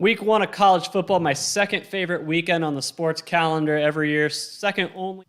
Week 1 of college football, my second favorite weekend on the sports calendar every year, second only.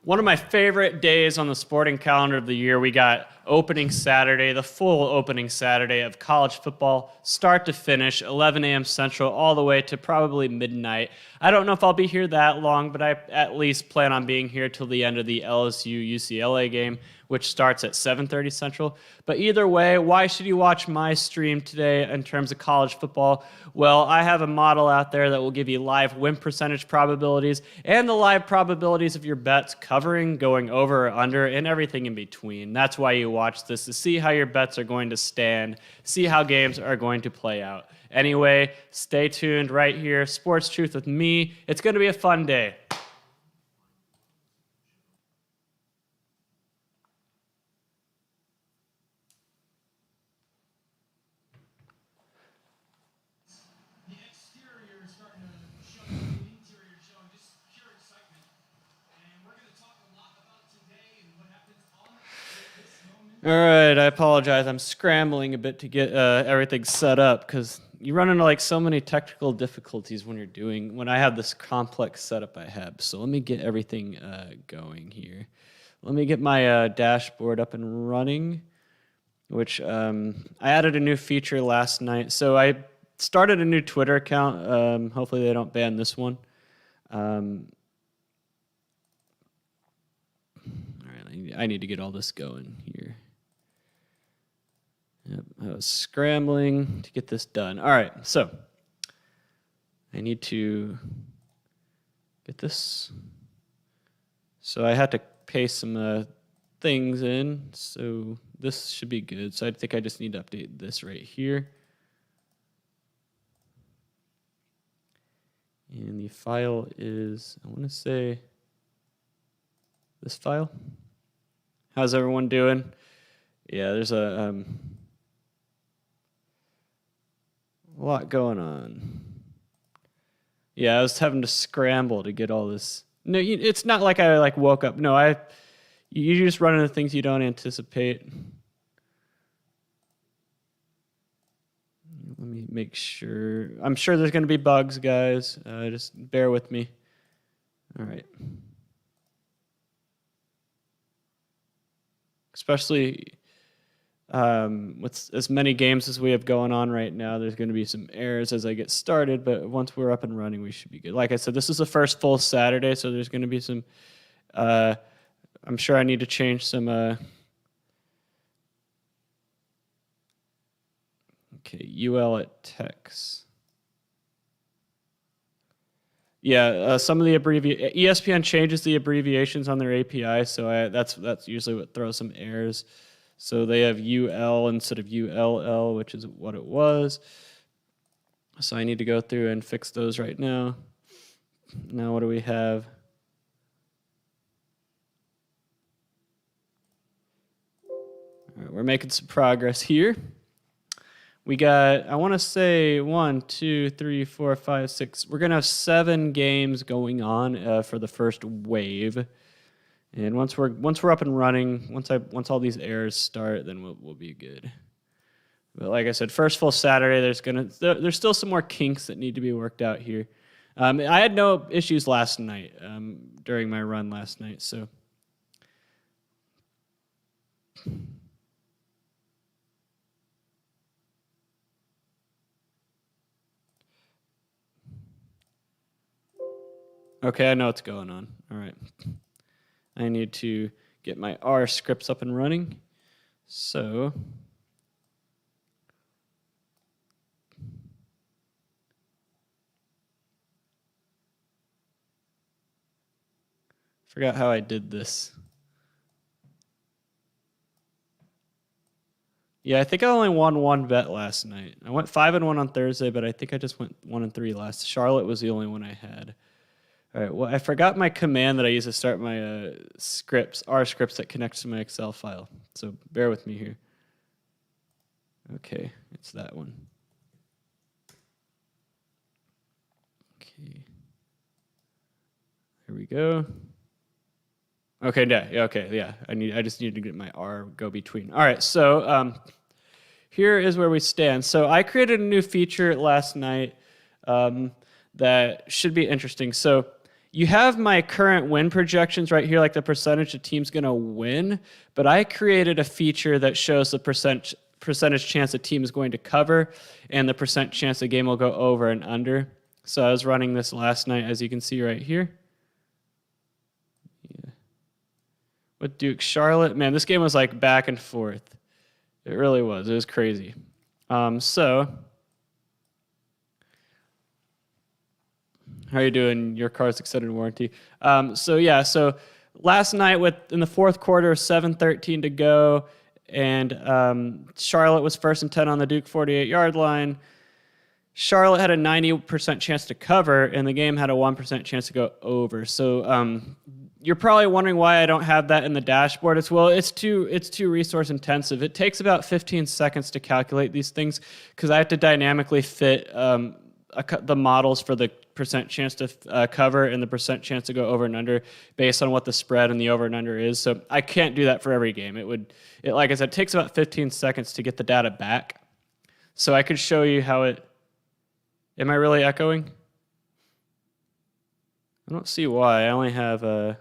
One of my favorite days on the sporting calendar of the year, we got opening Saturday, the full opening Saturday of college football, start to finish, 11 a.m. Central, all the way to probably midnight. I don't know if I'll be here that long, but I at least plan on being here till the end of the LSU-UCLA game, which starts at 7:30 Central. But either way, why should you watch my stream today in terms of college football? Well, I have a model out there that will give you live win percentage probabilities and the live probabilities of your bets covering, going over or under, and everything in between. That's why you watch this, to see how your bets are going to stand, see how games are going to play out. Anyway, stay tuned right here. Sports Truth with me. It's going to be a fun day. All right, I apologize. I'm scrambling a bit to get everything set up because you run into like so many technical difficulties when I have this complex setup I have. So let me get everything going here. Let me get my dashboard up and running, which I added a new feature last night. So I started a new Twitter account. Hopefully they don't ban this one. All right, I need to get all this going here. Yep, I was scrambling to get this done. All right, so I need to get this. So I had to paste some things in, so this should be good. So I think I just need to update this right here. And the file is, I want to say, this file. How's everyone doing? Yeah, there's a lot going on. Yeah, I was having to scramble to get all this. No, it's not like I woke up. No, you just run into things you don't anticipate. Let me make sure. I'm sure there's going to be bugs, guys. Just bear with me. All right. Especially with as many games as we have going on right now, there's going to be some errors as I get started, but once we're up and running, we should be good. Like I said, this is the first full Saturday, so there's going to be some, I'm sure I need to change some, okay, UL at text. Yeah, some of the ESPN changes the abbreviations on their API, so that's usually what throws some errors. So they have UL instead of ULL, which is what it was. So I need to go through and fix those right now. Now what do we have? All right, we're making some progress here. We got, I want to say 1, 2, 3, 4, 5, 6. We're going to have 7 games going on for the first wave. And once we're up and running, once all these errors start, then we'll be good. But like I said, first full Saturday, there's still some more kinks that need to be worked out here. I had no issues last night during my run last night, so. Okay, I know what's going on. All right. I need to get my R scripts up and running. So forgot how I did this. Yeah, I think I only won 1 bet last night. I went 5-1 on Thursday, but I think I just went 1-3 last. Charlotte was the only one I had. All right, well, I forgot my command that I use to start my scripts, R scripts that connects to my Excel file. So bear with me here. Okay, it's that one. Okay. Here we go. Okay, yeah. I just need to get my R go between. All right, so here is where we stand. So I created a new feature last night that should be interesting. So you have my current win projections right here, like the percentage the team's going to win, but I created a feature that shows the percentage chance a team is going to cover and the percent chance the game will go over and under. So I was running this last night, as you can see right here. Yeah. With Duke Charlotte, man, this game was like back and forth. It really was. It was crazy. How are you doing? Your car's extended warranty. So last night in the fourth quarter, 7:13 to go, and Charlotte was 1st and 10 on the Duke 48-yard line. Charlotte had a 90% chance to cover, and the game had a 1% chance to go over. So you're probably wondering why I don't have that in the dashboard. It's too resource intensive. It takes about 15 seconds to calculate these things because I have to dynamically fit the models for the percent chance to cover and the percent chance to go over and under based on what the spread and the over and under is. So I can't do that for every game. Like I said, it takes about 15 seconds to get the data back. So I could show you how it. Am I really echoing? I don't see why. I only have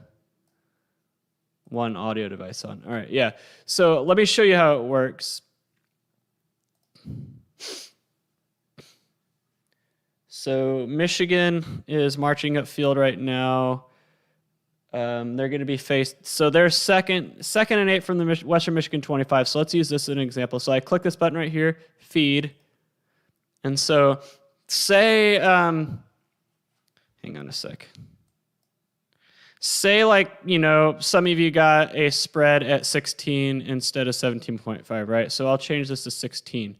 one audio device on. All right, yeah. So let me show you how it works. So Michigan is marching upfield right now. They're going to be faced. So they're second and 8 from the Western Michigan 25. So let's use this as an example. So I click this button right here, feed. And so say, hang on a sec. Say some of you got a spread at 16 instead of 17.5, right? So I'll change this to 16.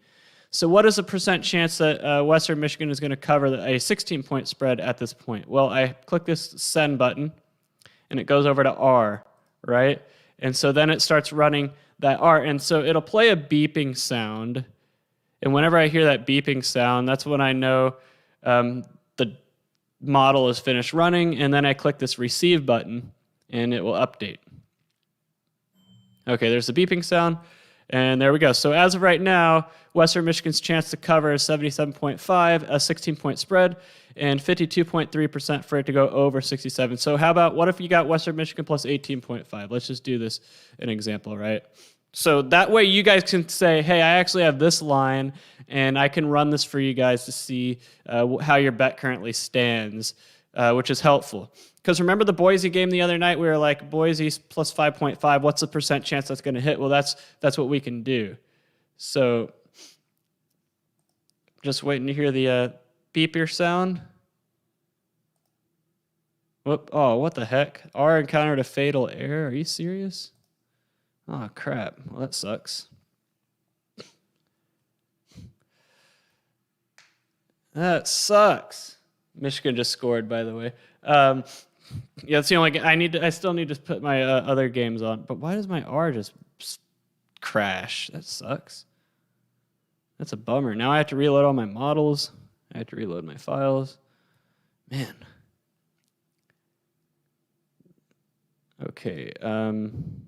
So what is the percent chance that Western Michigan is going to cover a 16-point spread at this point? Well, I click this send button, and it goes over to R, right? And so then it starts running that R. And so it'll play a beeping sound. And whenever I hear that beeping sound, that's when I know the model is finished running. And then I click this receive button, and it will update. Okay, there's the beeping sound. And there we go. So as of right now, Western Michigan's chance to cover is 77.5, a 16-point spread, and 52.3% for it to go over 67. So what if you got Western Michigan plus 18.5? Let's just do this an example, right? So that way you guys can say, hey, I actually have this line, and I can run this for you guys to see how your bet currently stands, which is helpful. Because remember the Boise game the other night? We were like, Boise plus 5.5, what's the percent chance that's going to hit? Well, that's what we can do. So just waiting to hear the beeper sound. Whoop! Oh, what the heck? R encountered a fatal error. Are you serious? Oh, crap. Well, that sucks. That sucks. Michigan just scored, by the way. Yeah, that's the only. I still need to put my other games on. But why does my R just crash? That sucks. That's a bummer. Now I have to reload all my models. I have to reload my files. Man. Okay. I'm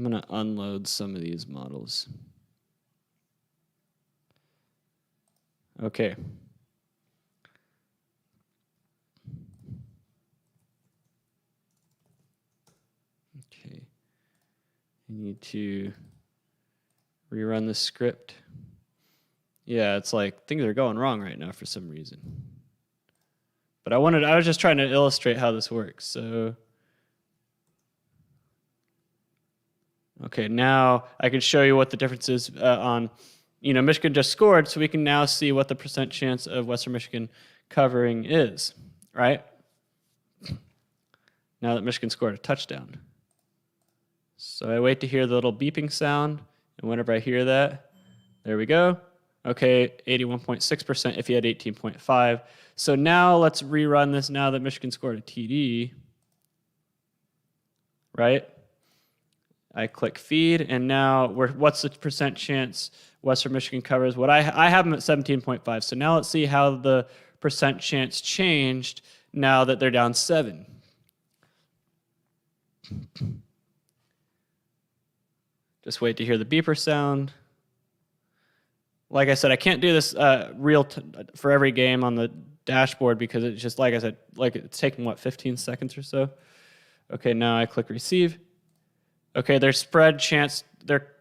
going to unload some of these models. Okay. Okay. I need to rerun the script. Yeah, it's like things are going wrong right now for some reason. But I was just trying to illustrate how this works. So, okay, now I can show you what the difference is on, Michigan just scored, so we can now see what the percent chance of Western Michigan covering is, right? Now that Michigan scored a touchdown. So I wait to hear the little beeping sound, and whenever I hear that, there we go. Okay, 81.6% if you had 18.5. So now let's rerun this now that Michigan scored a TD, right? I click feed, and now what's the percent chance Western Michigan covers? What I have them at 17.5. So now let's see how the percent chance changed now that they're down 7. Just wait to hear the beeper sound. Like I said, I can't do this for every game on the dashboard because it's just, like I said, like it's taking, what, 15 seconds or so? Okay, now I click receive. Okay, their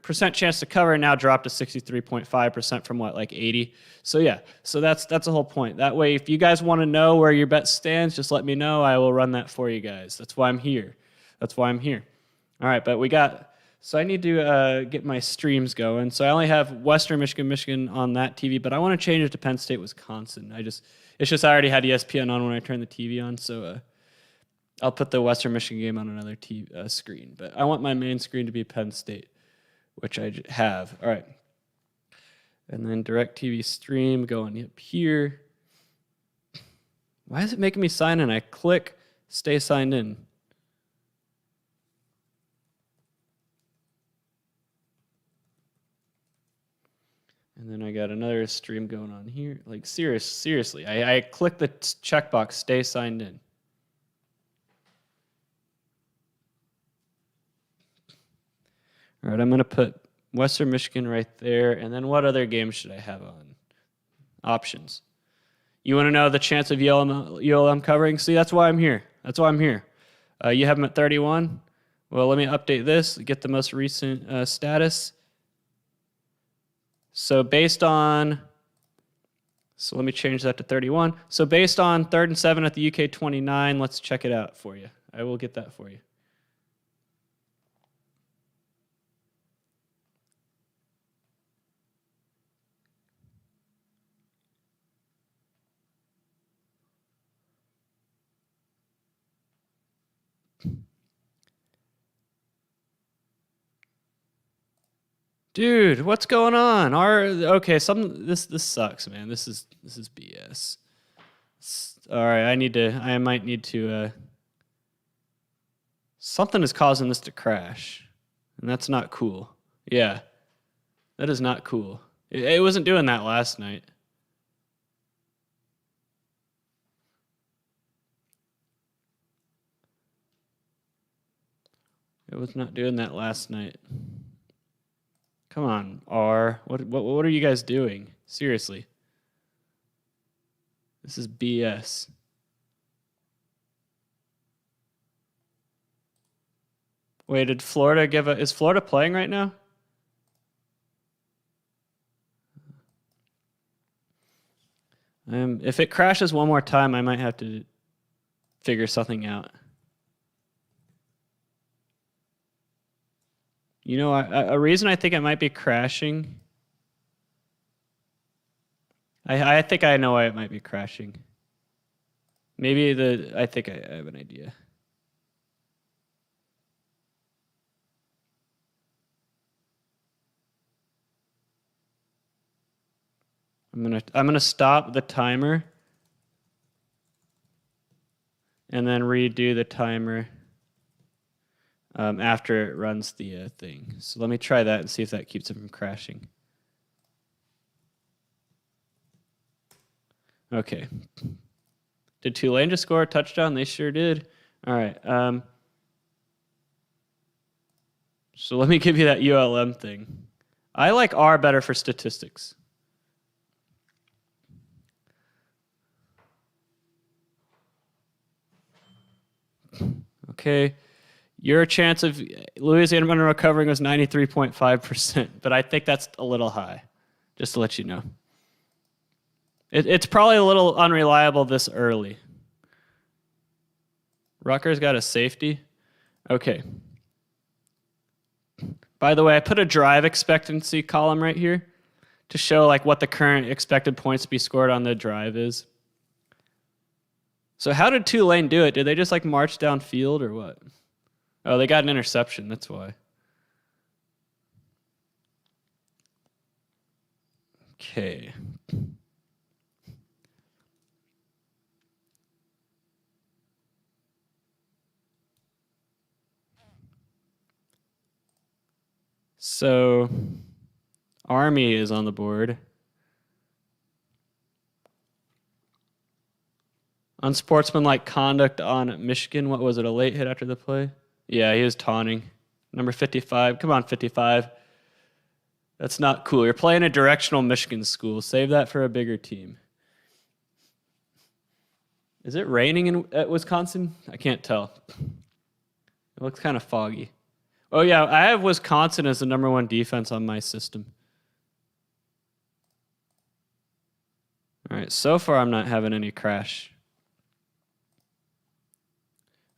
percent chance to cover now dropped to 63.5% from what, like 80? So yeah, so that's the whole point. That way, if you guys want to know where your bet stands, just let me know. I will run that for you guys. That's why I'm here. All right, but so I need to get my streams going. So I only have Western Michigan on that TV, but I want to change it to Penn State, Wisconsin. It's just I already had ESPN on when I turned the TV on, so I'll put the Western Michigan game on another screen. But I want my main screen to be Penn State, which I have. All right. And then DirecTV stream going up here. Why is it making me sign in? I click stay signed in. And then I got another stream going on here. Like, seriously, I click the checkbox, stay signed in. All right, I'm going to put Western Michigan right there. And then what other games should I have on? Options. You want to know the chance of ULM covering? See, that's why I'm here. You have them at 31. Well, let me update this, get the most recent status. So let me change that to 31. So based on 3rd and 7 at the UK 29, let's check it out for you. I will get that for you. Dude, what's going on? This sucks, man. This is BS. All right, I might need to something is causing this to crash. And that's not cool. Yeah. That is not cool. It wasn't doing that last night. It was not doing that last night. Come on, R. What are you guys doing? Seriously. This is BS. Wait, is Florida playing right now? If it crashes one more time, I might have to figure something out. You know, a reason I think it might be crashing. I think I know why it might be crashing. I think I have an idea. I'm gonna stop the timer and then redo the timer after it runs the thing. So let me try that and see if that keeps it from crashing. Okay. Did Tulane just score a touchdown? They sure did. All right. So let me give you that ULM thing. I like R better for statistics. Okay. Your chance of Louisiana Monroe covering was 93.5%, but I think that's a little high, just to let you know. It's probably a little unreliable this early. Rutgers got a safety. Okay. By the way, I put a drive expectancy column right here to show like what the current expected points to be scored on the drive is. So how did Tulane do it? Did they just like march downfield or what? Oh, they got an interception. That's why. Okay. So Army is on the board. Unsportsmanlike conduct on Michigan. What was it, a late hit after the play? Yeah, he was taunting. Number 55. Come on, 55. That's not cool. You're playing a directional Michigan school. Save that for a bigger team. Is it raining at Wisconsin? I can't tell. It looks kind of foggy. Oh, yeah, I have Wisconsin as the #1 defense on my system. All right, so far I'm not having any crash.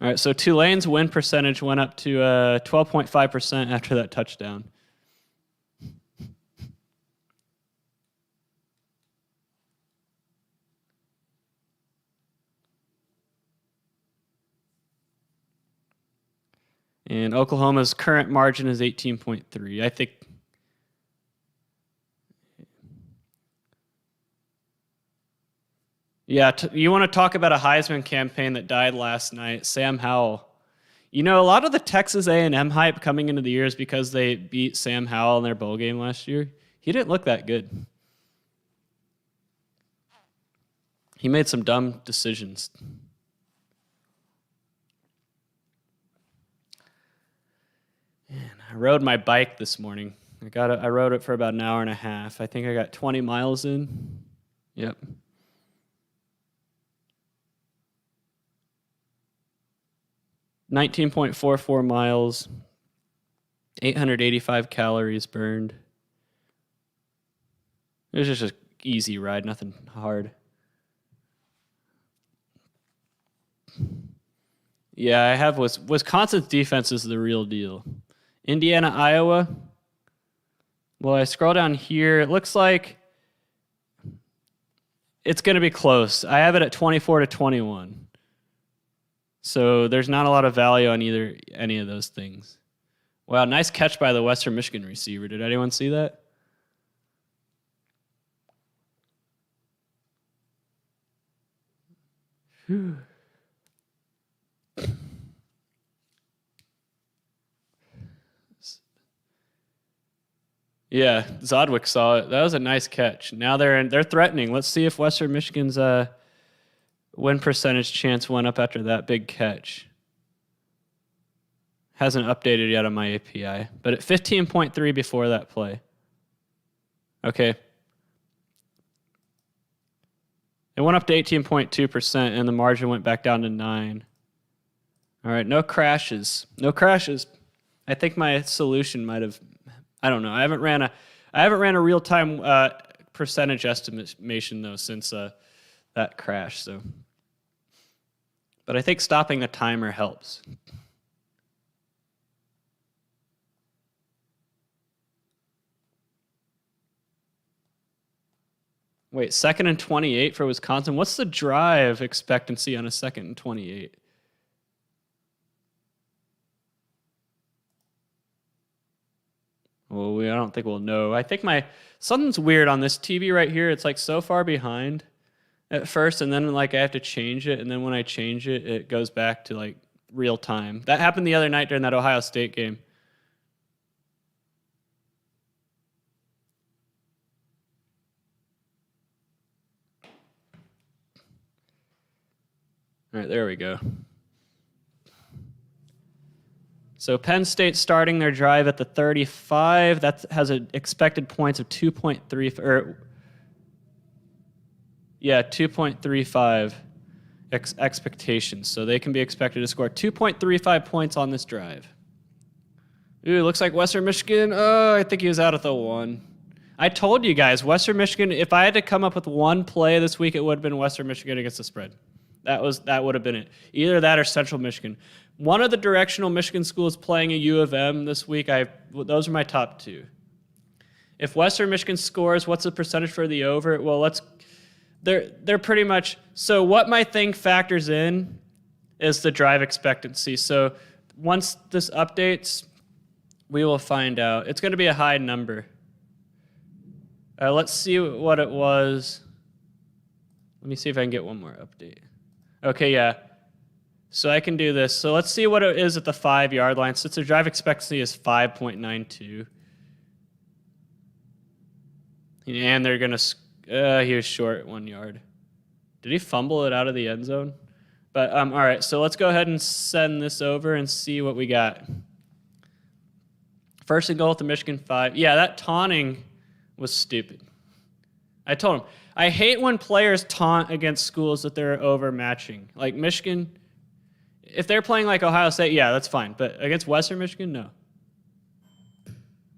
All right, so Tulane's win percentage went up to 12.5% after that touchdown. And Oklahoma's current margin is 18.3. I think. Yeah, you want to talk about a Heisman campaign that died last night, Sam Howell. You know, a lot of the Texas A&M hype coming into the year is because they beat Sam Howell in their bowl game last year. He didn't look that good. He made some dumb decisions. Man, I rode my bike this morning. I rode it for about an hour and a half. I think I got 20 miles in. Yep. $19.44 miles, 885 calories burned. It was just an easy ride, nothing hard. Yeah, I have Wisconsin's defense is the real deal. Indiana, Iowa. Well, I scroll down here. It looks like it's going to be close. I have it at 24-21. So there's not a lot of value on any of those things. Wow, nice catch by the Western Michigan receiver. Did anyone see that? Whew. Yeah, Zodwick saw it. That was a nice catch. Now they're threatening. Let's see if Western Michigan's win percentage chance went up after that big catch. Hasn't updated yet on my API, but at 15.3 before that play. Okay. It went up to 18.2%, and the margin went back down to 9. All right, no crashes. No crashes. I think my solution might have. I don't know. I haven't ran a real-time percentage estimation though since that crash. So, but I think stopping the timer helps. Wait, 2nd and 28 for Wisconsin. What's the drive expectancy on a 2nd and 28? Well, I don't think we'll know. I think something's weird on this TV right here. It's like so far behind at first, and then like I have to change it, and then when I change it, it goes back to like real time. That happened the other night during that Ohio State game. All right, there we go. So Penn State starting their drive at the 35. That has an expected points of 2.35 expectations. So they can be expected to score 2.35 points on this drive. Ooh, looks like Western Michigan. Oh, I think he was out at the 1. I told you guys, Western Michigan, if I had to come up with one play this week, it would have been Western Michigan against the spread. That would have been it. Either that or Central Michigan. One of the directional Michigan schools playing a U of M this week. Those are my top 2. If Western Michigan scores, what's the percentage for the over? Well, they're pretty much. So what my thing factors in is the drive expectancy. So once this updates, we will find out. It's going to be a high number. Let's see what it was. Let me see if I can get one more update. Okay, yeah. So I can do this. So let's see what it is at the 5-yard line. Since the drive expectancy is 5.92. And they're going to... he was short 1 yard. Did he fumble it out of the end zone? But, all right, so let's go ahead and send this over and see what we got. First and goal at the Michigan 5. Yeah, that taunting was stupid. I told him, I hate when players taunt against schools that they're overmatching. Like Michigan, if they're playing like Ohio State, yeah, that's fine. But against Western Michigan, no.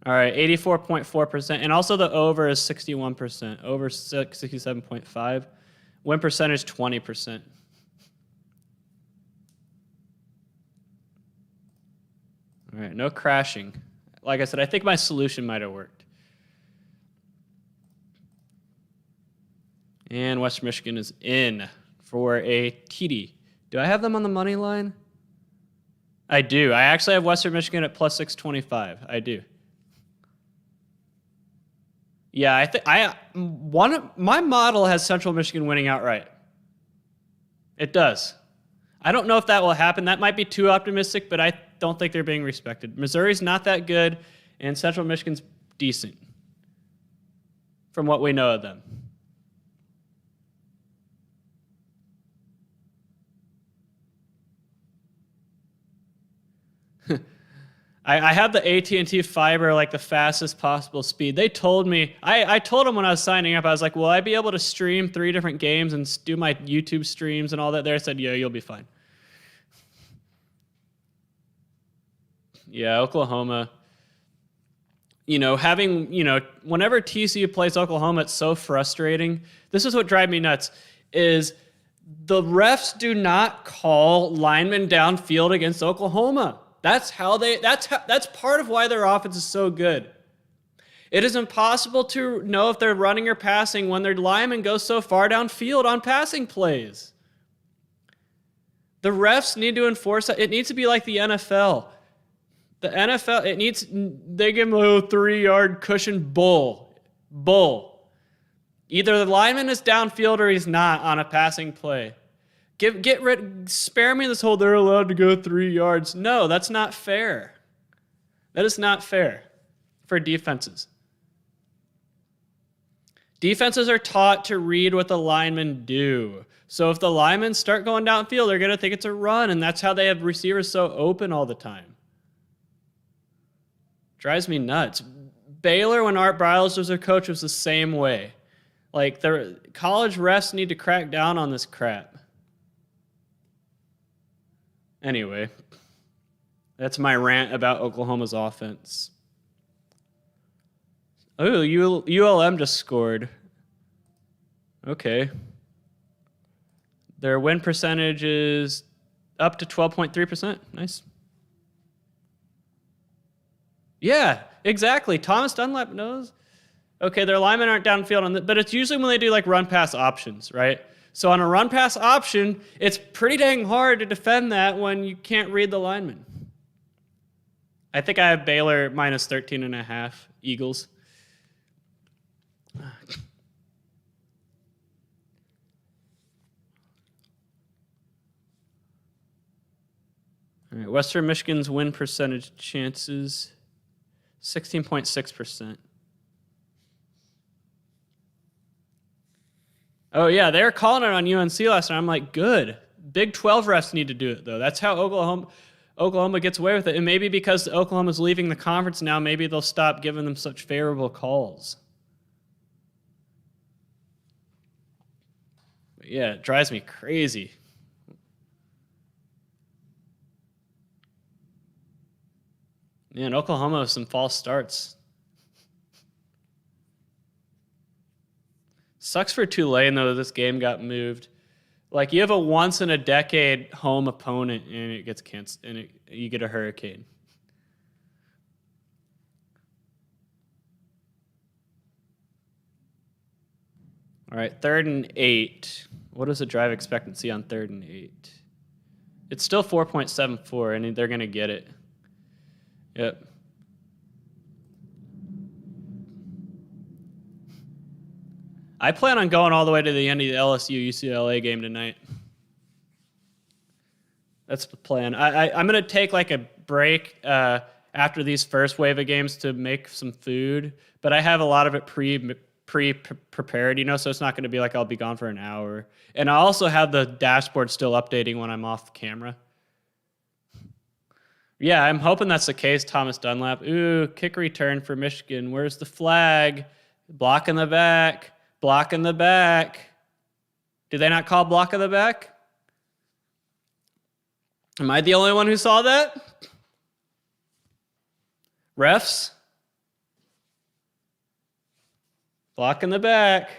All right, 84.4%. And also the over is 61%. Over 67.5. Win percentage, 20%. All right, no crashing. Like I said, I think my solution might have worked. And West Michigan is in for a TD. Do I have them on the money line? I do. I actually have Western Michigan at plus 625. I do. Yeah, my model has Central Michigan winning outright. It does. I don't know if that will happen. That might be too optimistic, but I don't think they're being respected. Missouri's not that good, and Central Michigan's decent from what we know of them. I have the AT&T fiber like the fastest possible speed. They told me, I told them when I was signing up, I was like, will I be able to stream 3 different games and do my YouTube streams and all that? They said, yeah, you'll be fine. Yeah, Oklahoma. Whenever TCU plays Oklahoma, it's so frustrating. This is what drives me nuts, is the refs do not call linemen downfield against Oklahoma. That's part of why their offense is so good. It is impossible to know if they're running or passing when their lineman goes so far downfield on passing plays. The refs need to enforce that. It needs to be like the NFL. The NFL, they give them a little 3-yard cushion bull. Either the lineman is downfield or he's not on a passing play. Spare me this whole they're allowed to go 3 yards. No, that's not fair. That is not fair for defenses. Defenses are taught to read what the linemen do. So if the linemen start going downfield, they're going to think it's a run, and that's how they have receivers so open all the time. Drives me nuts. Baylor, when Art Briles was their coach, was the same way. Like, the college refs need to crack down on this crap. Anyway, that's my rant about Oklahoma's offense. Oh, ULM just scored. Okay. Their win percentage is up to 12.3%. Nice. Yeah, exactly. Thomas Dunlap knows. Okay, their linemen aren't downfield, but it's usually when they do like run-pass options, right? So on a run-pass option, it's pretty dang hard to defend that when you can't read the lineman. I think I have Baylor minus 13.5 Eagles. All right, Western Michigan's win percentage chances, 16.6%. Oh, yeah, they were calling it on UNC last night. I'm like, good. Big 12 refs need to do it, though. That's how Oklahoma gets away with it. And maybe because Oklahoma's leaving the conference now, maybe they'll stop giving them such favorable calls. But yeah, it drives me crazy. Man, Oklahoma has some false starts. Sucks for Tulane, though, that this game got moved. Like, you have a once-in-a-decade home opponent, and it gets canceled, and you get a hurricane. All right, 3rd and 8. What is the drive expectancy on 3rd and 8? It's still 4.74, and they're going to get it. Yep. I plan on going all the way to the end of the LSU-UCLA game tonight. That's the plan. I'm going to take like a break after these first wave of games to make some food, but I have a lot of it pre-prepared, so it's not going to be like I'll be gone for an hour. And I also have the dashboard still updating when I'm off camera. Yeah, I'm hoping that's the case, Thomas Dunlap. Ooh, kick return for Michigan. Where's the flag? Block in the back. Block in the back. Did they not call block in the back? Am I the only one who saw that? Refs? Block in the back.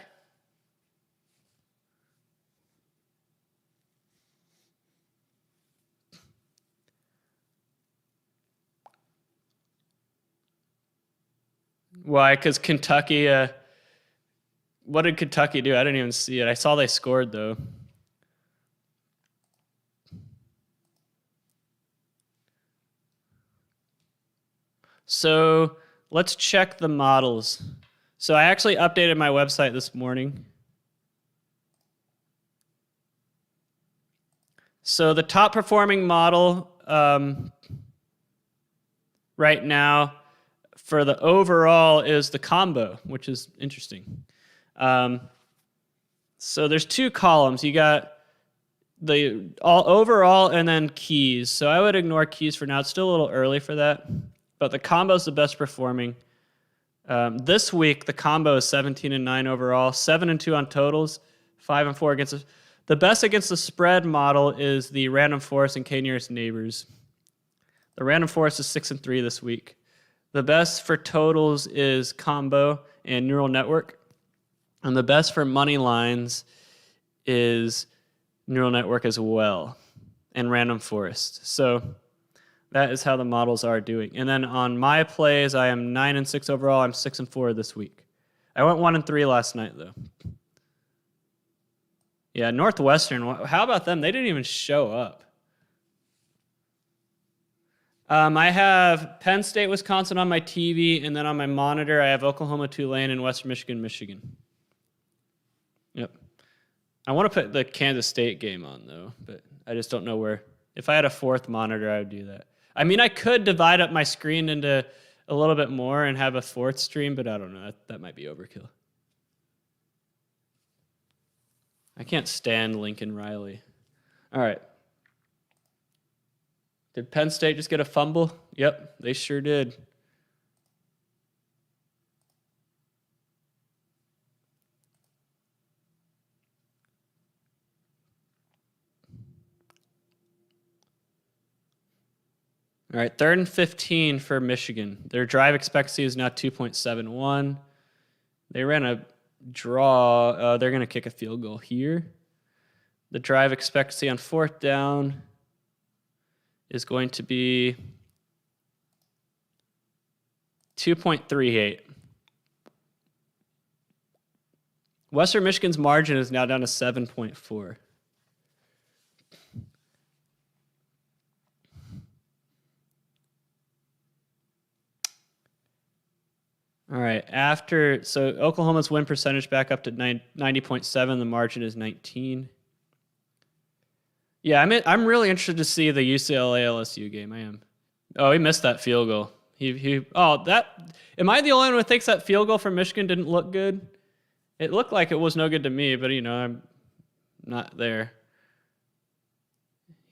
Why? Because Kentucky, what did Kentucky do? I didn't even see it. I saw they scored, though. So let's check the models. So I actually updated my website this morning. So the top performing model right now for the overall is the combo, which is interesting. So there's two columns. You got the all overall and then keys. So I would ignore keys for now. It's still a little early for that, but the combo is the best performing. This week, the combo is 17-9 overall, 7-2 on totals, 5-4 against the best against the spread model is the random forest and K nearest neighbors. The random forest is 6-3 this week. The best for totals is combo and neural network. And the best for money lines is neural network as well and random forest. So that is how the models are doing. And then on my plays, I am 9-6 overall. I'm 6-4 this week. I went 1-3 last night, though. Yeah, Northwestern, how about them? They didn't even show up. I have Penn State, Wisconsin on my TV, and then on my monitor, I have Oklahoma, Tulane, and Western Michigan, Michigan. Yep. I want to put the Kansas State game on, though, but I just don't know where. If I had a fourth monitor, I would do that. I mean, I could divide up my screen into a little bit more and have a fourth stream, but I don't know. That might be overkill. I can't stand Lincoln Riley. All right. Did Penn State just get a fumble? Yep, they sure did. All right, 3rd and 15 for Michigan. Their drive expectancy is now 2.71. They ran a draw. They're going to kick a field goal here. The drive expectancy on 4th down is going to be 2.38. Western Michigan's margin is now down to 7.4. All right, so Oklahoma's win percentage back up to 90.7. The margin is 19. Yeah, I'm really interested to see the UCLA LSU game. I am. Oh, he missed that field goal. Am I the only one who thinks that field goal from Michigan didn't look good? It looked like it was no good to me, but I'm not there.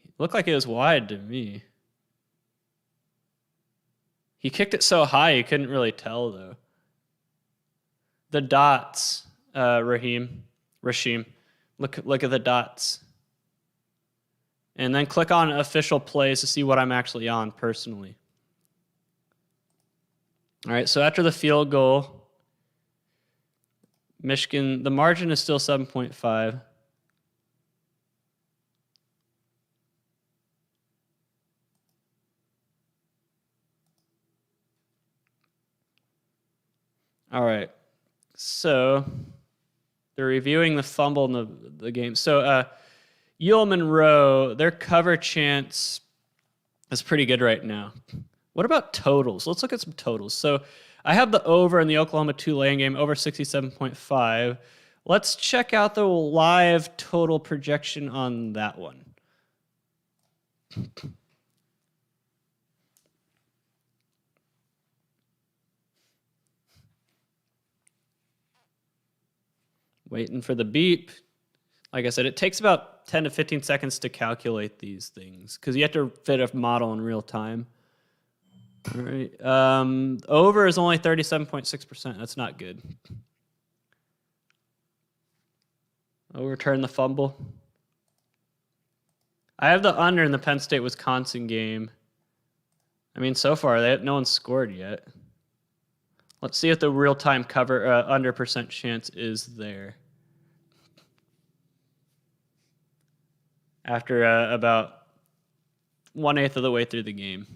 It looked like it was wide to me. He kicked it so high you couldn't really tell though. The dots, Rashim. Look at the dots. And then click on official plays to see what I'm actually on personally. All right, so after the field goal, Michigan, the margin is still 7.5. All right, so they're reviewing the fumble in the game. So Yale Monroe, their cover chance is pretty good right now. What about totals? Let's look at some totals. So I have the over in the Oklahoma Tulane game, over 67.5. Let's check out the live total projection on that one. Waiting for the beep. Like I said, it takes about 10 to 15 seconds to calculate these things because you have to fit a model in real time. All right. Over is only 37.6%. That's not good. Overturn the fumble. I have the under in the Penn State-Wisconsin game. I mean, so far, no one's scored yet. Let's see if the real-time cover under percent chance is there. After about 1/8 of the way through the game.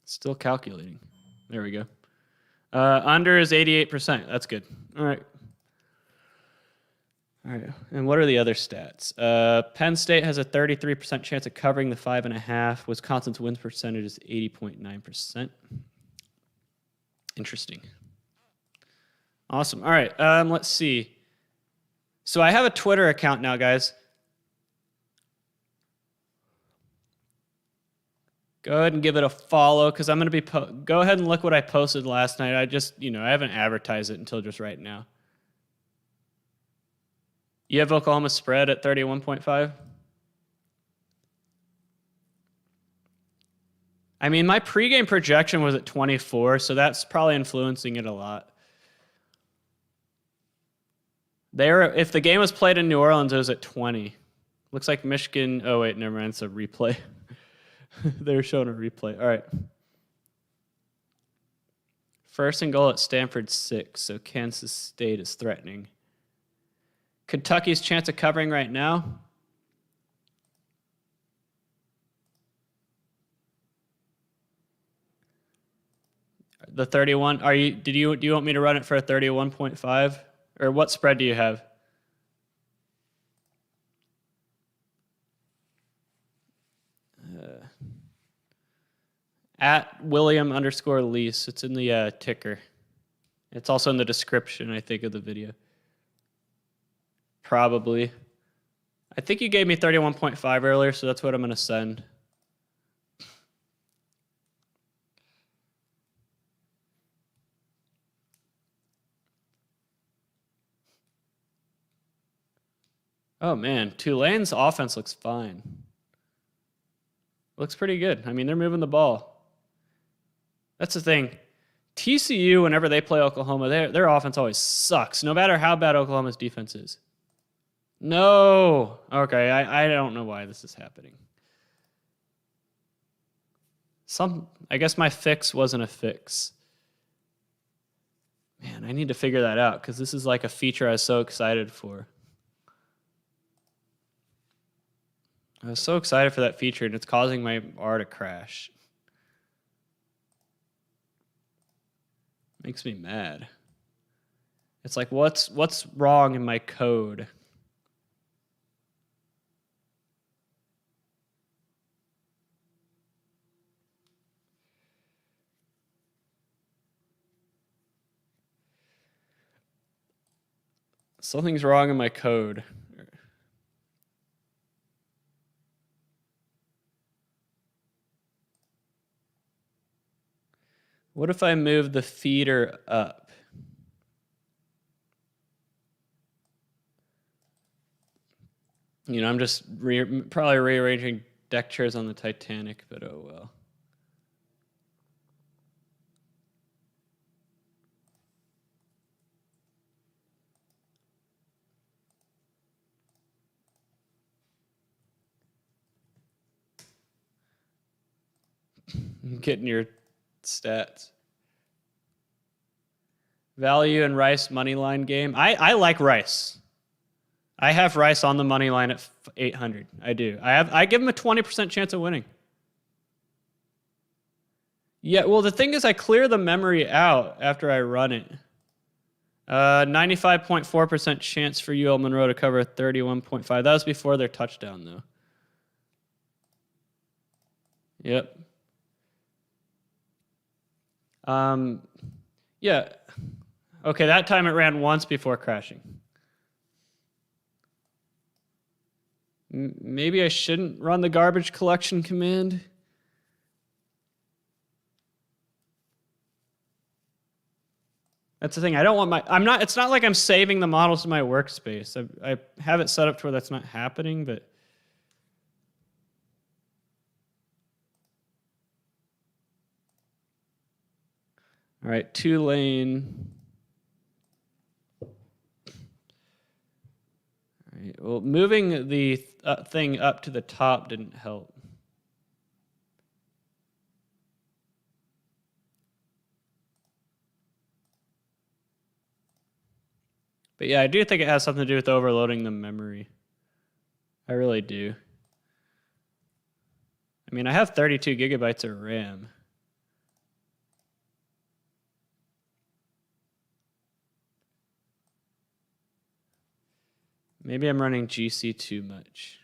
Still calculating. There we go. Under is 88%. That's good. All right. All right. And what are the other stats? Penn State has a 33% chance of covering the 5.5. Wisconsin's win percentage is 80.9%. Interesting. Awesome. All right. Let's see. So I have a Twitter account now, guys. Go ahead and give it a follow because I'm going to be go ahead and look what I posted last night. I just, I haven't advertised it until just right now. You have Oklahoma spread at 31.5? I mean, my pregame projection was at 24, so that's probably influencing it a lot. If the game was played in New Orleans, it was at 20. Looks like Michigan. Oh, wait, never mind. It's a replay. They're showing a replay. All right. First and goal at Stanford 6, so Kansas State is threatening. Kentucky's chance of covering right now. The 31. Do you want me to run it for a 31.5? Or what spread do you have? At William_Lease. It's in the ticker. It's also in the description, I think, of the video. Probably. I think you gave me 31.5 earlier, so that's what I'm going to send. Oh, man. Tulane's offense looks fine. Looks pretty good. I mean, they're moving the ball. That's the thing. TCU, whenever they play Oklahoma, their offense always sucks, no matter how bad Oklahoma's defense is. No. Okay, I don't know why this is happening. I guess my fix wasn't a fix. Man, I need to figure that out because this is like a feature I was so excited for. I was so excited for that feature, and it's causing my R to crash. Makes me mad. It's like, what's wrong in my code? Something's wrong in my code. What if I move the feeder up? I'm just probably rearranging deck chairs on the Titanic, but oh well. Getting your stats. Value and Rice money line game. I like Rice. I have Rice on the money line at 800. I do. I give him a 20% chance of winning. Yeah, well, the thing is I clear the memory out after I run it. 95.4% chance for UL Monroe to cover 31.5. That was before their touchdown, though. Yep. Yeah. Okay, that time it ran once before crashing. Maybe I shouldn't run the garbage collection command. That's the thing. I don't want it's not like I'm saving the models in my workspace. I have it set up to where that's not happening, but. All right, 2-lane. All right, well, moving the thing up to the top didn't help. But yeah, I do think it has something to do with overloading the memory. I really do. I mean, I have 32 gigabytes of RAM. Maybe I'm running GC too much.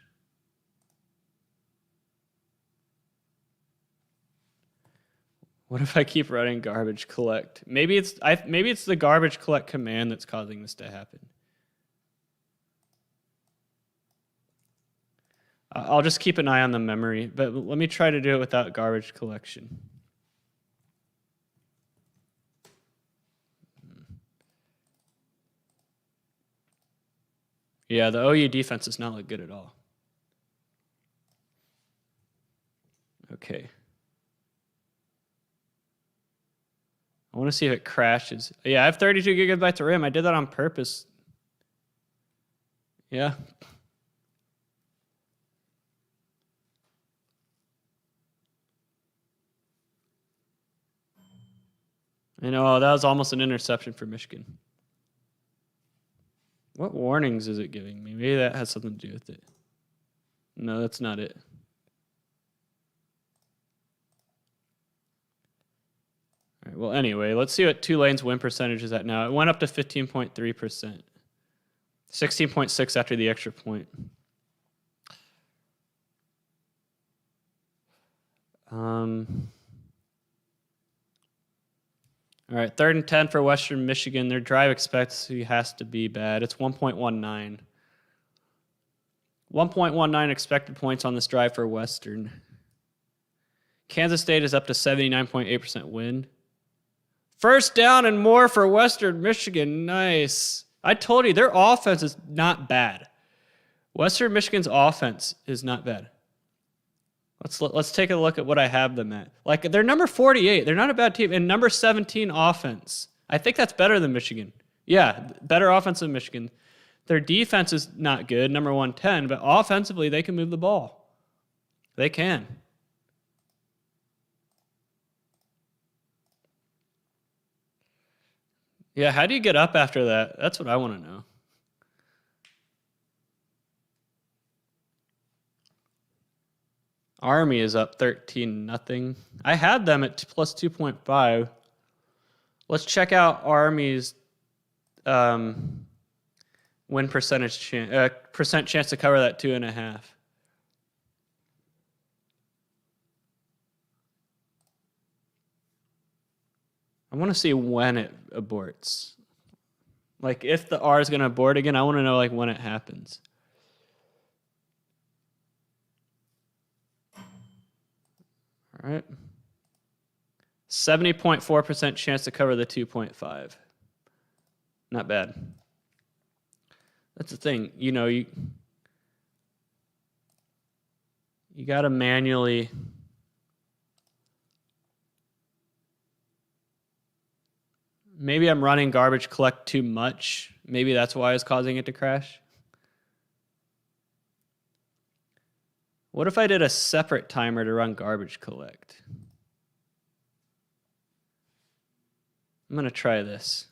What if I keep running garbage collect? Maybe it's the garbage collect command that's causing this to happen. I'll just keep an eye on the memory, but let me try to do it without garbage collection. Yeah, the OU defense does not look good at all. Okay. I want to see if it crashes. Yeah, I have 32 gigabytes of RAM. I did that on purpose. Yeah. I know, that was almost an interception for Michigan. What warnings is it giving me? Maybe that has something to do with it. No, that's not it. All right, well, anyway, let's see what 2-lane's win percentage is at now. It went up to 15.3%. 16.6 after the extra point. All right, 3rd and 10 for Western Michigan. Their drive expectancy has to be bad. It's 1.19. 1.19 expected points on this drive for Western. Kansas State is up to 79.8% win. 1st down and more for Western Michigan. Nice. I told you, their offense is not bad. Western Michigan's offense is not bad. Let's take a look at what I have them at. Like, they're number 48. They're not a bad team. And number 17 offense. I think that's better than Michigan. Yeah, better offense than Michigan. Their defense is not good, number 110, but offensively, they can move the ball. They can. Yeah, how do you get up after that? That's what I want to know. Army is up 13-0. I had them at plus 2.5. Let's check out Army's win percentage percent chance to cover that 2.5. I want to see when it aborts. Like, if the R is going to abort again, I want to know like when it happens. All right. 70.4% chance to cover the 2.5. Not bad. That's the thing. You know, you got to manually... Maybe I'm running garbage collect too much. Maybe that's why it's causing it to crash. What if I did a separate timer to run garbage collect? I'm going to try this.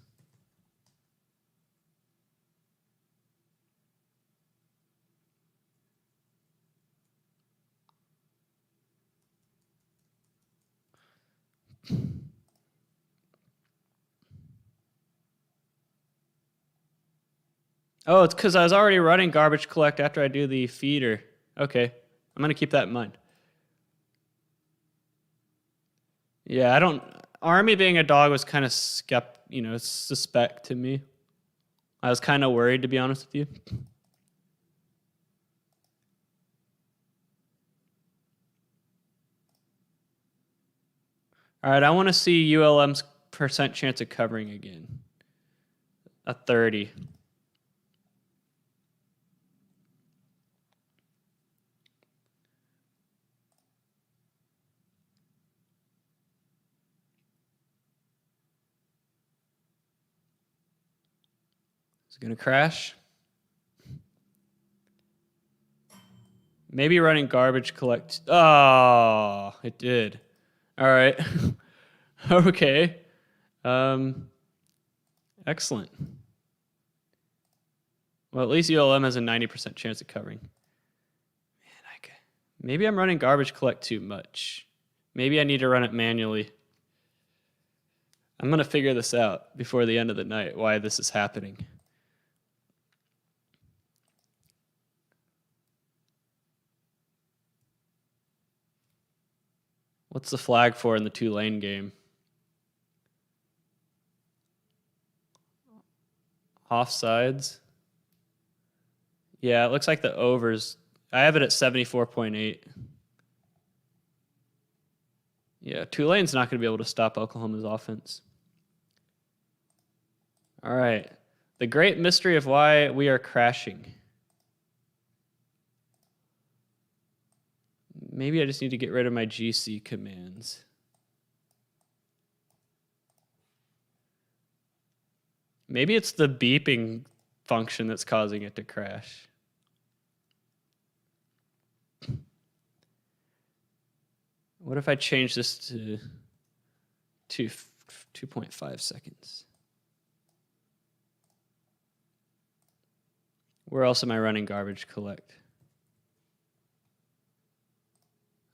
Oh, it's because I was already running garbage collect after I do the feeder. Okay, I'm going to keep that in mind. Yeah, Army being a dog was kind of suspect to me. I was kind of worried, to be honest with you. All right, I want to see ULM's percent chance of covering again. a 30. Is it going to crash? Maybe running garbage collect. Oh, it did. All right. Okay. Excellent. Well, at least ULM has a 90% chance of covering. Man, maybe I'm running garbage collect too much. Maybe I need to run it manually. I'm going to figure this out before the end of the night, why this is happening. What's the flag for in the two-lane game? Offsides. Yeah, it looks like the overs. I have it at 74.8. Yeah, Tulane's not going to be able to stop Oklahoma's offense. All right. The great mystery of why we are crashing. Maybe I just need to get rid of my GC commands. Maybe it's the beeping function that's causing it to crash. What if I change this to 2.5 seconds? Where else am I running garbage collect?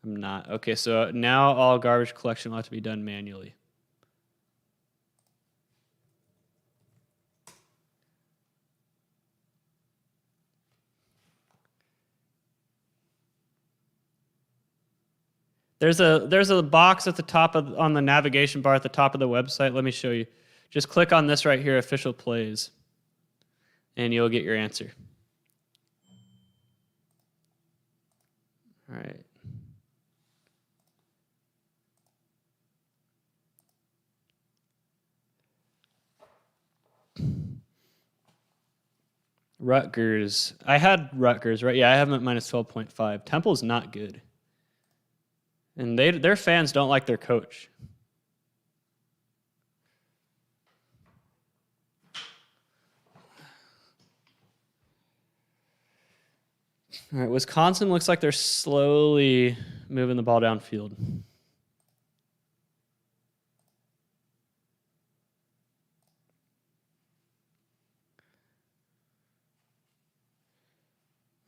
I'm not. Okay, so now all garbage collection will have to be done manually. There's a box at the top on the navigation bar at the top of the website. Let me show you. Just click on this right here, official plays, and you'll get your answer. All right. Rutgers. I had Rutgers, right? Yeah, I have them at minus 12.5. Temple's not good. And their fans don't like their coach. All right, Wisconsin looks like they're slowly moving the ball downfield.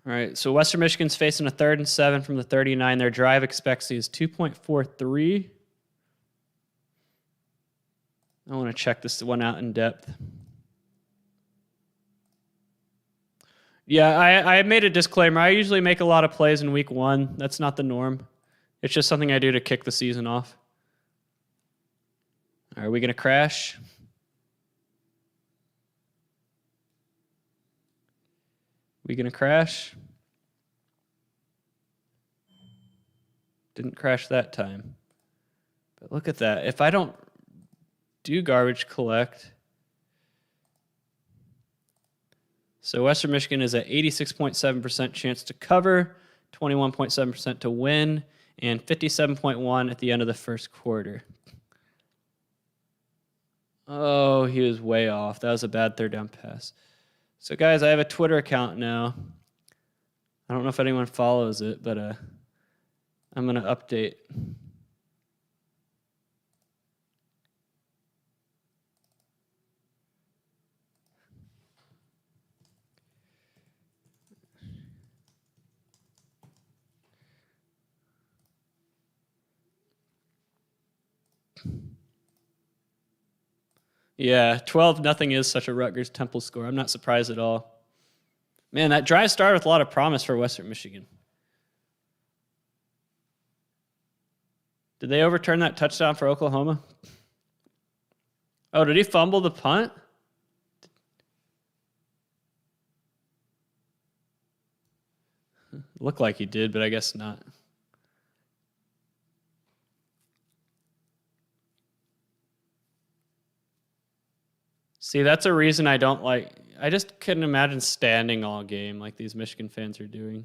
All right, so Western Michigan's facing a 3rd and 7 from the 39. Their drive expectancy is 2.43. I want to check this one out in depth. Yeah, I made a disclaimer. I usually make a lot of plays in week 1. That's not the norm. It's just something I do to kick the season off. Are we going to crash? We going to crash? Didn't crash that time. But look at that. If I don't do garbage collect... So Western Michigan is at 86.7% chance to cover, 21.7% to win, and 57.1 at the end of the first quarter. Oh, he was way off. That was a bad third down pass. So guys, I have a Twitter account now. I don't know if anyone follows it, but I'm going to update. Yeah, 12-0 is such a Rutgers Temple score. I'm not surprised at all. Man, that drive started with a lot of promise for Western Michigan. Did they overturn that touchdown for Oklahoma? Oh, did he fumble the punt? Looked like he did, but I guess not. See, that's a reason I don't like. I just couldn't imagine standing all game like these Michigan fans are doing.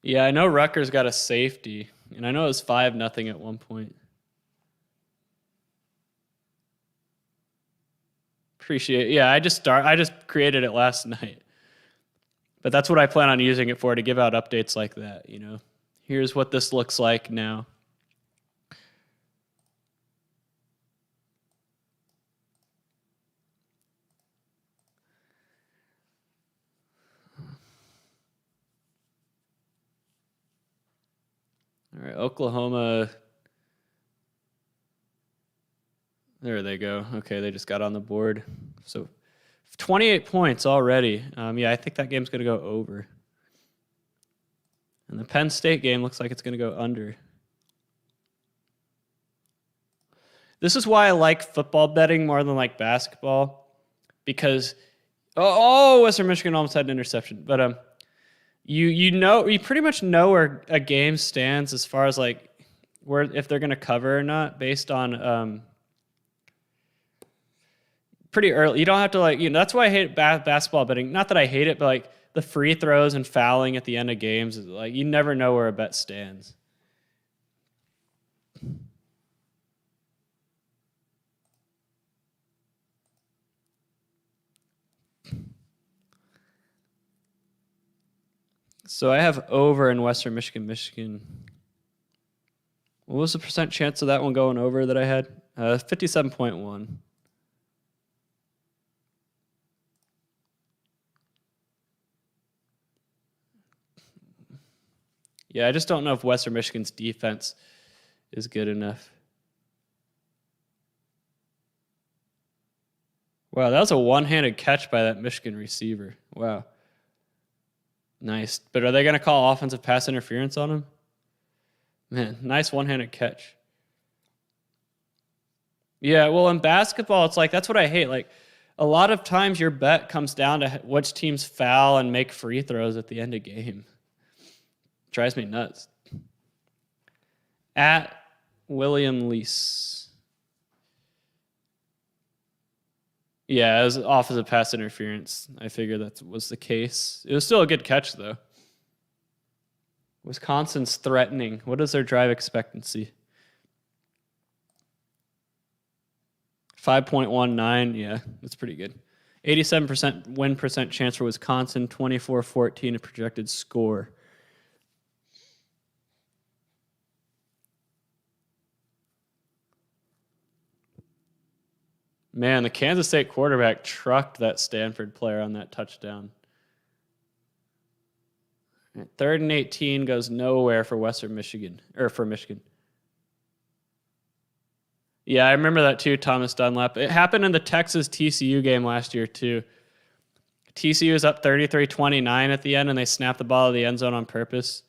Yeah, I know Rutgers got a safety, and I know it was 5-0 at one point. Appreciate. Yeah, I just created it last night. But that's what I plan on using it for, to give out updates like that, you know. Here's what this looks like now. All right, Oklahoma. There they go. Okay, they just got on the board. So 28 points already. Yeah, I think that game's going to go over. And the Penn State game looks like it's going to go under. This is why I like football betting more than like basketball, because Western Michigan almost had an interception, but you pretty much know where a game stands as far as like where if they're going to cover or not based on pretty early. You don't have to like, that's why I hate basketball betting. Not that I hate it, but like the free throws and fouling at the end of games is like you never know where a bet stands. So I have over in Western Michigan. What was the percent chance of that one going over that I had? 57.1. Yeah, I just don't know if Western Michigan's defense is good enough. Wow, that was a one-handed catch by that Michigan receiver. Wow. Nice. But are they going to call offensive pass interference on him? Man, nice one-handed catch. Yeah, well, in basketball, it's like, that's what I hate. Like, a lot of times your bet comes down to which teams foul and make free throws at the end of game. Drives me nuts. At William Lease. Yeah, it was offensive pass interference. I figured that was the case. It was still a good catch, though. Wisconsin's threatening. What is their drive expectancy? 5.19. Yeah, that's pretty good. 87% win percent chance for Wisconsin. 24-14 a projected score. Man, the Kansas State quarterback trucked that Stanford player on that touchdown. 3rd and 18 goes nowhere for Western Michigan, or for Michigan. Yeah, I remember that too, Thomas Dunlap. It happened in the Texas-TCU game last year too. TCU was up 33-29 at the end, and they snapped the ball out of the end zone on purpose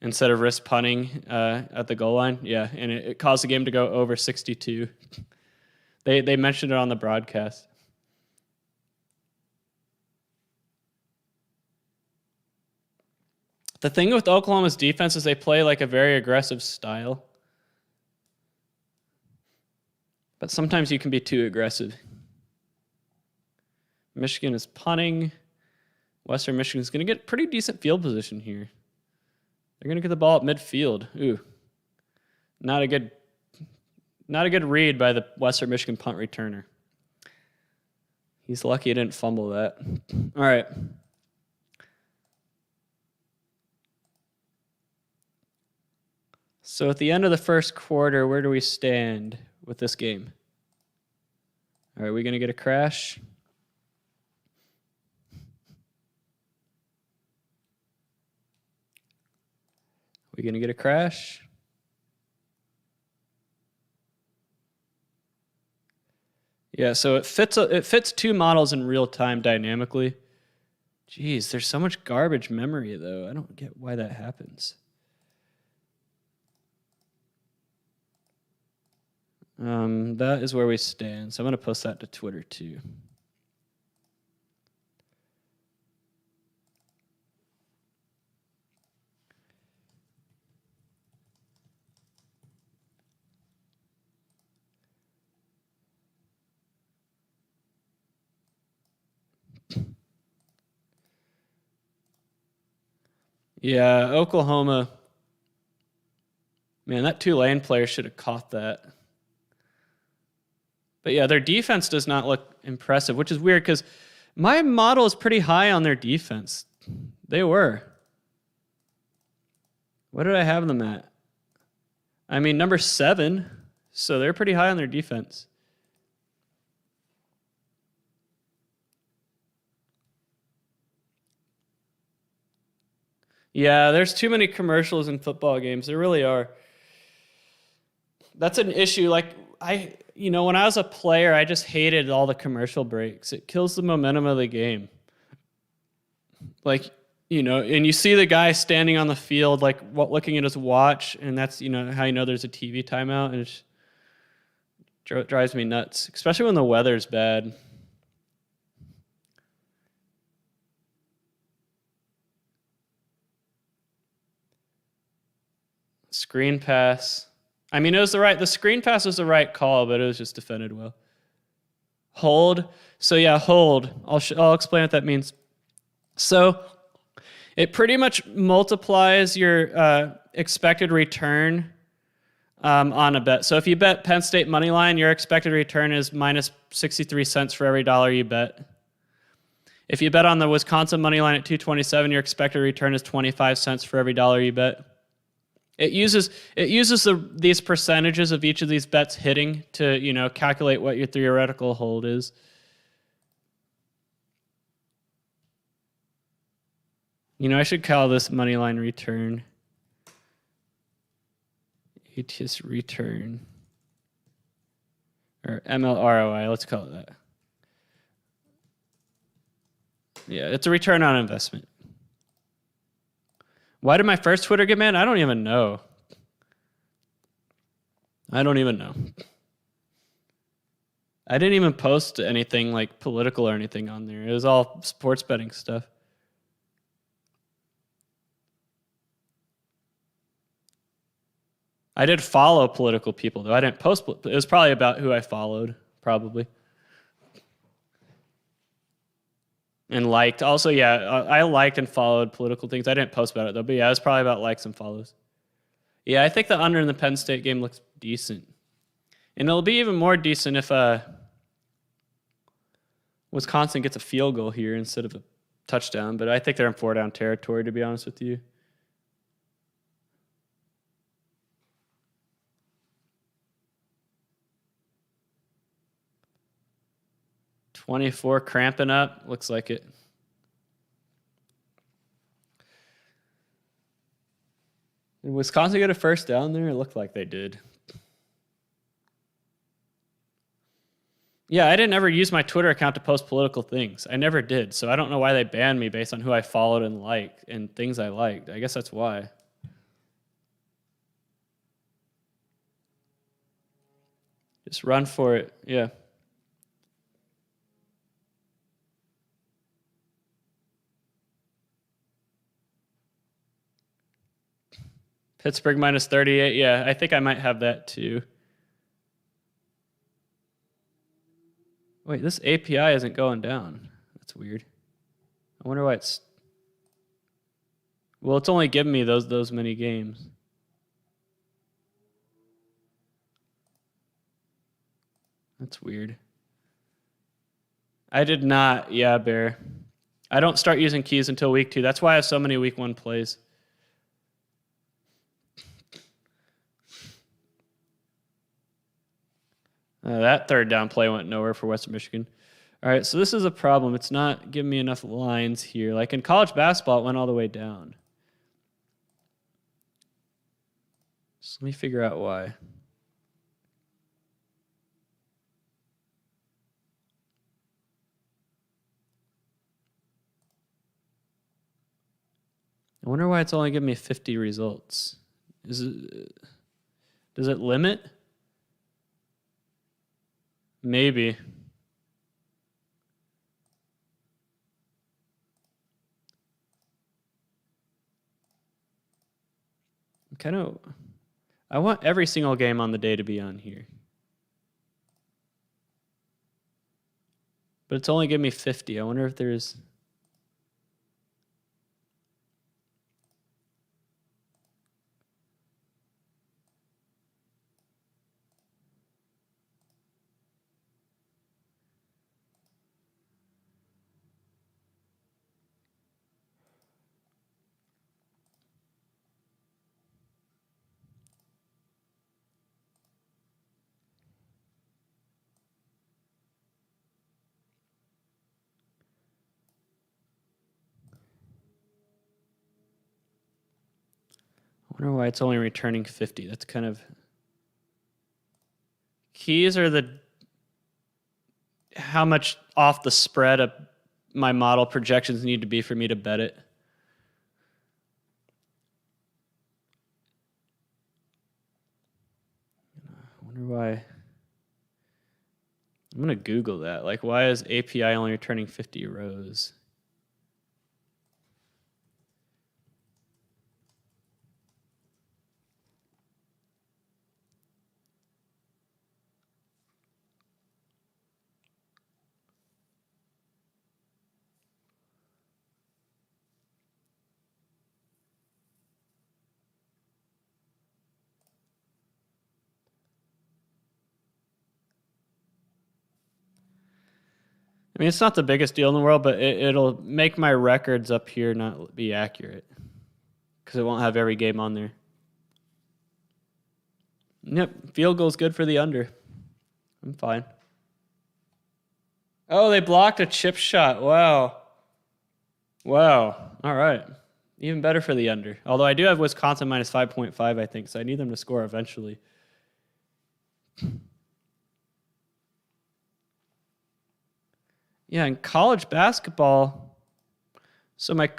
instead of risk punting at the goal line. Yeah, and it caused the game to go over 62. They mentioned it on the broadcast. The thing with Oklahoma's defense is they play like a very aggressive style. But sometimes you can be too aggressive. Michigan is punting. Western Michigan is going to get pretty decent field position here. They're going to get the ball at midfield. Ooh. Not a good read by the Western Michigan punt returner. He's lucky he didn't fumble that. All right. So at the end of the first quarter, where do we stand with this game? Are we going to get a crash? We going to get a crash? Yeah, so it fits two models in real time dynamically. Jeez, there's so much garbage memory though. I don't get why that happens. That is where we stand. So I'm going to post that to Twitter too. Yeah, Oklahoma. Man, that Tulane player should have caught that. But yeah, their defense does not look impressive, which is weird because my model is pretty high on their defense. They were. What did I have them at? I mean, number 7. So they're pretty high on their defense. Yeah, there's too many commercials in football games. There really are. That's an issue. Like, when I was a player, I just hated all the commercial breaks. It kills the momentum of the game. Like, and you see the guy standing on the field, like looking at his watch, and that's, how you know there's a TV timeout, and it just drives me nuts, especially when the weather's bad. Screen pass. I mean, the screen pass was the right call, but it was just defended well. Hold. So yeah, hold. I'll explain what that means. So it pretty much multiplies your expected return on a bet. So if you bet Penn State money line, your expected return is minus 63 cents for every dollar you bet. If you bet on the Wisconsin money line at 227, your expected return is 25 cents for every dollar you bet. It uses these percentages of each of these bets hitting to calculate what your theoretical hold is. I should call this moneyline return. ATS return. Or MLROI, let's call it that. Yeah, it's a return on investment. Why did my first Twitter get banned? I don't even know. I didn't even post anything like political or anything on there. It was all sports betting stuff. I did follow political people, though. I didn't post. It was probably about who I followed, probably. And liked. Also, yeah, I liked and followed political things. I didn't post about it, though. But yeah, it was probably about likes and follows. Yeah, I think the under in the Penn State game looks decent. And it'll be even more decent if Wisconsin gets a field goal here instead of a touchdown. But I think they're in 4-down territory, to be honest with you. $24 cramping up. Looks like it. Did Wisconsin get a first down there? It looked like they did. Yeah, I didn't ever use my Twitter account to post political things. I never did. So I don't know why they banned me based on who I followed and liked and things I liked. I guess that's why. Just run for it. Yeah. Pittsburgh minus 38. Yeah, I think I might have that too. Wait, this API isn't going down. That's weird. I wonder why it's... Well, it's only giving me those many games. That's weird. I did not. Yeah, Bear. I don't start using keys until week 2. That's why I have so many week 1 plays. That third down play went nowhere for Western Michigan. All right, so this is a problem. It's not giving me enough lines here. Like in college basketball, it went all the way down. So let me figure out why. I wonder why it's only giving me 50 results. Does it limit? Maybe. I want every single game on the day to be on here. But it's only giving me 50. I wonder if there's... wonder why it's only returning 50. That's kind of... Keys are how much off the spread of my model projections need to be for me to bet it. I wonder why. I'm going to Google that. Like, why is API only returning 50 rows? I mean, it's not the biggest deal in the world, but it'll make my records up here not be accurate because it won't have every game on there. Yep, field goal's good for the under. I'm fine. Oh, they blocked a chip shot. Wow. Wow. All right. Even better for the under. Although I do have Wisconsin minus 5.5, I think, so I need them to score eventually. Yeah, in college basketball, so my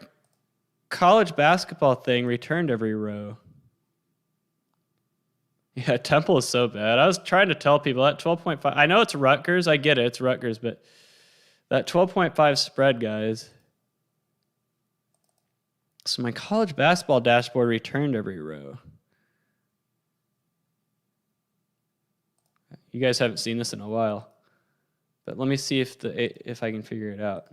college basketball thing returned every row. Yeah, Temple is so bad. I was trying to tell people that 12.5, I know it's Rutgers, I get it, it's Rutgers, but that 12.5 spread, guys. So my college basketball dashboard returned every row. You guys haven't seen this in a while. But let me see if I can figure it out.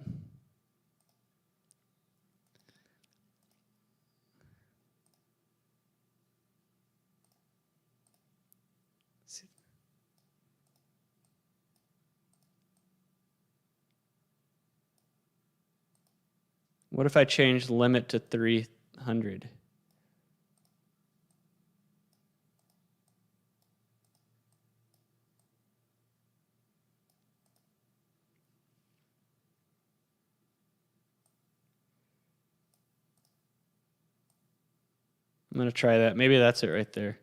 What if I change the limit to 300? I'm going to try that. Maybe that's it right there.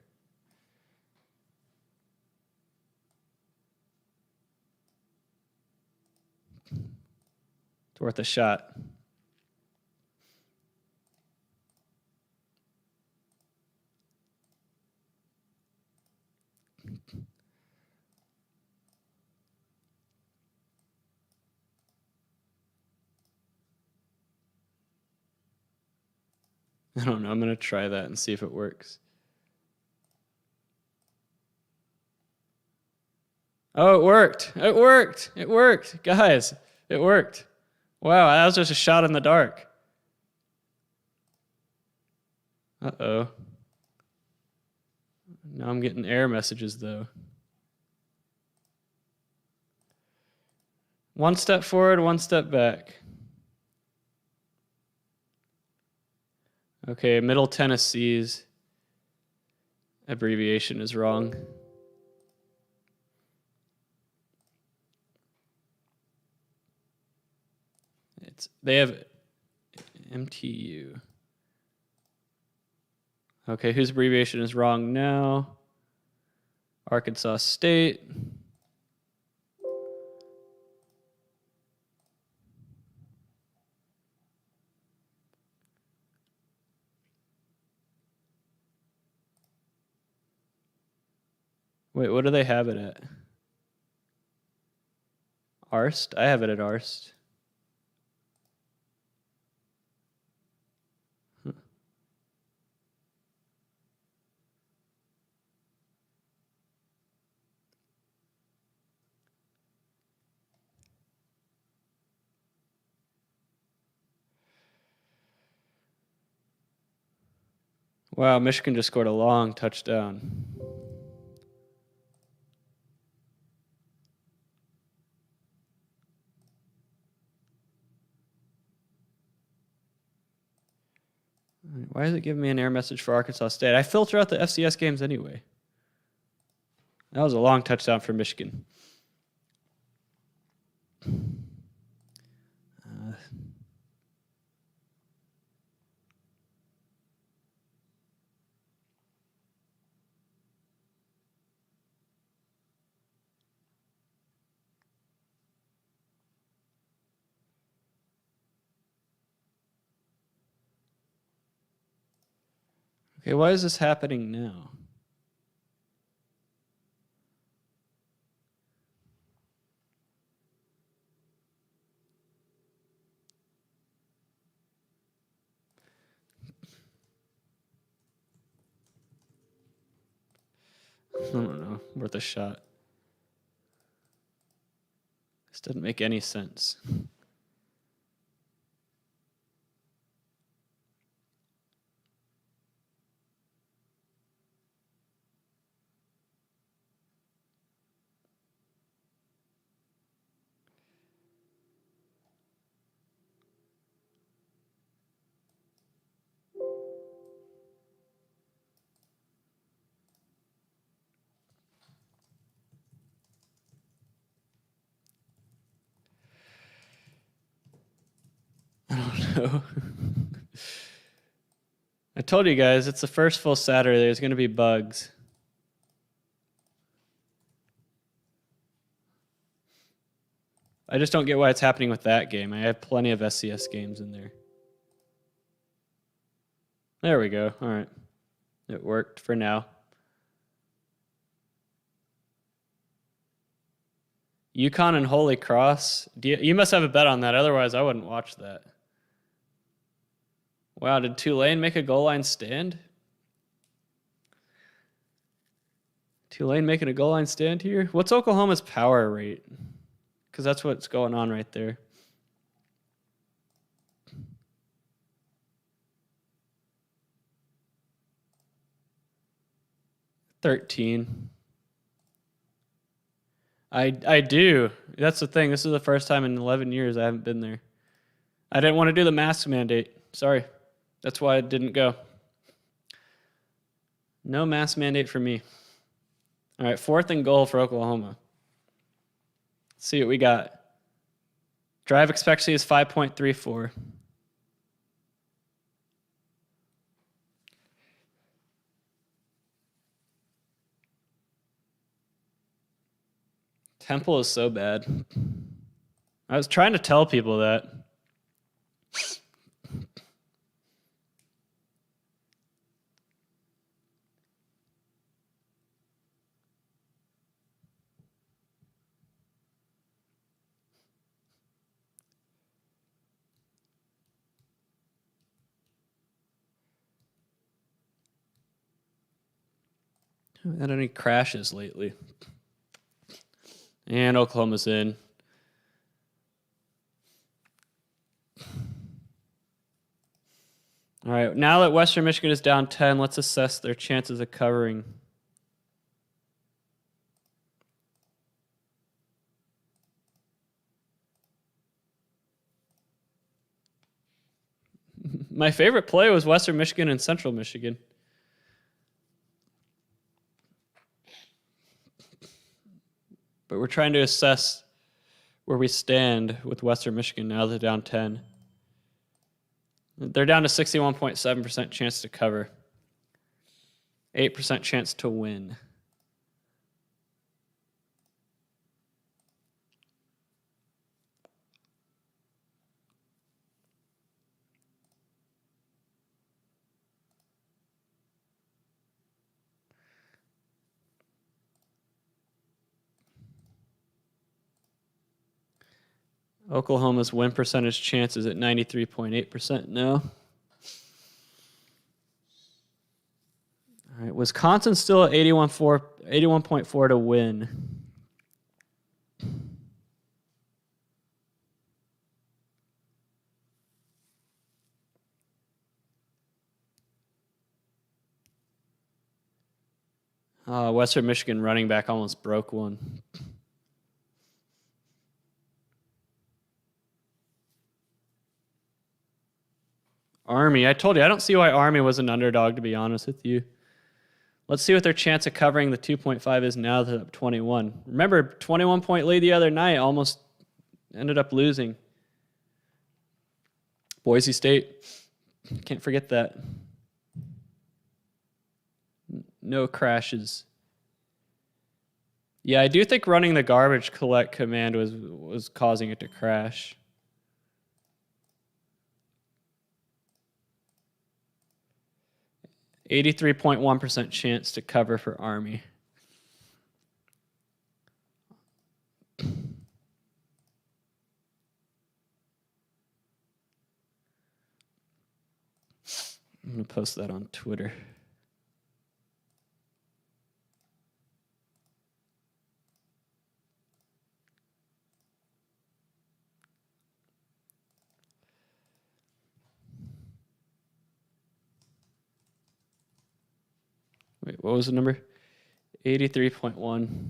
It's worth a shot. I don't know. I'm going to try that and see if it works. Oh, it worked. It worked. It worked. Guys, it worked. Wow, that was just a shot in the dark. Uh-oh. Now I'm getting error messages, though. One step forward, one step back. Okay, Middle Tennessee's abbreviation is wrong. They have MTU. Okay, whose abbreviation is wrong now? Arkansas State. Wait, what do they have it at? Arst? I have it at Arst. Wow, Michigan just scored a long touchdown. Why is it giving me an error message for Arkansas State? I filter out the FCS games anyway. That was a long touchdown for Michigan. Okay, why is this happening now? I don't know. Worth a shot. This doesn't make any sense. I don't know. I told you guys, it's the first full Saturday. There's going to be bugs. I just don't get why it's happening with that game. I have plenty of SCS games in there. There we go. All right. It worked for now. UConn and Holy Cross. You must have a bet on that. Otherwise, I wouldn't watch that. Wow, did Tulane make a goal line stand? Tulane making a goal line stand here? What's Oklahoma's power rate? Because that's what's going on right there. $13. I do. That's the thing. This is the first time in 11 years I haven't been there. I didn't want to do the mask mandate. Sorry. That's why I didn't go. No mask mandate for me. All right, 4th and goal for Oklahoma. Let's see what we got. Drive expectancy is 5.34. Temple is so bad. I was trying to tell people that. Haven't had any crashes lately. And Oklahoma's in. All right, now that Western Michigan is down 10, let's assess their chances of covering. My favorite play was Western Michigan and Central Michigan. But we're trying to assess where we stand with Western Michigan now they're down 10. They're down to 61.7% chance to cover. 8% chance to win. Oklahoma's win percentage chance is at 93.8% now. All right, Wisconsin's still at 81.4 to win. Western Michigan running back almost broke one. Army. I told you, I don't see why Army was an underdog, to be honest with you. Let's see what their chance of covering the 2.5 is now that they're up 21. Remember, 21-point lead the other night, almost ended up losing. Boise State. Can't forget that. No crashes. Yeah, I do think running the garbage collect command was causing it to crash. 83.1% chance to cover for Army. I'm going to post that on Twitter. Wait, what was the number? 83.1.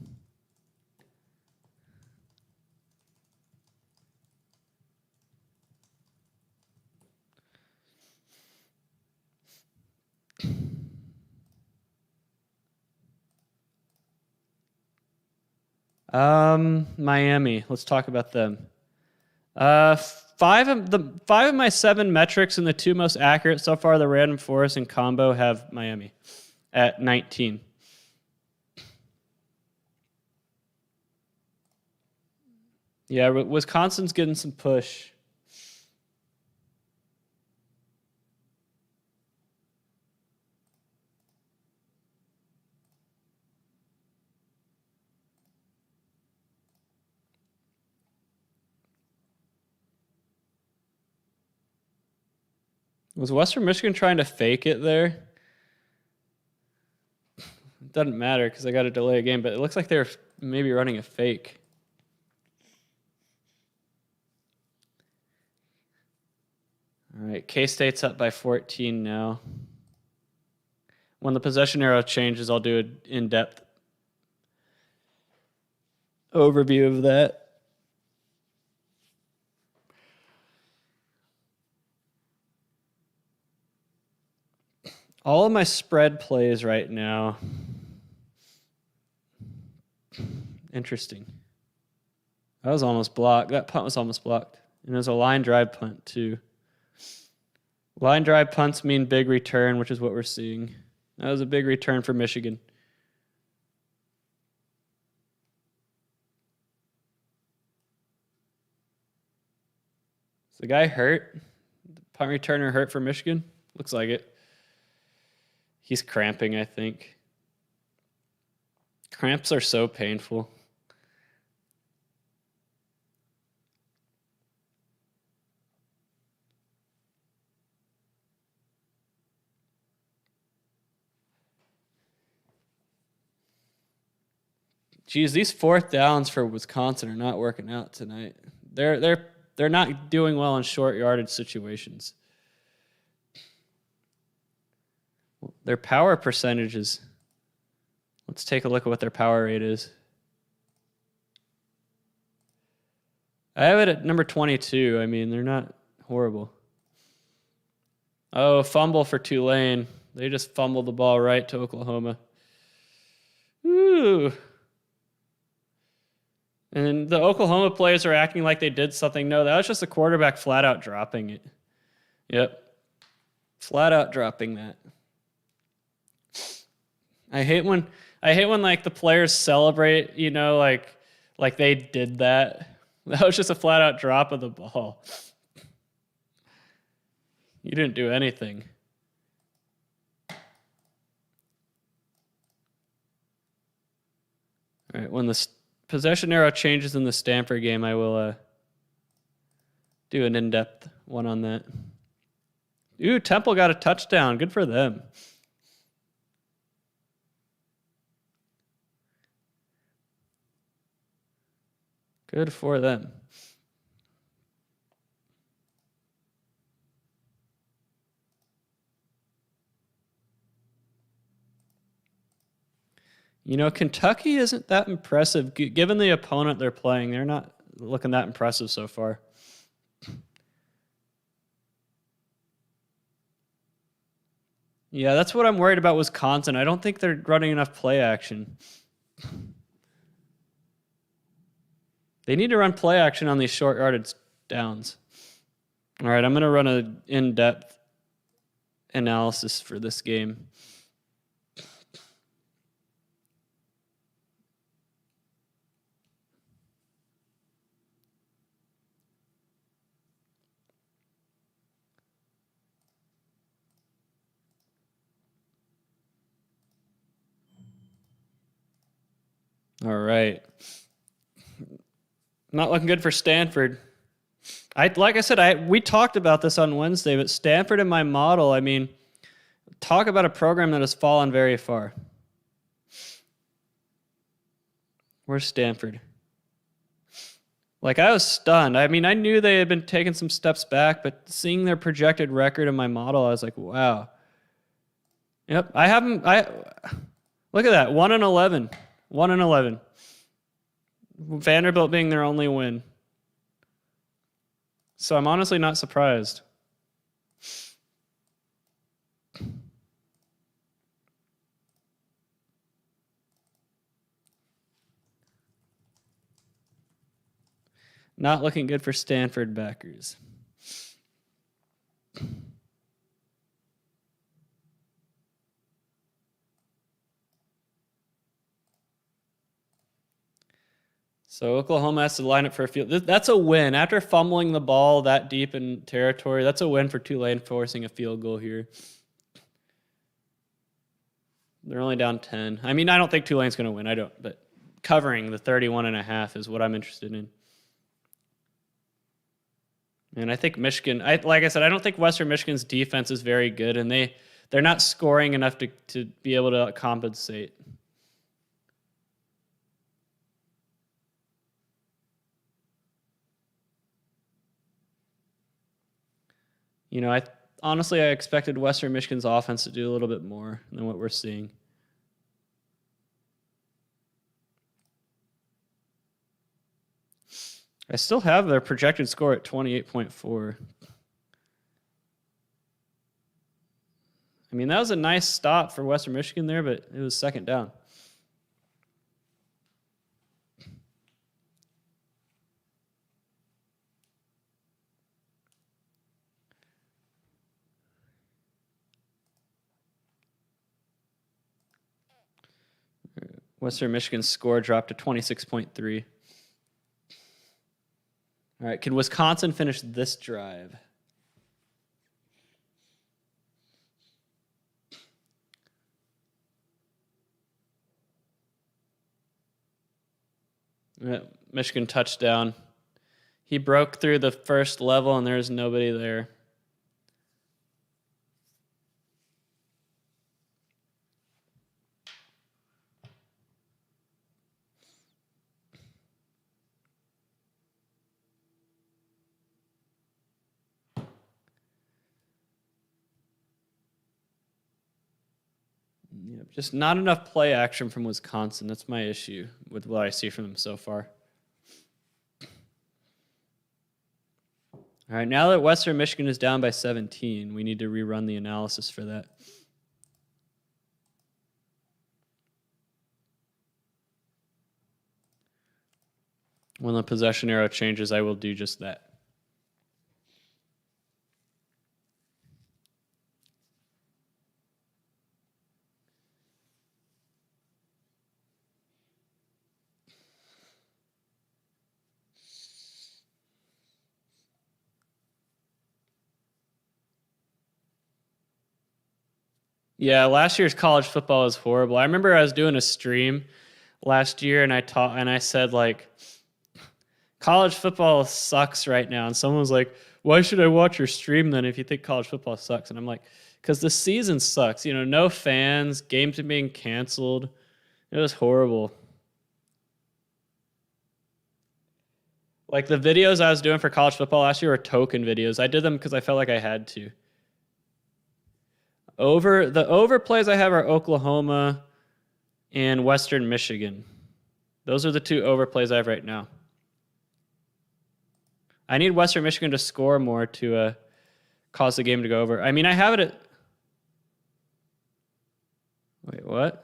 Miami. Let's talk about them. Five of my 7 metrics and the 2 most accurate so far, the random forest and combo, have Miami at 19. Yeah, Wisconsin's getting some push. Was Western Michigan trying to fake it there? It doesn't matter because I got to delay a game, but it looks like they're maybe running a fake. All right, K-State's up by 14 now. When the possession arrow changes, I'll do an in-depth overview of that. All of my spread plays right now. Interesting. That was almost blocked. That punt was almost blocked. And it was a line drive punt, too. Line drive punts mean big return, which is what we're seeing. That was a big return for Michigan. Is the guy hurt? The punt returner hurt for Michigan? Looks like it. He's cramping, I think. Cramps are so painful. Geez, these 4th downs for Wisconsin are not working out tonight. They're not doing well in short yardage situations. Their power percentages. Let's take a look at what their power rate is. I have it at number 22. I mean, they're not horrible. Oh, fumble for Tulane. They just fumbled the ball right to Oklahoma. Ooh. And the Oklahoma players are acting like they did something. No, that was just the quarterback flat out dropping it. Yep. Flat out dropping that. I hate when like the players celebrate, you know, like they did that. That was just a flat out drop of the ball. You didn't do anything. All right, when the possession arrow changes in the Stanford game, I will do an in-depth one on that. Ooh, Temple got a touchdown. Good for them. Good for them. You know, Kentucky isn't that impressive. Given the opponent they're playing, they're not looking that impressive so far. Yeah, that's what I'm worried about Wisconsin. I don't think they're running enough play action. They need to run play action on these short yardage downs. All right, I'm going to run an in-depth analysis for this game. All right. Not looking good for Stanford. Like I said, we talked about this on Wednesday, but Stanford in my model, I mean, talk about a program that has fallen very far. Where's Stanford? Like, I was stunned. I mean, I knew they had been taking some steps back, but seeing their projected record in my model, I was like, wow. Yep, I haven't. Look at that, 1-11, 1-11. Vanderbilt being their only win. So I'm honestly not surprised. Not looking good for Stanford backers. So Oklahoma has to line up for a field. That's a win. After fumbling the ball that deep in territory, that's a win for Tulane forcing a field goal here. They're only down 10. I mean, I don't think Tulane's going to win. I don't. But covering the 31.5 is what I'm interested in. And I think Michigan, like I said, I don't think Western Michigan's defense is very good, and they're not scoring enough to be able to compensate. You know, honestly, I expected Western Michigan's offense to do a little bit more than what we're seeing. I still have their projected score at 28.4. I mean, that was a nice stop for Western Michigan there, but it was second down. Western Michigan's score dropped to 26.3. All right, can Wisconsin finish this drive? Michigan touchdown. He broke through the first level, and there's nobody there. Yeah, just not enough play action from Wisconsin. That's my issue with what I see from them so far. All right, now that Western Michigan is down by 17, we need to rerun the analysis for that. When the possession arrow changes, I will do just that. Yeah, last year's college football was horrible. I remember I was doing a stream last year, and I said, like, college football sucks right now. And someone was like, why should I watch your stream then if you think college football sucks? And I'm like, because the season sucks. You know, no fans, games are being canceled. It was horrible. Like, the videos I was doing for college football last year were token videos. I did them because I felt like I had to. The overplays I have are Oklahoma and Western Michigan. Those are the two overplays I have right now. I need Western Michigan to score more to cause the game to go over. I mean, I have it at... Wait, what?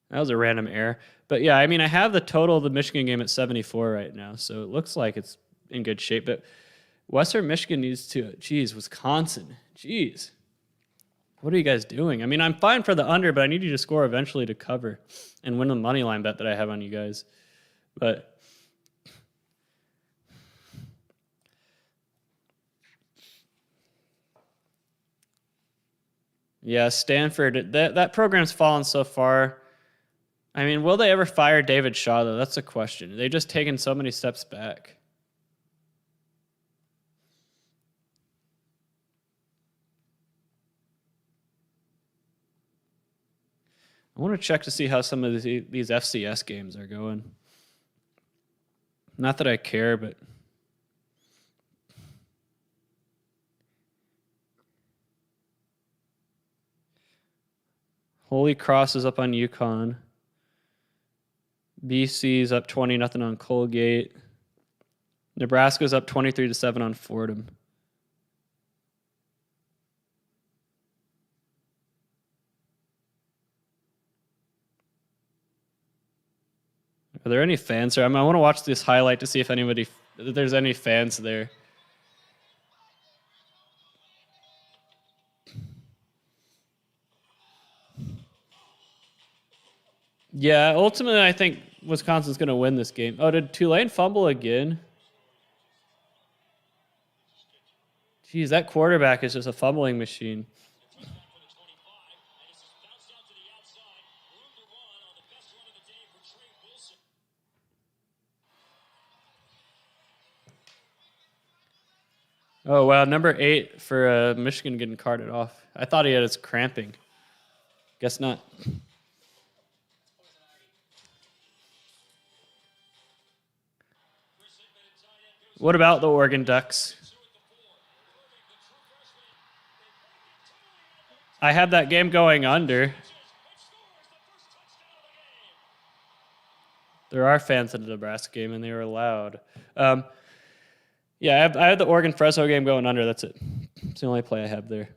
That was a random error. But yeah, I mean, I have the total of the Michigan game at 74 right now, so it looks like it's in good shape. But Western Michigan needs to... Geez, Wisconsin. Jeez. What are you guys doing? I mean, I'm fine for the under, but I need you to score eventually to cover and win the money line bet that I have on you guys. But... Yeah, Stanford, that program's fallen so far. I mean, will they ever fire David Shaw, though? That's a question. They've just taken so many steps back. I want to check to see how some of these FCS games are going. Not that I care, but... Holy Cross is up on UConn. BC's up 20-0 on Colgate. Nebraska's up 23-7 on Fordham. Are there any fans there? I want to watch this highlight to see if there's any fans there. Yeah, ultimately, I think Wisconsin's going to win this game. Oh, did Tulane fumble again? Jeez, that quarterback is just a fumbling machine. Oh, wow, number 8 for Michigan getting carted off. I thought he had his cramping. Guess not. What about the Oregon Ducks? I had that game going under. There are fans in the Nebraska game, and they were loud. Yeah, I had the Oregon-Fresno game going under. That's it. It's the only play I have there.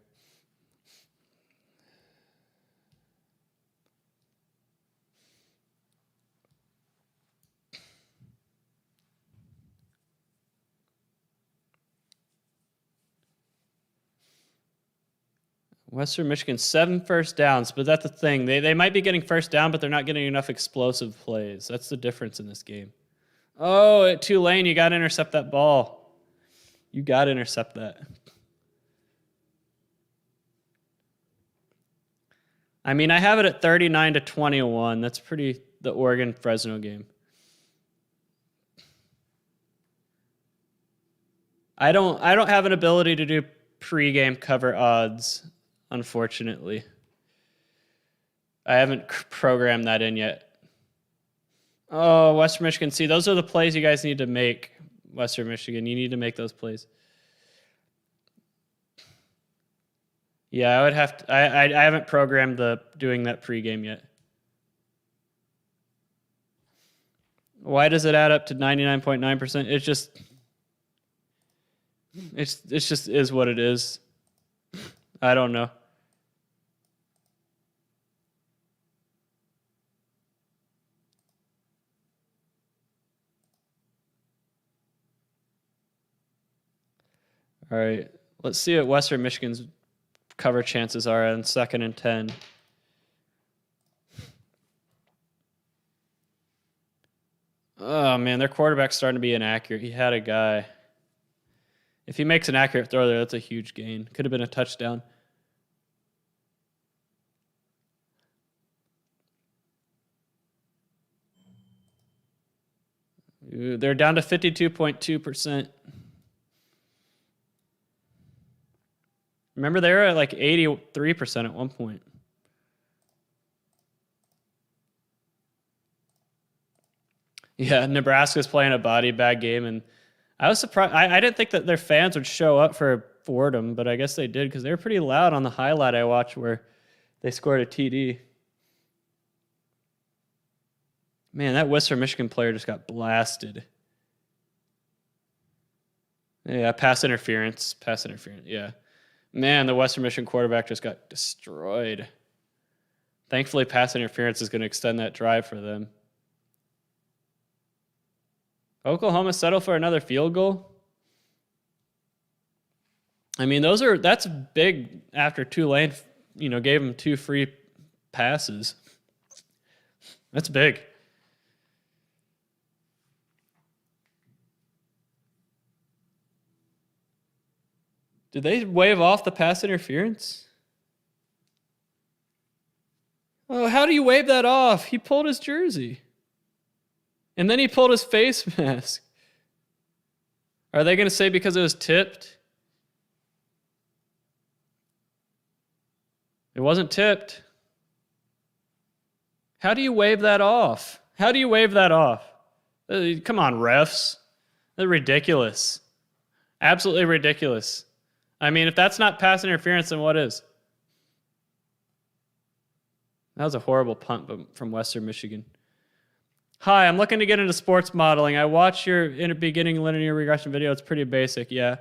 Western Michigan, 7 first downs, but that's the thing. They might be getting first down, but they're not getting enough explosive plays. That's the difference in this game. Oh, at Tulane, you got to intercept that ball. You got to intercept that. I mean, I have it at 39-21. That's pretty the Oregon-Fresno game. I don't have an ability to do pregame cover odds, unfortunately. I haven't programmed that in yet. Oh, Western Michigan. See, those are the plays you guys need to make, Western Michigan. You need to make those plays. Yeah, I would have to. I haven't programmed doing that pregame yet. Why does it add up to 99.9%? It's just is what it is. I don't know. All right, let's see what Western Michigan's cover chances are on 2nd and 10. Oh, man, their quarterback's starting to be inaccurate. He had a guy. If he makes an accurate throw there, that's a huge gain. Could have been a touchdown. Ooh, they're down to 52.2%. Remember, they were at like 83% at one point. Yeah, Nebraska's playing a body bag game, and I was surprised. I didn't think that their fans would show up for Fordham, but I guess they did because they were pretty loud on the highlight I watched where they scored a TD. Man, that Western Michigan player just got blasted. Yeah, pass interference, yeah. Man, the Western Michigan quarterback just got destroyed. Thankfully, pass interference is going to extend that drive for them. Oklahoma settle for another field goal? I mean, that's big after Tulane, gave them 2 free passes. That's big. Did they wave off the pass interference? Oh, how do you wave that off? He pulled his jersey. And then he pulled his face mask. Are they going to say because it was tipped? It wasn't tipped. How do you wave that off? How do you wave that off? Come on, refs. That's ridiculous. Absolutely ridiculous. I mean, if that's not pass interference, then what is? That was a horrible punt from Western Michigan. Hi, I'm looking to get into sports modeling. I watched your beginning linear regression video. It's pretty basic, yeah.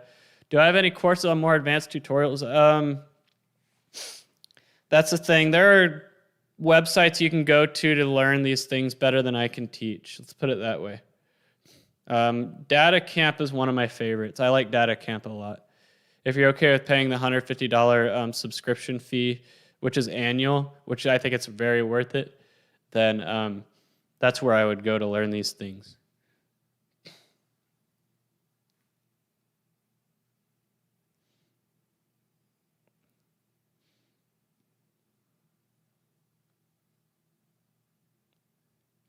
Do I have any courses on more advanced tutorials? That's the thing. There are websites you can go to learn these things better than I can teach. Let's put it that way. Data Camp is one of my favorites. I like Data Camp a lot. If you're okay with paying the $150 subscription fee, which is annual, which I think it's very worth it, then that's where I would go to learn these things.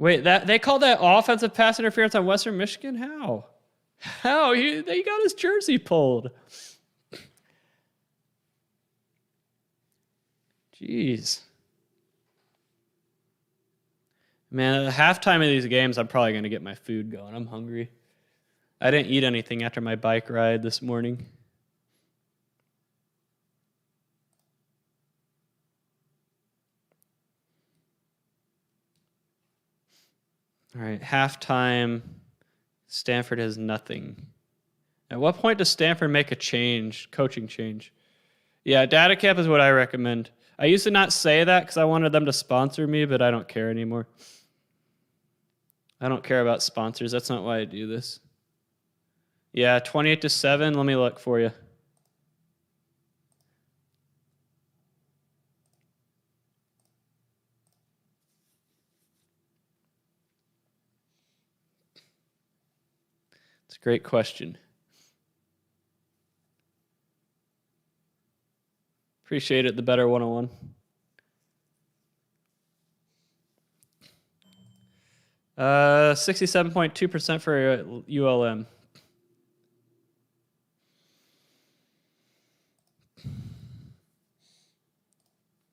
Wait, they called that offensive pass interference on Western Michigan? How? How? They got his jersey pulled. Jeez. Man, at the halftime of these games, I'm probably going to get my food going. I'm hungry. I didn't eat anything after my bike ride this morning. All right, halftime. Stanford has nothing. At what point does Stanford make a change, coaching change? Yeah, Data Camp is what I recommend. I used to not say that because I wanted them to sponsor me, but I don't care anymore. I don't care about sponsors. That's not why I do this. Yeah, 28-7. Let me look for you. It's a great question. Appreciate it, the Better 101. Uh, 67.2% for ULM.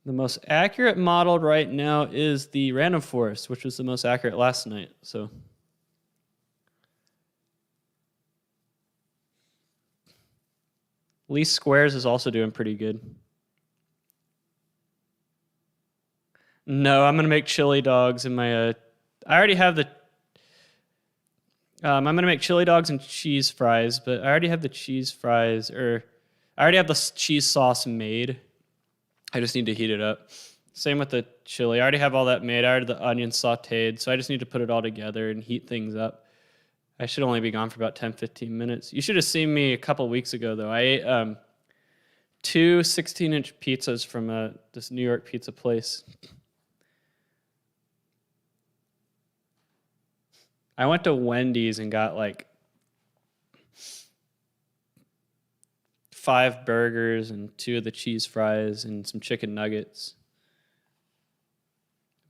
The most accurate modeled right now is the random forest, which was the most accurate last night. So least squares is also doing pretty good. No, I'm gonna make chili dogs in my. I already have the. I'm gonna make chili dogs and cheese fries, but I already have the cheese fries, or I already have the cheese sauce made. I just need to heat it up. Same with the chili. I already have all that made. I already have the onions sauteed, so I just need to put it all together and heat things up. I should only be gone for about 10-15 minutes. You should have seen me a couple weeks ago, though. I ate two 16-inch pizzas from this New York pizza place. I went to Wendy's and got like 5 burgers and 2 of the cheese fries and some chicken nuggets.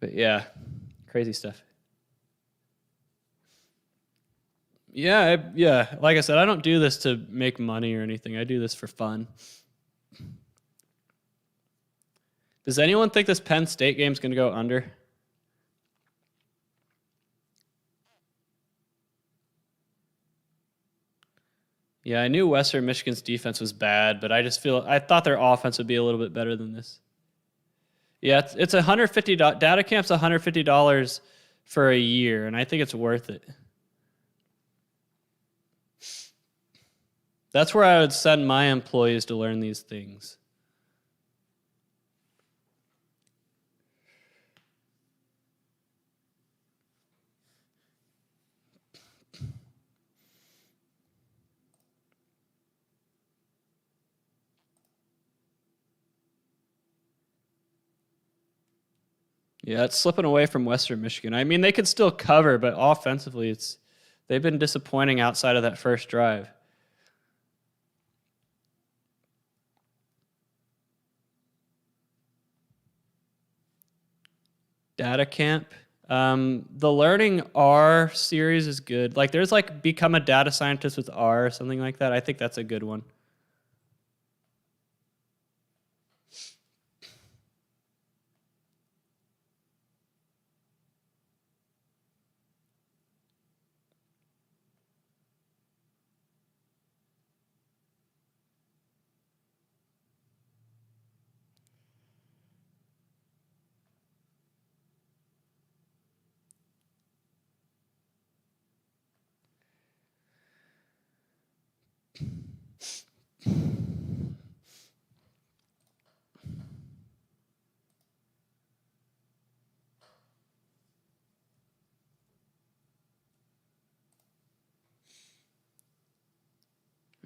But yeah, crazy stuff. Yeah. Like I said, I don't do this to make money or anything. I do this for fun. Does anyone think this Penn State game is going to go under? Yeah, I knew Western Michigan's defense was bad, but I thought their offense would be a little bit better than this. Yeah, it's $150. Data Camp's $150 for a year, and I think it's worth it. That's where I would send my employees to learn these things. Yeah, it's slipping away from Western Michigan. I mean, they could still cover, but offensively, they've been disappointing outside of that first drive. Data Camp. The Learning R series is good. Like there's like Become a Data Scientist with R or something like that. I think that's a good one.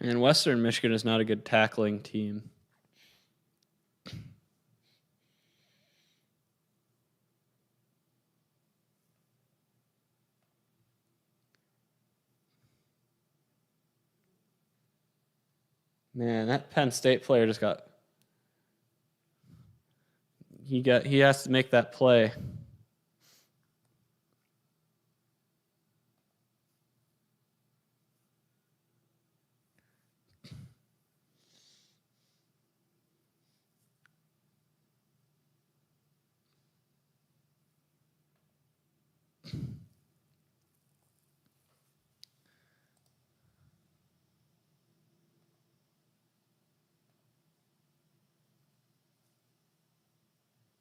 And Western Michigan is not a good tackling team. Man, that Penn State player just got. He has to make that play.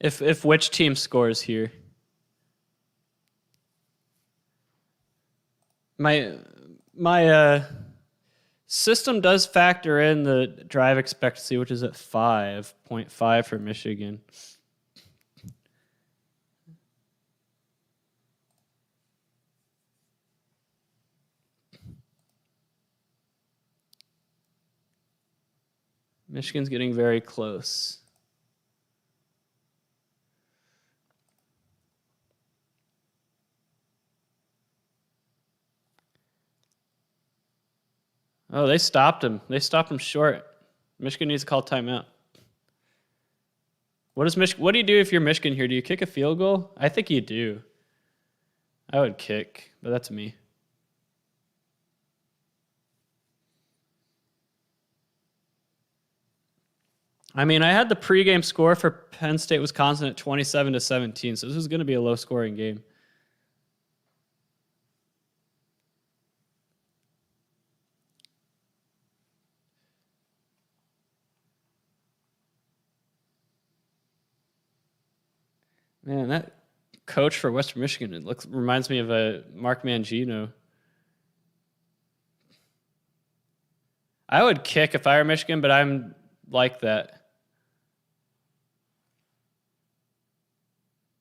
If which team scores here? My system does factor in the drive expectancy, which is at 5.5 for Michigan. Michigan's getting very close. Oh, they stopped him. They stopped him short. Michigan needs to call timeout. What do you do if you're Michigan here? Do you kick a field goal? I think you do. I would kick, but that's me. I mean, I had the pregame score for Penn State, Wisconsin at 27-17, so this is going to be a low-scoring game. Man, that coach for Western Michigan reminds me of a Mark Mangino. I would kick if I were Michigan, but I'm like that.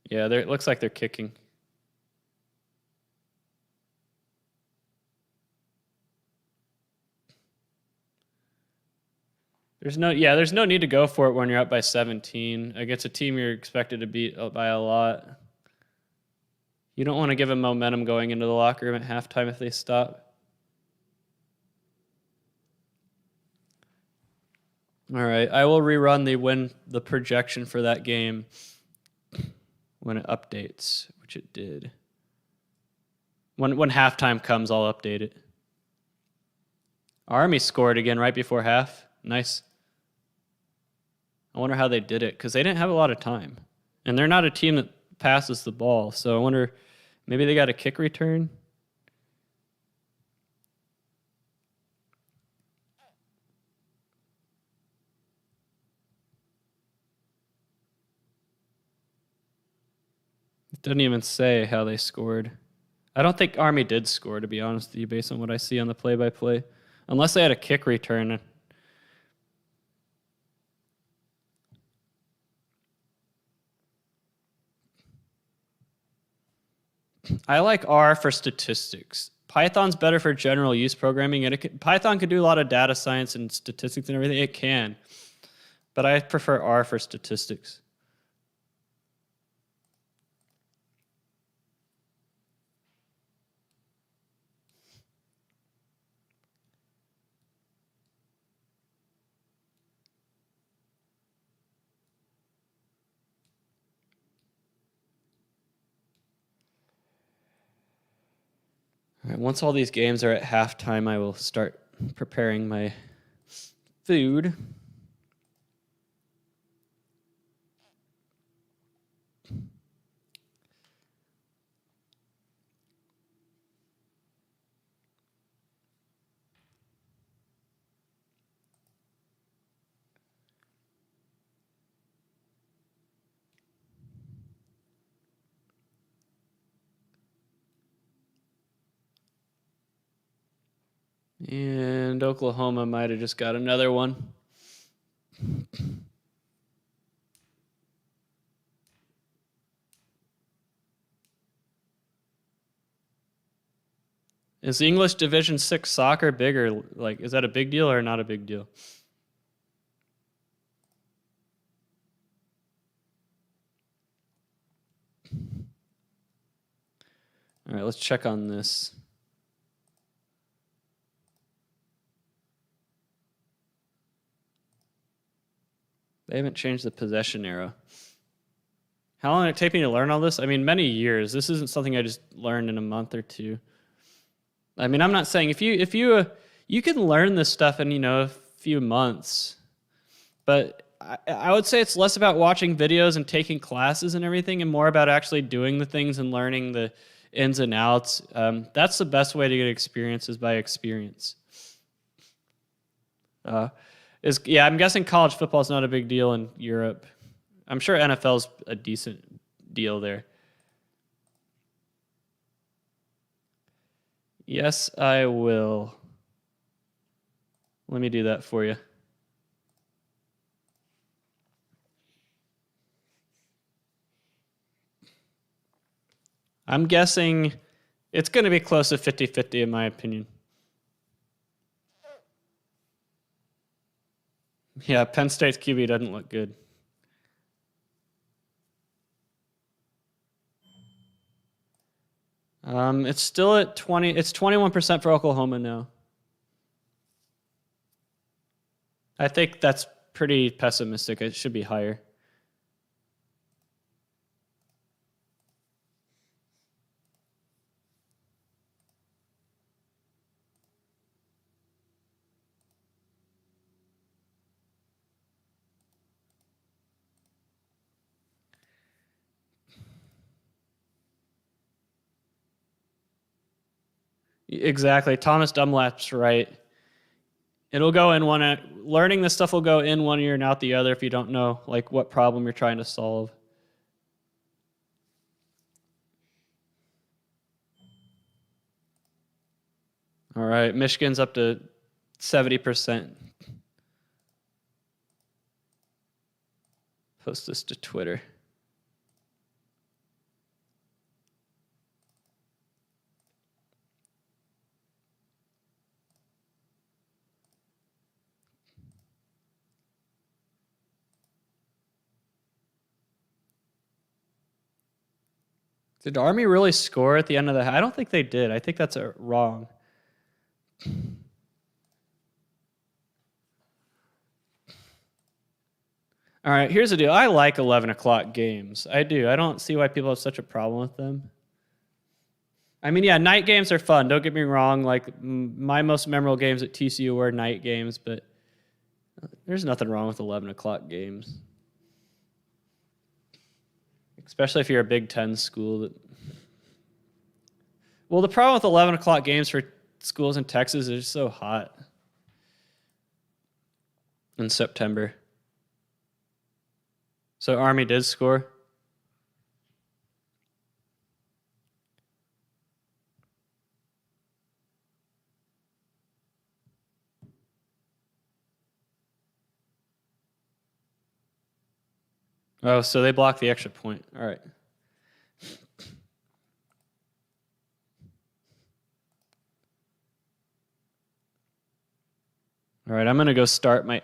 Yeah, it looks like they're kicking. There's no need to go for it when you're up by 17 against a team you're expected to beat by a lot. You don't want to give them momentum going into the locker room at halftime if they stop. All right, I will rerun the projection for that game when it updates, which it did. When halftime comes, I'll update it. Army scored again right before half. Nice. I wonder how they did it, because they didn't have a lot of time. And they're not a team that passes the ball, so I wonder, maybe they got a kick return? It doesn't even say how they scored. I don't think Army did score, to be honest with you, based on what I see on the play-by-play. Unless they had a kick return. I like R for statistics. Python's better for general use programming, and Python can do a lot of data science and statistics and everything. It can. But I prefer R for statistics. right, once all these games are at halftime, I will start preparing my food. And Oklahoma might have just got another one. Is the English Division 6 soccer big, or like, is that a big deal or not a big deal? All right, let's check on this. They haven't changed the possession arrow. How long did it take me to learn all this? I mean, many years. This isn't something I just learned in a month or two. I mean, I'm not saying if you can learn this stuff in a few months, but I would say it's less about watching videos and taking classes and everything, and more about actually doing the things and learning the ins and outs. That's the best way to get experience, is by experience. I'm guessing college football is not a big deal in Europe. I'm sure NFL's a decent deal there. Yes, I will. Let me do that for you. I'm guessing it's going to be close to 50-50 in my opinion. Yeah, Penn State's QB doesn't look good. It's still at 20. It's 21% for Oklahoma now. I think that's pretty pessimistic. It should be higher. Exactly. Thomas Dunlap's right. It'll go in one. Learning this stuff will go in one ear and out the other if you don't know like what problem you're trying to solve. All right, Michigan's up to 70%. Post this to Twitter. Did Army really score at the end of the half? I don't think they did. I think that's wrong. All right, here's the deal. I like 11 o'clock games. I do. I don't see why people have such a problem with them. I mean, yeah, night games are fun. Don't get me wrong. Like, my most memorable games at TCU were night games, but there's nothing wrong with 11 o'clock games. Especially if you're a Big Ten school. Well, the problem with 11 o'clock games for schools in Texas is it's so hot in September. So Army did score. Oh, so they blocked the extra point. All right. All right, I'm going to go start my...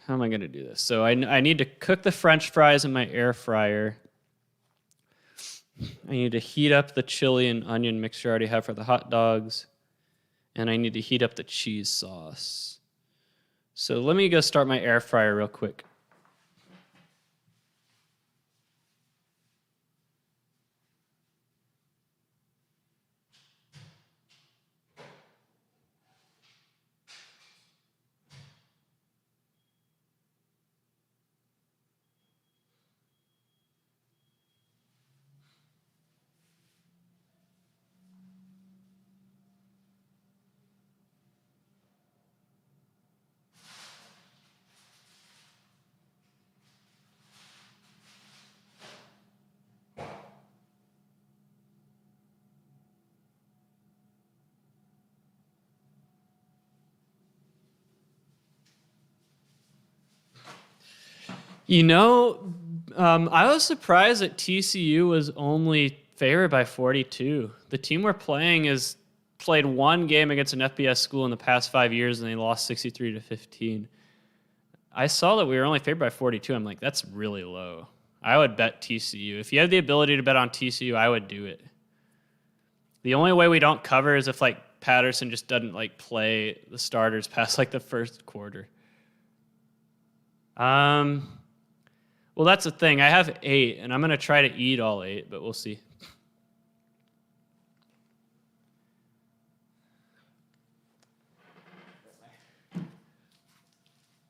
How am I going to do this? So I need to cook the French fries in my air fryer. I need to heat up the chili and onion mixture I already have for the hot dogs. And I need to heat up the cheese sauce. So let me go start my air fryer real quick. You know, I was surprised that TCU was only favored by 42. The team we're playing has played one game against an FBS school in the past 5 years, and they lost 63-15. I saw that we were only favored by 42. I'm like, that's really low. I would bet TCU. If you have the ability to bet on TCU, I would do it. The only way we don't cover is if like Patterson just doesn't like play the starters past like the first quarter. Well, that's the thing. I have 8, and I'm going to try to eat all 8, but we'll see.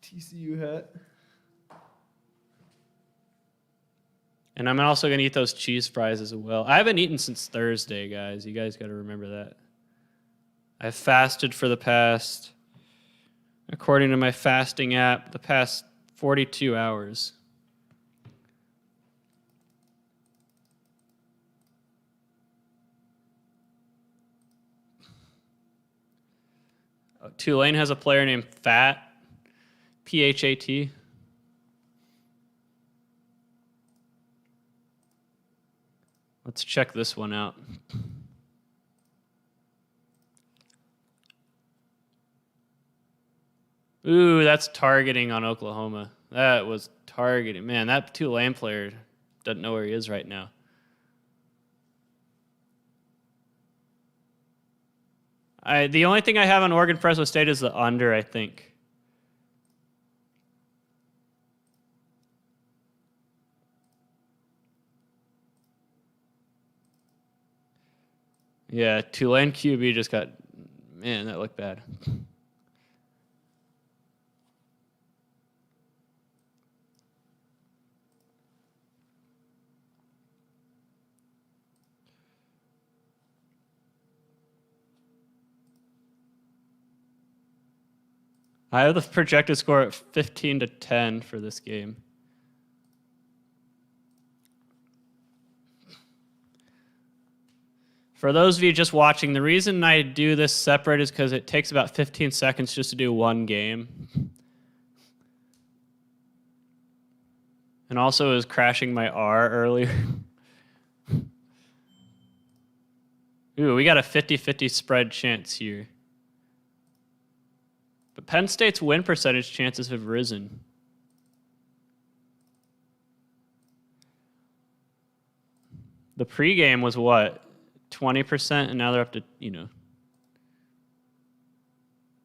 TCU hat. And I'm also going to eat those cheese fries as well. I haven't eaten since Thursday, guys. You guys got to remember that. I've fasted for the past, according to my fasting app, the past 42 hours. Tulane has a player named Phat, P-H-A-T. Let's check this one out. Ooh, that's targeting on Oklahoma. That was targeting. Man, that Tulane player doesn't know where he is right now. The only thing I have on Oregon Fresno State is the under, I think. Yeah, Tulane QB just got, man, that looked bad. I have the projected score at 15-10 for this game. For those of you just watching, the reason I do this separate is because it takes about 15 seconds just to do one game. And also it was crashing my R earlier. Ooh, we got a 50-50 spread chance here. But Penn State's win percentage chances have risen. The pregame was what? 20%, and now they're up to,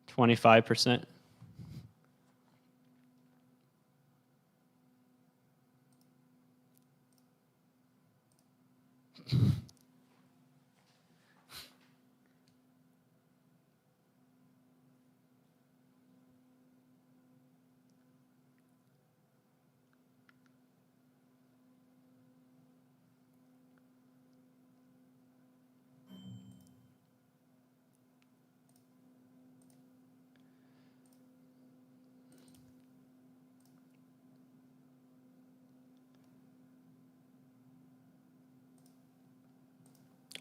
25%.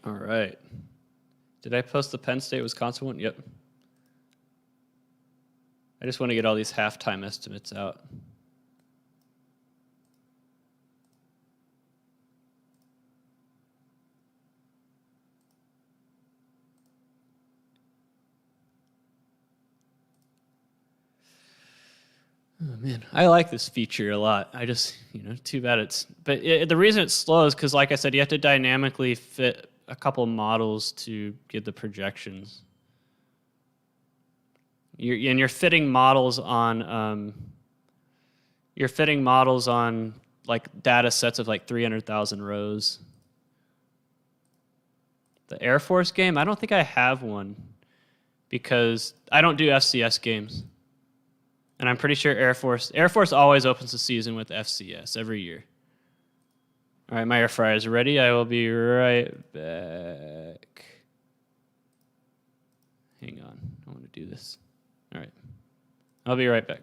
All right. Did I post the Penn State-Wisconsin one? Yep. I just want to get all these halftime estimates out. Oh, man, I like this feature a lot. I just, too bad it's... But the reason it's slow is because, like I said, you have to dynamically fit a couple models to get the projections. You're fitting models on... you're fitting models on, like, data sets of, like, 300,000 rows. The Air Force game? I don't think I have one because I don't do FCS games. And I'm pretty sure Air Force always opens the season with FCS every year. All right, my air fryer is ready. I will be right back. Hang on. I want to do this. All right. I'll be right back.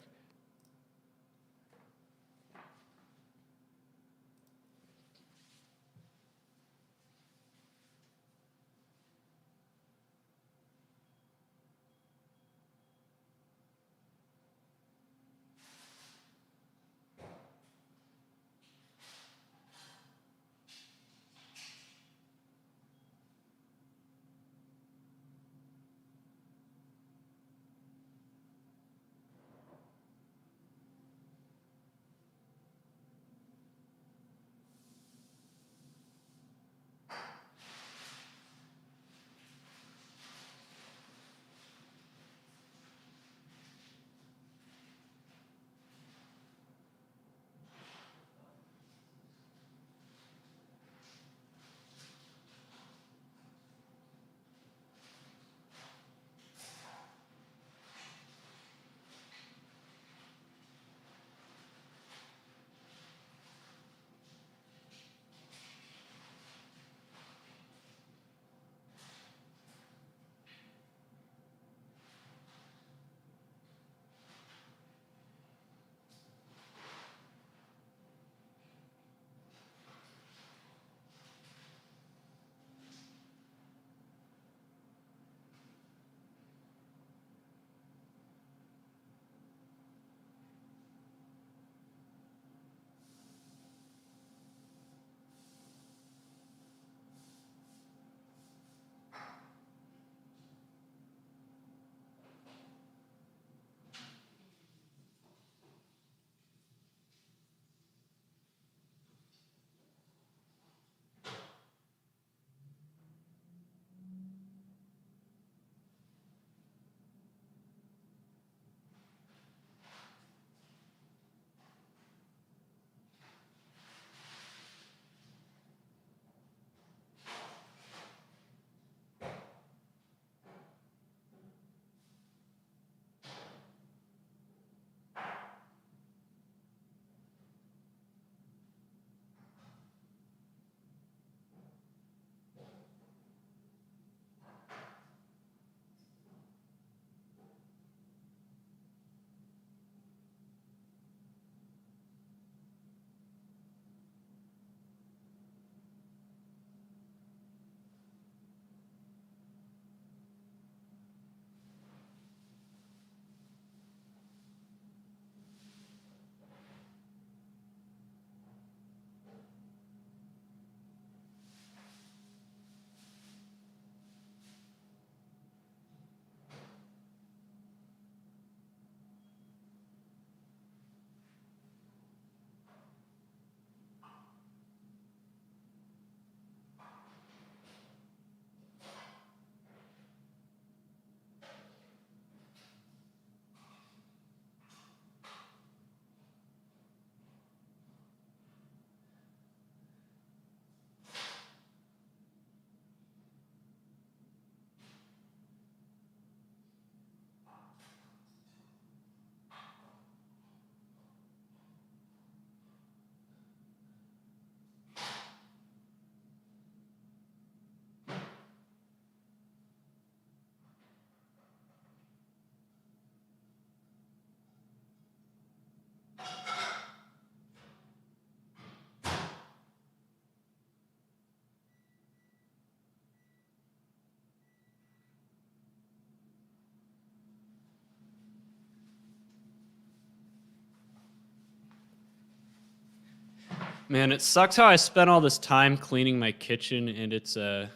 Man, it sucks how I spent all this time cleaning my kitchen and it's gonna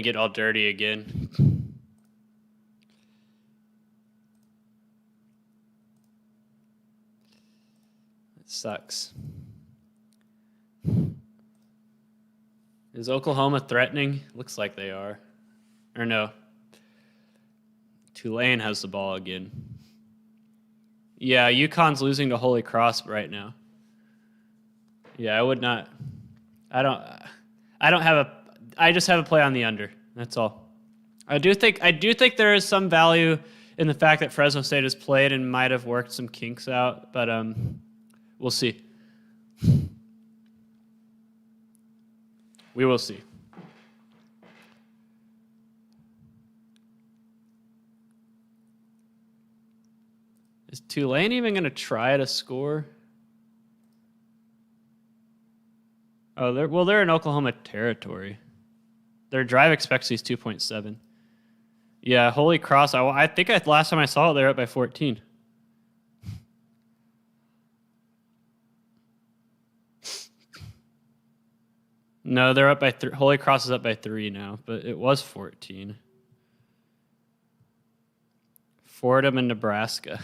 get all dirty again. It sucks. Is Oklahoma threatening? Looks like they are. Or no. Tulane has the ball again. Yeah, UConn's losing to Holy Cross right now. Yeah, I would not. I just have a play on the under. That's all. I do think there is some value in the fact that Fresno State has played and might have worked some kinks out, but we'll see. We will see. Is Tulane even going to try to score? Oh, they're in Oklahoma territory. Their drive expectancy is 2.7. Yeah, Holy Cross. I think last time I saw it, they're up by 14. No, they're up by 3. Holy Cross is up by 3 now, but it was 14. Fordham and Nebraska.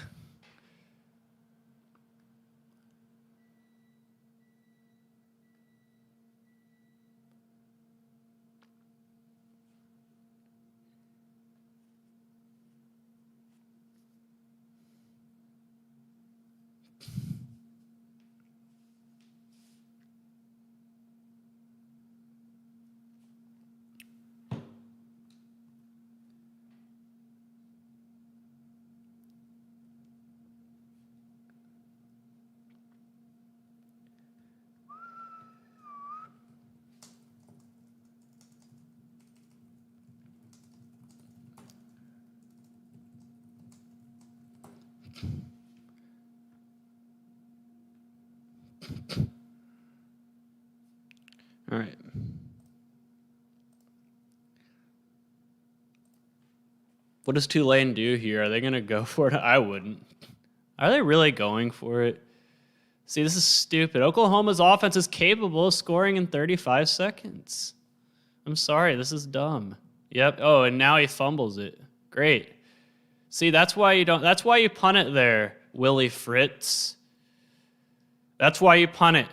All right. What does Tulane do here? Are they going to go for it? I wouldn't. Are they really going for it? See, this is stupid. Oklahoma's offense is capable of scoring in 35 seconds. I'm sorry, this is dumb. Yep. Oh, and now he fumbles it. Great. See, that's why you punt it there, Willie Fritz. That's why you punt it.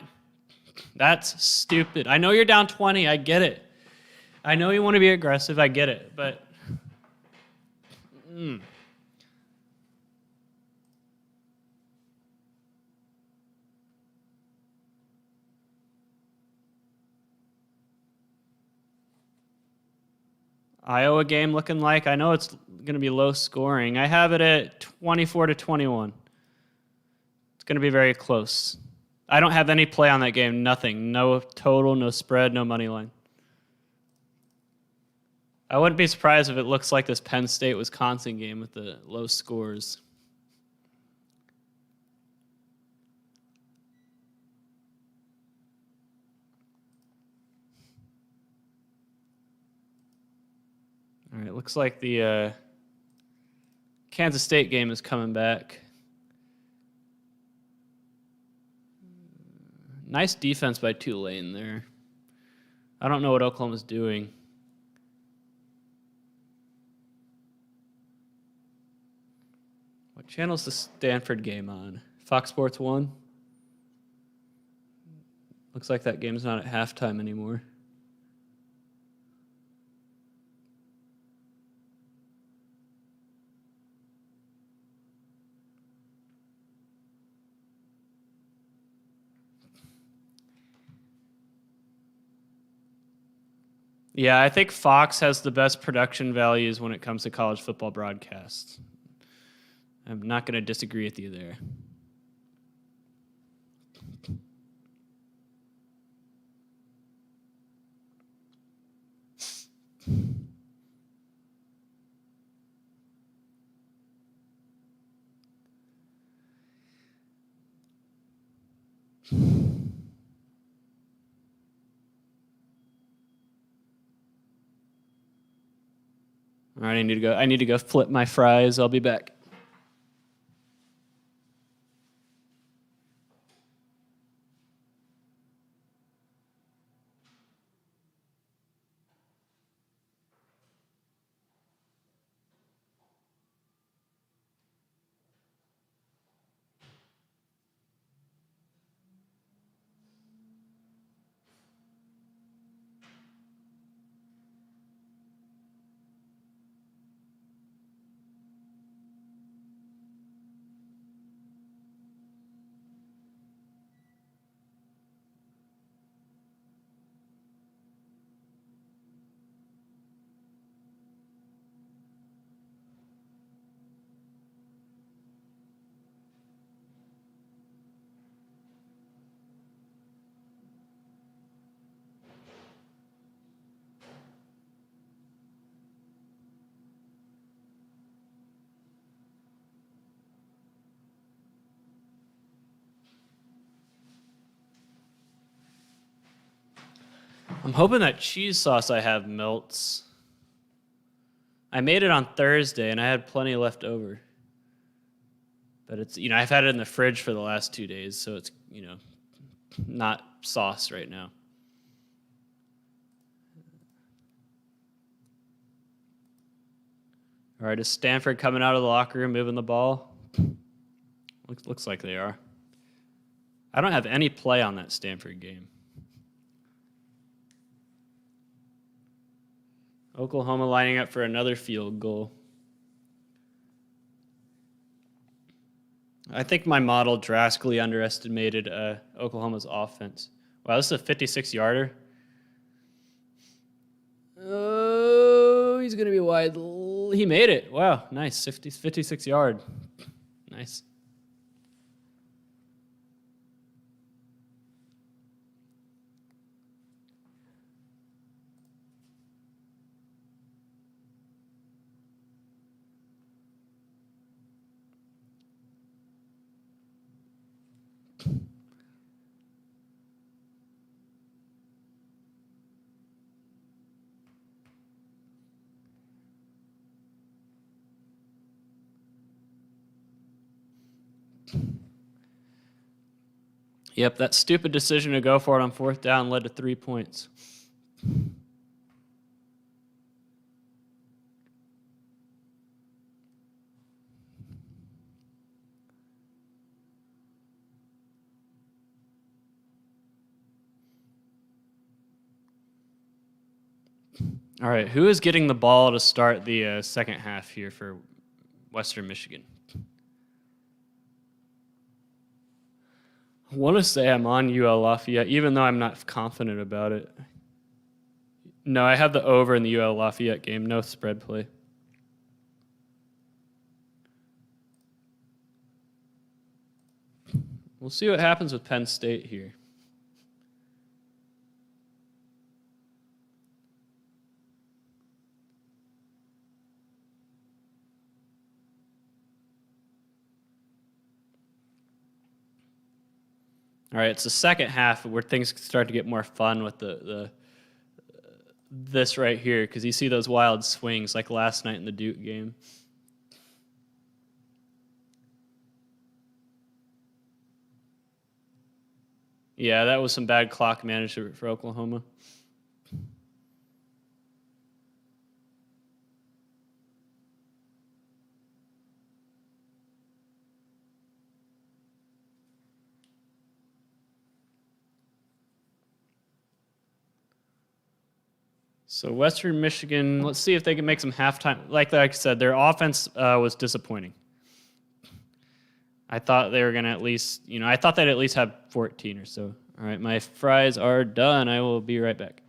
That's stupid. I know you're down 20. I get it. I know you want to be aggressive. I get it. But Iowa game looking like? I know it's going to be low scoring. I have it at 24-21. It's going to be very close. I don't have any play on that game. Nothing. No total, no spread, no money line. I wouldn't be surprised if it looks like this Penn State-Wisconsin game with the low scores. All right, looks like the Kansas State game is coming back. Nice defense by Tulane there. I don't know what Oklahoma's doing. What channel's the Stanford game on? Fox Sports 1? Looks like that game's not at halftime anymore. Yeah, I think Fox has the best production values when it comes to college football broadcasts. I'm not going to disagree with you there. All right, I need to go flip my fries. I'll be back. I'm hoping that cheese sauce I have melts. I made it on Thursday, and I had plenty left over. But it's, I've had it in the fridge for the last 2 days, so it's, not sauce right now. All right, is Stanford coming out of the locker room, moving the ball? Looks like they are. I don't have any play on that Stanford game. Oklahoma lining up for another field goal. I think my model drastically underestimated Oklahoma's offense. Wow, this is a 56-yarder. Oh, he's going to be wide. He made it. Wow, nice. 56-yard. Nice. Yep, that stupid decision to go for it on 4th down led to 3 points. All right, who is getting the ball to start the second half here for Western Michigan? I want to say I'm on UL Lafayette, even though I'm not confident about it. No, I have the over in the UL Lafayette game, no spread play. We'll see what happens with Penn State here. All right, it's the second half where things start to get more fun with this right here, because you see those wild swings like last night in the Duke game. Yeah, that was some bad clock management for Oklahoma. So Western Michigan, let's see if they can make some halftime. Like I said, their offense was disappointing. I thought they were going to at least, I thought they'd at least have 14 or so. All right, my fries are done. I will be right back.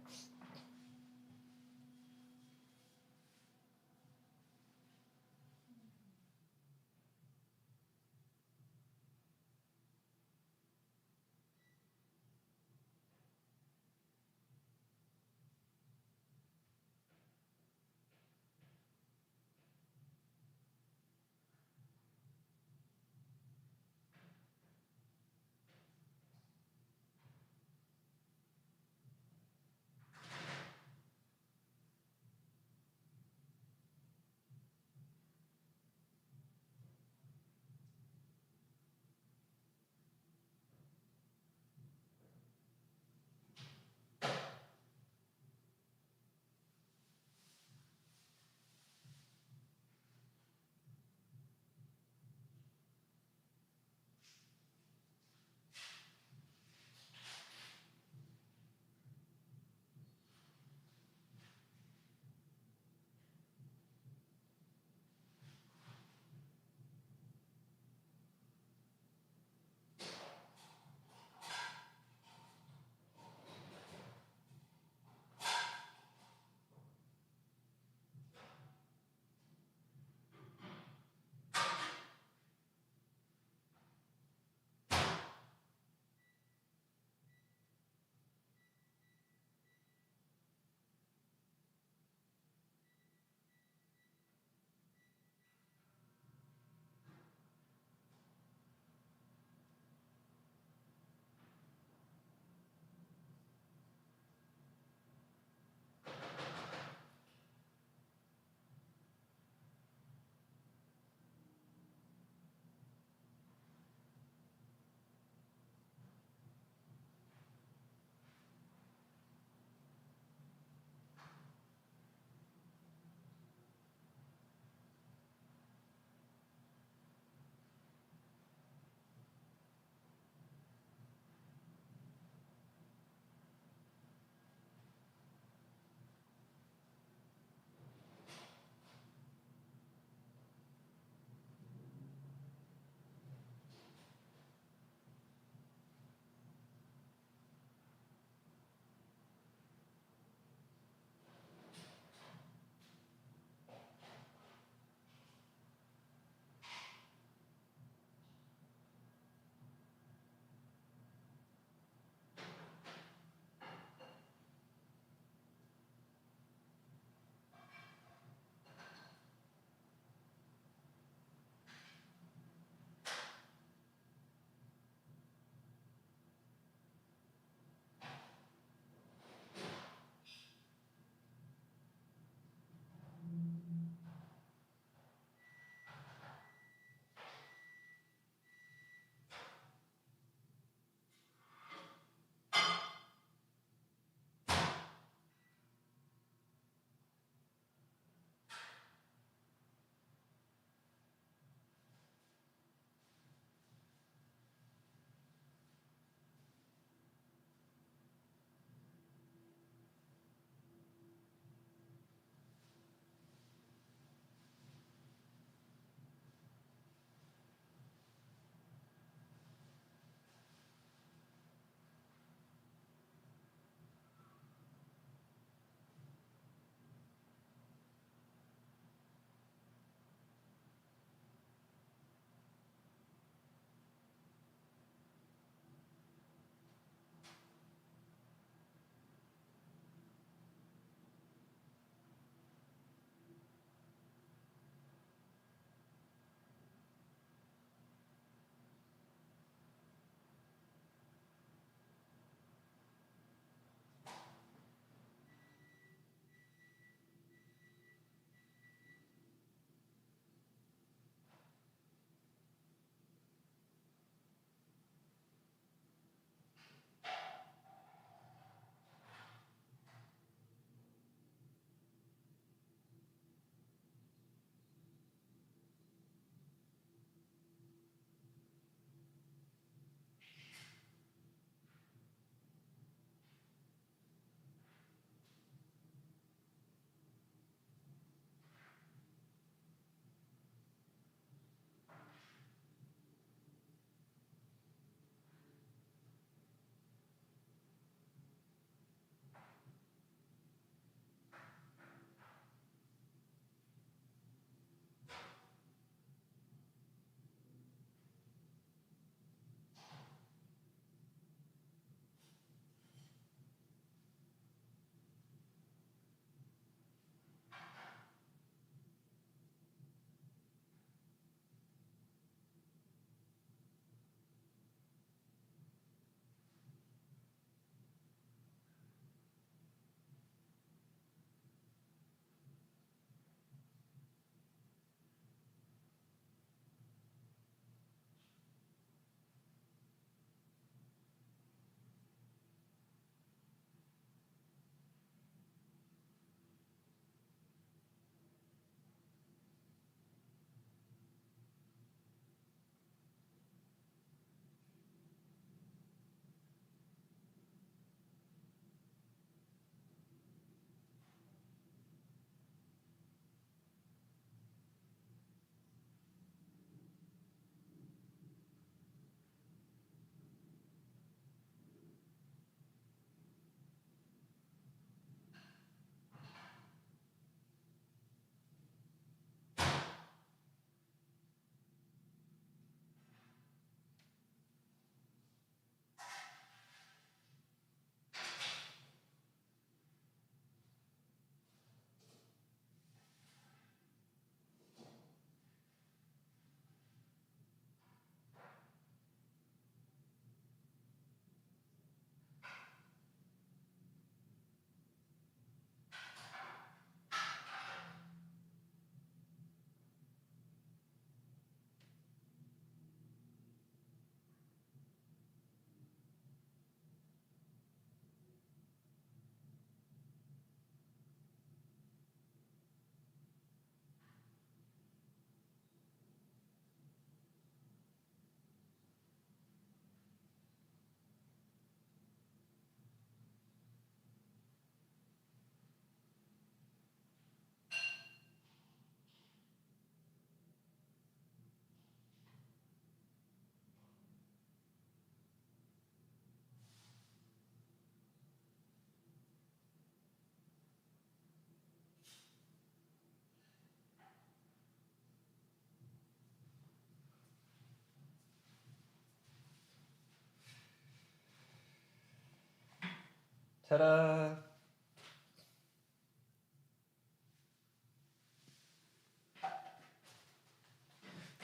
Ta-da!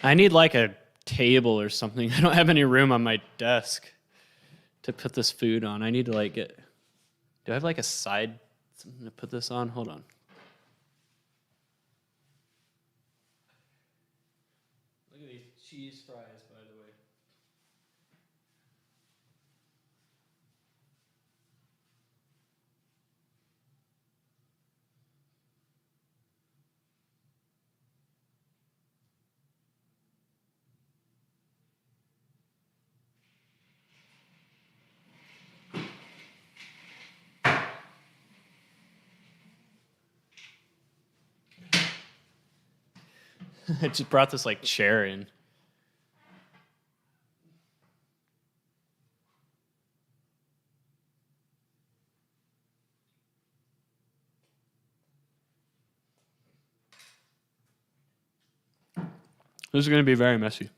I need like a table or something. I don't have any room on my desk to put this food on. I need to like get... Do I have like a side something to put this on? Hold on. Look at these cheese fries, by the way. I just brought this like chair in. This is going to be very messy.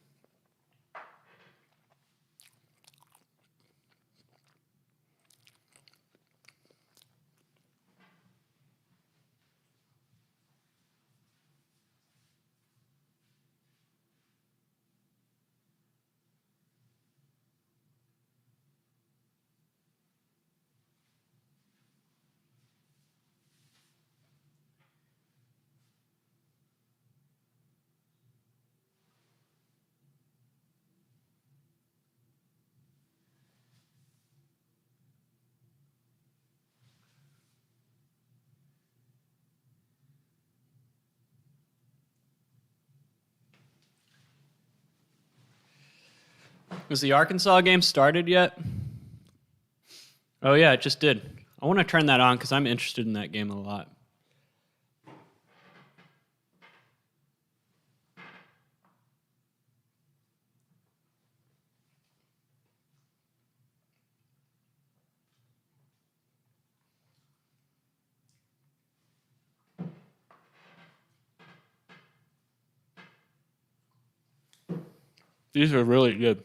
Was the Arkansas game started yet? Oh, yeah, it just did. I want to turn that on because I'm interested in that game a lot. These are really good.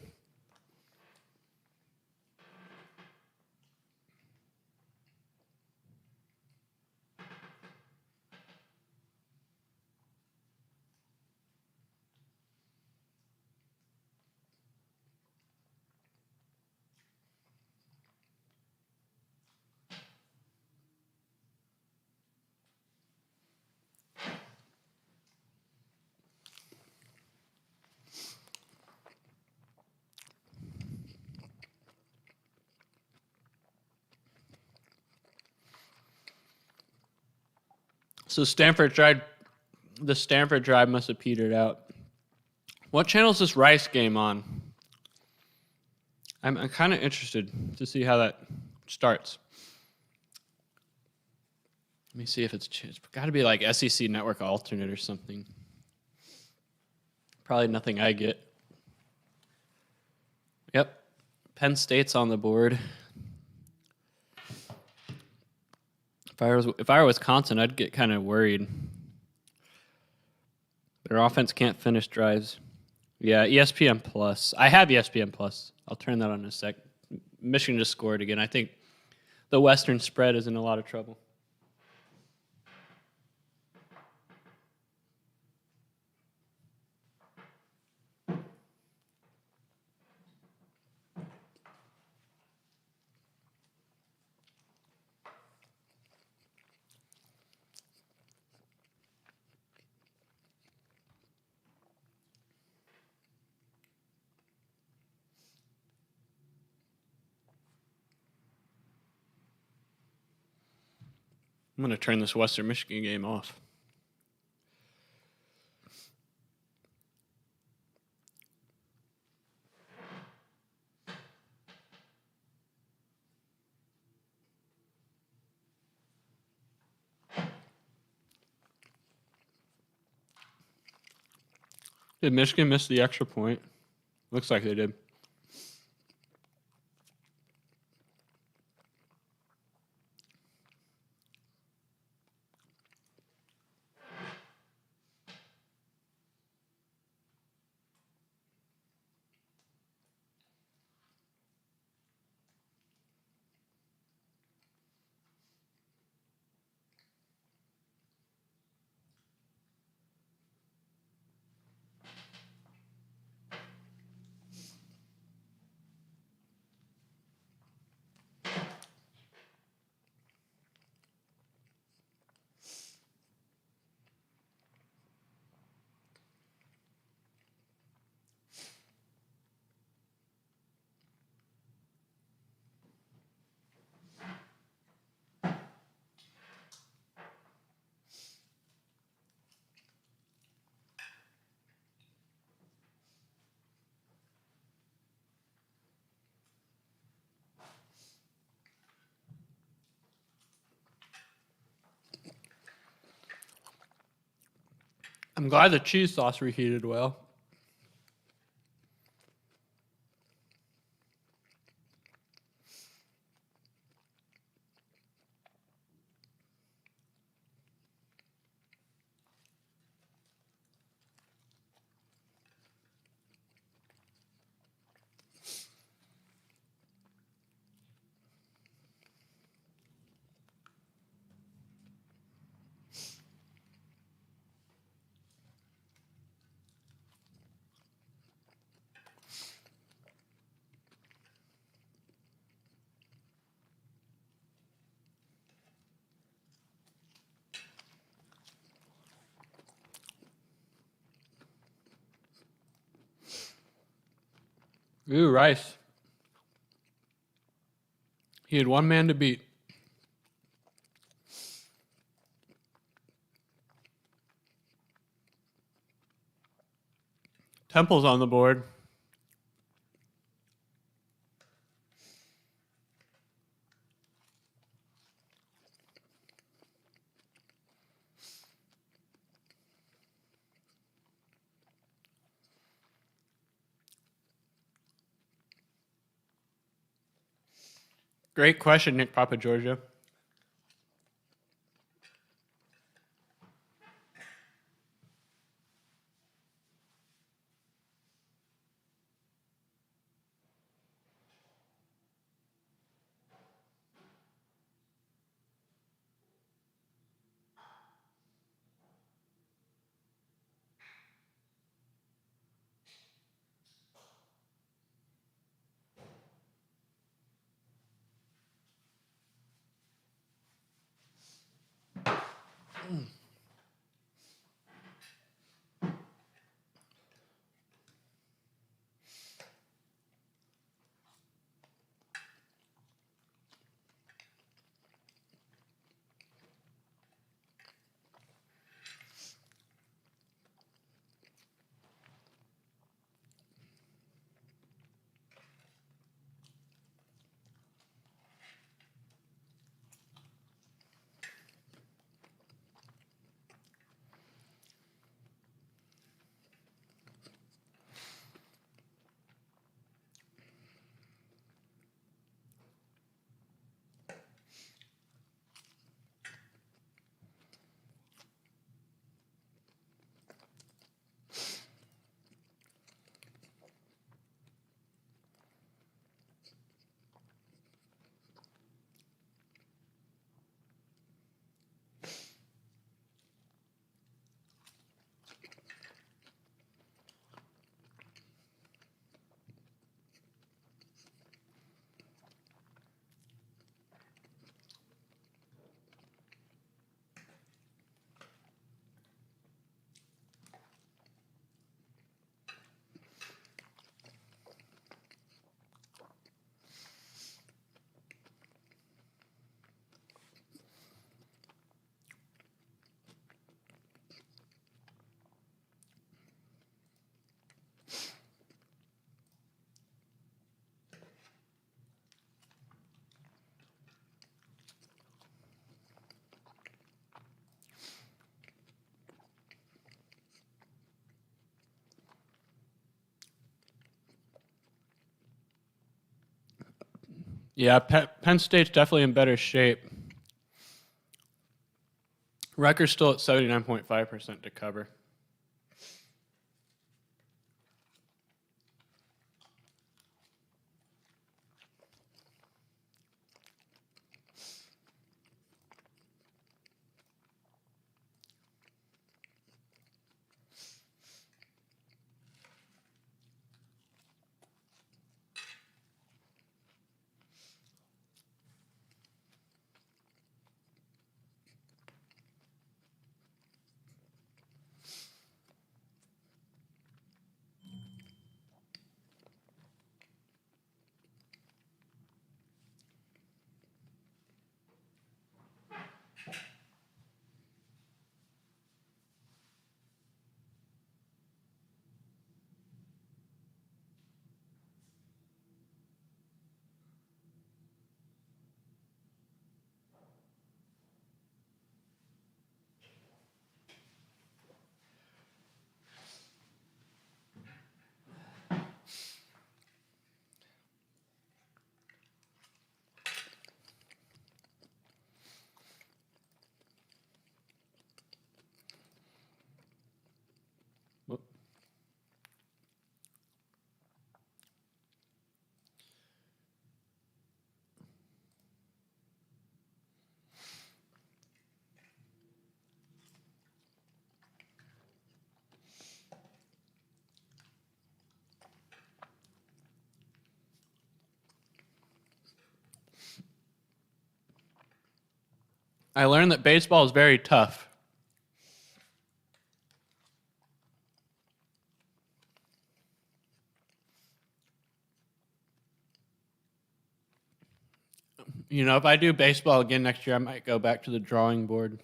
So the Stanford drive must have petered out. What channel is this Rice game on? I'm kind of interested to see how that starts. Let me see if it's got to be like SEC Network Alternate or something. Probably nothing I get. Yep. Penn State's on the board. If I were Wisconsin, I'd get kind of worried. Their offense can't finish drives. Yeah, ESPN Plus. I have ESPN Plus. I'll turn that on in a sec. Michigan just scored again. I think the Western spread is in a lot of trouble. I'm going to turn this Western Michigan game off. Did Michigan miss the extra point? Looks like they did. I'm glad the cheese sauce reheated well. Ooh, Rice. He had one man to beat. Temple's on the board. Great question, Nick Papa Georgia. Yeah, Penn State's definitely in better shape. Rutgers still at 79.5% to cover. I learned that baseball is very tough. You know, if I do baseball again next year, I might go back to the drawing board.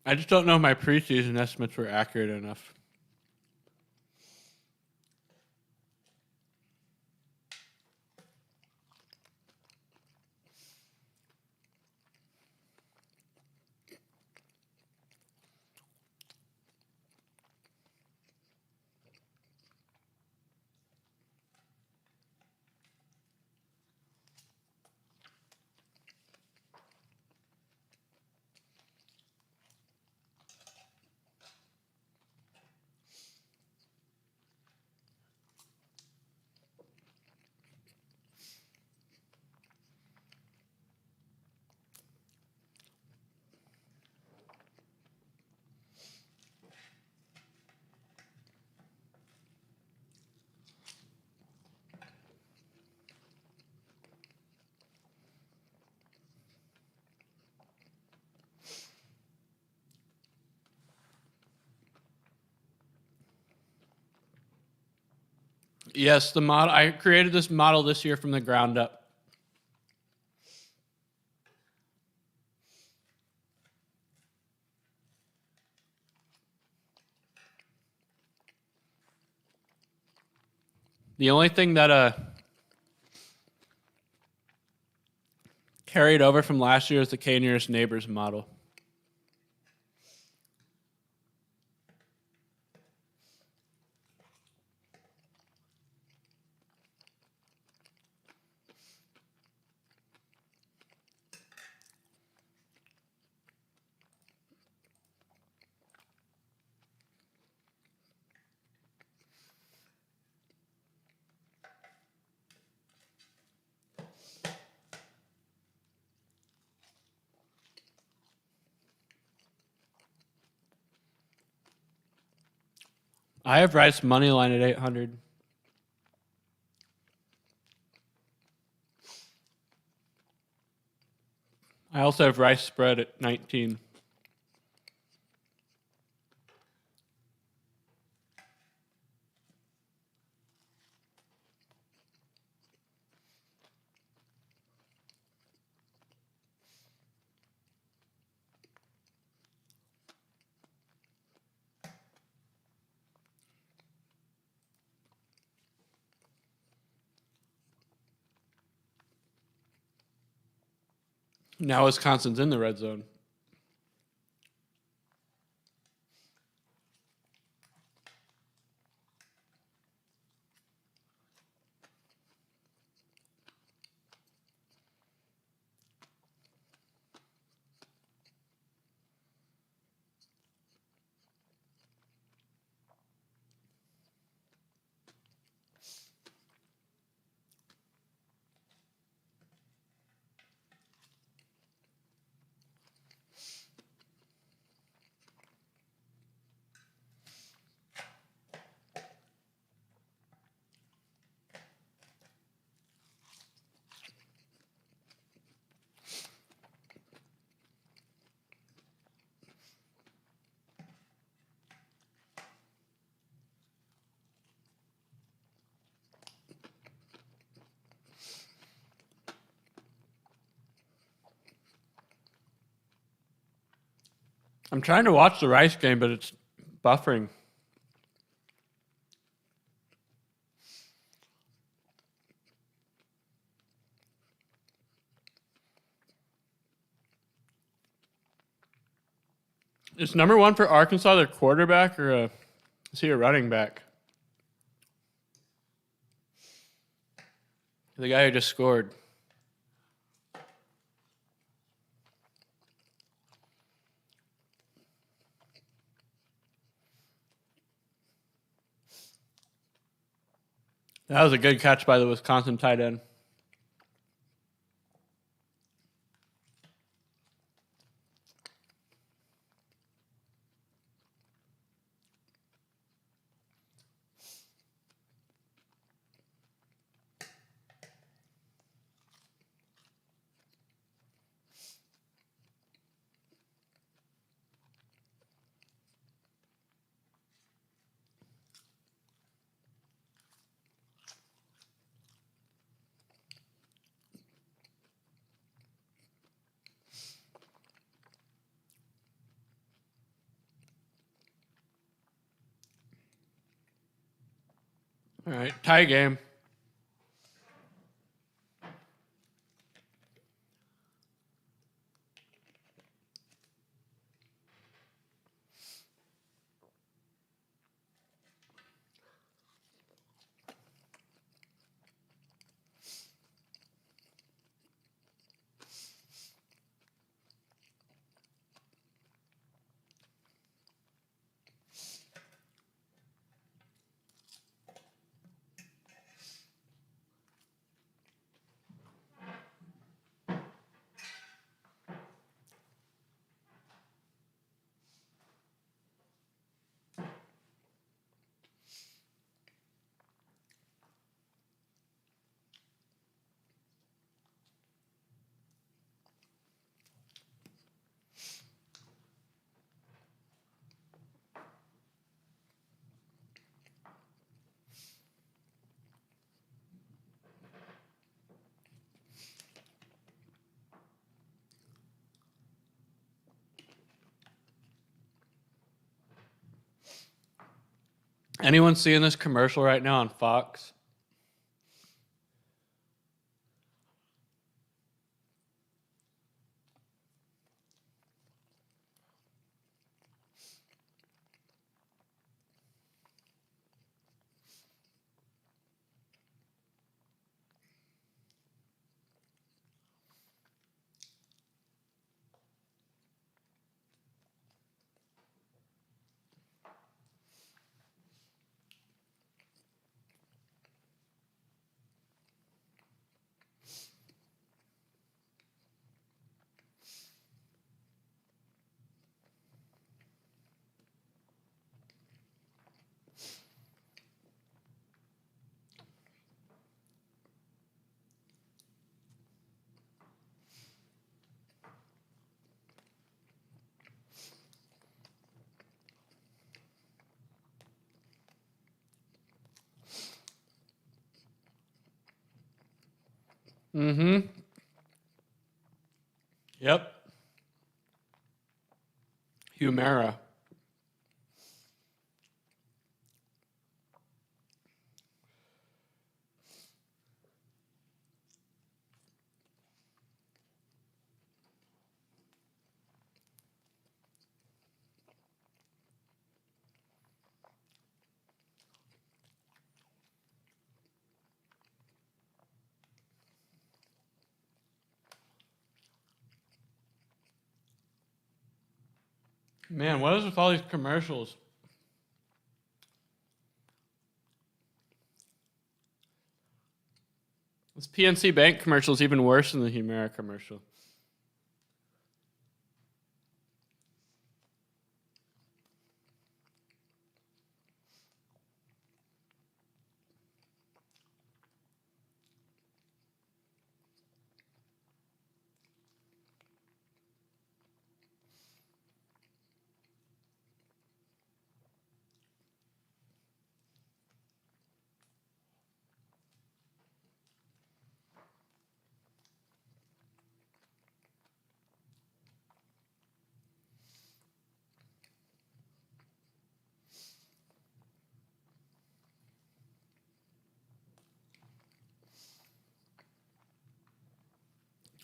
I just don't know if my preseason estimates were accurate enough. Yes, the model. I created this model this year from the ground up. The only thing that carried over from last year is the K nearest neighbors model. I have Rice money line at 800. I also have Rice spread at 19. Now Wisconsin's in the red zone. I'm trying to watch the Rice game, but it's buffering. Is number one for Arkansas their quarterback, or is he a running back? The guy who just scored. That was a good catch by the Wisconsin tight end. All right, tie game. Anyone seeing this commercial right now on Fox? Mm-hmm. Yep. Humera. Man, what is with all these commercials? This PNC Bank commercial is even worse than the Humera commercial.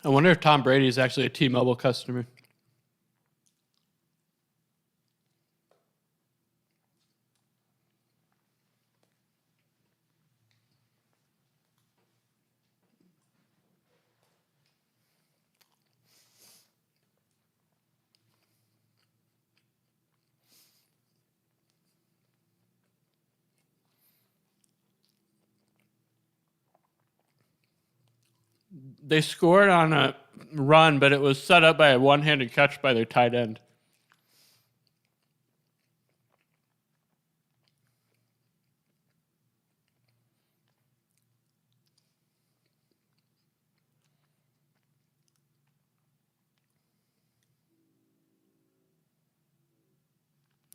I wonder if Tom Brady is actually a T-Mobile customer. They scored on a run, but it was set up by a one-handed catch by their tight end.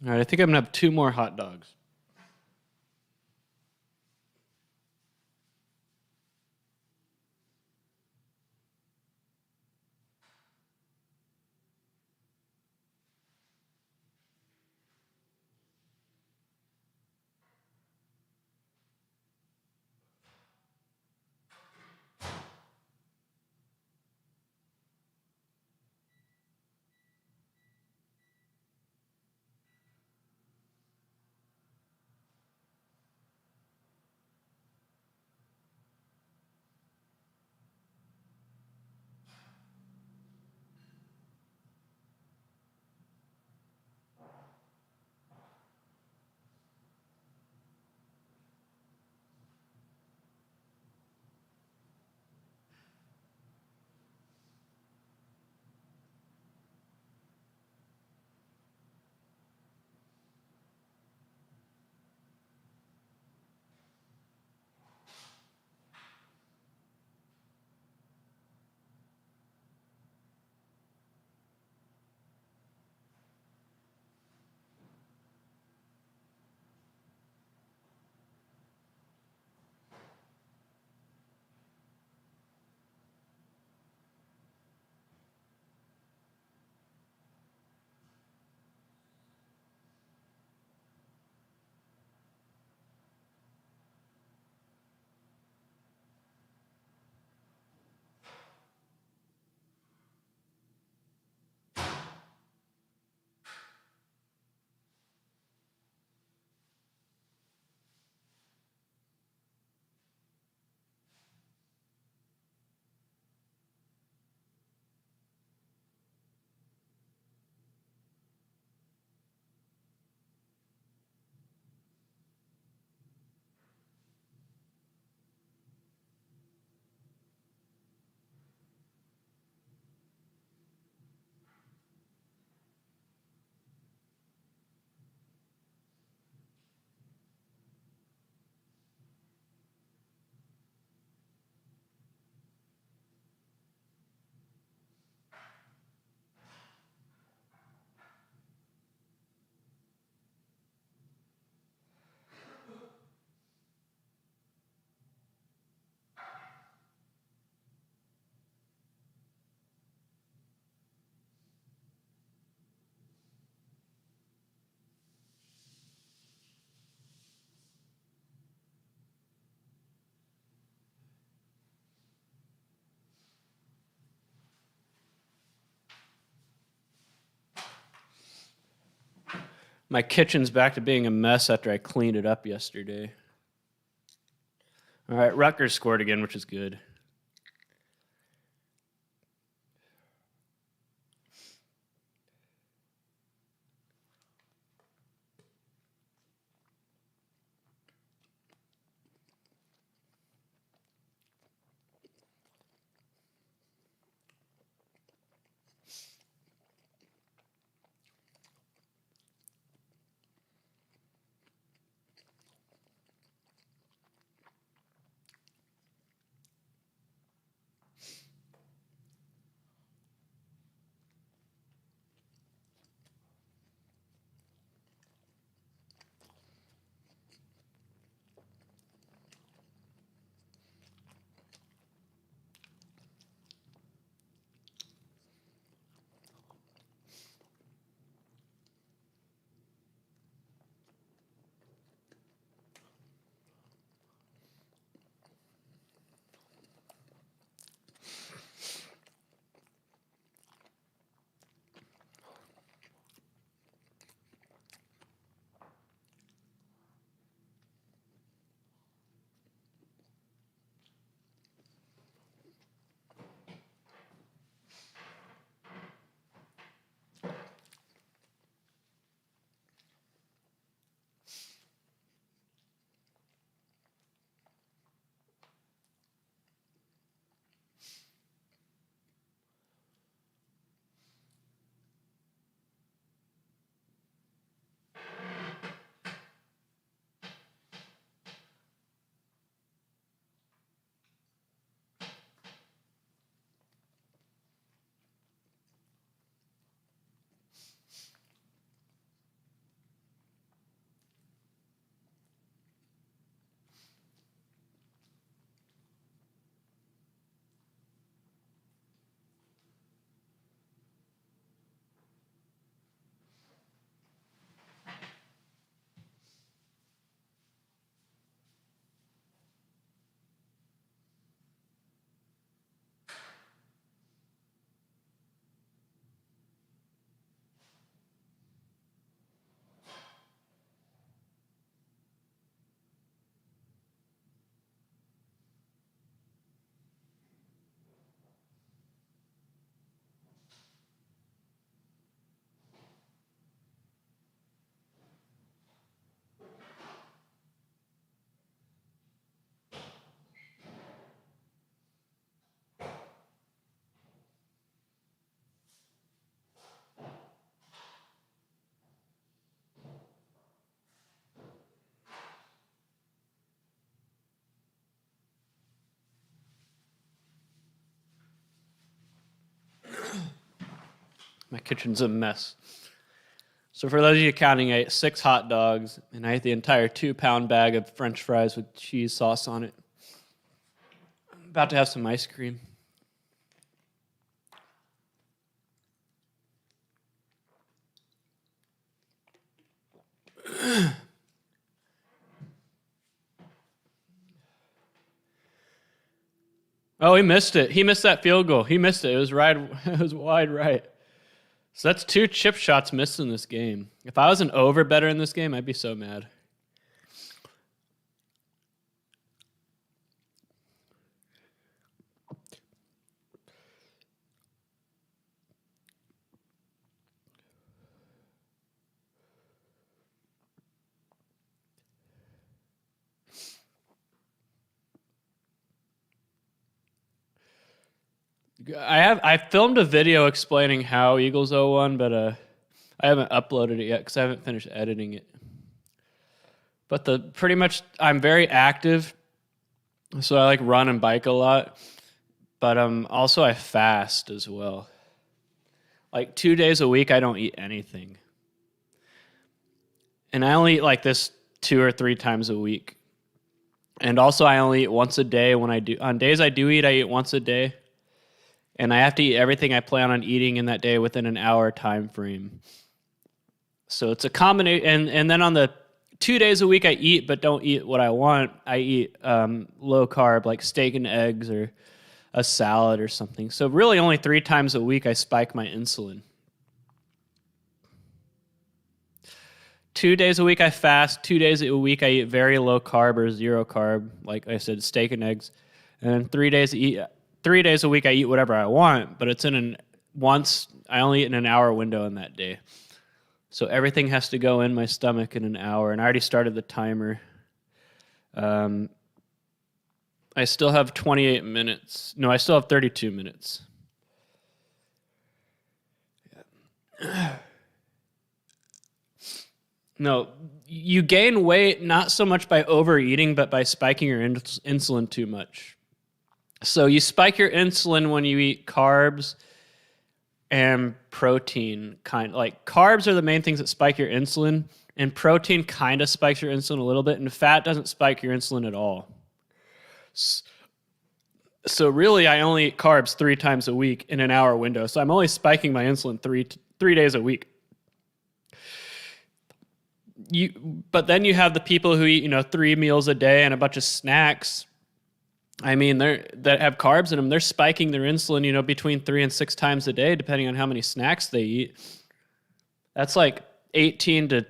All right, I think I'm going to have 2 more hot dogs. My kitchen's back to being a mess after I cleaned it up yesterday. All right, Rutgers scored again, which is good. My kitchen's a mess. So for those of you counting, I ate 6 hot dogs, and I ate the entire 2-pound bag of French fries with cheese sauce on it. I'm about to have some ice cream. Oh, he missed it. He missed that field goal. He missed it. It was right. It was wide right. So that's 2 chip shots missed in this game. If I was an over better in this game, I'd be so mad. I filmed a video explaining how Eagles 0-1, but I haven't uploaded it yet because I haven't finished editing it. But pretty much I'm very active, so I like run and bike a lot. But also I fast as well. Like 2 days a week I don't eat anything, and I only eat like this 2 or 3 times a week. And also I only eat once a day when I do. On days I do eat, I eat once a day. And I have to eat everything I plan on eating in that day within an hour time frame. So it's a combination. And then on the 2 days a week I eat but don't eat what I want, I eat low carb, like steak and eggs or a salad or something. So really only 3 times a week I spike my insulin. 2 days a week I fast. 2 days a week I eat very low carb or zero carb, like I said, steak and eggs. And 3 days 3 days a week I eat whatever I want, but it's I only eat in an hour window in that day. So everything has to go in my stomach in an hour, and I already started the timer. I still have 28 minutes. No, I still have 32 minutes. No, you gain weight not so much by overeating, but by spiking your insulin too much. So you spike your insulin when you eat carbs and protein. Like carbs are the main things that spike your insulin, and protein kind of spikes your insulin a little bit, and fat doesn't spike your insulin at all. So really, I only eat carbs 3 times a week in an hour window. So I'm only spiking my insulin 3 days a week. But then you have the people who eat 3 meals a day and a bunch of snacks. I mean, that have carbs in them. They're spiking their insulin, between 3 and 6 times a day, depending on how many snacks they eat. That's like 18 to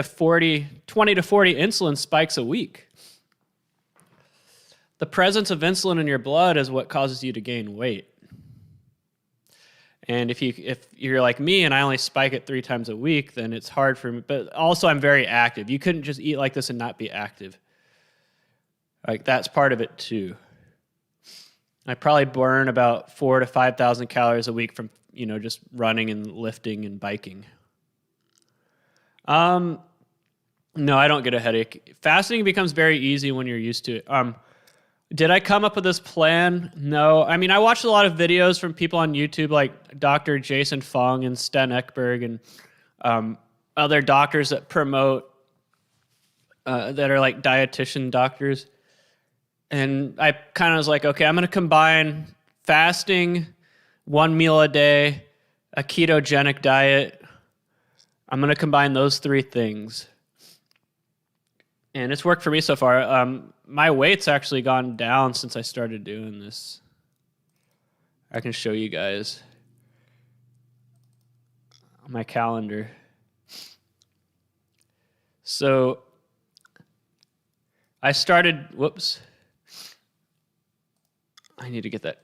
40, 20 to 40 insulin spikes a week. The presence of insulin in your blood is what causes you to gain weight. And if you're like me and I only spike it 3 times a week, then it's hard for me. But also, I'm very active. You couldn't just eat like this and not be active. Like, that's part of it too. I probably burn about 4,000 to 5,000 calories a week from just running and lifting and biking. No, I don't get a headache. Fasting becomes very easy when you're used to it. Did I come up with this plan? No. I mean, I watched a lot of videos from people on YouTube like Dr. Jason Fung and Sten Ekberg and other doctors that promote, that are like dietitian doctors. And I kind of was like, okay, I'm going to combine fasting, 1 meal a day, a ketogenic diet. I'm going to combine those 3 things. And it's worked for me so far. My weight's actually gone down since I started doing this. I can show you guys on my calendar. So I started, whoops. I need to get that.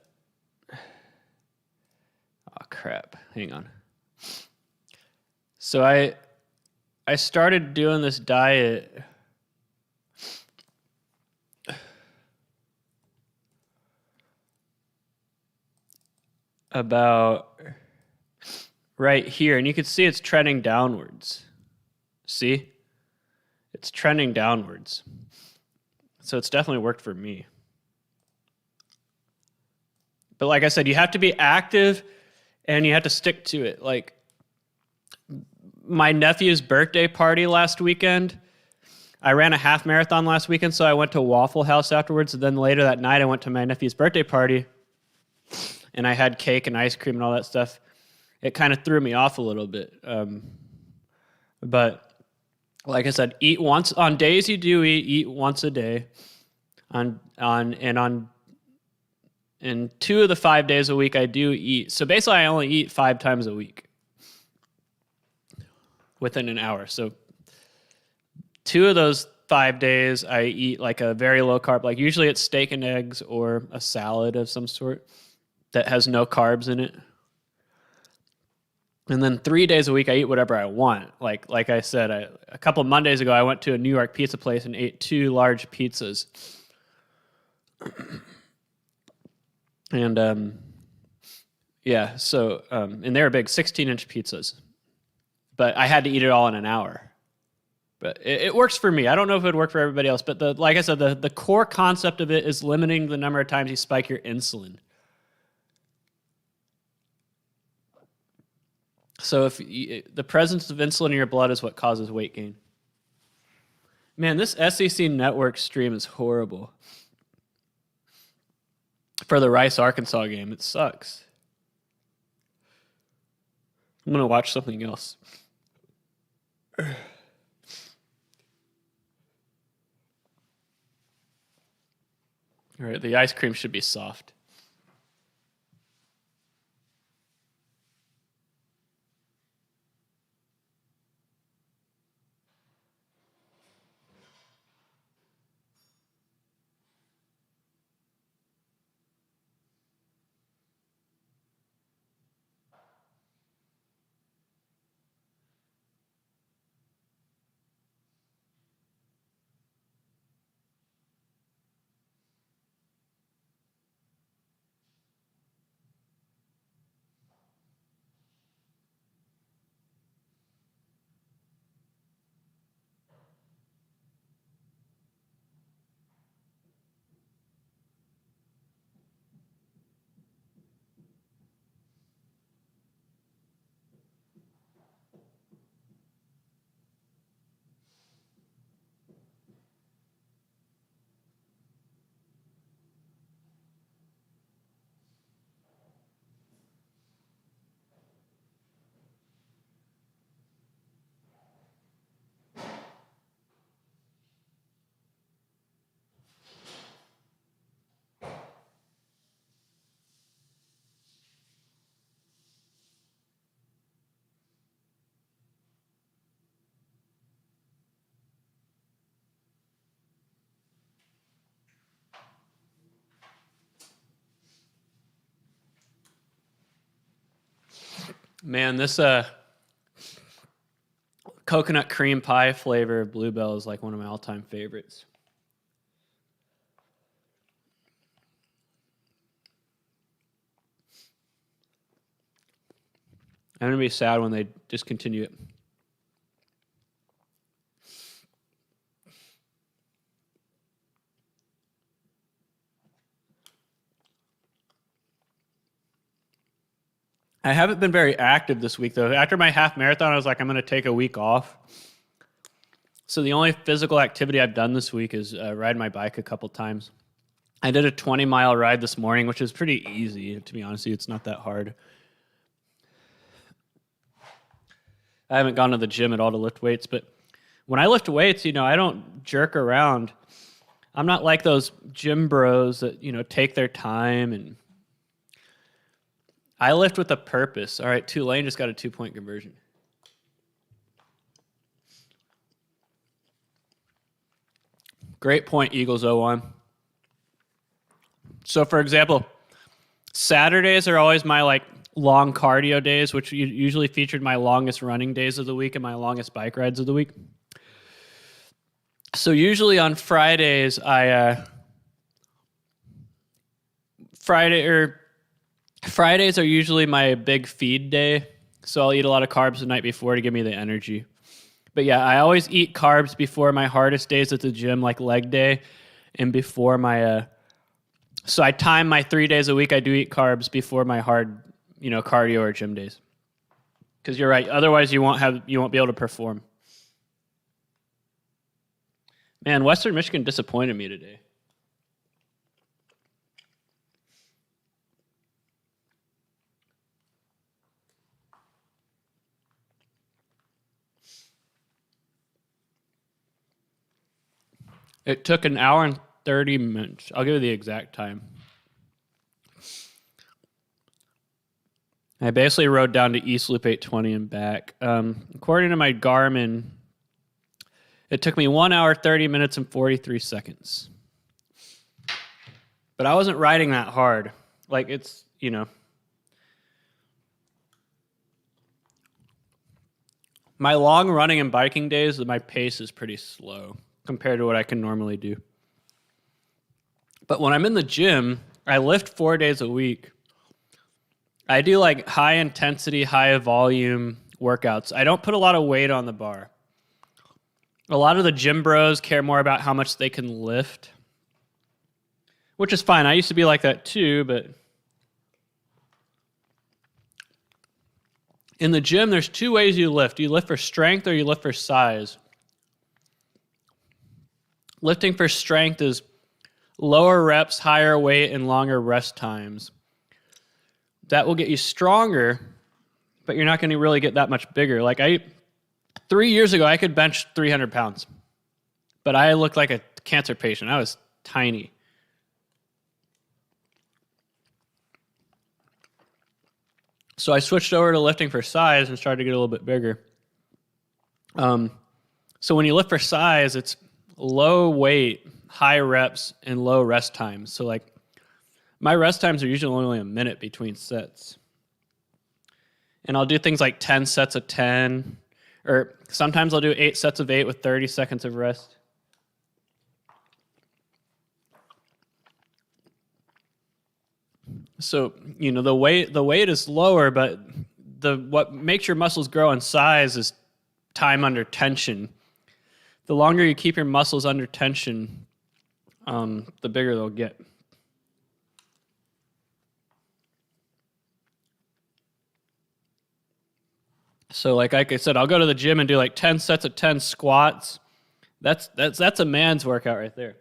Oh, crap. Hang on. So I started doing this diet about right here, and you can see it's trending downwards. See? It's trending downwards. So it's definitely worked for me. But like I said, you have to be active and you have to stick to it. Like my nephew's birthday party last weekend, I ran a half marathon last weekend, so I went to Waffle House afterwards. And then later that night, I went to my nephew's birthday party, and I had cake and ice cream and all that stuff. It kind of threw me off a little bit. But like I said, eat once on days you do eat once a day. And 2 of the 5 days a week I do eat. So basically, I only eat 5 times a week within an hour. So 2 of those 5 days, I eat like a very low carb. Like usually it's steak and eggs or a salad of some sort that has no carbs in it. And then 3 days a week, I eat whatever I want. Like I said, a couple of Mondays ago, I went to a New York pizza place and ate 2 large pizzas. And yeah, so and they were big, 16-inch pizzas. But I had to eat it all in an hour. But it works for me. I don't know if it would work for everybody else. But like I said, the core concept of it is limiting the number of times you spike your insulin. So if the presence of insulin in your blood is what causes weight gain. Man, this SEC network stream is horrible. For the Rice-Arkansas game, it sucks. I'm going to watch something else. All right, the ice cream should be soft. Man, this coconut cream pie flavor of Bluebell is like one of my all-time favorites. I'm going to be sad when they discontinue it. I haven't been very active this week, though. After my half marathon, I was like, I'm going to take a week off. So the only physical activity I've done this week is ride my bike a couple times. I did a 20-mile ride this morning, which is pretty easy. To be honest with you, it's not that hard. I haven't gone to the gym at all to lift weights, but when I lift weights, I don't jerk around. I'm not like those gym bros that, take their time, and I lift with a purpose. All right, Tulane just got a 2-point conversion. Great point, Eagles 0-1. So, for example, Saturdays are always my long cardio days, which usually featured my longest running days of the week and my longest bike rides of the week. So usually on Fridays, Fridays are usually my big feed day. So I'll eat a lot of carbs the night before to give me the energy. But yeah, I always eat carbs before my hardest days at the gym, like leg day, and before my so I time my 3 days a week. I do eat carbs before my hard, cardio or gym days. Because you're right. Otherwise, you won't be able to perform. Man, Western Michigan disappointed me today. It took an hour and 30 minutes. I'll give you the exact time. I basically rode down to East Loop 820 and back. According to my Garmin, it took me 1 hour, 30 minutes, and 43 seconds. But I wasn't riding that hard. It's. My long running and biking days, my pace is pretty slow compared to what I can normally do. But when I'm in the gym, I lift 4 days a week. I do high intensity, high volume workouts. I don't put a lot of weight on the bar. A lot of the gym bros care more about how much they can lift, which is fine. I used to be like that too, but in the gym, there's 2 ways you lift. You lift for strength or you lift for size. Lifting for strength is lower reps, higher weight, and longer rest times. That will get you stronger, but you're not going to really get that much bigger. 3 years ago, I could bench 300 pounds, but I looked like a cancer patient. I was tiny. So I switched over to lifting for size and started to get a little bit bigger. So when you lift for size, it's low weight, high reps, and low rest times. So my rest times are usually only a minute between sets. And I'll do things like 10 sets of 10, or sometimes I'll do 8 sets of 8 with 30 seconds of rest. So, the weight is lower, but what makes your muscles grow in size is time under tension. The longer you keep your muscles under tension, the bigger they'll get. So like I said, I'll go to the gym and do 10 sets of 10 squats. That's a man's workout right there.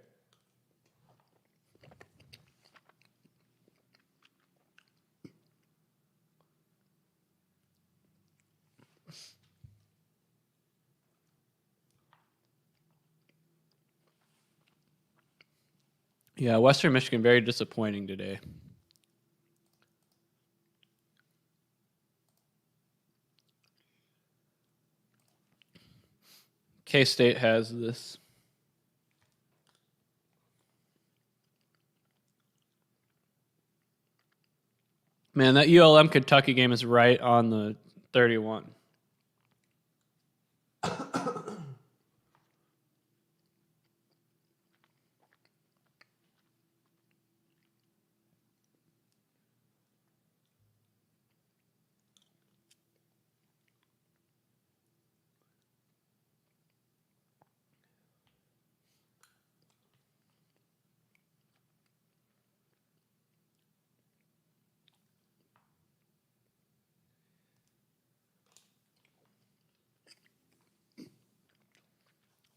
Yeah, Western Michigan, very disappointing today. K-State has this. Man, that ULM Kentucky game is right on the 31.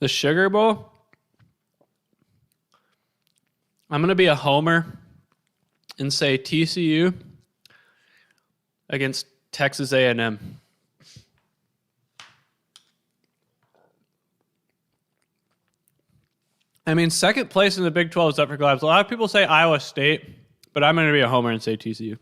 The Sugar Bowl, I'm going to be a homer and say TCU against Texas A&M. I mean, second place in the Big 12 is up for grabs. A lot of people say Iowa State, but I'm going to be a homer and say TCU.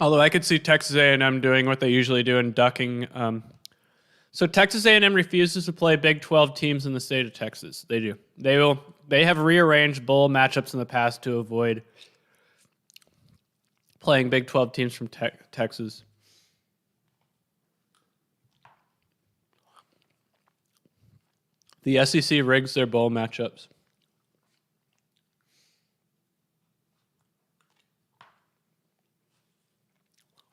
Although I could see Texas A&M doing what they usually do and ducking. So Texas A&M refuses to play Big 12 teams in the state of Texas. They do. They have rearranged bowl matchups in the past to avoid playing Big 12 teams from Texas. The SEC rigs their bowl matchups.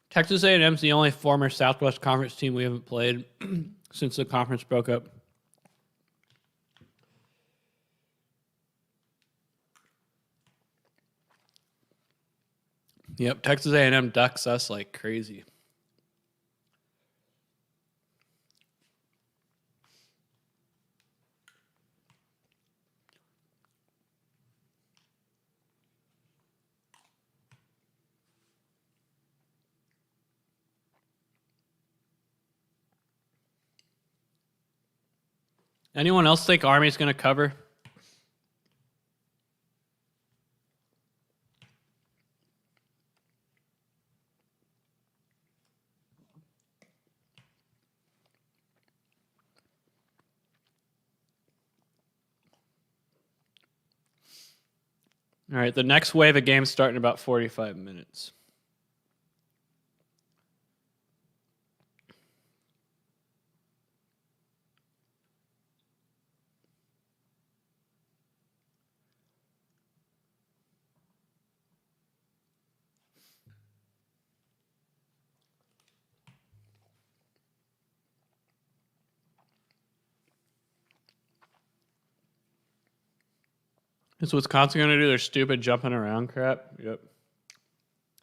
Texas A&M's the only former Southwest Conference team we haven't played since the conference broke up. Yep, Texas A&M ducks us like crazy. Anyone else think Army's going to cover? All right, the next wave of games start in about 45 minutes. Is Wisconsin going to do their stupid jumping around crap? Yep.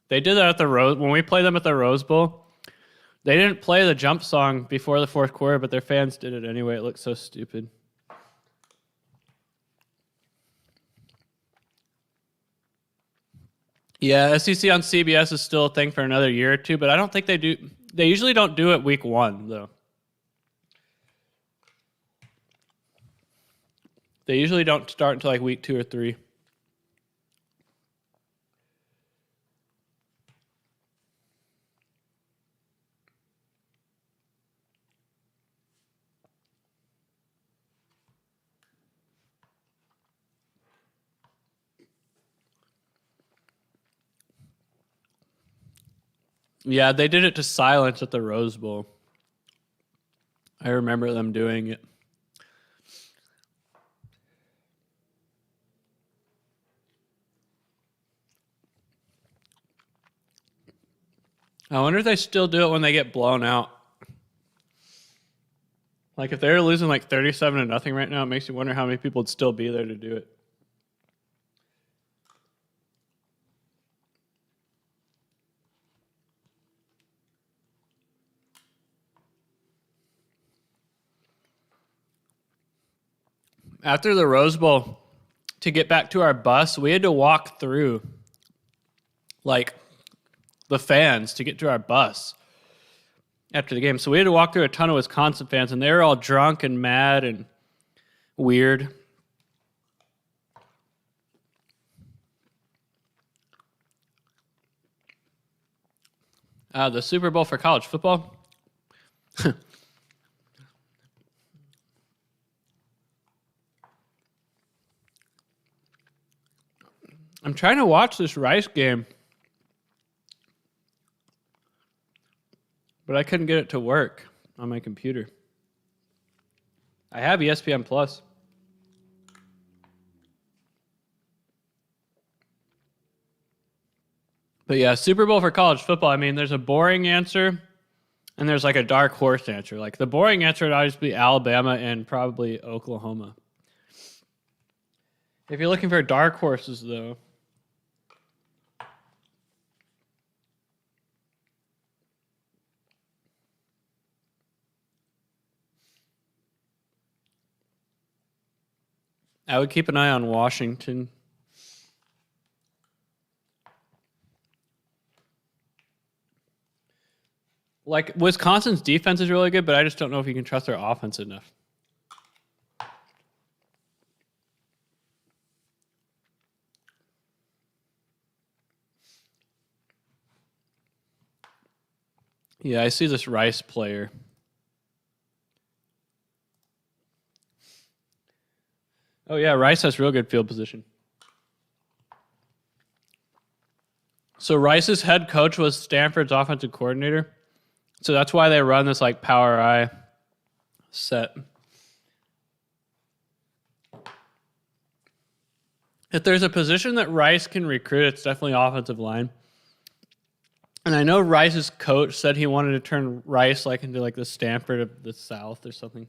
They did that at the Rose. When we played them at the Rose Bowl, they didn't play the jump song before the fourth quarter, but their fans did it anyway. It looked so stupid. Yeah, SEC on CBS is still a thing for another year or two, but I don't think they do. They usually don't do it week 1, though. They usually don't start until like week 2 or 3. Yeah, they did it to silence at the Rose Bowl. I remember them doing it. I wonder if they still do it when they get blown out. Like if they're losing like 37-0 right now, it makes you wonder how many people would still be there to do it. After the Rose Bowl, to get back to our bus, we had to walk through like the fans to get to our bus after the game. So we had to walk through a ton of Wisconsin fans, and they were all drunk and mad and weird. The Super Bowl for college football. I'm trying to watch this Rice game, but I couldn't get it to work on my computer. I have ESPN Plus. But yeah, Super Bowl for college football. I mean, there's a boring answer and there's like a dark horse answer. Like the boring answer would always be Alabama and probably Oklahoma. If you're looking for dark horses, though, I would keep an eye on Washington. Like, Wisconsin's defense is really good, but I just don't know if you can trust their offense enough. Yeah, I see this Rice player. Oh, yeah, Rice has real good field position. So Rice's head coach was Stanford's offensive coordinator. So that's why they run this like power I set. If there's a position that Rice can recruit, it's definitely offensive line. And I know Rice's coach said he wanted to turn Rice like into like the Stanford of the South or something.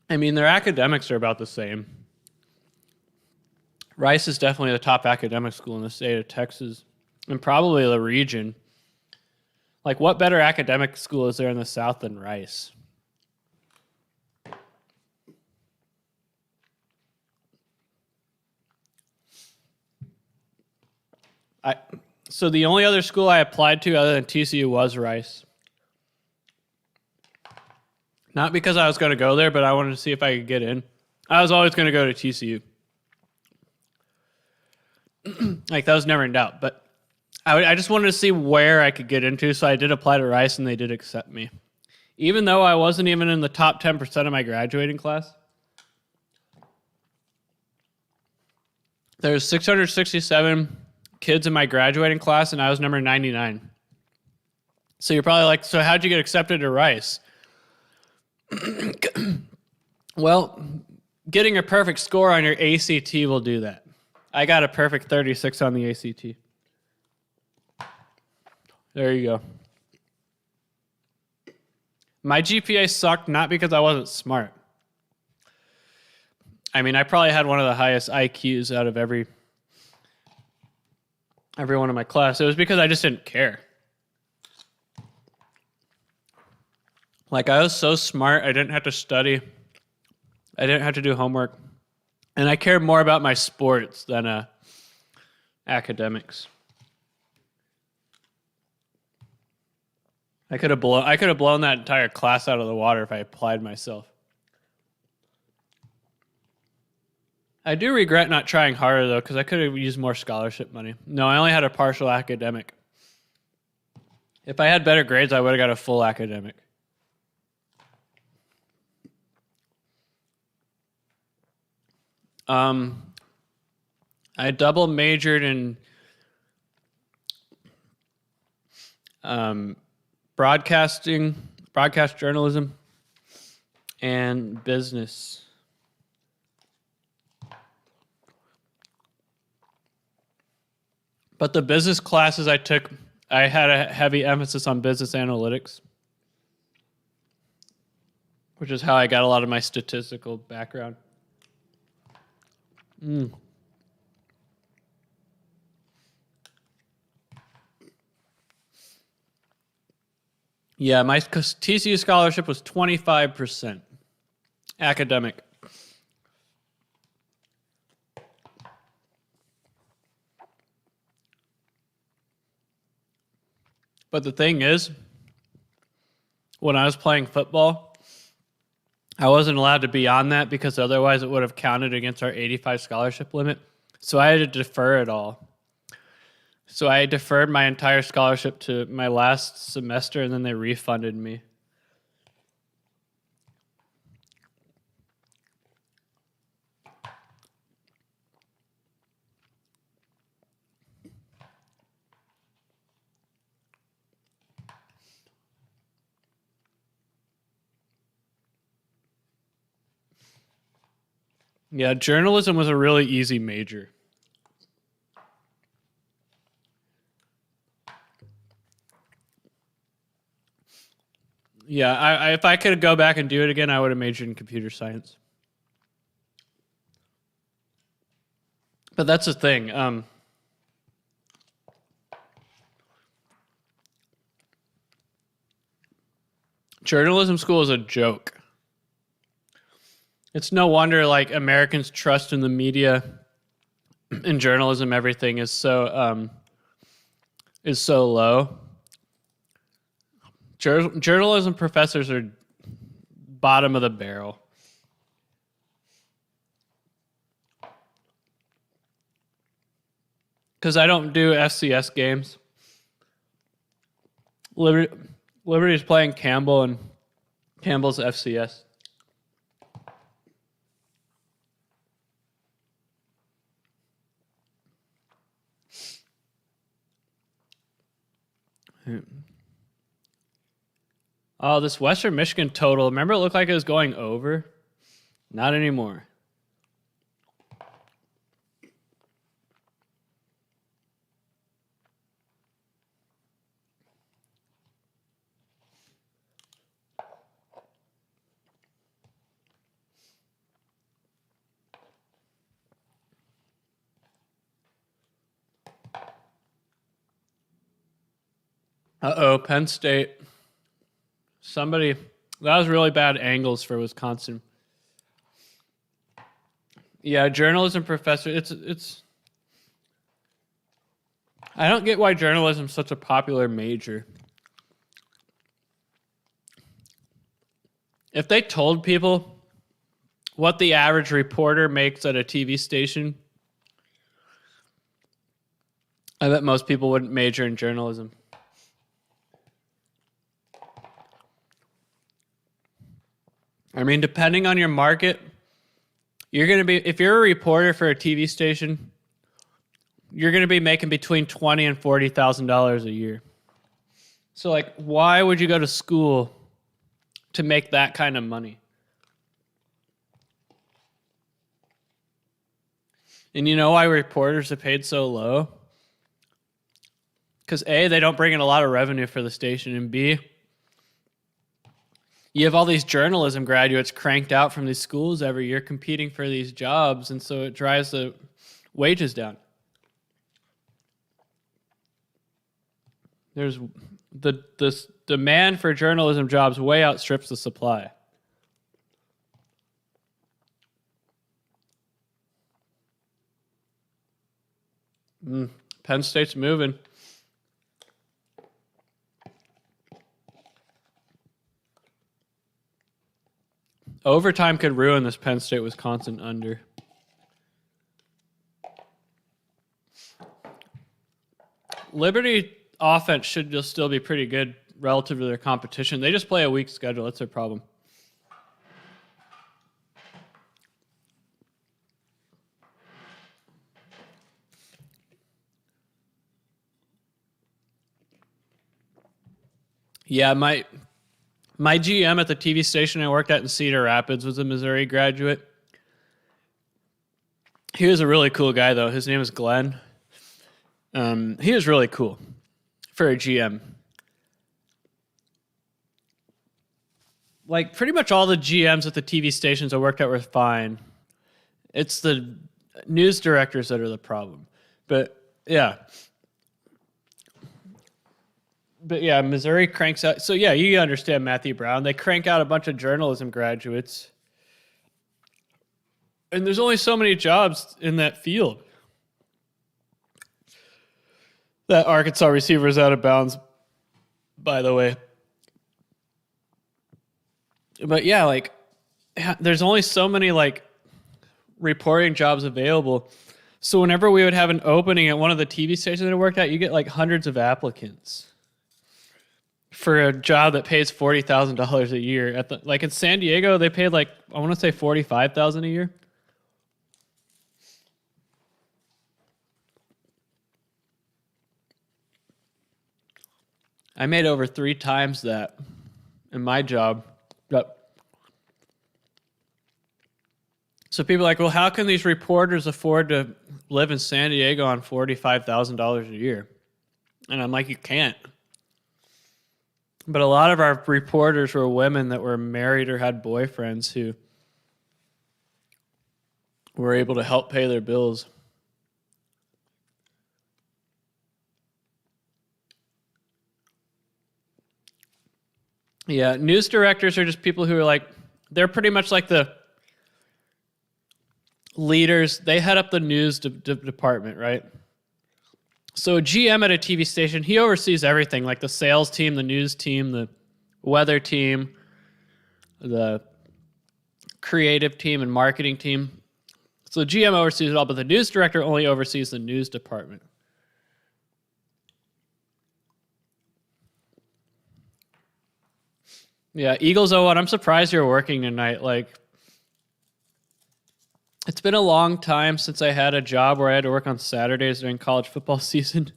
I mean, their academics are about the same. Rice is definitely the top academic school in the state of Texas and probably the region. Like, what better academic school is there in the South than Rice? So the only other school I applied to other than TCU was Rice. Not because I was going to go there, but I wanted to see if I could get in. I was always going to go to TCU. Like, that was never in doubt. But I just wanted to see where I could get into, so I did apply to Rice, and they did accept me. Even though I wasn't even in the top 10% of my graduating class. There's 667 kids in my graduating class, and I was number 99. So you're probably like, so how'd you get accepted to Rice? Well, getting a perfect score on your ACT will do that. I got a perfect 36 on the ACT. There you go. My GPA sucked not because I wasn't smart. I mean, I probably had one of the highest IQs out of every one in my class. It was because I just didn't care. Like, I was so smart, I didn't have to study. I didn't have to do homework. And I cared more about my sports than academics. I could have blown that entire class out of the water if I applied myself. I do regret not trying harder, though, because I could have used more scholarship money. No, I only had a partial academic. If I had better grades, I would have got a full academic. I double majored in broadcast journalism, and business. But the business classes I took, I had a heavy emphasis on business analytics, which is how I got a lot of my statistical background. Yeah, my TCU scholarship was 25% academic. But the thing is, when I was playing football, I wasn't allowed to be on that because otherwise it would have counted against our 85 scholarship limit. So I had to defer it all. So I deferred my entire scholarship to my last semester, and then they refunded me. Yeah, journalism was a really easy major. Yeah, if I could go back and do it again, I would have majored in computer science. But that's the thing. Journalism school is a joke. It's no wonder like Americans' trust in the media and journalism, everything is so low. Journalism professors are bottom of the barrel. Because I don't do FCS games. Liberty's playing Campbell, and Campbell's FCS. Oh, this Western Michigan total. Remember it looked like it was going over? Not anymore. Uh-oh, Penn State. That was really bad angles for Wisconsin. Yeah, journalism professor, it's I don't get why journalism's such a popular major. If they told people what the average reporter makes at a TV station, I bet most people wouldn't major in journalism. I mean, depending on your market, if you're a reporter for a TV station, you're going to be making between $20,000 and $40,000 a year. So, like, why would you go to school to make that kind of money? And you know why reporters are paid so low? Because A, they don't bring in a lot of revenue for the station, and B, you have all these journalism graduates cranked out from these schools every year competing for these jobs, and so it drives the wages down. There's this demand for journalism jobs way outstrips the supply. Penn State's moving. Overtime could ruin this Penn State-Wisconsin under. Liberty offense should just still be pretty good relative to their competition. They just play a weak schedule. That's their problem. Yeah, my GM at the TV station I worked at in Cedar Rapids was a Missouri graduate. He was a really cool guy, though. His name is Glenn. He was really cool for a GM. Like, pretty much all the GMs at the TV stations I worked at were fine. It's the news directors that are the problem. But, yeah. Missouri cranks out. So, yeah, you understand Matthew Brown. They crank out a bunch of journalism graduates. And there's only so many jobs in that field. That Arkansas receiver is out of bounds, by the way. But, yeah, like, there's only so many, like, reporting jobs available. So whenever we would have an opening at one of the TV stations that I worked at, you get like hundreds of applicants for a job that pays $40,000 a year. Like in San Diego, they paid like, I want to say $45,000 a year. I made over 3 times that in my job. So people are like, well, how can these reporters afford to live in San Diego on $45,000 a year? And I'm like, you can't. But a lot of our reporters were women that were married or had boyfriends who were able to help pay their bills. Yeah, news directors are just people who are like, they're pretty much like the leaders. They head up the news department, right? So a GM at a TV station, he oversees everything, like the sales team, the news team, the weather team, the creative team and marketing team. So the GM oversees it all, but the news director only oversees the news department. Yeah, Eagles 0-1. I'm surprised you're working tonight. Like, it's been a long time since I had a job where I had to work on Saturdays during college football season.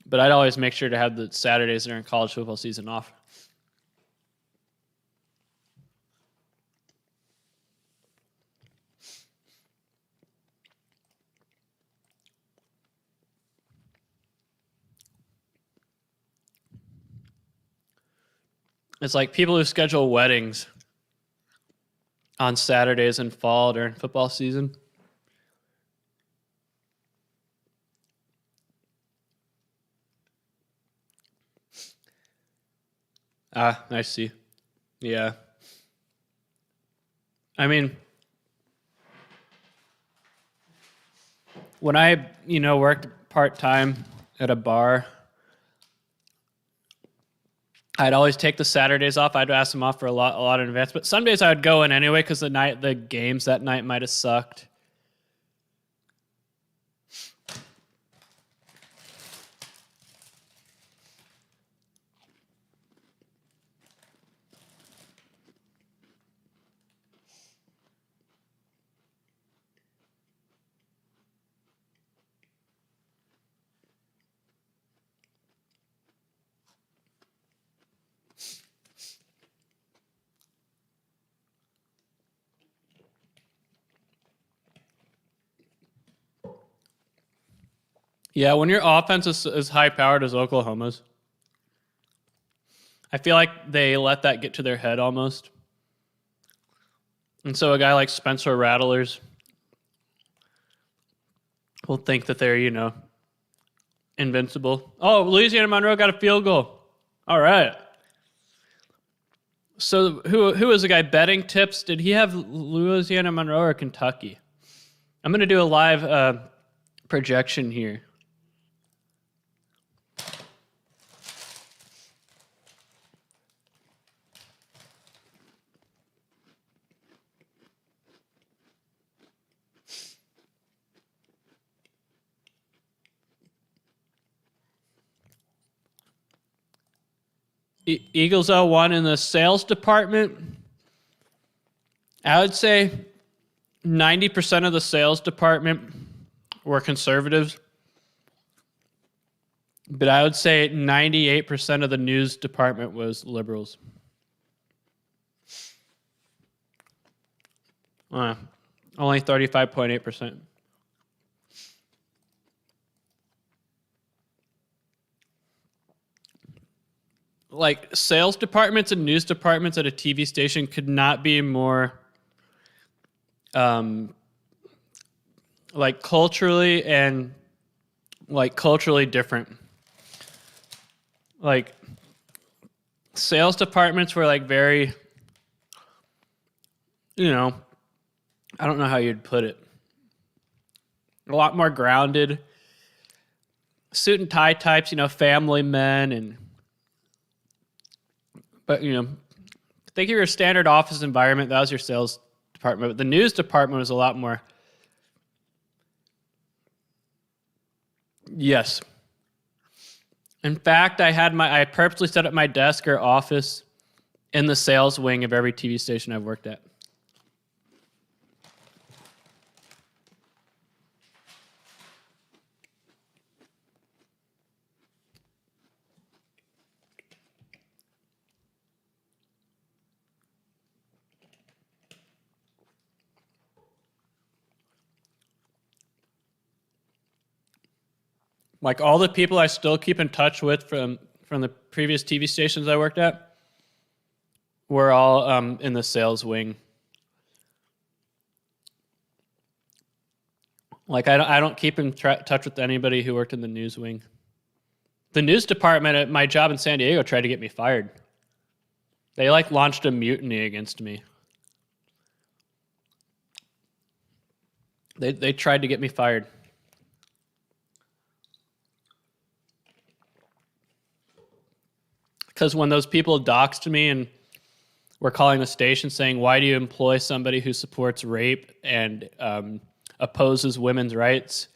But I'd always make sure to have the Saturdays during college football season off. It's like people who schedule weddings on Saturdays in fall during football season. I see. Yeah. I mean, when I, worked part-time at a bar, I'd always take the Saturdays off. I'd ask them off for a lot in advance. But some days I would go in anyway because the games that night might have sucked. Yeah, when your offense is as high-powered as Oklahoma's, I feel like they let that get to their head almost. And so a guy like Spencer Rattlers will think that they're, invincible. Oh, Louisiana Monroe got a field goal. All right. So who was the guy betting tips? Did he have Louisiana Monroe or Kentucky? I'm going to do a live projection here. Eagles 0-1 in the sales department. I would say 90% of the sales department were conservatives. But I would say 98% of the news department was liberals. Only 35.8%. Like, sales departments and news departments at a TV station could not be more culturally different. Like, sales departments were very, I don't know how you'd put it. A lot more grounded. Suit and tie types, family men but think of your standard office environment, that was your sales department. But the news department was a lot more. Yes. In fact, I purposely set up my desk or office in the sales wing of every TV station I've worked at. Like all the people I still keep in touch with from the previous TV stations I worked at were all in the sales wing. Like I don't keep in touch with anybody who worked in the news wing. The news department at my job in San Diego tried to get me fired. They like launched a mutiny against me. They tried to get me fired. Because when those people doxed me and were calling the station saying, why do you employ somebody who supports rape and opposes women's rights?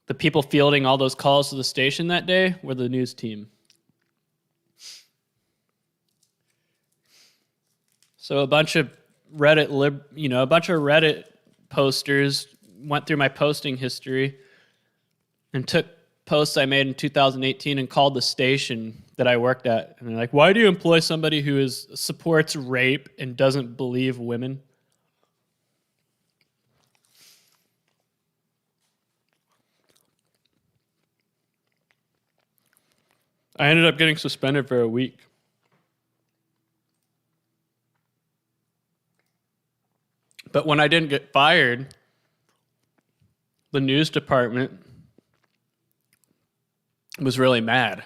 The people fielding all those calls to the station that day were the news team. So a bunch of Reddit posters went through my posting history and took posts I made in 2018 and called the station that I worked at. And they're like, why do you employ somebody who supports rape and doesn't believe women? I ended up getting suspended for a week. But when I didn't get fired, the news department was really mad.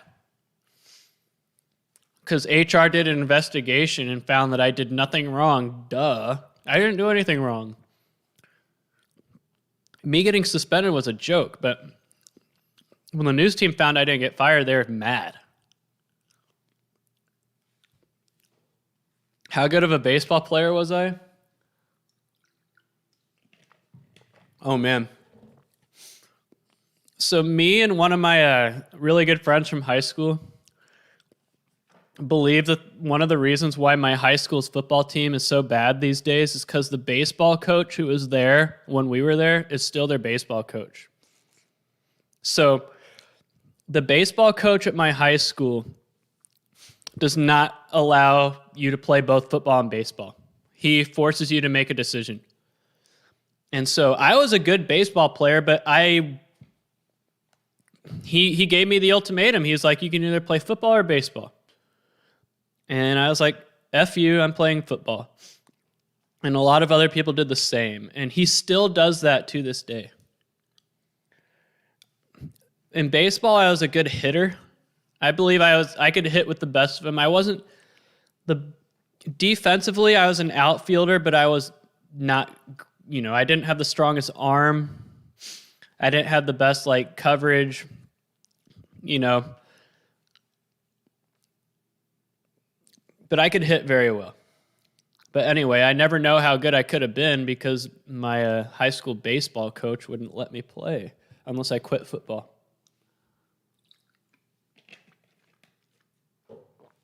Because HR did an investigation and found that I did nothing wrong. Duh. I didn't do anything wrong. Me getting suspended was a joke, but when the news team found I didn't get fired, they were mad. How good of a baseball player was I? Oh, man. So me and one of my really good friends from high school believe that one of the reasons why my high school's football team is so bad these days is because the baseball coach who was there when we were there is still their baseball coach. So the baseball coach at my high school does not allow you to play both football and baseball. He forces you to make a decision. And so I was a good baseball player, but he gave me the ultimatum. He was like, you can either play football or baseball. And I was like, F you, I'm playing football. And a lot of other people did the same. And he still does that to this day. In baseball, I was a good hitter. I believe I could hit with the best of them. Defensively, I was an outfielder, but I was not, I didn't have the strongest arm. I didn't have the best coverage, but I could hit very well. But anyway, I never know how good I could have been because my high school baseball coach wouldn't let me play unless I quit football.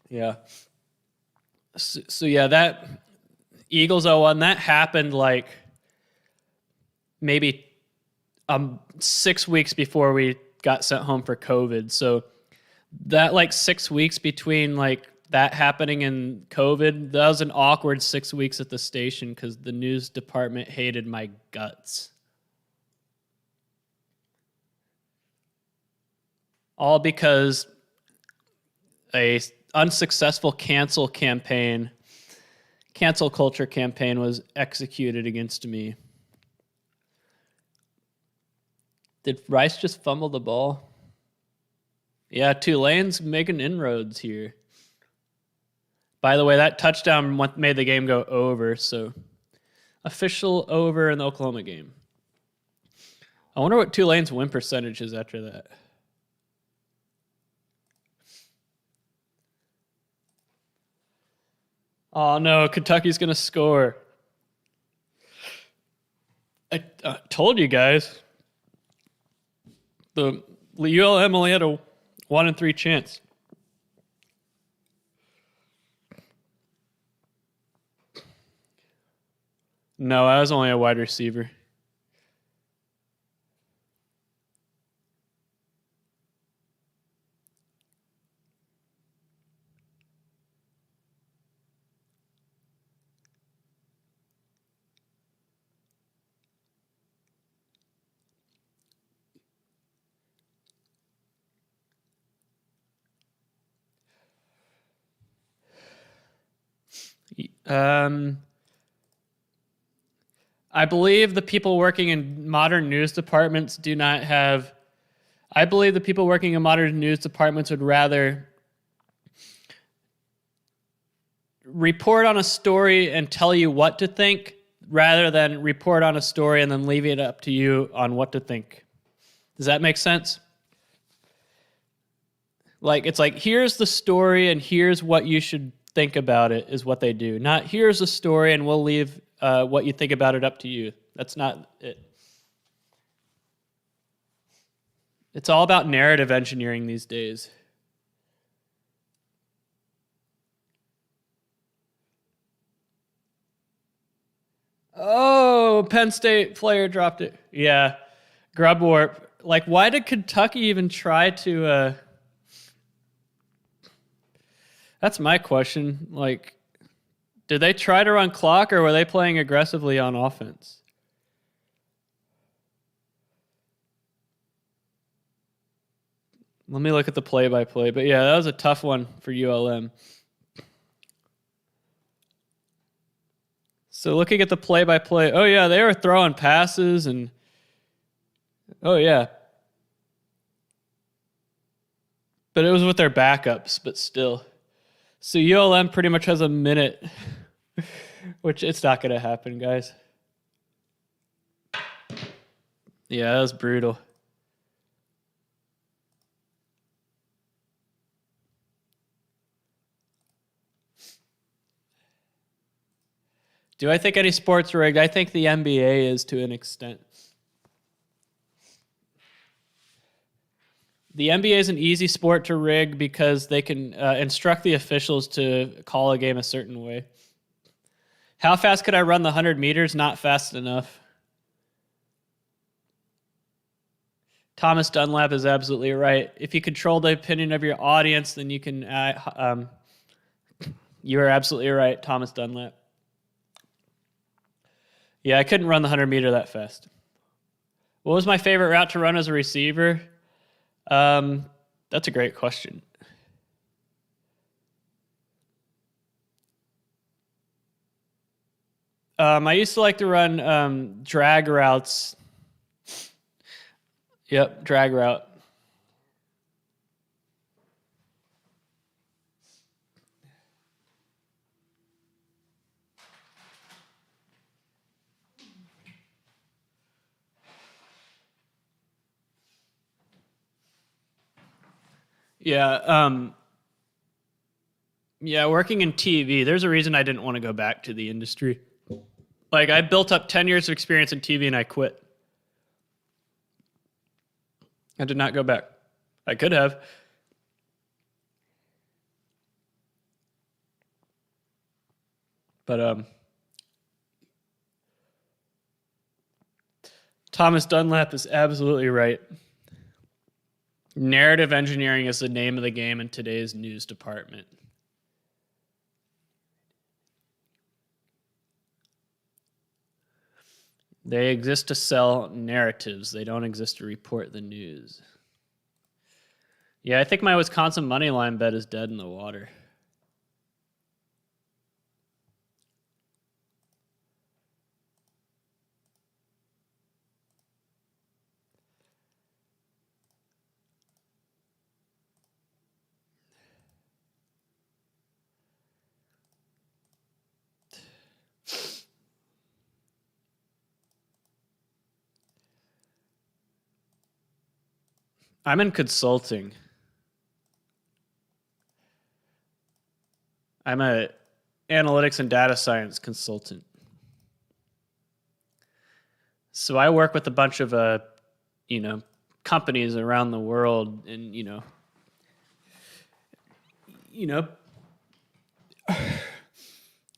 Yeah. So yeah, that Eagles 0-1, that happened maybe 6 weeks before we got sent home for COVID. So that 6 weeks between that happening and COVID, that was an awkward 6 weeks at the station because the news department hated my guts. All because a unsuccessful cancel culture campaign was executed against me. Did Rice just fumble the ball? Yeah, Tulane's making inroads here. By the way, that touchdown made the game go over, so official over in the Oklahoma game. I wonder what Tulane's win percentage is after that. Oh no, Kentucky's gonna score. I told you guys. The ULM only had a 1 in 3 chance. No, I was only a wide receiver. I believe the people working in modern news departments do not have. I believe the people working in modern news departments would rather report on a story and tell you what to think rather than report on a story and then leave it up to you on what to think. Does that make sense? Like, it's like, here's the story and here's what you should think about it is what they do. Not, here's the story and we'll leave what you think about it up to you. That's not it. It's all about narrative engineering these days. Oh, Penn State player dropped it. Yeah, grub warp. Like, why did Kentucky even try to... That's my question. Like, did they try to run clock or were they playing aggressively on offense? Let me look at the play-by-play. But yeah, that was a tough one for ULM. So looking at the play-by-play, oh yeah, they were throwing passes and oh yeah. But it was with their backups, but still. So ULM pretty much has a minute, which it's not going to happen, guys. Yeah, that was brutal. Do I think any sports rigged? I think the NBA is to an extent. The NBA is an easy sport to rig because they can instruct the officials to call a game a certain way. How fast could I run the 100 meters? Not fast enough. Thomas Dunlap is absolutely right. If you control the opinion of your audience, then you can... you are absolutely right, Thomas Dunlap. Yeah, I couldn't run the 100 meter that fast. What was my favorite route to run as a receiver? That's a great question. I used to like to run drag routes. Yep, drag route. Yeah, yeah, working in TV, there's a reason I didn't want to go back to the industry. Like, I built up 10 years of experience in TV and I quit. I did not go back. I could have. But Thomas Dunlap is absolutely right. Narrative engineering is the name of the game in today's news department. They exist to sell narratives. They don't exist to report the news. Yeah, I think my Wisconsin money line bet is dead in the water. I'm in consulting. I'm a analytics and data science consultant. So I work with a bunch of, companies around the world, and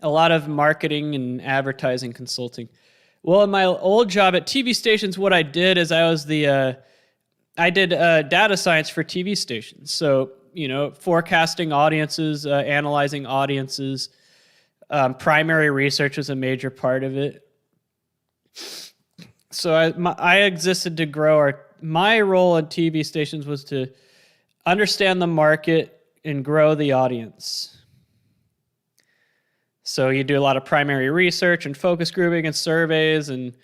a lot of marketing and advertising consulting. Well, in my old job at TV stations, what I did is I did data science for TV stations. So, forecasting audiences, analyzing audiences, primary research was a major part of it. So I existed to grow my role at TV stations was to understand the market and grow the audience. So you do a lot of primary research and focus grouping and surveys, and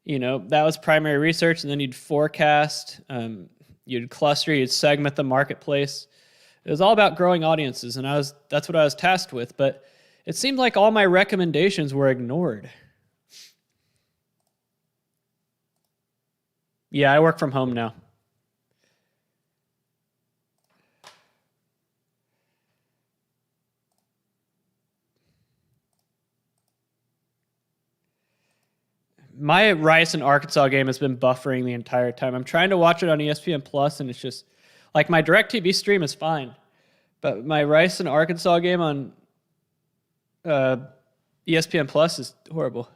that was primary research. And then you'd forecast, you'd cluster, you'd segment the marketplace. It was all about growing audiences, and that's what I was tasked with. But it seemed like all my recommendations were ignored. Yeah, I work from home now. My Rice and Arkansas game has been buffering the entire time. I'm trying to watch it on ESPN Plus, and it's just like my DirecTV stream is fine, but my Rice and Arkansas game on ESPN Plus is horrible.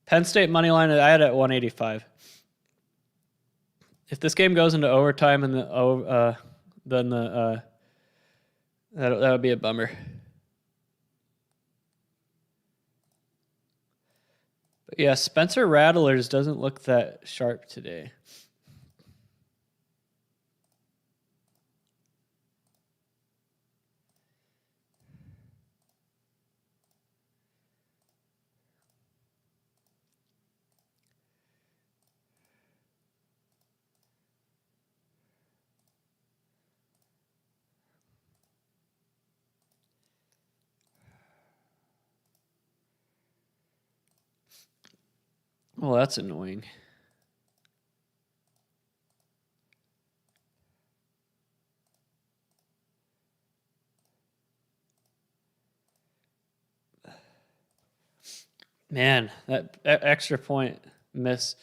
Penn State money line I had at 185. If this game goes into overtime, and then that would be a bummer. But yeah, Spencer Rattlers doesn't look that sharp today. Well, that's annoying. Man, that extra point miss.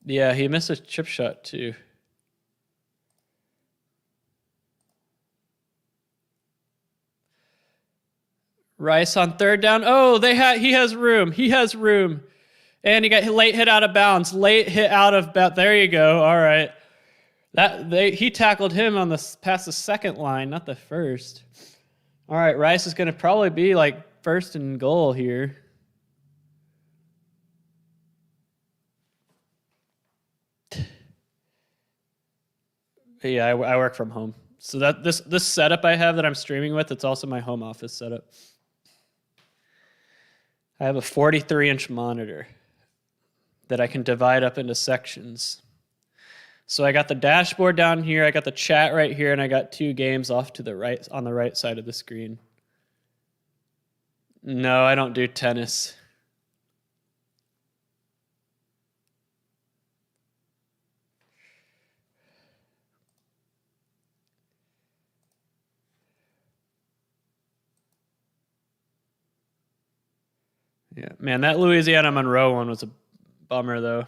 Yeah, he missed a chip shot too. Rice on third down. Oh, he has room. He has room. And he got late hit out of bounds. Late hit out of bounds. There you go. All right. He tackled him on past the second line, not the first. All right, Rice is going to probably be like first and goal here. But yeah, I work from home. So that this setup I have that I'm streaming with, it's also my home office setup. I have a 43-inch monitor that I can divide up into sections. So I got the dashboard down here, I got the chat right here, and I got two games off to the right on the right side of the screen. No, I don't do tennis. Yeah, man, that Louisiana Monroe one was a bummer, though.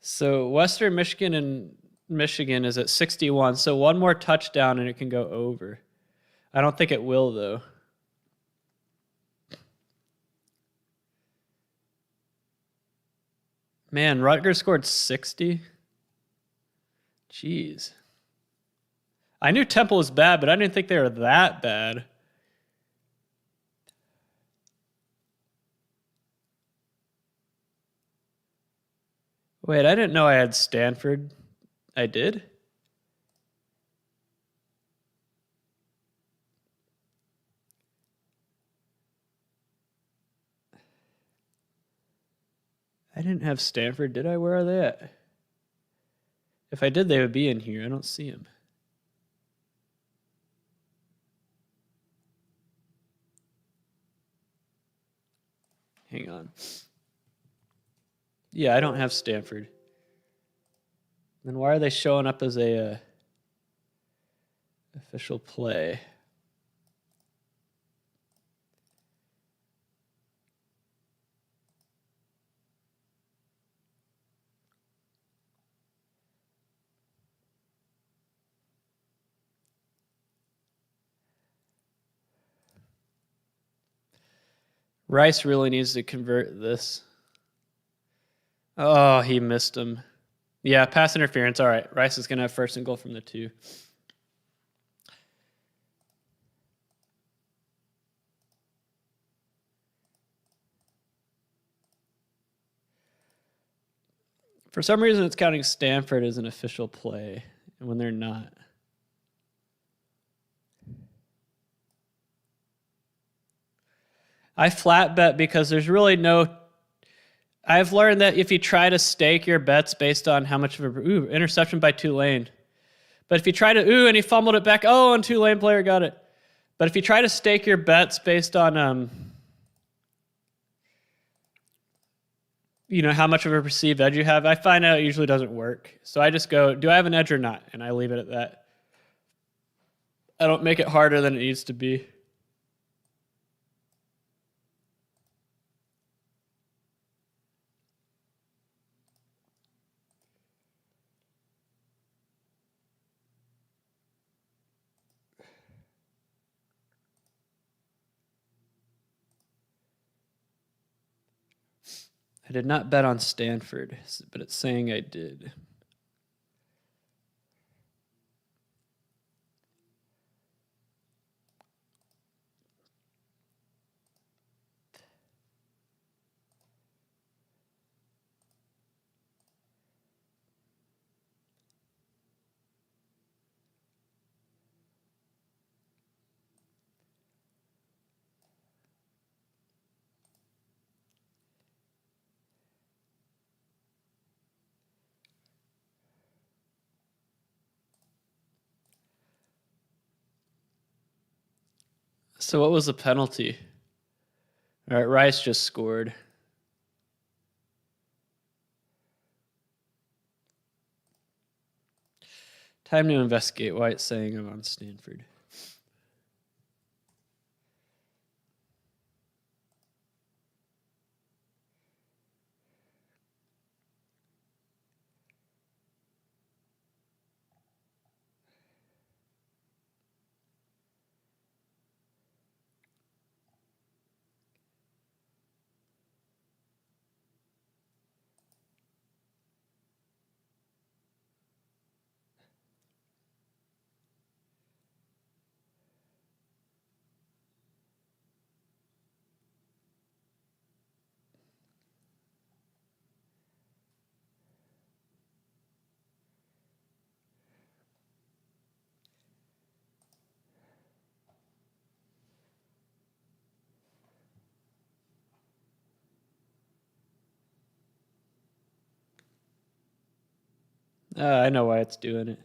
So Western Michigan and Michigan is at 61, so one more touchdown and it can go over. I don't think it will, though. Man, Rutgers scored 60? Jeez. I knew Temple was bad, but I didn't think they were that bad. Wait, I didn't know I had Stanford. I did? I didn't have Stanford, did I? Where are they at? If I did, they would be in here. I don't see them. Hang on. Yeah, I don't have Stanford. Then why are they showing up as a... Official play. Rice really needs to convert this. Oh, he missed him. Yeah, pass interference. All right. Rice is going to have first and goal from the 2. For some reason, it's counting Stanford as an official play, and when they're not. I flat bet because there's really no... I've learned that if you try to stake your bets based on how much of a... Ooh, interception by Tulane. But if you try to... and he fumbled it back. Oh, and Tulane player got it. But if you try to stake your bets based on... how much of a perceived edge you have, I find out it usually doesn't work. So I just go, do I have an edge or not? And I leave it at that. I don't make it harder than it needs to be. I did not bet on Stanford, but it's saying I did. So what was the penalty? All right, Rice just scored. Time to investigate why it's saying I'm on Stanford. I know why it's doing it.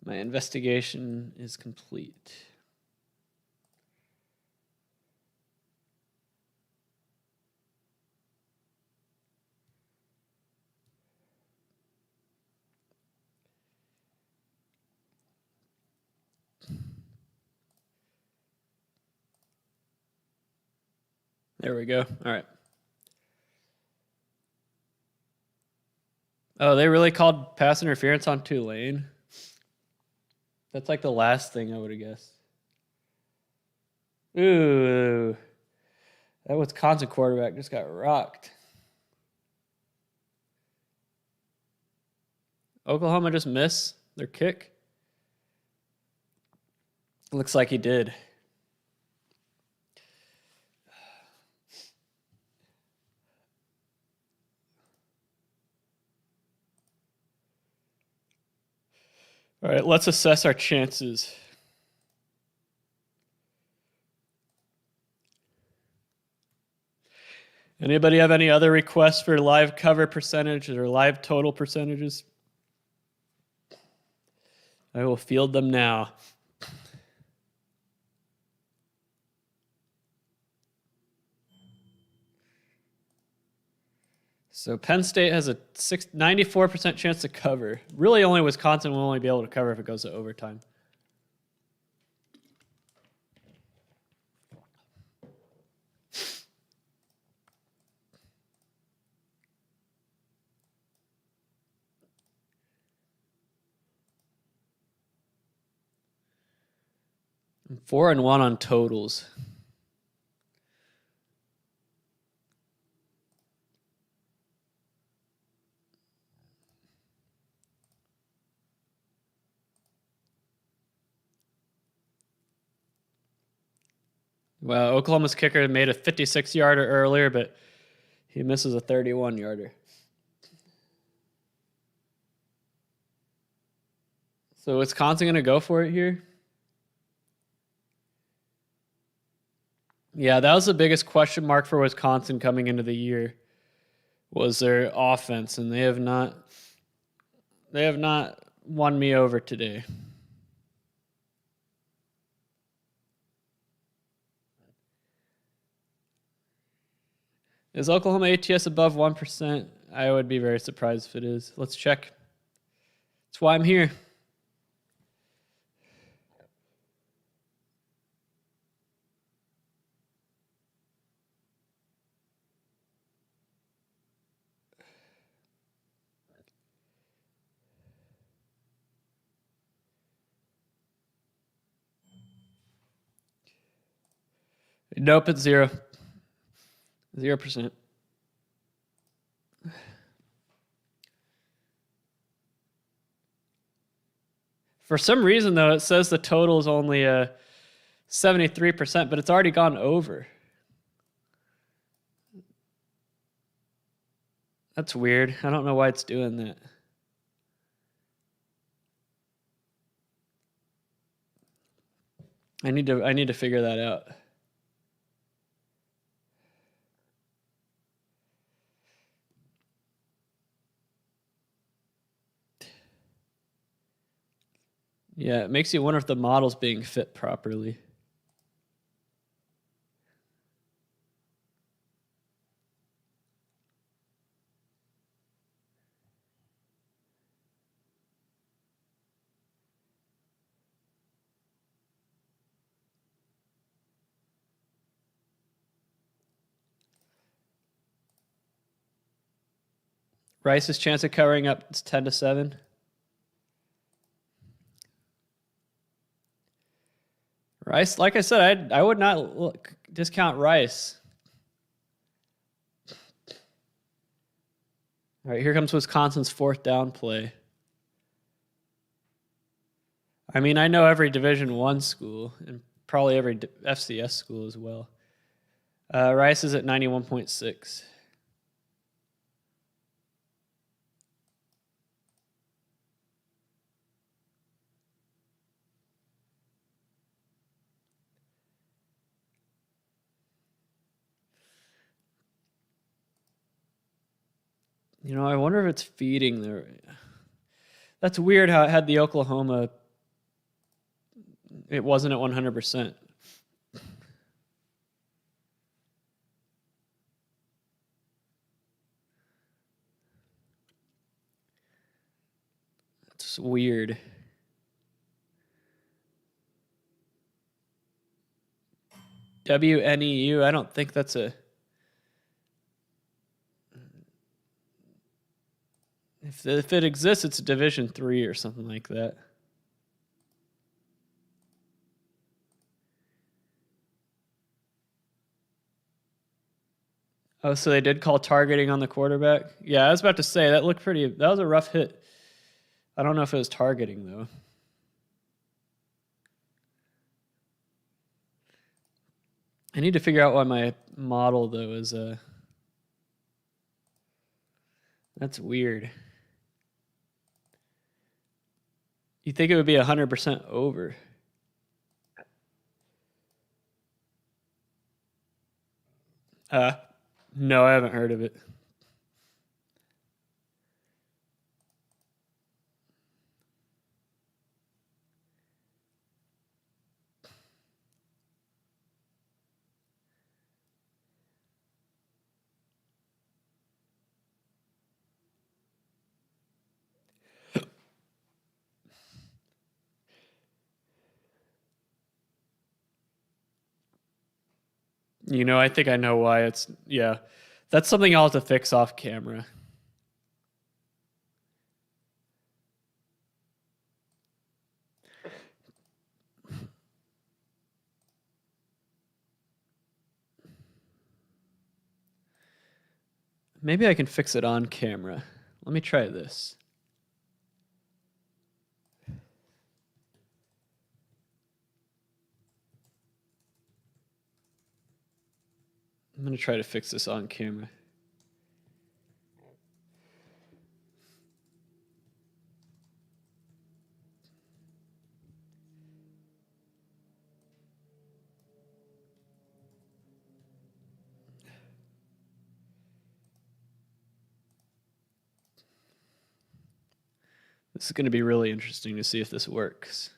My investigation is complete. There we go. All right. Oh, they really called pass interference on Tulane? That's like the last thing I would have guessed. Ooh. That Wisconsin quarterback just got rocked. Oklahoma just missed their kick? Looks like he did. All right, let's assess our chances. Anybody have any other requests for live cover percentages or live total percentages? I will field them now. So Penn State has a 94% chance to cover. Really only Wisconsin will only be able to cover if it goes to overtime. 4-1 on totals. Well, Oklahoma's kicker made a 56-yarder earlier, but he misses a 31-yarder. So Wisconsin going to go for it here? Yeah, that was the biggest question mark for Wisconsin coming into the year, was their offense, and they have not won me over today. Is Oklahoma ATS above 1%? I would be very surprised if it is. Let's check. That's why I'm here. Nope, it's 0. 0%. For some reason, though, it says the total is only 73%, but it's already gone over. That's weird. I don't know why it's doing that. I need to figure that out. Yeah, it makes you wonder if the model's being fit properly. Rice's chance of covering up is 10-7. Rice, like I said, I would not discount Rice. All right, here comes Wisconsin's 4th down play. I mean, I know every Division I school and probably every FCS school as well. Rice is at 91.6. You know, I wonder if it's feeding there. That's weird how it had the Oklahoma. It wasn't at 100%. That's weird. WNEU, I don't think that's a. If it exists, it's a Division III or something like that. Oh, so they did call targeting on the quarterback? Yeah, I was about to say, that looked pretty. That was a rough hit. I don't know if it was targeting, though. I need to figure out why my model, though, is. That's weird. You think it would be 100% over? No, I haven't heard of it. You know, I think I know why it's. Yeah. That's something I'll have to fix off camera. Maybe I can fix it on camera. Let me try this. I'm going to try to fix this on camera. This is going to be really interesting to see if this works.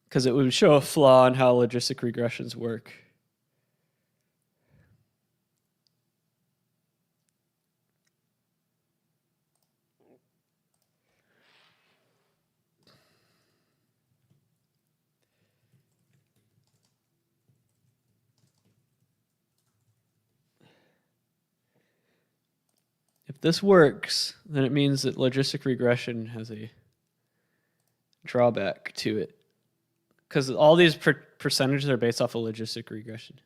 Because it would show a flaw in how logistic regressions work. If this works, then it means that logistic regression has a drawback to it. Because all these percentages are based off of logistic regression.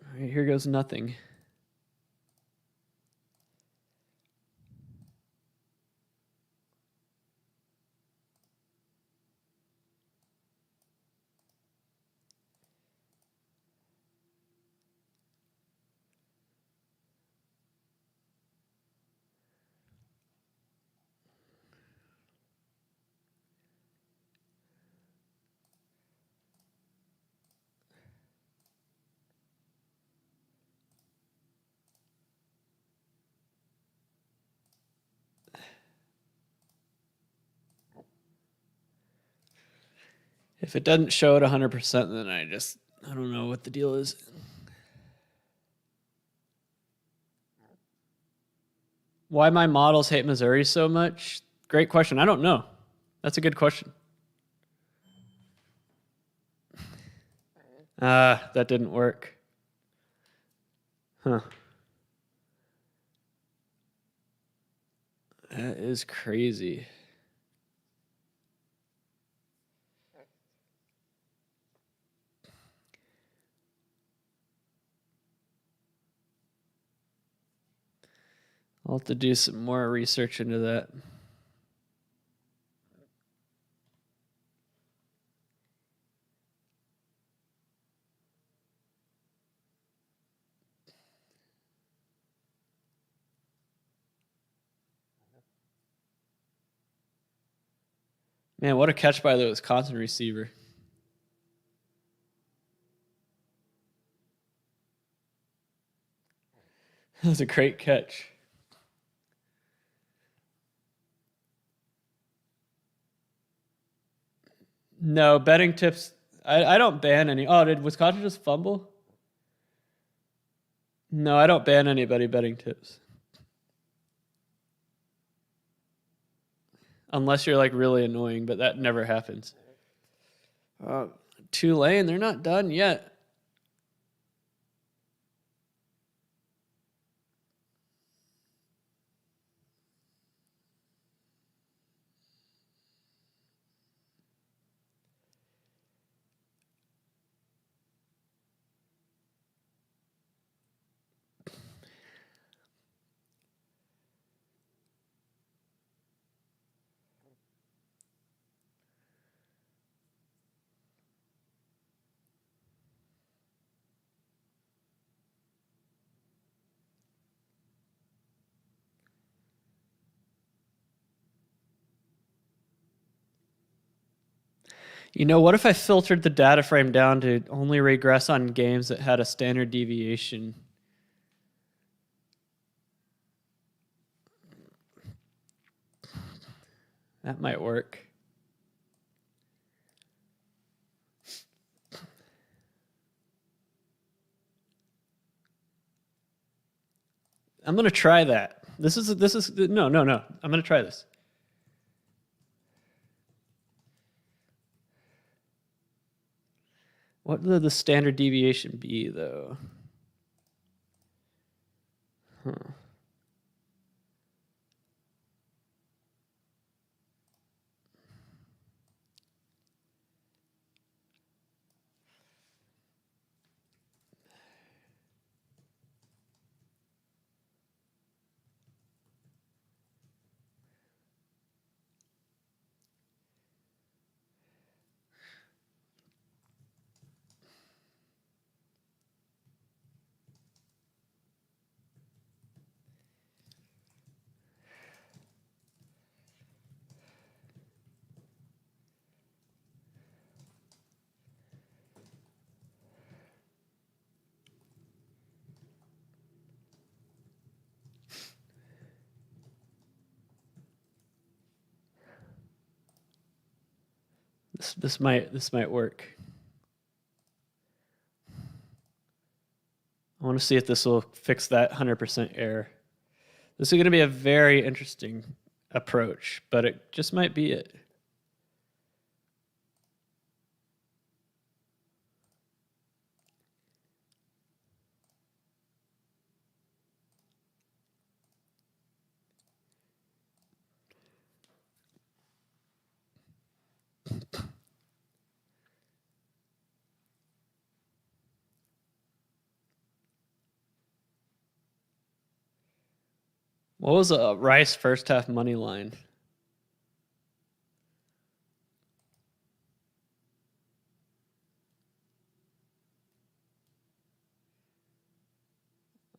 All right, here goes nothing. If it doesn't show it 100%, then I don't know what the deal is. Why my models hate Missouri so much? Great question. I don't know. That's a good question. That didn't work. Huh. That is crazy. I'll have to do some more research into that. Man, what a catch by the Wisconsin receiver. That was a great catch. No, betting tips. I don't ban any. Oh, did Wisconsin just fumble? No, I don't ban anybody betting tips. Unless you're like really annoying, but that never happens. Tulane, they're not done yet. You know, what if I filtered the data frame down to only regress on games that had a standard deviation? That might work. I'm going to try that. No. I'm going to try this. What would the standard deviation be, though? Huh. This might work. I want to see if this will fix that 100% error. This is going to be a very interesting approach, but it just might be it. What was Rice first half money line?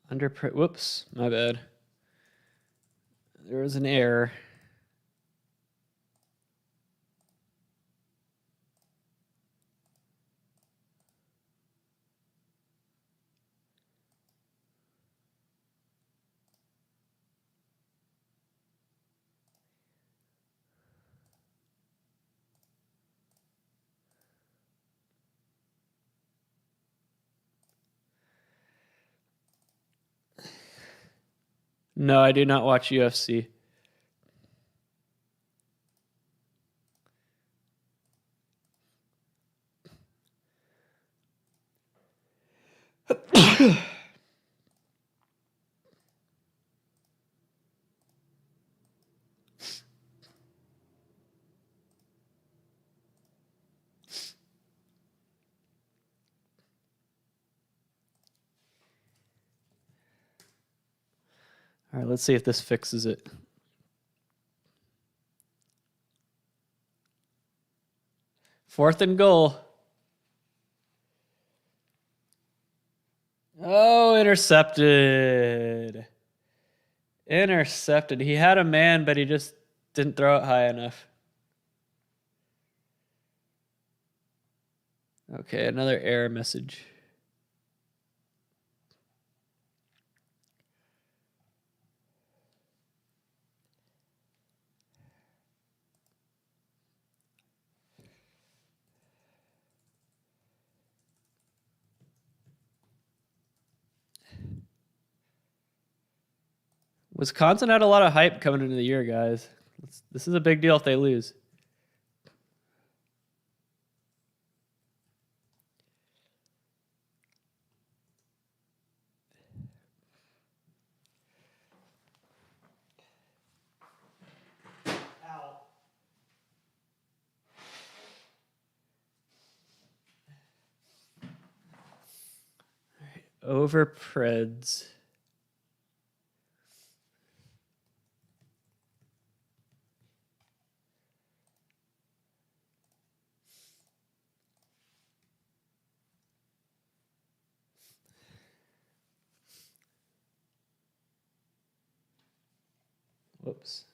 Whoops, my bad. There was an error. No, I do not watch UFC. All right, let's see if this fixes it. Fourth and goal. Oh, intercepted. Intercepted. He had a man, but he just didn't throw it high enough. Okay, another error message. Wisconsin had a lot of hype coming into the year, guys. This is a big deal if they lose. Over Preds. Whoops.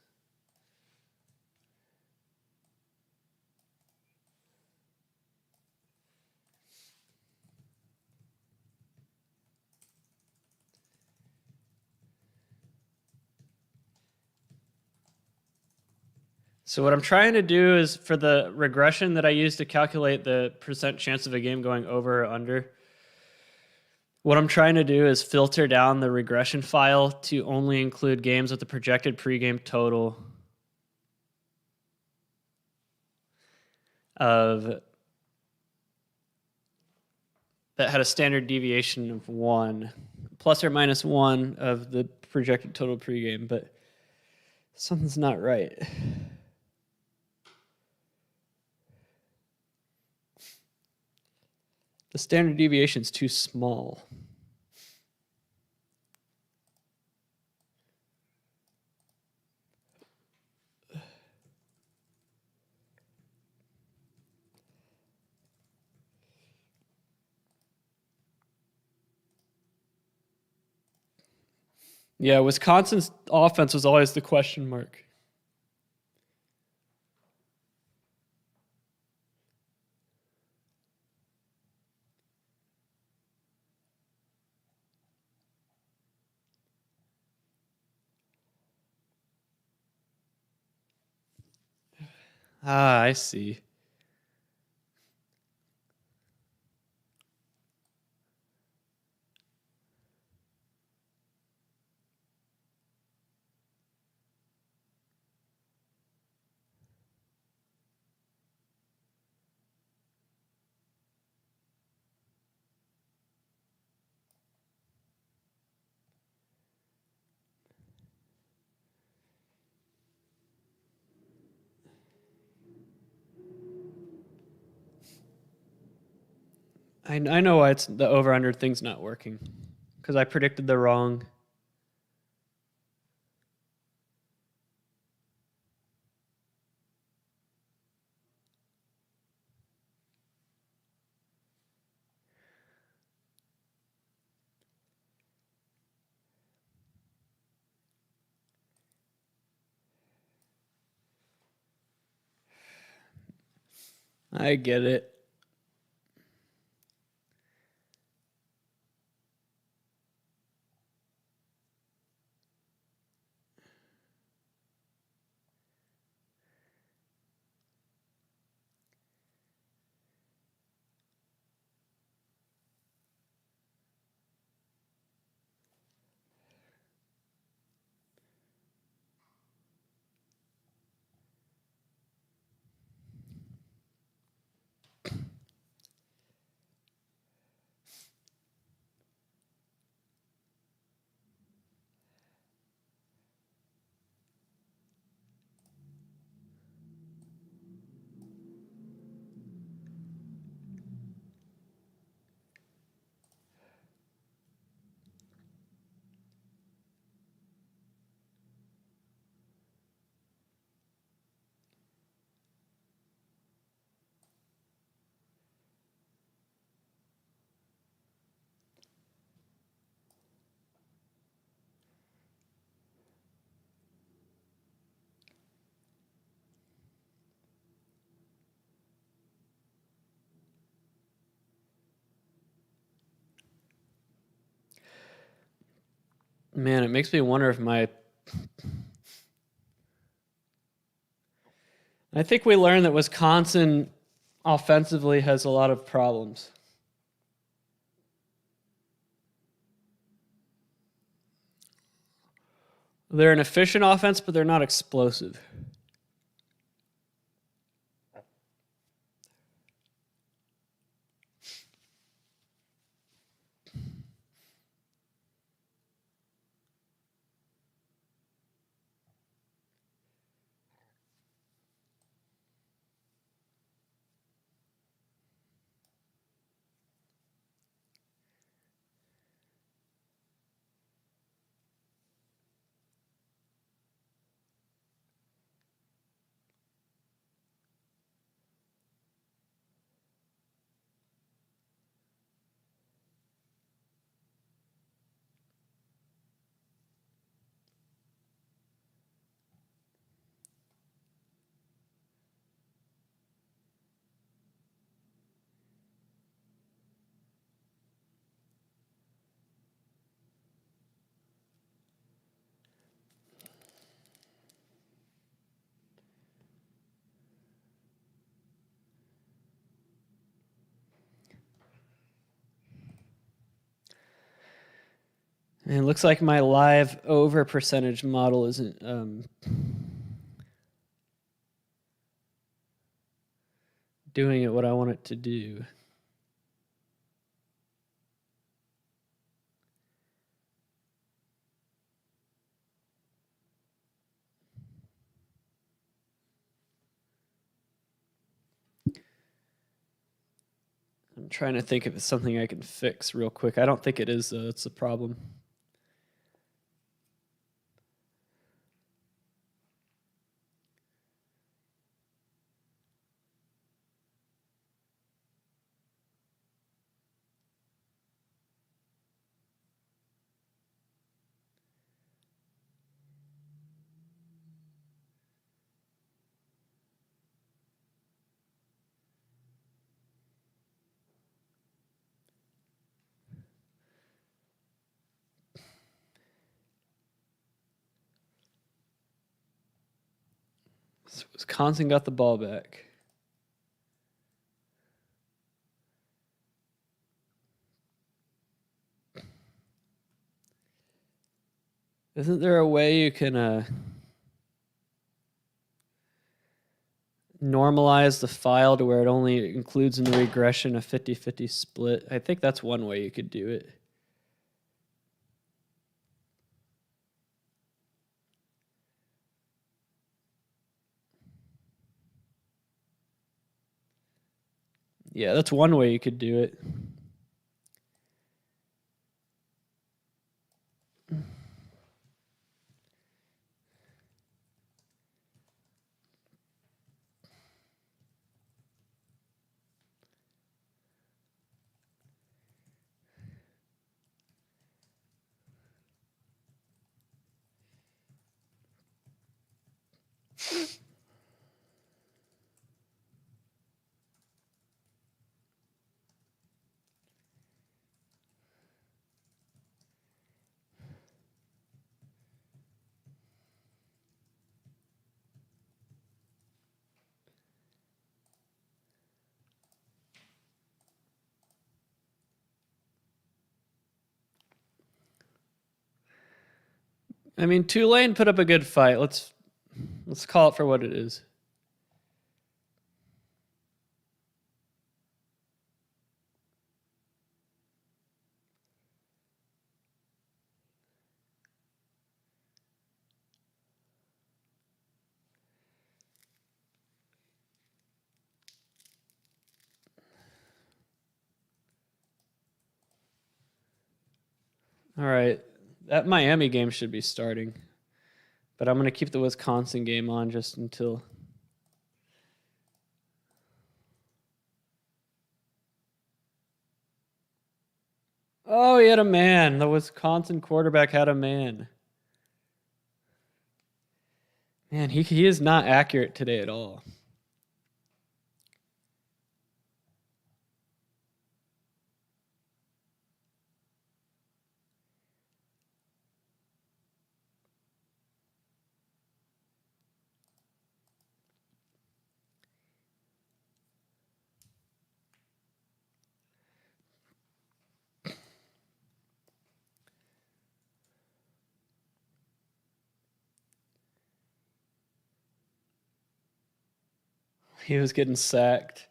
So what I'm trying to do is for the regression that I use to calculate the percent chance of a game going over or under, what I'm trying to do is filter down the regression file to only include games with the projected pregame total of that had a standard deviation of 1, plus or minus 1 of the projected total pregame, but something's not right. The standard deviation is too small. Yeah, Wisconsin's offense was always the question mark. Ah, I see. I know why it's the over-under thing's not working. Because I predicted the wrong. I get it. Man, it makes me wonder if I think we learned that Wisconsin offensively has a lot of problems. They're an efficient offense, but they're not explosive. And it looks like my live over percentage model isn't doing it what I want it to do. I'm trying to think if it's something I can fix real quick. I don't think it is, though. It's a problem. So Wisconsin got the ball back. Isn't there a way you can normalize the file to where it only includes in the regression a 50-50 split? I think that's one way you could do it. Yeah, that's one way you could do it. I mean, Tulane put up a good fight. Let's call it for what it is. All right. That Miami game should be starting. But I'm going to keep the Wisconsin game on just until. Oh, he had a man. The Wisconsin quarterback had a man. Man, he is not accurate today at all. He was getting sacked.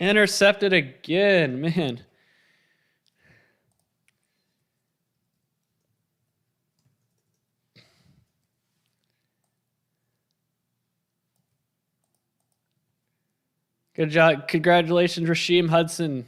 Intercepted again, man. Good job. Congratulations, Rasheem Hudson.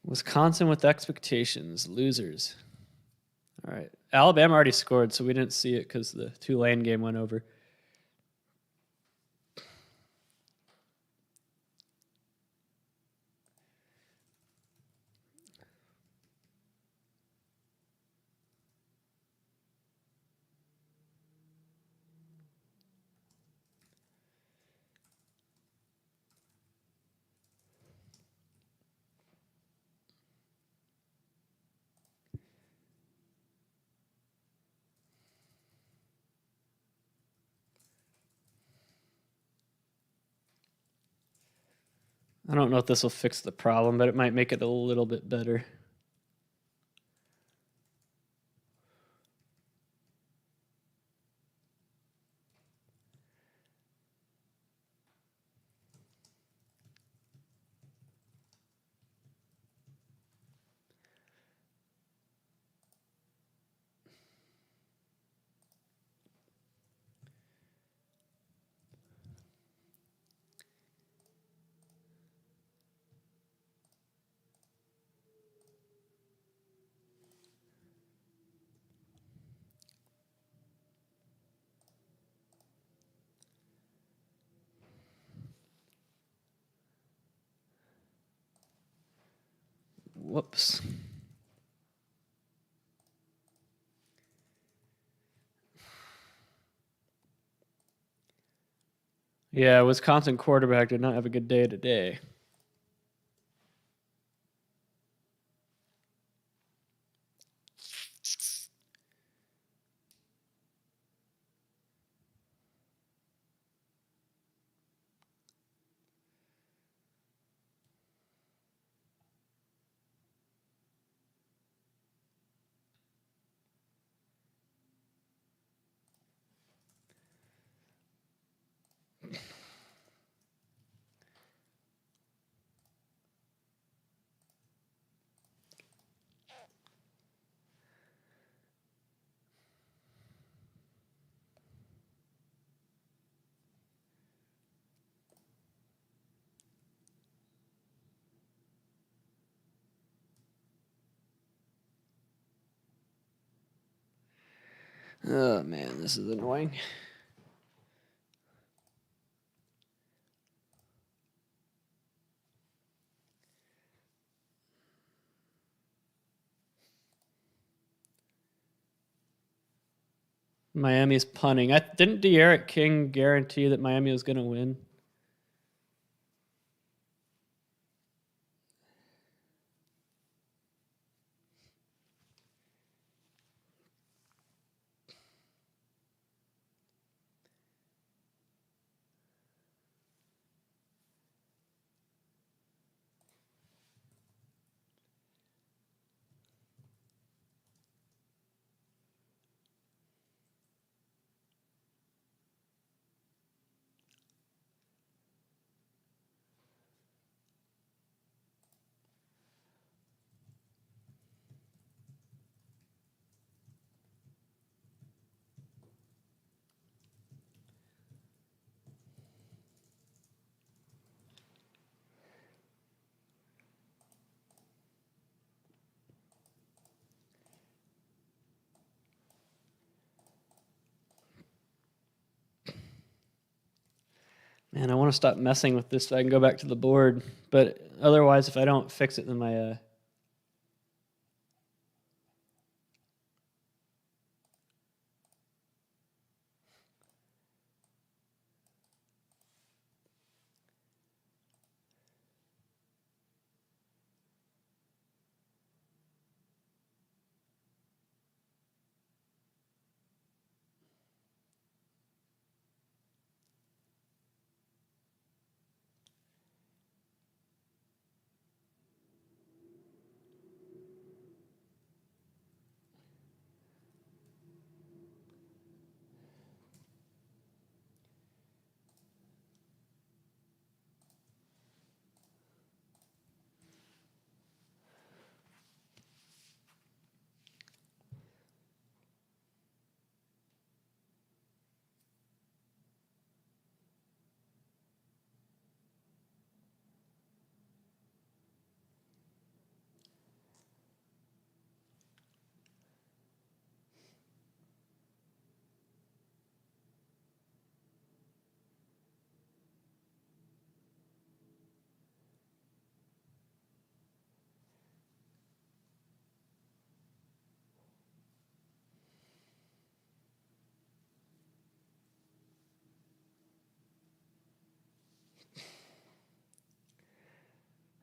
Wisconsin with expectations. Losers. All right. Alabama already scored, so we didn't see it because the Tulane game went over. I don't know if this will fix the problem, but it might make it a little bit better. Whoops. Yeah, Wisconsin quarterback did not have a good day today. Oh man, this is annoying. Miami's punting. Didn't De'Aaron King guarantee that Miami was going to win? Man, I want to stop messing with this so I can go back to the board. But otherwise, if I don't fix it, then my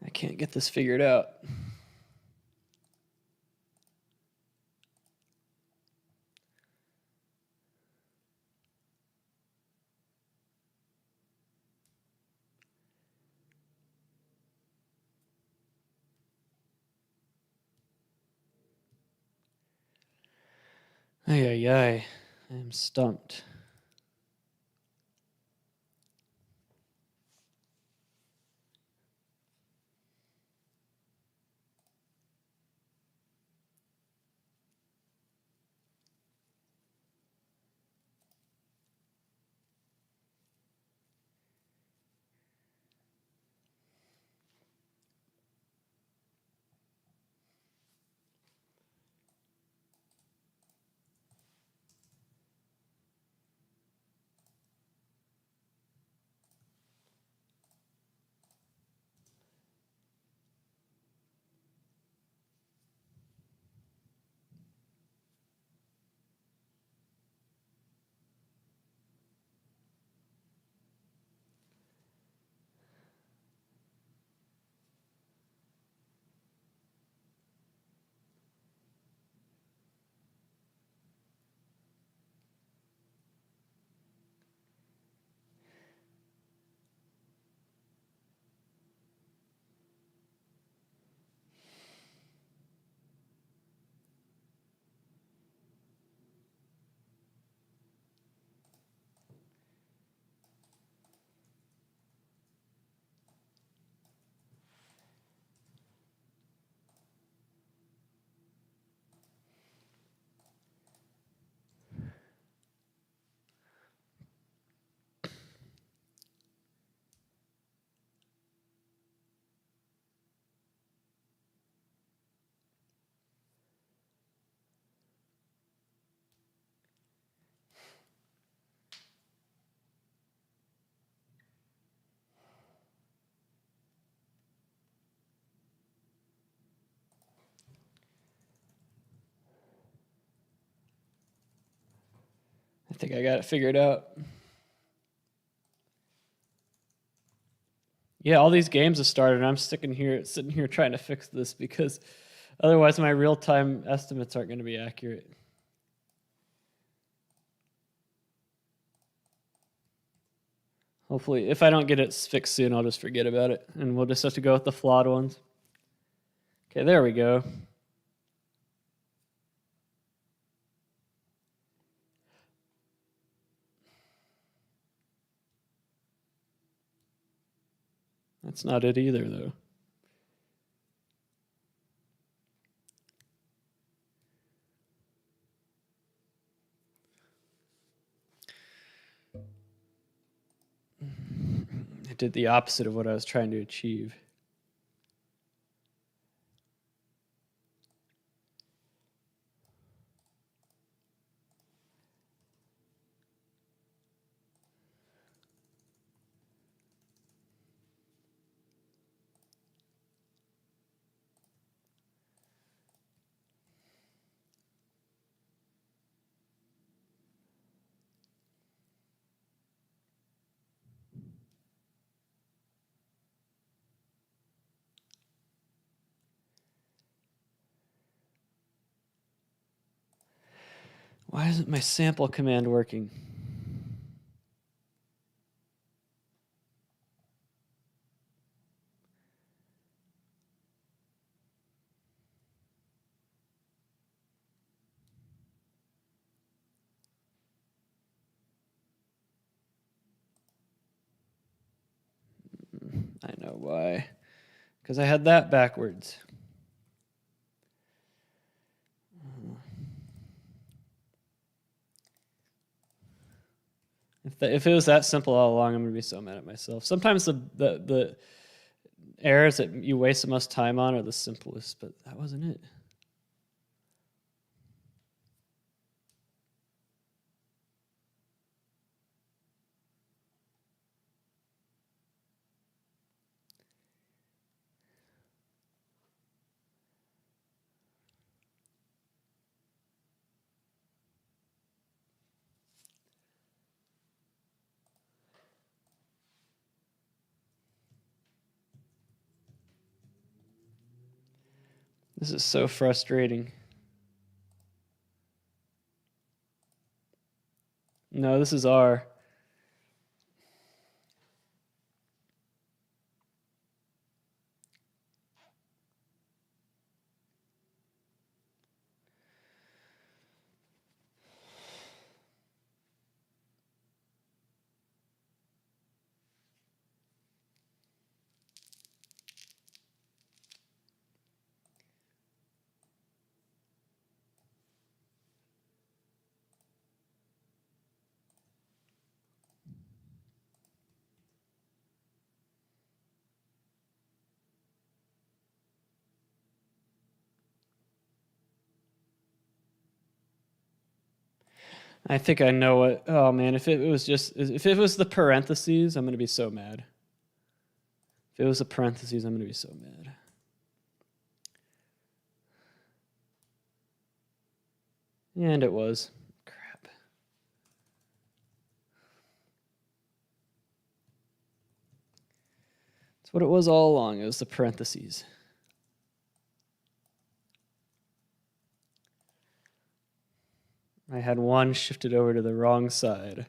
I can't get this figured out. Ay, ay, ay. I am stumped. think I got it figured out. Yeah, all these games have started, and I'm sitting here trying to fix this because otherwise my real-time estimates aren't going to be accurate. Hopefully, if I don't get it fixed soon, I'll just forget about it, and we'll just have to go with the flawed ones. Okay, there we go. That's not it either, though. I did the opposite of what I was trying to achieve. Why isn't my sample command working? I know why. Because I had that backwards. If it was that simple all along, I'm going to be so mad at myself. Sometimes the errors that you waste the most time on are the simplest, but that wasn't it. This is so frustrating. No, this is R. I think I know what. Oh man, if it was the parentheses, I'm gonna be so mad. If it was the parentheses, I'm gonna be so mad. And it was. Crap. That's what it was all along. It was the parentheses. I had one shifted over to the wrong side.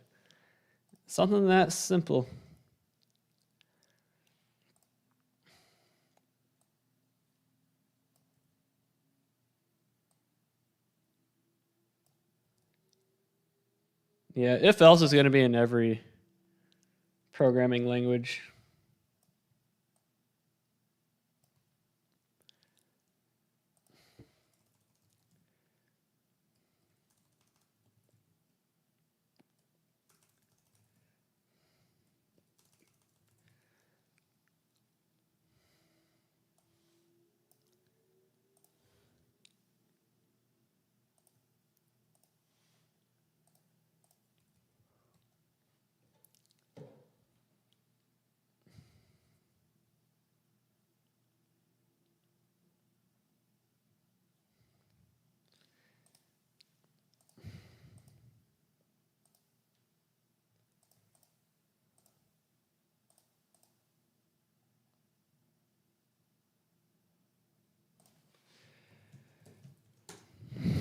Something that simple. Yeah, if else is going to be in every programming language.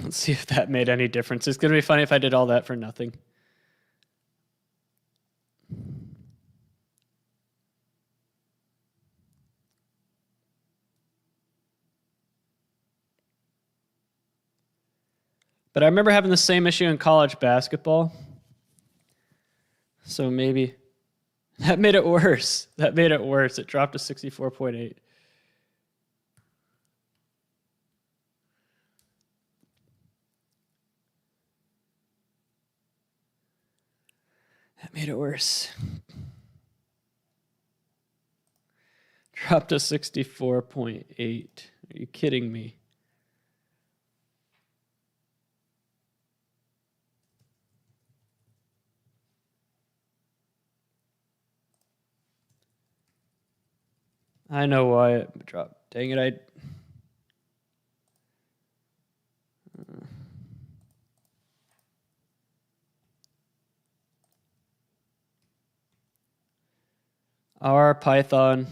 Let's see if that made any difference. It's going to be funny if I did all that for nothing. But I remember having the same issue in college basketball. So maybe that made it worse. It dropped to 64.8. That made it worse. Dropped to 64.8. Are you kidding me? I know why it dropped. Dang it, R Python.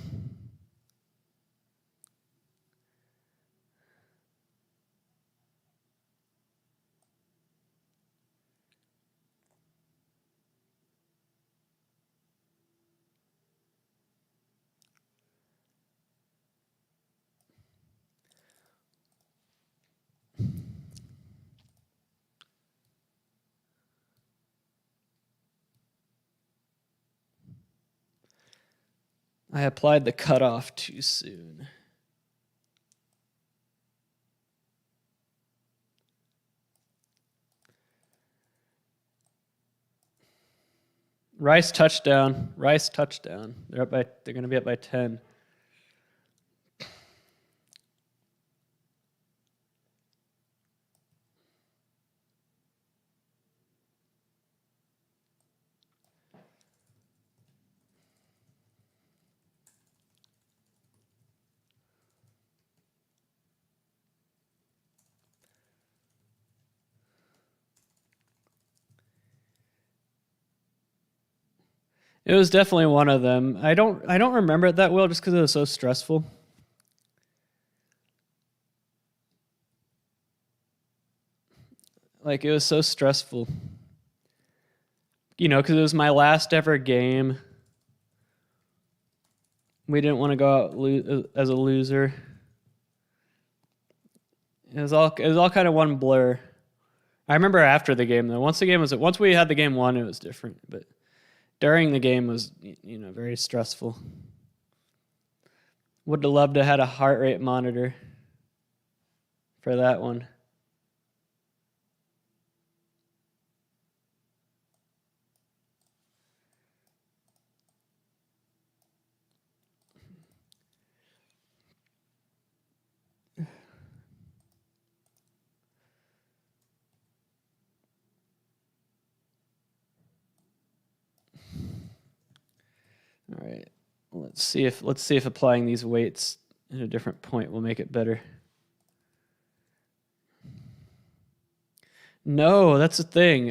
I applied the cutoff too soon. Rice touchdown. They're going to be up by 10. It was definitely one of them. I don't remember it that well just because it was so stressful. Like, it was so stressful. You know, because it was my last ever game. We didn't want to go out as a loser. It was all kind of one blur. I remember after the game though. Once we had the game won, it was different. But during the game was, you know, very stressful. Would have loved to have had a heart rate monitor for that one. All right. Let's see if applying these weights at a different point will make it better. No, that's the thing.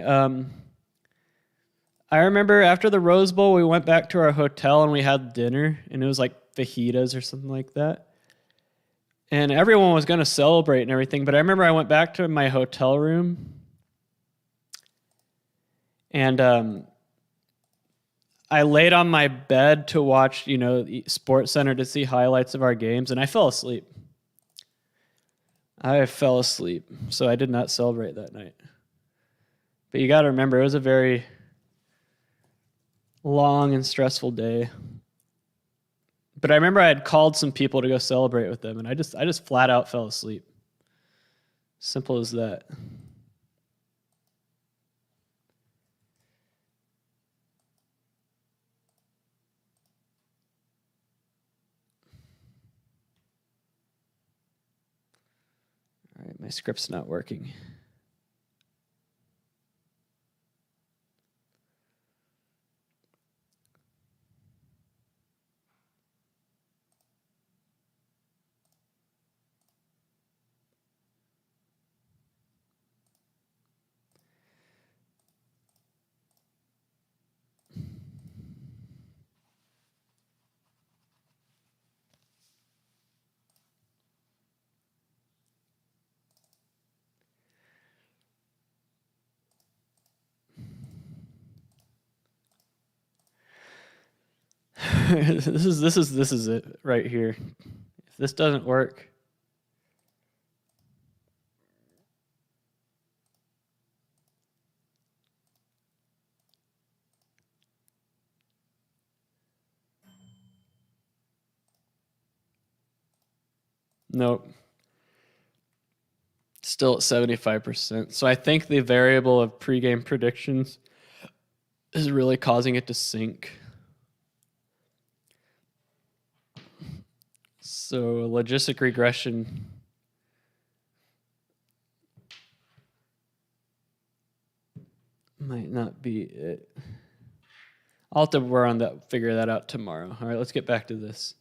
I remember after the Rose Bowl, we went back to our hotel and we had dinner, and it was like fajitas or something like that. And everyone was going to celebrate and everything, but I remember I went back to my hotel room, and I laid on my bed to watch, you know, Sports Center to see highlights of our games, and I fell asleep. So I did not celebrate that night. But you got to remember, it was a very long and stressful day. But I remember I had called some people to go celebrate with them, and I just flat out fell asleep. Simple as that. All right, my script's not working. This is it right here. If this doesn't work, nope. Still at 75%. So I think the variable of pregame predictions is really causing it to sink. So logistic regression. Might not be it. I'll have to figure that out tomorrow. All right, let's get back to this.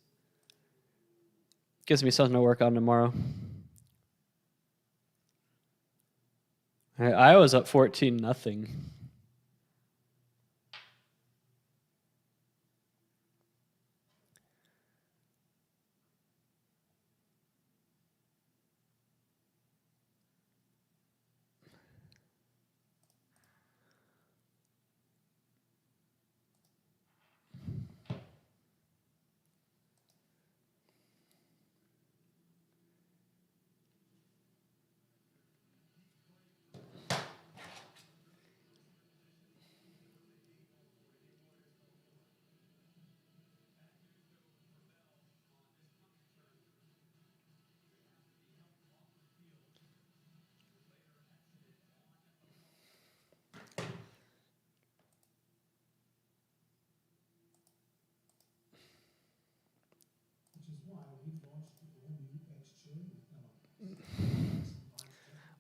Gives me something to work on tomorrow. All right, Iowa's up 14-0.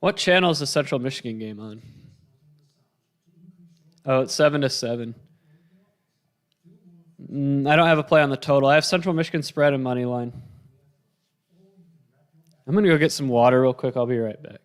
What channel is the Central Michigan game on? Oh, it's 7-7. I don't have a play on the total. I have Central Michigan spread and money line. I'm going to go get some water real quick. I'll be right back.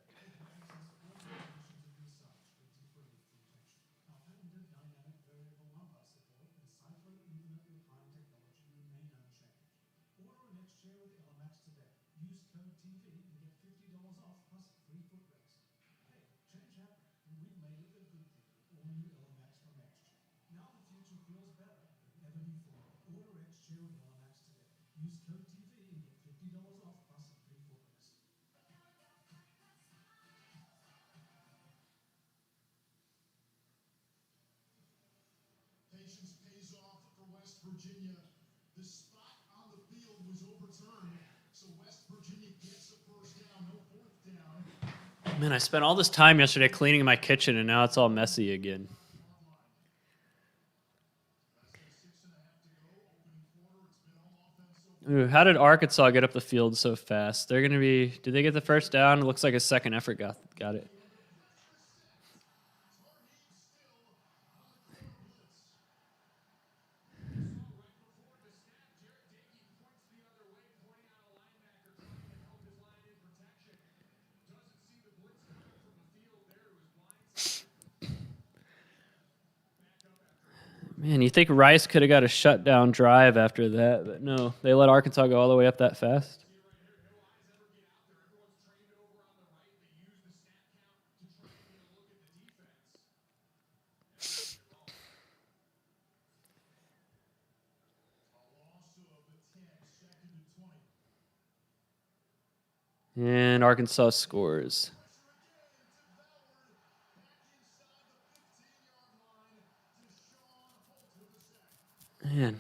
Pays off for West Virginia. The spot on the field was overturned, so West Virginia gets the first down, no fourth down. Man, I spent all this time yesterday cleaning my kitchen, and now it's all messy again. Ooh, how did Arkansas get up the field so fast? They're going to be... Did they get the first down? It looks like a second effort got it. Man, you think Rice could have got a shutdown drive after that, but no. They let Arkansas go all the way up that fast. And Arkansas scores. Man.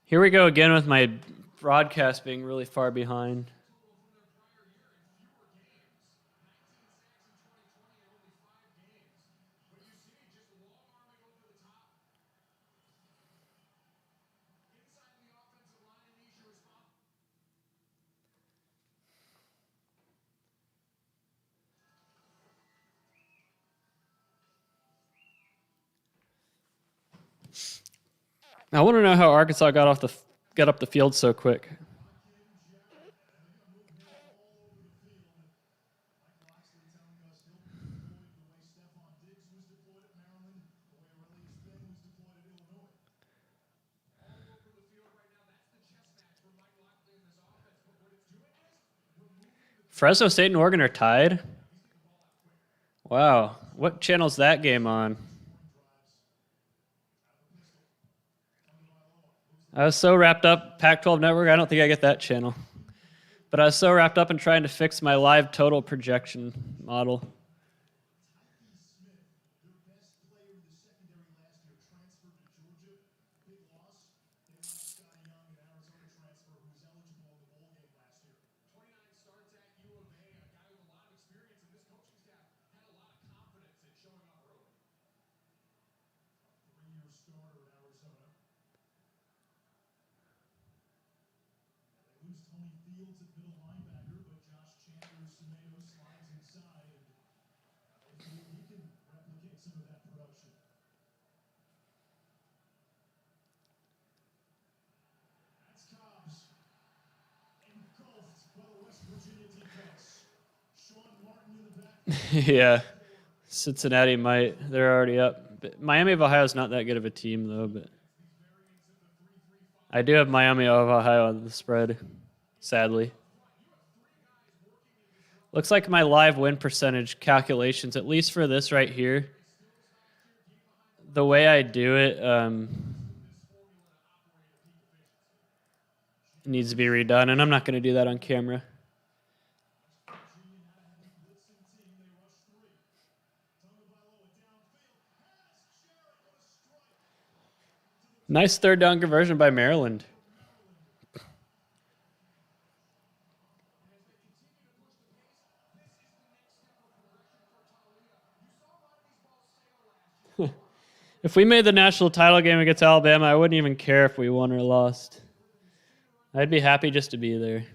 Here we go again with my broadcast being really far behind. I want to know how Arkansas got up the field so quick. Fresno State and Oregon are tied? Wow. What channel's that game on? I was so wrapped up, Pac-12 Network, I don't think I get that channel. But I was so wrapped up in trying to fix my live total projection model. Yeah. Cincinnati might. They're already up. But Miami of Ohio is not that good of a team, though. But I do have Miami of Ohio on the spread, sadly. Looks like my live win percentage calculations, at least for this right here, the way I do it needs to be redone, and I'm not going to do that on camera. Nice third down conversion by Maryland. If we made the national title game against Alabama, I wouldn't even care if we won or lost. I'd be happy just to be there.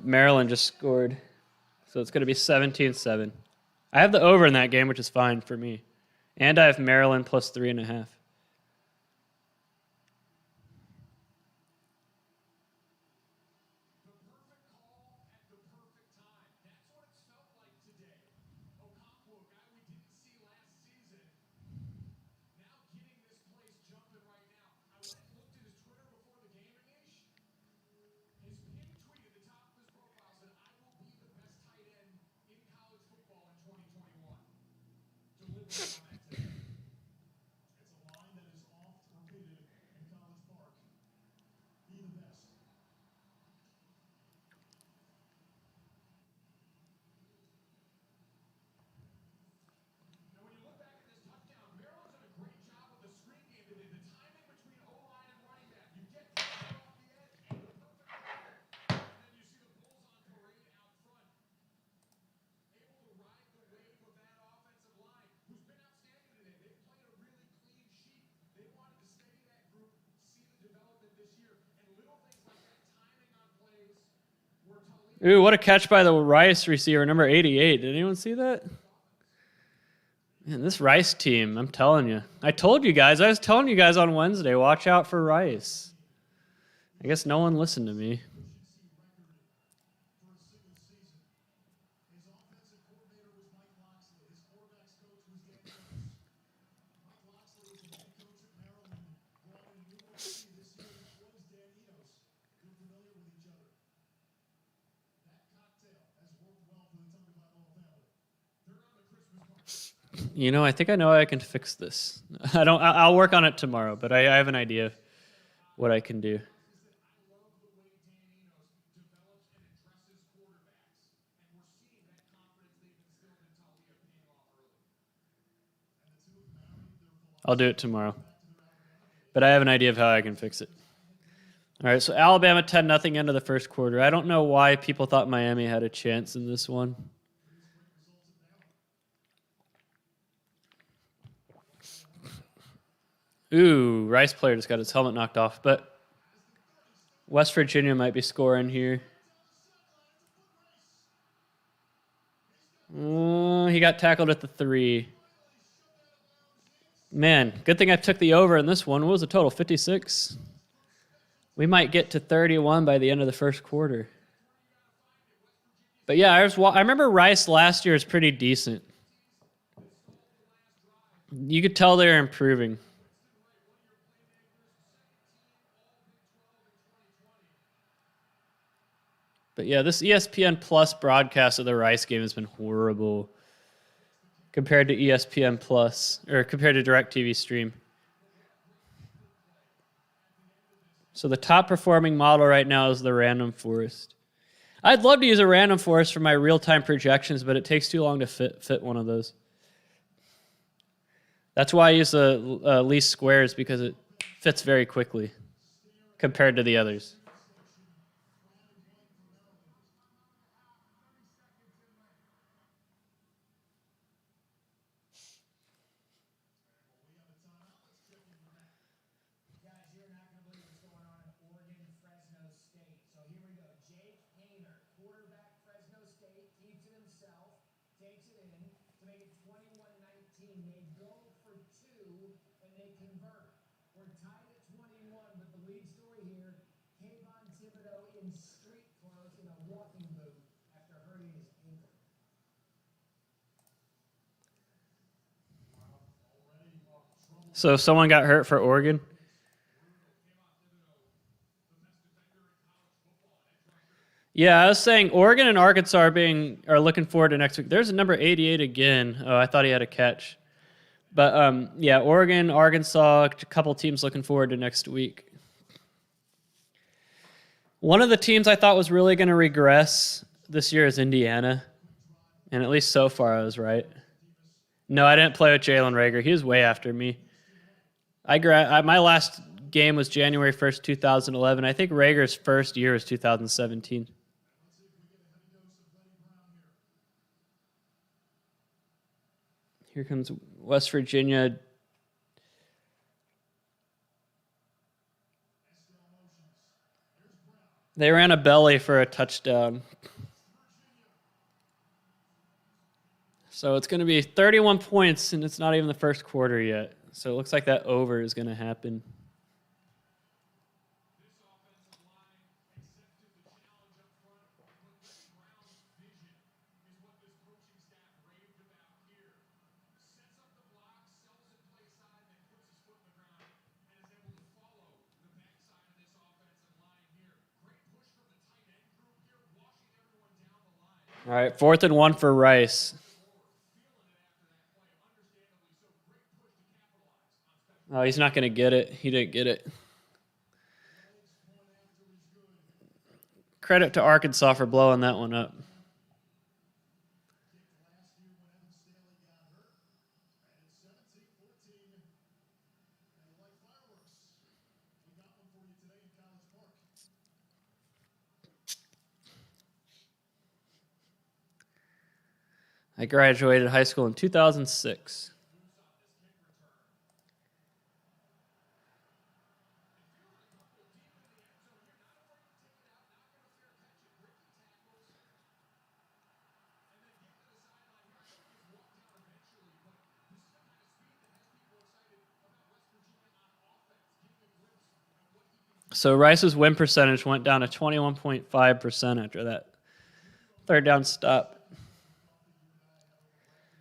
Maryland just scored. So it's going to be 17-7. I have the over in that game, which is fine for me. And I have Maryland plus 3.5. Ooh, what a catch by the Rice receiver, number 88. Did anyone see that? Man, this Rice team, I'm telling you. I was telling you guys on Wednesday, watch out for Rice. I guess no one listened to me. You know, I think I know how I can fix this. I'll work on it tomorrow, but I have an idea of what I can do. I'll do it tomorrow. But I have an idea of how I can fix it. All right, so Alabama 10-0 into the first quarter. I don't know why people thought Miami had a chance in this one. Ooh, Rice player just got his helmet knocked off, but West Virginia might be scoring here. He got tackled at the 3. Man, good thing I took the over in this one. What was the total? 56? We might get to 31 by the end of the first quarter. But yeah, I remember Rice last year was pretty decent. You could tell they were improving. But yeah, this ESPN Plus broadcast of the Rice game has been horrible compared to ESPN Plus, or compared to DirecTV Stream. So the top performing model right now is the Random Forest. I'd love to use a Random Forest for my real-time projections, but it takes too long to fit one of those. That's why I use the least squares, because it fits very quickly compared to the others. So someone got hurt for Oregon? Yeah, I was saying Oregon and Arkansas are looking forward to next week. There's a number 88 again. Oh, I thought he had a catch. But yeah, Oregon, Arkansas, a couple teams looking forward to next week. One of the teams I thought was really going to regress this year is Indiana. And at least so far I was right. No, I didn't play with Jalen Reagor. He was way after me. My last game was January 1st, 2011. I think Rager's first year was 2017. Here comes West Virginia. They ran a belly for a touchdown. So it's going to be 31 points, and it's not even the first quarter yet. So it looks like that over is going to happen. All right, 4th and 1 for Rice. Oh, he's not going to get it. He didn't get it. Credit to Arkansas for blowing that one up. I graduated high school in 2006. So Rice's win percentage went down to 21.5% after that 3rd down stop.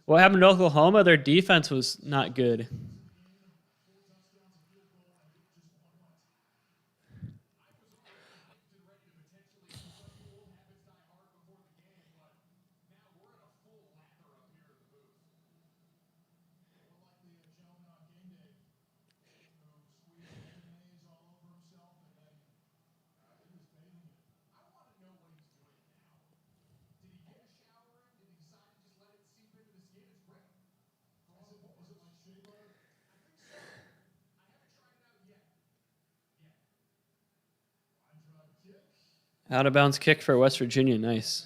What happened to Oklahoma? Their defense was not good. Out of bounds kick for West Virginia. Nice.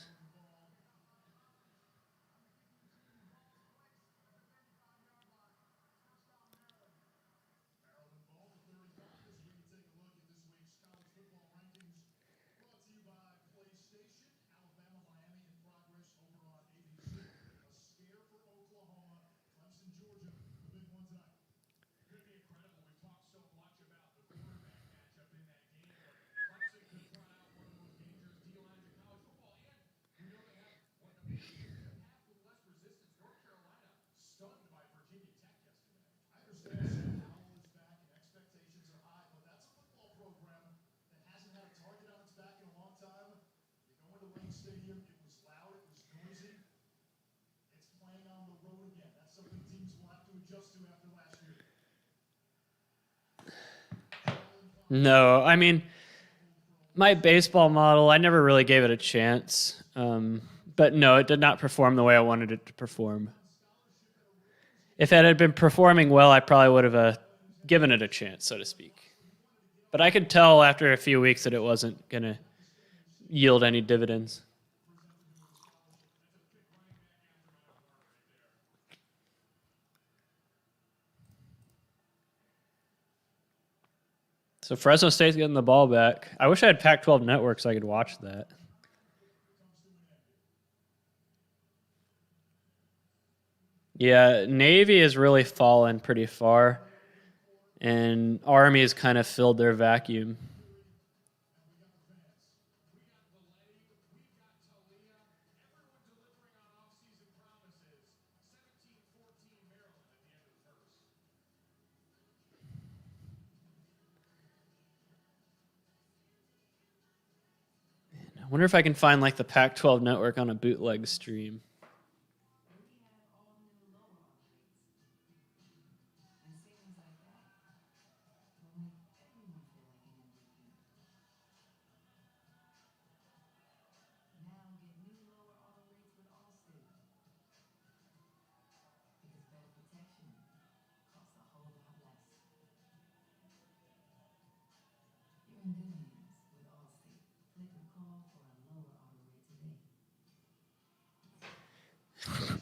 understand Howell is back and expectations are high, but that's a football program that hasn't had a target on its back in a long time. You go into Lane Stadium, it was loud, it was noisy. It's playing on the road again. That's something teams will have to adjust to after last year. No, I mean, my baseball model, I never really gave it a chance. But no, it did not perform the way I wanted it to perform. If it had been performing well, I probably would have given it a chance, so to speak. But I could tell after a few weeks that it wasn't going to yield any dividends. So Fresno State's getting the ball back. I wish I had Pac-12 Network so I could watch that. Yeah, Navy has really fallen pretty far, and Army has kind of filled their vacuum. I wonder if I can find like the Pac-12 Network on a bootleg stream.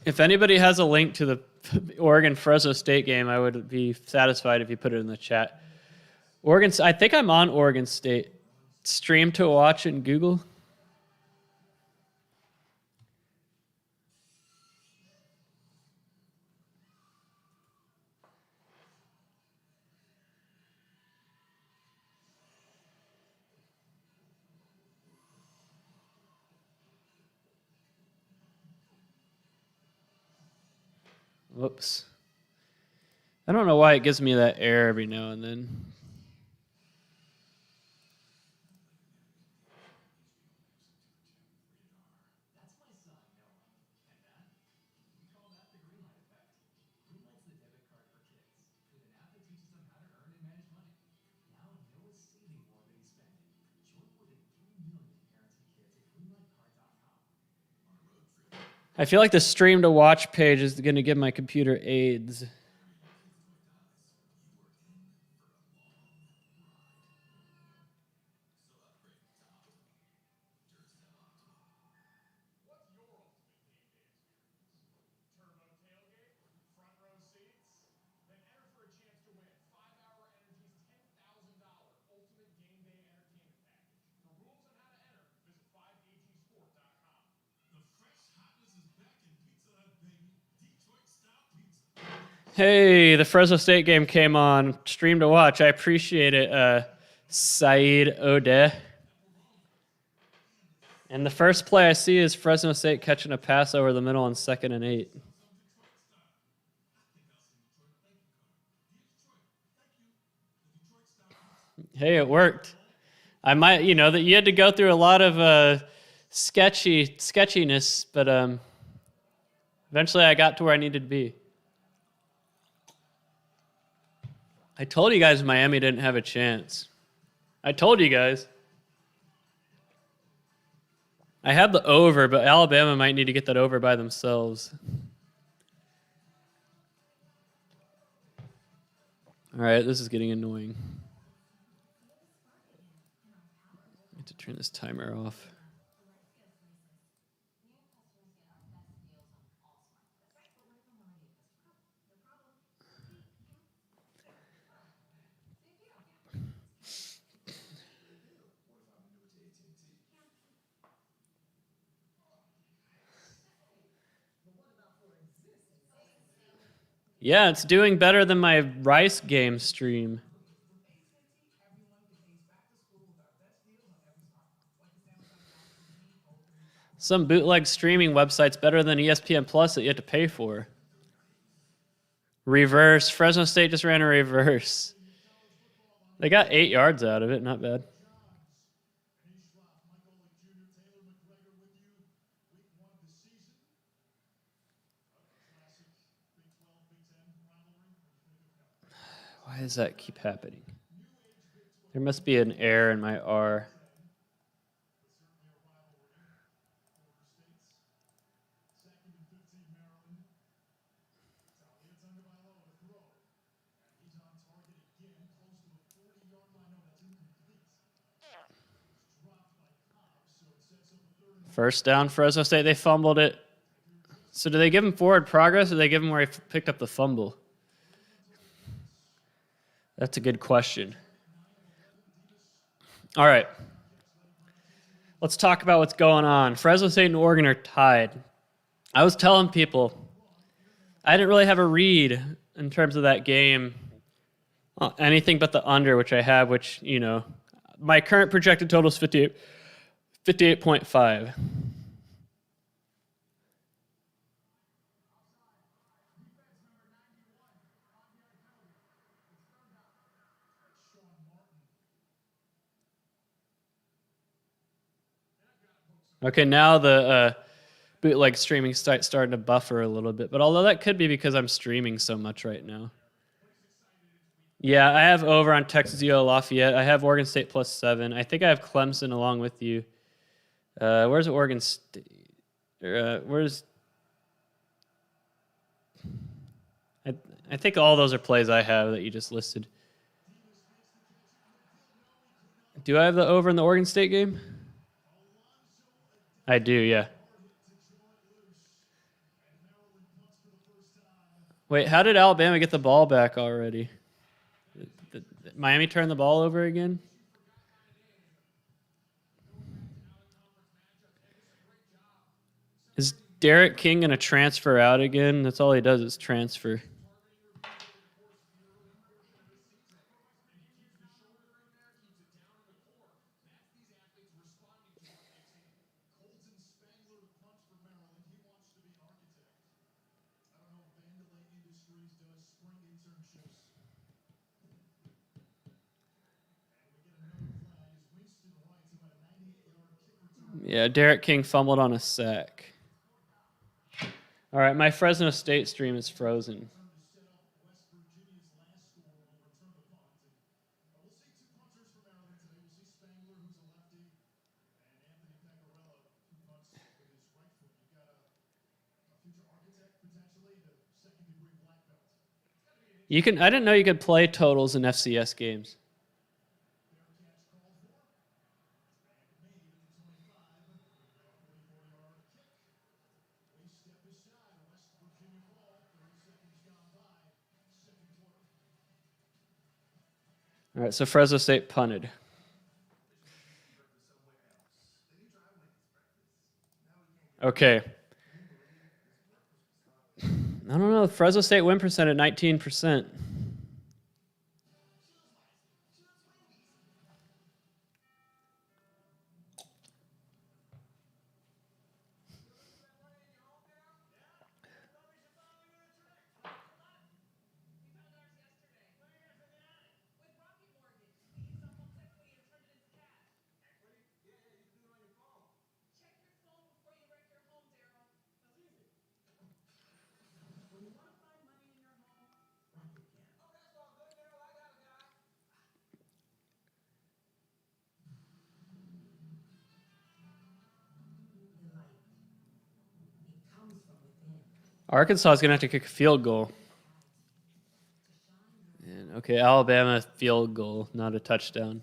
If anybody has a link to the Oregon Fresno State game, I would be satisfied if you put it in the chat. I think I'm on Oregon State. Stream to watch in Google. Whoops. I don't know why it gives me that error every now and then. I feel like the stream to watch page is going to give my computer AIDS. Hey, the Fresno State game came on. Stream to watch. I appreciate it, Saeed Odeh. And the first play I see is Fresno State catching a pass over the middle on 2nd and 8. Hey, it worked. I might, that you had to go through a lot of sketchiness, but eventually I got to where I needed to be. I told you guys Miami didn't have a chance. I told you guys. I had the over, but Alabama might need to get that over by themselves. All right, this is getting annoying. I have to turn this timer off. Yeah, it's doing better than my Rice game stream. Some bootleg streaming website's better than ESPN Plus that you have to pay for. Reverse. Fresno State just ran a reverse. They got 8 yards out of it. Not bad. Why does that keep happening? There must be an error in my R. First down, Fresno State. They fumbled it. So do they give him forward progress, or do they give him where he picked up the fumble? That's a good question. All right. Let's talk about what's going on. Fresno State and Oregon are tied. I was telling people I didn't really have a read in terms of that game. Anything but the under, which I have, which, you know, my current projected total is 58.5. Okay, now the bootleg streaming starting to buffer a little bit. But although that could be because I'm streaming so much right now. Yeah, I have over on Texas U Lafayette. I have Oregon State +7. I think I have Clemson along with you. Where's Oregon State? Where's... I think all those are plays I have that you just listed. Do I have the over in the Oregon State game? I do, yeah. Wait, how did Alabama get the ball back already? Did Miami turn the ball over again? Is Derek King going to transfer out again? That's all he does is transfer. Yeah, Derek King fumbled on a sack. All right, my Fresno State stream is frozen. You can. I didn't know you could play totals in FCS games. All right, so Fresno State punted. Okay. I don't know. Fresno State win percent at 19%. Arkansas is going to have to kick a field goal. And, okay, Alabama field goal, not a touchdown.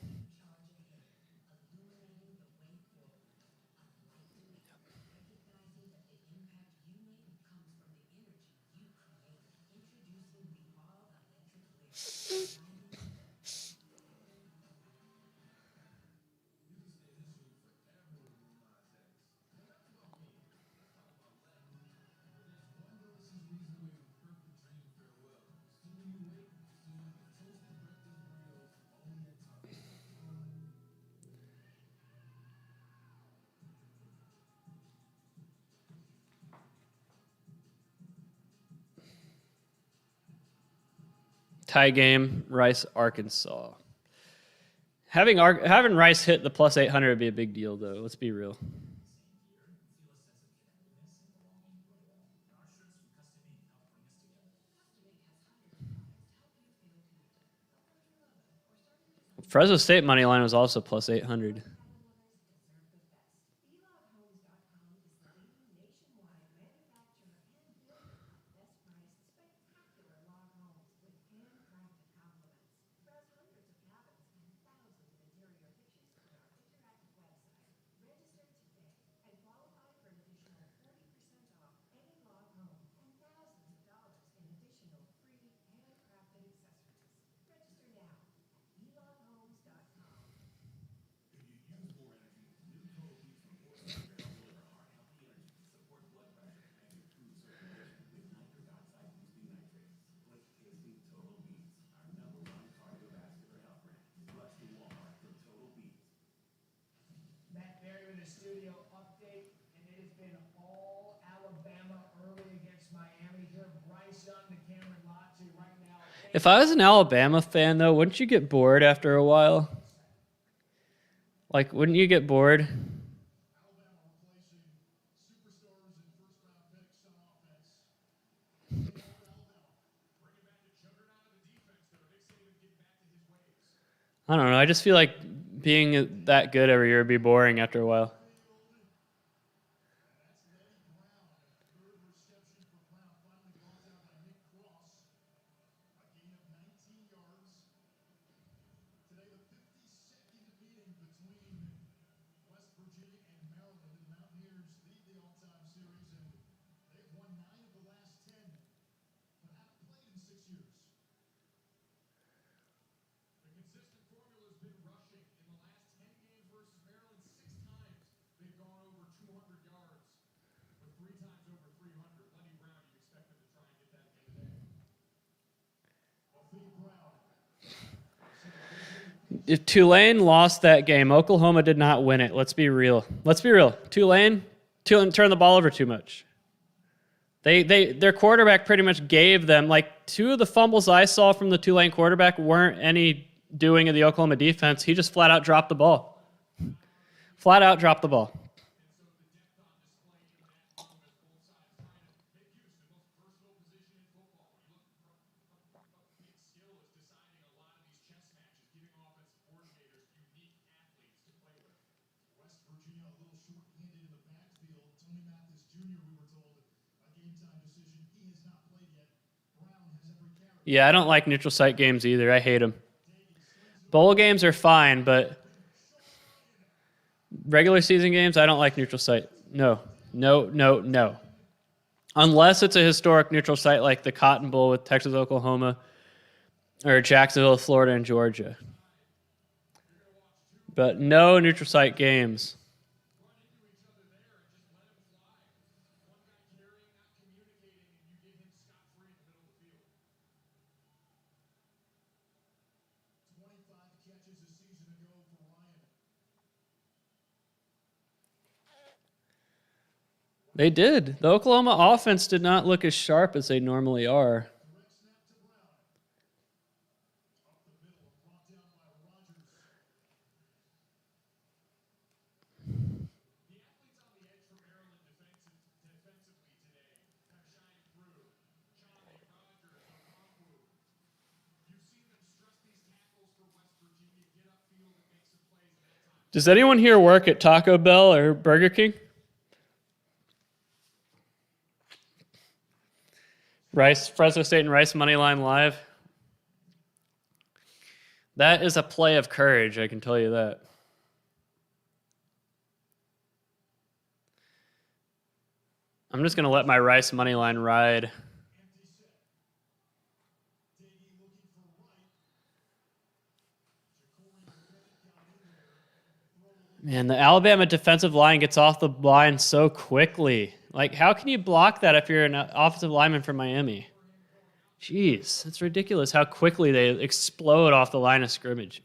Tie game, Rice, Arkansas. Having Rice hit the plus 800 would be a big deal, though. Let's be real. Fresno State money line was also plus 800. Matt Berry with a studio update, and it has been all Alabama early against Miami here. Bryce Young to Cameron Latu right now. If I was an Alabama fan, though, wouldn't you get bored after a while? Like, wouldn't you get bored? Alabama replacing superstars and first-round picks on offense. Alabama bringing back the juggernaut of the defense there. Nick Saban getting back to his ways. I don't know. I just feel like being that good every year would be boring after a while. That's Lenny Brown. Third reception for Brown. Finally brought down by Nick Cross. A gain of 19 yards. Today, the 52nd meeting between West Virginia and Maryland. The Mountaineers lead the all-time series, and they've won 9 of the last 10, but haven't played in 6 years. The consistent formula has been rushing. In the last 10 games versus Maryland, 6 times they've gone over 200 yards, with 3 times over 300. Lenny Brown, you expect them to try and get that again today. Lenny Brown. If Tulane lost that game, Oklahoma did not win it. Let's be real. Tulane turned the ball over too much. Their quarterback pretty much gave them, like, 2 of the fumbles I saw from the Tulane quarterback weren't any doing of the Oklahoma defense. He just flat out dropped the ball. Flat out dropped the ball. West Virginia a little short-handed in the backfield. Tony Mathis Jr., we were told, a game-time decision. He has not played yet. Brown has every carry. Yeah, I don't like neutral site games either. I hate them. Bowl games are fine, but regular season games, I don't like neutral site. No. Unless it's a historic neutral site like the Cotton Bowl with Texas, Oklahoma, or Jacksonville, Florida, and Georgia. But no neutral site games. Catches a season ago for Ryan. They did. The Oklahoma offense did not look as sharp as they normally are. Direct snap to Brown. Up the middle, brought down by Rogers. The athletes on the edge for Maryland defensively today have shined through. Chame, Rogers, Okonkwo. You've seen them stress these tackles for West Virginia, get upfield and make some plays in that time. Does anyone here work at Taco Bell or Burger King? Fresno State and Rice money line live. That is a play of courage, I can tell you that. I'm just going to let my Rice money line ride. Empty set. Diggy looking for right. Jacory Bennett got in there. Man, the Alabama defensive line gets off the line so quickly. Like, how can you block that if you're an offensive lineman from Miami? Jeez, it's ridiculous how quickly they explode off the line of scrimmage.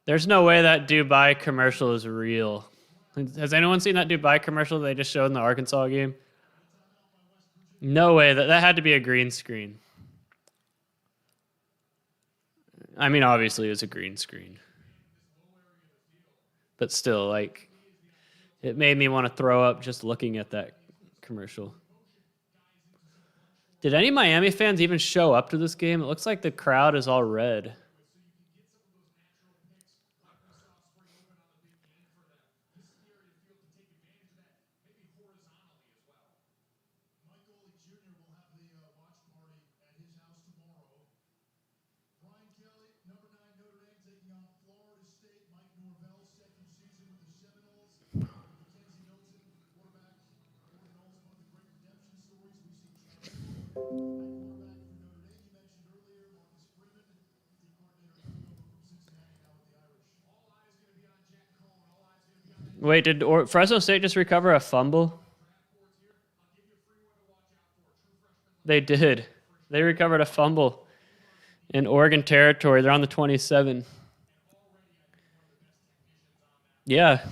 There's no way that Dubai commercial is real. Has anyone seen that Dubai commercial they just showed in the Arkansas game? No way. That had to be a green screen. I mean, obviously it was a green screen. But still, like, it made me want to throw up just looking at that commercial. Did any Miami fans even show up to this game? It looks like the crowd is all red. Wait, did Fresno State just recover a fumble? They did. They recovered a fumble in Oregon territory. They're on the 27. Yeah.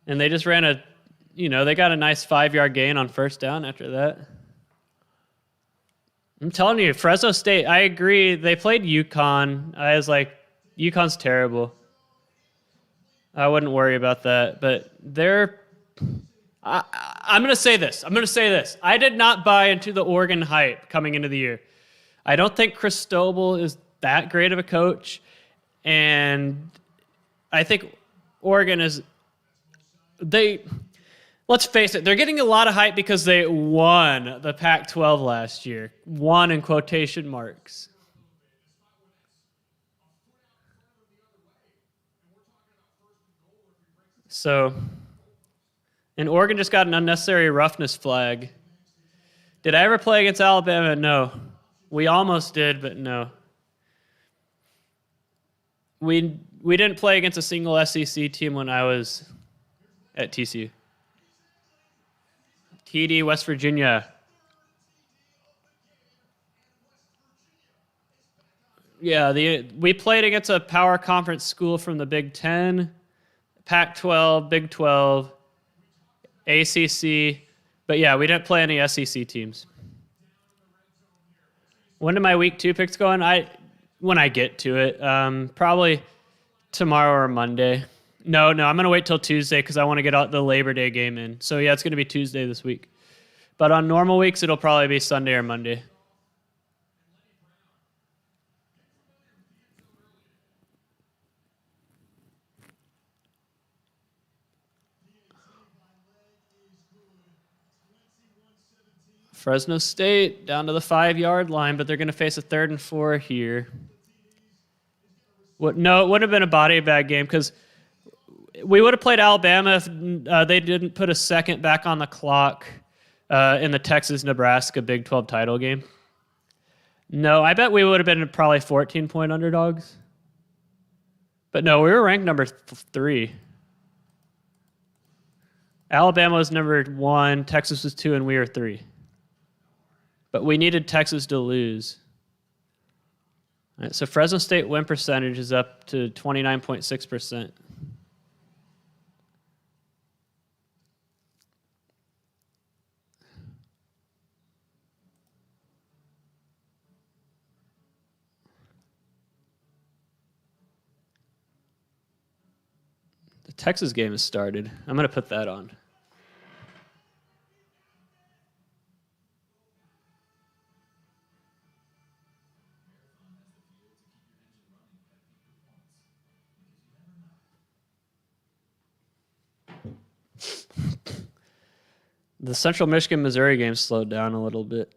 And they just ran they got a nice 5-yard gain on first down after that. I'm telling you, Fresno State, I agree. They played UConn. I was like, UConn's terrible. I wouldn't worry about that. But I'm going to say this. I did not buy into the Oregon hype coming into the year. I don't think Cristobal is that great of a coach. And I think Oregon is... Let's face it, they're getting a lot of hype because they won the Pac-12 last year. Won in quotation marks. So, and Oregon just got an unnecessary roughness flag. Did I ever play against Alabama? No. We almost did, but no. We didn't play against a single SEC team when I was at TCU. TD, West Virginia. Yeah, we played against a power conference school from the Big Ten, Pac-12, Big 12, ACC. But yeah, we didn't play any SEC teams. When do my week 2 picks go on? When I get to it. Probably tomorrow or Monday. No, I'm going to wait till Tuesday because I want to get the Labor Day game in. So yeah, it's going to be Tuesday this week. But on normal weeks, it'll probably be Sunday or Monday. Fresno State down to the 5-yard line, but they're going to face a 3rd and 4 here. No, it wouldn't have been a body bag game because we would have played Alabama if they didn't put a second back on the clock in the Texas-Nebraska Big 12 title game. No, I bet we would have been probably 14-point underdogs. But no, we were ranked number 3. Alabama was number 1, Texas was 2, and we were 3. But we needed Texas to lose. All right, so Fresno State win percentage is up to 29.6%. The Texas game has started. I'm going to put that on. The Central Michigan-Missouri game slowed down a little bit.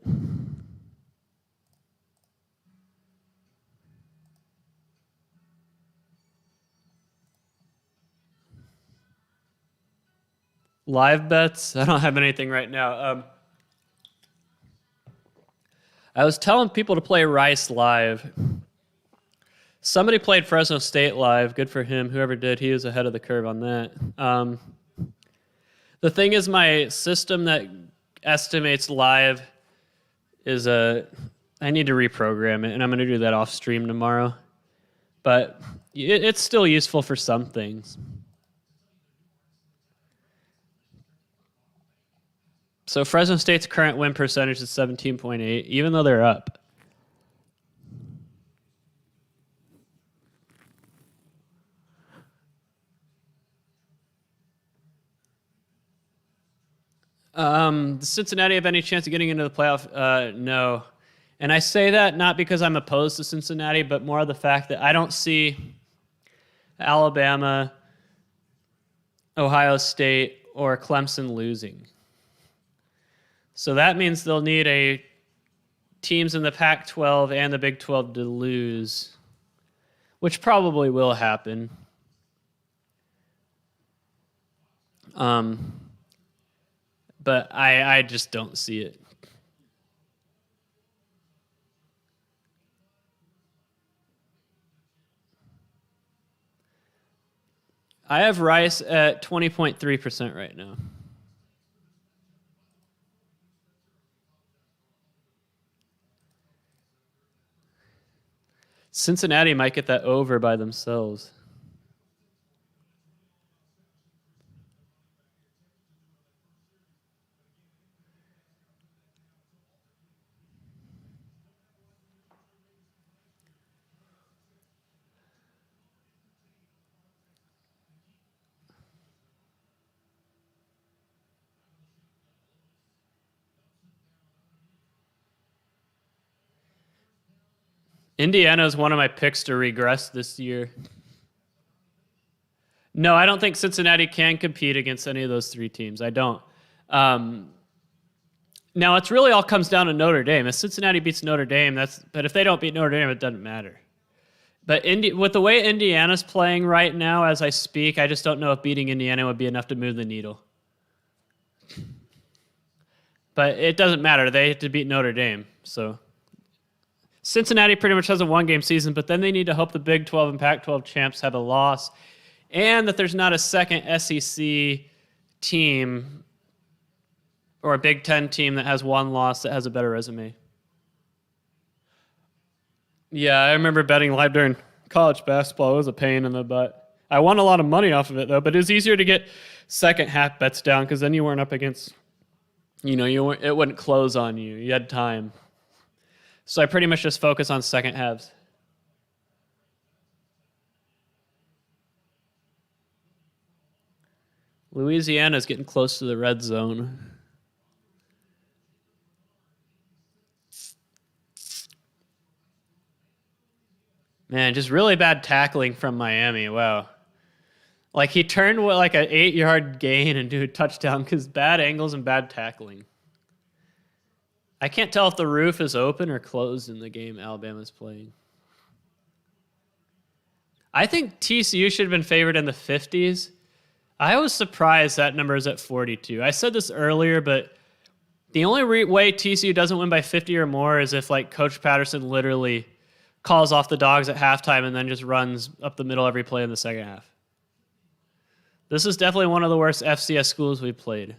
Live bets? I don't have anything right now. I was telling people to play Rice live. Somebody played Fresno State live. Good for him. Whoever did, he was ahead of the curve on that. The thing is, my system that estimates live is I need to reprogram it, and I'm going to do that off stream tomorrow. but it's still useful for some things. So Fresno State's current win percentage is 17.8, even though they're up. Does Cincinnati have any chance of getting into the playoff? No. And I say that not because I'm opposed to Cincinnati, but more the fact that I don't see Alabama, Ohio State, or Clemson losing. So that means they'll need teams in the Pac-12 and the Big 12 to lose, which probably will happen. But I just don't see it. I have Rice at 20.3% right now. Cincinnati might get that over by themselves. Indiana is one of my picks to regress this year. No, I don't think Cincinnati can compete against any of those three teams. I don't. Now, it's really all comes down to Notre Dame. If Cincinnati beats Notre Dame, but if they don't beat Notre Dame, it doesn't matter. But with the way Indiana's playing right now, as I speak, I just don't know if beating Indiana would be enough to move the needle. But it doesn't matter. They have to beat Notre Dame. So Cincinnati pretty much has a one-game season, but then they need to hope the Big 12 and Pac-12 champs have a loss and that there's not a second SEC team or a Big 10 team that has one loss that has a better resume. Yeah, I remember betting live during college basketball. It was a pain in the butt. I won a lot of money off of it, though, but it was easier to get second half bets down because then you weren't up against, it wouldn't close on you. You had time. So I pretty much just focus on second halves. Louisiana's getting close to the red zone. Man, just really bad tackling from Miami. Wow. Like he turned like an 8-yard gain into a touchdown because bad angles and bad tackling. I can't tell if the roof is open or closed in the game Alabama's playing. I think TCU should have been favored in the 50s. I was surprised that number is at 42. I said this earlier, but the only way TCU doesn't win by 50 or more is if like Coach Patterson literally calls off the dogs at halftime and then just runs up the middle every play in the second half. This is definitely one of the worst FCS schools we've played.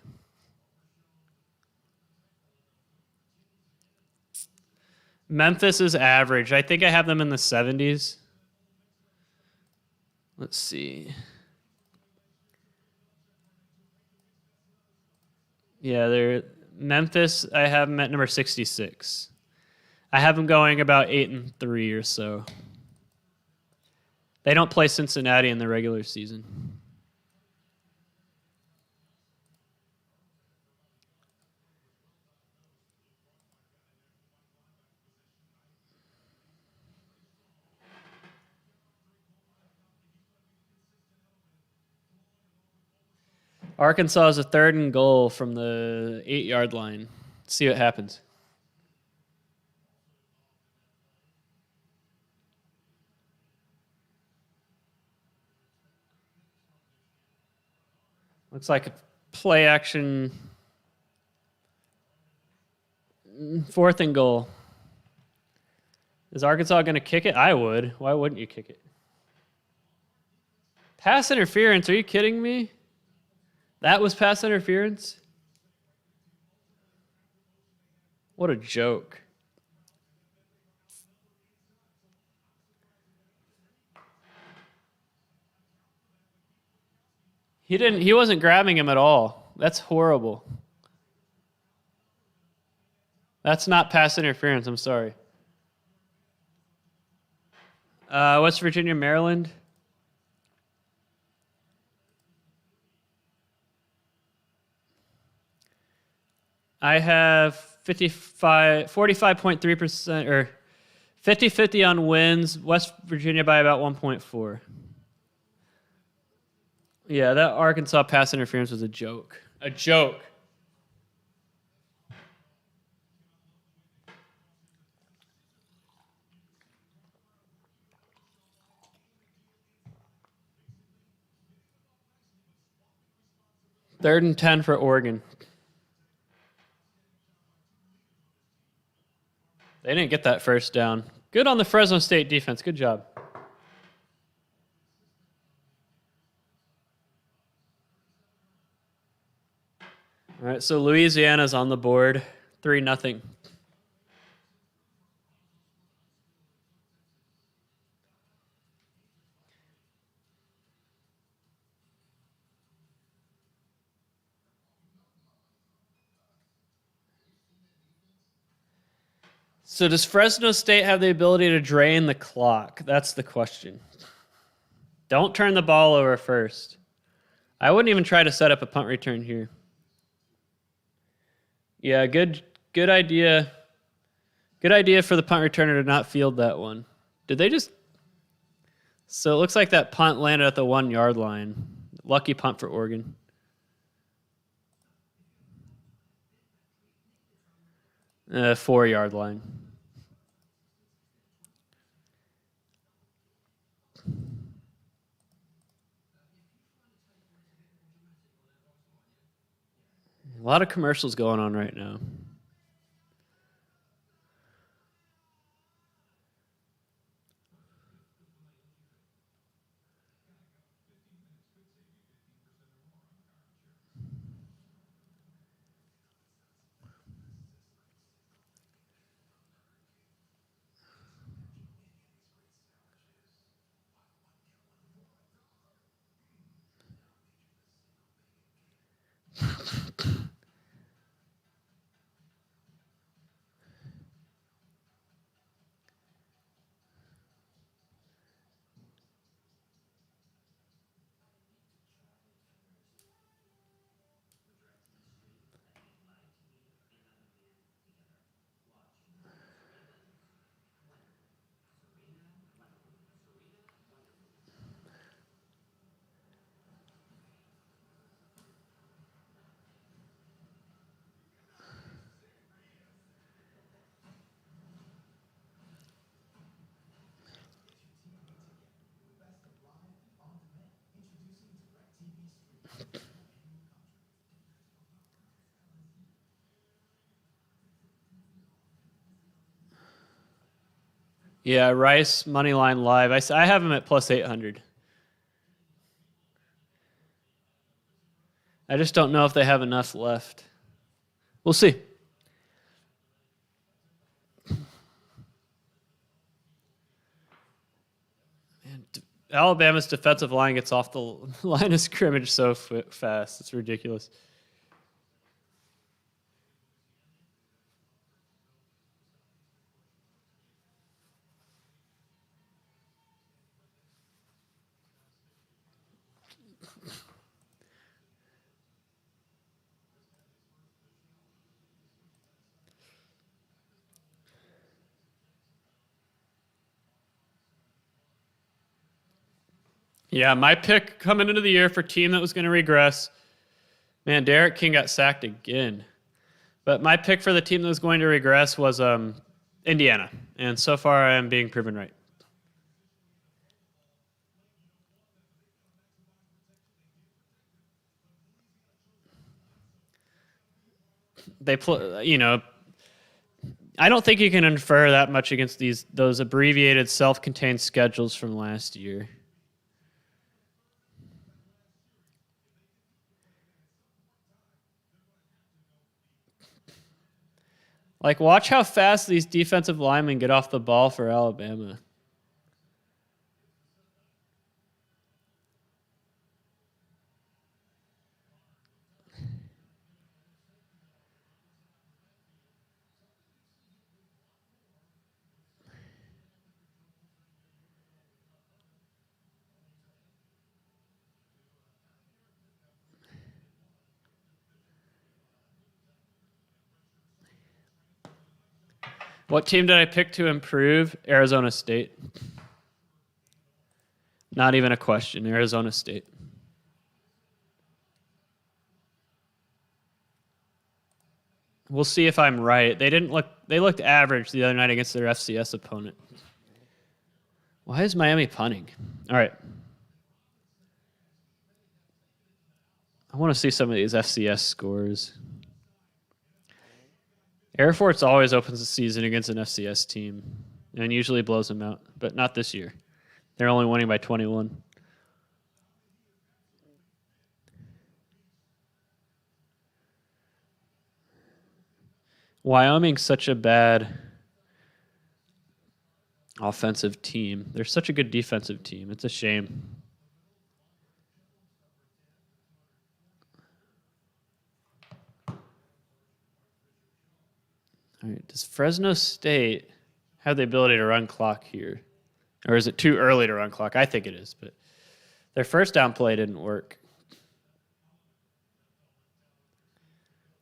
Memphis is average. I think I have them in the 70s. Let's see. Yeah, Memphis, I have them at number 66. I have them going about 8-3 or so. They don't play Cincinnati in the regular season. Arkansas is a 3rd and goal from the 8-yard line. Let's see what happens. Looks like a play action 4th and goal. Is Arkansas going to kick it? I would. Why wouldn't you kick it? Pass interference. Are you kidding me? That was pass interference? What a joke. He wasn't grabbing him at all. That's horrible. That's not pass interference. I'm sorry. West Virginia, Maryland. I have 45.3% or 50-50 on wins. West Virginia by about 1.4. Yeah, that Arkansas pass interference was a joke. A joke. Third and 10 for Oregon. They didn't get that first down. Good on the Fresno State defense. Good job. All right, so Louisiana's on the board. 3-0. So does Fresno State have the ability to drain the clock? That's the question. Don't turn the ball over first. I wouldn't even try to set up a punt return here. Yeah, good idea. Good idea for the punt returner to not field that one. Did they just... So it looks like that punt landed at the 1 yard line. Lucky punt for Oregon. 4 yard line. A lot of commercials going on right now. Yeah, Rice, Moneyline Live. I have him at plus 800. I just don't know if they have enough left. We'll see. Man, Alabama's defensive line gets off the line of scrimmage so fast. It's ridiculous. Yeah, my pick coming into the year for team that was going to regress. Man, Derek King got sacked again. But my pick for the team that was going to regress was Indiana. And so far I am being proven right. They play, I don't think you can infer that much against those abbreviated self-contained schedules from last year. Like, watch how fast these defensive linemen get off the ball for Alabama. What team did I pick to improve? Arizona State. Not even a question. Arizona State. We'll see if I'm right. They looked average the other night against their FCS opponent. Why is Miami punting? All right. I want to see some of these FCS scores. Air Force always opens the season against an FCS team and usually blows them out, but not this year. They're only winning by 21. Wyoming's such a bad offensive team. They're such a good defensive team. It's a shame. All right, does Fresno State have the ability to run clock here? Or is it too early to run clock? I think it is, but their first down play didn't work.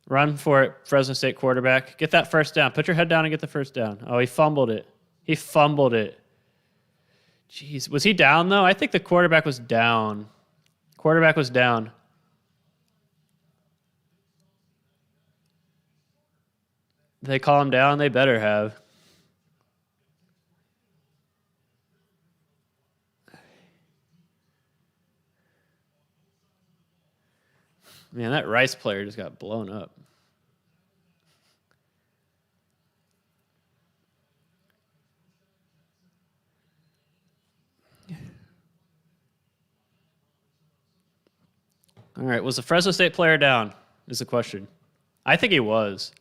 Run for it, Fresno State quarterback. Get that first down. Put your head down and get the first down. Oh, he fumbled it. He fumbled it. Jeez, was he down, though? I think the quarterback was down. Quarterback was down. They call him down? They better have. Man, that Rice player just got blown up. All right, was the Fresno State player down? Is the question. I think he was.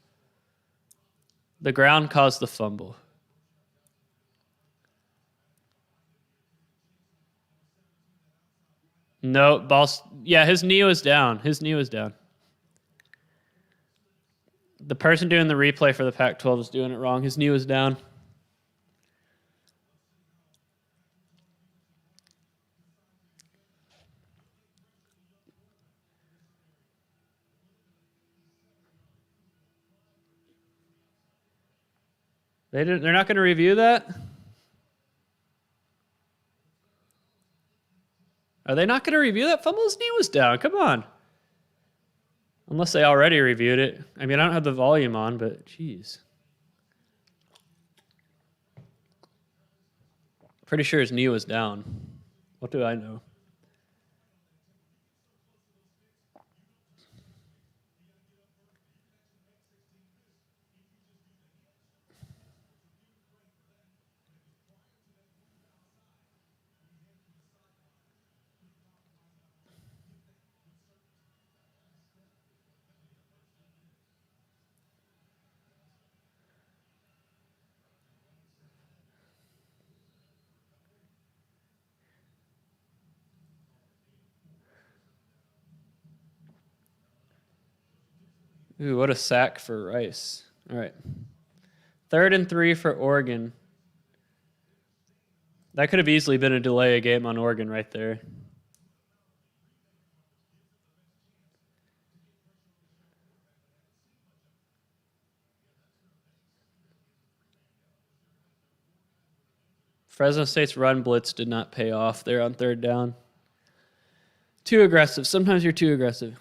The ground caused the fumble. No, yeah, his knee was down. His knee was down. The person doing the replay for the Pac-12 is doing it wrong. His knee was down. They're not going to review that? Are they not going to review that fumble? His knee was down. Come on. Unless they already reviewed it. I mean, I don't have the volume on, but geez. Pretty sure his knee was down. What do I know? Ooh, what a sack for Rice. All right. 3rd and 3 for Oregon. That could have easily been a delay of game on Oregon right there. Fresno State's run blitz did not pay off there on 3rd down. Too aggressive. Sometimes you're too aggressive.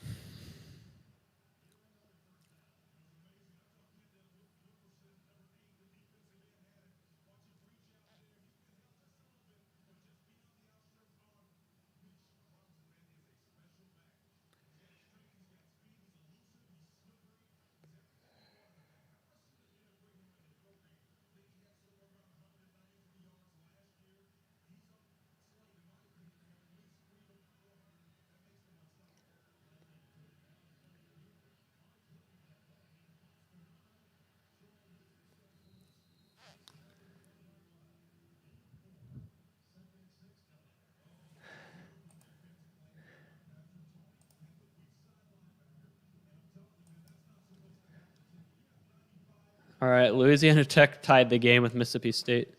All right, Louisiana Tech tied the game with Mississippi State.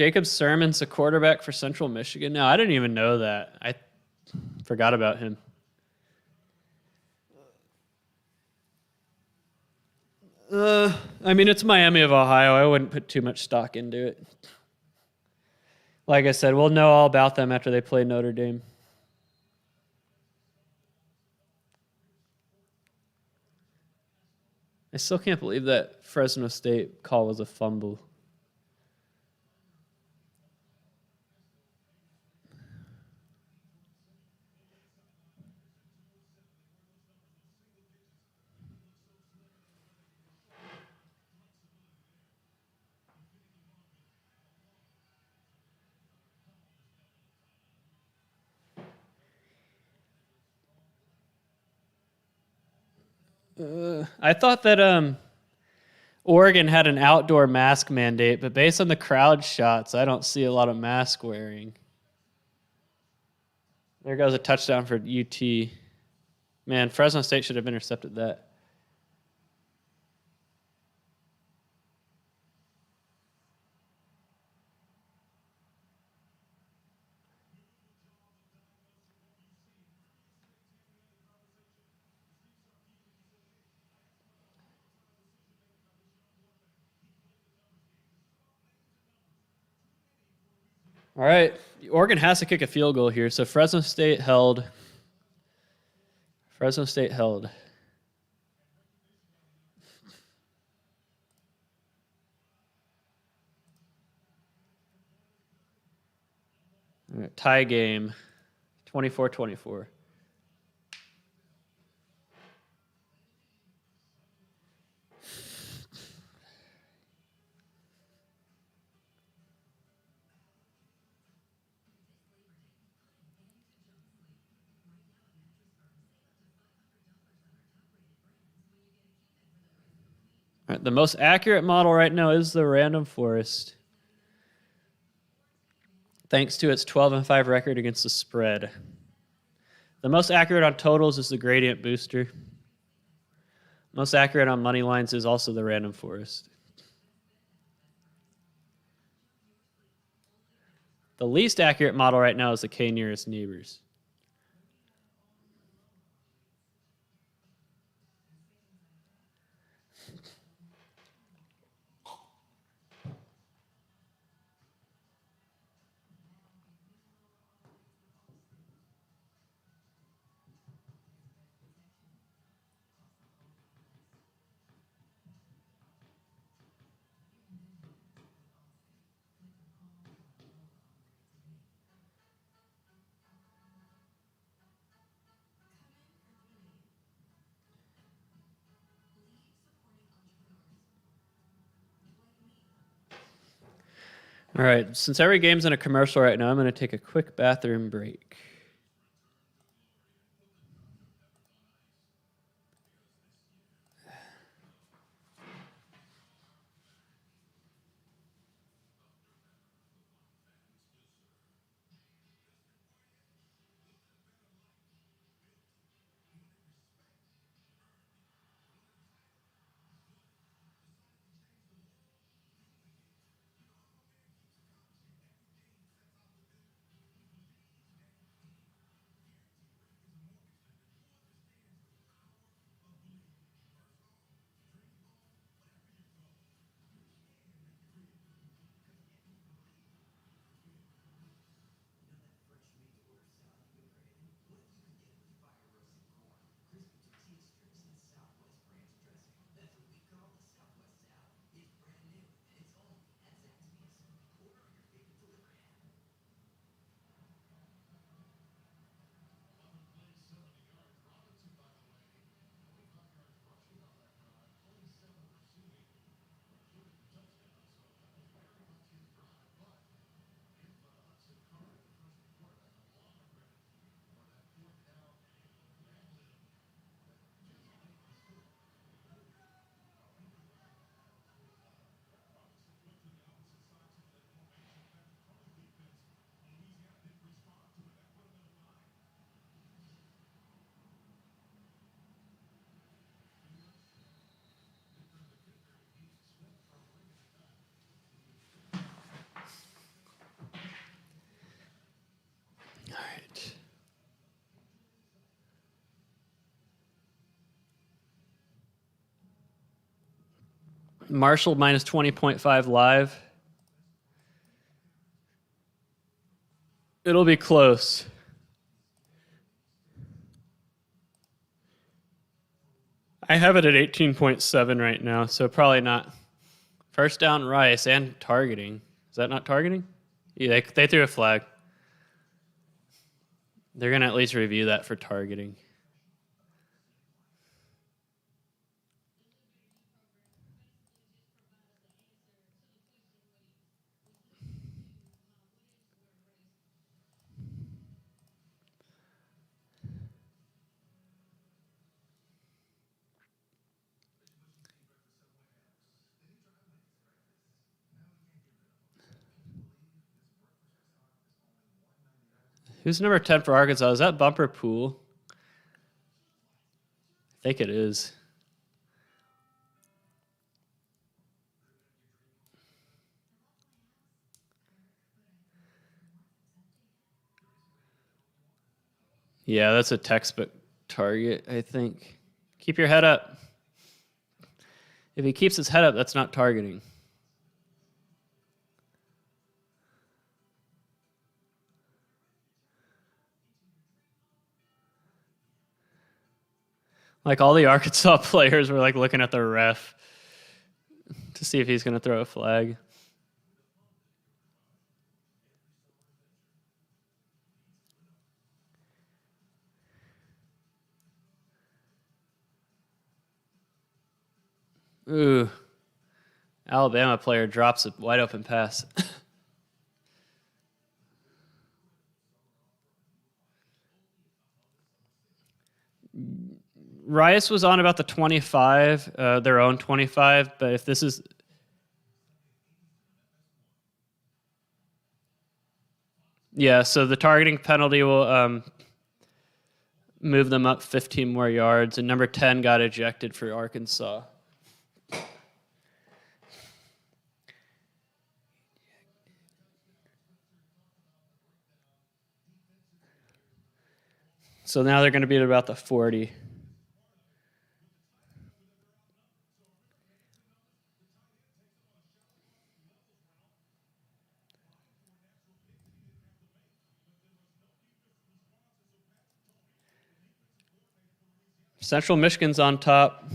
Jacob Sermon's a quarterback for Central Michigan. No, I didn't even know that. I forgot about him. I mean, it's Miami of Ohio. I wouldn't put too much stock into it. Like I said, we'll know all about them after they play Notre Dame. I still can't believe that Fresno State call was a fumble. I thought that Oregon had an outdoor mask mandate, but based on the crowd shots, I don't see a lot of mask wearing. There goes a touchdown for UT. Man, Fresno State should have intercepted that. All right, Oregon has to kick a field goal here, so Fresno State held. Fresno State held. All right, tie game, 24-24. All right, the most accurate model right now is the Random Forest, thanks to its 12-5 record against the spread. The most accurate on totals is the Gradient Booster. Most accurate on money lines is also the Random Forest. The least accurate model right now is the K Nearest Neighbors. All right, since every game's in a commercial right now, I'm going to take a quick bathroom break. Marshall minus 20.5 live. It'll be close. I have it at 18.7 right now, so probably not. First down Rice and targeting. Is that not targeting? Yeah, they threw a flag. They're going to at least review that for targeting. Who's number 10 for Arkansas? Is that Bumper Pool? I think it is. Yeah, that's a textbook target, I think. Keep your head up. If he keeps his head up, that's not targeting. Like all the Arkansas players were like looking at the ref to see if he's going to throw a flag. Ooh. Alabama player drops a wide open pass. Rice was on about the 25, their own 25, but if this is... Yeah, so the targeting penalty will move them up 15 more yards, and number 10 got ejected for Arkansas. So now they're going to be at about the 40. Central Michigan's on top.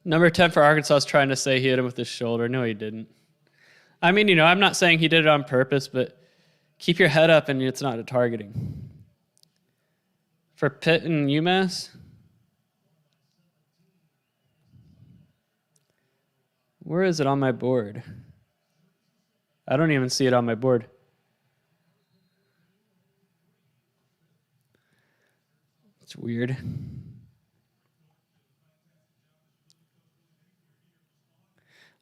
Number 10 for Arkansas is trying to say he hit him with his shoulder. No, he didn't. I mean, I'm not saying he did it on purpose, but keep your head up and it's not a targeting. For Pitt and UMass, where is it on my board? I don't even see it on my board. It's weird.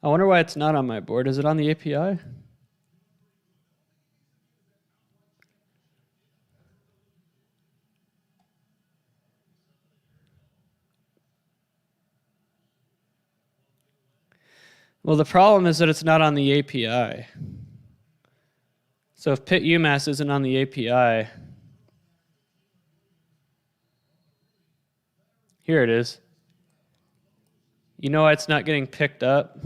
I wonder why it's not on my board. Is it on the API? Well, the problem is that it's not on the API. So if Pitt UMass isn't on the API, here it is. You know why it's not getting picked up?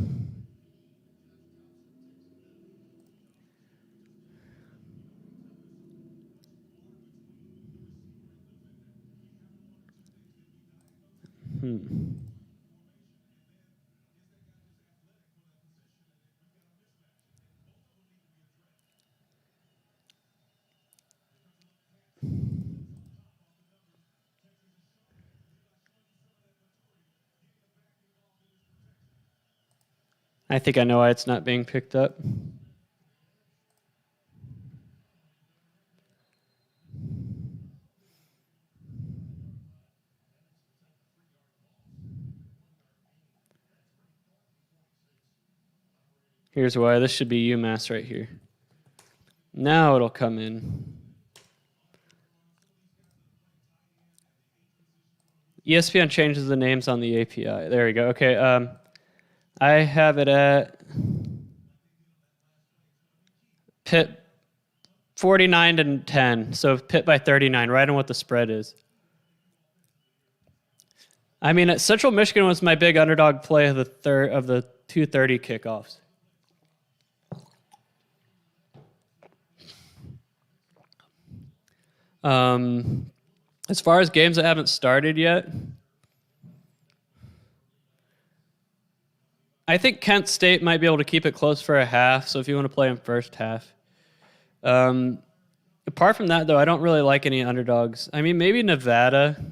I think I know why it's not being picked up. Here's why. This should be UMass right here. Now it'll come in. ESPN changes the names on the API. There we go. Okay. I have it at Pitt 49-10. So Pitt by 39, right on what the spread is. I mean, Central Michigan was my big underdog play of the 2:30 kickoffs. As far as games that haven't started yet, I think Kent State might be able to keep it close for a half, so if you want to play in first half. Apart from that, though, I don't really like any underdogs. I mean, maybe Nevada.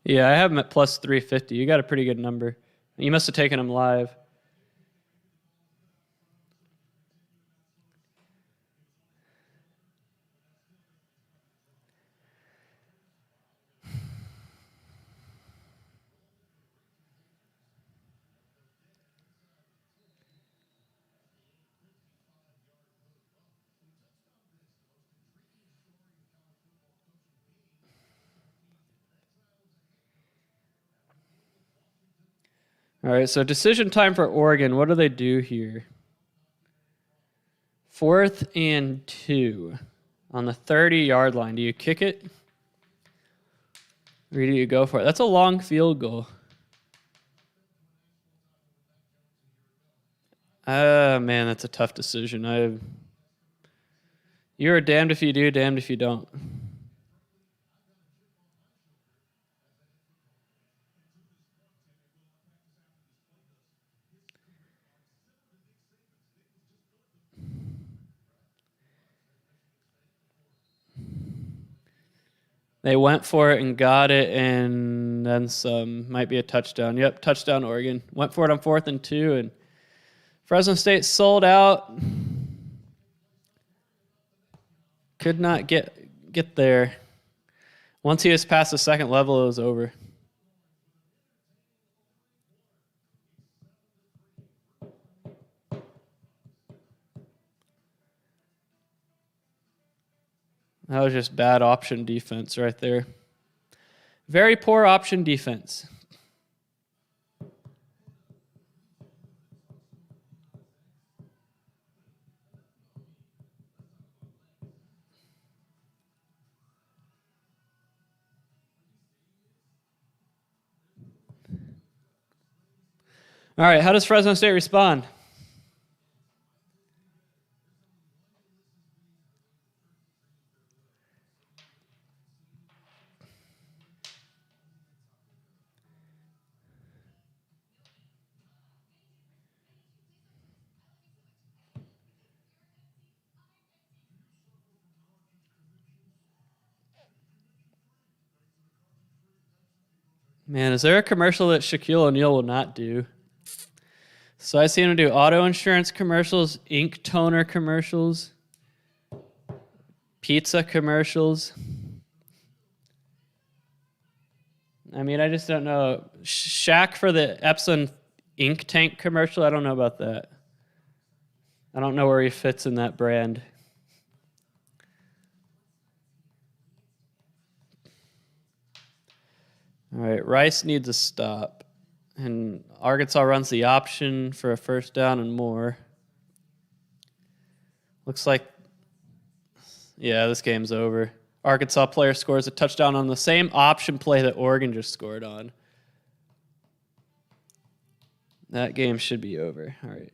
Yeah, I have him at plus 350. You got a pretty good number. You must have taken him live. All right, so decision time for Oregon. What do they do here? 4th and 2 on the 30-yard line. Do you kick it? Or do you go for it? That's a long field goal. Man, that's a tough decision. You're damned if you do, damned if you don't. They went for it and got it, and then some. Might be a touchdown. Yep, touchdown Oregon. Went for it on 4th and 2, and Fresno State sold out. Could not get there. Once he was past the second level, it was over. That was just bad option defense right there. Very poor option defense. All right, how does Fresno State respond? Man, is there a commercial that Shaquille O'Neal will not do? So I see him do auto insurance commercials, ink toner commercials, pizza commercials. I mean, I just don't know. Shaq for the Epson ink tank commercial, I don't know about that. I don't know where he fits in that brand. All right, Rice needs a stop. And Arkansas runs the option for a first down and more. Looks like, yeah, this game's over. Arkansas player scores a touchdown on the same option play that Oregon just scored on. That game should be over. All right.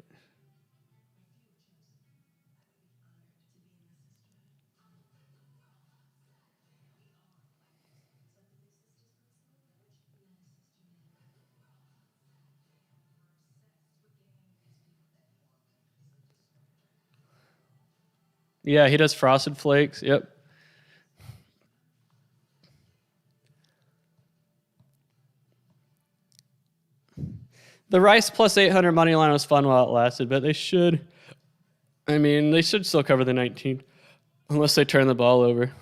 Yeah, he does Frosted Flakes. Yep. The Rice plus 800 money line was fun while it lasted, but they should still cover the 19 unless they turn the ball over.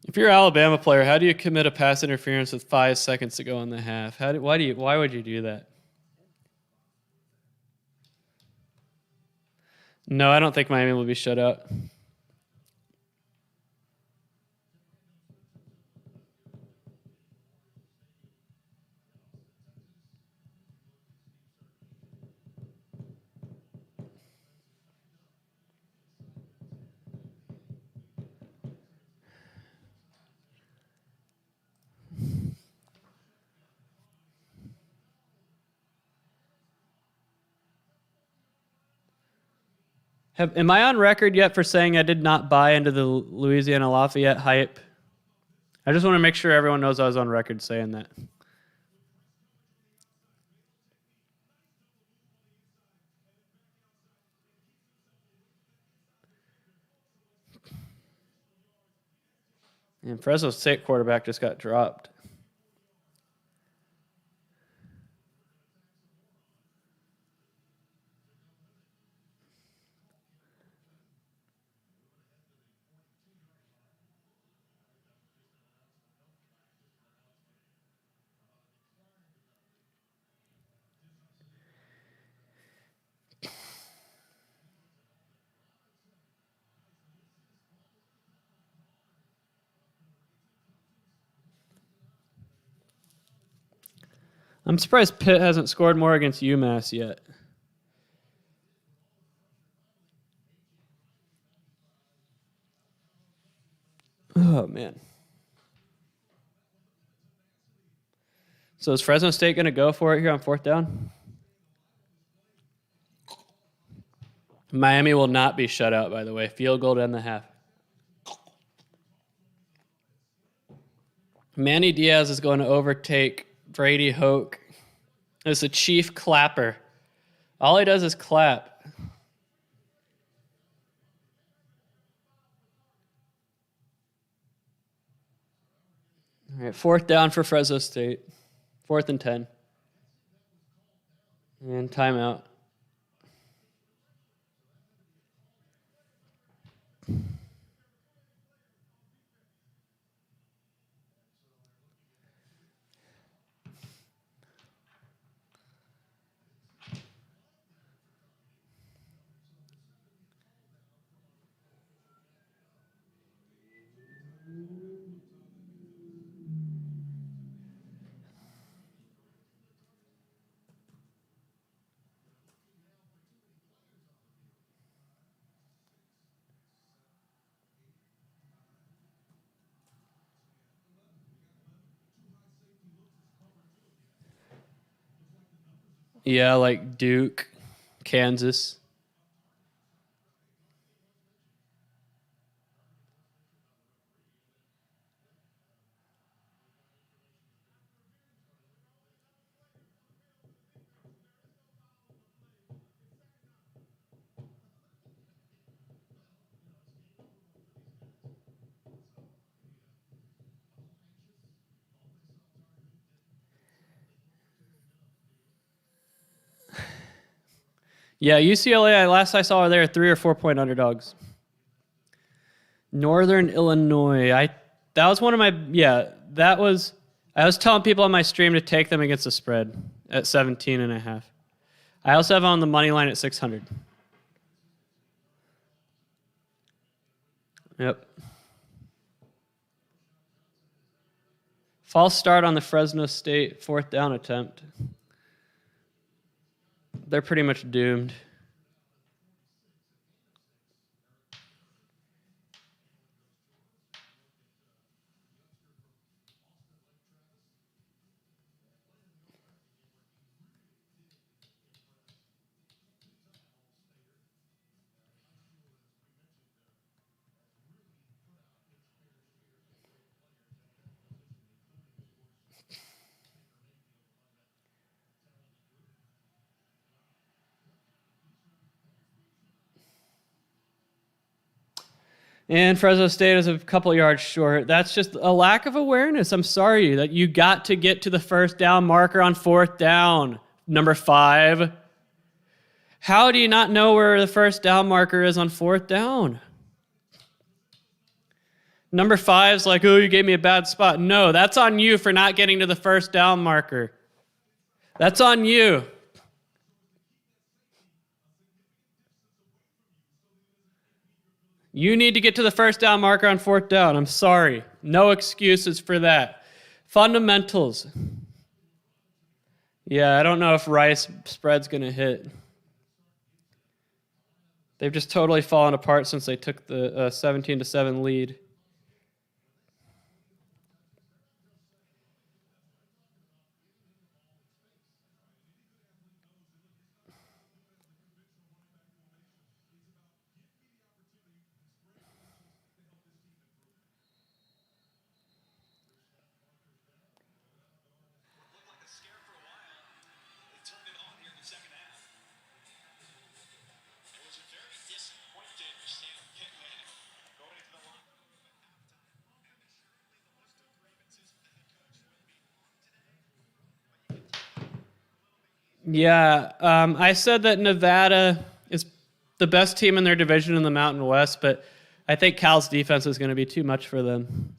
If you're an Alabama player, how do you commit a pass interference with 5 seconds to go in the half? Why would you do that? No, I don't think Miami will be shut out. Am I on record yet for saying I did not buy into the Louisiana Lafayette hype? I just want to make sure everyone knows I was on record saying that. And Fresno State quarterback just got dropped. I'm surprised Pitt hasn't scored more against UMass yet. Oh, man. So is Fresno State going to go for it here on 4th down? Miami will not be shut out, by the way. Field goal to end the half. Manny Diaz is going to overtake Brady Hoke as the chief clapper. All he does is clap. All right, 4th down for Fresno State. 4th and 10. And timeout. Yeah, like Duke, Kansas. Yeah, UCLA, last I saw, they were 3 or 4 point underdogs. Northern Illinois. I was telling people on my stream to take them against the spread at 17.5. I also have on the money line at 600. Yep. False start on the Fresno State 4th down attempt. They're pretty much doomed. And Fresno State is a couple yards short. That's just a lack of awareness. I'm sorry that you got to get to the first down marker on fourth down. Number 5. How do you not know where the first down marker is on fourth down? Number 5's like, oh, you gave me a bad spot. No, that's on you for not getting to the first down marker. That's on you. You need to get to the first down marker on fourth down. I'm sorry. No excuses for that. Fundamentals. Yeah, I don't know if Rice spread's going to hit. They've just totally fallen apart since they took the 17-7 lead. Yeah, I said that Nevada is the best team in their division in the Mountain West, but I think Cal's defense is going to be too much for them.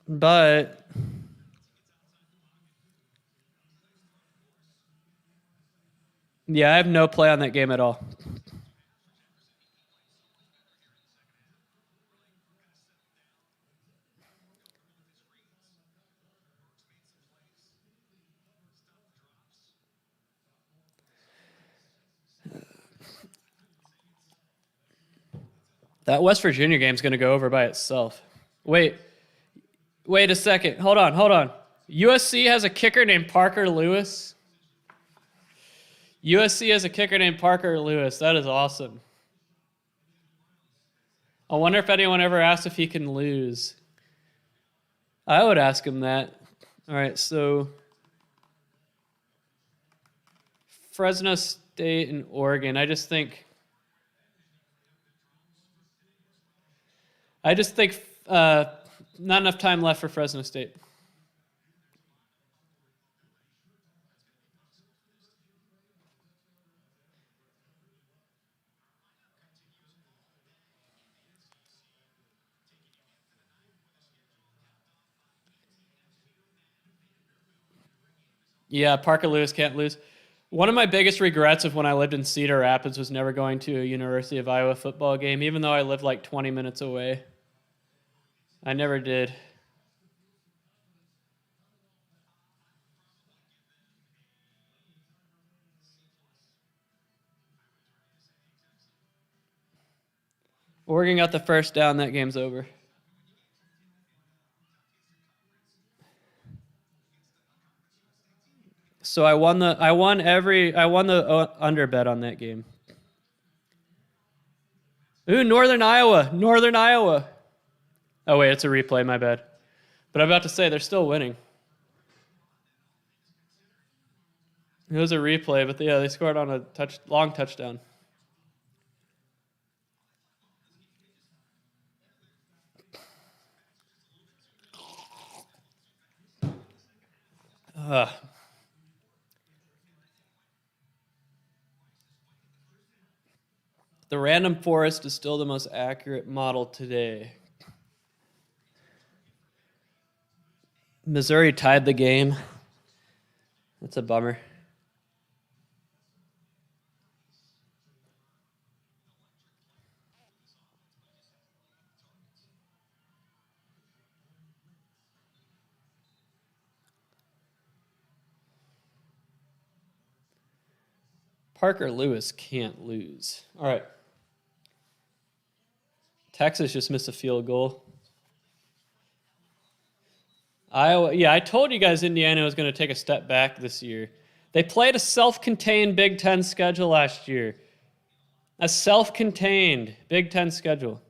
But yeah, I have no play on that game at all. That West Virginia game is going to go over by itself. Wait a second. Hold on. USC has a kicker named Parker Lewis. USC has a kicker named Parker Lewis. That is awesome. I wonder if anyone ever asked if he can lose. I would ask him that. All right, so Fresno State and Oregon. I just think not enough time left for Fresno State. Yeah, Parker Lewis can't lose. One of my biggest regrets of when I lived in Cedar Rapids was never going to a University of Iowa football game, even though I lived like 20 minutes away. I never did. Oregon got the first down. That game's over. So I won the under bet on that game. Ooh, Northern Iowa. Oh wait, it's a replay, my bad. But I'm about to say they're still winning. It was a replay, but yeah, they scored on a long touchdown. The random forest is still the most accurate model today. Missouri tied the game. That's a bummer. Parker Lewis can't lose. All right. Texas just missed a field goal. Iowa, yeah, I told you guys Indiana was going to take a step back this year. They played a self-contained Big Ten schedule last year. A self-contained Big Ten schedule.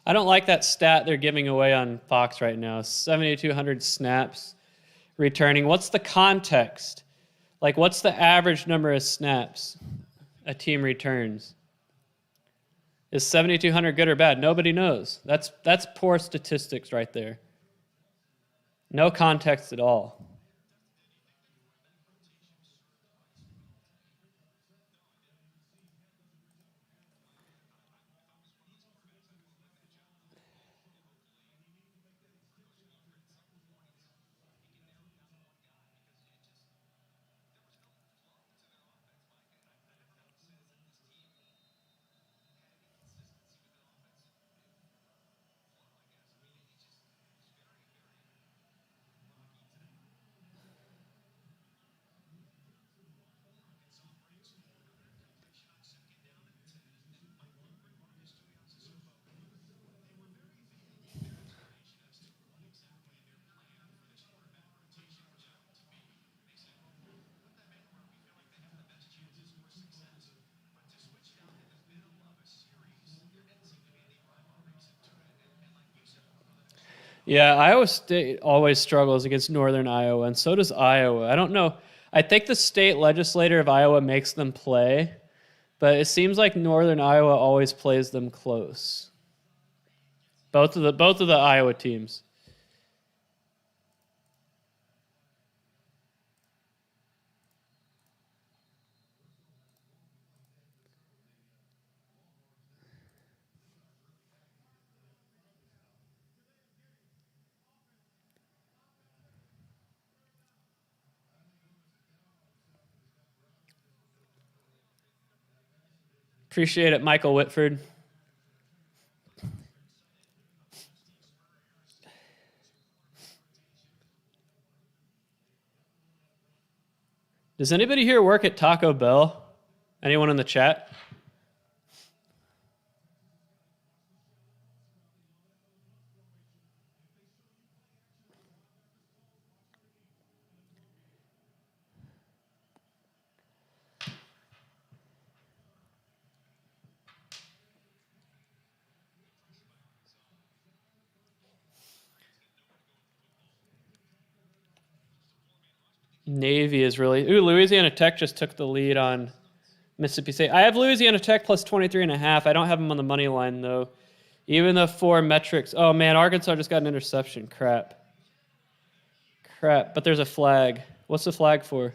I don't like that stat they're giving away on Fox right now. 7,200 snaps returning. What's the context? Like, what's the average number of snaps a team returns? Is 7,200 good or bad? Nobody knows. That's poor statistics right there. No context at all. Yeah, Iowa State always struggles against Northern Iowa, and so does Iowa. I don't know. I think the state legislature of Iowa makes them play, but it seems like Northern Iowa always plays them close. Both of the Iowa teams. Appreciate it, Michael Whitford. Does anybody here work at Taco Bell? Anyone in the chat? Navy is really... Ooh, Louisiana Tech just took the lead on Mississippi State. I have Louisiana Tech plus 23.5. I don't have them on the money line, though. Even the 4 metrics. Oh, man, Arkansas just got an interception. Crap. But there's a flag. What's the flag for?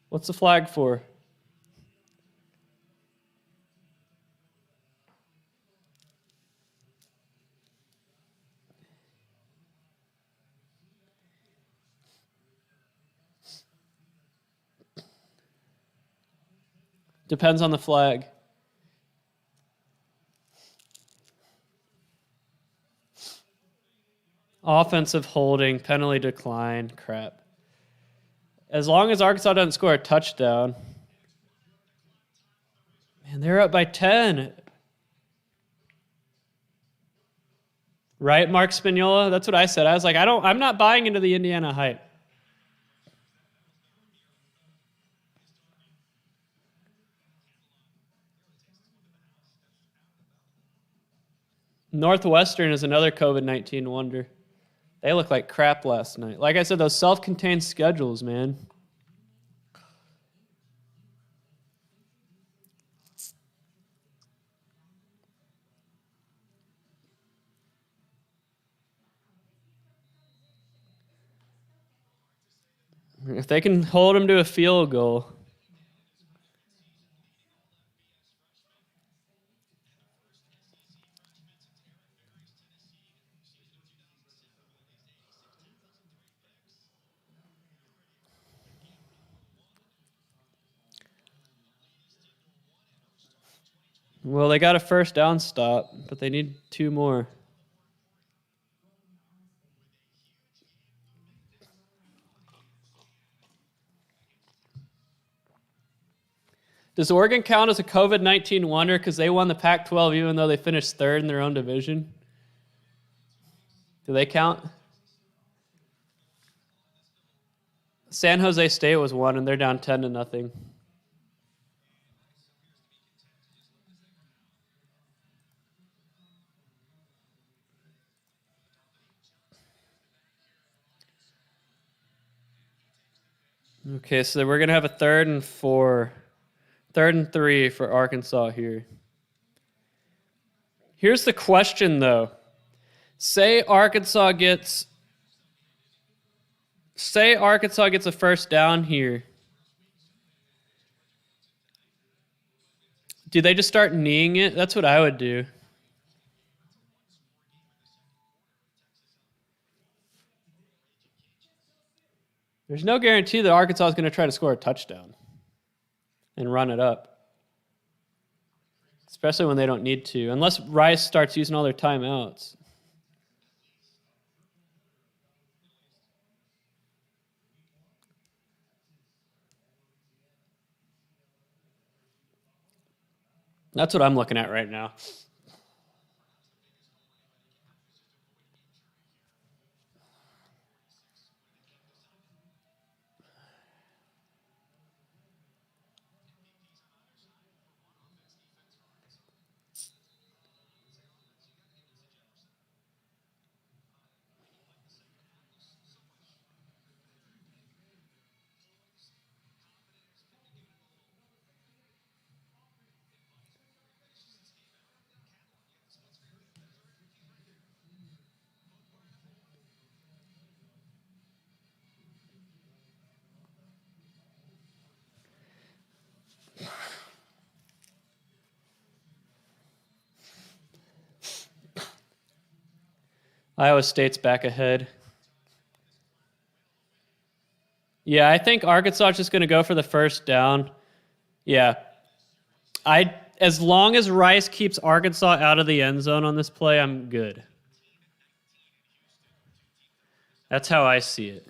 What's the flag for? Depends on the flag. Offensive holding, penalty decline, crap. As long as Arkansas doesn't score a touchdown. Man, they're up by 10. Right, Mark Spagnola? That's what I said. I was like, I'm not buying into the Indiana hype. Northwestern is another COVID-19 wonder. They look like crap last night. Like I said, those self-contained schedules, man. If they can hold them to a field goal. Well, they got a first down stop, but they need 2 more. Does Oregon count as a COVID-19 wonder because they won the Pac-12 even though they finished 3rd in their own division? Do they count? San Jose State was 1, and they're down 10-0. Okay, so we're going to have a 3rd and 4. 3rd and 3 for Arkansas here. Here's the question, though. Say Arkansas gets a first down here. Do they just start kneeing it? That's what I would do. There's no guarantee that Arkansas is going to try to score a touchdown and run it up, especially when they don't need to, unless Rice starts using all their timeouts. That's what I'm looking at right now. Iowa State's back ahead. Yeah, I think Arkansas is just going to go for the first down. Yeah. As long as Rice keeps Arkansas out of the end zone on this play, I'm good. That's how I see it.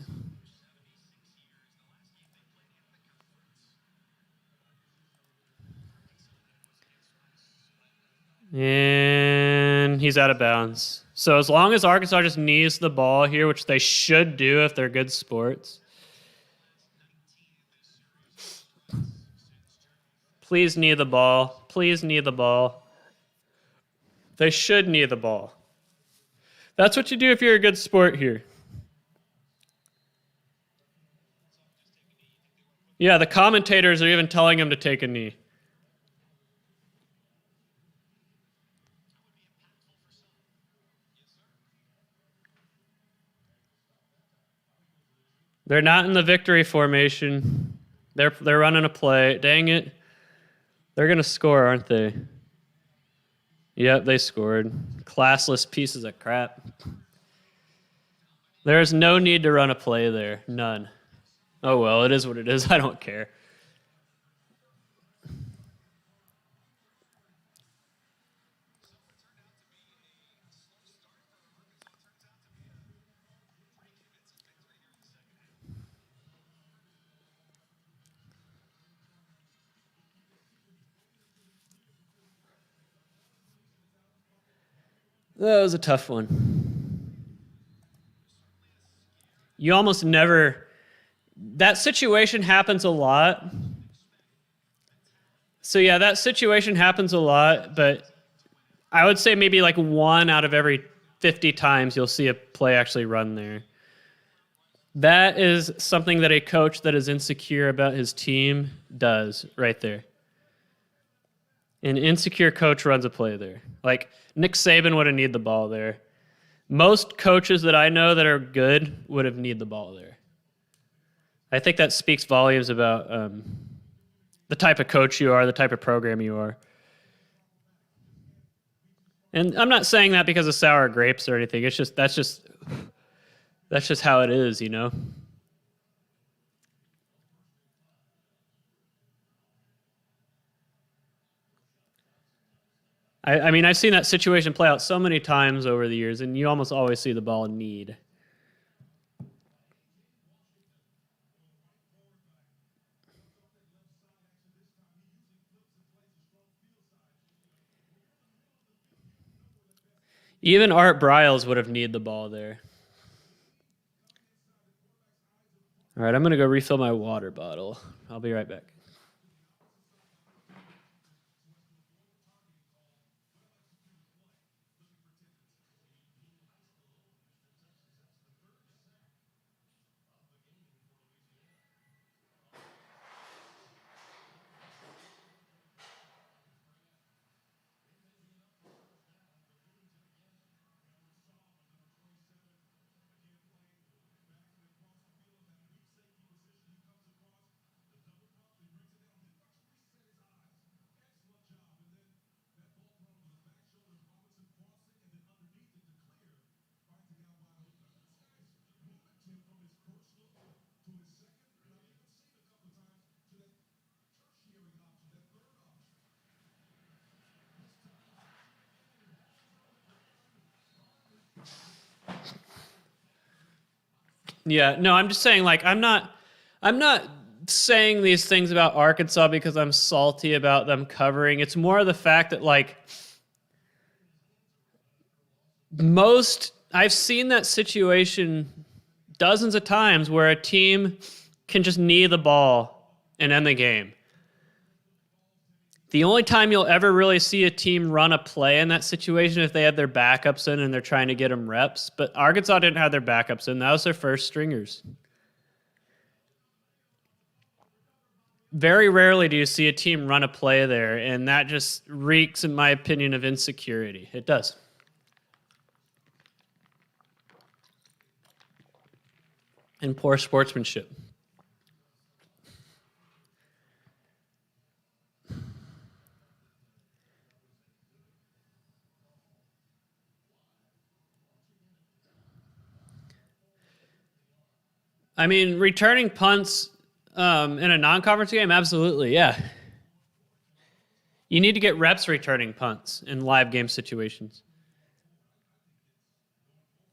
And he's out of bounds. So as long as Arkansas just knees the ball here, which they should do if they're good sports. Please knee the ball. Please knee the ball. They should knee the ball. That's what you do if you're a good sport here. Yeah, the commentators are even telling him to take a knee. They're not in the victory formation. They're running a play. Dang it. They're going to score, aren't they? Yep, they scored. Classless pieces of crap. There's no need to run a play there. None. Oh, well, it is what it is. I don't care. That was a tough one. You almost never... That situation happens a lot. So yeah, that situation happens a lot, but I would say maybe like 1 out of every 50 times you'll see a play actually run there. That is something that a coach that is insecure about his team does right there. An insecure coach runs a play there. Like, Nick Saban would have needed the ball there. Most coaches that I know that are good would have needed the ball there. I think that speaks volumes about the type of coach you are, the type of program you are. And I'm not saying that because of sour grapes or anything. It's just that's just how it is, you know. I mean, I've seen that situation play out so many times over the years, and you almost always see the ball in need. Even Art Briles would have needed the ball there. All right, I'm going to go refill my water bottle. I'll be right back. Yeah, no, I'm just saying, like, I'm not saying these things about Arkansas because I'm salty about them covering. It's more the fact that, like, I've seen that situation dozens of times where a team can just knee the ball and end the game. The only time you'll ever really see a team run a play in that situation is if they have their backups in and they're trying to get them reps. But Arkansas didn't have their backups in. That was their first stringers. Very rarely do you see a team run a play there, and that just reeks, in my opinion, of insecurity. It does. And poor sportsmanship. I mean, returning punts in a non-conference game, absolutely, yeah. You need to get reps returning punts in live game situations.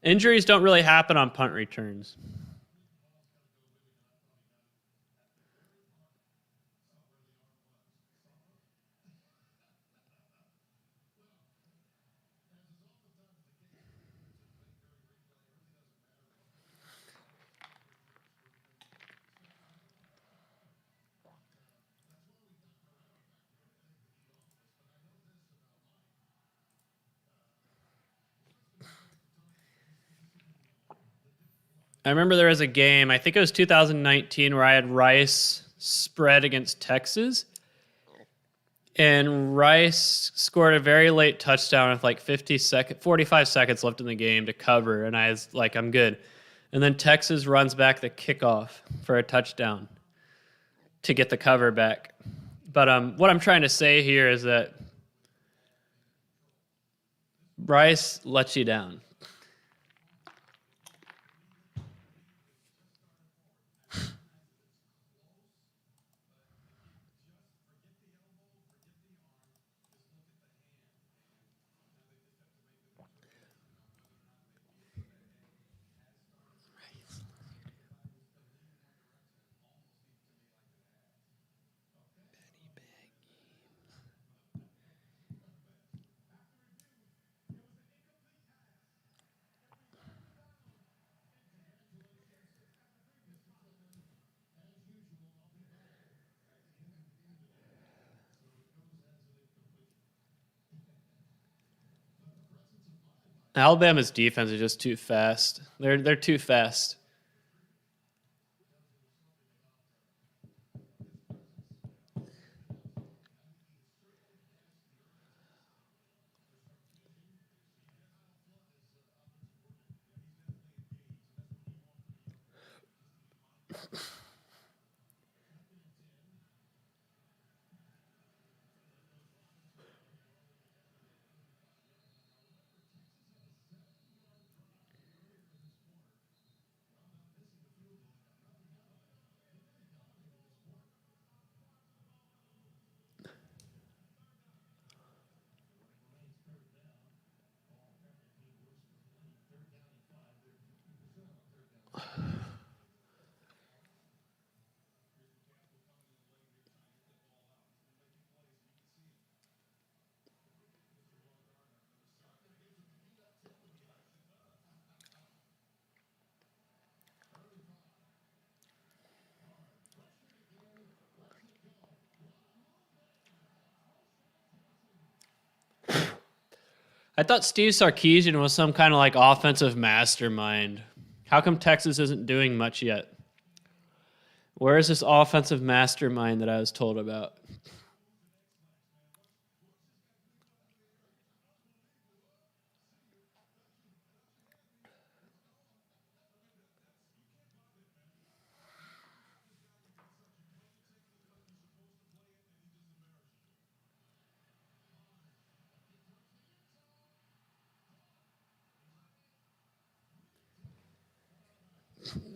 Injuries don't really happen on punt returns. I remember there was a game, I think it was 2019, where I had Rice spread against Texas. And Rice scored a very late touchdown with like 45 seconds left in the game to cover. And I was like, I'm good. And then Texas runs back the kickoff for a touchdown to get the cover back. But what I'm trying to say here is that Rice lets you down. Alabama's defense is just too fast. They're too fast. I thought Steve Sarkisian was some kind of like offensive mastermind. How come Texas isn't doing much yet? Where is this offensive mastermind that I was told about?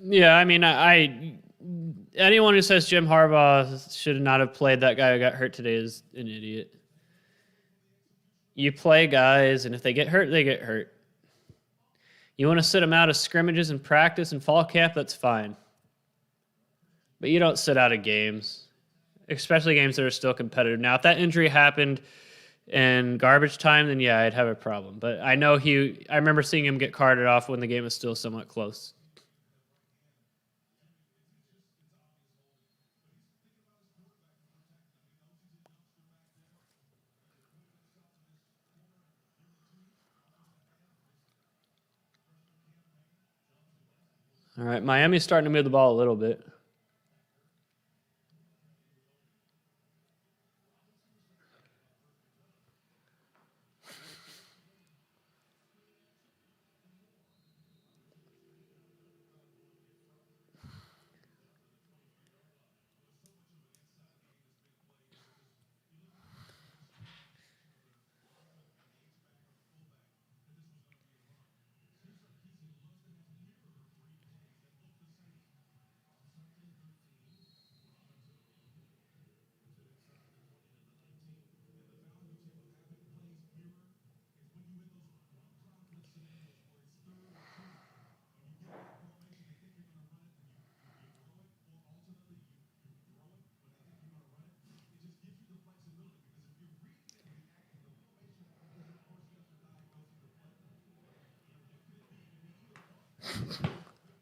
Yeah, I mean, I anyone who says Jim Harbaugh should not have played that guy who got hurt today is an idiot. You play guys, and if they get hurt, they get hurt. You want to sit them out of scrimmages and practice and fall camp, that's fine. But you don't sit out of games, especially games that are still competitive. Now, if that injury happened in garbage time, then yeah, I'd have a problem. But I remember seeing him get carted off when the game was still somewhat close. All right, Miami's starting to move the ball a little bit.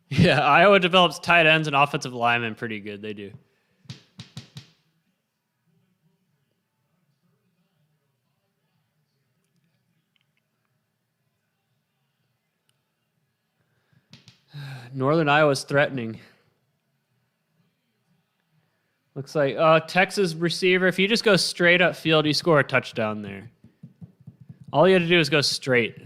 Yeah, Iowa develops tight ends and offensive linemen pretty good. They do. Northern Iowa's threatening. Looks like Texas receiver, if you just go straight up field, you score a touchdown there. All you have to do is go straight.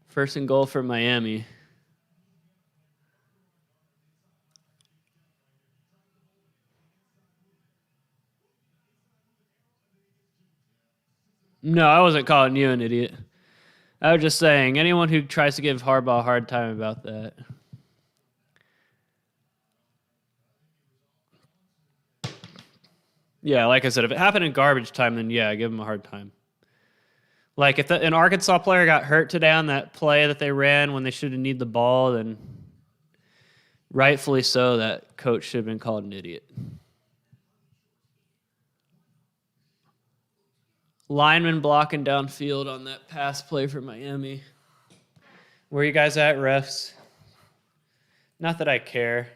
First and goal for Miami. No, I wasn't calling you an idiot. I was just saying, anyone who tries to give Harbaugh a hard time about that. Yeah, like I said, if it happened in garbage time, then yeah, give him a hard time. Like if an Arkansas player got hurt today on that play that they ran when they should have needed the ball, then rightfully so, that coach should have been called an idiot. Lineman blocking downfield on that pass play for Miami. Where you guys at, refs? Not that I care.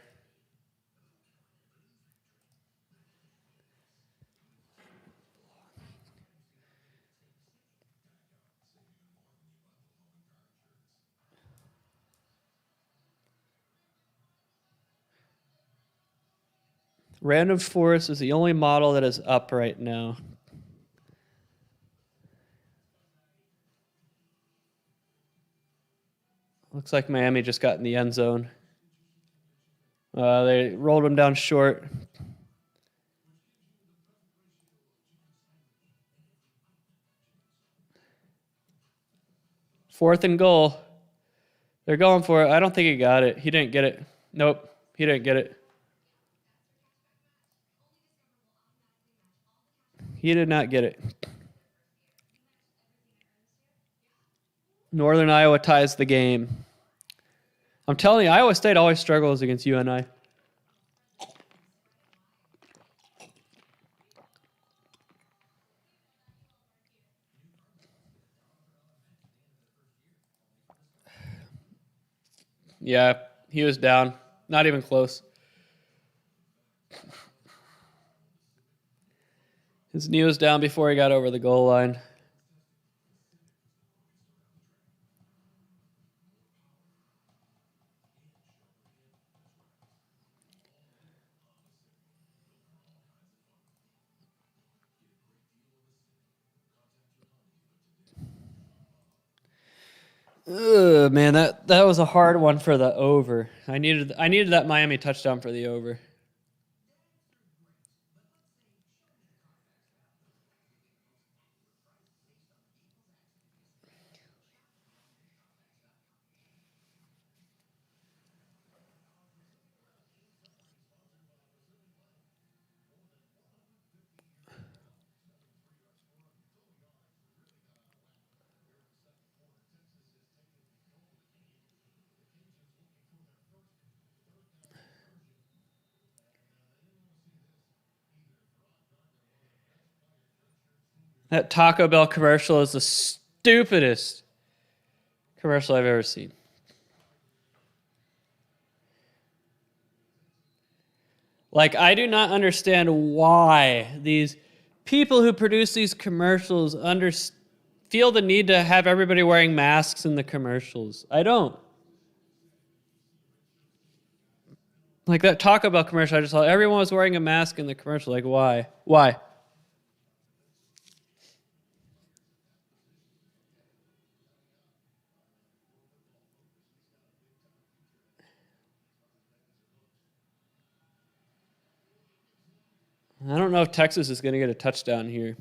Random Forest is the only model that is up right now. Looks like Miami just got in the end zone. They rolled him down short. Fourth and goal. They're going for it. I don't think he got it. He didn't get it. Nope, he didn't get it. He did not get it. Northern Iowa ties the game. I'm telling you, Iowa State always struggles against UNI. Yeah, he was down. Not even close. His knee was down before he got over the goal line. Ugh, man, that was a hard one for the over. I needed that Miami touchdown for the over. That Taco Bell commercial is the stupidest commercial I've ever seen. Like, I do not understand why these people who produce these commercials feel the need to have everybody wearing masks in the commercials. I don't. Like that Taco Bell commercial, I just saw everyone was wearing a mask in the commercial. Like, why? Why? I don't know if Texas is going to get a touchdown here.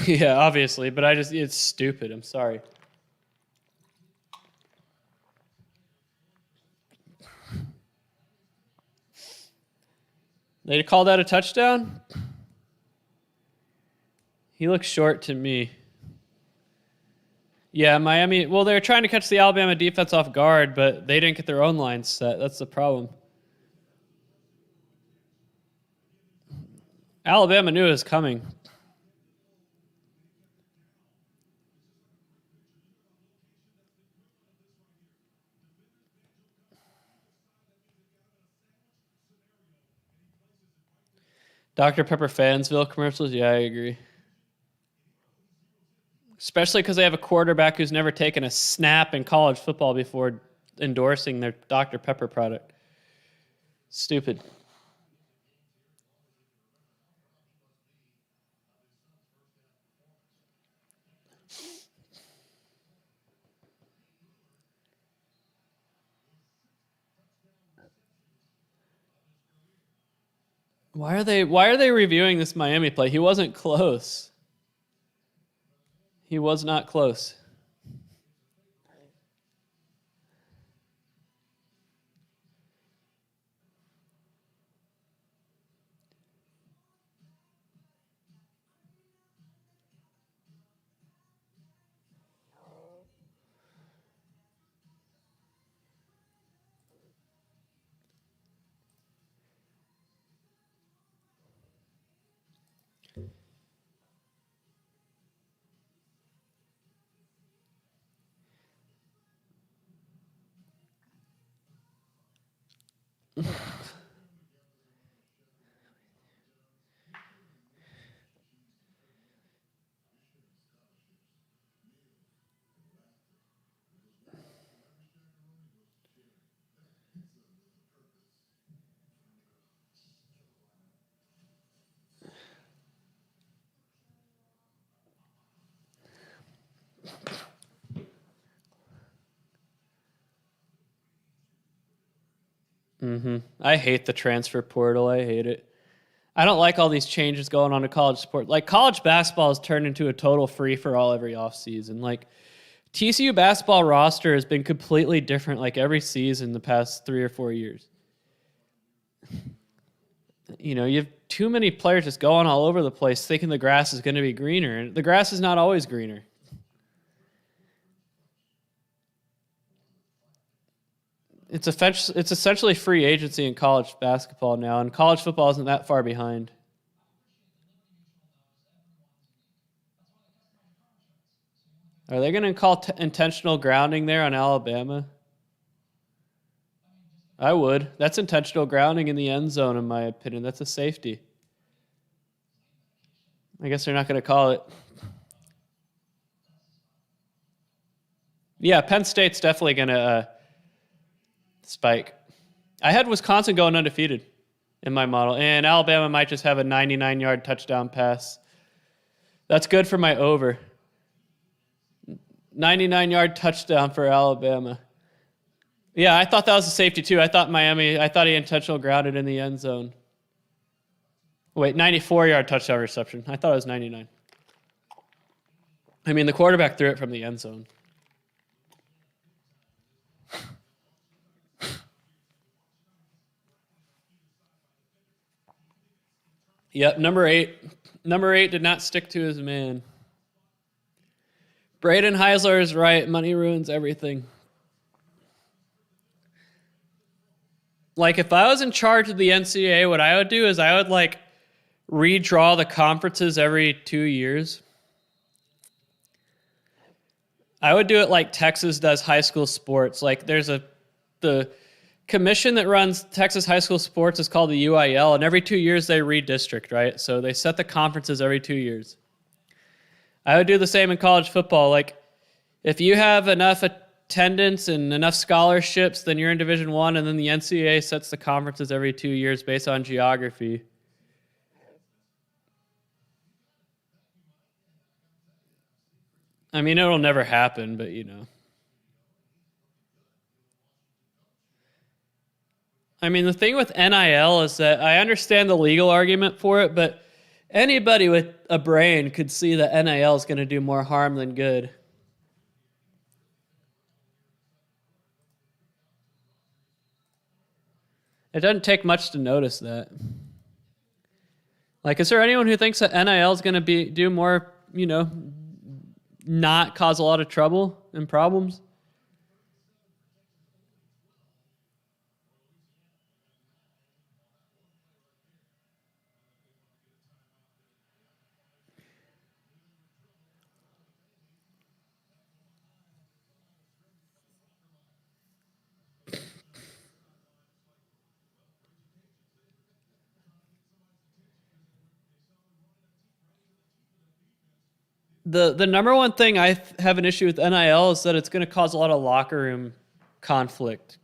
Yeah, obviously, but it's stupid. I'm sorry. They call that a touchdown? He looks short to me. Yeah, Miami, well, they're trying to catch the Alabama defense off guard, but they didn't get their own line set. That's the problem. Alabama knew it was coming. Dr. Pepper Fansville commercials? Yeah, I agree. Especially because they have a quarterback who's never taken a snap in college football before endorsing their Dr. Pepper product. Stupid. Why are they reviewing this Miami play? He wasn't close. He was not close. I hate the transfer portal. I hate it. I don't like all these changes going on to college sport. Like, college basketball has turned into a total free-for-all every offseason. Like, TCU basketball roster has been completely different like every season the past 3 or 4 years. You know, you have too many players just going all over the place thinking the grass is going to be greener, and the grass is not always greener. It's essentially free agency in college basketball now, and college football isn't that far behind. Are they going to call intentional grounding there on Alabama? I would. That's intentional grounding in the end zone, in my opinion. That's a safety. I guess they're not going to call it. Yeah, Penn State's definitely going to spike. I had Wisconsin going undefeated in my model, and Alabama might just have a 99-yard touchdown pass. That's good for my over. 99-yard touchdown for Alabama. Yeah, I thought that was a safety too. I thought he intentional grounded in the end zone. Wait, 94-yard touchdown reception. I thought it was 99. I mean, the quarterback threw it from the end zone. Yep, number 8. Number 8 did not stick to his man. Braden Heisler is right. Money ruins everything. Like, if I was in charge of the NCAA, what I would do is I would, like, redraw the conferences every 2 years. I would do it like Texas does high school sports. Like, the commission that runs Texas high school sports is called the UIL, and every 2 years they redistrict, right? So they set the conferences every 2 years. I would do the same in college football. Like, if you have enough attendance and enough scholarships, then you're in Division I, and then the NCAA sets the conferences every 2 years based on geography. I mean, it'll never happen, but, you know. I mean, the thing with NIL is that I understand the legal argument for it, but anybody with a brain could see that NIL is going to do more harm than good. It doesn't take much to notice that. Like, is there anyone who thinks that NIL is going to do more, you know, not cause a lot of trouble and problems? The number one thing I have an issue with NIL is that it's going to cause a lot of locker room conflict.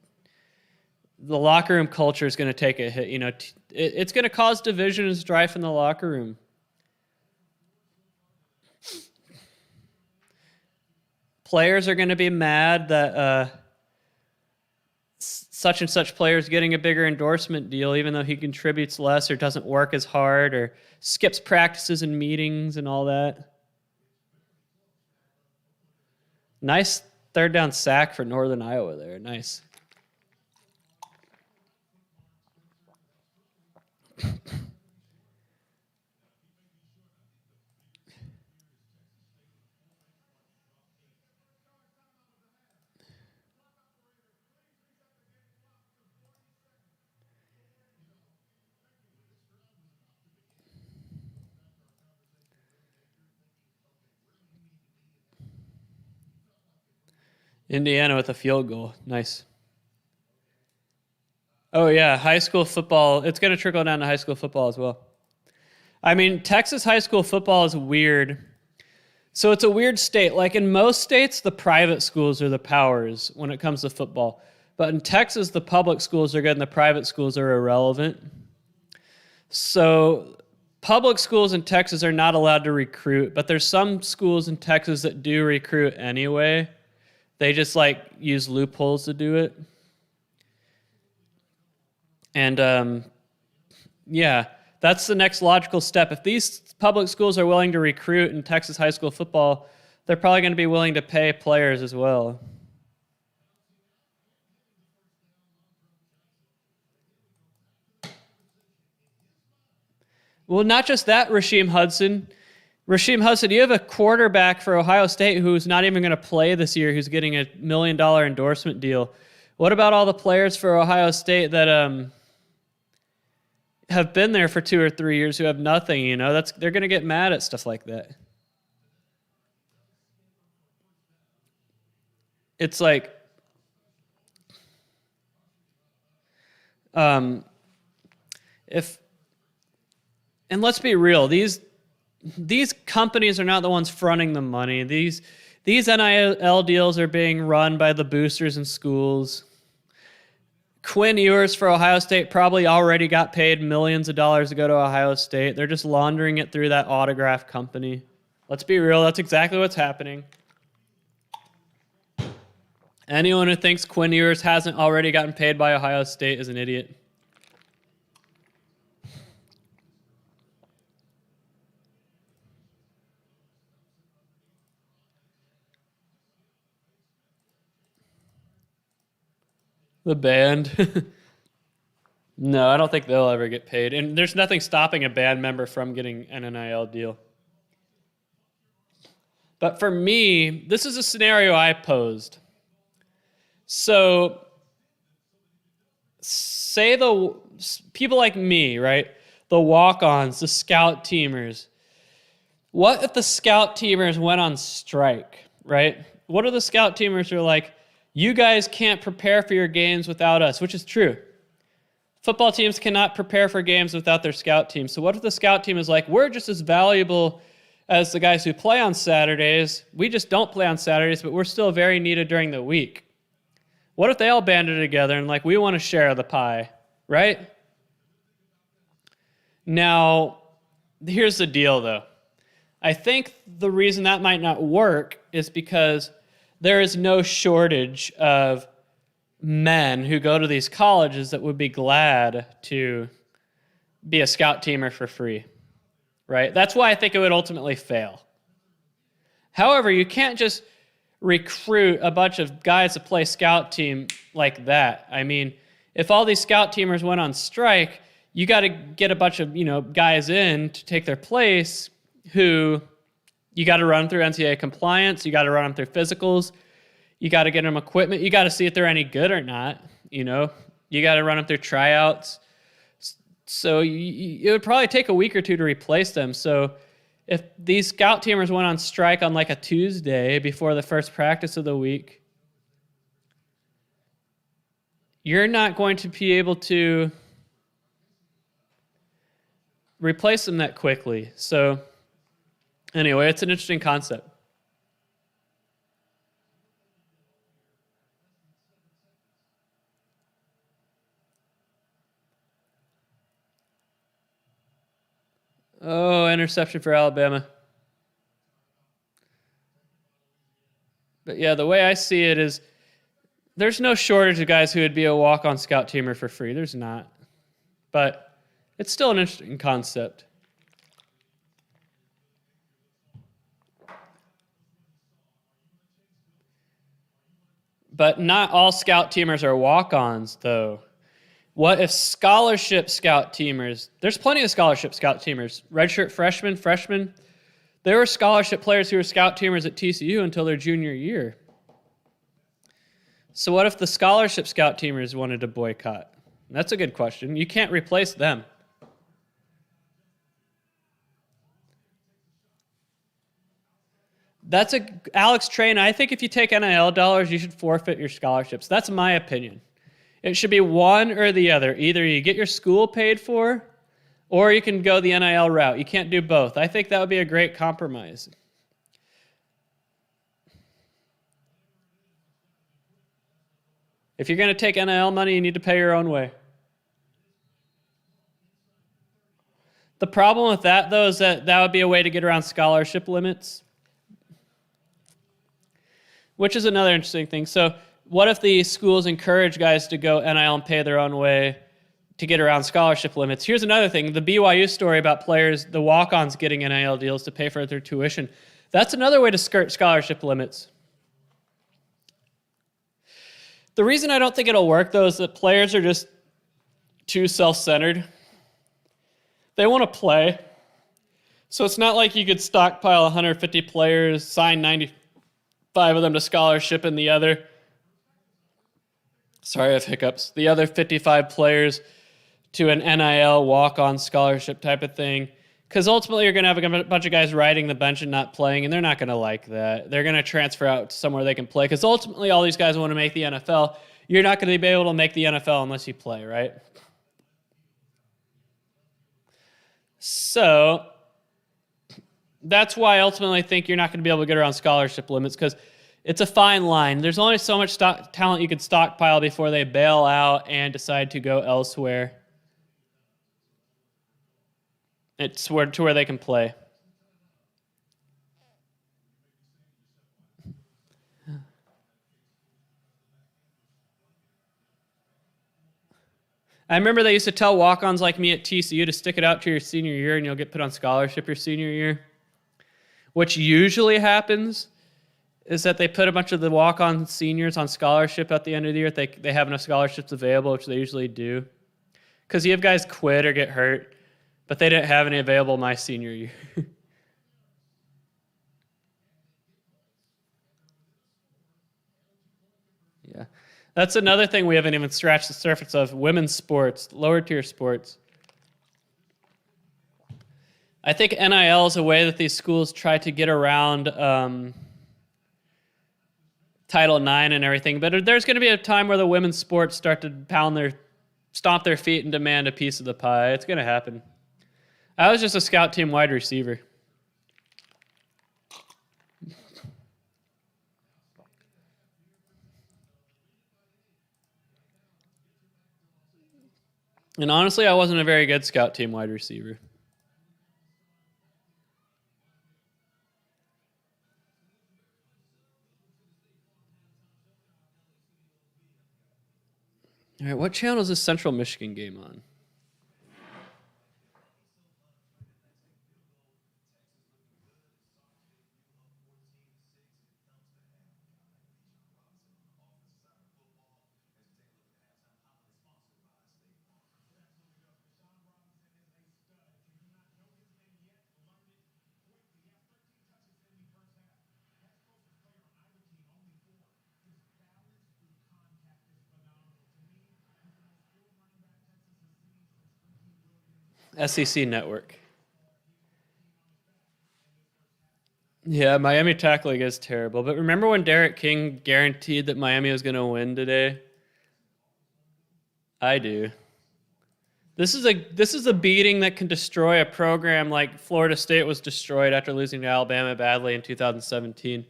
The locker room culture is going to take a hit. You know, it's going to cause division and strife in the locker room. Players are going to be mad that such and such player is getting a bigger endorsement deal, even though he contributes less or doesn't work as hard or skips practices and meetings and all that. Nice third down sack for Northern Iowa there. Nice. Indiana with a field goal. Nice. Oh, yeah, high school football. It's going to trickle down to high school football as well. I mean, Texas high school football is weird. So it's a weird state. Like, in most states, the private schools are the powers when it comes to football. But in Texas, the public schools are good and the private schools are irrelevant. So public schools in Texas are not allowed to recruit, but there's some schools in Texas that do recruit anyway. They just, like, use loopholes to do it. And, yeah, that's the next logical step. If these public schools are willing to recruit in Texas high school football, they're probably going to be willing to pay players as well. Well, not just that, Rasheem Hudson. Rasheem Hudson, you have a quarterback for Ohio State who's not even going to play this year, who's getting $1 million endorsement deal. What about all the players for Ohio State that have been there for 2 or 3 years who have nothing? You know, they're going to get mad at stuff like that. It's like, and let's be real, these companies are not the ones fronting the money. These NIL deals are being run by the boosters in schools. Quinn Ewers for Ohio State probably already got paid millions of dollars to go to Ohio State. They're just laundering it through that autograph company. Let's be real, that's exactly what's happening. Anyone who thinks Quinn Ewers hasn't already gotten paid by Ohio State is an idiot. The band. No, I don't think they'll ever get paid. And there's nothing stopping a band member from getting an NIL deal. But for me, this is a scenario I posed. So, say the people like me, right? The walk-ons, the scout teamers. What if the scout teamers went on strike, right? What if the scout teamers are like, you guys can't prepare for your games without us, which is true. Football teams cannot prepare for games without their scout team. So what if the scout team is like, we're just as valuable as the guys who play on Saturdays. We just don't play on Saturdays, but we're still very needed during the week. What if they all banded together and like, we want to share the pie, right? Now, here's the deal though. I think the reason that might not work is because there is no shortage of men who go to these colleges that would be glad to be a scout teamer for free, right? That's why I think it would ultimately fail. However, you can't just recruit a bunch of guys to play scout team like that. I mean, if all these scout teamers went on strike, you got to get a bunch of, guys in to take their place who you got to run through NCAA compliance, you got to run them through physicals, you got to get them equipment, you got to see if they're any good or not, you got to run them through tryouts. So it would probably take a week or two to replace them. So if these scout teamers went on strike on like a Tuesday before the first practice of the week, you're not going to be able to replace them that quickly. So anyway, it's an interesting concept. Oh, interception for Alabama. But yeah, the way I see it is there's no shortage of guys who would be a walk-on scout teamer for free. There's not. But it's still an interesting concept. But not all scout teamers are walk-ons, though. What if scholarship scout teamers, there's plenty of scholarship scout teamers, redshirt freshmen, there were scholarship players who were scout teamers at TCU until their junior year. So what if the scholarship scout teamers wanted to boycott? That's a good question. You can't replace them. Alex Train, I think if you take NIL dollars, you should forfeit your scholarships. That's my opinion. It should be one or the other. Either you get your school paid for, or you can go the NIL route. You can't do both. I think that would be a great compromise. If you're going to take NIL money, you need to pay your own way. The problem with that, though, is that would be a way to get around scholarship limits, which is another interesting thing. So what if the schools encourage guys to go NIL and pay their own way to get around scholarship limits? Here's another thing. The BYU story about players, the walk-ons getting NIL deals to pay for their tuition. That's another way to skirt scholarship limits. The reason I don't think it'll work, though, is that players are just too self-centered. They want to play. So it's not like you could stockpile 150 players, sign 95 of them to scholarship and the other sorry, I have hiccups. The other 55 players to an NIL walk-on scholarship type of thing. Because ultimately you're going to have a bunch of guys riding the bench and not playing, and they're not going to like that. They're going to transfer out to somewhere they can play. Because ultimately all these guys want to make the NFL. You're not going to be able to make the NFL unless you play, right? So that's why ultimately I think you're not going to be able to get around scholarship limits, because it's a fine line. There's only so much talent you could stockpile before they bail out and decide to go elsewhere. It's to where they can play. I remember they used to tell walk-ons like me at TCU to stick it out to your senior year and you'll get put on scholarship your senior year. What usually happens is that they put a bunch of the walk-on seniors on scholarship at the end of the year if they have enough scholarships available, which they usually do. Because you have guys quit or get hurt, but they didn't have any available my senior year. Yeah. That's another thing we haven't even scratched the surface of, women's sports, lower tier sports. I think NIL is a way that these schools try to get around Title IX and everything, but there's going to be a time where the women's sports start to stomp their feet and demand a piece of the pie. It's going to happen. I was just a scout team wide receiver. And honestly, I wasn't a very good scout team wide receiver. All right, what channel is this Central Michigan game on? SEC Network. Yeah, Miami tackling is terrible. But remember when Derek King guaranteed that Miami was going to win today? I do. This is a beating that can destroy a program like Florida State was destroyed after losing to Alabama badly in 2017.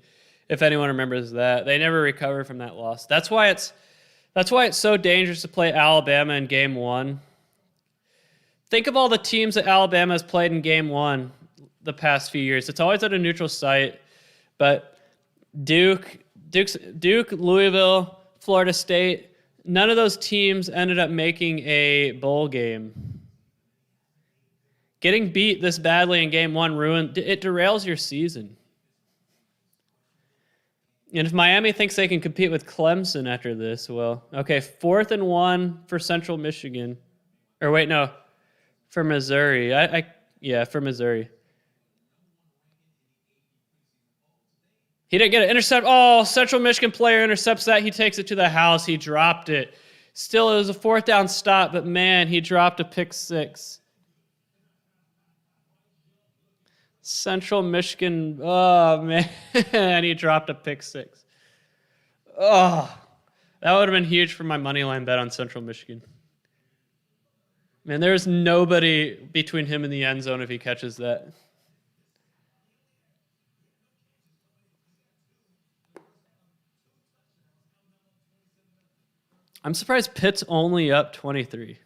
If anyone remembers that, they never recovered from that loss. That's why it's so dangerous to play Alabama in game one. Think of all the teams that Alabama has played in game one the past few years. It's always at a neutral site, but Duke, Louisville, Florida State, none of those teams ended up making a bowl game. Getting beat this badly in game one it derails your season. And if Miami thinks they can compete with Clemson after this, well, okay, 4th and 1 for Central Michigan. Or wait, no, for Missouri. For Missouri. He didn't get it. Intercept. Oh, Central Michigan player intercepts that. He takes it to the house. He dropped it. Still, it was a 4th down stop, but man, he dropped a pick six. Central Michigan, oh man, and he dropped a pick six. Oh, that would have been huge for my money line bet on Central Michigan. Man, there's nobody between him and the end zone if he catches that. I'm surprised Pitt's only up 23.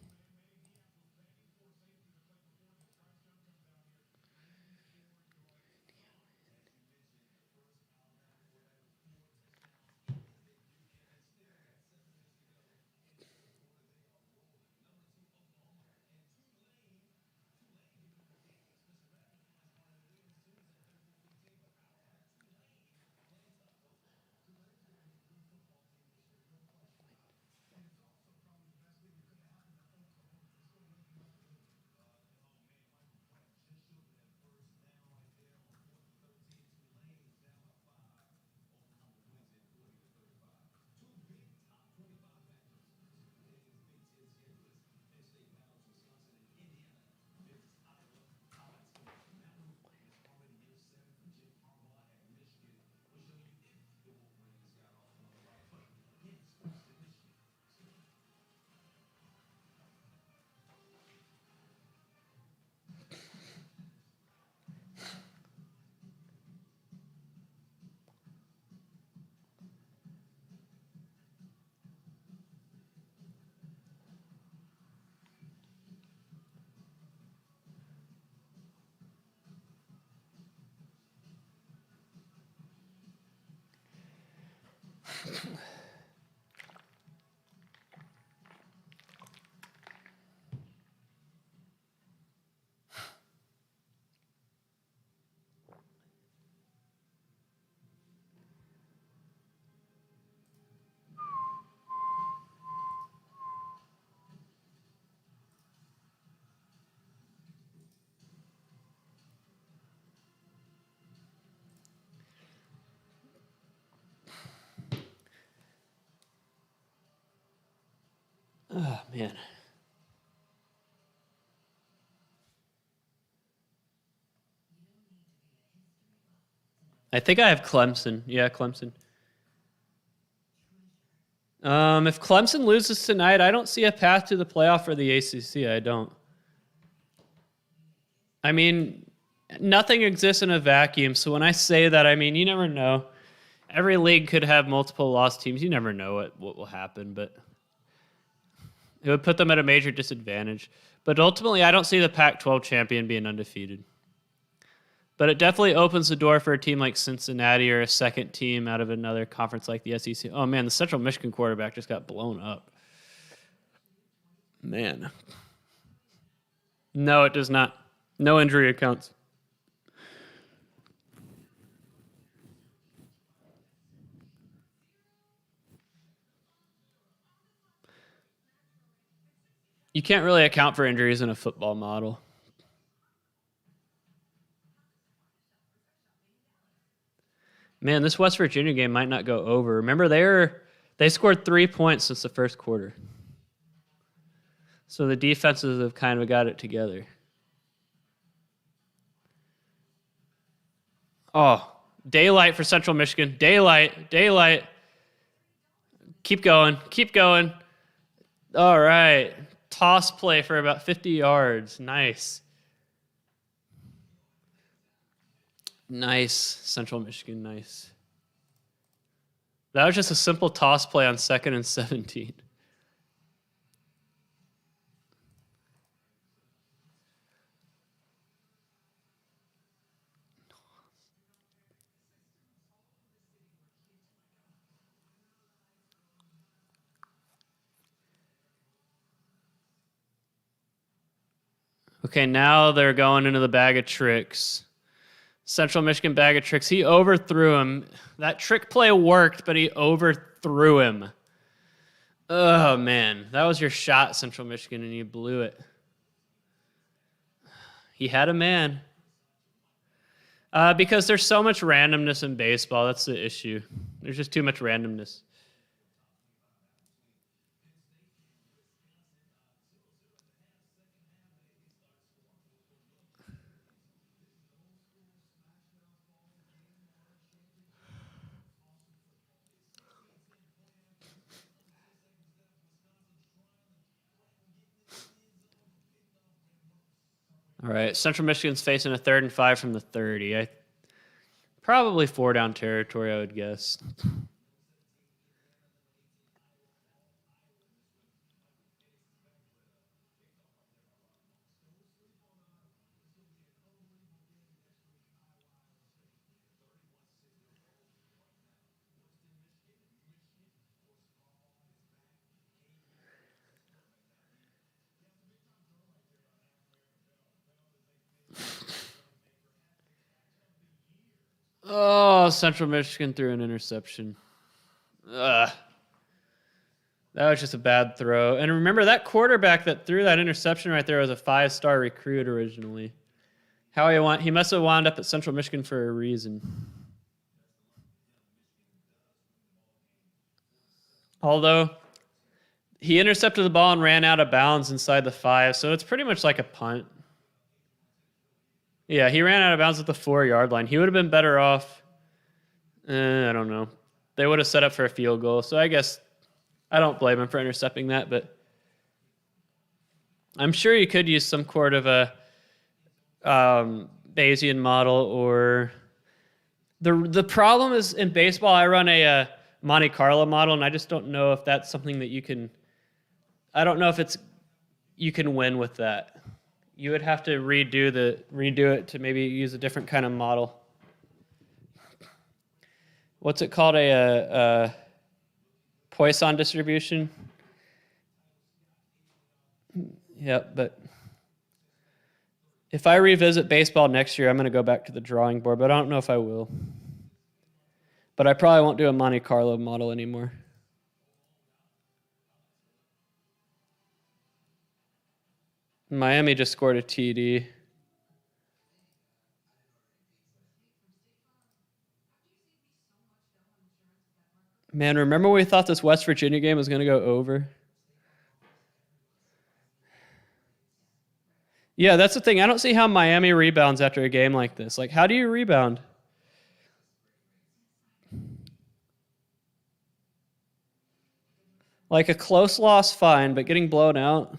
Oh, man. I think I have Clemson. Yeah, Clemson. If Clemson loses tonight, I don't see a path to the playoff for the ACC. I don't. I mean, nothing exists in a vacuum. So when I say that, I mean, you never know. Every league could have multiple lost teams. You never know what will happen, but it would put them at a major disadvantage. But ultimately, I don't see the Pac-12 champion being undefeated. But it definitely opens the door for a team like Cincinnati or a second team out of another conference like the SEC. Oh, man, the Central Michigan quarterback just got blown up. Man. No, it does not. No injury accounts. You can't really account for injuries in a football model. Man, this West Virginia game might not go over. Remember, they scored 3 points since the first quarter. So the defenses have kind of got it together. Oh, daylight for Central Michigan. Daylight. Keep going. All right. Toss play for about 50 yards. Nice. Nice, Central Michigan, nice. That was just a simple toss play on 2nd and 17. Okay, now they're going into the bag of tricks. Central Michigan bag of tricks. He overthrew him. That trick play worked, but he overthrew him. Oh, man. That was your shot, Central Michigan, and you blew it. He had a man. Because there's so much randomness in baseball. That's the issue. There's just too much randomness. All right, Central Michigan's facing a 3rd and 5 from the 30. Probably 4 down territory, I would guess. Oh, Central Michigan threw an interception. Ugh. That was just a bad throw. And remember, that quarterback that threw that interception right there was a 5-star recruit originally. He must have wound up at Central Michigan for a reason. Although, he intercepted the ball and ran out of bounds inside the 5, so it's pretty much like a punt. Yeah, he ran out of bounds at the 4-yard line. He would have been better off. I don't know. They would have set up for a field goal. So I guess I don't blame him for intercepting that, but I'm sure you could use some sort of a Bayesian model or the problem is in baseball, I run a Monte Carlo model, and I just don't know if that's something that you can. I don't know if you can win with that. You would have to redo it to maybe use a different kind of model. What's it called? Poisson distribution. Yep, but if I revisit baseball next year, I'm going to go back to the drawing board, but I don't know if I will. But I probably won't do a Monte Carlo model anymore. Miami just scored a TD. Man, remember we thought this West Virginia game was going to go over? Yeah, that's the thing. I don't see how Miami rebounds after a game like this. Like, how do you rebound? Like, a close loss, fine, but getting blown out?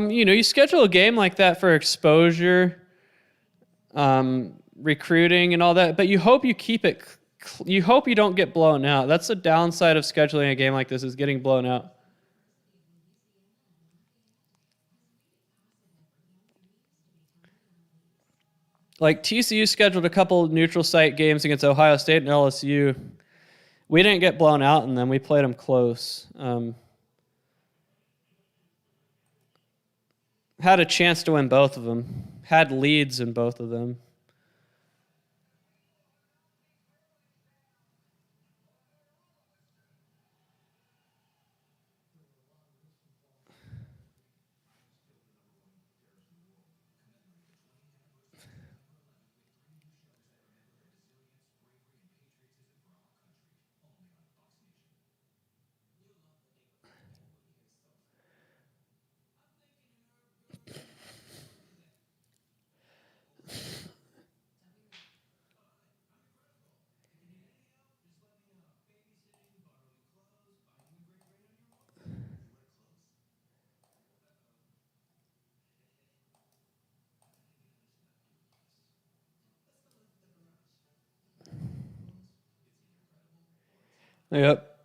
You schedule a game like that for exposure, recruiting and all that, but you hope you keep it, you hope you don't get blown out. That's the downside of scheduling a game like this, is getting blown out. Like, TCU scheduled a couple neutral site games against Ohio State and LSU. We didn't get blown out in them. We played them close. Had a chance to win both of them. Had leads in both of them. Yep.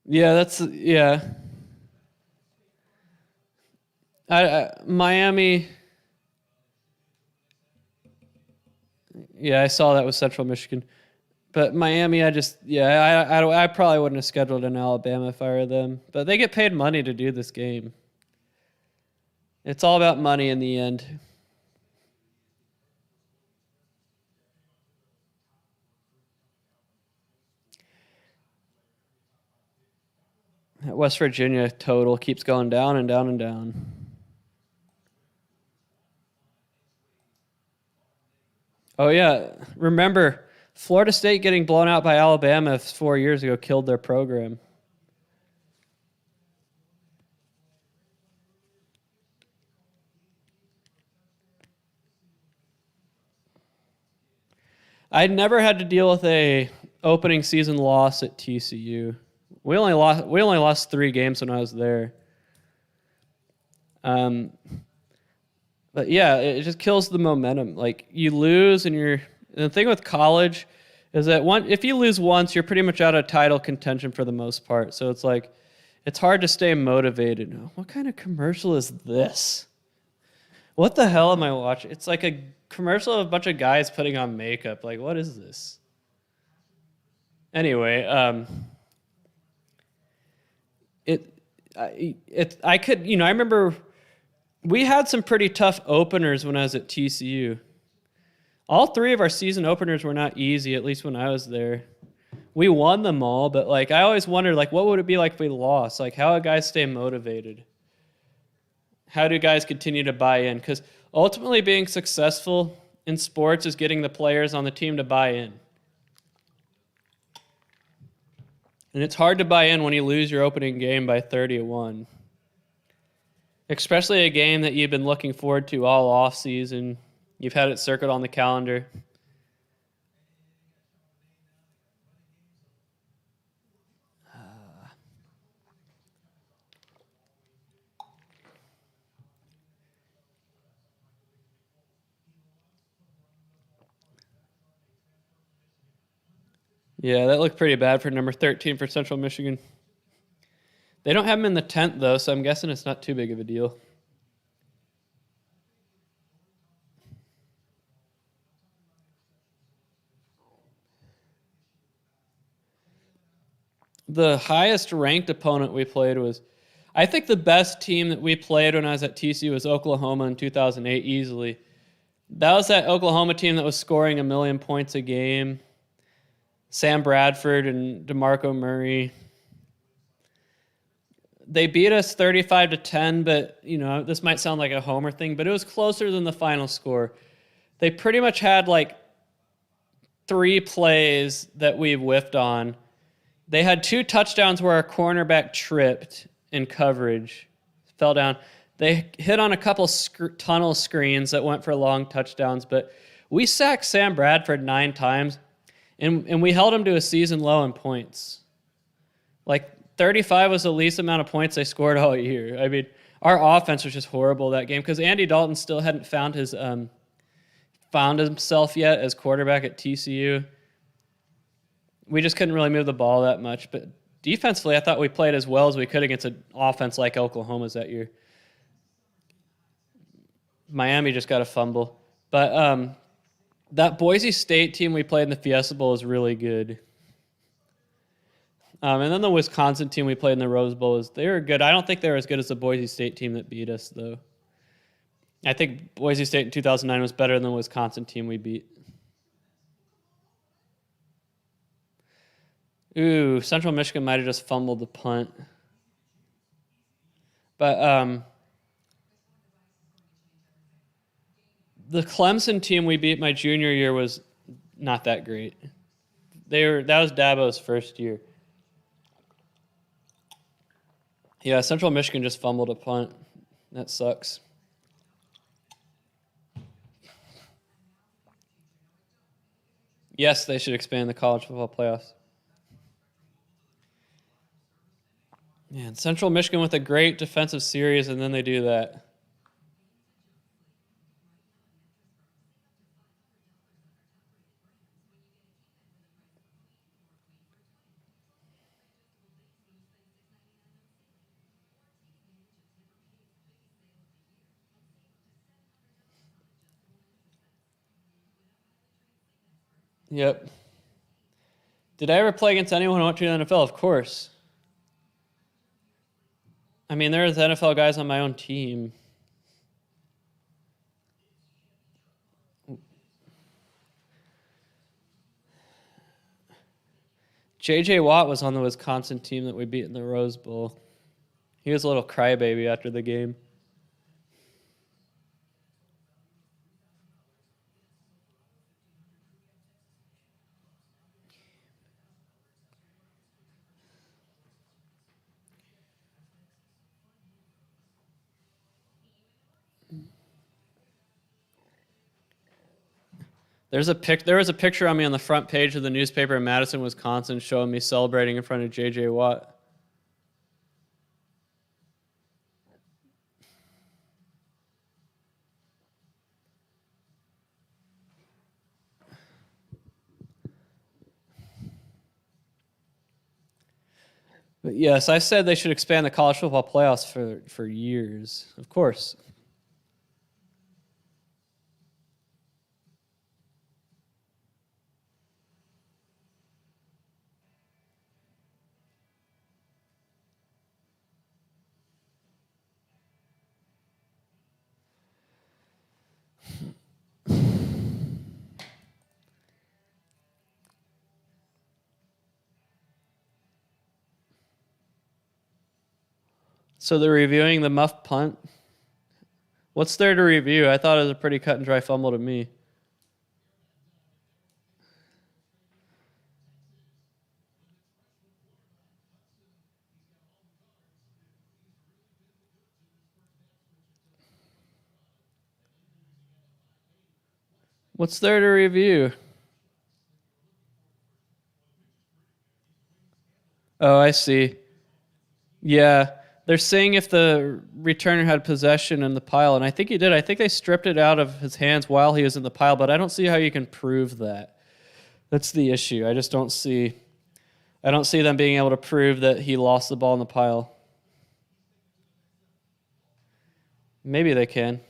Yeah. Miami. Yeah, I saw that with Central Michigan. But Miami, I probably wouldn't have scheduled in Alabama if I were them. But they get paid money to do this game. It's all about money in the end. West Virginia total keeps going down and down and down. Oh, yeah. Remember, Florida State getting blown out by Alabama 4 years ago killed their program. I never had to deal with a opening season loss at TCU. We only lost 3 games when I was there. But yeah, it just kills the momentum. Like, you lose, and the thing with college is that if you lose once, you're pretty much out of title contention for the most part. So it's like, it's hard to stay motivated. What kind of commercial is this? What the hell am I watching? It's like a commercial of a bunch of guys putting on makeup. Like, what is this? Anyway, I remember we had some pretty tough openers when I was at TCU. All 3 of our season openers were not easy, at least when I was there. we won them all, but like I always wondered, like, what would it be like if we lost? Like, how would guys stay motivated? How do guys continue to buy in? Because ultimately, being successful in sports is getting the players on the team to buy in. And it's hard to buy in when you lose your opening game by 30-1. Especially a game that you've been looking forward to all off season. You've had it circled on the calendar. Yeah, that looked pretty bad for number 13 for Central Michigan. They don't have him in the 10th, though, so I'm guessing it's not too big of a deal. The highest ranked opponent we played was, I think the best team that we played when I was at TCU was Oklahoma in 2008, easily. That was that Oklahoma team that was scoring 1 million points a game. Sam Bradford and DeMarco Murray. They beat us 35-10, but this might sound like a homer thing, but it was closer than the final score. They pretty much had like 3 plays that we whiffed on. They had 2 touchdowns where our cornerback tripped in coverage, fell down. They hit on a couple tunnel screens that went for long touchdowns, but we sacked Sam Bradford 9 times, and we held him to a season low in points. Like 35 was the least amount of points they scored all year. I mean, our offense was just horrible that game because Andy Dalton still hadn't found himself yet as quarterback at TCU. We just couldn't really move the ball that much. But defensively, I thought we played as well as we could against an offense like Oklahoma's that year. Miami just got a fumble. But that Boise State team we played in the Fiesta Bowl is really good. And then the Wisconsin team we played in the Rose Bowl, they were good. I don't think they were as good as the Boise State team that beat us, though. I think Boise State in 2009 was better than the Wisconsin team we beat. Ooh, Central Michigan might have just fumbled the punt. But the Clemson team we beat my junior year was not that great. That was Dabo's first year. Yeah, Central Michigan just fumbled a punt. That sucks. Yes, they should expand the college football playoffs. Man, Central Michigan with a great defensive series, and then they do that. Yep. Did I ever play against anyone who went to the NFL? Of course. I mean, there's NFL guys on my own team. J.J. Watt was on the Wisconsin team that we beat in the Rose Bowl. He was a little crybaby after the game. There was a picture on me on the front page of the newspaper in Madison, Wisconsin, showing me celebrating in front of J.J. Watt. But yes, I said they should expand the college football playoffs for years. Of course. So they're reviewing the muff punt. What's there to review? I thought it was a pretty cut and dry fumble to me. What's there to review? Oh, I see. Yeah, they're saying if the returner had possession in the pile, and I think he did. I think they stripped it out of his hands while he was in the pile, but I don't see how you can prove that. That's the issue. I just don't see. I don't see them being able to prove that he lost the ball in the pile. Maybe they can.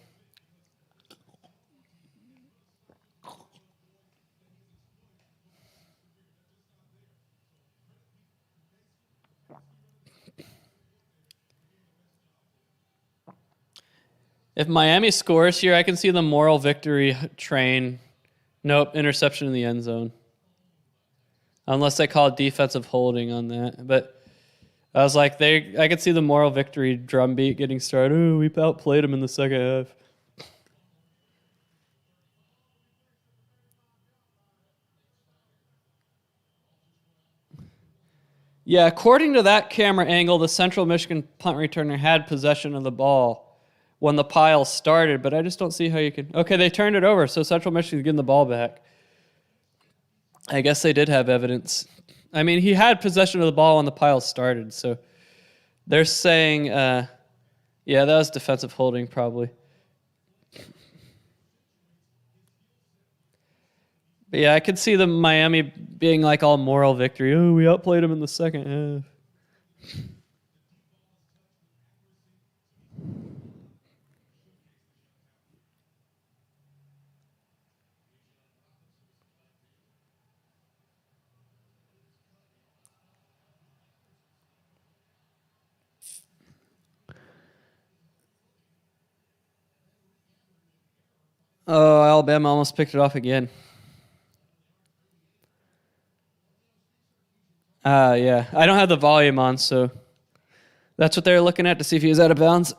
If Miami scores here, I can see the moral victory train. Nope, interception in the end zone. Unless they call it defensive holding on that. But I was like, I could see the moral victory drumbeat getting started. Oh, we outplayed them in the second half. Yeah, according to that camera angle, the Central Michigan punt returner had possession of the ball when the pile started, but I just don't see how you could. Okay, they turned it over, so Central Michigan's getting the ball back. I guess they did have evidence. I mean, he had possession of the ball when the pile started, so they're saying, yeah, that was defensive holding probably. But yeah, I could see the Miami being like all moral victory. Oh, we outplayed them in the second half. Oh, Alabama almost picked it off again. Yeah. I don't have the volume on, so that's what they're looking at to see if he was out of bounds.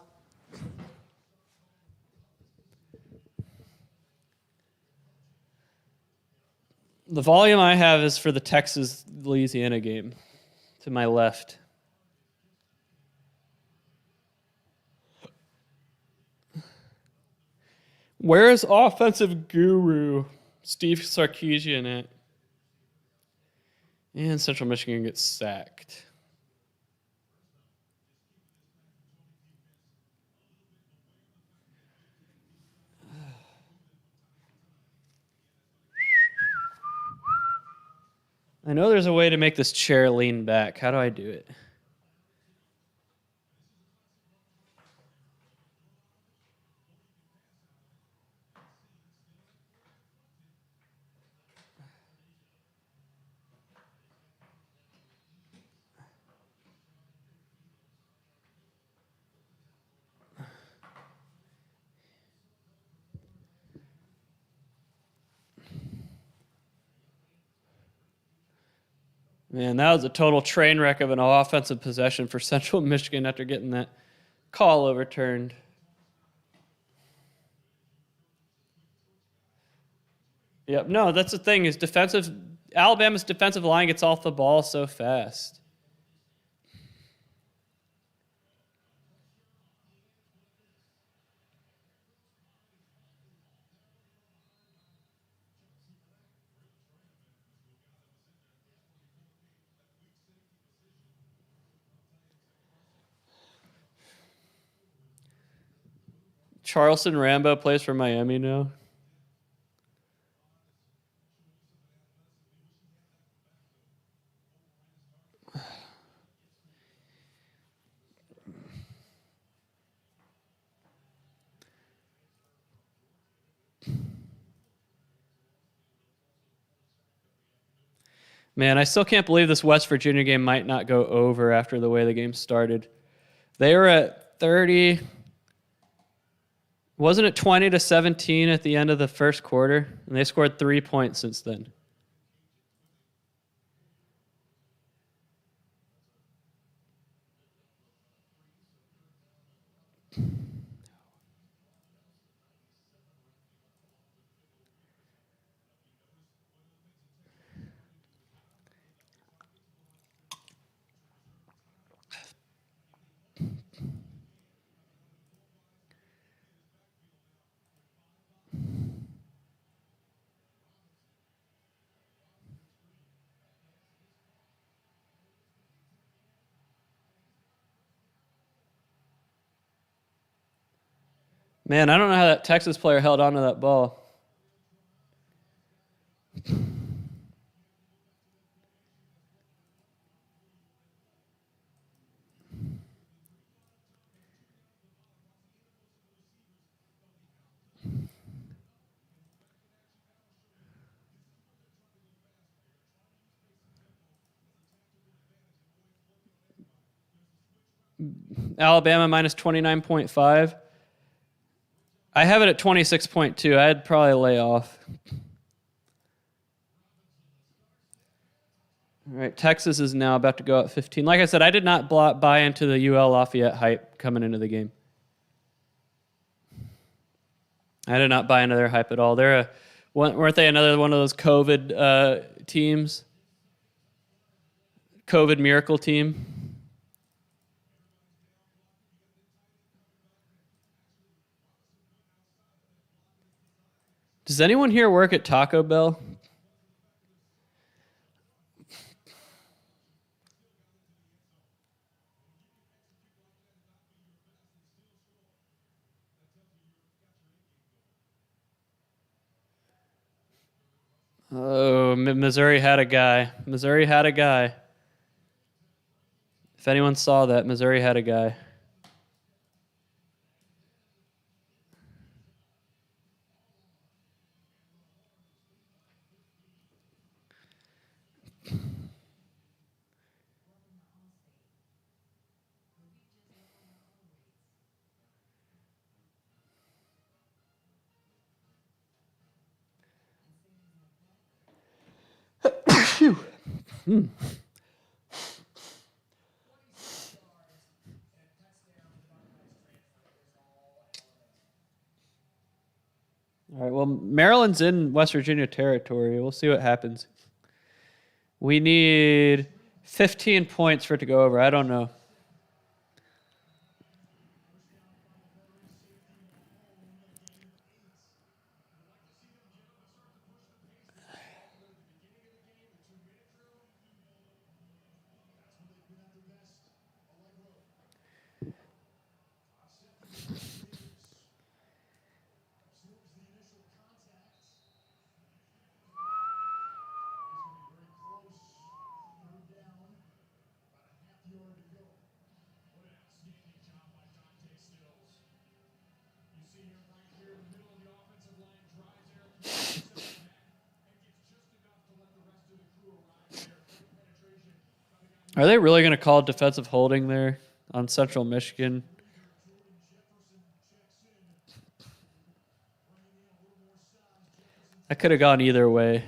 The volume I have is for the Texas-Louisiana game to my left. Where is offensive guru Steve Sarkisian at? And Central Michigan gets sacked. I know there's a way to make this chair lean back. How do I do it? Man, that was a total train wreck of an offensive possession for Central Michigan after getting that call overturned. Yep, no, that's the thing is Alabama's defensive line gets off the ball so fast. Charleston Rambo plays for Miami now. Man, I still can't believe this West Virginia game might not go over after the way the game started. They were at 30. Wasn't it 20-17 at the end of the first quarter? And they scored 3 points since then. Man, I don't know how that Texas player held on to that ball. Alabama minus 29.5. I have it at 26.2. I'd probably lay off. All right, Texas is now about to go at 15. Like I said, I did not buy into the UL Lafayette hype coming into the game. I did not buy into their hype at all. Weren't they another one of those COVID teams? COVID miracle team? Does anyone here work at Taco Bell? Oh, Missouri had a guy. Missouri had a guy. If anyone saw that, Missouri had a guy. All right, well, Maryland's in West Virginia territory. We'll see what happens. We need 15 points for it to go over. I don't know. Are they really going to call defensive holding there on Central Michigan? That could have gone either way.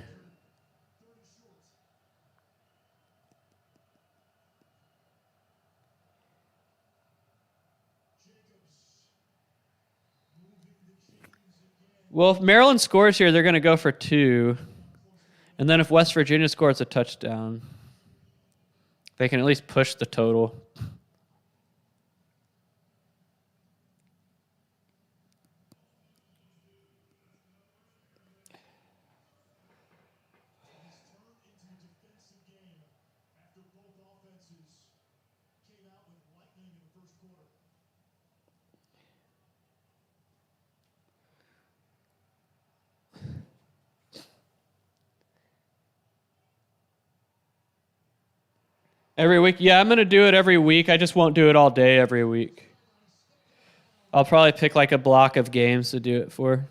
Well, if Maryland scores here, they're going to go for 2. And then if West Virginia scores a touchdown, they can at least push the total. Every week? Yeah, I'm going to do it every week. I just won't do it all day every week. I'll probably pick like a block of games to do it for.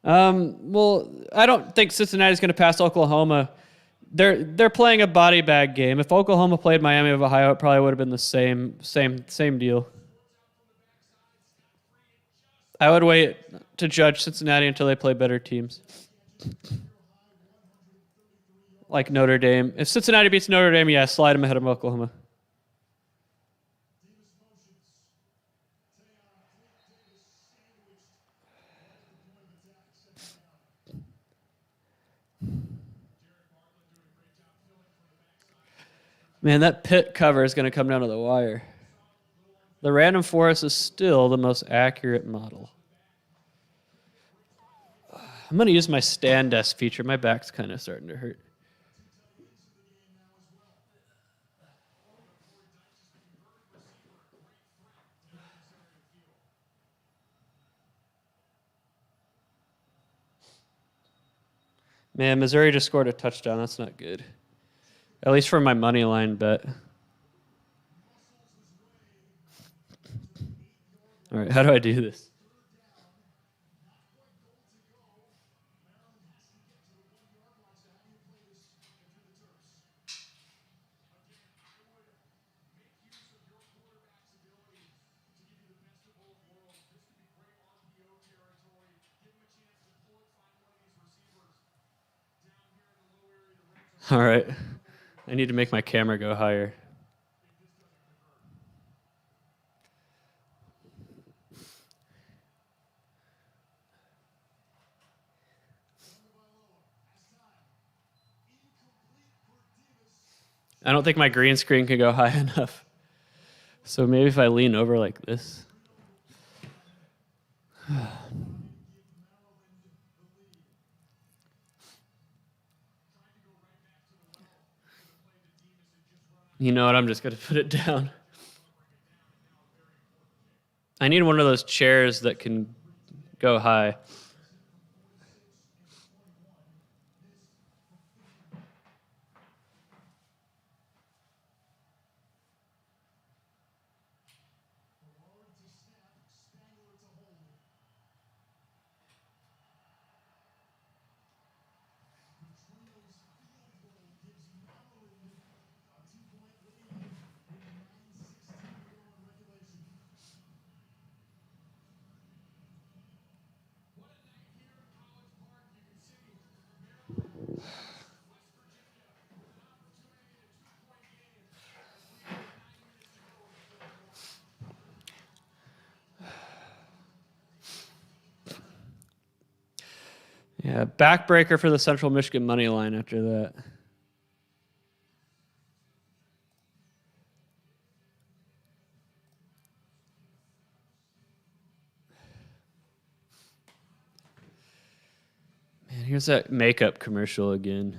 Well, I don't think Cincinnati's going to pass Oklahoma. They're playing a body bag game. If Oklahoma played Miami of Ohio, it probably would have been the same deal. I would wait to judge Cincinnati until they play better teams. Like Notre Dame. If Cincinnati beats Notre Dame, yeah, slide them ahead of Oklahoma. Man, that pit cover is going to come down to the wire. The random forest is still the most accurate model. I'm going to use my stand desk feature. My back's kind of starting to hurt. Man, Missouri just scored a touchdown. That's not good. At least for my money line bet. All right, how do I do this? All right. I need to make my camera go higher. I don't think my green screen can go high enough. So maybe if I lean over like this. You know what? I'm just going to put it down. I need one of those chairs that can go high. Yeah, backbreaker for the Central Michigan money line after that. Man, here's that makeup commercial again.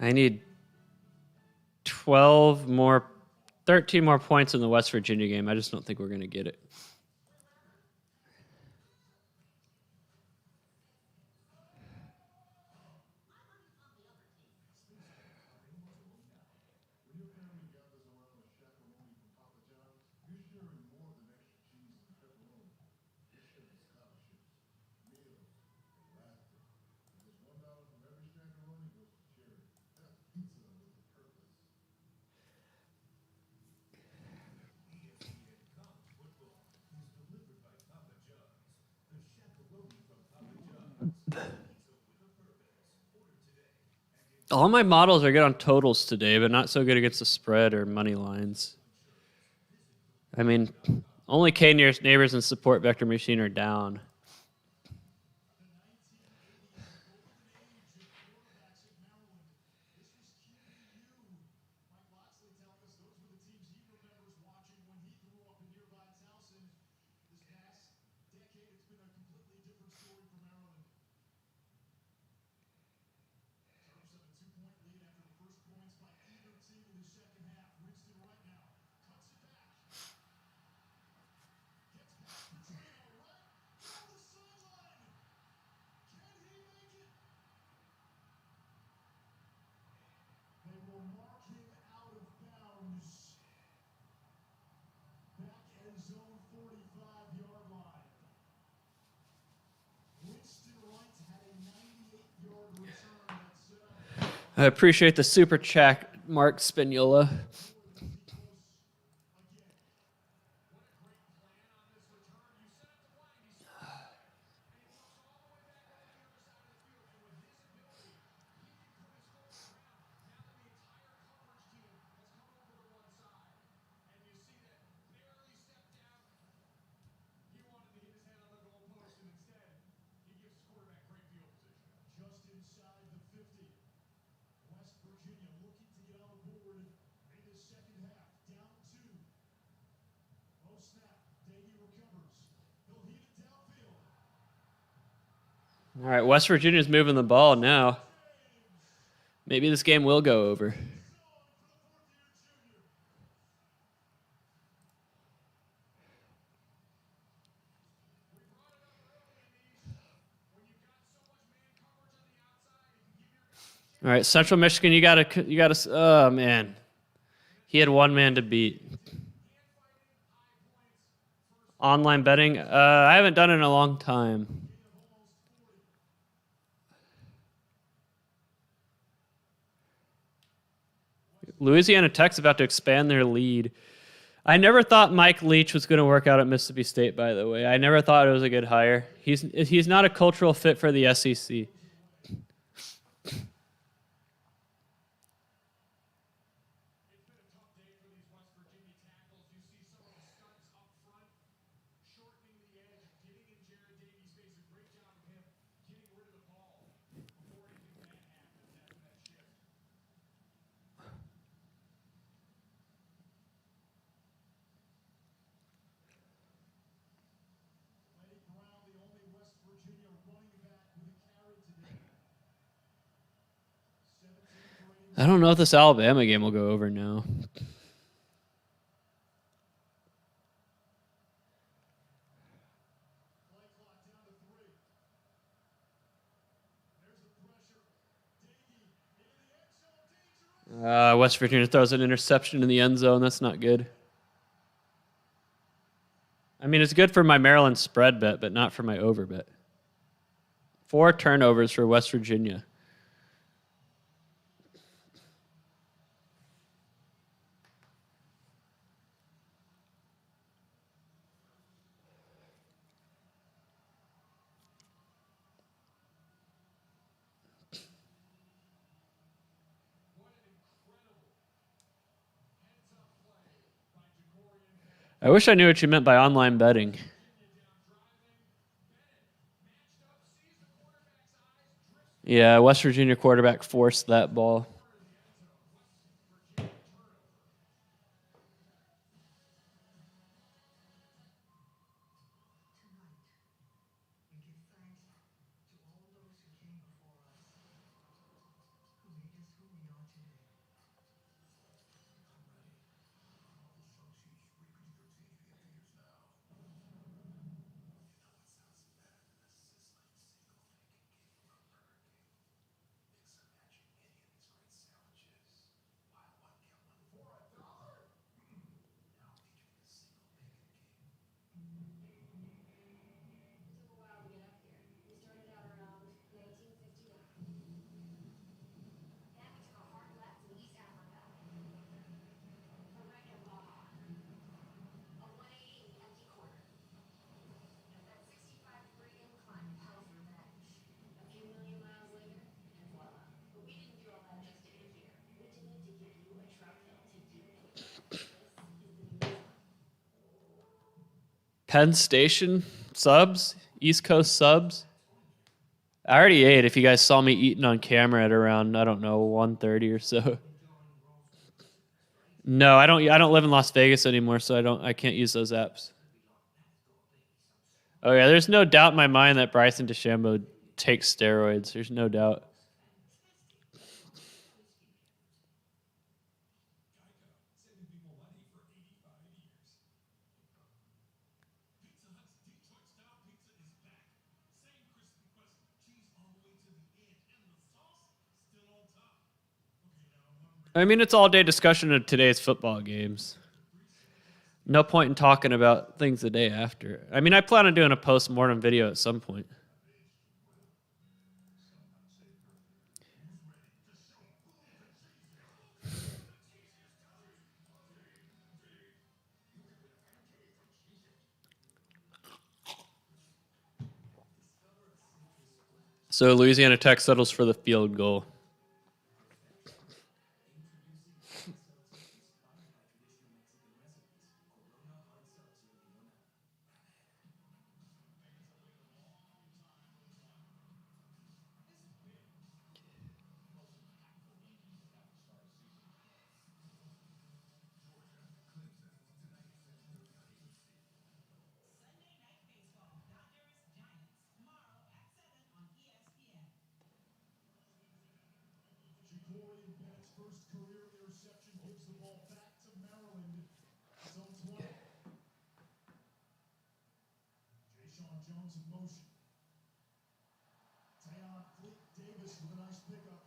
I need 13 more points in the West Virginia game. I just don't think we're going to get it. All my models are good on totals today, but not so good against the spread or money lines. I mean, only K nearest neighbors and support vector machine are down. I appreciate the super chat, Mark Spagnola. Just inside the 50. West Virginia looking to get on the board in this second half. Down 2. Low snap. Davey recovers. He'll heat it downfield. All right, West Virginia's moving the ball now. Maybe this game will go over. All right, Central Michigan, you gotta. Oh man, he had one man to beat. Online betting, I haven't done it in a long time. Louisiana Tech's about to expand their lead. I never thought Mike Leach was going to work out at Mississippi State, by the way. I never thought it was a good hire. He's not a cultural fit for the SEC. I don't know if this Alabama game will go over now. West Virginia throws an interception in the end zone. That's not good. I mean, it's good for my Maryland spread bet, but not for my over bet. 4 turnovers for West Virginia. I wish I knew what you meant by online betting. Yeah, West Virginia quarterback forced that ball. Penn Station subs, East Coast subs. I already ate. If you guys saw me eating on camera at around, I don't know, 1:30 or so. No, I don't live in Las Vegas anymore, so I can't use those apps. Oh yeah, there's no doubt in my mind that Bryson DeChambeau takes steroids. There's no doubt. I mean, it's all day discussion of today's football games. No point in talking about things the day after. I mean, I plan on doing a post-mortem video at some point. So Louisiana Tech settles for the field goal. Ja'Cory Bennett's first career interception gives the ball back to Maryland. His own 20. Ja'Shawn Jones in motion. Tayon Fleet Davis with a nice pickup.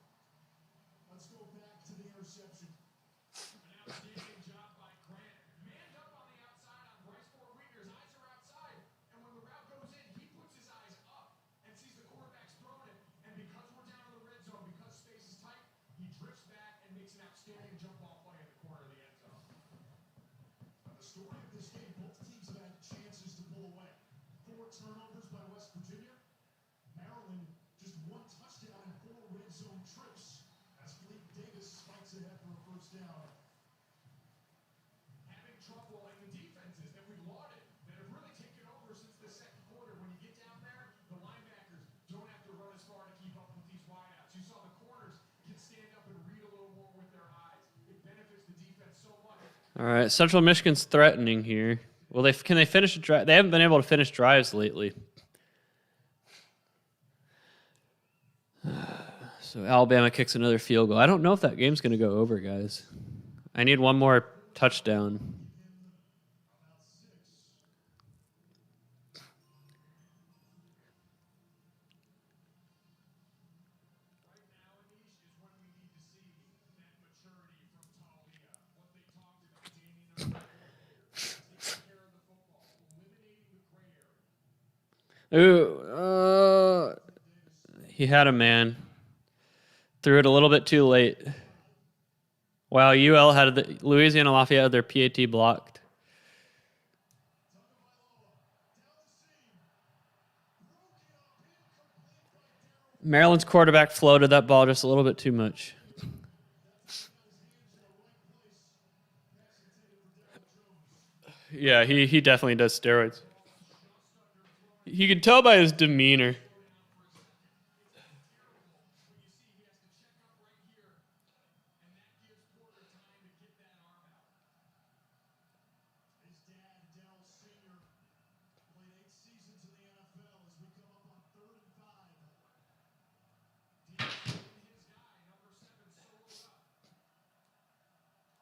Let's go back to the interception. An outstanding job by Grant. Manned up on the outside on Bryce Ford Wheater's eyes are outside. And when the route goes in, he puts his eyes up and sees the quarterback's throwing it. And because we're down in the red zone, because space is tight, he drifts back and makes an outstanding jump ball play in the corner of the end zone. The story of this game, both teams have had chances to pull away. 4 turnovers by West Virginia. Maryland just 1 touchdown and 4 red zone trips as Fleet Davis spikes ahead for a first down. Having trouble in the defenses that we've lauded, that have really taken over since the second quarter. When you get down there, the linebackers don't have to run as far to keep up with these wideouts. You saw the corners can stand up and read a little more with their eyes. It benefits the defense so much. All right, Central Michigan's threatening here. Well, can they finish a drive? They haven't been able to finish drives lately. So Alabama kicks another field goal. I don't know if that game's going to go over, guys. I need one more touchdown. Right now, Anish, is when we need to see that maturity from Talia. What they talked about, Danny and I, taking care of the football, eliminating the gray area. Ooh, he had a man. Threw it a little bit too late. Wow, UL had Louisiana Lafayette had their PAT blocked. Maryland's quarterback floated that ball just a little bit too much. Yeah, he definitely does steroids. You can tell by his demeanor. His dad, Dell Sr., played 8 seasons in the NFL as we come up on 3rd and 5. His guy, number 7, soloed up.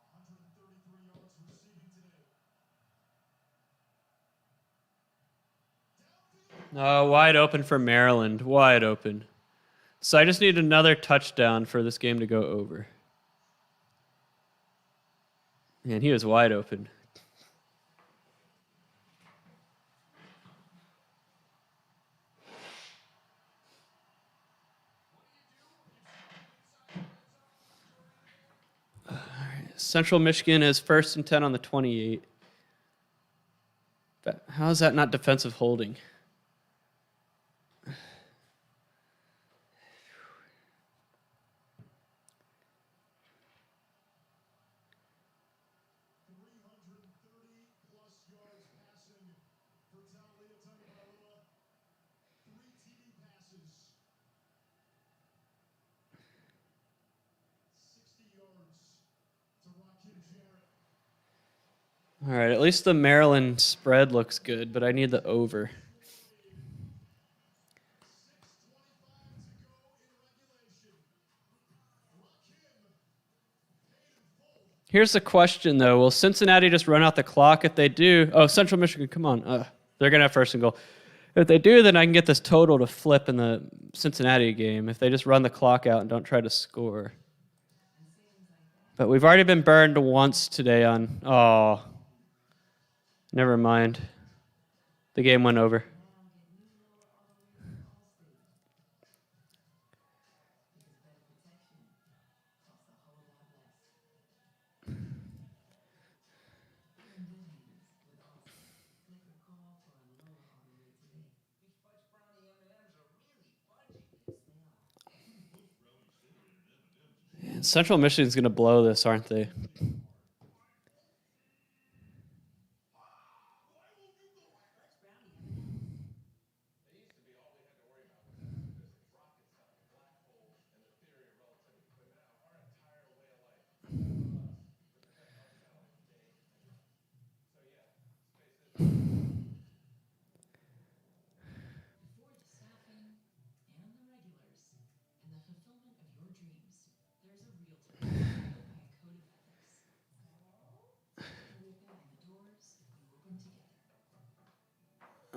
133 yards receiving today. Wide open for Maryland. Wide open. So I just need another touchdown for this game to go over. Man, he was wide open. Central Michigan is 1st and 10 on the 28. But how is that not defensive holding? ++ yards passing for Talia Tagovailoa. 3 TD passes. 60 yards to Rakim Jarrett. All right, at least the Maryland spread looks good, but I need the over. 6:25 to go in regulation. Rakim paid in full. Here's the question, though. Will Cincinnati just run out the clock? If they do, Central Michigan, come on. They're going to have 1st and goal. If they do, then I can get this total to flip in the Cincinnati game if they just run the clock out and don't try to score. But we've already been burned once today on... Oh, never mind. The game went over. Central Michigan's going to blow this, aren't they?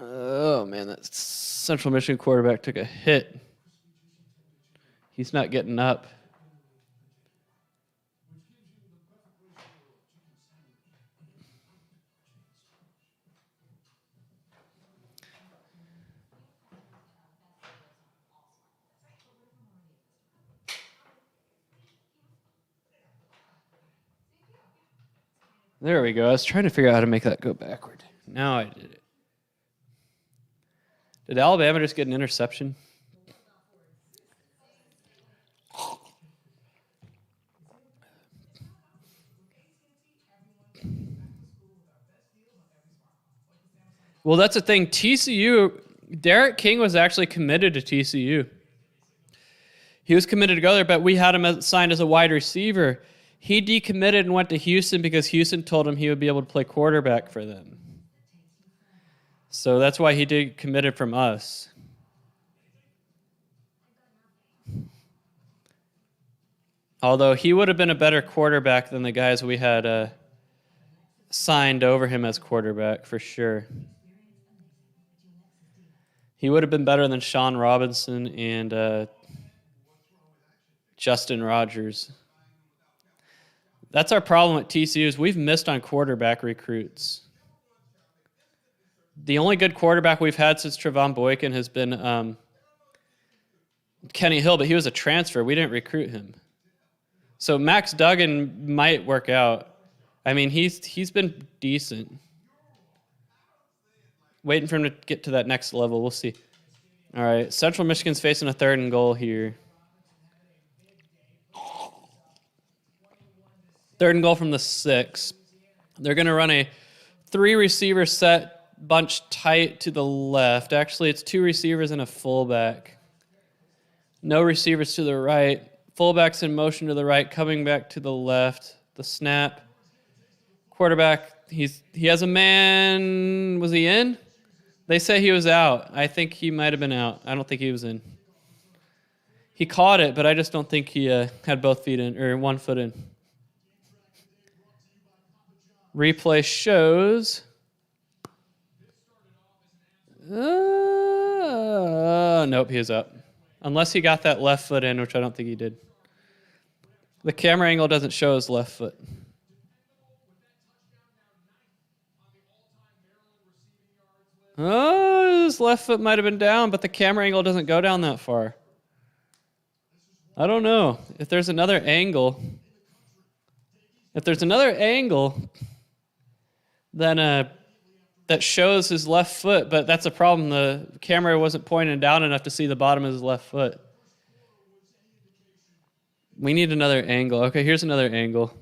Oh, man, that Central Michigan quarterback took a hit. He's not getting up. There we go. I was trying to figure out how to make that go backward. Now I did it. Did Alabama just get an interception? Well, that's the thing. TCU, Derek King was actually committed to TCU. He was committed to go there, but we had him signed as a wide receiver. He decommitted and went to Houston because Houston told him he would be able to play quarterback for them. So that's why he decommitted from us. Although he would have been a better quarterback than the guys we had signed over him as quarterback, for sure. He would have been better than Sean Robinson and Justin Rogers. That's our problem at TCU is we've missed on quarterback recruits. The only good quarterback we've had since Trevon Boykin has been Kenny Hill, but he was a transfer. We didn't recruit him. So Max Duggan might work out. I mean, he's been decent. Waiting for him to get to that next level. We'll see. All right, Central Michigan's facing a 3rd and goal here. 3rd and goal from the 6. They're going to run a 3-receiver set, bunch tight to the left. Actually, it's 2 receivers and a fullback. No receivers to the right. Fullback's in motion to the right, coming back to the left. The snap. Quarterback, he has a man. Was he in? They say he was out. I think he might have been out. I don't think he was in. He caught it, but I just don't think he had both feet in, or 1 foot in. Replay shows. Nope, he is up. Unless he got that left foot in, which I don't think he did. The camera angle doesn't show his left foot. Oh, his left foot might have been down, but the camera angle doesn't go down that far. I don't know. If there's another angle, then that shows his left foot, but that's a problem. The camera wasn't pointing down enough to see the bottom of his left foot. We need another angle. Okay, here's another angle.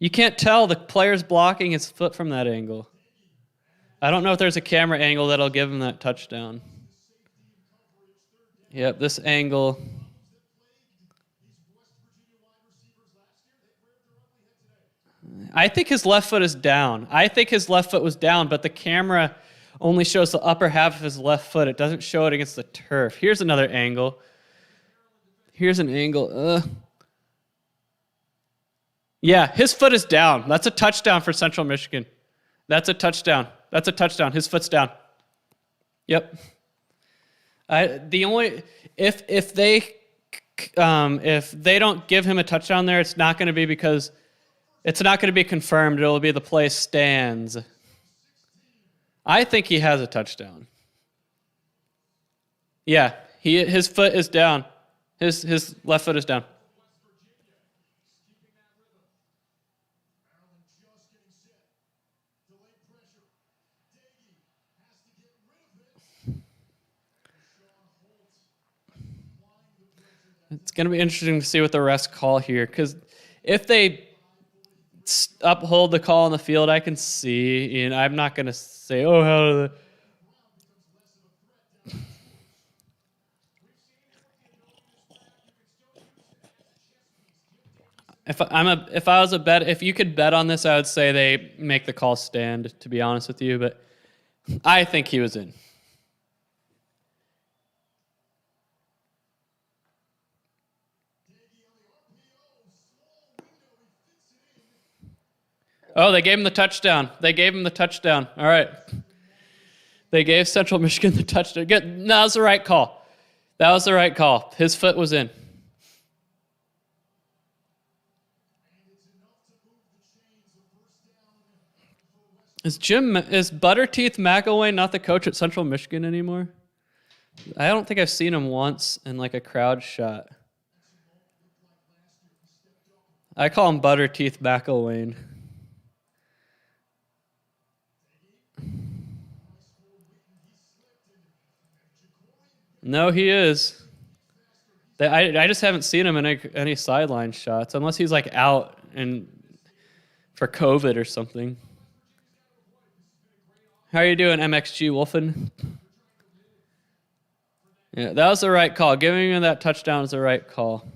You can't tell the player's blocking his foot from that angle. I don't know if there's a camera angle that'll give him that touchdown. Yep, this angle. I think his left foot is down. I think his left foot was down, but the camera only shows the upper half of his left foot. It doesn't show it against the turf. Here's another angle. Here's an angle. Yeah, his foot is down. That's a touchdown for Central Michigan. That's a touchdown. His foot's down. Yep. If they don't give him a touchdown there, it's not going to be confirmed. It'll be the play stands. I think he has a touchdown. Yeah, his foot is down. His left foot is down. It's going to be interesting to see what the refs call here, because if they uphold the call on the field, I can see, and I'm not going to say, oh, how did if you could bet on this, I would say they make the call stand, to be honest with you, but I think he was in. Oh, they gave him the touchdown. All right. They gave Central Michigan the touchdown. Good. No, that was the right call. His foot was in. Is Butterteeth McElwain not the coach at Central Michigan anymore? I don't think I've seen him once in like a crowd shot. I call him Butterteeth McElwain. No, he is. I just haven't seen him in any sideline shots, unless he's like out and for COVID or something. How are you doing, MXG Wolfen? Yeah, that was the right call. Giving him that touchdown is the right call.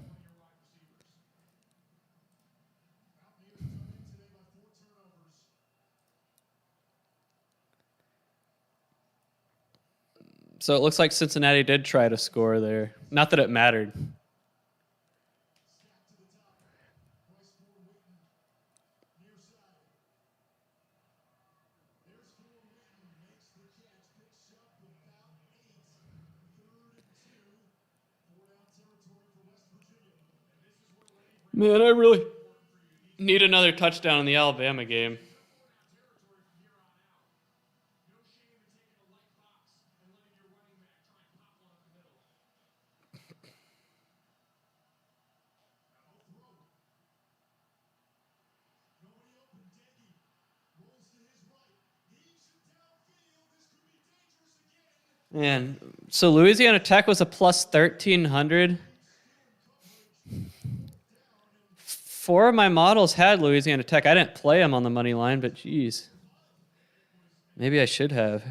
So it looks like Cincinnati did try to score there. Not that it mattered. Man, I really need another touchdown in the Alabama game. Man, so Louisiana Tech was a plus 1,300. 4 of my models had Louisiana Tech. I didn't play them on the money line, but geez. Maybe I should have.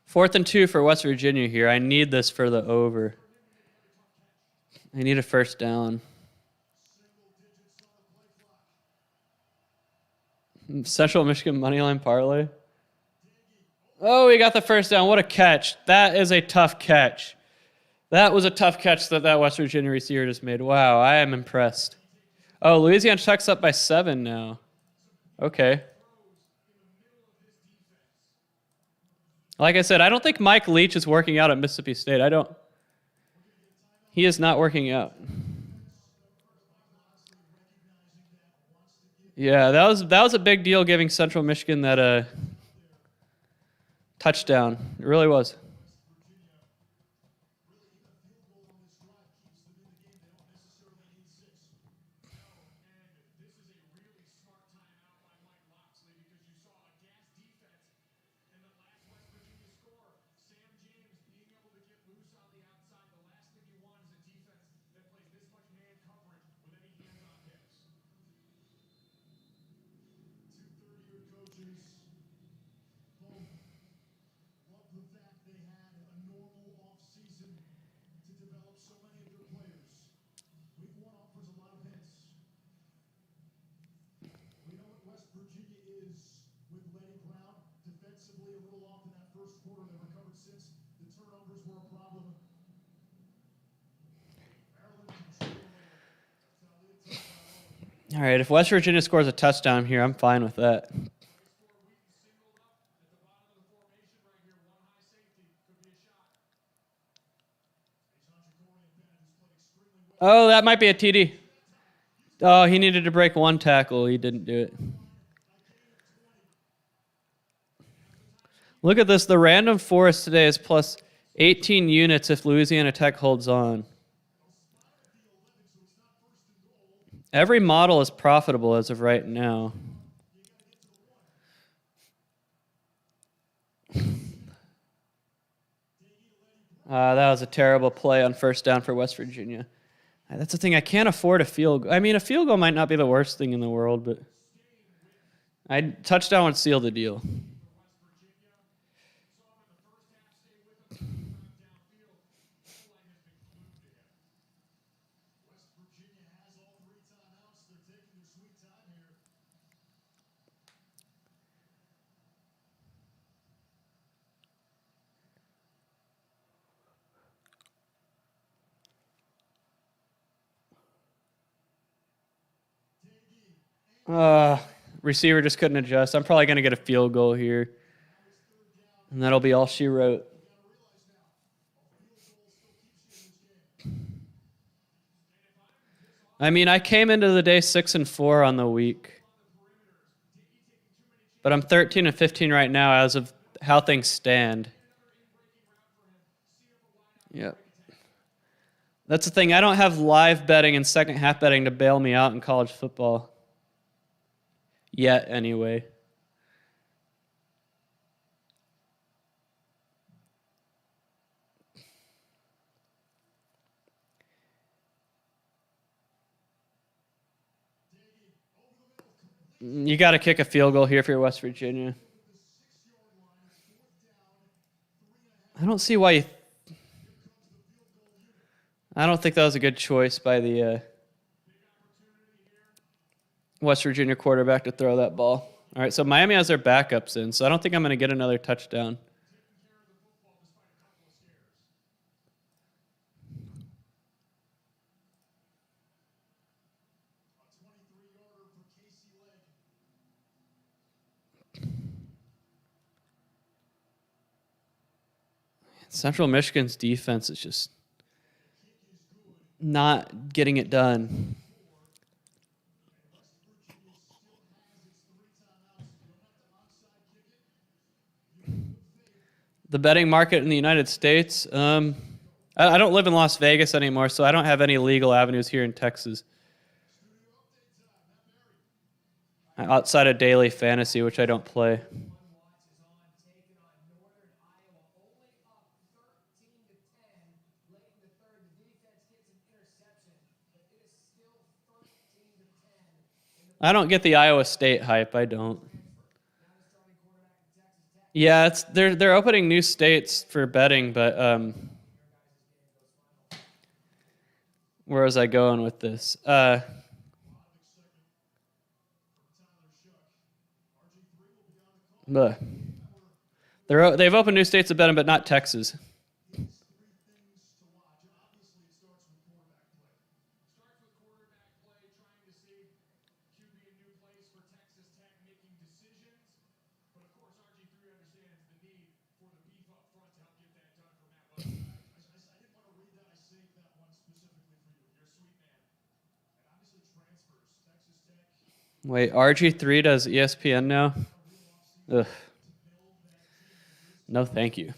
Fourth and 2 for West Virginia here. I need this for the over. I need a first down. Central Michigan moneyline parlay. Oh, we got the first down. What a catch. That is a tough catch. That was a tough catch that West Virginia receiver just made. Wow, I am impressed. Oh, Louisiana Tech's up by 7 now. Okay. Like I said, I don't think Mike Leach is working out at Mississippi State. He is not working out. Yeah, that was a big deal giving Central Michigan that touchdown. It really was. All right, if West Virginia scores a touchdown here, I'm fine with that. Oh, that might be a TD. Oh, he needed to break one tackle. He didn't do it. Look at this. The random forest today is plus 18 units if Louisiana Tech holds on. Every model is profitable as of right now. That was a terrible play on first down for West Virginia. That's the thing. I can't afford a field goal. I mean, a field goal might not be the worst thing in the world, but touchdown would seal the deal. Receiver just couldn't adjust. I'm probably going to get a field goal here. And that'll be all she wrote. I mean, I came into the day 6-4 on the week. But I'm 13-15 right now as of how things stand. Yep. That's the thing. I don't have live betting and second half betting to bail me out in college football. Yet, anyway. You got to kick a field goal here for your West Virginia. I don't see why you... I don't think that was a good choice by the West Virginia quarterback to throw that ball. All right, so Miami has their backups in, so I don't think I'm going to get another touchdown. Central Michigan's defense is just not getting it done. The betting market in the United States, I don't live in Las Vegas anymore, so I don't have any legal avenues here in Texas. Outside of daily fantasy, which I don't play. I don't get the Iowa State hype. I don't. Yeah, they're opening new states for betting, but where was I going with this? They've opened new states of betting, but not Texas. Wait, RG3 does ESPN now? Ugh. No, thank you.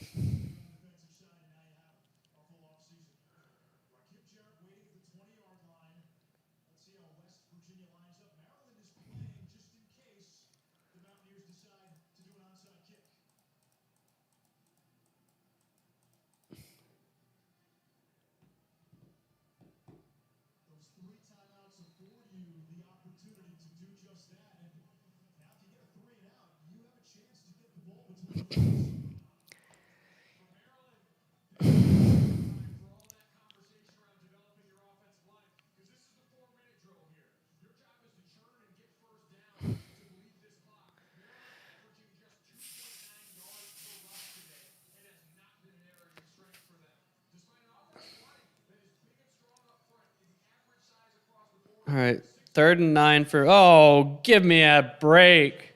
All right, 3rd and 9 for... Oh, give me a break.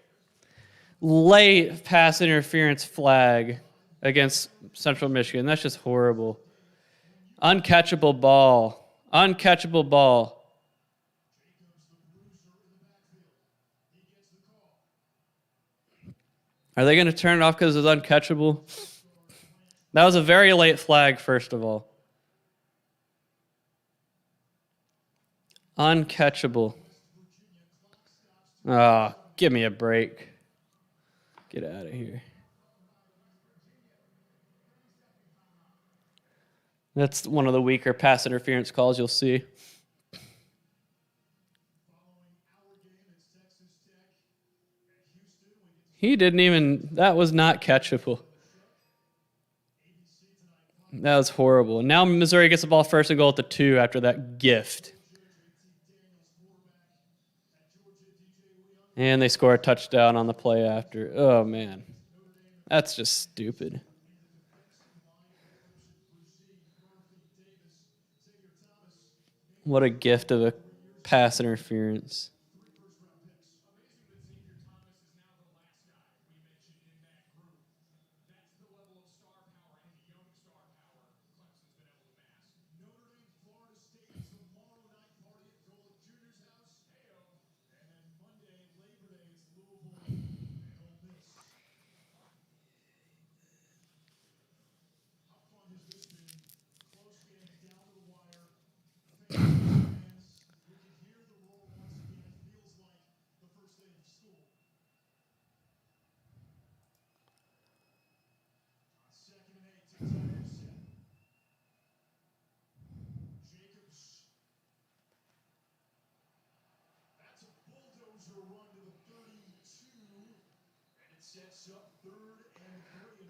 Late pass interference flag against Central Michigan. That's just horrible. Uncatchable ball. Uncatchable ball. Are they going to turn it off because it's uncatchable? That was a very late flag, first of all. Uncatchable. Oh, give me a break. Get out of here. That's one of the weaker pass interference calls you'll see. He didn't even, that was not catchable. That was horrible. And now Missouri gets the ball first and goal at the 2 after that gift. And they score a touchdown on the play after. Oh, man. That's just stupid. What a gift of a pass interference.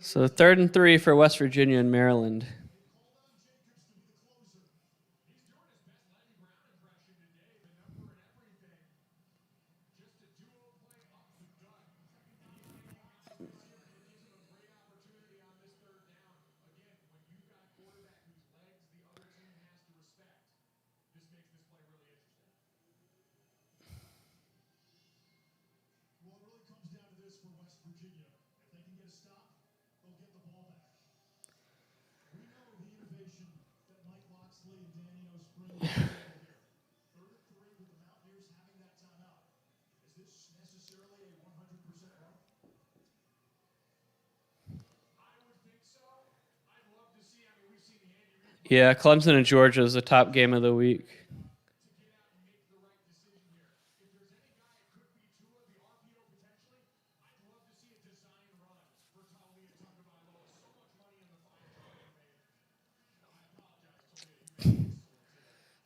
So 3rd and 3 for West Virginia and Maryland. Well, it really comes down to this for West Virginia. If they can get a stop, they'll get the ball back. We know the innovation that Mike Loxley and Dan Enos bring to the table here. 3rd and 3 with the Mountaineers having that timeout. Is this necessarily a 100% run? I would think so. I'd love to see. I mean, we've seen the Andy Reid Yeah, Clemson and Georgia is the top game of the week. to get out and make the right decision here. If there's any guy, it could be Tua, the RPO potentially. I'd love to see a design run for Talia Tagovailoa. So much money in the fine Talia made. I apologize, Talia. You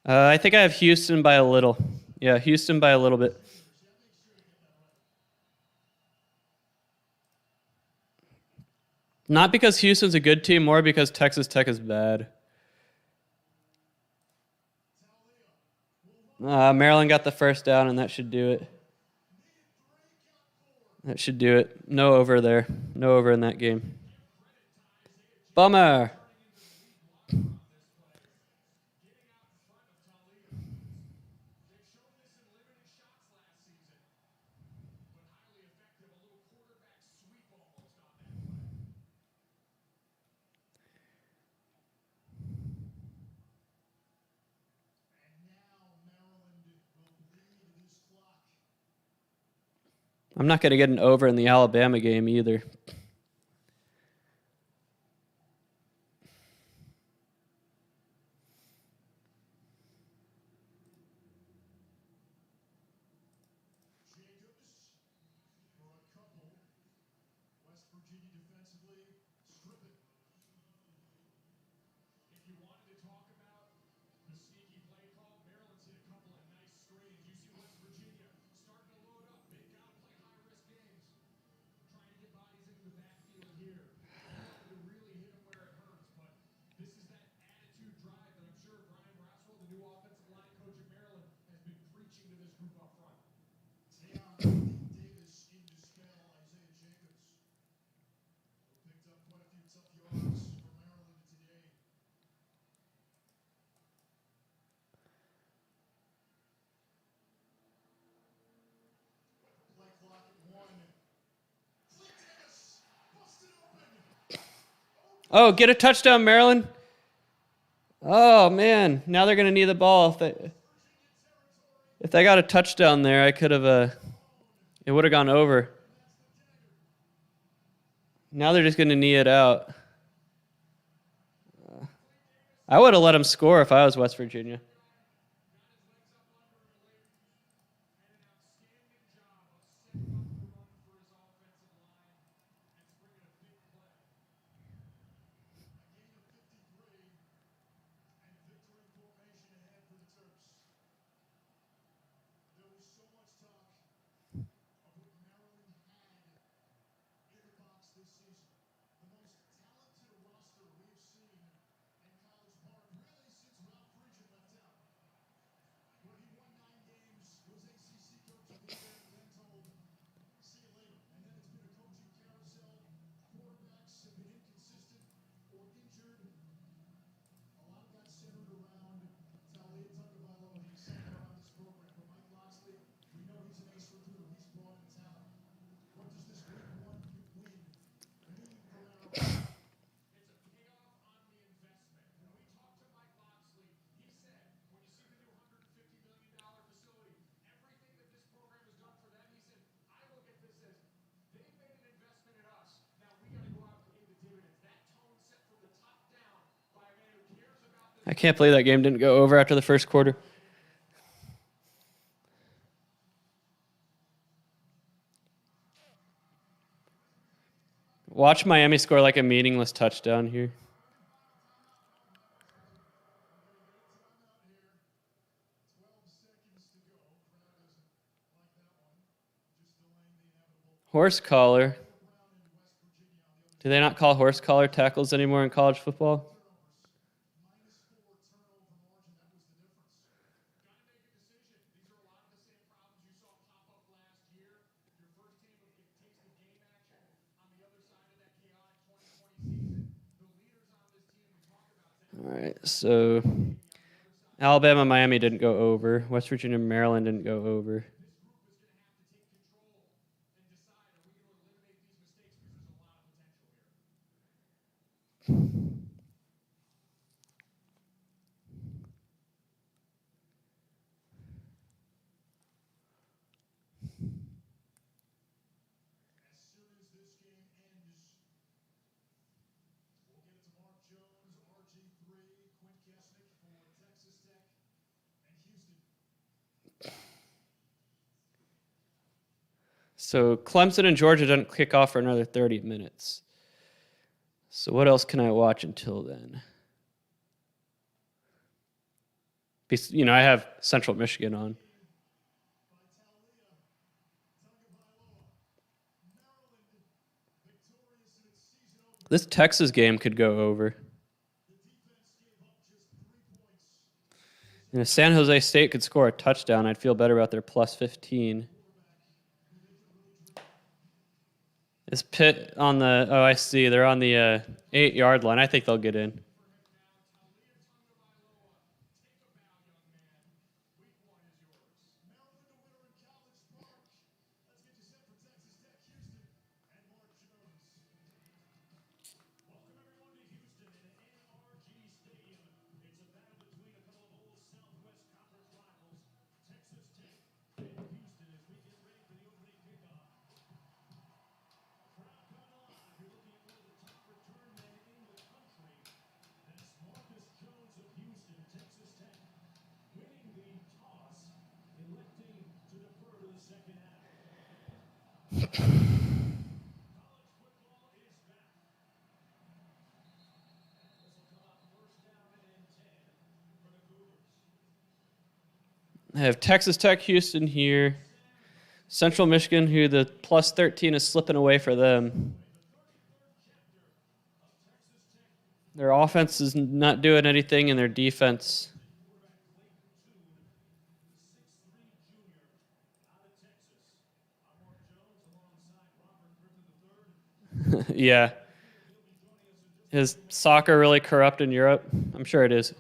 made I think I have Houston by a little. Yeah, Houston by a little bit. Not because Houston's a good team, more because Texas Tech is bad. Maryland got the first down, and that should do it. That should do it. No over there. No over in that game. Bummer. I'm not going to get an over in the Alabama game either. Jacobs for a couple. West Virginia defensively stripping. If you wanted to talk about the sneaky play call, Maryland's hit a couple of nice screens. You see West Virginia starting to load up. They've got to play high-risk games. Trying to get bodies into the backfield here. They wanted to really hit them where it hurts, but this is that attitude drive that I'm sure Brian Braswell, the new offensive line coach at Maryland, has been preaching to this group up front. Tayon Davis in dispel Isaiah Jacobs. Who picked up quite a few tough yards for Maryland today. Play clock at 1. Flea Davis busted open. Oh, get a touchdown, Maryland. Oh, man. Now they're going to need the ball. If they got a touchdown there, I could have... it would have gone over. Now they're just going to knee it out. I would have let him score if I was West Virginia. There was so much talk of what Maryland had in the box this season. The most talented roster we've seen in College Park really since Ralph Friedgen left town. Where he won 9 games, was ACC Coach of the Year, and then told, see you later. And then it's been a coaching carousel. Quarterbacks have been inconsistent or injured. A lot of that centered around Talia Tagovailoa, the excitement around this program. But Mike Locksley, we know he's an ace recruiter. He's brought in talent. What does this week 1 win mean for Maryland? It's a payoff on the investment. When we talked to Mike Locksley, he said, when you see the new $150 million facility, everything that this program has done for them, he said, I look at this as they've made an investment in us. Now we got to go out and pay the dividends. That tone set from the top down by a man who cares about this. I can't believe that game didn't go over after the first quarter. Watch Miami score like a meaningless touchdown here. Horse collar. Do they not call horse collar tackles anymore in college football? All right, so Alabama, Miami didn't go over. West Virginia, Maryland didn't go over. As soon as this game ends, we'll get it to Mark Jones, RG3, Quint Kesnick for Texas Tech and Houston. So Clemson and Georgia doesn't kick off for another 30 minutes. So what else can I watch until then? I have Central Michigan on. This Texas game could go over. And if San Jose State could score a touchdown, I'd feel better about their plus 15. Is Pitt on the... Oh, I see. They're on the 8-yard line. I think they'll get in. I have Texas Tech, Houston here. Central Michigan, who the plus 13 is slipping away for them. Their offense is not doing anything, and their defense. Yeah. Is soccer really corrupt in Europe? I'm sure it is.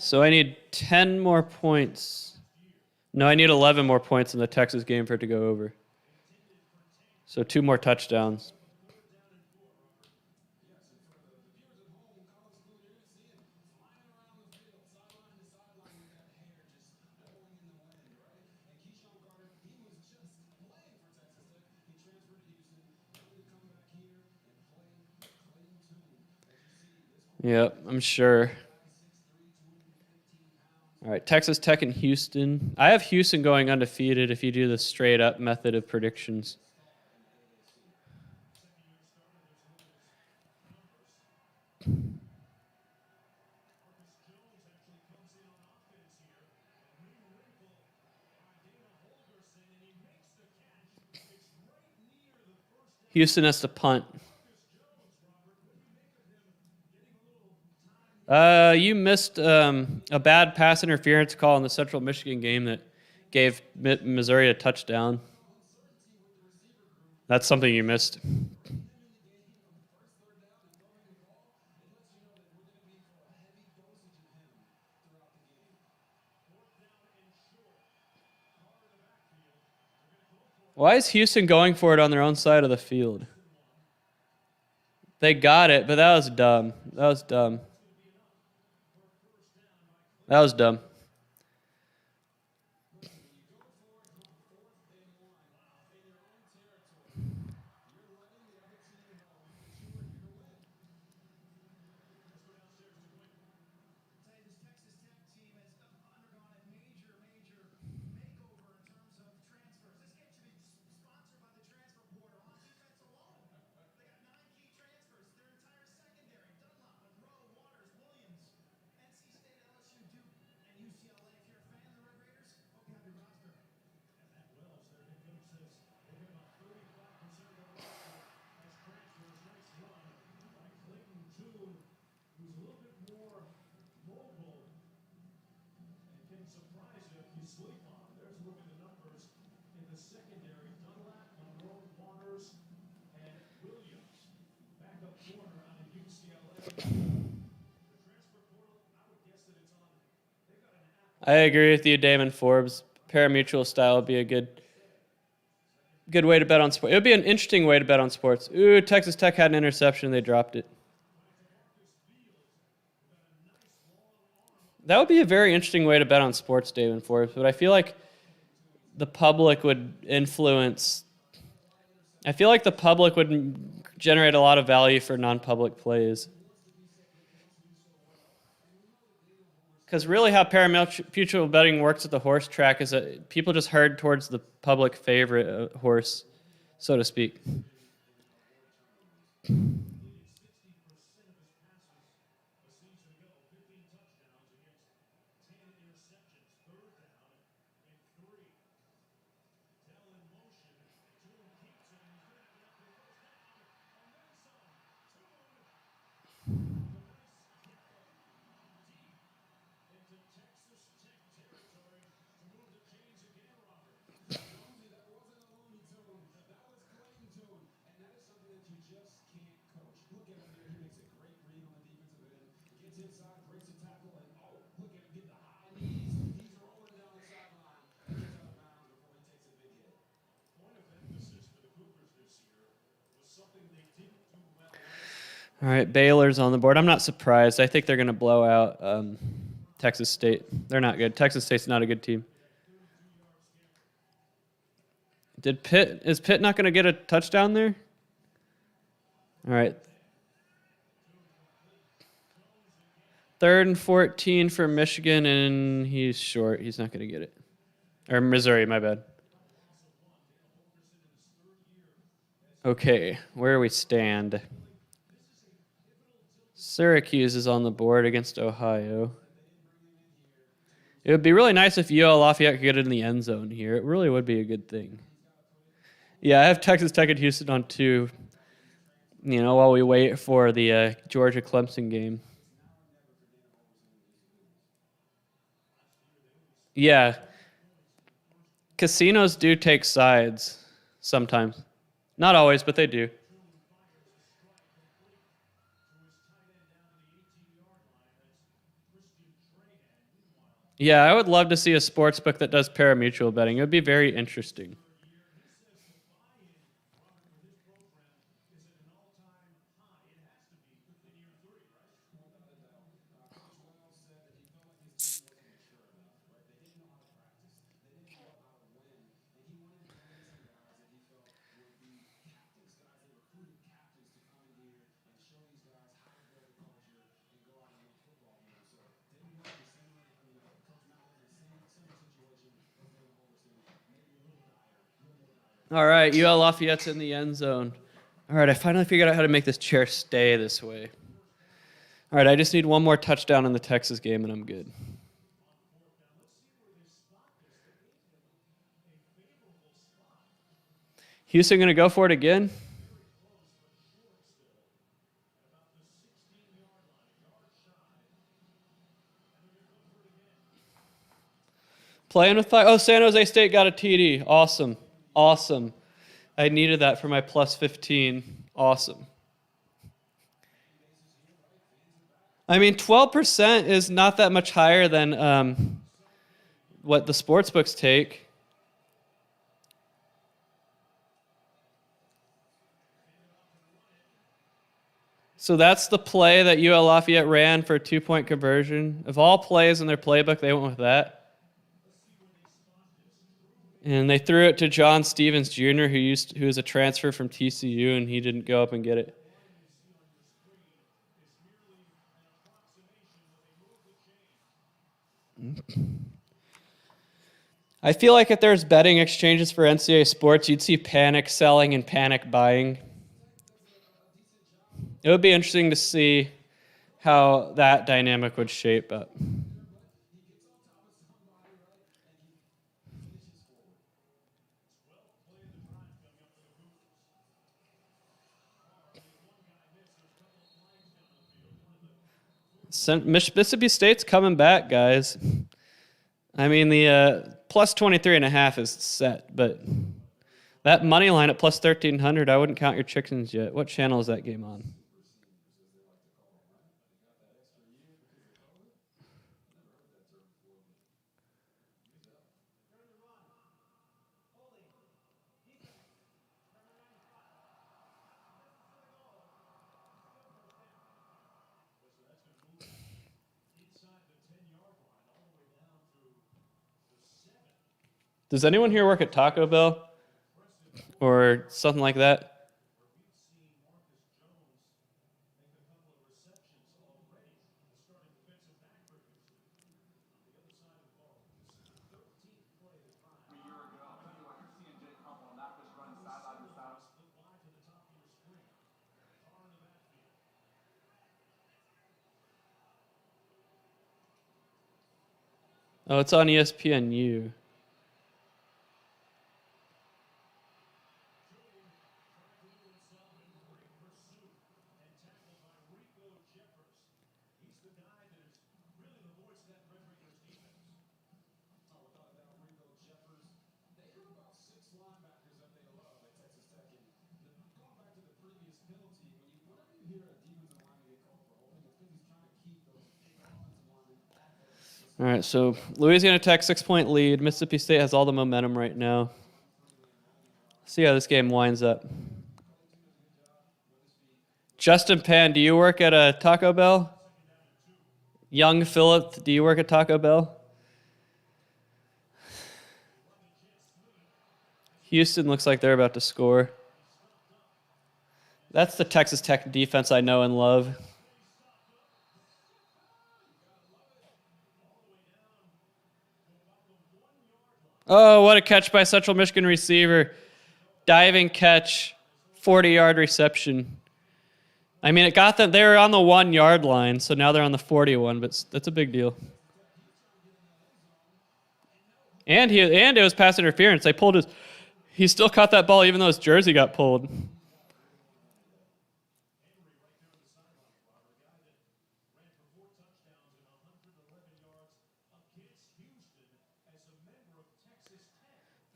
So I need 10 more points. No, I need 11 more points in the Texas game for it to go over. So 2 more touchdowns. Yep, I'm sure. All right, Texas Tech and Houston. I have Houston going undefeated if you do the straight up method of predictions. Houston has to punt. You missed a bad pass interference call in the Central Michigan game that gave Missouri a touchdown. That's something you missed. Why is Houston going for it on their own side of the field? They got it, but that was dumb. That was dumb. That was dumb. I agree with you, Damon Forbes. Parimutuel style would be a good way to bet on sports. It would be an interesting way to bet on sports. Ooh, Texas Tech had an interception. They dropped it. That would be a very interesting way to bet on sports, Damon Forbes. But I feel like the public would influence. I feel like the public would generate a lot of value for non-public plays. Because really how parimutuel betting works at the horse track is that people just herd towards the public favorite horse, so to speak. All right, Baylor's on the board. I'm not surprised. I think they're going to blow out Texas State. They're not good. Texas State's not a good team. Is Pitt not going to get a touchdown there? All right. 3rd and 14 for Michigan, and he's short. He's not going to get it. Or Missouri, my bad. Okay, where we stand. Syracuse is on the board against Ohio. It would be really nice if UL Lafayette could get in the end zone here. It really would be a good thing. Yeah, I have Texas Tech and Houston on 2, while we wait for the Georgia-Clemson game. Yeah. Casinos do take sides sometimes. Not always, but they do. Yeah, I would love to see a sports book that does parimutuel betting. It would be very interesting. All right, UL Lafayette's in the end zone. All right, I finally figured out how to make this chair stay this way. All right, I just need one more touchdown in the Texas game, and I'm good. Houston going to go for it again? Playing with fire. Oh, San Jose State got a TD. Awesome. Awesome. I needed that for my plus 15. Awesome. I mean, 12% is not that much higher than what the sports books take. So that's the play that UL Lafayette ran for a 2-point conversion. Of all plays in their playbook, they went with that. And they threw it to John Stevens Jr., who was a transfer from TCU, and he didn't go up and get it. I feel like if there's betting exchanges for NCAA sports, you'd see panic selling and panic buying. It would be interesting to see how that dynamic would shape up. Mississippi State's coming back, guys. I mean, the plus 23.5 is set, but that money line at plus 1,300, I wouldn't count your chickens yet. What channel is that game on? Does anyone here work at Taco Bell or something like that? Oh, it's on ESPNU. All right, so Louisiana Tech 6-point lead. Mississippi State has all the momentum right now. See how this game winds up. Justin Penn, do you work at a Taco Bell? Young Phillip, do you work at Taco Bell? Houston looks like they're about to score. That's the Texas Tech defense I know and love. Oh, what a catch by Central Michigan receiver. Diving catch, 40-yard reception. I mean, it got them. They were on the 1-yard line, so now they're on the 41, but that's a big deal. And it was pass interference. They pulled he still caught that ball even though his jersey got pulled.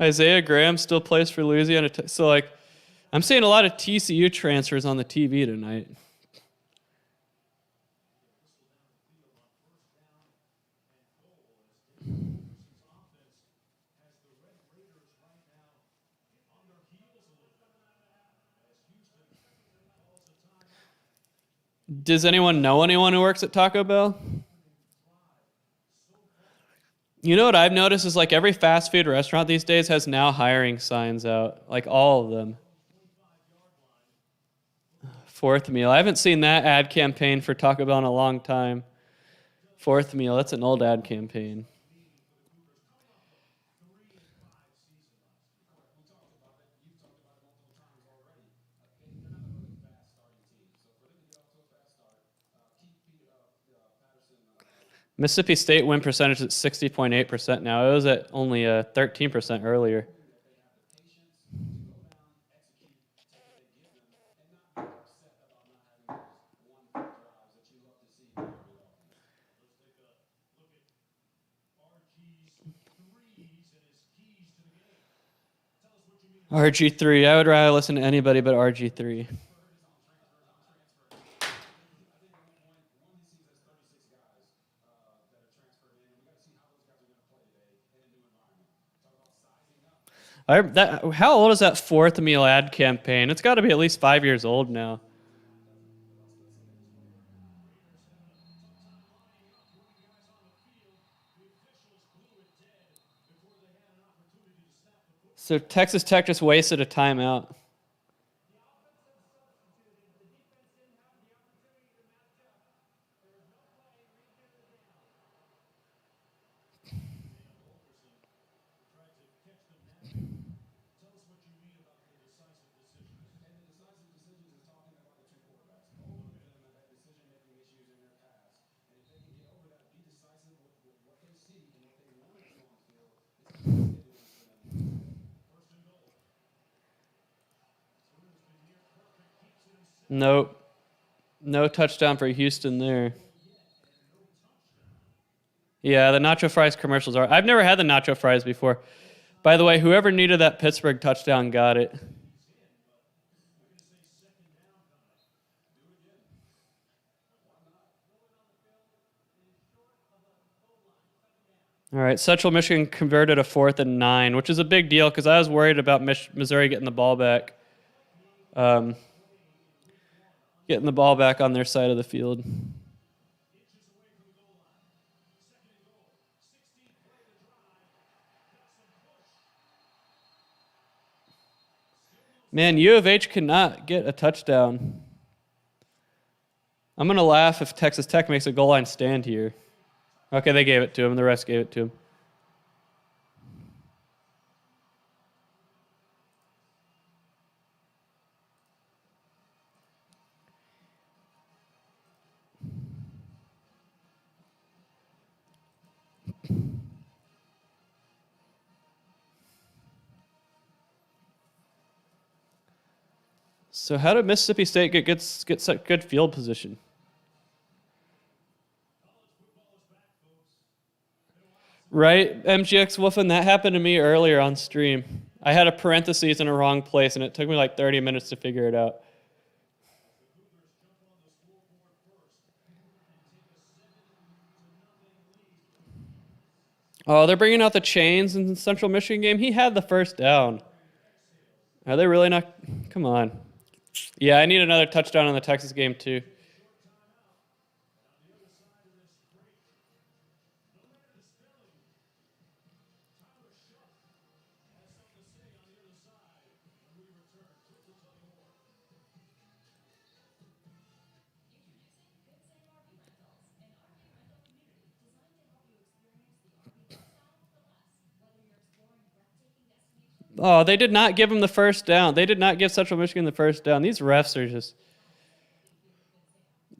Isaiah Graham still plays for Louisiana. So, I'm seeing a lot of TCU transfers on the TV tonight. Does anyone know anyone who works at Taco Bell? You know what I've noticed is like every fast food restaurant these days has now hiring signs out, like all of them. Fourth meal. I haven't seen that ad campaign for Taco Bell in a long time. Fourth meal. That's an old ad campaign. Mississippi State win percentage at 60.8% now. It was at only 13% earlier. RG3. I would rather listen to anybody but RG3. How old is that fourth meal ad campaign? It's got to be at least 5 years old now. So Texas Tech just wasted a timeout. Nope. No touchdown for Houston there. Yeah, the nacho fries commercials are. I've never had the nacho fries before. By the way, whoever needed that Pittsburgh touchdown got it. All right, Central Michigan converted a 4th and 9, which is a big deal because I was worried about Missouri getting the ball back. Getting the ball back on their side of the field. Man, U of H cannot get a touchdown. I'm going to laugh if Texas Tech makes a goal line stand here. Okay, they gave it to him. The rest gave it to him. So how did Mississippi State get such good field position? Right, MGX Wolfen, that happened to me earlier on stream. I had a parentheses in a wrong place, and it took me like 30 minutes to figure it out. Oh, they're bringing out the chains in the Central Michigan game. He had the first down. Are they really not? Come on. Yeah, I need another touchdown in the Texas game, too. Oh, they did not give him the first down. They did not give Central Michigan the first down. These refs are just...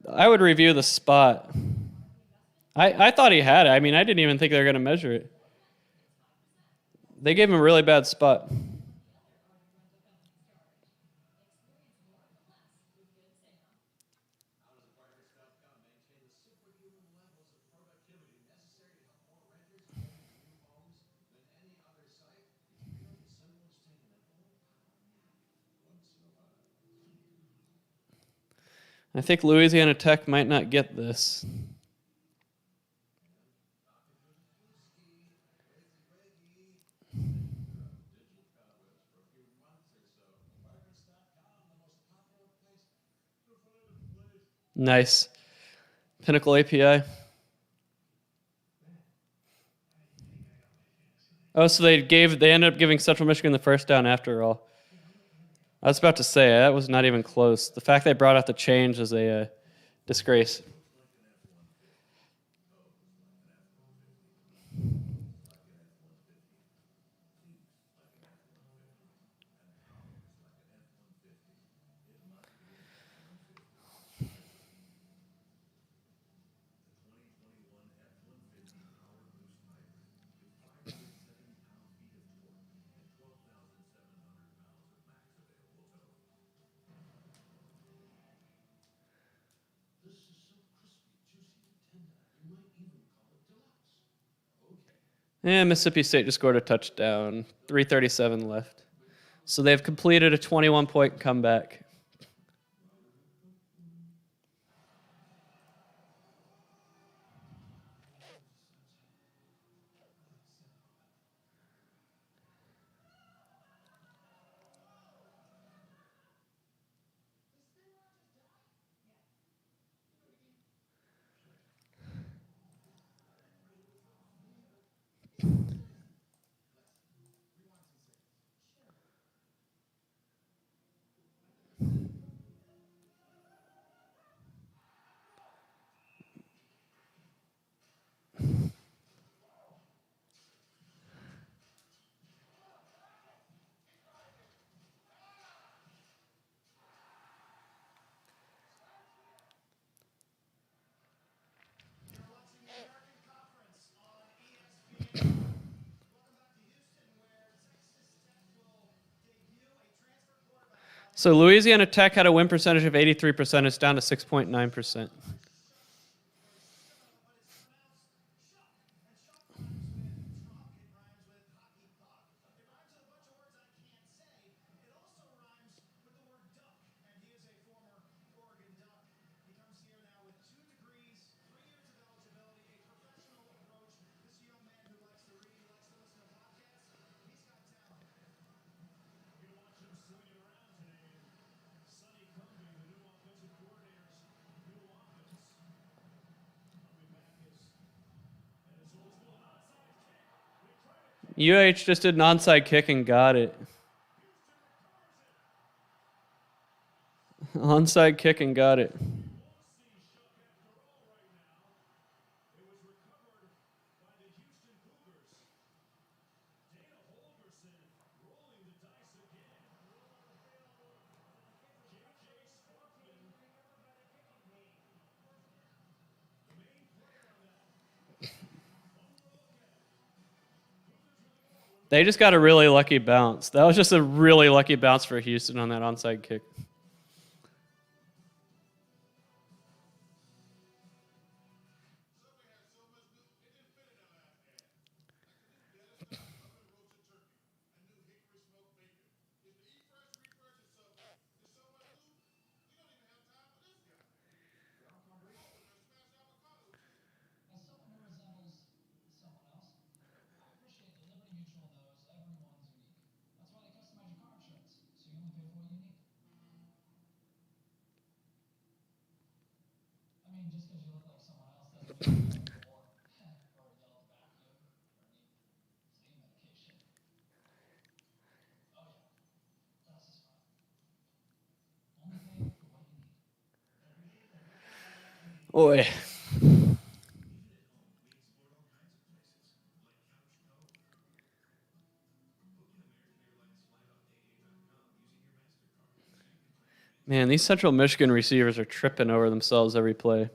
I would review the spot. I thought he had it. I mean, I didn't even think they were going to measure it. They gave him a really bad spot. I think Louisiana Tech might not get this. Nice. Pinnacle API. Oh, so they ended up giving Central Michigan the first down after all. I was about to say that was not even close. The fact they brought out the change is a disgrace. And Mississippi State just scored a touchdown. 3:37 left. So they've completed a 21-point comeback. So Louisiana Tech had a win percentage of 83%. It's down to 6.9%. UH just did an onside kick and got it. Onside kick and got it. They just got a really lucky bounce. That was just a really lucky bounce for Houston on that onside kick. Oi. Man, these Central Michigan receivers are tripping over themselves every play.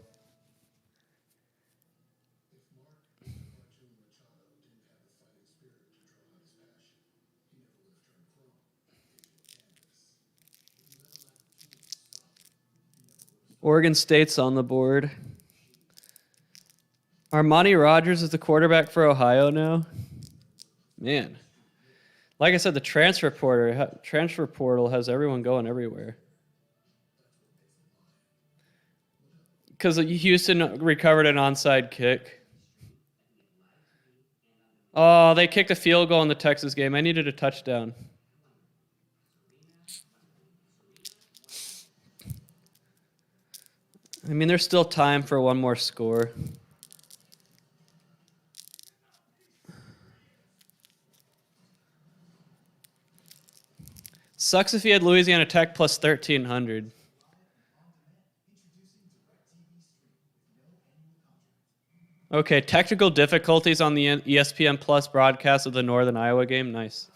Oregon State's on the board. Armani Rogers is the quarterback for Ohio now. Man. Like I said, the transfer portal has everyone going everywhere. Because Houston recovered an onside kick. Oh, they kicked a field goal in the Texas game. I needed a touchdown. I mean, there's still time for one more score. Sucks if you had Louisiana Tech plus 1,300. Okay, technical difficulties on the ESPN Plus broadcast of the Northern Iowa game. Nice.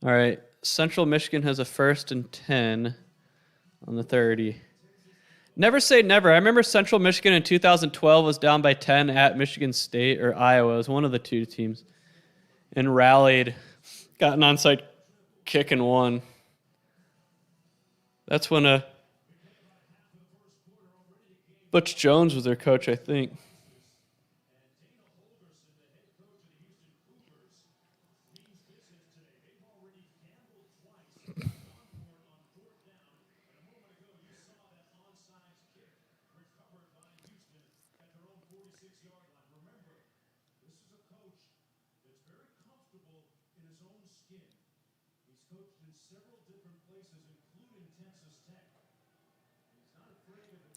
All right, Central Michigan has a 1st and 10 on the 30. Never say never. I remember Central Michigan in 2012 was down by 10 at Michigan State or Iowa. It was one of the two teams. And rallied, got an onside kick and won. That's when Butch Jones was their coach, I think.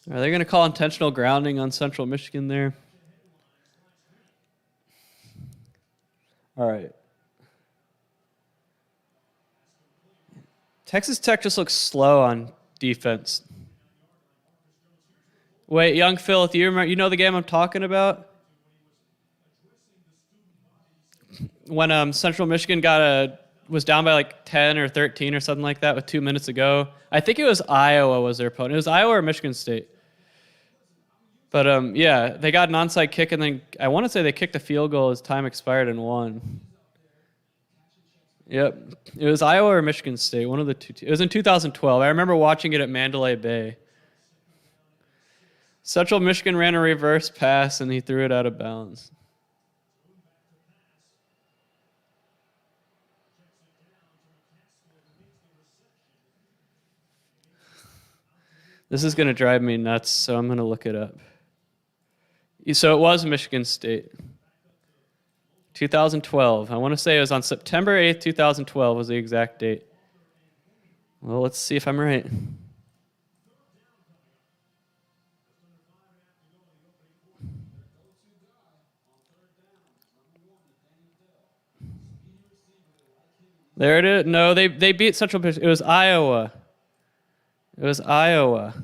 Are they going to call intentional grounding on Central Michigan there? All right. Texas Tech just looks slow on defense. Wait, young Phil, do you remember? You know the game I'm talking about? When Central Michigan was down by like 10 or 13 or something like that with 2 minutes to go. I think it was Iowa was their opponent. It was Iowa or Michigan State. But yeah, they got an onside kick, and then I want to say they kicked a field goal as time expired and won. Yep, it was Iowa or Michigan State, one of the two. It was in 2012. I remember watching it at Mandalay Bay. Central Michigan ran a reverse pass, and he threw it out of bounds. This is going to drive me nuts, so I'm going to look it up. So it was Michigan State. 2012. I want to say it was on September 8th, 2012 was the exact date. Well, let's see if I'm right. There it is. No, they beat Central Michigan. It was Iowa. It was Iowa.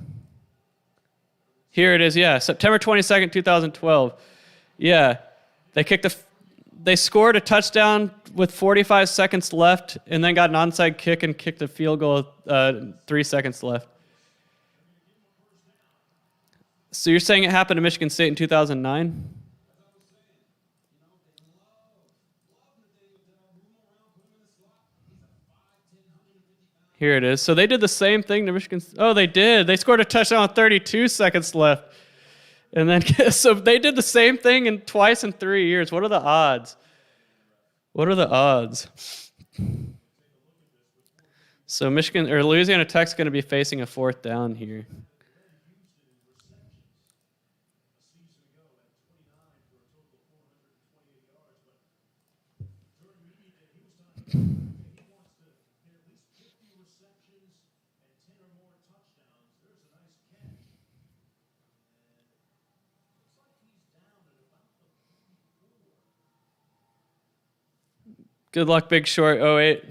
Here it is, yeah. September 22nd, 2012. Yeah. They scored a touchdown with 45 seconds left and then got an onside kick and kicked a field goal with 3 seconds left. So you're saying it happened to Michigan State in 2009? Here it is. So they did the same thing to Michigan. Oh, they did. They scored a touchdown with 32 seconds left. And then, so they did the same thing twice in 3 years. What are the odds? What are the odds? So Louisiana Tech's going to be facing a 4th down here. Good luck, Big Short 08.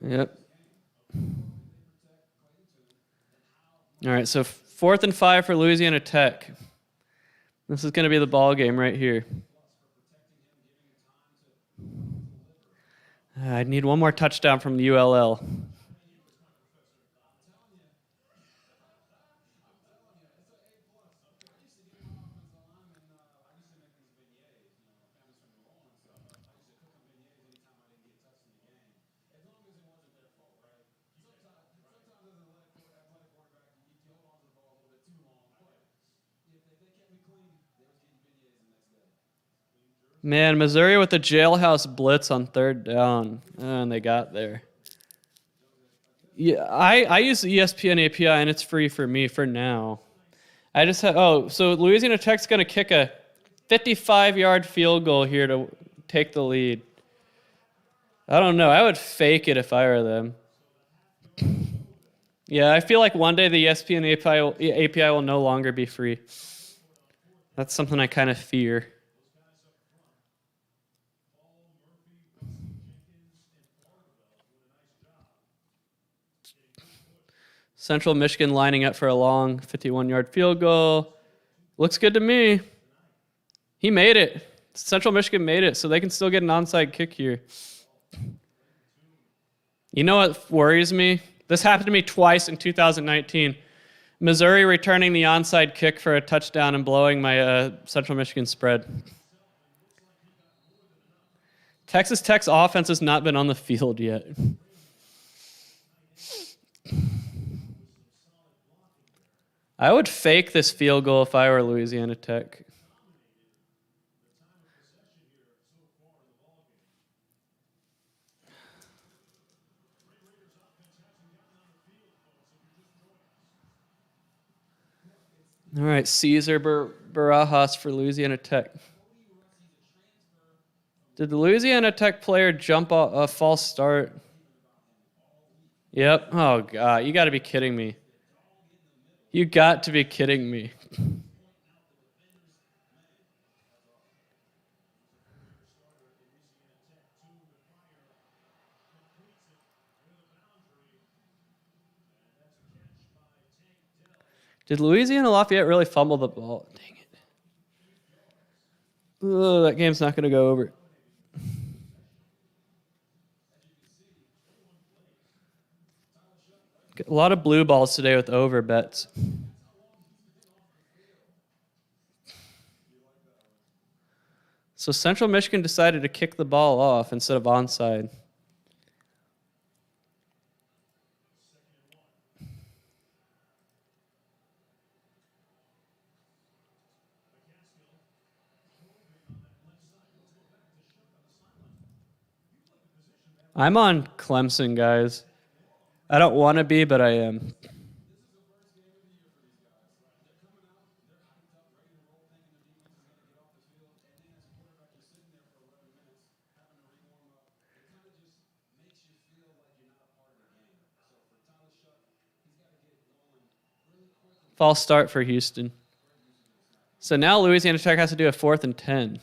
Yep. All right, so 4th and 5 for Louisiana Tech. This is going to be the ball game right here. I need one more touchdown from the ULL. Man, Missouri with the jailhouse blitz on 3rd down. And they got there. Yeah, I use the ESPN API, and it's free for me for now. I just had, so Louisiana Tech's going to kick a 55-yard field goal here to take the lead. I don't know. I would fake it if I were them. Yeah, I feel like one day the ESPN API will no longer be free. That's something I kind of fear. Central Michigan lining up for a long 51-yard field goal. Looks good to me. He made it. Central Michigan made it, so they can still get an onside kick here. You know what worries me? This happened to me twice in 2019. Missouri returning the onside kick for a touchdown and blowing my Central Michigan spread. Texas Tech's offense has not been on the field yet. I would fake this field goal if I were Louisiana Tech. All right, Caesar Barajas for Louisiana Tech. Did the Louisiana Tech player jump a false start? Yep. Oh, God. You got to be kidding me. You got to be kidding me. Did Louisiana Lafayette really fumble the ball? Dang it. Oh, that game's not going to go over. A lot of blue balls today with over bets. So Central Michigan decided to kick the ball off instead of onside. I'm on Clemson, guys. I don't want to be, but I am. False start for Houston. So now Louisiana Tech has to do a 4th and 10.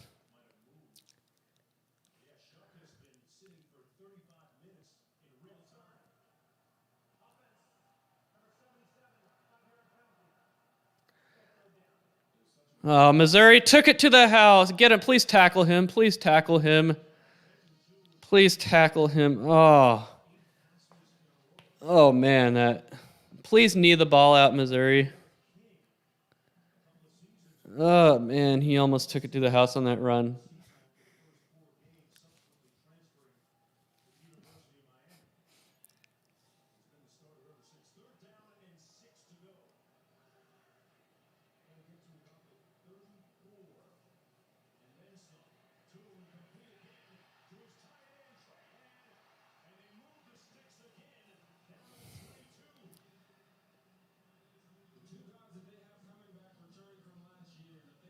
Oh, Missouri took it to the house. Get him. Please tackle him. Please tackle him. Please tackle him. Oh. Oh, man. Please knee the ball out, Missouri. Oh, man. He almost took it to the house on that run.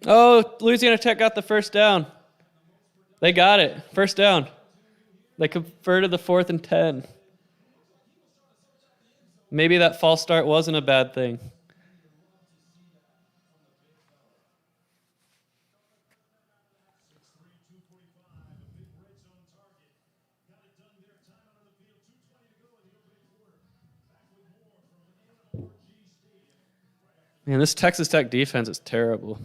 Oh, Louisiana Tech got the first down. They got it. First down. They converted the 4th and 10. Maybe that false start wasn't a bad thing. Man, this Texas Tech defense is terrible.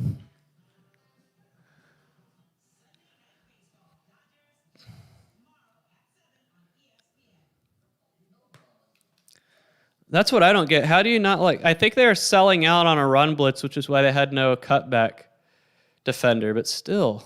That's what I don't get. How do you not like? I think they were selling out on a run blitz, which is why they had no cutback defender, but still.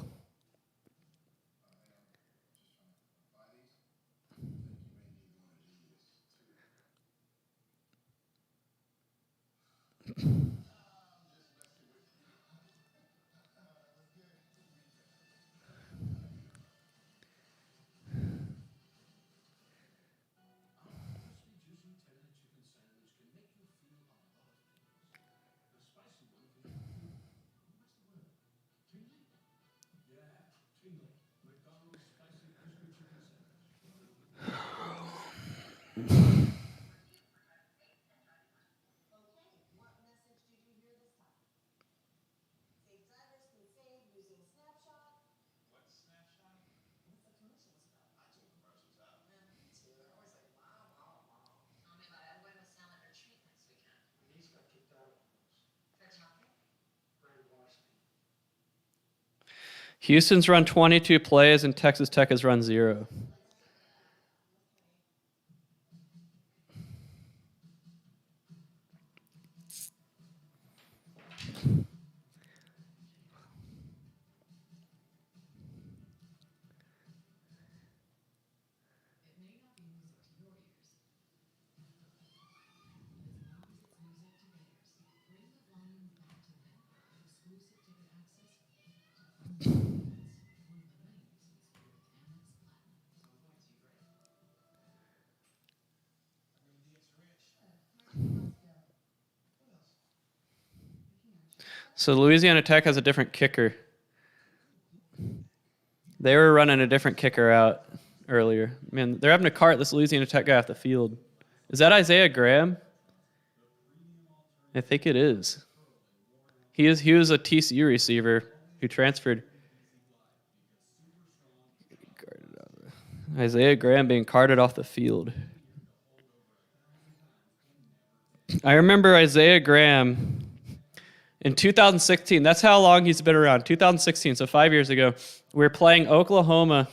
Houston's run 22 plays and Texas Tech has run 0. So Louisiana Tech has a different kicker. They were running a different kicker out earlier. Man, they're having to cart this Louisiana Tech guy off the field. Is that Isaiah Graham? I think it is. He was a TCU receiver who transferred. Isaiah Graham being carted off the field. I remember Isaiah Graham in 2016. That's how long he's been around. 2016, so 5 years ago. We were playing Oklahoma,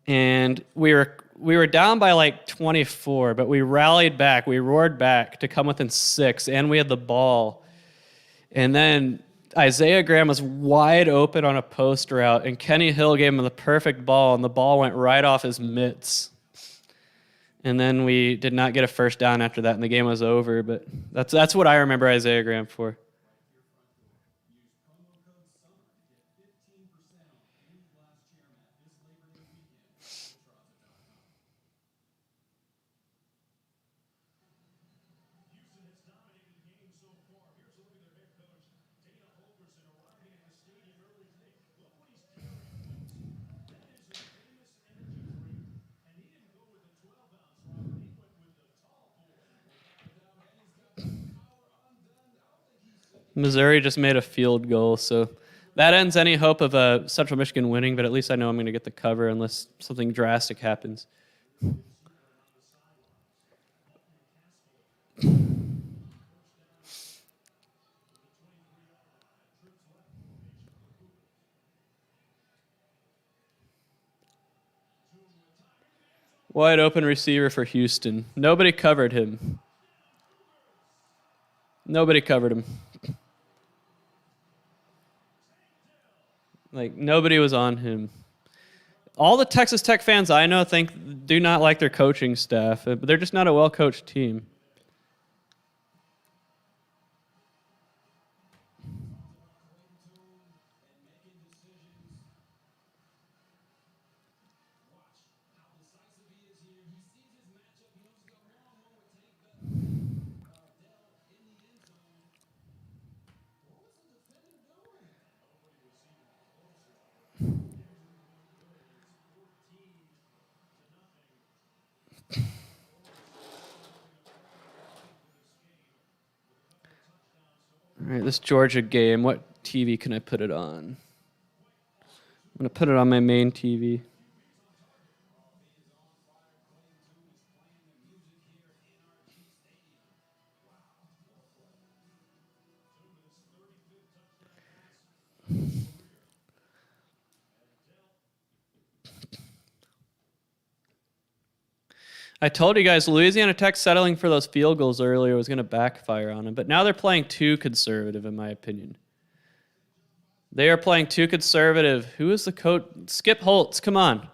and we were down by like 24, but we rallied back. We roared back to come within 6, and we had the ball. And then Isaiah Graham was wide open on a post route, and Kenny Hill gave him the perfect ball, and the ball went right off his mitts. And then we did not get a first down after that, and the game was over. But that's what I remember Isaiah Graham for. Missouri just made a field goal, so that ends any hope of Central Michigan winning, but at least I know I'm going to get the cover unless something drastic happens. Wide open receiver for Houston. Nobody covered him. Nobody covered him. Like, nobody was on him. All the Texas Tech fans I know do not like their coaching staff, but they're just not a well-coached team. All right, this Georgia game, what TV can I put it on? I'm going to put it on my main TV. I told you guys Louisiana Tech settling for those field goals earlier was going to backfire on them, but now they're playing too conservative, in my opinion. They are playing too conservative. Who is the coach? Skip Holtz, come on.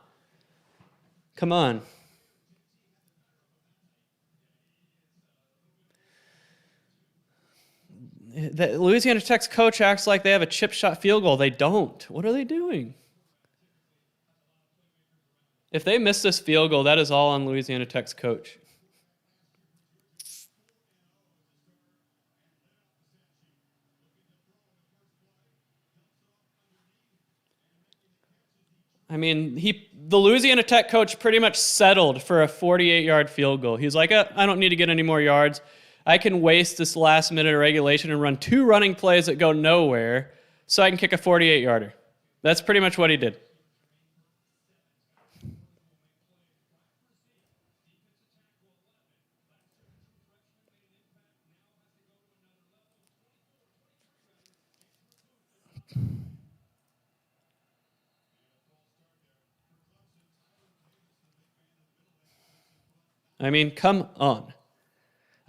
Come on. The Louisiana Tech's coach acts like they have a chip shot field goal. They don't. What are they doing? If they miss this field goal, that is all on Louisiana Tech's coach. I mean, the Louisiana Tech coach pretty much settled for a 48-yard field goal. He's like, I don't need to get any more yards. I can waste this last minute of regulation and run 2 running plays that go nowhere so I can kick a 48-yarder. That's pretty much what he did. I mean, come on.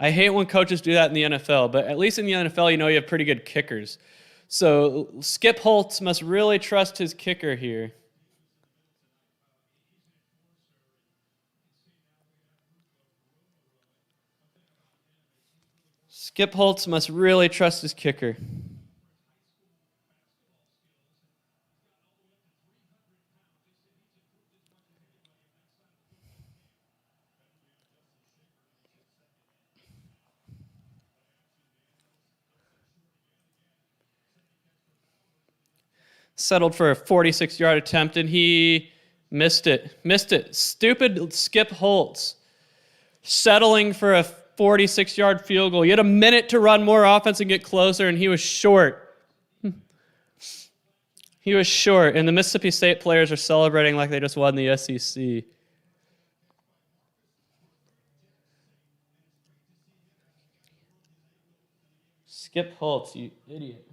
I hate when coaches do that in the NFL, but at least in the NFL, you know you have pretty good kickers. So Skip Holtz must really trust his kicker here. Skip Holtz must really trust his kicker. Settled for a 46-yard attempt, and he missed it. Stupid Skip Holtz. Settling for a 46-yard field goal. You had a minute to run more offense and get closer, and he was short. He was short, and the Mississippi State players are celebrating like they just won the SEC. Skip Holtz, you idiot.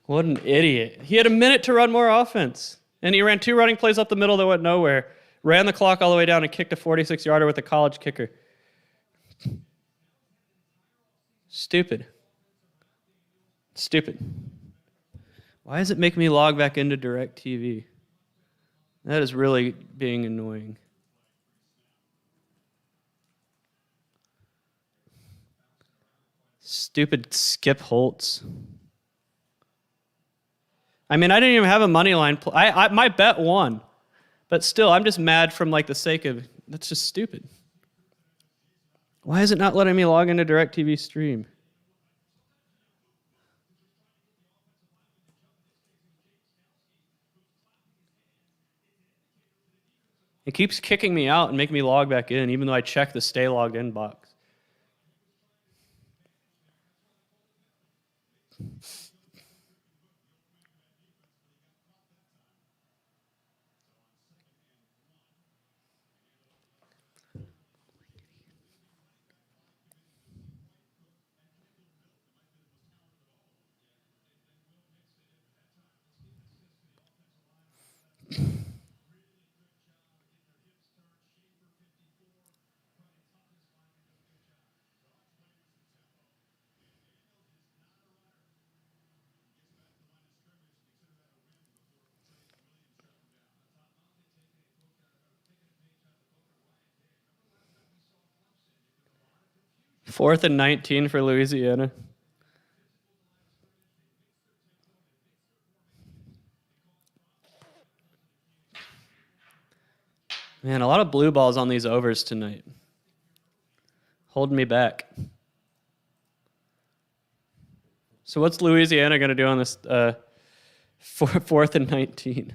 What an idiot. He had a minute to run more offense. And he ran 2 running plays up the middle that went nowhere. Ran the clock all the way down and kicked a 46-yarder with a college kicker. Stupid. Why does it make me log back into DirecTV? That is really being annoying. Stupid Skip Holtz. I mean, I didn't even have a money line. My bet won. But still, I'm just mad from like the sake of, that's just stupid. Why is it not letting me log into DirecTV stream? It keeps kicking me out and making me log back in, even though I check the stay logged in box. Fourth and 19 for Louisiana. Man, a lot of blue balls on these overs tonight. Holding me back. So what's Louisiana going to do on this 4th and 19?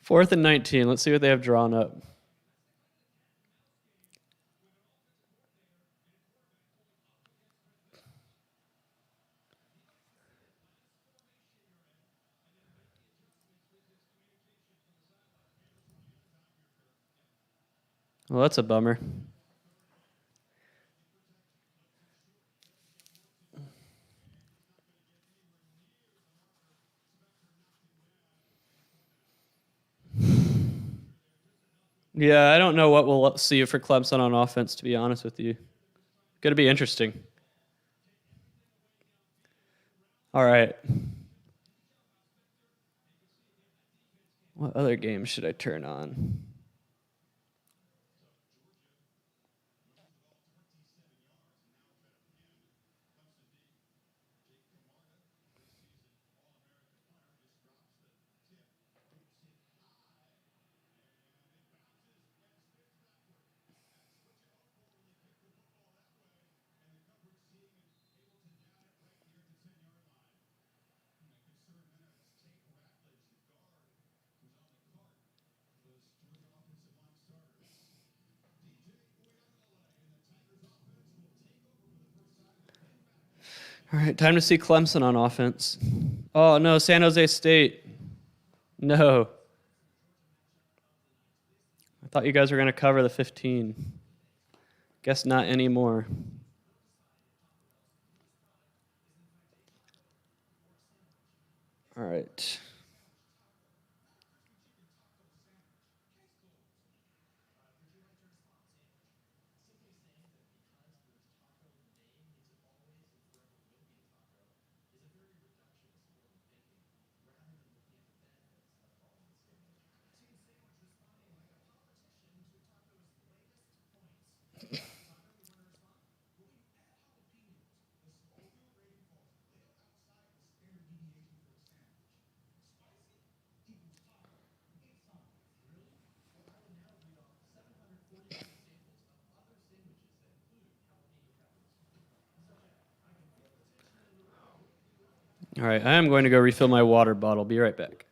Fourth and 19. Let's see what they have drawn up. Well, that's a bummer. Yeah, I don't know what we'll see for Clemson on offense, to be honest with you. Going to be interesting. All right. What other games should I turn on? All right, time to see Clemson on offense. Oh, no, San Jose State. No. I thought you guys were going to cover the 15. Guess not anymore. All right. All right, I am going to go refill my water bottle. Be right back.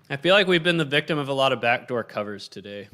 I feel like we've been the victim of a lot of backdoor covers today.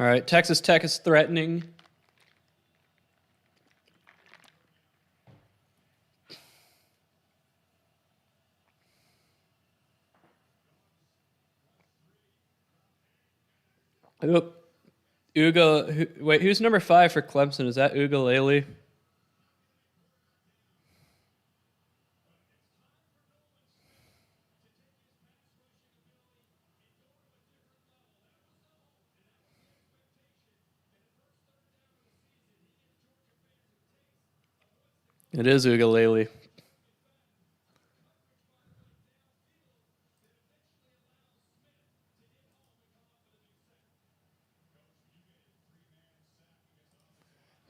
All right, Texas Tech is threatening. Oop. Wait, who's number 5 for Clemson? Is that Ugalele? It is Ugalele.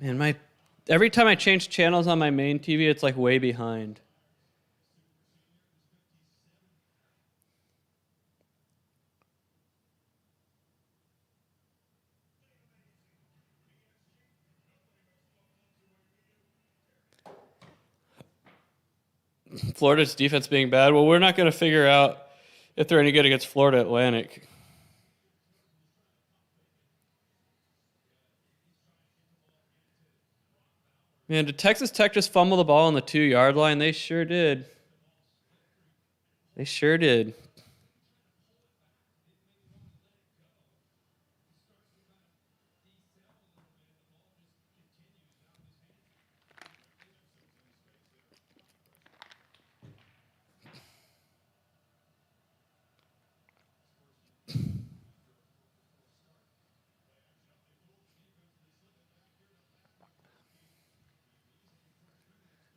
Man, every time I change channels on my main TV, it's like way behind. Florida's defense being bad. Well, we're not going to figure out if they're any good against Florida Atlantic. Man, did Texas Tech just fumble the ball on the 2-yard line? They sure did. They sure did.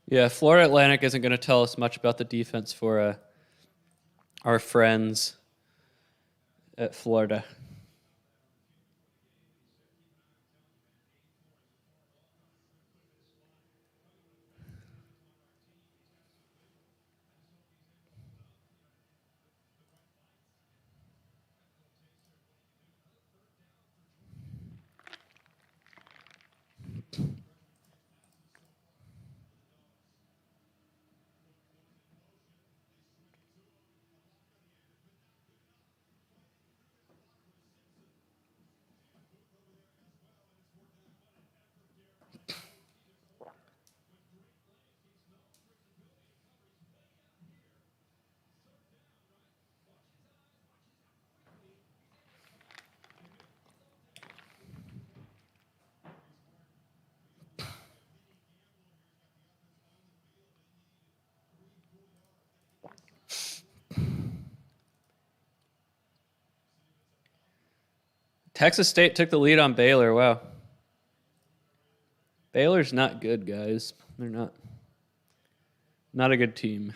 Yeah, Florida Atlantic isn't going to tell us much about the defense for our friends at Florida. Texas State took the lead on Baylor. Wow. Baylor's not good, guys. They're not a good team.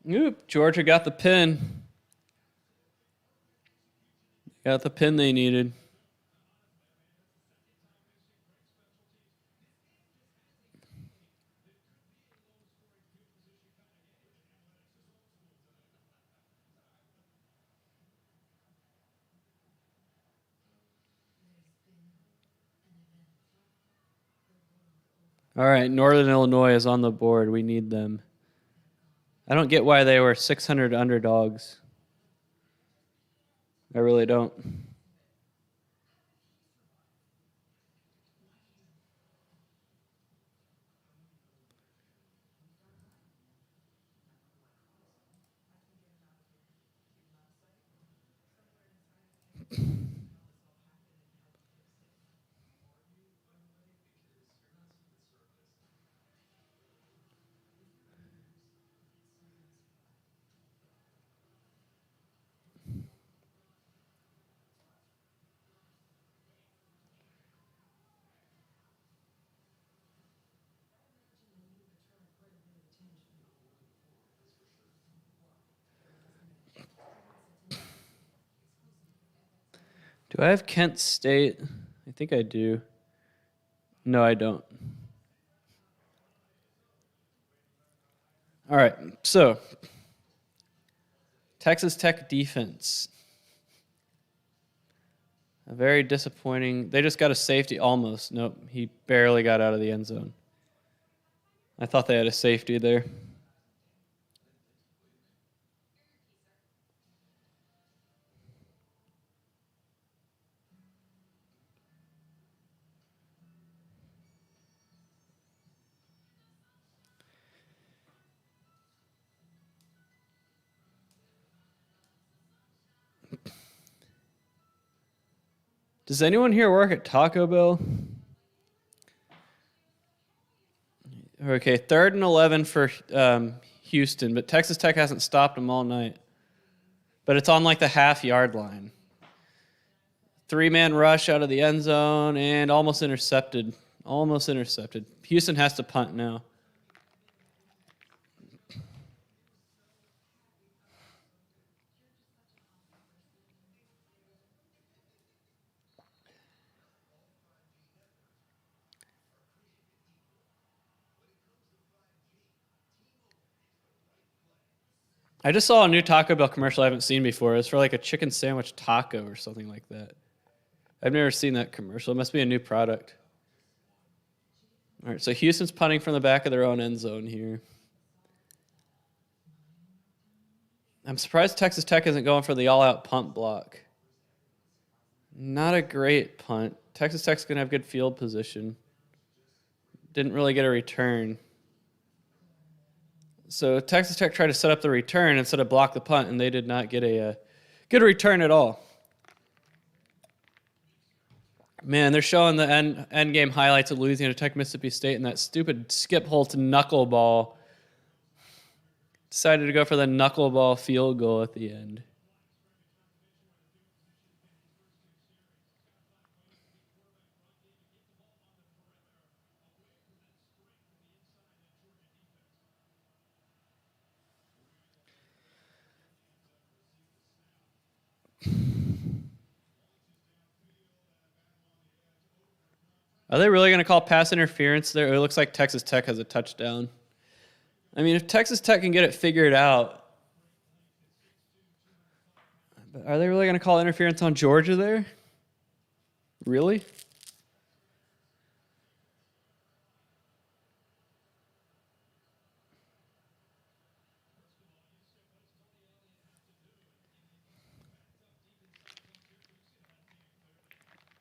Oop, Georgia got the pin. Got the pin they needed. All right, Northern Illinois is on the board. We need them. I don't get why they were 600 underdogs. I really don't. I have Kent State? I think I do. No, I don't. All right, so Texas Tech defense. A very disappointing. They just got a safety almost. Nope, he barely got out of the end zone. I thought they had a safety there. Does anyone here work at Taco Bell? Okay, 3rd and 11 for Houston, but Texas Tech hasn't stopped them all night. But it's on like the half-yard line. 3-man rush out of the end zone and almost intercepted. Almost intercepted. Houston has to punt now. I just saw a new Taco Bell commercial I haven't seen before. It's for like a chicken sandwich taco or something like that. I've never seen that commercial. It must be a new product. All right, so Houston's punting from the back of their own end zone here. I'm surprised Texas Tech isn't going for the all-out punt block. Not a great punt. Texas Tech's going to have good field position. Didn't really get a return. So Texas Tech tried to set up the return instead of block the punt, and they did not get a good return at all. Man, they're showing the end game highlights of Louisiana Tech, Mississippi State, and that stupid skip hole to knuckleball. Decided to go for the knuckleball field goal at the end. Are they really going to call pass interference there? It looks like Texas Tech has a touchdown. I mean, if Texas Tech can get it figured out, but are they really going to call interference on Georgia there? Really?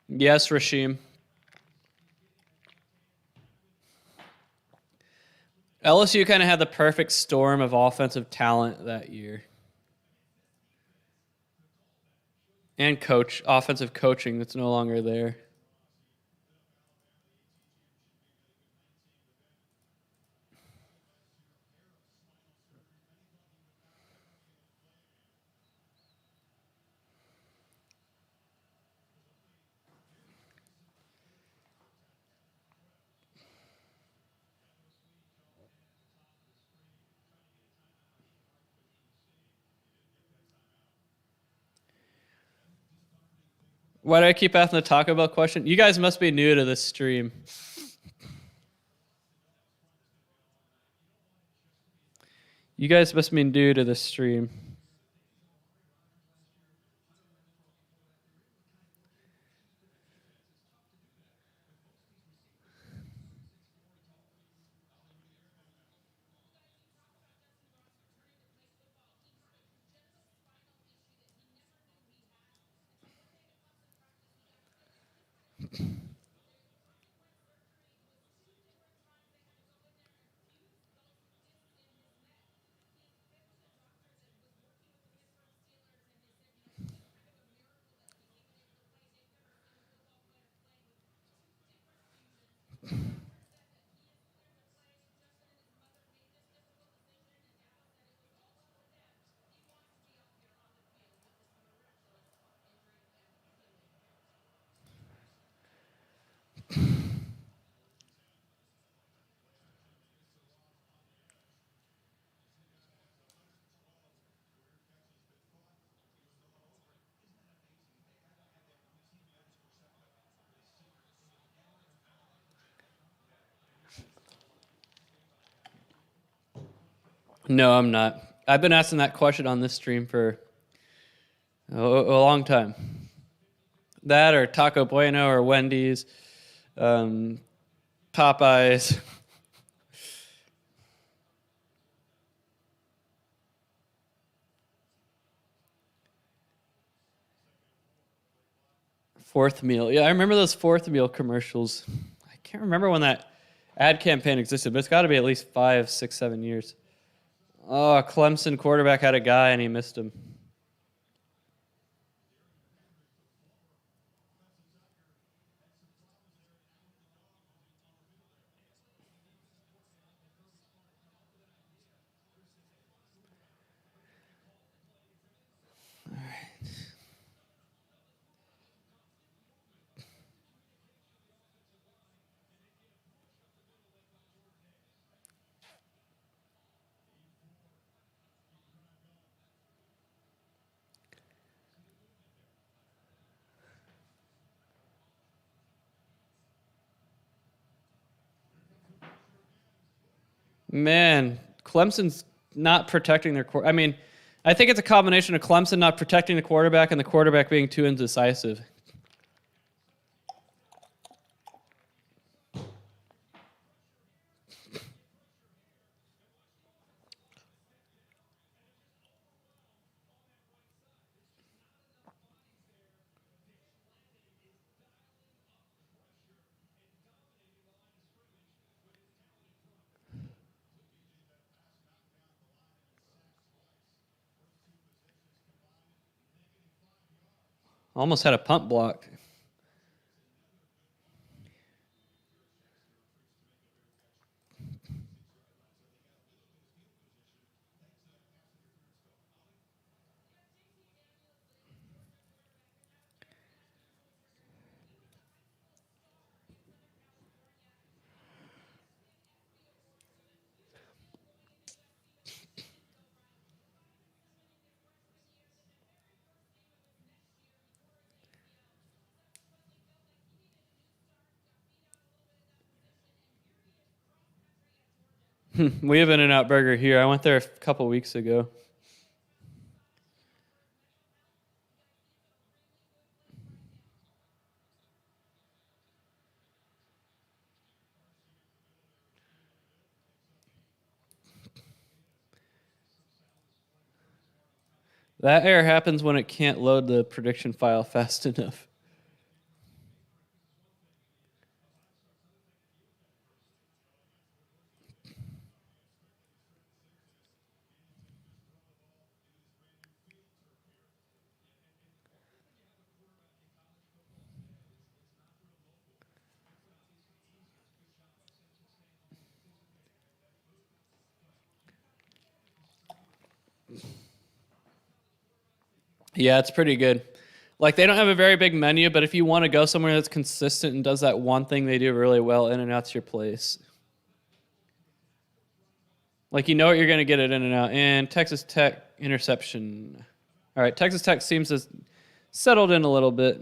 Yes, Rasheem. LSU kind of had the perfect storm of offensive talent that year. And offensive coaching that's no longer there. Why do I keep asking the Taco Bell question? You guys must be new to this stream. You guys must be new to this stream. No, I'm not. I've been asking that question on this stream for a long time. That or Taco Bueno or Wendy's, Popeyes. Fourth meal. Yeah, I remember those fourth meal commercials. I can't remember when that ad campaign existed, but it's got to be at least 5, 6, 7 years. Oh, a Clemson quarterback had a guy and he missed him. Man, Clemson's not protecting their I mean, I think it's a combination of Clemson not protecting the quarterback and the quarterback being too indecisive. Almost had a punt block. We have In-N-Out Burger here. I went there a couple weeks ago. That error happens when it can't load the prediction file fast enough. Yeah, it's pretty good. Like, they don't have a very big menu, but if you want to go somewhere that's consistent and does that one thing they do really well, In-N-Out's your place. Like, you know what you're going to get at In-N-Out. And Texas Tech interception. All right, Texas Tech seems to have settled in a little bit.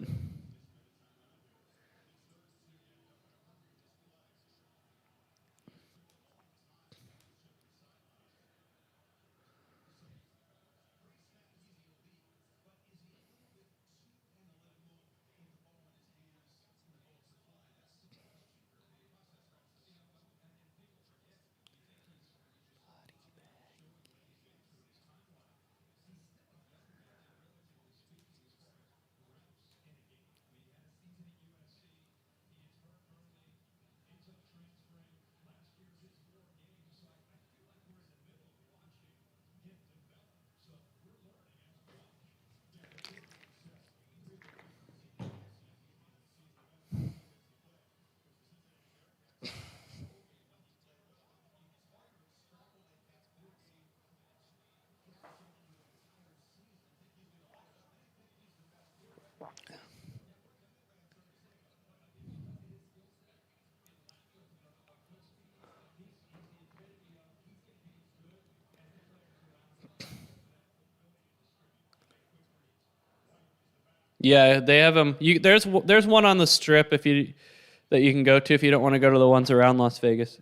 Yeah, they have them. There's one on the strip that you can go to if you don't want to go to the ones around Las Vegas.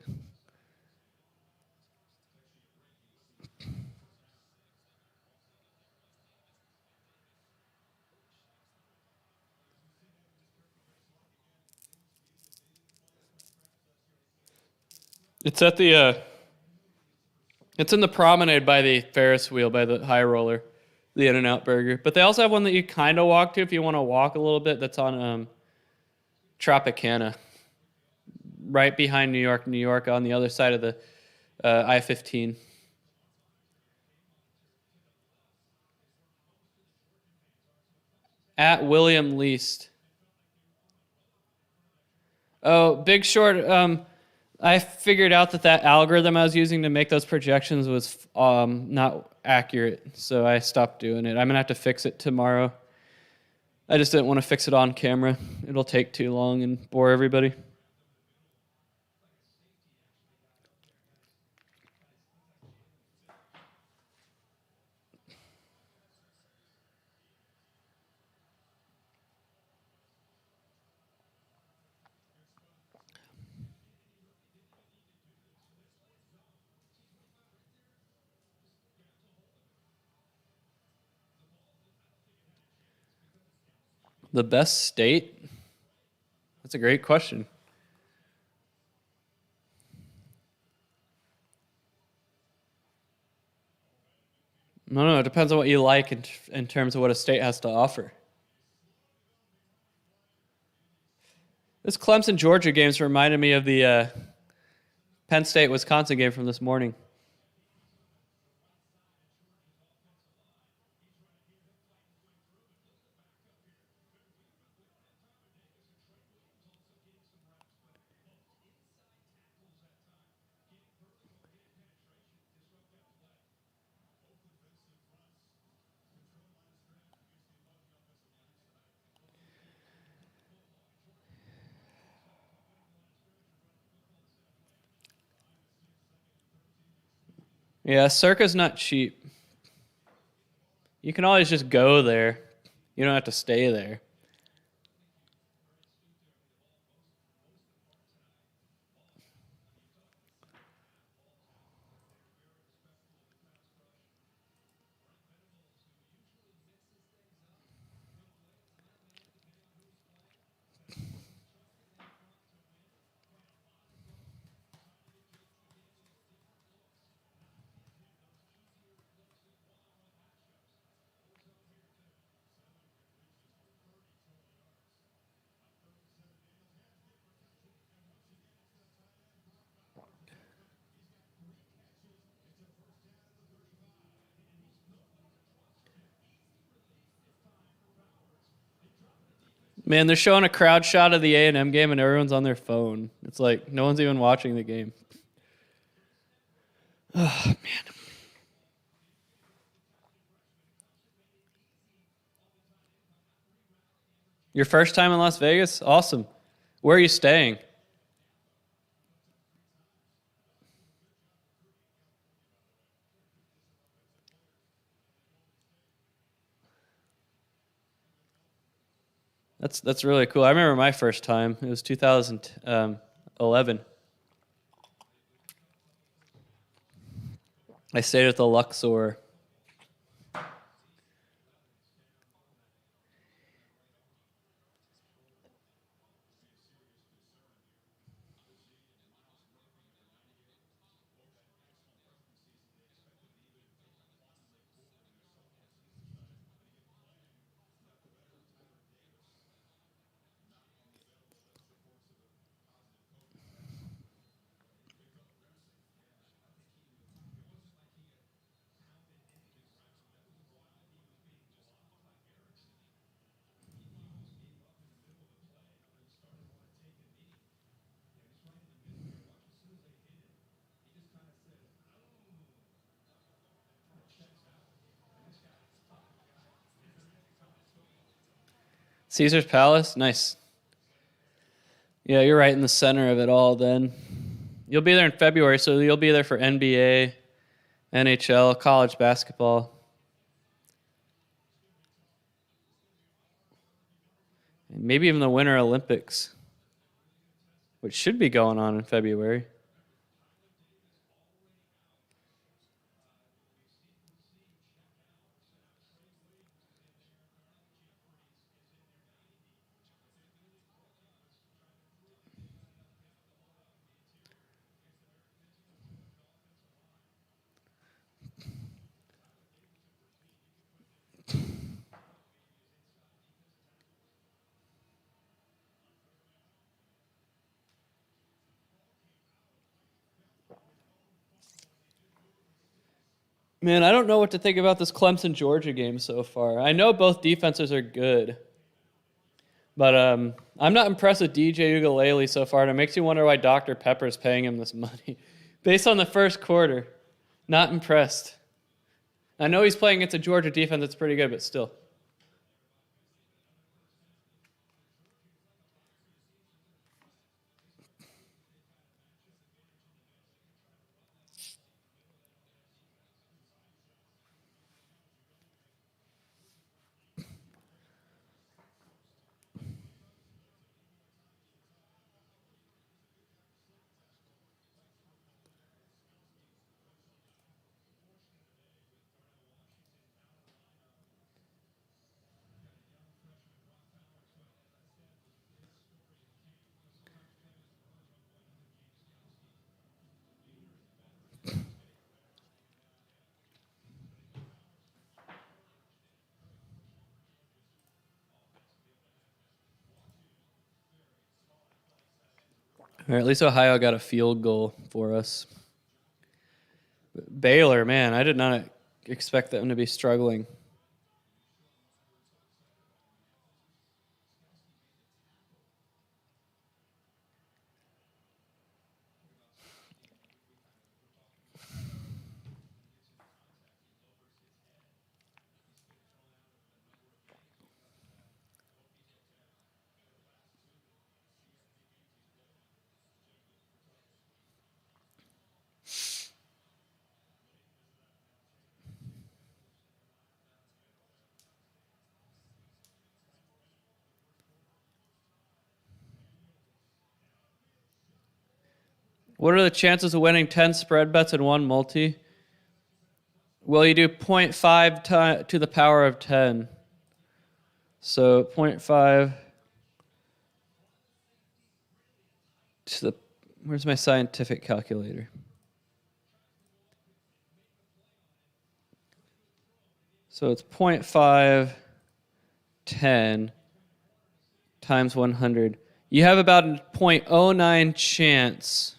It's at the it's in the promenade by the Ferris wheel, by the high roller, the In-N-Out Burger. But they also have one that you kind of walk to if you want to walk a little bit. That's on Tropicana, right behind New York, on the other side of the I-15. At William Least. Oh, Big Short. I figured out that algorithm I was using to make those projections was not accurate, so I stopped doing it. I'm gonna have to fix it tomorrow. I just didn't want to fix it on camera. It'll take too long and bore everybody. The best state? That's a great question. No, it depends on what you like in terms of what a state has to offer. This Clemson Georgia games reminded me of the Penn State Wisconsin game from this morning. Yeah, Circa's not cheap. You can always just go there. You don't have to stay there. Man, they're showing a crowd shot of the A&M game and everyone's on their phone. It's like no one's even watching the game. Oh, man. Your first time in Las Vegas? Awesome. Where are you staying? That's really cool. I remember my first time. It was 2011. I stayed at the Luxor. Caesar's Palace? Nice. Yeah, you're right in the center of it all then. You'll be there in February, so you'll be there for NBA, NHL, college basketball. And maybe even the Winter Olympics, which should be going on in February. Man, I don't know what to think about this Clemson-Georgia game so far. I know both defenses are good. But I'm not impressed with DJ Ugalele so far, and it makes you wonder why Dr. Pepper's paying him this money. Based on the first quarter, not impressed. I know he's playing against a Georgia defense that's pretty good, but still. Or at least Ohio got a field goal for us. Baylor, man, I did not expect them to be struggling. What are the chances of winning 10 spread bets and 1 multi? Well, you do 0.5 to the power of 10. So 0.5 to the... Where's my scientific calculator? So it's 0.5, 10 times 100. You have about a 0.09 chance,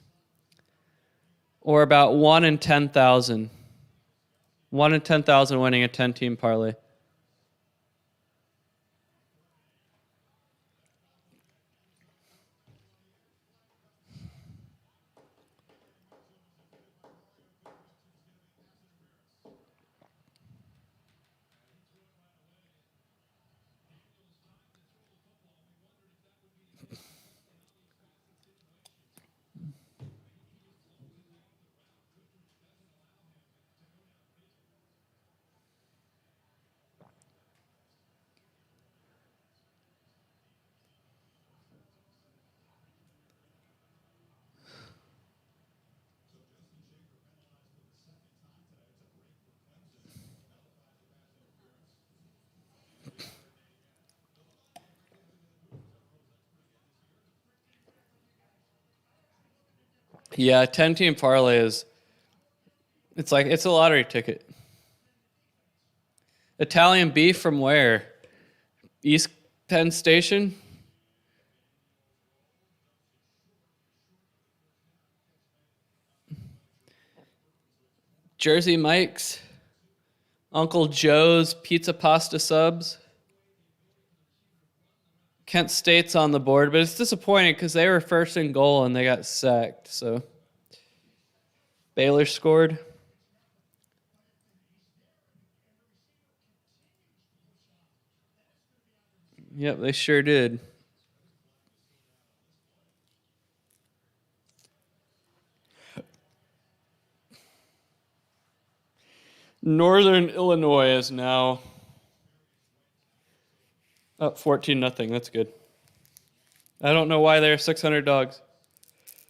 or about 1 in 10,000. 1 in 10,000 winning a 10-team parlay. Yeah, 10-team parlay is... It's a lottery ticket. Italian beef from where? East Penn Station? Jersey Mike's? Uncle Joe's Pizza Pasta Subs? Kent State's on the board, but it's disappointing because they were first in goal and they got sacked. So Baylor scored. Yep, they sure did. Northern Illinois is now up 14-0. That's good. I don't know why they're 600 dogs.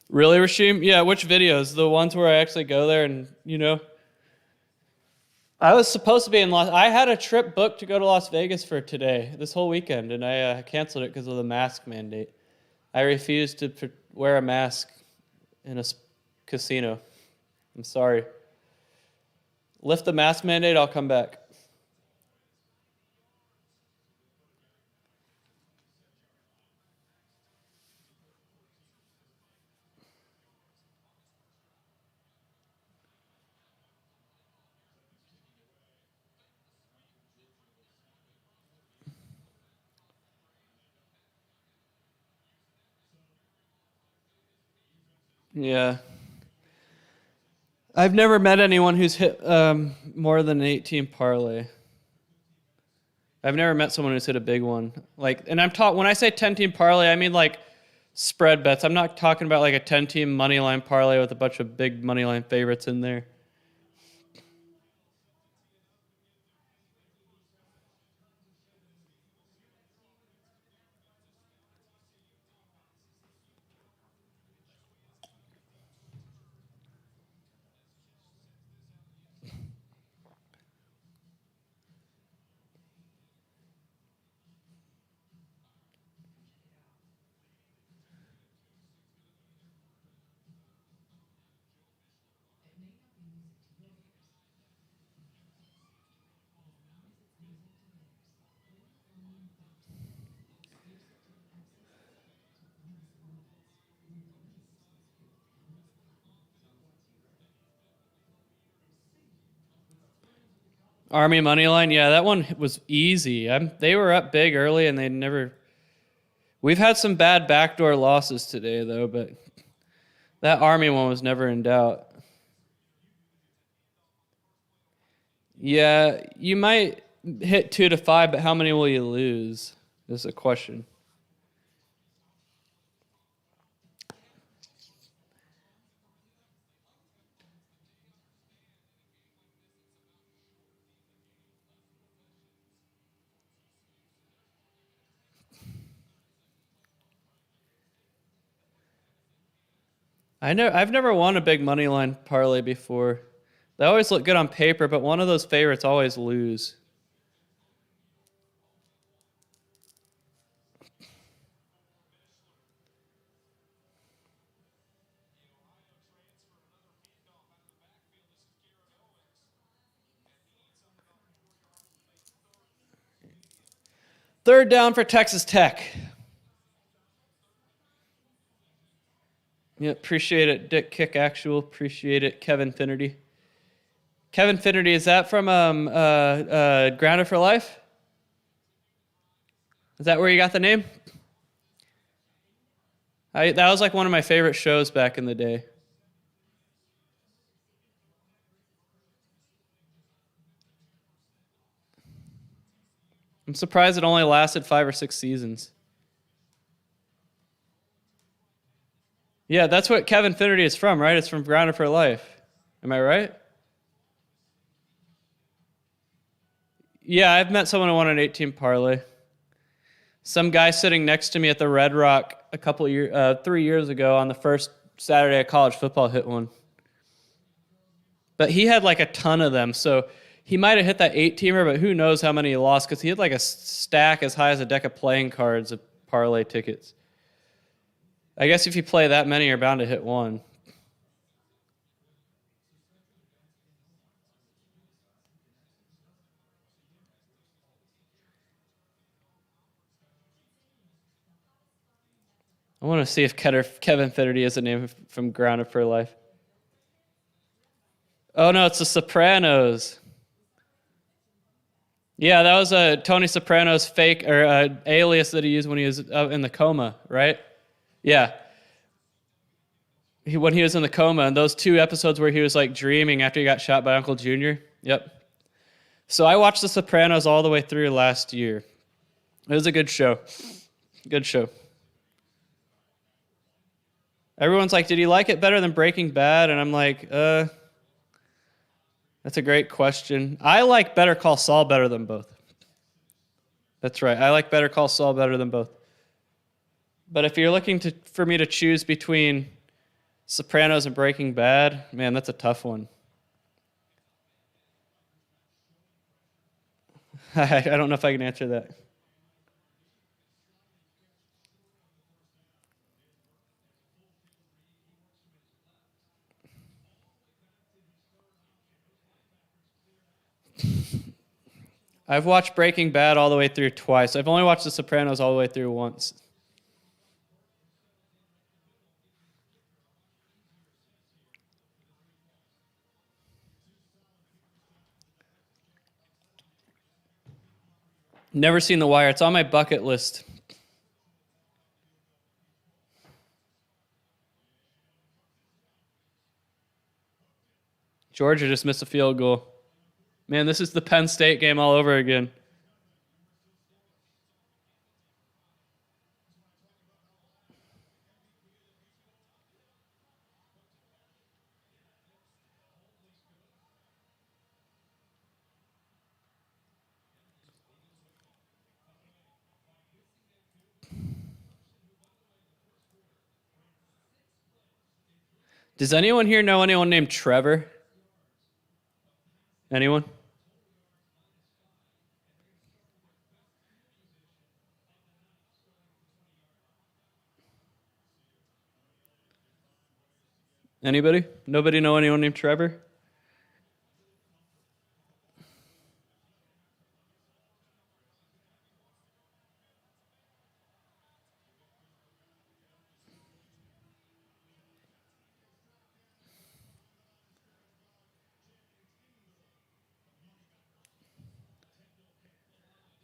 Really, Rasheem? Yeah, which videos? The ones where I actually go there and, I was supposed to be in I had a trip booked to go to Las Vegas for today, this whole weekend, and I canceled it because of the mask mandate. I refused to wear a mask in a casino. I'm sorry. Lift the mask mandate, I'll come back. Yeah. I've never met anyone who's hit more than an 18 parlay. I've never met someone who's hit a big one. And when I say 10-team parlay, I mean like spread bets. I'm not talking about like a 10-team money line parlay with a bunch of big money line favorites in there. Army money line, yeah, that one was easy. They were up big early, and they never. We've had some bad backdoor losses today, though, but that Army one was never in doubt. Yeah, you might hit 2 to 5, but how many will you lose? Is a question. I've never won a big money line parlay before. They always look good on paper, but one of those favorites always lose. Third down for Texas Tech. Yeah, appreciate it. Dick Kick Actual, appreciate it. Kevin Finnerty. Kevin Finnerty, is that from Grounded for Life? Is that where you got the name? That was like one of my favorite shows back in the day. I'm surprised it only lasted 5 or 6 seasons. Yeah, that's what Kevin Finnerty is from, right? It's from Grounded for Life. Am I right? Yeah, I've met someone who won an 18 parlay. Some guy sitting next to me at the Red Rock 3 years ago on the first Saturday of college football hit one. But he had like a ton of them, so he might have hit that 8-teamer, but who knows how many he lost because he had like a stack as high as a deck of playing cards of parlay tickets. I guess if you play that many, you're bound to hit one. I want to see if Kevin Finnerty is a name from Grounded for Life. Oh, no, it's The Sopranos. Yeah, that was Tony Soprano's fake or alias that he used when he was in the coma, right? Yeah. When he was in the coma, and those 2 episodes where he was like dreaming after he got shot by Uncle Junior. Yep. So I watched The Sopranos all the way through last year. It was a good show. Good show. Everyone's like, did you like it better than Breaking Bad? And I'm like, that's a great question. I like Better Call Saul better than both. That's right. I like Better Call Saul better than both. But if you're looking for me to choose between Sopranos and Breaking Bad, man, that's a tough one. I don't know if I can answer that. I've watched Breaking Bad all the way through twice. I've only watched The Sopranos all the way through once. Never seen The Wire. It's on my bucket list. Georgia just missed a field goal. Man, this is the Penn State game all over again. Does anyone here know anyone named Trevor? Anyone? Anybody? Nobody know anyone named Trevor?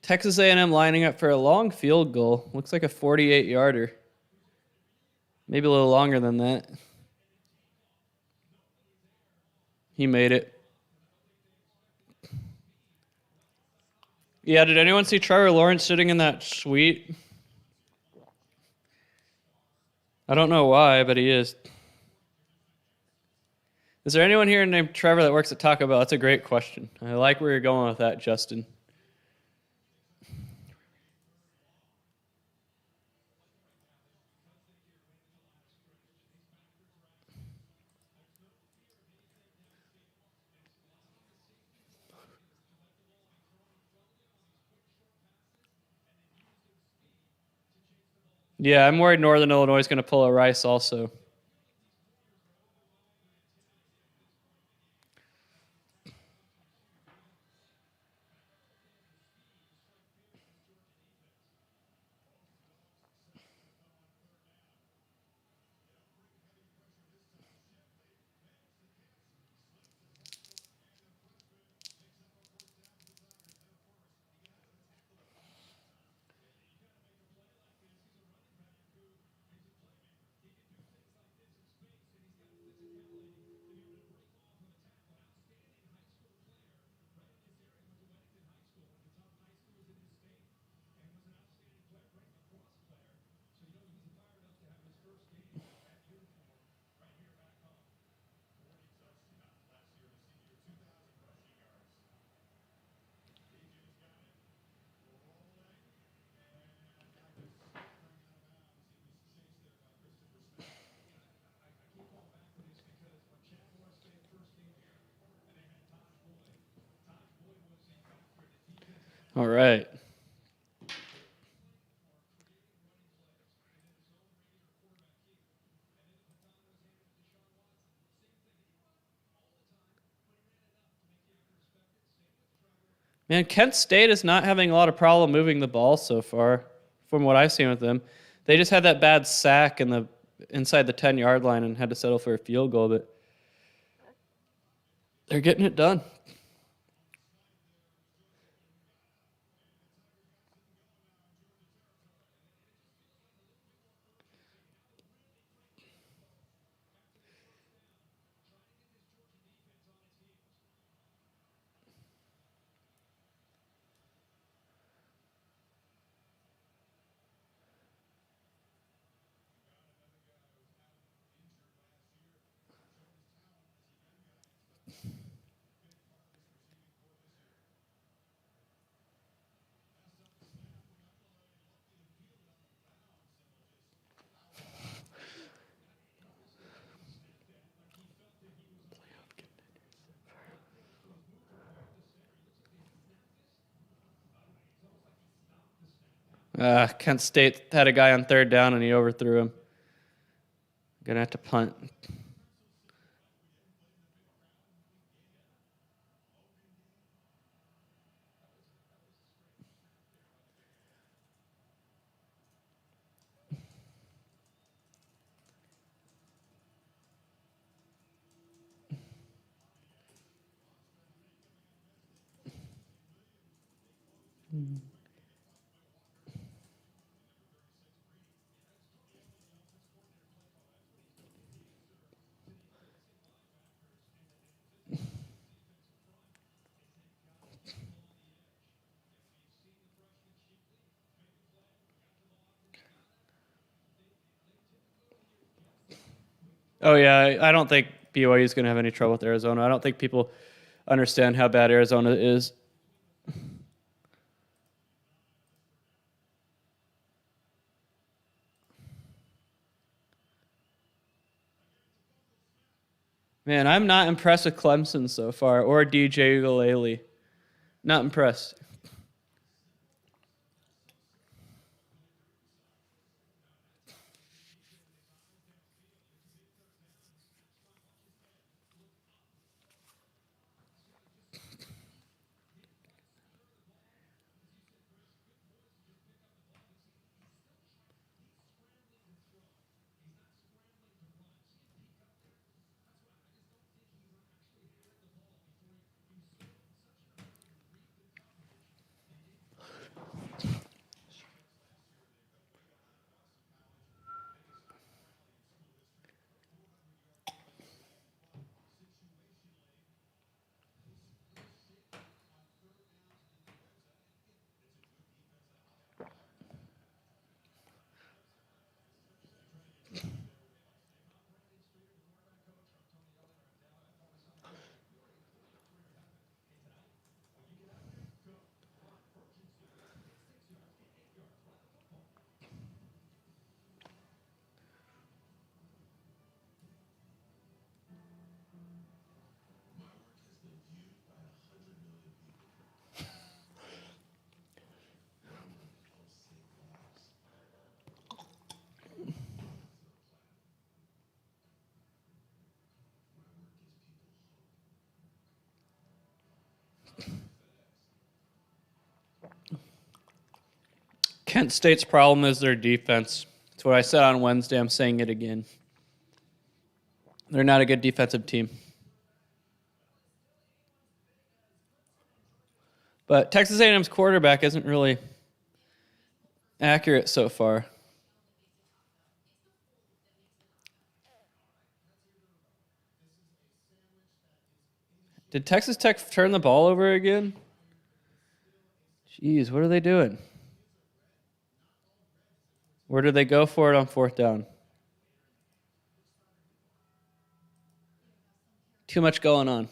Texas A&M lining up for a long field goal. Looks like a 48-yarder. Maybe a little longer than that. He made it. Yeah, did anyone see Trevor Lawrence sitting in that suite? I don't know why, but he is. Is there anyone here named Trevor that works at Taco Bell? That's a great question. I like where you're going with that, Justin. Yeah, I'm worried Northern Illinois is going to pull a Rice also. All right. Man, Kent State is not having a lot of problem moving the ball so far, from what I've seen with them. They just had that bad sack inside the 10-yard line and had to settle for a field goal, but they're getting it done. Kent State had a guy on third down and he overthrew him. Gonna have to punt. Oh, yeah. I don't think BYU is going to have any trouble with Arizona. I don't think people understand how bad Arizona is. Man, I'm not impressed with Clemson so far or DJ Ugalele. Not impressed. Kent State's problem is their defense. That's what I said on Wednesday. I'm saying it again. They're not a good defensive team. But Texas A&M's quarterback isn't really accurate so far. Did Texas Tech turn the ball over again? Jeez, what are they doing? Where do they go for it on fourth down? Too much going on.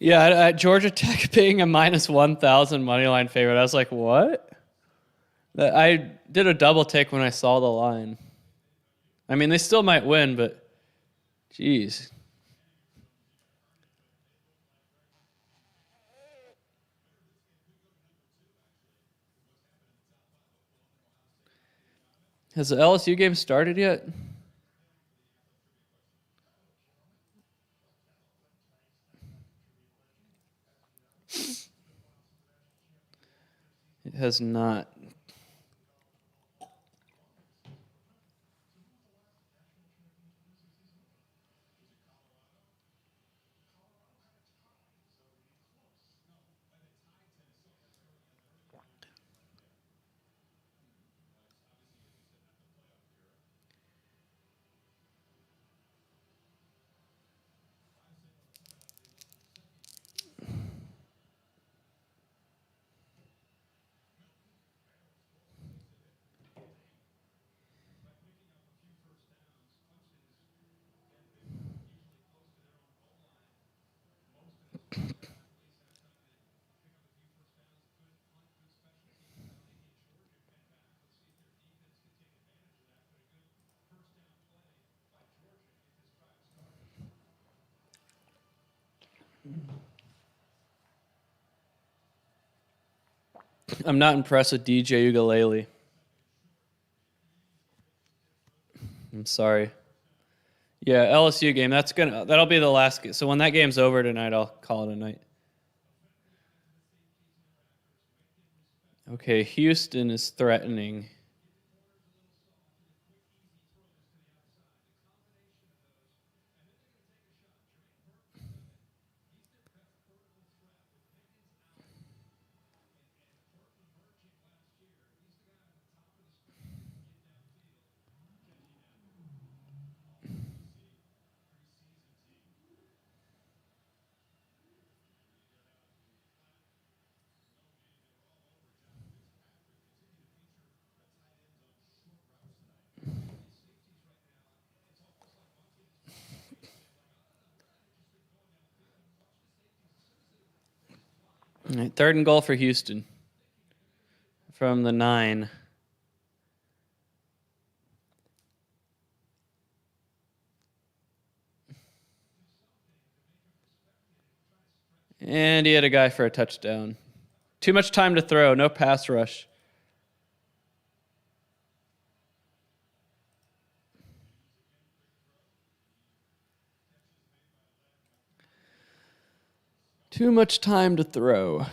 Yeah, at Georgia Tech being a minus 1,000 money line favorite, I was like, what? I did a double take when I saw the line. I mean, they still might win, but jeez. Has the LSU game started yet? It has not. I'm not impressed with DJ Ukulele. I'm sorry. Yeah, LSU game. That'll be the last game. So when that game's over tonight, I'll call it a night. Okay, Houston is threatening. All right, 3rd and goal for Houston from the 9. And he had a guy for a touchdown. Too much time to throw. No pass rush. Too much time to throw.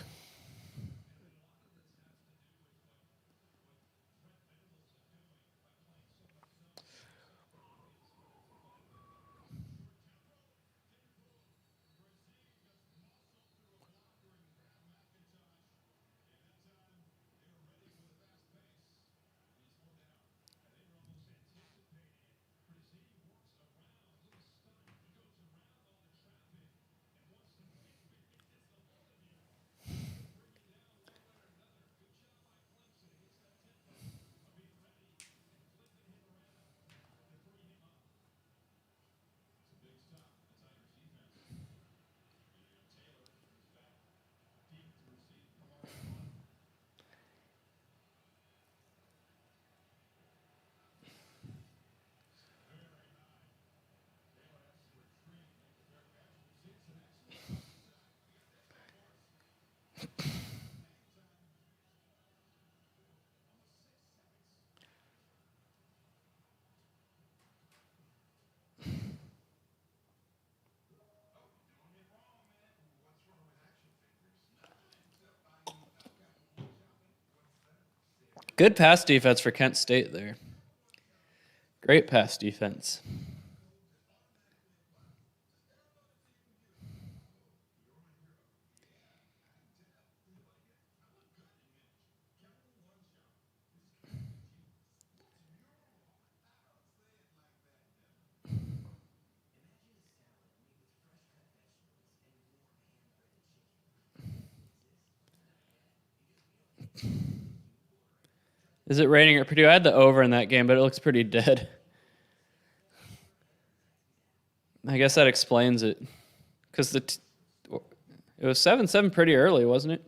Good pass defense for Kent State there. Great pass defense. Is it raining at Purdue? I had the over in that game, but it looks pretty dead. I guess that explains it. Because it was 7-7 pretty early, wasn't it?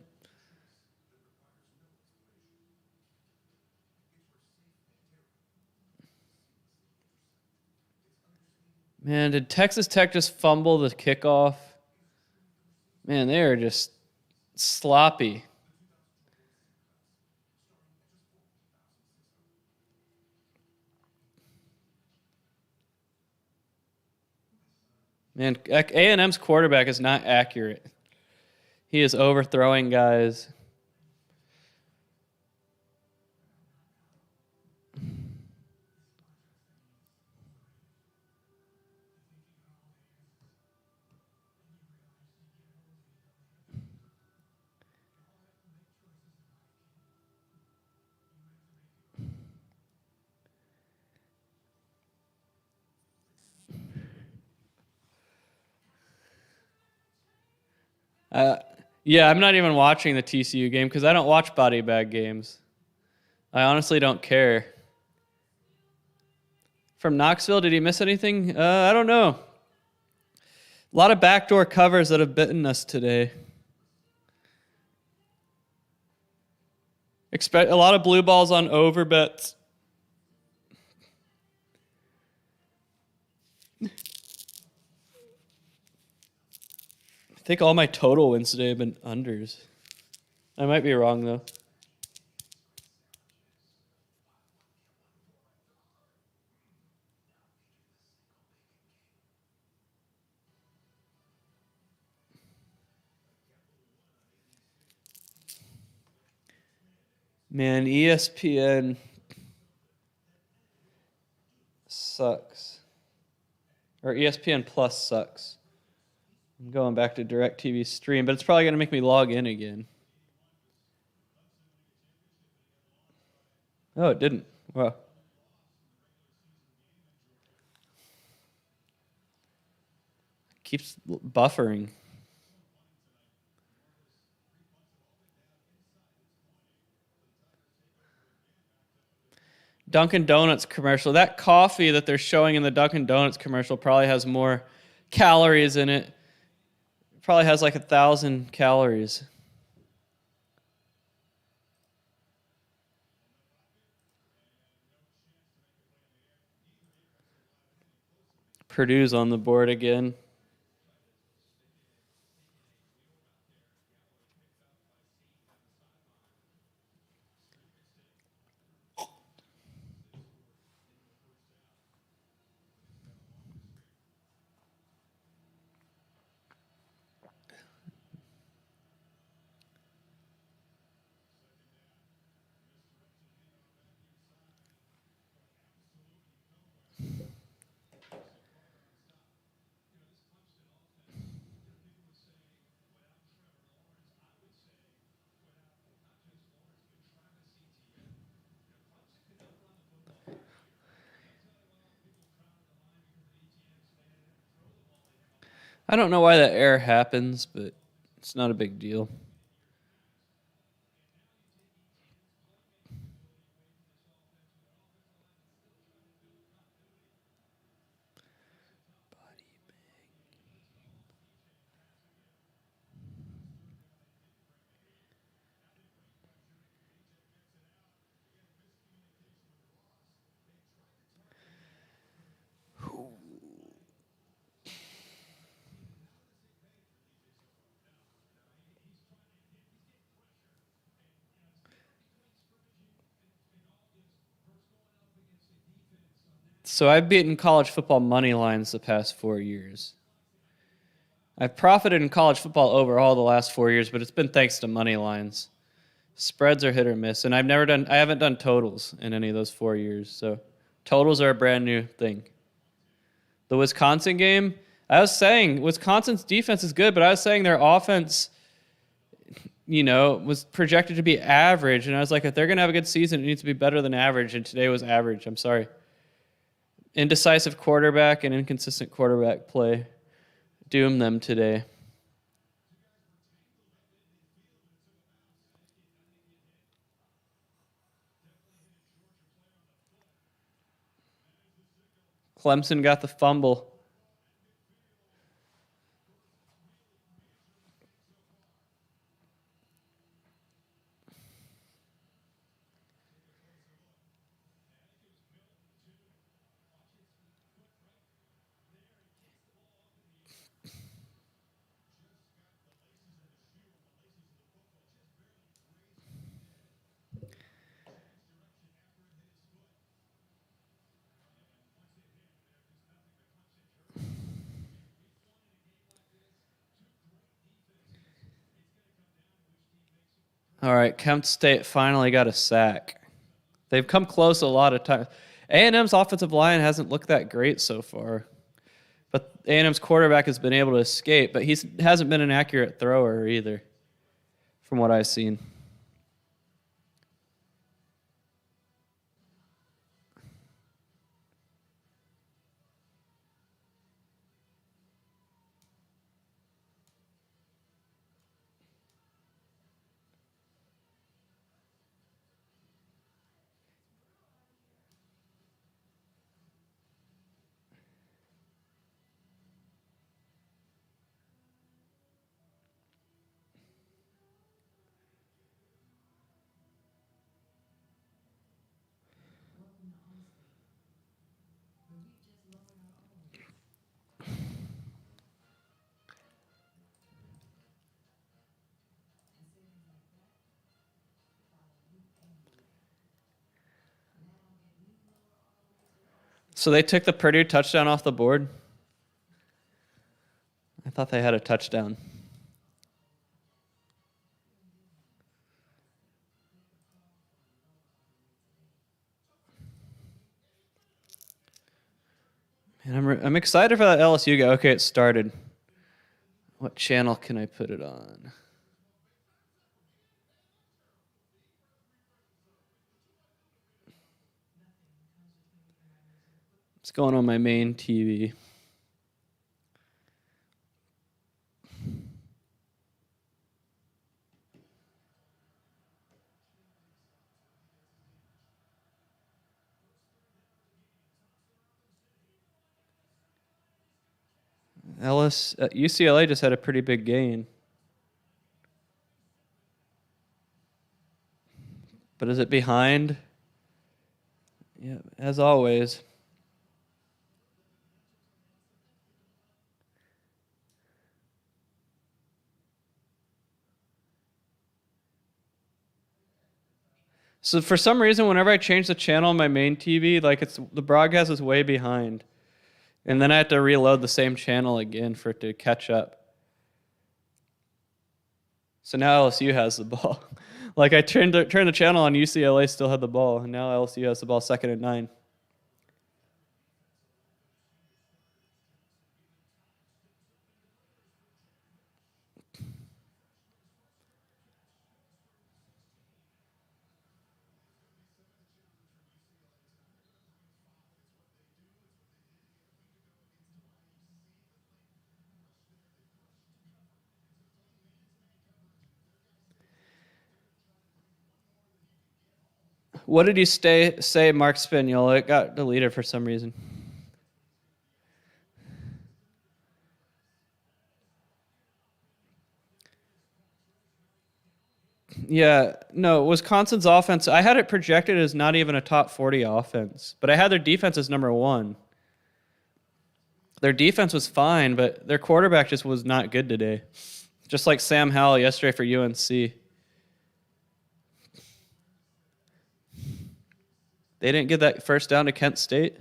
Man, did Texas Tech just fumble the kickoff? Man, they are just sloppy. Man, A&M's quarterback is not accurate. He is overthrowing guys. Yeah, I'm not even watching the TCU game because I don't watch body bag games. I honestly don't care. From Knoxville, did he miss anything? I don't know. A lot of backdoor covers that have bitten us today. Expect a lot of blue balls on over bets. I think all my total wins today have been unders. I might be wrong though. Man, ESPN sucks. Or ESPN Plus sucks. I'm going back to DirecTV stream, but it's probably going to make me log in again. Oh, it didn't. Wow. Keeps buffering. Dunkin' Donuts commercial. That coffee that they're showing in the Dunkin' Donuts commercial probably has more calories in it. It probably has like 1,000 calories. Purdue's on the board again. I don't know why that error happens, but it's not a big deal. So I've beaten college football money lines the past 4 years. I've profited in college football overall the last 4 years, but it's been thanks to money lines. Spreads are hit or miss, and I haven't done totals in any of those 4 years. So totals are a brand new thing. The Wisconsin game, I was saying Wisconsin's defense is good, but I was saying their offense, was projected to be average, and I was like, if they're gonna have a good season, it needs to be better than average, and today was average. I'm sorry. Indecisive quarterback and inconsistent quarterback play doomed them today. Clemson got the fumble. All right, Kent State finally got a sack. They've come close a lot of times. A&M's offensive line hasn't looked that great so far. But A&M's quarterback has been able to escape, but he hasn't been an accurate thrower either, from what I've seen. So they took the Purdue touchdown off the board? I thought they had a touchdown. Man, I'm excited for that LSU guy. Okay, it started. What channel can I put it on? It's going on my main TV. UCLA just had a pretty big gain. But is it behind? Yeah, as always. So for some reason, whenever I change the channel on my main TV, like the broadcast is way behind. And then I have to reload the same channel again for it to catch up. So now LSU has the ball. Like I turned the channel on, UCLA still had the ball, and now LSU has the ball 2nd and 9. What did you say, Mark Spagnola? It got deleted for some reason. Yeah, no, Wisconsin's offense, I had it projected as not even a top 40 offense, but I had their defense as number 1. Their defense was fine, but their quarterback just was not good today. Just like Sam Howell yesterday for UNC. They didn't get that first down to Kent State.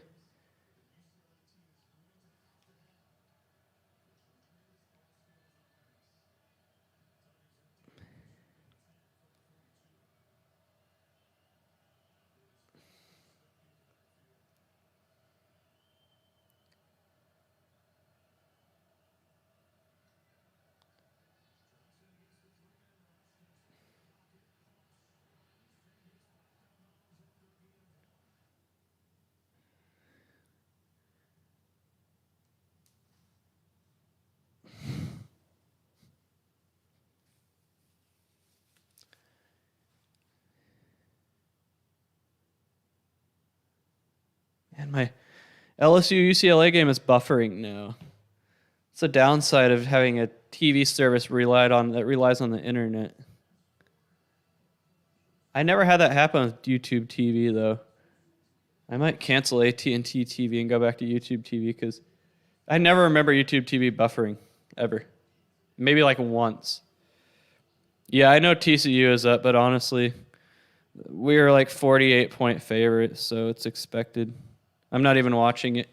And my LSU-UCLA game is buffering now. It's a downside of having a TV service that relies on the internet. I never had that happen with YouTube TV though. I might cancel AT&T TV and go back to YouTube TV because I never remember YouTube TV buffering ever. Maybe like once. Yeah, I know TCU is up, but honestly, we are like 48-point favorites, so it's expected. I'm not even watching it.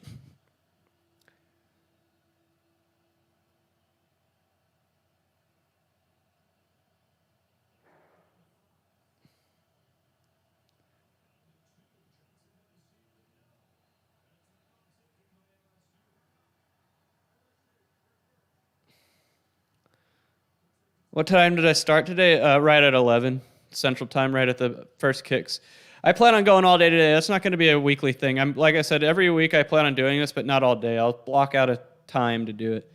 What time did I start today? Right at 11 Central Time, right at the first kicks. I plan on going all day today. That's not going to be a weekly thing. Like I said, every week I plan on doing this, but not all day. I'll block out a time to do it.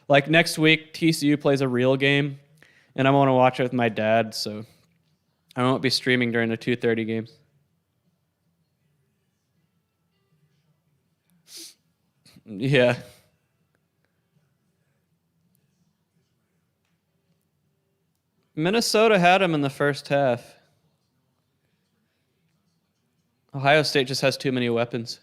Like next week, TCU plays a real game, and I want to watch it with my dad, so I won't be streaming during the 2:30 games. Yeah. Minnesota had him in the first half. Ohio State just has too many weapons.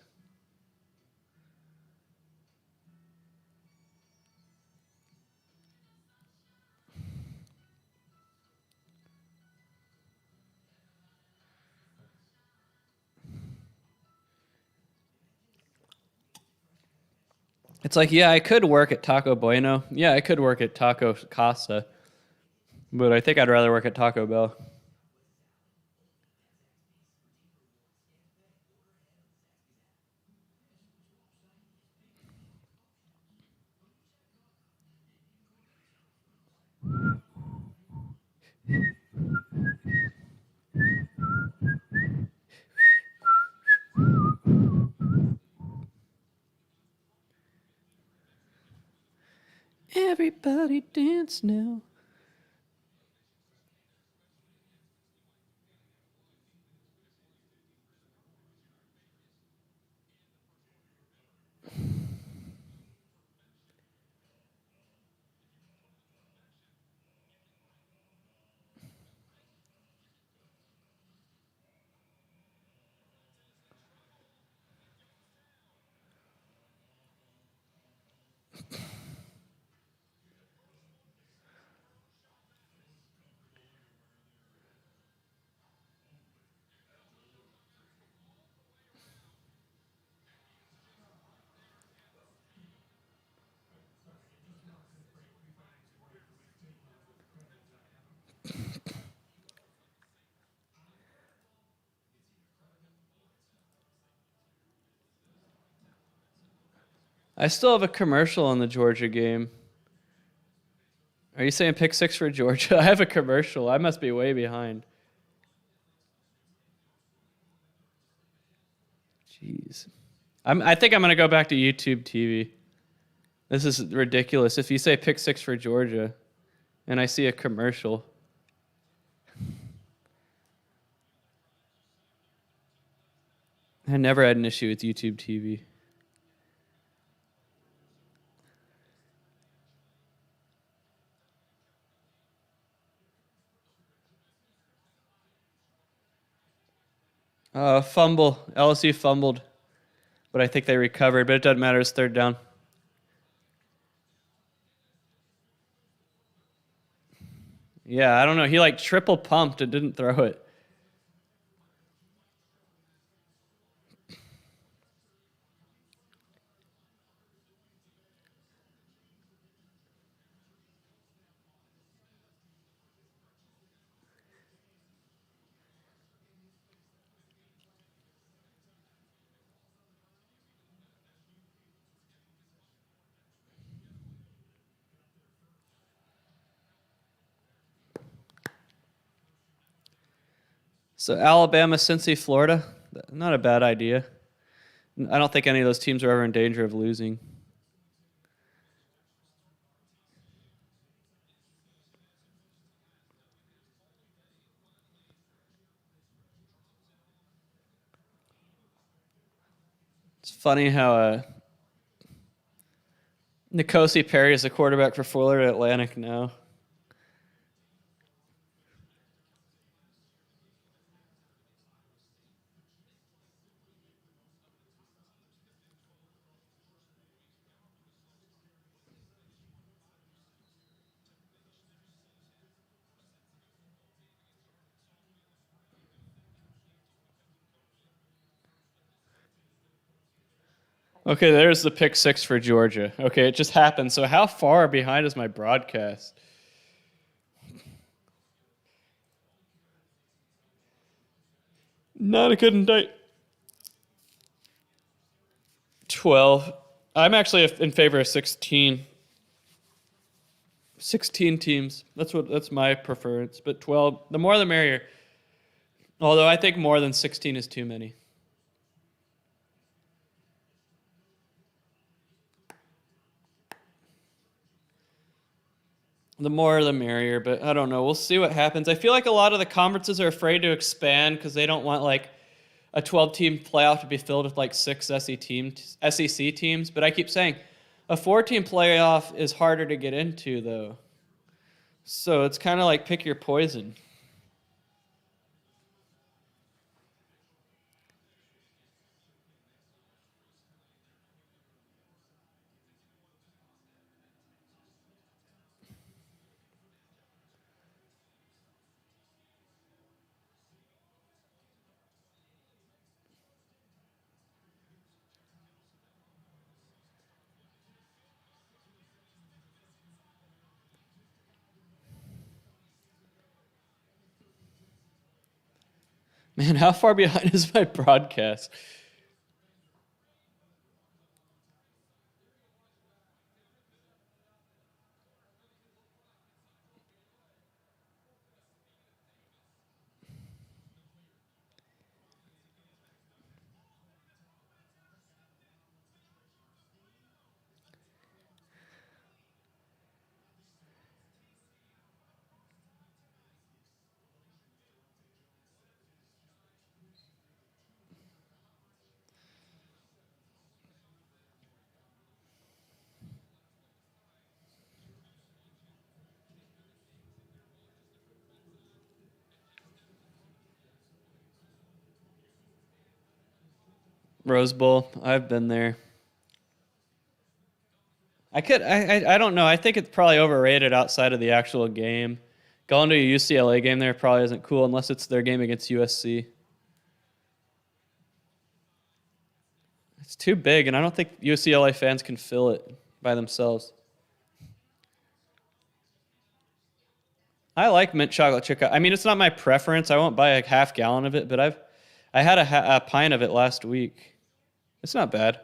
It's like, yeah, I could work at Taco Bueno. Yeah, I could work at Taco Casa. But I think I'd rather work at Taco Bell. Everybody dance now. I still have a commercial on the Georgia game. Are you saying pick 6 for Georgia? I have a commercial. I must be way behind. Jeez. I think I'm going to go back to YouTube TV. This is ridiculous. If you say pick 6 for Georgia and I see a commercial. I never had an issue with YouTube TV. Fumble. LSU fumbled. But I think they recovered. But it doesn't matter. It's third down. Yeah, I don't know. He like triple pumped and didn't throw it. So Alabama, Cincy, Florida, not a bad idea. I don't think any of those teams are ever in danger of losing. It's funny how N'Kosi Perry is the quarterback for Florida Atlantic now. Okay, there's the pick 6 for Georgia. Okay, it just happened. So how far behind is my broadcast? Not a good night. 12. I'm actually in favor of 16. 16 teams. That's my preference. But 12, the more the merrier. Although I think more than 16 is too many. The more the merrier, but I don't know. We'll see what happens. I feel like a lot of the conferences are afraid to expand because they don't want like a 12-team playoff to be filled with like 6 SEC teams. But I keep saying a 4-team playoff is harder to get into, though. So it's kind of like pick your poison. Man, how far behind is my broadcast? Rose Bowl. I've been there. I don't know. I think it's probably overrated outside of the actual game. Going to a UCLA game there probably isn't cool unless it's their game against USC. It's too big, and I don't think UCLA fans can fill it by themselves. I like mint chocolate chip. I mean, it's not my preference. I won't buy a half gallon of it, but I had a pint of it last week. It's not bad.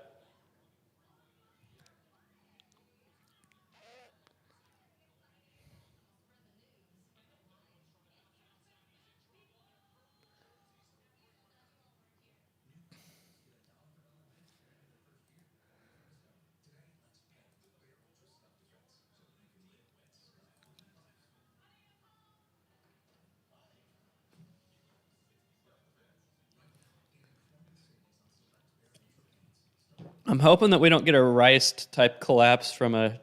I'm hoping that we don't get a Rice type collapse from a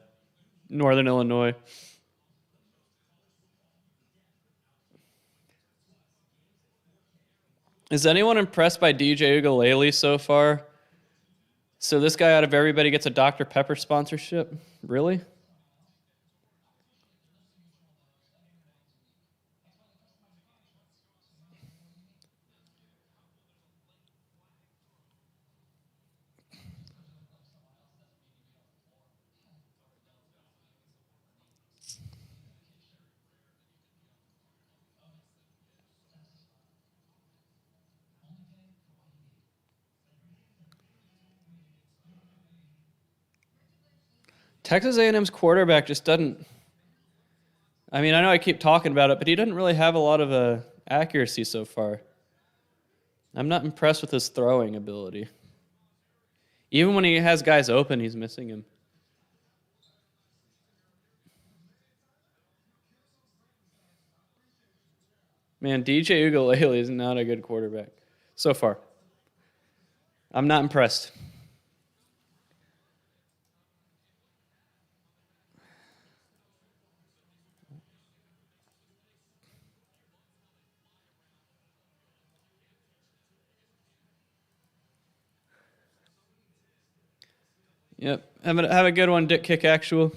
Northern Illinois. Is anyone impressed by DJ Ugalele so far? So this guy out of everybody gets a Dr. Pepper sponsorship? Really? Texas A&M's quarterback just doesn't. I mean, I know I keep talking about it, but he doesn't really have a lot of accuracy so far. I'm not impressed with his throwing ability. Even when he has guys open, he's missing him. Man, DJ Ugalele is not a good quarterback so far. I'm not impressed. Yep. Have a good one, Dick Kick Actual.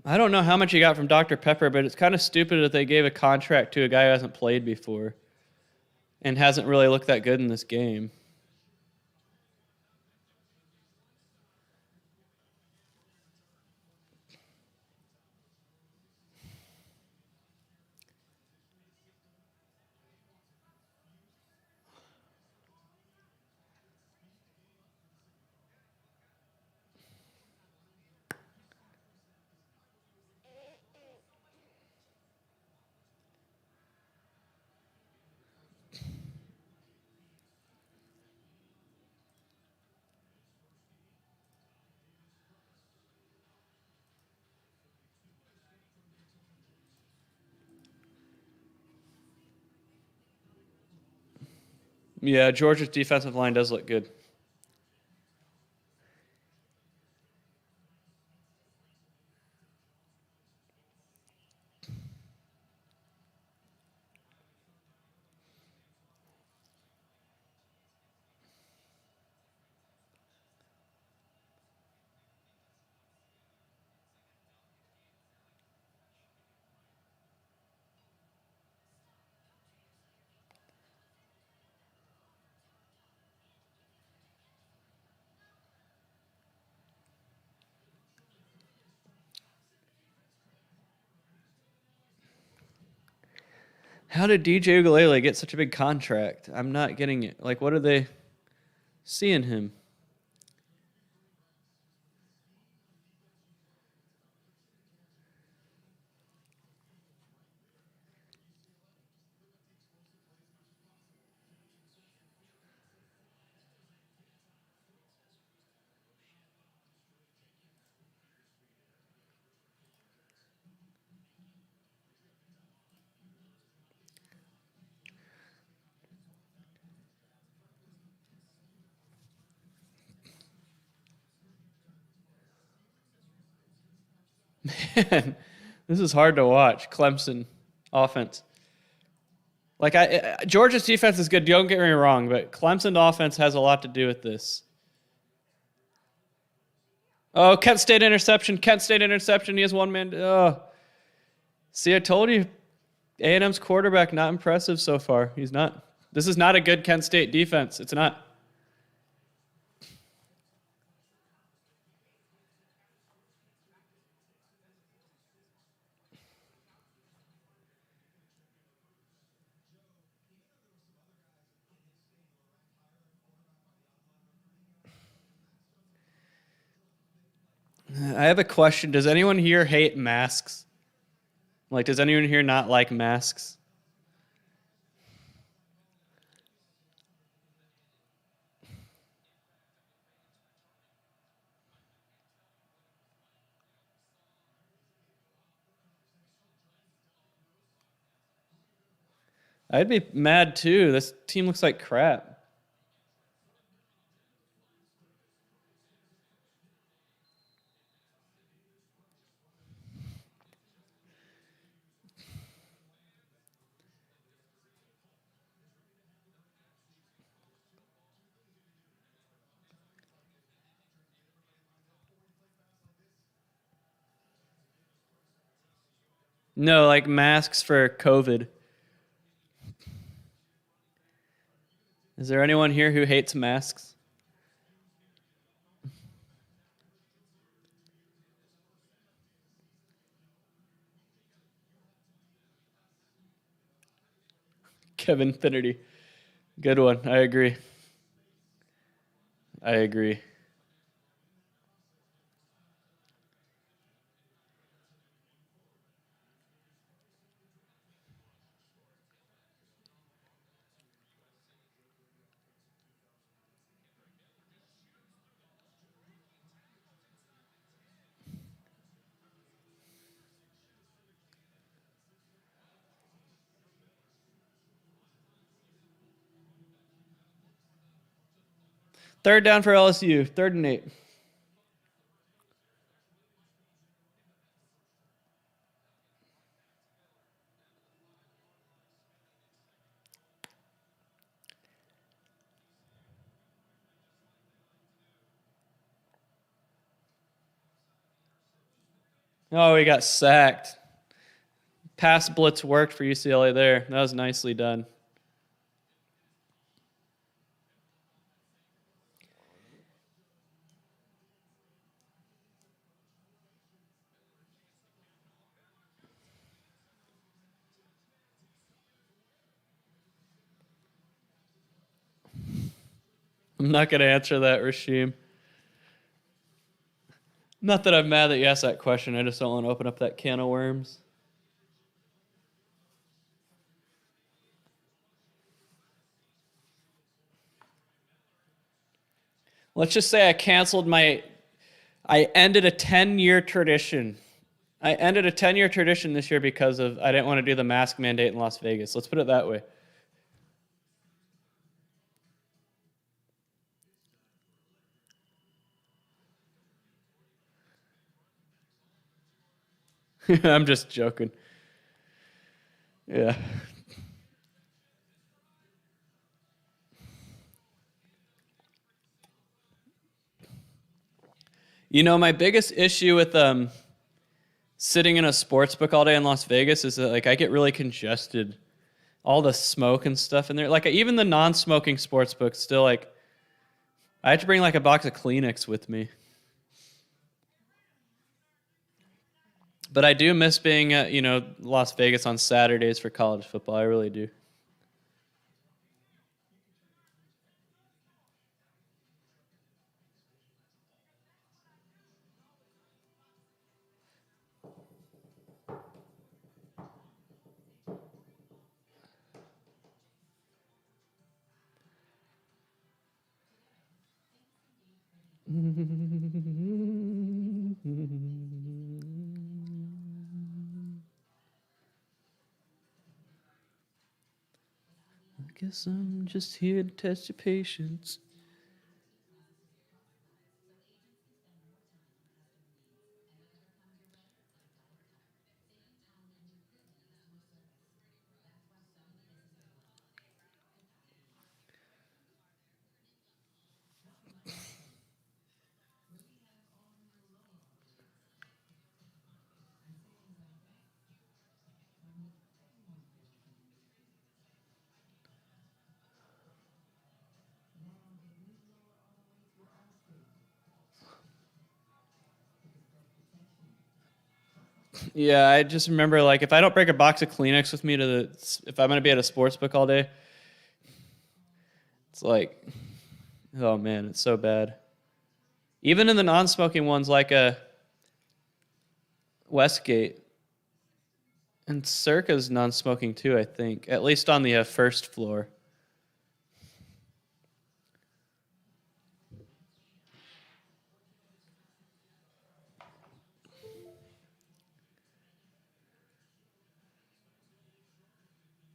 I don't know how much he got from Dr. Pepper, but it's kind of stupid that they gave a contract to a guy who hasn't played before and hasn't really looked that good in this game. Yeah, Georgia's defensive line does look good. How did DJ Ugalele get such a big contract? I'm not getting it. Like, what are they seeing him? Man, this is hard to watch. Clemson offense. Like Georgia's defense is good. Don't get me wrong, but Clemson offense has a lot to do with this. Oh, Kent State interception. Kent State interception. He has one man. Oh. See, I told you, A&M's quarterback not impressive so far. He's not. This is not a good Kent State defense. It's not. I have a question. Does anyone here hate masks? Like, does anyone here not like masks? I'd be mad too. This team looks like crap. No, like masks for COVID. Is there anyone here who hates masks? Kevin Finnerty. Good one. I agree. I agree. Third down for LSU. 3rd and 8. Oh, he got sacked. Pass blitz worked for UCLA there. That was nicely done. I'm not going to answer that, Rasheem. Not that I'm mad that you asked that question. I just don't want to open up that can of worms. Let's just say I ended a 10-year tradition. I ended a 10-year tradition this year because I didn't want to do the mask mandate in Las Vegas. Let's put it that way. I'm just joking. Yeah. You know, my biggest issue with sitting in a sports book all day in Las Vegas is that like I get really congested. All the smoke and stuff in there. Like even the non-smoking sports books still like I have to bring like a box of Kleenex with me. But I do miss being at, Las Vegas on Saturdays for college football. I really do. I guess I'm just here to test your patience. Yeah, I just remember like if I don't bring a box of Kleenex with me if I'm gonna be at a sports book all day, it's like, oh man, it's so bad. Even in the non-smoking ones like a Westgate and Circa's non-smoking too, I think, at least on the first floor.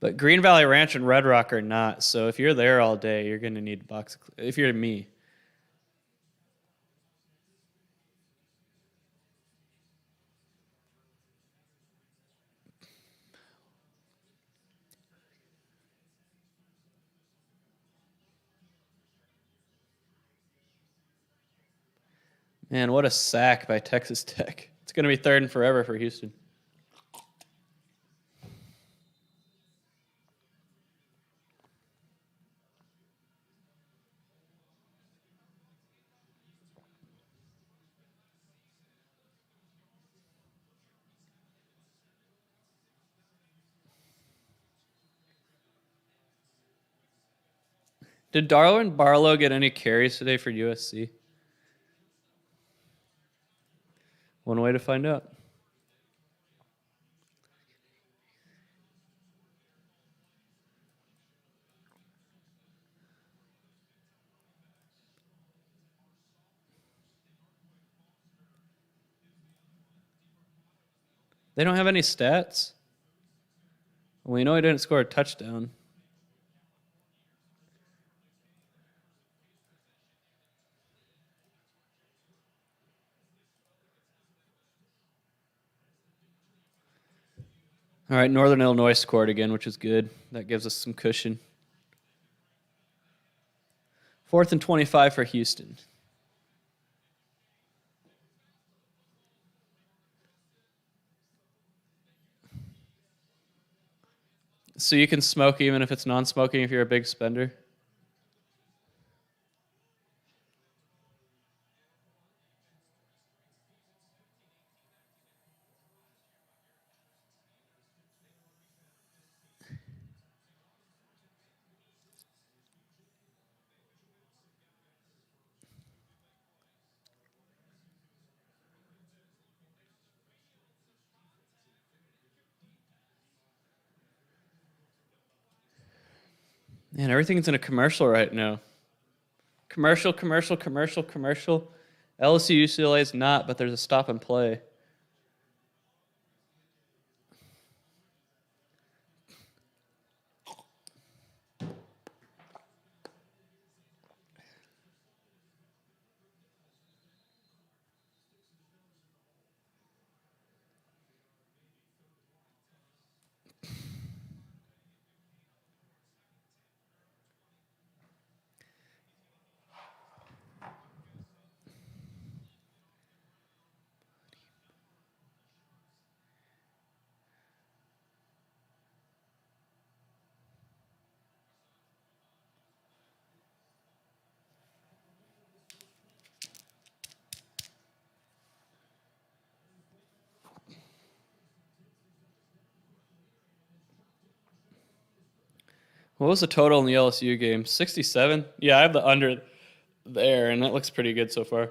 But Green Valley Ranch and Red Rock are not. So if you're there all day, you're going to need a box. If you're me. Man, what a sack by Texas Tech. It's going to be third and forever for Houston. Did Darwin Barlow get any carries today for USC? One way to find out. They don't have any stats. We know he didn't score a touchdown. All right, Northern Illinois scored again, which is good. That gives us some cushion. 4th and 25 for Houston. So you can smoke even if it's non-smoking if you're a big spender? Man, everything's in a commercial right now. Commercial. LSU-UCLA is not, but there's a stop and play. What was the total in the LSU game? 67? Yeah, I have the under there, and that looks pretty good so far.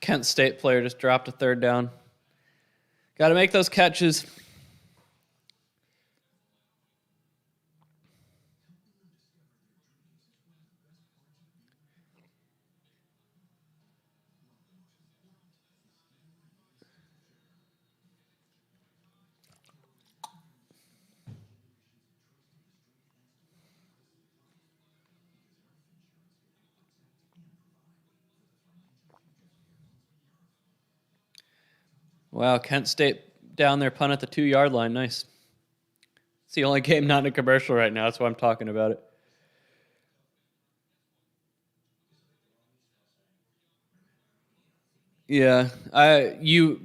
Kent State player just dropped a third down. Got to make those catches. Wow, Kent State down there, punt at the 2-yard line. Nice. It's the only game not in a commercial right now. That's why I'm talking about it. Yeah,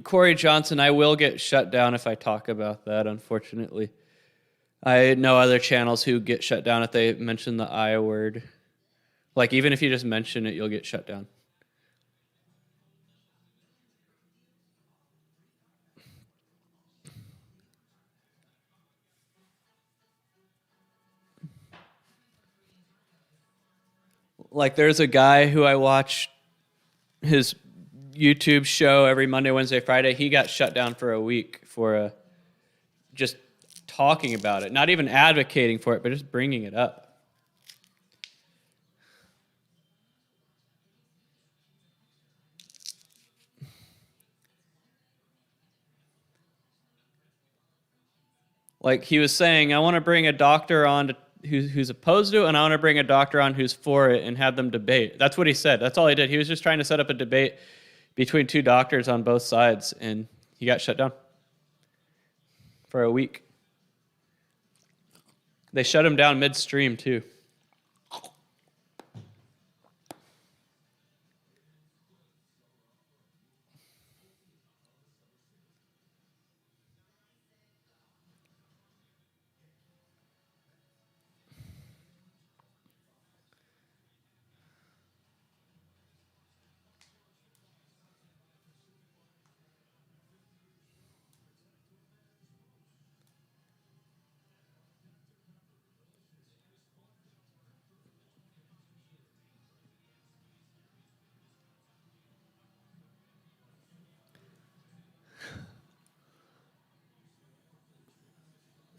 Corey Johnson, I will get shut down if I talk about that, unfortunately. I know other channels who get shut down if they mention the I word. Like, even if you just mention it, you'll get shut down. Like, there's a guy who I watch his YouTube show every Monday, Wednesday, Friday. He got shut down for a week for just talking about it, not even advocating for it, but just bringing it up. Like, he was saying, I want to bring a doctor on who's opposed to it, and I want to bring a doctor on who's for it and have them debate. That's what he said. That's all he did. He was just trying to set up a debate between two doctors on both sides, and he got shut down for a week. They shut him down midstream, too.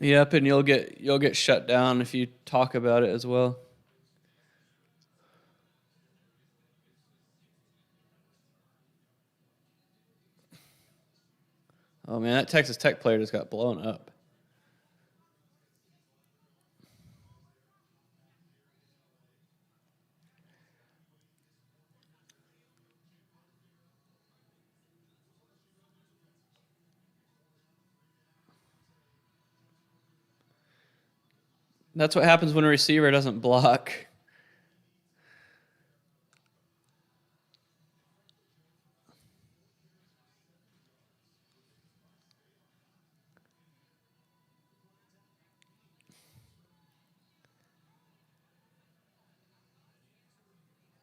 Yep, and you'll get shut down if you talk about it as well. Oh man, that Texas Tech player just got blown up. That's what happens when a receiver doesn't block.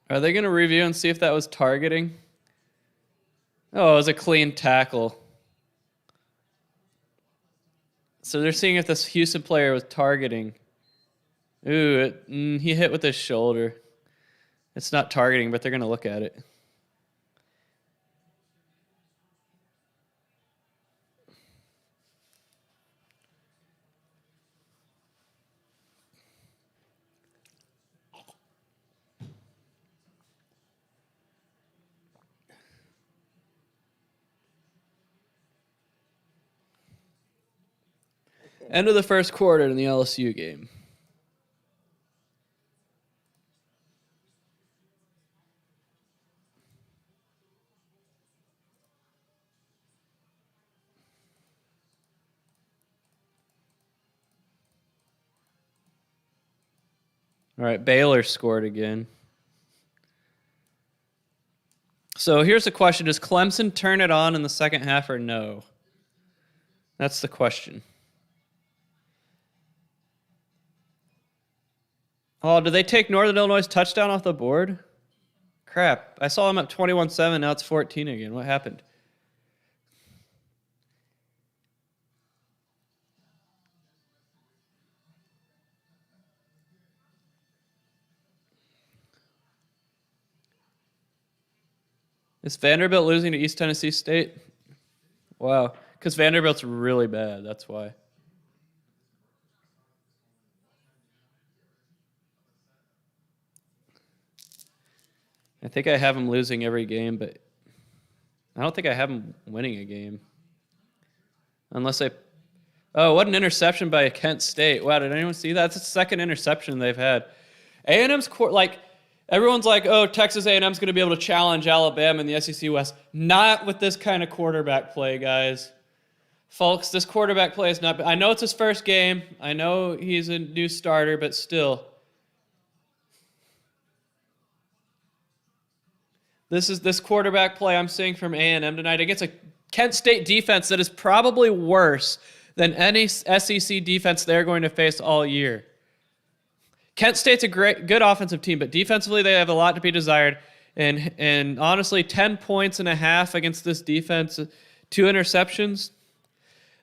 Are they going to review and see if that was targeting? Oh, it was a clean tackle. So they're seeing if this Houston player was targeting. Ooh, he hit with his shoulder. It's not targeting, but they're going to look at it. End of the first quarter in the LSU game. All right, Baylor scored again. So here's the question. Does Clemson turn it on in the second half or no? That's the question. Oh, did they take Northern Illinois' touchdown off the board? Crap. I saw them up 21-7. Now it's 14 again. What happened? Is Vanderbilt losing to East Tennessee State? Wow. Because Vanderbilt's really bad. That's why. I think I have them losing every game, but I don't think I have them winning a game. Unless I... Oh, what an interception by Kent State. Wow, did anyone see that? That's the second interception they've had. A&M's... Everyone's like, oh, Texas A&M's going to be able to challenge Alabama in the SEC West. Not with this kind of quarterback play, guys. Folks, this quarterback play is not... I know it's his first game. I know he's a new starter, but still. This quarterback play I'm seeing from A&M tonight against a Kent State defense that is probably worse than any SEC defense they're going to face all year. Kent State's a good offensive team, but defensively they have a lot to be desired. And honestly, 10 points and a half against this defense, 2 interceptions.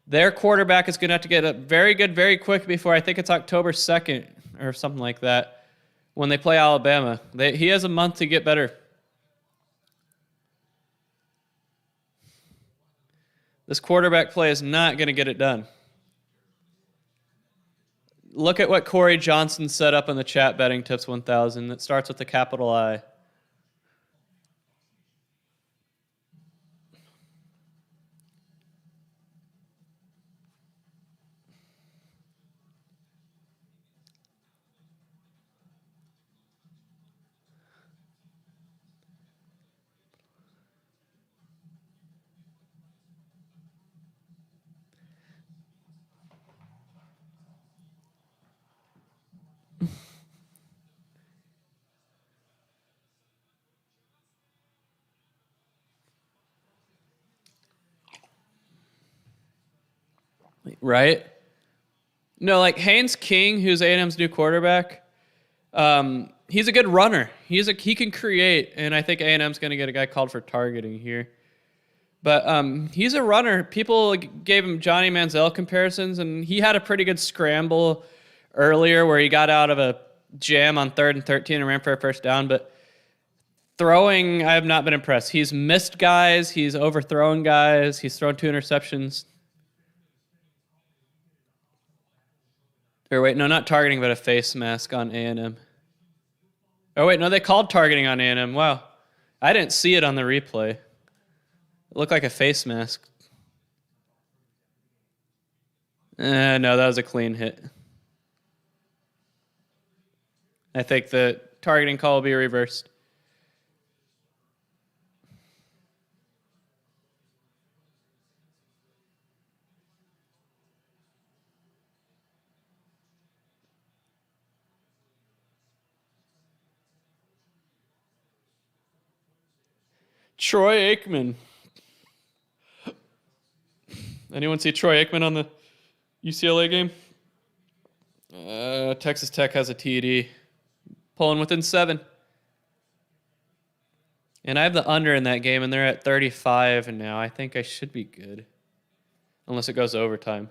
Their quarterback is going to have to get up very good, very quick before I think it's October 2nd or something like that when they play Alabama. He has a month to get better. This quarterback play is not going to get it done. Look at what Corey Johnson set up in the chat betting tips 1000. It starts with a capital I. Right? No, like Haynes King, who's A&M's new quarterback, he's a good runner. He can create, and I think A&M's going to get a guy called for targeting here. But he's a runner. People gave him Johnny Manziel comparisons, and he had a pretty good scramble earlier where he got out of a jam on 3rd and 13 and ran for a first down. But throwing, I have not been impressed. He's missed guys. He's overthrown guys. He's thrown 2 interceptions. Or wait, no, not targeting, but a face mask on A&M. Oh, wait, no, they called targeting on A&M. Wow. I didn't see it on the replay. It looked like a face mask. No, that was a clean hit. I think the targeting call will be reversed. Troy Aikman. Anyone see Troy Aikman on the UCLA game? Texas Tech has a TD. Pulling within 7. And I have the under in that game, and they're at 35 now. I think I should be good. Unless it goes to overtime.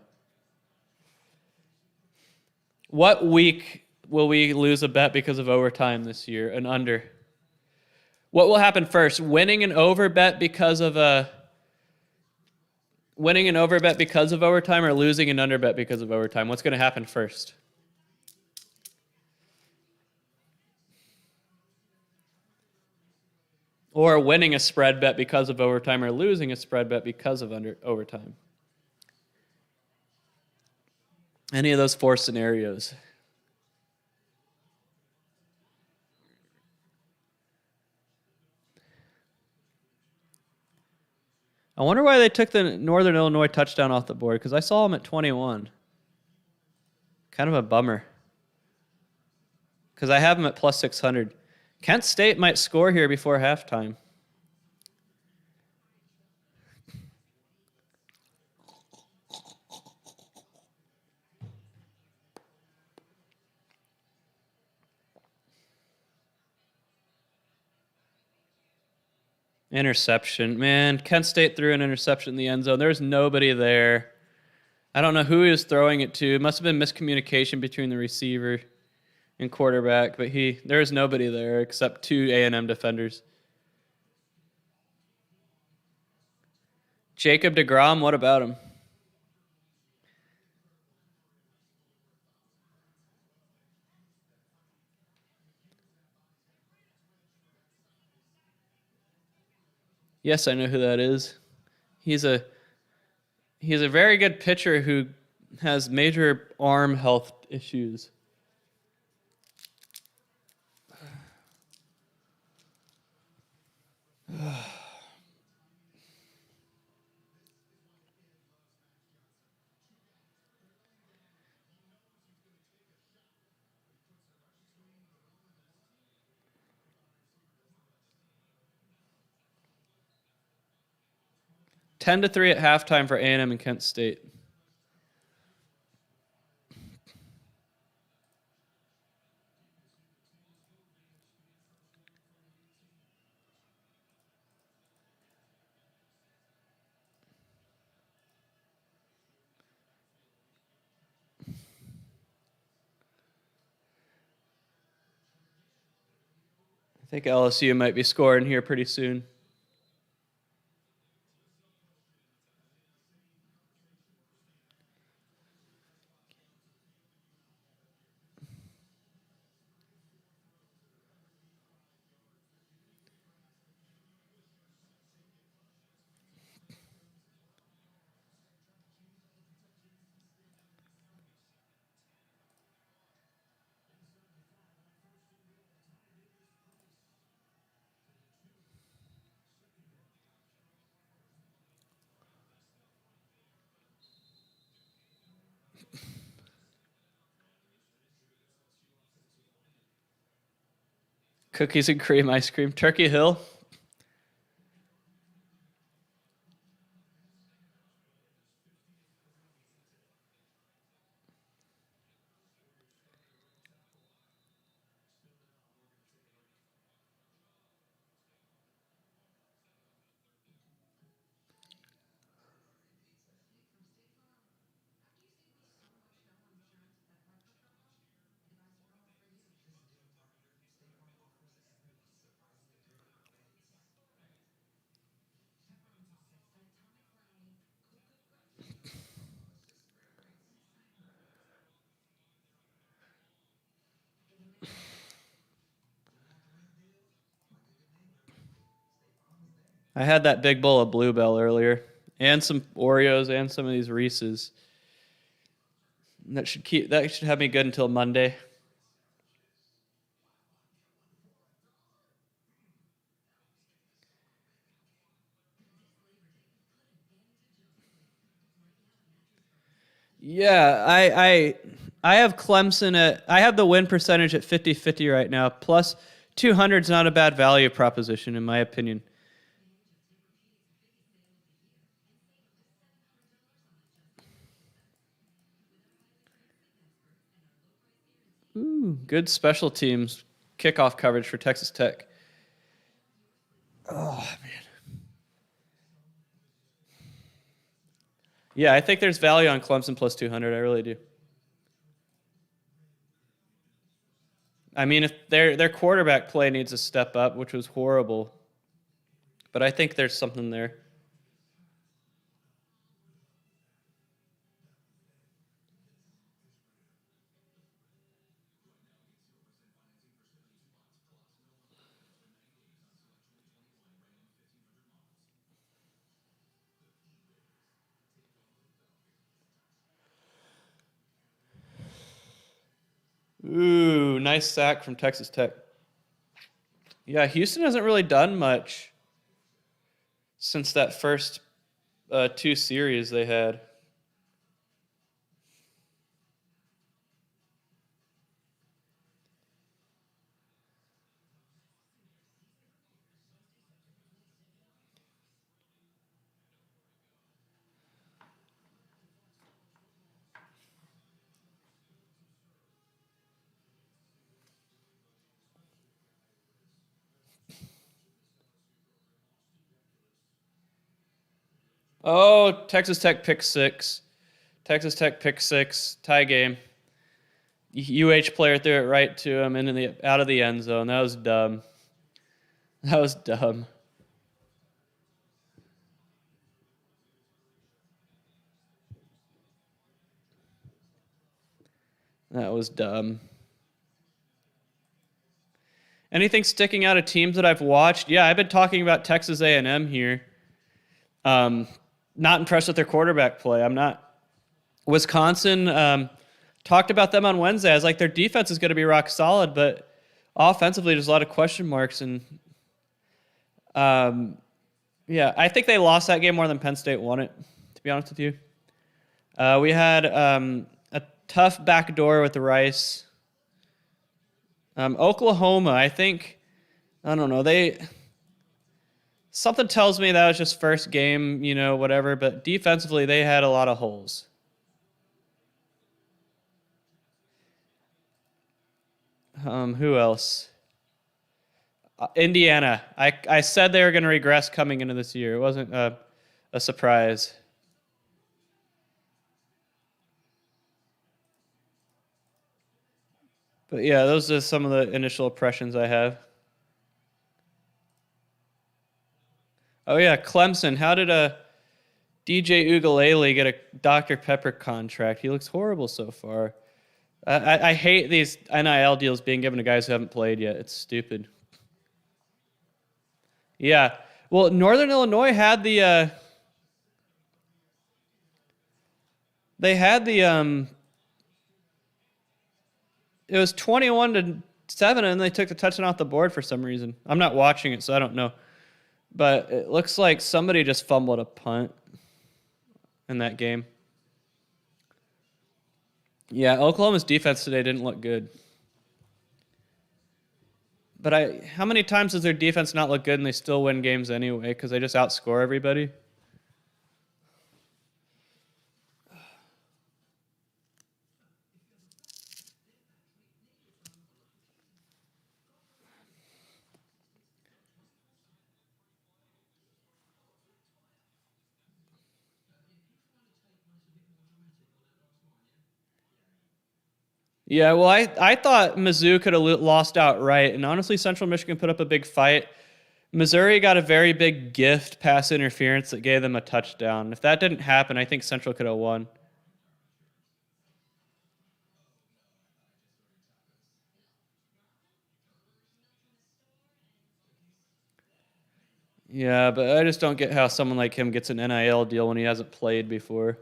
What week will we lose a bet because of overtime this year? An under. What will happen first? Winning an over bet because of overtime, or losing an under bet because of overtime? What's going to happen first? Or winning a spread bet because of overtime, or losing a spread bet because of overtime? Any of those 4 scenarios. I wonder why they took the Northern Illinois touchdown off the board, because I saw them at 21. Kind of a bummer. because I have them at plus 600. Kent State might score here before halftime. Interception. Man, Kent State threw an interception in the end zone. There's nobody there. I don't know who he was throwing it to. It must have been miscommunication between the receiver and quarterback, but there's nobody there except 2 A&M defenders. Jacob deGrom, what about him? Yes, I know who that is. He's a very good pitcher who has major arm health issues. Ten to 3 at halftime for A&M and Kent State. I think LSU might be scoring here pretty soon. Cookies and cream ice cream. Turkey Hill. I had that big bowl of Bluebell earlier, and some Oreos, and some of these Reese's. That should have me good until Monday. Yeah, I have Clemson I have the win percentage at 50-50 right now. Plus 200 is not a bad value proposition in my opinion. Ooh, good special teams kickoff coverage for Texas Tech. Oh, man. Yeah, I think there's value on Clemson plus 200. I really do. I mean, if their quarterback play needs to step up, which was horrible, but I think there's something there. Ooh, nice sack from Texas Tech. Yeah, Houston hasn't really done much since that first 2 series they had. Oh, Texas Tech pick six. Texas Tech pick six. Tie game. UH player threw it right to him into the out of the end zone. That was dumb. That was dumb. That was dumb. Anything sticking out of teams that I've watched? Yeah, I've been talking about Texas A&M here. Not impressed with their quarterback play. I'm not. Wisconsin, talked about them on Wednesday. I was like, their defense is going to be rock solid, but offensively, there's a lot of question marks. And yeah, I think they lost that game more than Penn State won it, to be honest with you. We had a tough backdoor with the Rice. Oklahoma, I don't know. Something tells me that was just first game, whatever, but defensively, they had a lot of holes. Who else? Indiana. I said they were going to regress coming into this year. It wasn't a surprise. But yeah, those are some of the initial impressions I have. Oh yeah, Clemson. How did DJ Ugalele get a Dr. Pepper contract? He looks horrible so far. I hate these NIL deals being given to guys who haven't played yet. It's stupid. Yeah. Well, Northern Illinois had the it was 21-7 and they took the touchdown off the board for some reason. I'm not watching it, so I don't know. But it looks like somebody just fumbled a punt in that game. Yeah, Oklahoma's defense today didn't look good. But how many times does their defense not look good and they still win games anyway because they just outscore everybody? Yeah, well, I thought Mizzou could have lost outright, and honestly, Central Michigan put up a big fight. Missouri got a very big gift pass interference that gave them a touchdown. If that didn't happen, I think Central could have won. Yeah, but I just don't get how someone like him gets an NIL deal when he hasn't played before.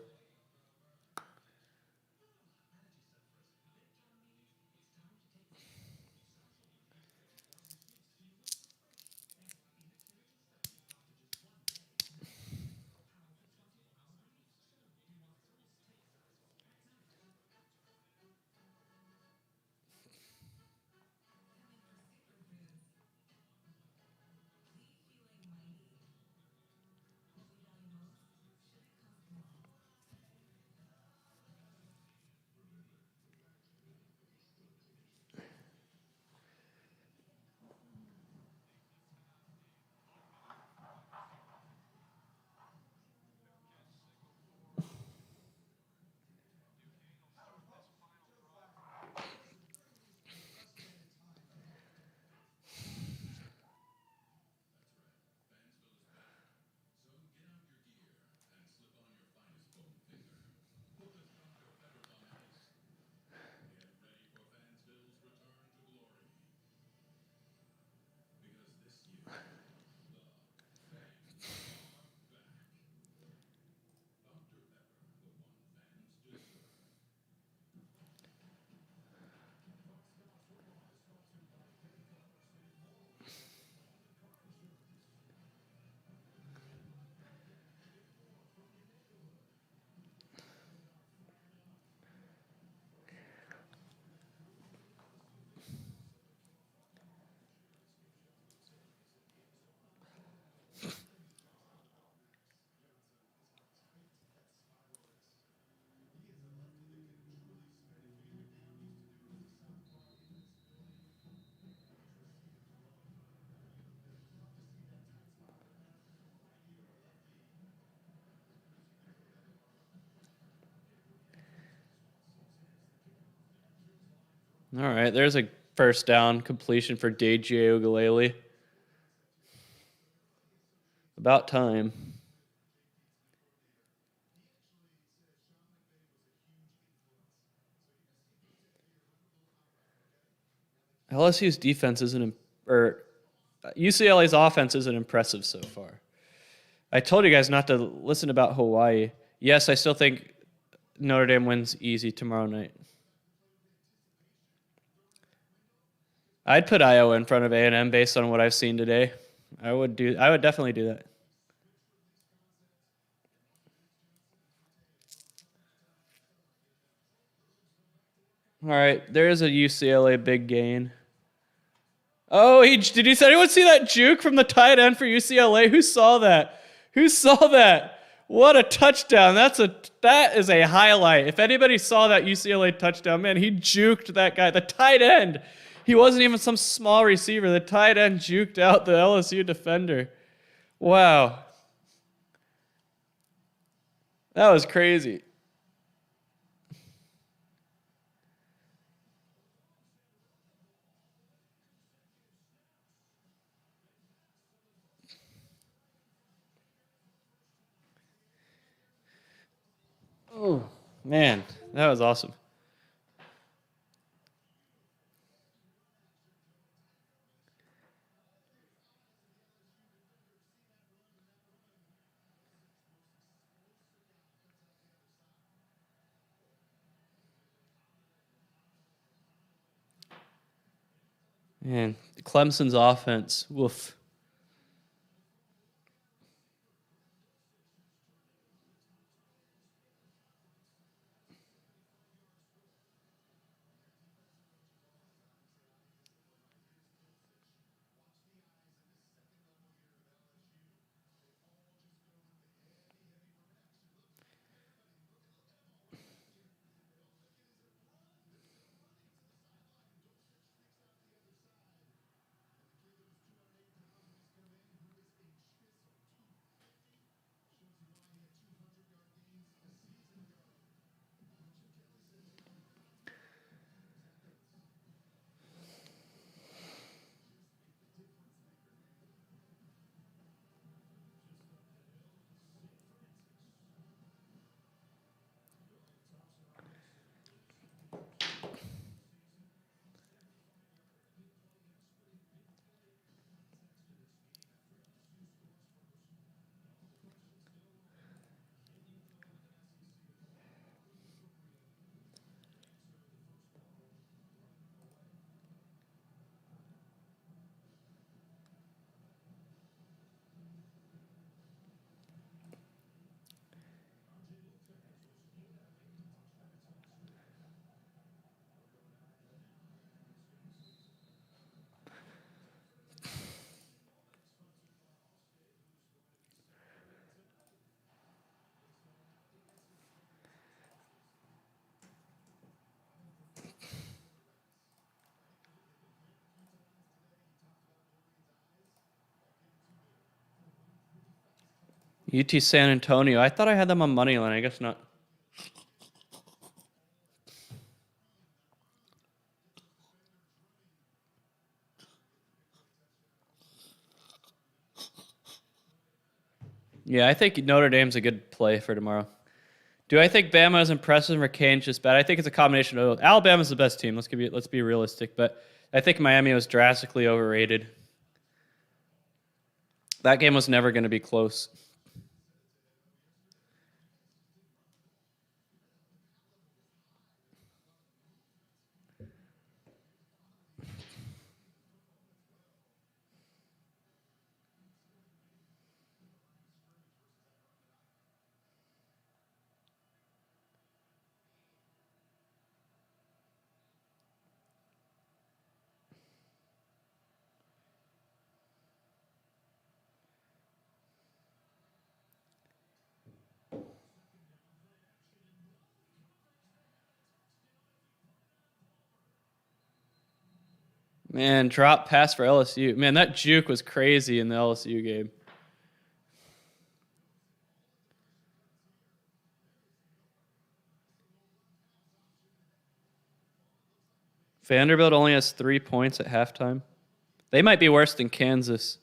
All right, there's a first down completion for DJ Ugalele. About time. LSU's defense isn't, or UCLA's offense isn't impressive so far. I told you guys not to listen about Hawaii. Yes, I still think Notre Dame wins easy tomorrow night. I'd put Iowa in front of A&M based on what I've seen today. I would definitely do that. All right, there is a UCLA big gain. Oh, did anyone see that juke from the tight end for UCLA? Who saw that? Who saw that? What a touchdown. That is a highlight. If anybody saw that UCLA touchdown, man, he juked that guy. The tight end. He wasn't even some small receiver. The tight end juked out the LSU defender. Wow. That was crazy. Oh, man, that was awesome. Man, Clemson's offense, woof. UT San Antonio. I thought I had them on money line. I guess not. Yeah, I think Notre Dame's a good play for tomorrow. Do I think Bama is impressive or Kane's just bad? I think it's a combination of both. Alabama's the best team. Let's be realistic, but I think Miami was drastically overrated. That game was never going to be close. Man, drop pass for LSU. Man, that juke was crazy in the LSU game. Vanderbilt only has 3 points at halftime. They might be worse than Kansas.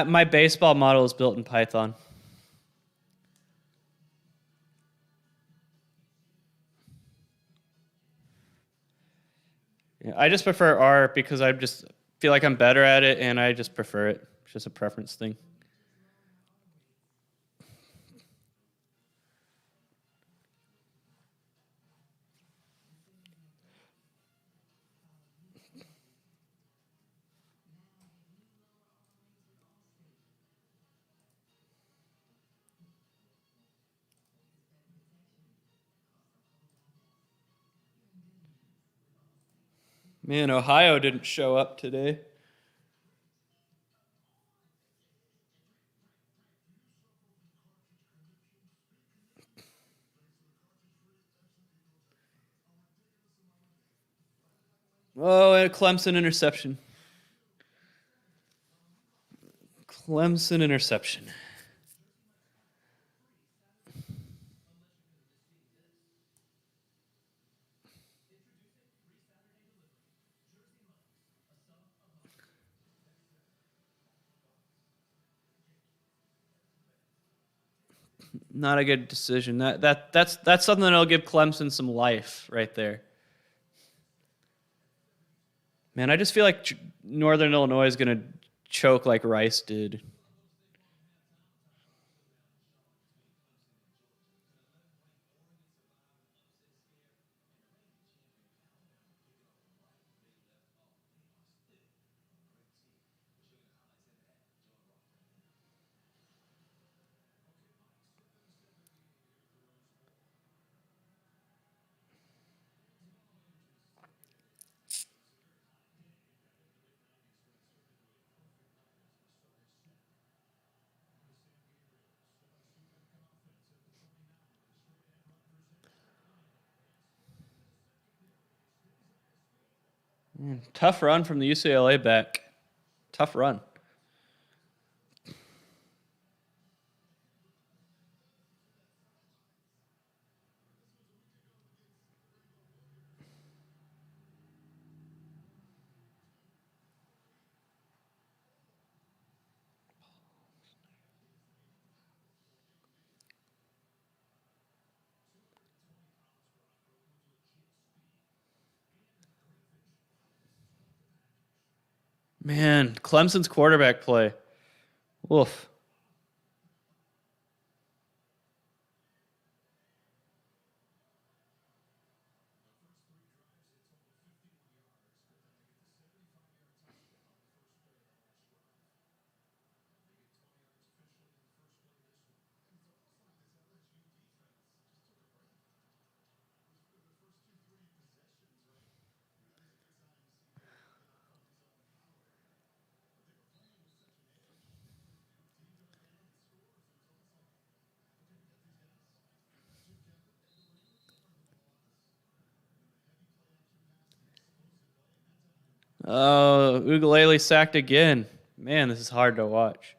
My baseball model is built in Python. Yeah, I just prefer R because I just feel like I'm better at it, and I just prefer it. It's just a preference thing. Man, Ohio didn't show up today. Oh, and a Clemson interception. Clemson interception. Not a good decision. That's something that'll give Clemson some life right there. Man, I just feel like Northern Illinois is gonna choke like Rice did. Tough run from the UCLA back. Tough run. Man, Clemson's quarterback play. Woof. Oh, Ukulele sacked again. Man, this is hard to watch.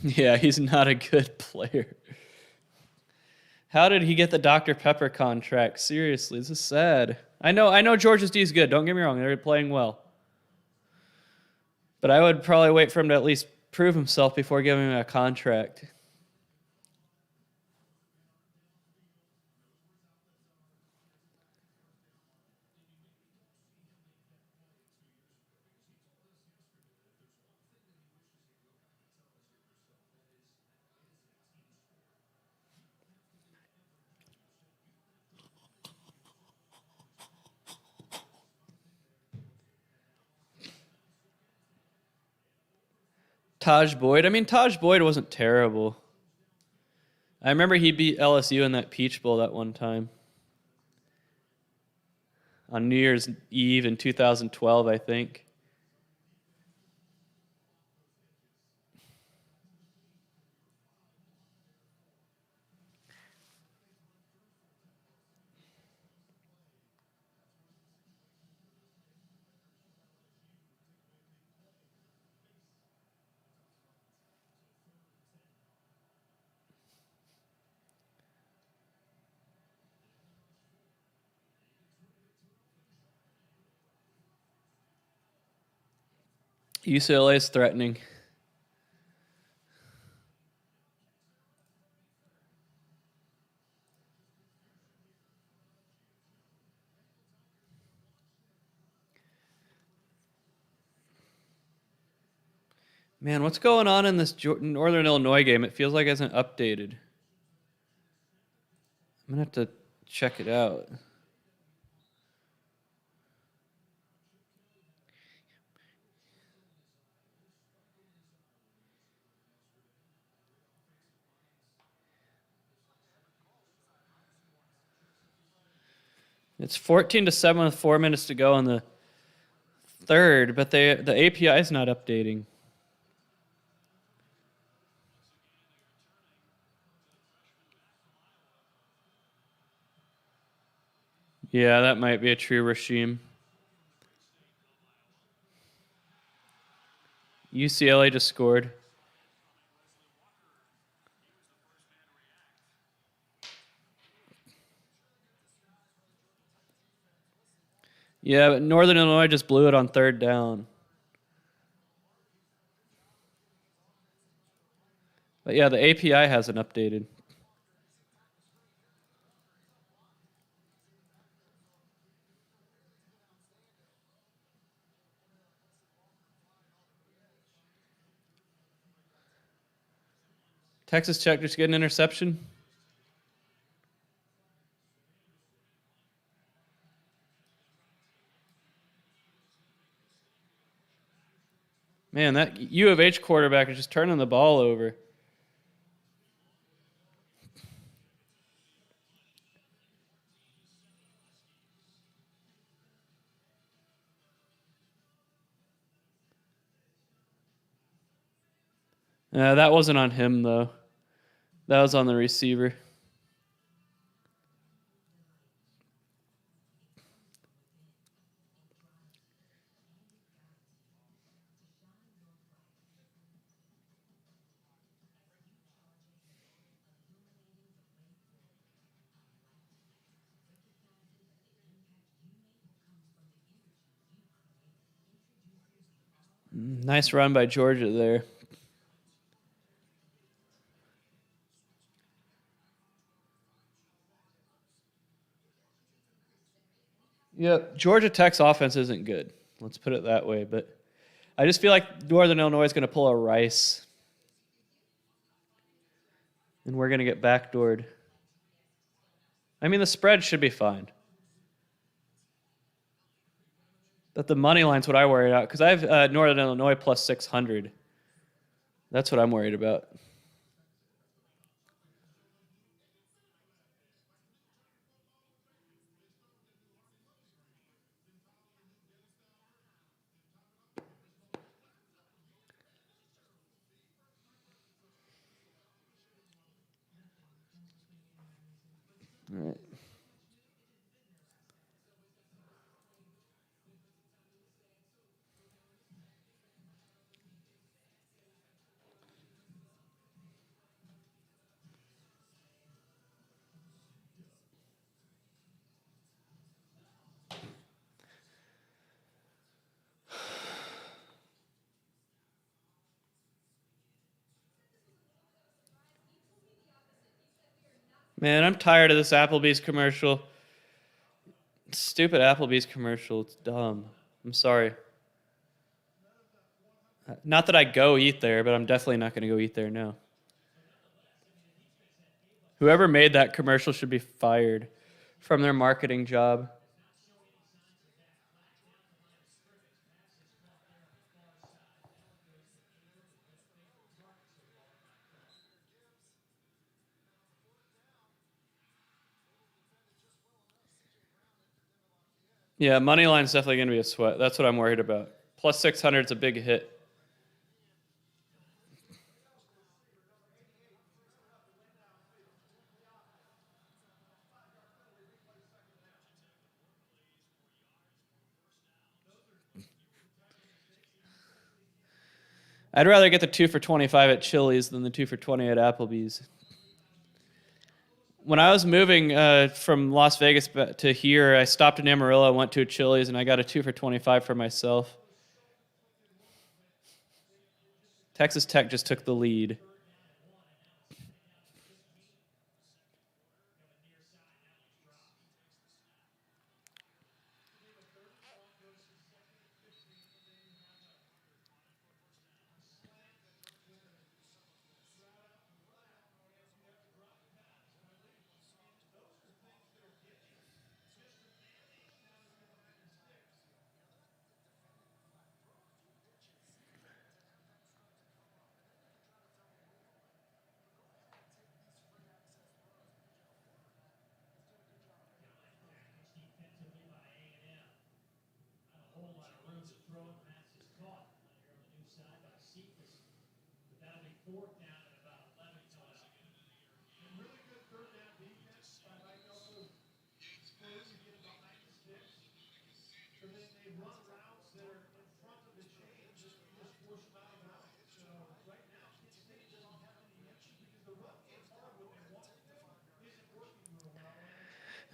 Yeah, he's not a good player. How did he get the Dr. Pepper contract? Seriously, this is sad. I know Georgia's D is good. Don't get me wrong; they're playing well. But I would probably wait for him to at least prove himself before giving him a contract. Taj Boyd. I mean, Taj Boyd wasn't terrible. I remember he beat LSU in that Peach Bowl that one time. On New Year's Eve in 2012, I think. UCLA is threatening. Man, what's going on in this Northern Illinois game? It feels like it hasn't updated. I'm going to have to check it out. It's 14-7 with 4 minutes to go in the third, but the API is not updating. Yeah, that might be a true regime. UCLA just scored. Yeah, but Northern Illinois just blew it on third down. But yeah, the API hasn't updated. Texas Tech just get an interception. Man, that U of H quarterback is just turning the ball over. That wasn't on him, though. That was on the receiver. Nice run by Georgia there. Yep, Georgia Tech's offense isn't good. Let's put it that way. But I just feel like Northern Illinois is going to pull a Rice. And we're going to get backdoored. I mean, the spread should be fine. But the money line's what I worry about because I have Northern Illinois plus 600. That's what I'm worried about. All right. Man, I'm tired of this Applebee's commercial. Stupid Applebee's commercial. It's dumb. I'm sorry. Not that I go eat there, but I'm definitely not going to go eat there now. Whoever made that commercial should be fired from their marketing job. Yeah, money line's definitely going to be a sweat. That's what I'm worried about. Plus 600 is a big hit. I'd rather get the 2 for 25 at Chili's than the 2 for 20 at Applebee's. When I was moving from Las Vegas to here, I stopped in Amarillo, went to a Chili's, and I got a 2 for 25 for myself. Texas Tech just took the lead.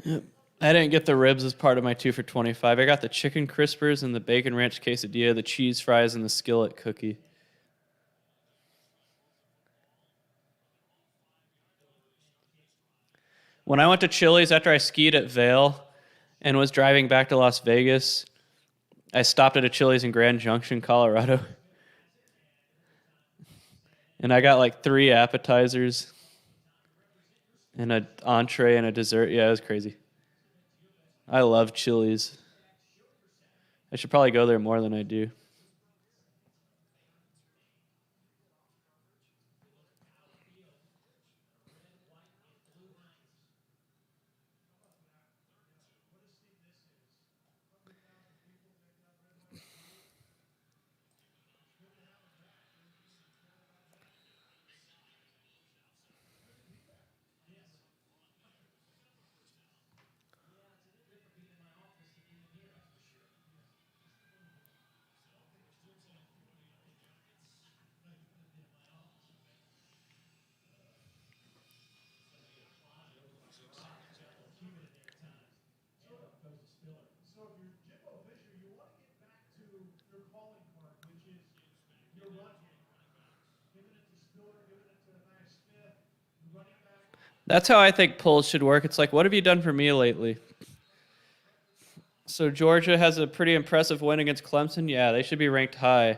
I didn't get the ribs as part of my 2 for 25. I got the chicken crispers and the bacon ranch quesadilla, the cheese fries, and the skillet cookie. When I went to Chili's after I skied at Vail and was driving back to Las Vegas, I stopped at a Chili's in Grand Junction, Colorado. And I got like 3 appetizers and an entree and a dessert. Yeah, it was crazy. I love Chili's. I should probably go there more than I do. That's how I think polls should work. It's like, what have you done for me lately? So Georgia has a pretty impressive win against Clemson. Yeah, they should be ranked high.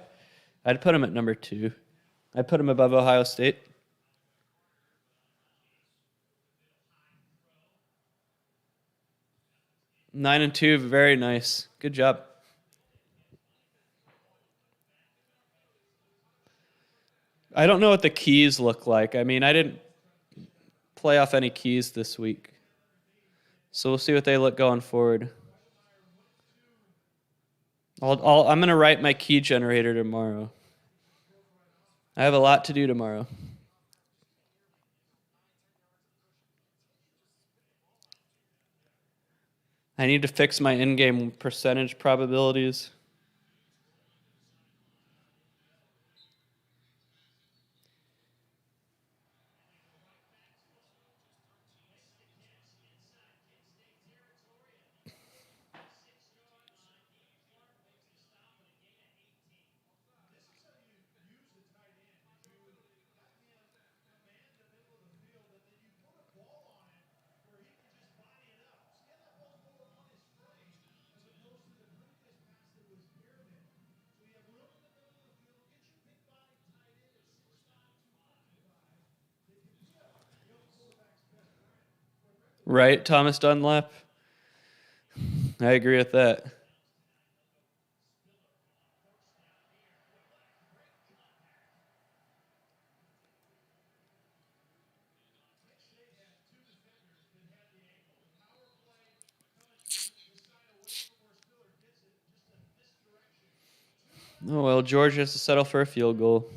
I'd put them at number 2. I'd put them above Ohio State. 9-2, very nice. Good job. I don't know what the keys look like. I mean, I didn't play off any keys this week. So we'll see what they look going forward. I'm going to write my key generator tomorrow. I have a lot to do tomorrow. I need to fix my in-game percentage probabilities. Right, Thomas Dunlap? I agree with that. Oh, well, Georgia has to settle for a field goal.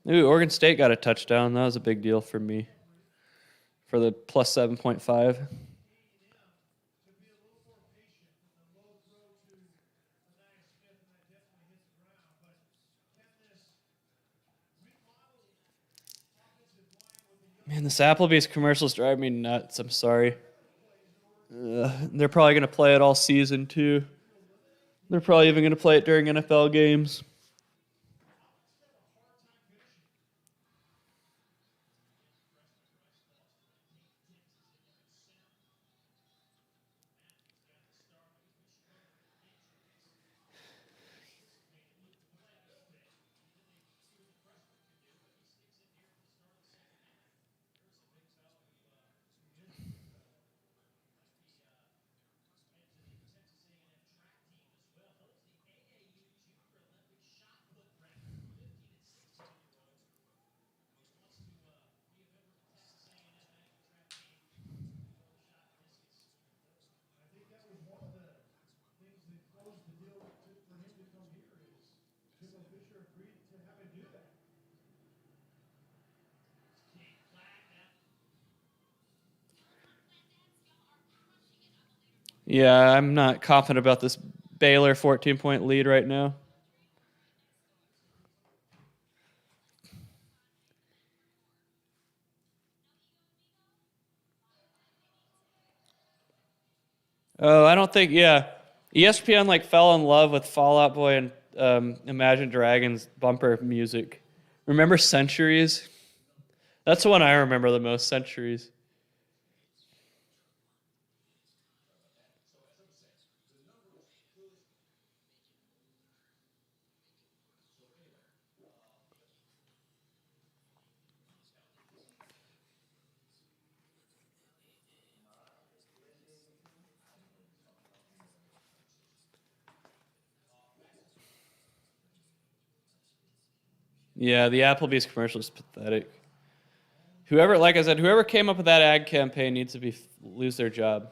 Ooh, Oregon State got a touchdown. That was a big deal for me. For the plus 7.5. Man, this Applebee's commercials drive me nuts. I'm sorry. They're probably going to play it all season, too. They're probably even going to play it during NFL games. Yeah, I'm not confident about this Baylor 14-point lead right now. Oh, I don't think, yeah. ESPN fell in love with Fall Out Boy and Imagine Dragons bumper music. Remember Centuries? That's the one I remember the most, Centuries. Yeah, the Applebee's commercial is pathetic. Whoever, like I said, whoever came up with that ad campaign needs to lose their job.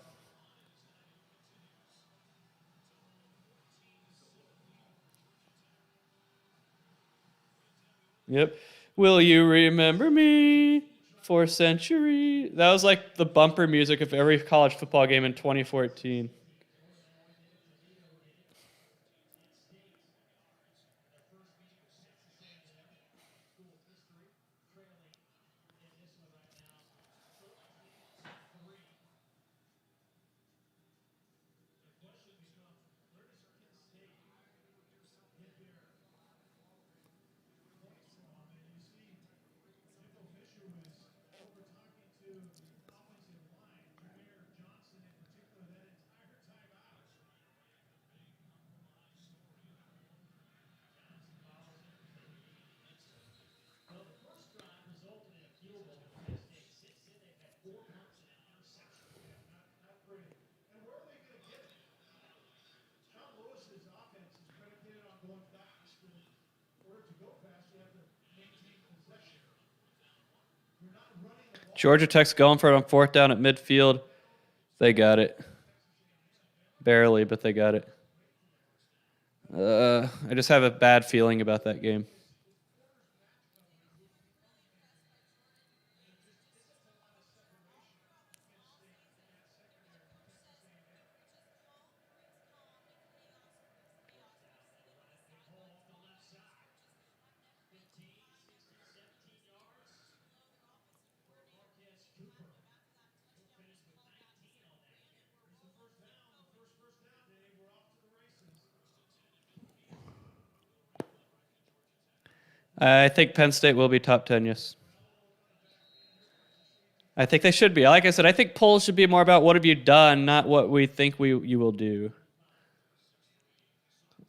Yep. Will you remember me for a century? That was like the bumper music of every college football game in 2014. And where are they going to get it? John Lewis's offense is predicated on going fast. And in order to go fast, you have to maintain possession. You're not running the ball. Georgia Tech's going for it on 4th down at midfield. They got it. Barely, but they got it. I just have a bad feeling about that game. I think Penn State will be top 10, yes. I think they should be. Like I said, I think polls should be more about what have you done, not what we think you will do.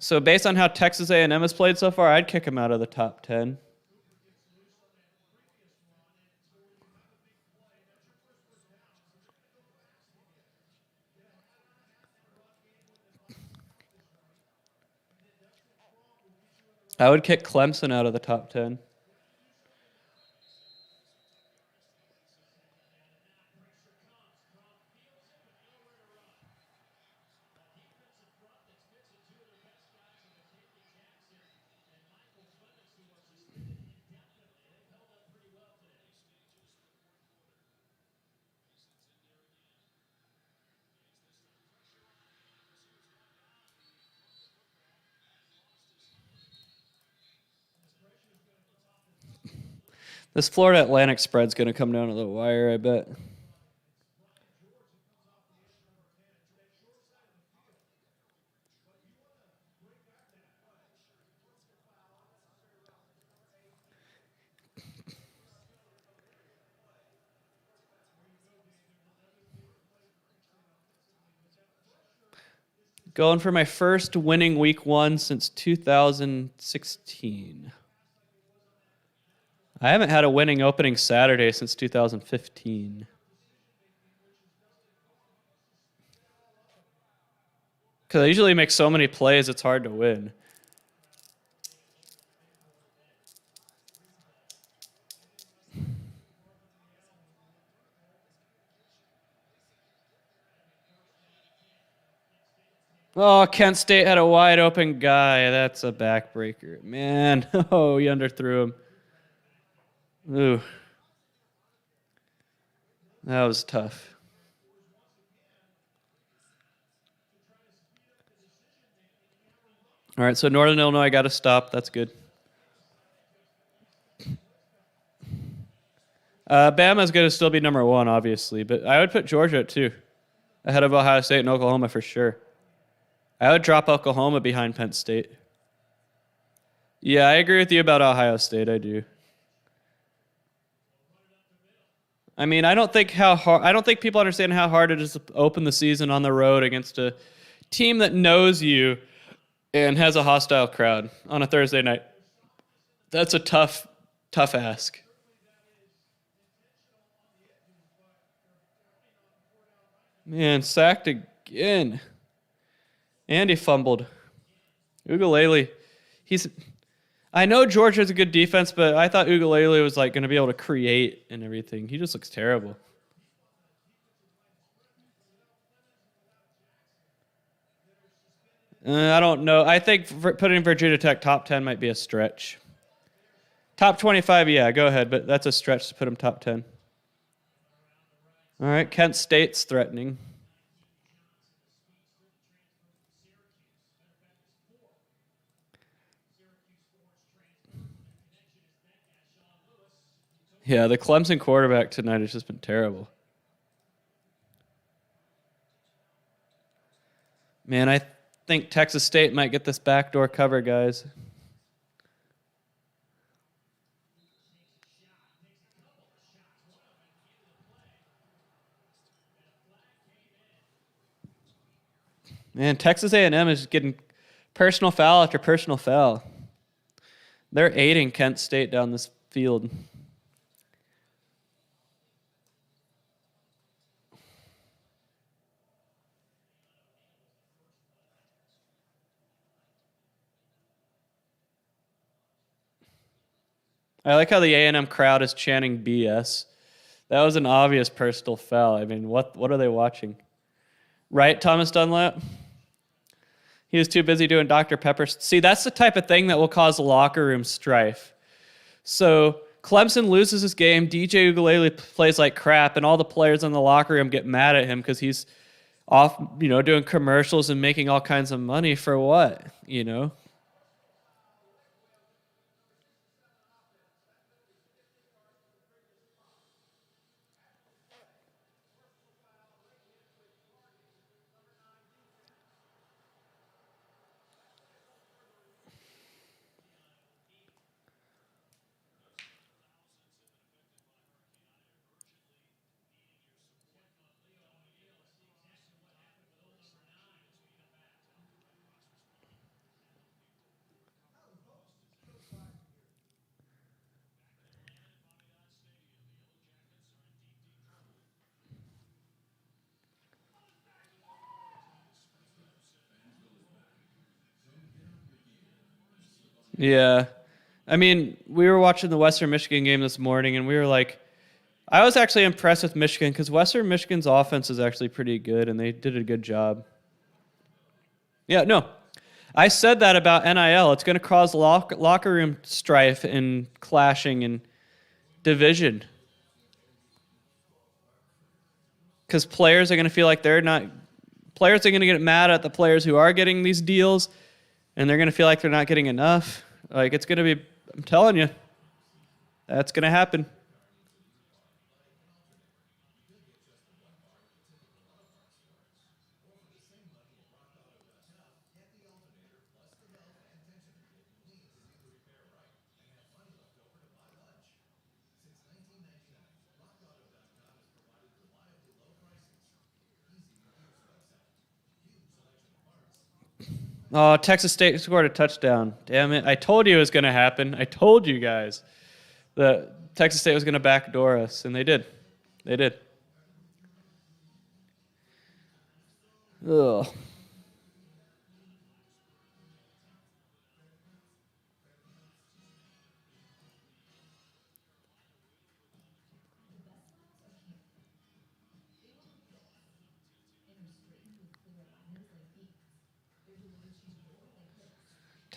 So based on how Texas A&M has played so far, I'd kick them out of the top 10. I would kick Clemson out of the top 10. This Florida Atlantic spread's going to come down to the wire, I bet. Going for my first winning week 1 since 2016. I haven't had a winning opening Saturday since 2015. Because I usually make so many plays, it's hard to win. Oh, Kent State had a wide open guy. That's a backbreaker. Man, oh, he underthrew him. Ooh. That was tough. All right, so Northern Illinois got to stop. That's good. Bama's going to still be number 1, obviously, but I would put Georgia at 2, ahead of Ohio State and Oklahoma for sure. I would drop Oklahoma behind Penn State. Yeah, I agree with you about Ohio State. I do. I mean, I don't think people understand how hard it is to open the season on the road against a team that knows you and has a hostile crowd on a Thursday night. That's a tough ask. Man, sacked again. And he fumbled. Ugalele. I know Georgia's a good defense, but I thought Ugalele was like going to be able to create and everything. He just looks terrible. I don't know. I think putting Virginia Tech top 10 might be a stretch. Top 25, yeah, go ahead, but that's a stretch to put him top 10. All right, Kent State's threatening. Yeah, the Clemson quarterback tonight has just been terrible. Man, I think Texas State might get this backdoor cover, guys. Man, Texas A&M is getting personal foul after personal foul. They're aiding Kent State down this field. I like how the A&M crowd is chanting BS. That was an obvious personal foul. I mean, what are they watching? Right, Thomas Dunlap? He was too busy doing Dr. Pepper. See, that's the type of thing that will cause locker room strife. So Clemson loses his game. DJ Ukulele plays like crap, and all the players in the locker room get mad at him because he's off, doing commercials and making all kinds of money for what, Yeah. I mean, we were watching the Western Michigan game this morning, and we were like, I was actually impressed with Michigan because Western Michigan's offense is actually pretty good, and they did a good job. Yeah, no. I said that about NIL. It's going to cause locker room strife and clashing and division. Because players are going to feel like players are going to get mad at the players who are getting these deals, and they're going to feel like they're not getting enough. Like, it's going to be, I'm telling you, that's going to happen. Oh, Texas State scored a touchdown. Damn it. I told you it was going to happen. I told you guys that Texas State was going to backdoor us, and they did. They did. Ugh.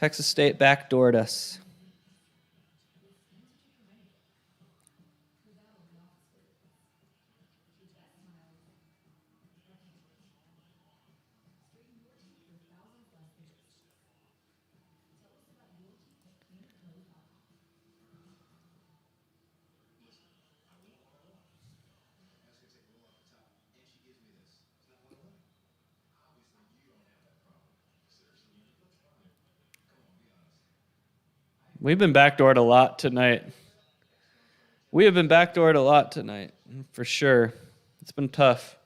Texas State backdoored us. We've been backdoored a lot tonight. We have been backdoored a lot tonight, for sure. It's been tough.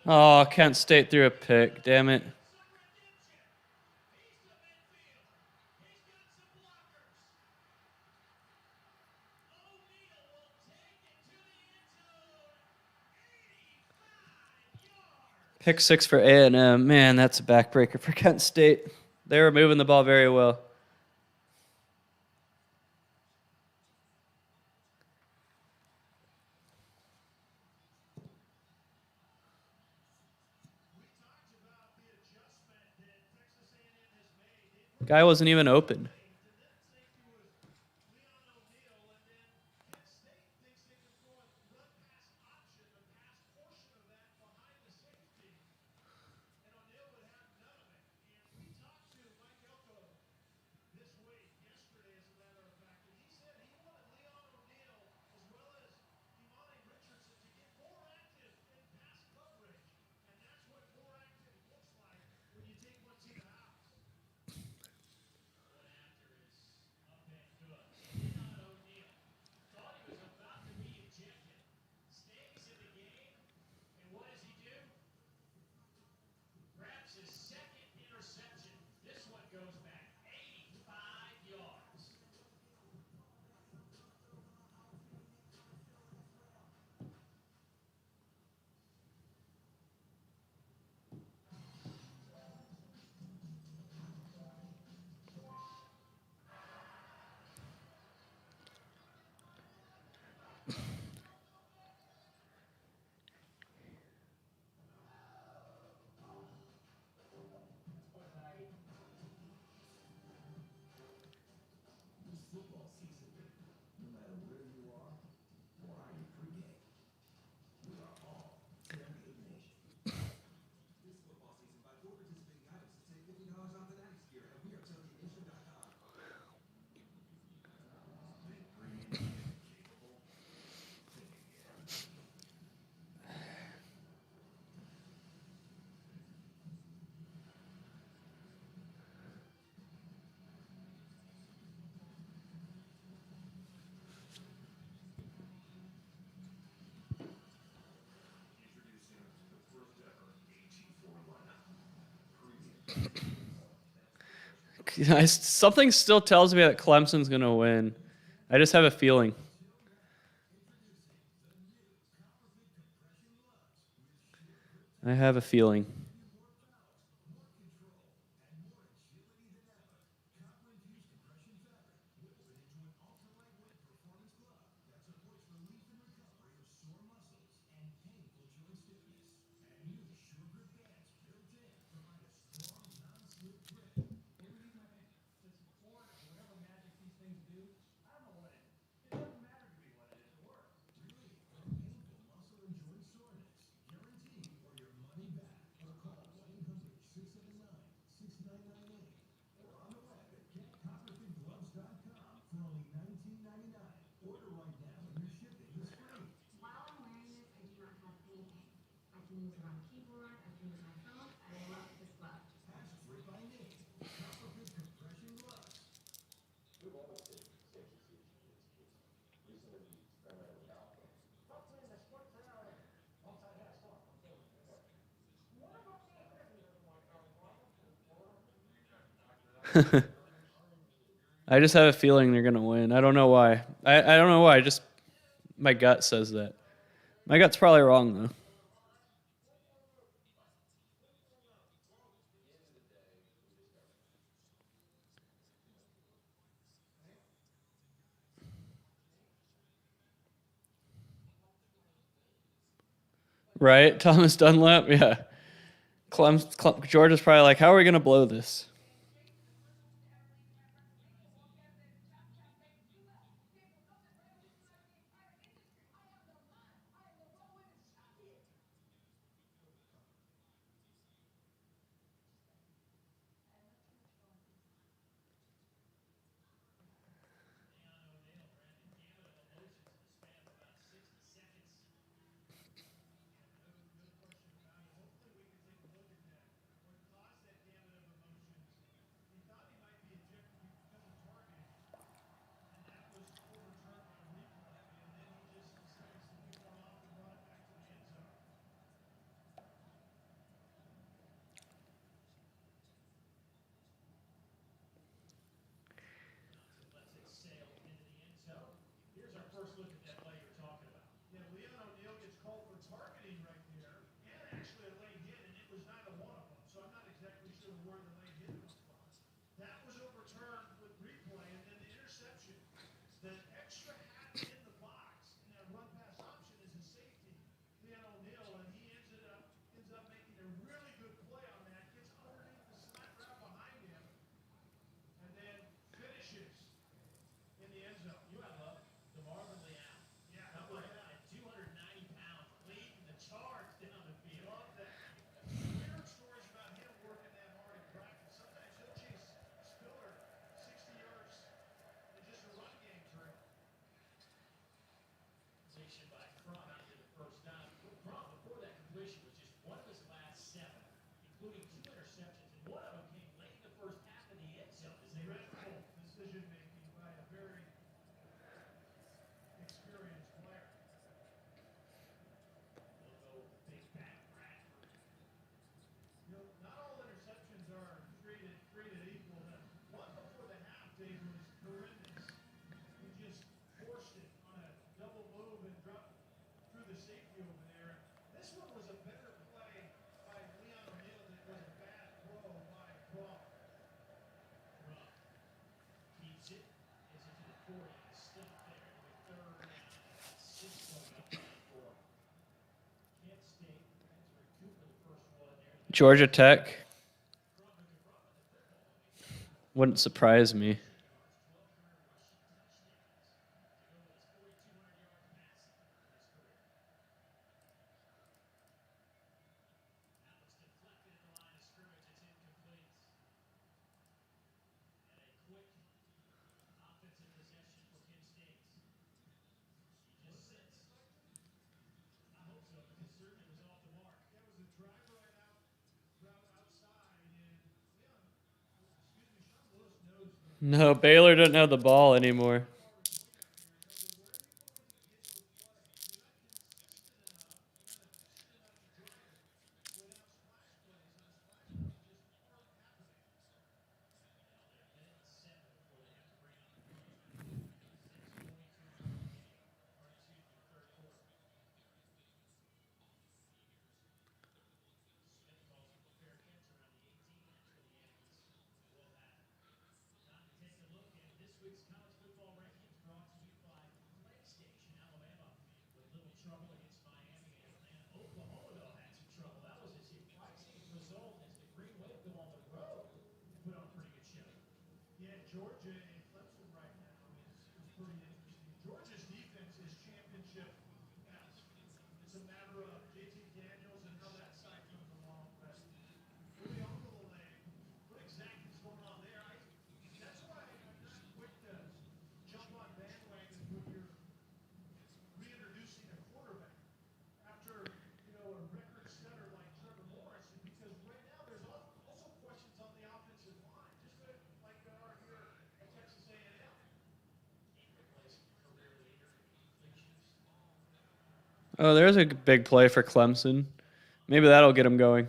Oh, Kent State threw a pick. Damn it. Pick 6 for A&M. Man, that's a backbreaker for Kent State. They were moving the ball very well. Guy wasn't even open. Something still tells me that Clemson's going to win. I just have a feeling. I have a feeling. I just have a feeling they're going to win. I don't know why. I don't know why. Just my gut says that. My gut's probably wrong, though. Right? Thomas Dunlap? Yeah. Georgia's probably like, how are we going to blow this? including 2 interceptions, and one of them came late in the first half in the end zone as they ran the ball. Decision making by a very experienced player. They'll go big back Bradford. You know, not all interceptions are created equal. The one before the half, Dave, was horrendous. He just forced it on a double move and dropped through the safety over there. This one was a better play by Leon O'Neal than it was a bad throw by Crum. Keeps it, gets it to the 40, still there with 3rd down. 6 coming up for Kent State. Has to recoup for the first one there. Georgia Tech. Wouldn't surprise me. No, Baylor doesn't have the ball anymore. Yeah, Georgia and Clemson right now is pretty interesting. Georgia's defense is championship-esque. It's a matter of JT Daniels and how that side comes along. But Uliakulele, what exactly is going on there? That's why I'm not quick to jump on bandwagons when you're reintroducing a quarterback after, a record setter like Trevor Lawrence, because right now there's also questions on the offensive line, just like there are here at Texas A&M. Oh, there's a big play for Clemson. Maybe that'll get them going.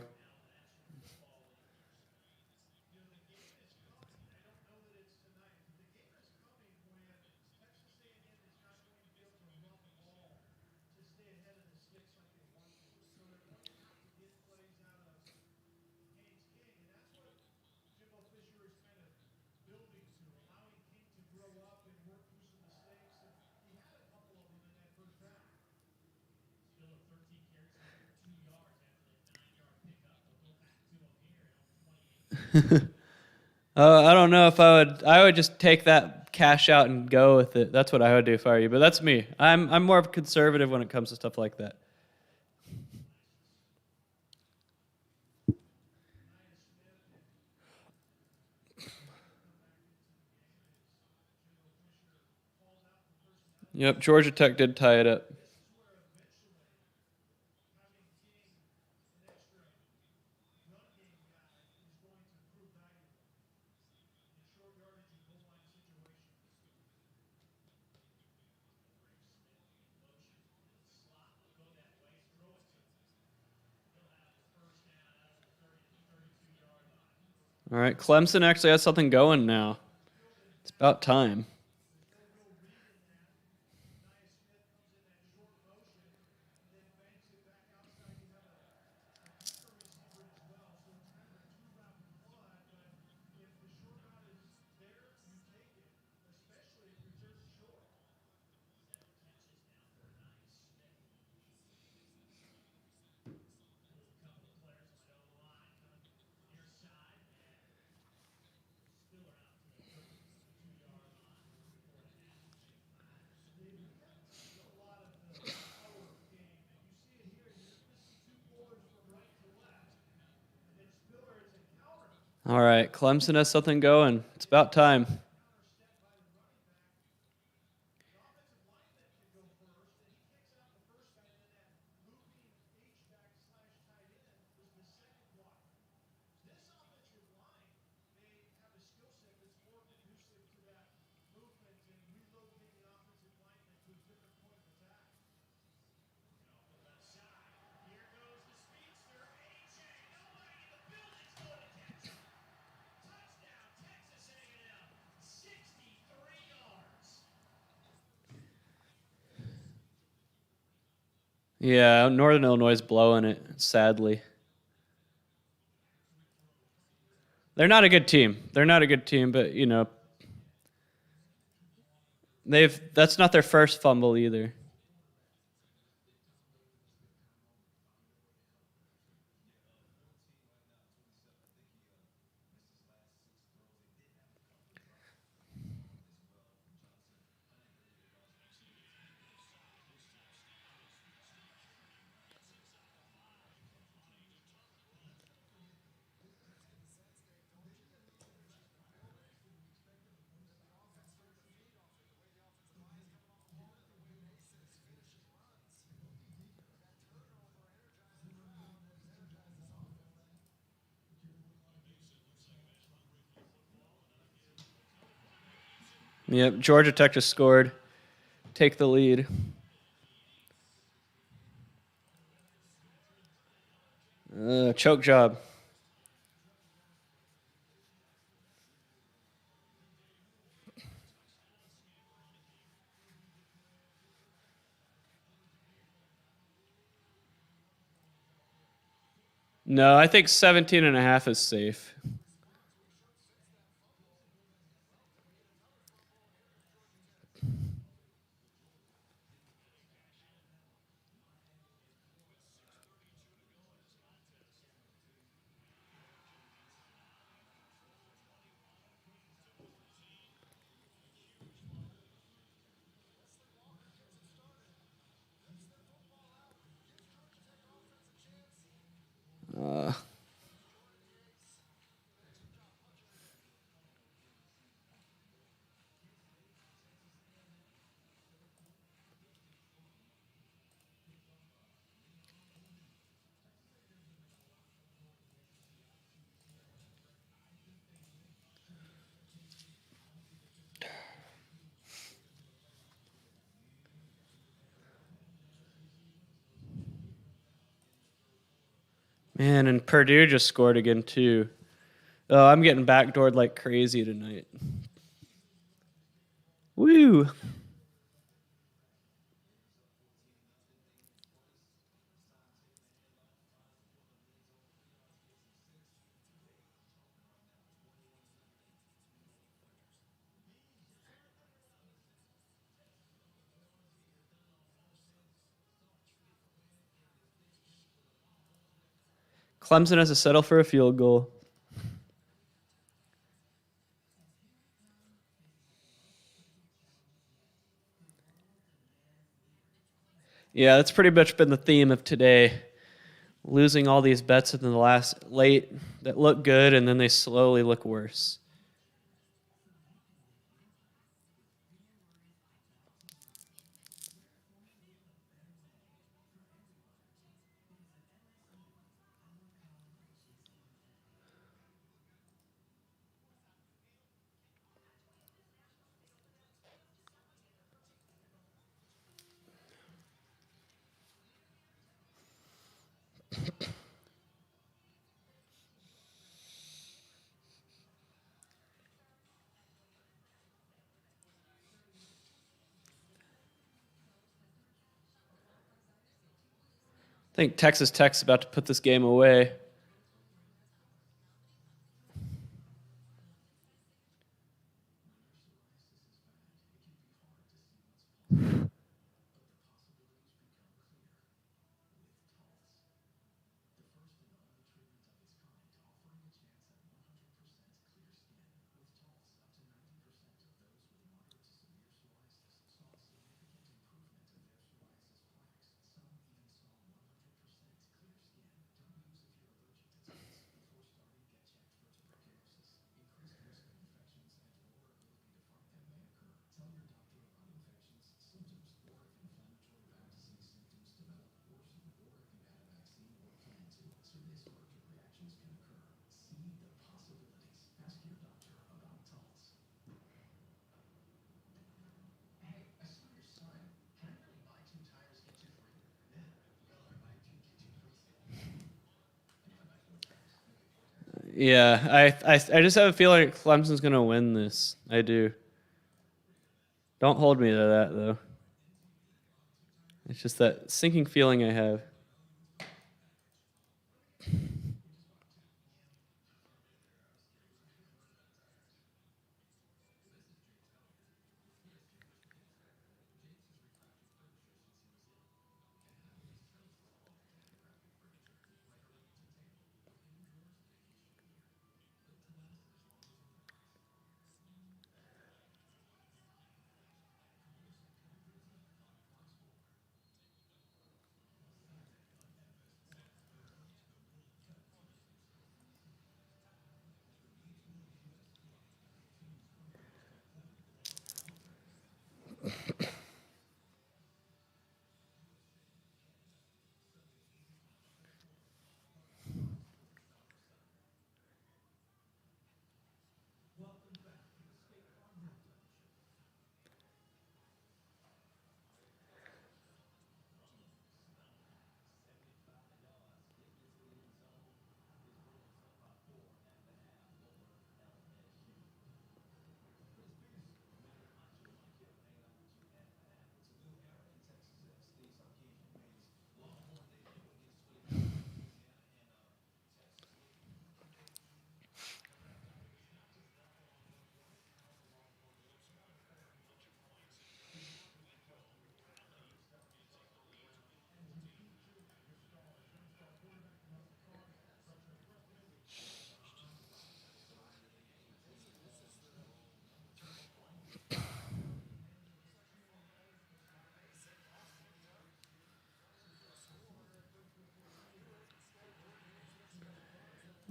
I don't know if I would. I would just take that cash out and go with it. That's what I would do if I were you. But that's me. I'm more of a conservative when it comes to stuff like that. Yep, Georgia Tech did tie it up. All right, Clemson actually has something going now. It's about time. All right, Clemson has something going. It's about time. Yeah, Northern Illinois is blowing it, sadly. They're not a good team. They're not a good team, but you know, that's not their first fumble either. Yep, Georgia Tech just scored. Take the lead. Choke job. No, I think 17.5 is safe. Man, and Purdue just scored again too. Oh, I'm getting backdoored like crazy tonight. Woo! Clemson has to settle for a field goal. Yeah, that's pretty much been the theme of today. Losing all these bets in the last late that look good, and then they slowly look worse. I think Texas Tech's about to put this game away. Yeah, I just have a feeling Clemson's gonna win this. I do. Don't hold me to that though. It's just that sinking feeling I have.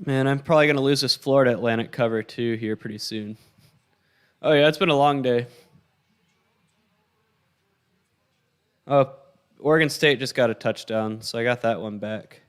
Man, I'm probably going to lose this Florida Atlantic cover too here pretty soon. Oh, yeah, it's been a long day. Oh, Oregon State just got a touchdown, so I got that one back.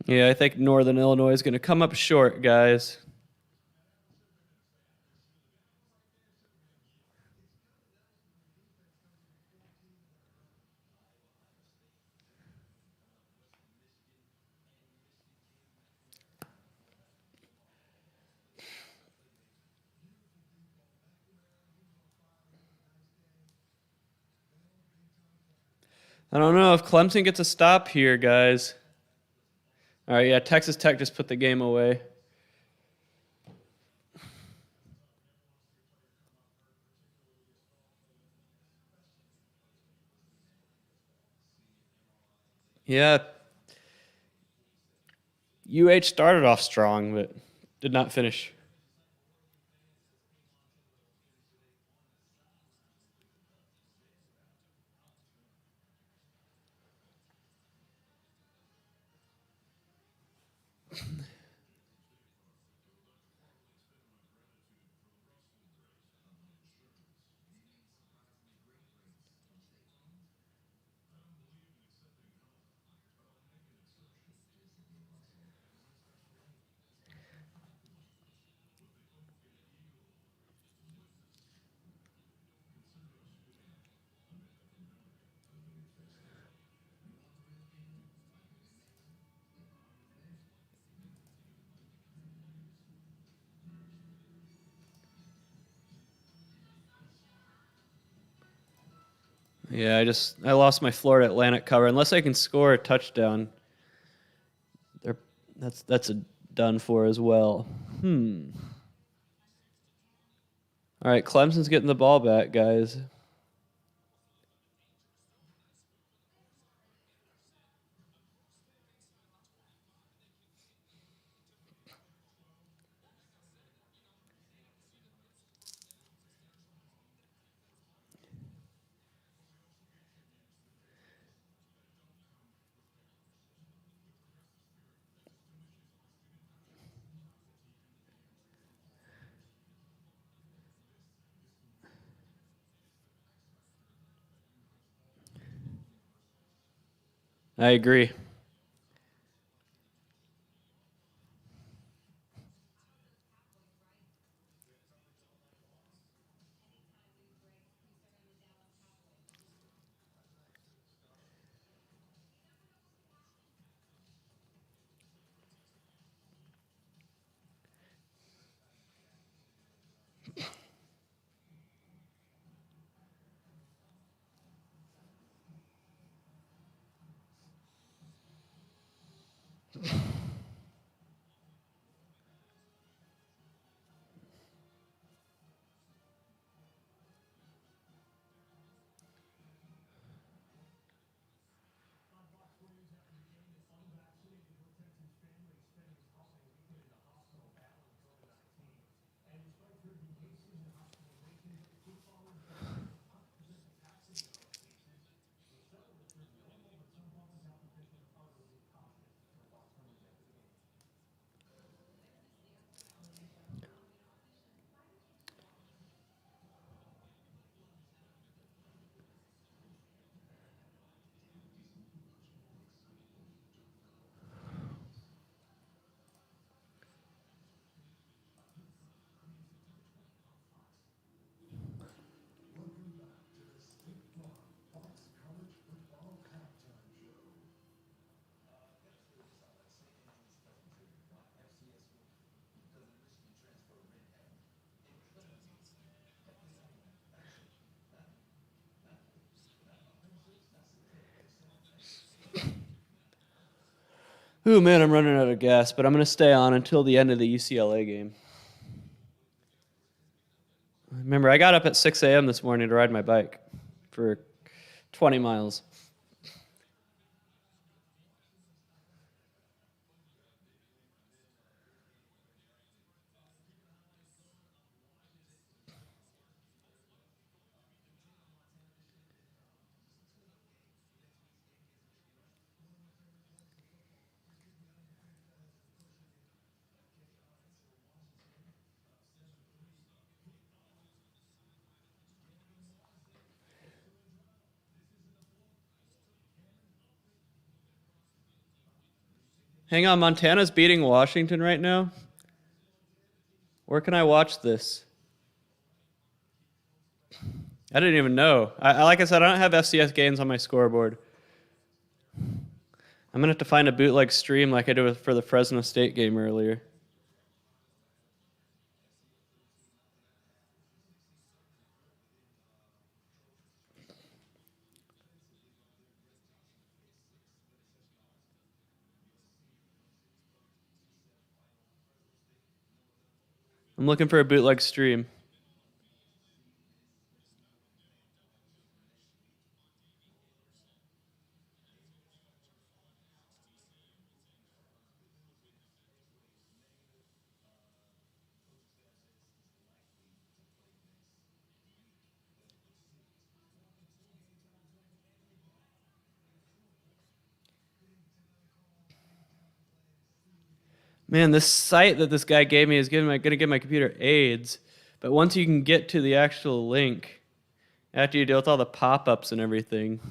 Yeah, I think Northern Illinois is going to come up short, guys. I don't know if Clemson gets a stop here, guys. All right, yeah, Texas Tech just put the game away. Yeah. UH started off strong, but did not finish. Yeah, I lost my Florida Atlantic cover. Unless I can score a touchdown, that's a done for as well. All right, Clemson's getting the ball back, guys. I agree. Ooh, man, I'm running out of gas, but I'm going to stay on until the end of the UCLA game. Remember, I got up at 6 a.m. this morning to ride my bike for 20 miles. Hang on, Montana's beating Washington right now? Where can I watch this? I didn't even know. Like I said, I don't have FCS games on my scoreboard. I'm going to have to find a bootleg stream like I did for the Fresno State game earlier. I'm looking for a bootleg stream. Man, this site that this guy gave me is going to give my computer AIDS. But once you can get to the actual link, after you deal with all the pop-ups and everything.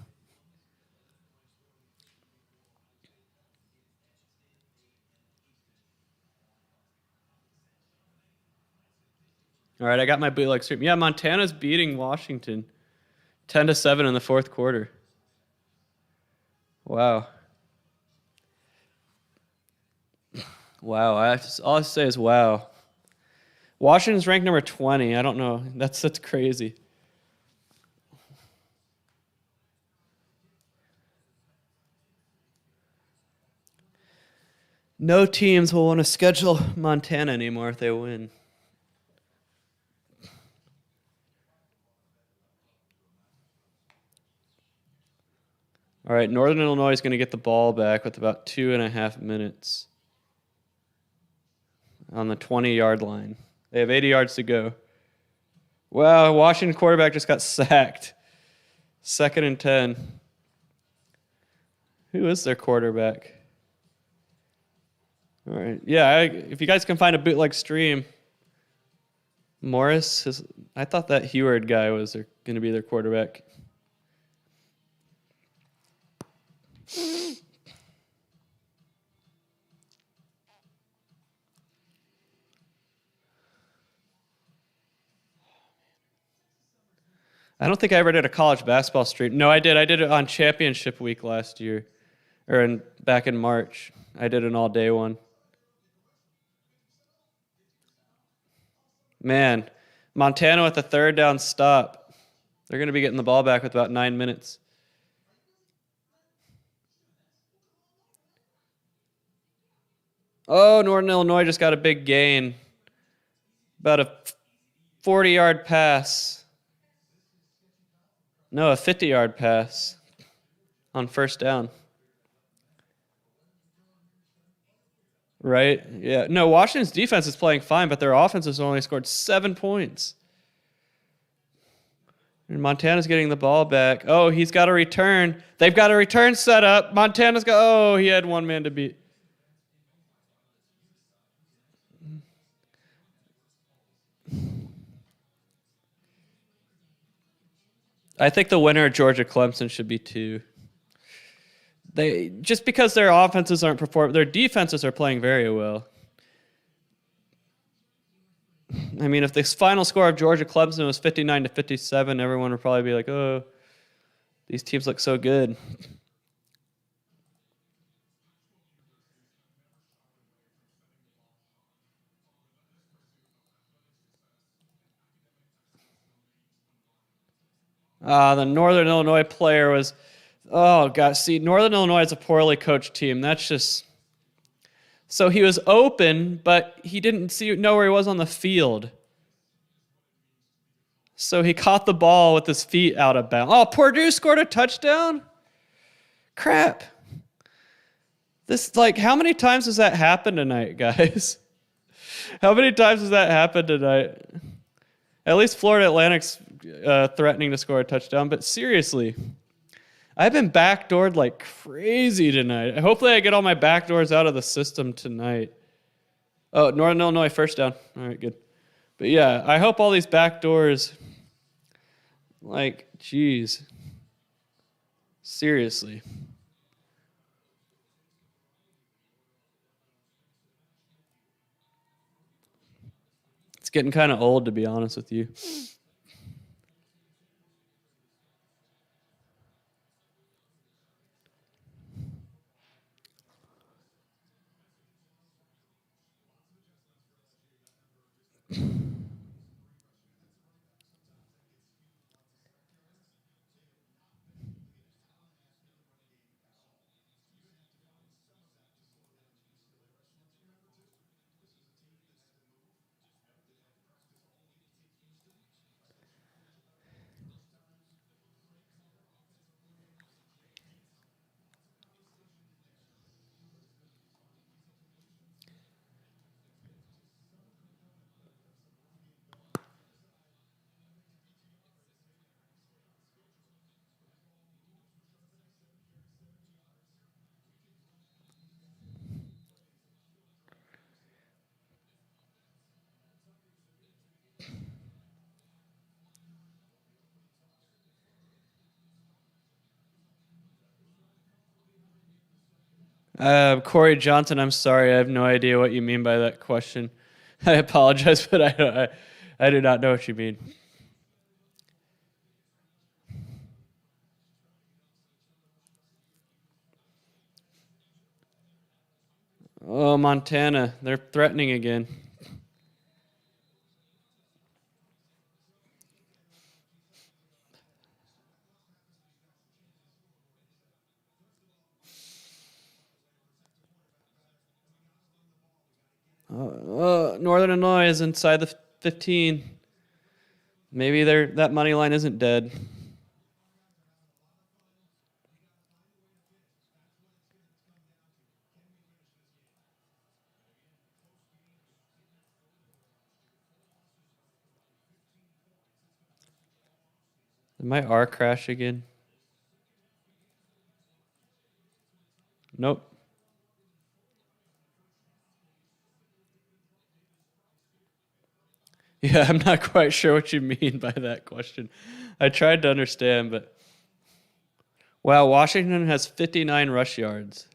All right, I got my bootleg stream. Yeah, Montana's beating Washington 10-7 in the fourth quarter. Wow. Wow. All I have to say is wow. Washington's ranked number 20. I don't know. That's crazy. No teams will want to schedule Montana anymore if they win. All right, Northern Illinois is going to get the ball back with about 2.5 minutes on the 20-yard line. They have 80 yards to go. Wow, Washington quarterback just got sacked. 2nd and 10. Who is their quarterback? All right, yeah, if you guys can find a bootleg stream, Morris, I thought that Heward guy was going to be their quarterback. I don't think I ever did a college basketball stream. No, I did. I did it on championship week last year, or back in March. I did an all-day one. Man, Montana with a 3rd down stop. They're going to be getting the ball back with about 9 minutes. Oh, Northern Illinois just got a big gain. About a 40-yard pass. No, a 50-yard pass on 1st down. Right? Yeah. No, Washington's defense is playing fine, but their offense has only scored 7 points. And Montana's getting the ball back. Oh, he's got a return. They've got a return set up. Montana's got... Oh, he had one man to beat. I think the winner of Georgia-Clemson should be 2. They just because their offenses aren't performing, their defenses are playing very well. I mean, if the final score of Georgia-Clemson was 59-57, everyone would probably be like, "Oh, these teams look so good." The Northern Illinois player was, oh, God. See, Northern Illinois is a poorly coached team. That's just... So he was open, but he didn't know where he was on the field. So he caught the ball with his feet out of bounds. Oh, Purdue scored a touchdown? Crap. How many times has that happened tonight, guys? How many times has that happened tonight? At least Florida Atlantic's threatening to score a touchdown, but seriously, I've been backdoored like crazy tonight. Hopefully I get all my backdoors out of the system tonight. Oh, Northern Illinois 1st down. All right, good. But yeah, I hope all these backdoors, geez. Seriously. It's getting kind of old, to be honest with you. Corey Johnson, I'm sorry. I have no idea what you mean by that question. I apologize, but I do not know what you mean. Oh, Montana. They're threatening again. Northern Illinois is inside the 15. Maybe that money line isn't dead. Did my R crash again? Nope. Yeah, I'm not quite sure what you mean by that question. I tried to understand, but... Wow, Washington has 59 rush yards.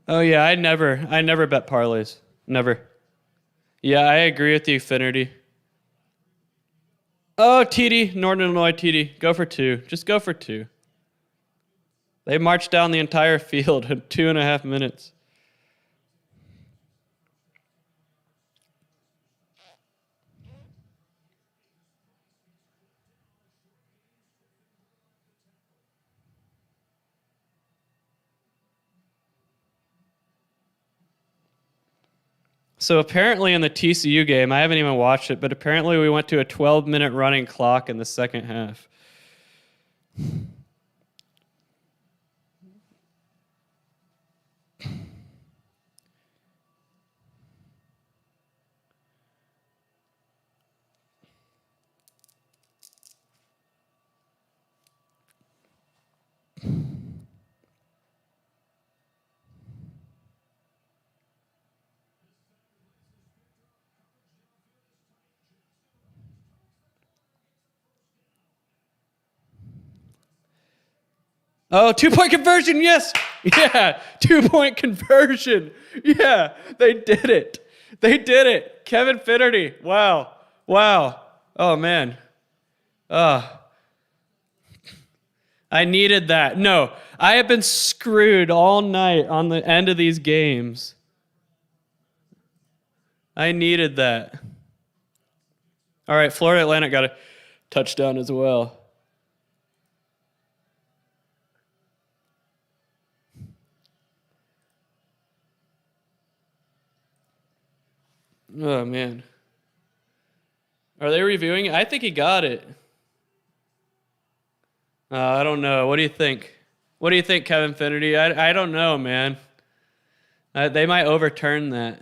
Oh yeah, I never bet parlays. Never. Yeah, I agree with you, Finnerty. Oh, TD, Northern Illinois TD. Go for 2. Just go for 2. They marched down the entire field in 2.5 minutes. So apparently in the TCU game, I haven't even watched it, but apparently we went to a 12-minute running clock in the second half. Oh, 2-point conversion, yes! Yeah, 2-point conversion. Yeah, they did it. They did it. Kevin Finnerty. Wow. Wow. Oh, man. I needed that. No, I have been screwed all night on the end of these games. I needed that. All right, Florida Atlantic got a touchdown as well. Oh, man. Are they reviewing it? I think he got it. I don't know. What do you think? What do you think, Kevin Finnerty? I don't know, man. They might overturn that.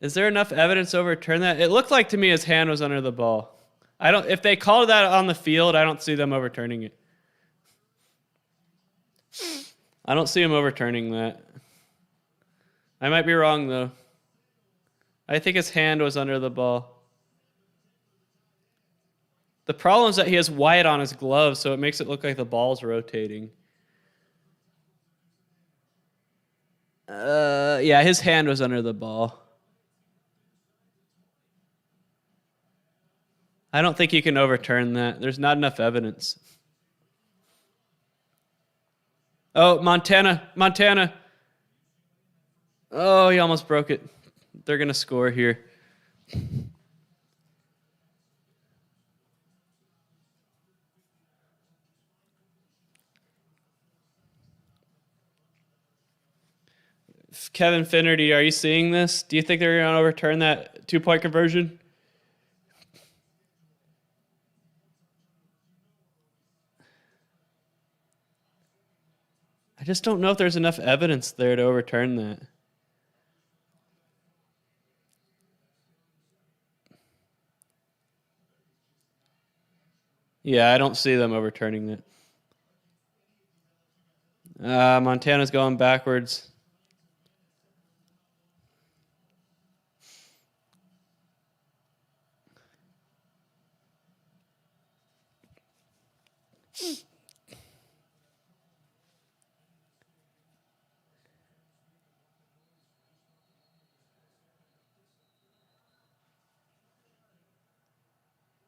Is there enough evidence to overturn that? It looked like to me his hand was under the ball. If they called that on the field, I don't see them overturning it. I don't see him overturning that. I might be wrong, though. I think his hand was under the ball. The problem is that he has white on his glove, so it makes it look like the ball's rotating. Yeah, his hand was under the ball. I don't think you can overturn that. There's not enough evidence. Oh, Montana. Oh, he almost broke it. They're going to score here. Kevin Finnerty, are you seeing this? Do you think they're going to overturn that 2-point conversion? I just don't know if there's enough evidence there to overturn that. Yeah, I don't see them overturning that. Montana's going backwards.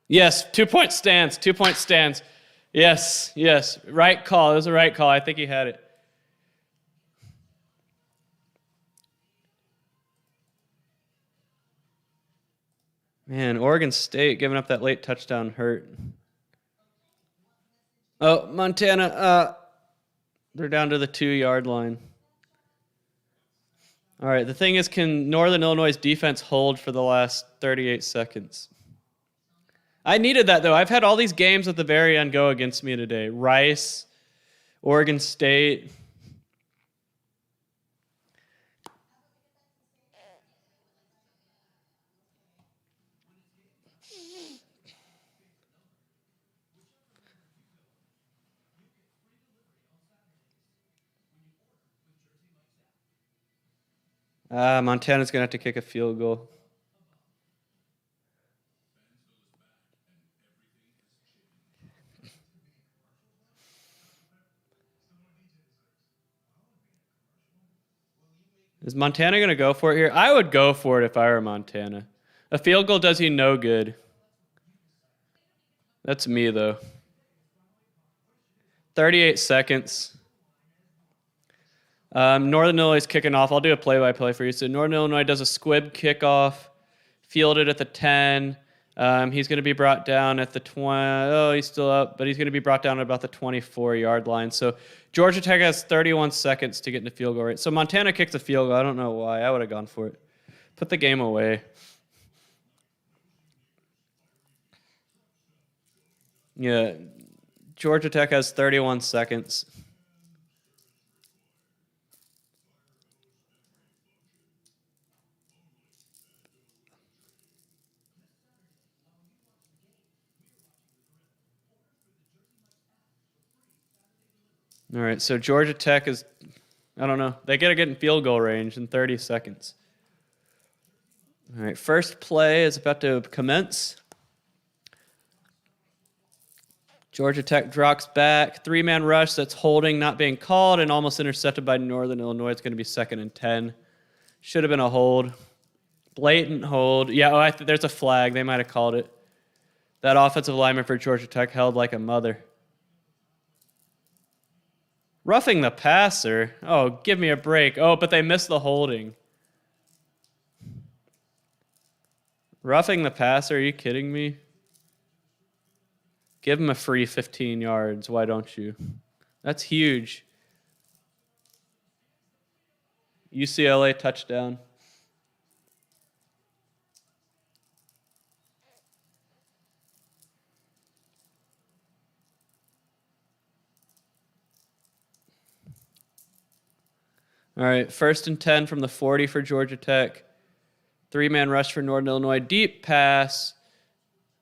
Yes, 2-point stance, 2-point stance. Yes, yes. Right call. It was a right call. I think he had it. Man, Oregon State giving up that late touchdown hurt. Oh, Montana, they're down to the 2-yard line. All right, the thing is, can Northern Illinois' defense hold for the last 38 seconds? I needed that, though. I've had all these games at the very end go against me today. Rice, Oregon State. Montana's going to have to kick a field goal. Is Montana going to go for it here? I would go for it if I were Montana. A field goal does you no good. That's me, though. 38 seconds. Northern Illinois is kicking off. I'll do a play-by-play for you. So Northern Illinois does a squib kickoff, fielded at the 10. He's going to be brought down at the 20. Oh, he's still up, but he's going to be brought down at about the 24-yard line. So Georgia Tech has 31 seconds to get into field goal range. So Montana kicked a field goal. I don't know why. I would have gone for it. Put the game away. Yeah, Georgia Tech has 31 seconds. All right, so Georgia Tech is, I don't know, they got to get in field goal range in 30 seconds. All right, first play is about to commence. Georgia Tech drops back, 3-man rush that's holding, not being called, and almost intercepted by Northern Illinois. It's going to be 2nd and 10. Should have been a hold. Blatant hold. Yeah, there's a flag. They might have called it. That offensive lineman for Georgia Tech held like a mother. Roughing the passer. Oh, give me a break. Oh, but they missed the holding. Roughing the passer, are you kidding me? Give him a free 15 yards. Why don't you? That's huge. UCLA touchdown. All right, 1st and 10 from the 40 for Georgia Tech. 3-man rush for Northern Illinois. Deep pass.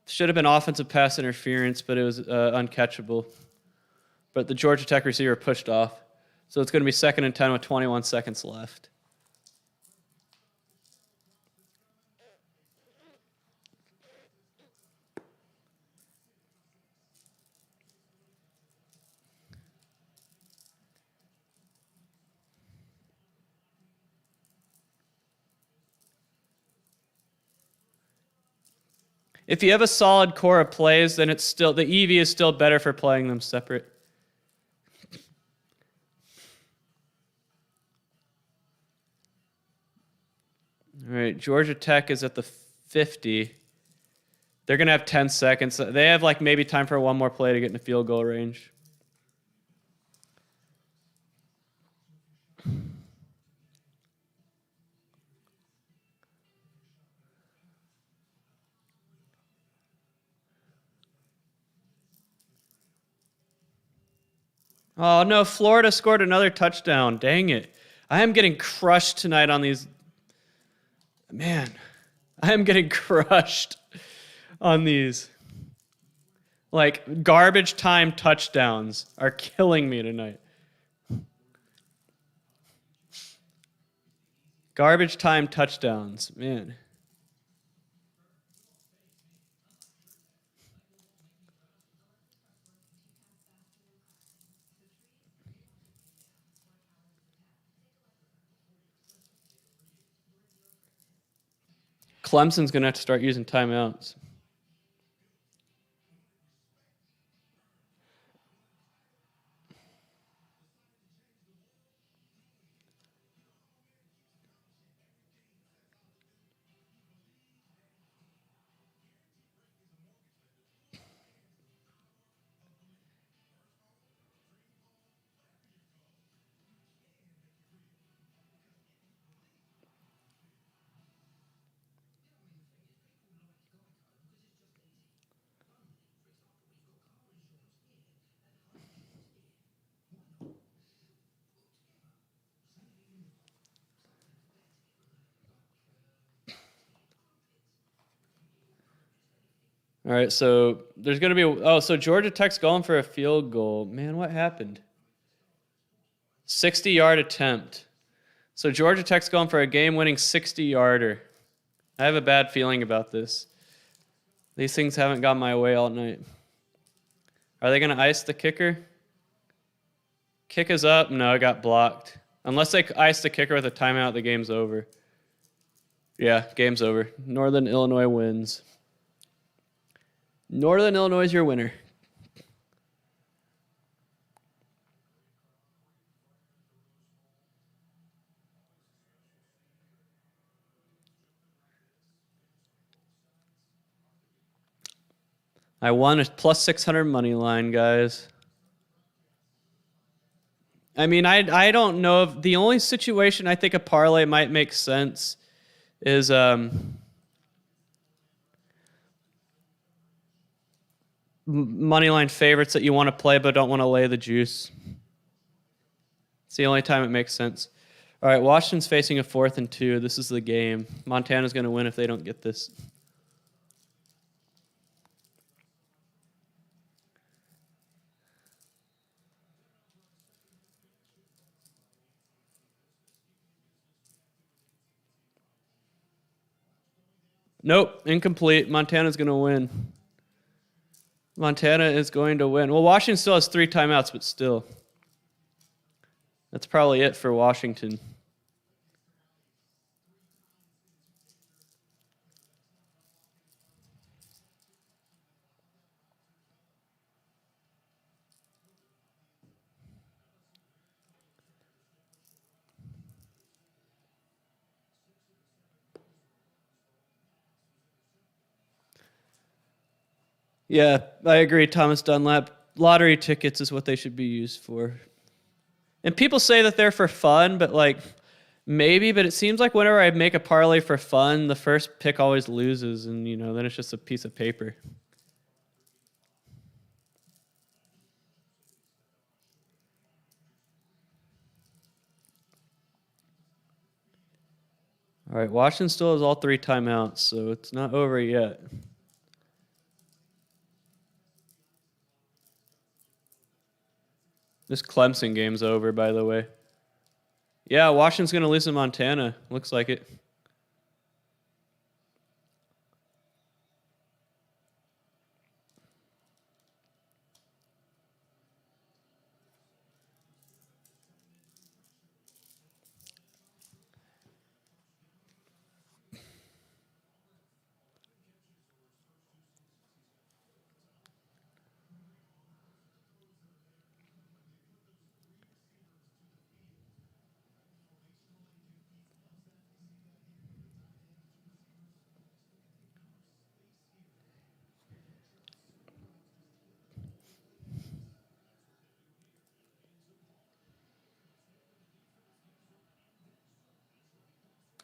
Should have been offensive pass interference, but it was uncatchable. But the Georgia Tech receiver pushed off. So it's going to be 2nd and 10 with 21 seconds left. If you have a solid core of plays, then it's still the EV is still better for playing them separate. All right, Georgia Tech is at the 50. They're going to have 10 seconds. They have like maybe time for one more play to get in the field goal range. Oh, no. Florida scored another touchdown. Dang it. I am getting crushed tonight on these. Man, I am getting crushed on these. Like, garbage time touchdowns are killing me tonight. Garbage time touchdowns. Man. Clemson's going to have to start using timeouts. All right, so there's going to be so Georgia Tech's going for a field goal. Man, what happened? 60-yard attempt. So Georgia Tech's going for a game-winning 60-yarder. I have a bad feeling about this. These things haven't gone my way all night. Are they going to ice the kicker? Kick is up. No, it got blocked. Unless they ice the kicker with a timeout, the game's over. Yeah, game's over. Northern Illinois wins. Northern Illinois is your winner. I won a plus 600 money line, guys. I mean, I don't know if the only situation I think a parlay might make sense is money line favorites that you want to play but don't want to lay the juice. It's the only time it makes sense. All right, Washington's facing a 4th and 2. This is the game. Montana's going to win if they don't get this. Nope, incomplete. Montana's going to win. Montana is going to win. Well, Washington still has 3 timeouts, but still. That's probably it for Washington. Yeah, I agree. Thomas Dunlap. Lottery tickets is what they should be used for. And people say that they're for fun, but like maybe, but it seems like whenever I make a parlay for fun, the first pick always loses and then it's just a piece of paper. All right, Washington still has all 3 timeouts, so it's not over yet. This Clemson game's over, by the way. Yeah, Washington's going to lose to Montana. Looks like it.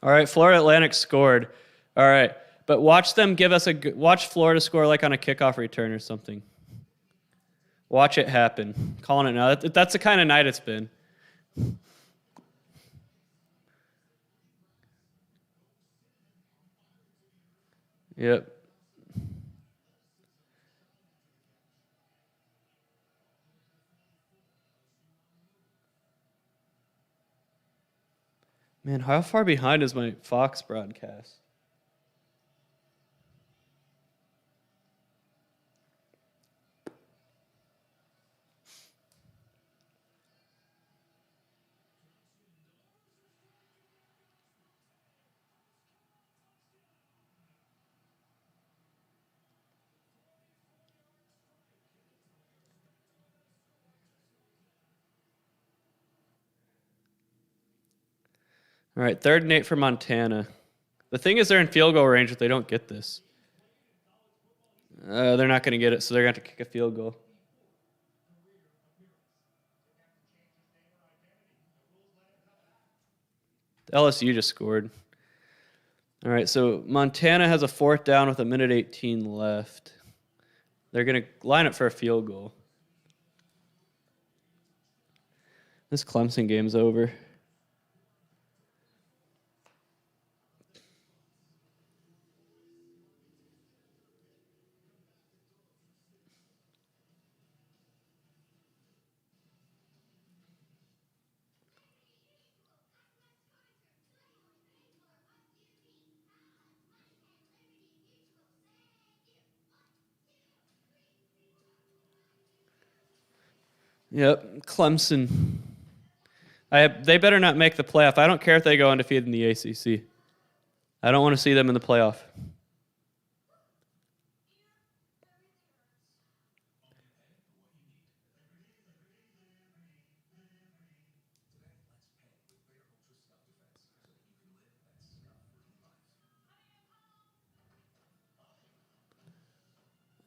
All right, Florida Atlantic scored. All right, but watch them give us watch Florida score like on a kickoff return or something. Watch it happen. Calling it now. That's the kind of night it's been. Yep. Man, how far behind is my Fox broadcast? All right, 3rd and 8 for Montana. The thing is they're in field goal range if they don't get this. They're not going to get it, so they're going to have to kick a field goal. LSU just scored. All right, so Montana has a 4th down with 1:18 left. They're going to line up for a field goal. This Clemson game's over. Yep, Clemson. They better not make the playoff. I don't care if they go undefeated in the ACC. I don't want to see them in the playoff.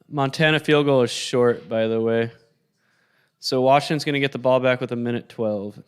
Montana field goal is short, by the way. So Washington's going to get the ball back with 1:12.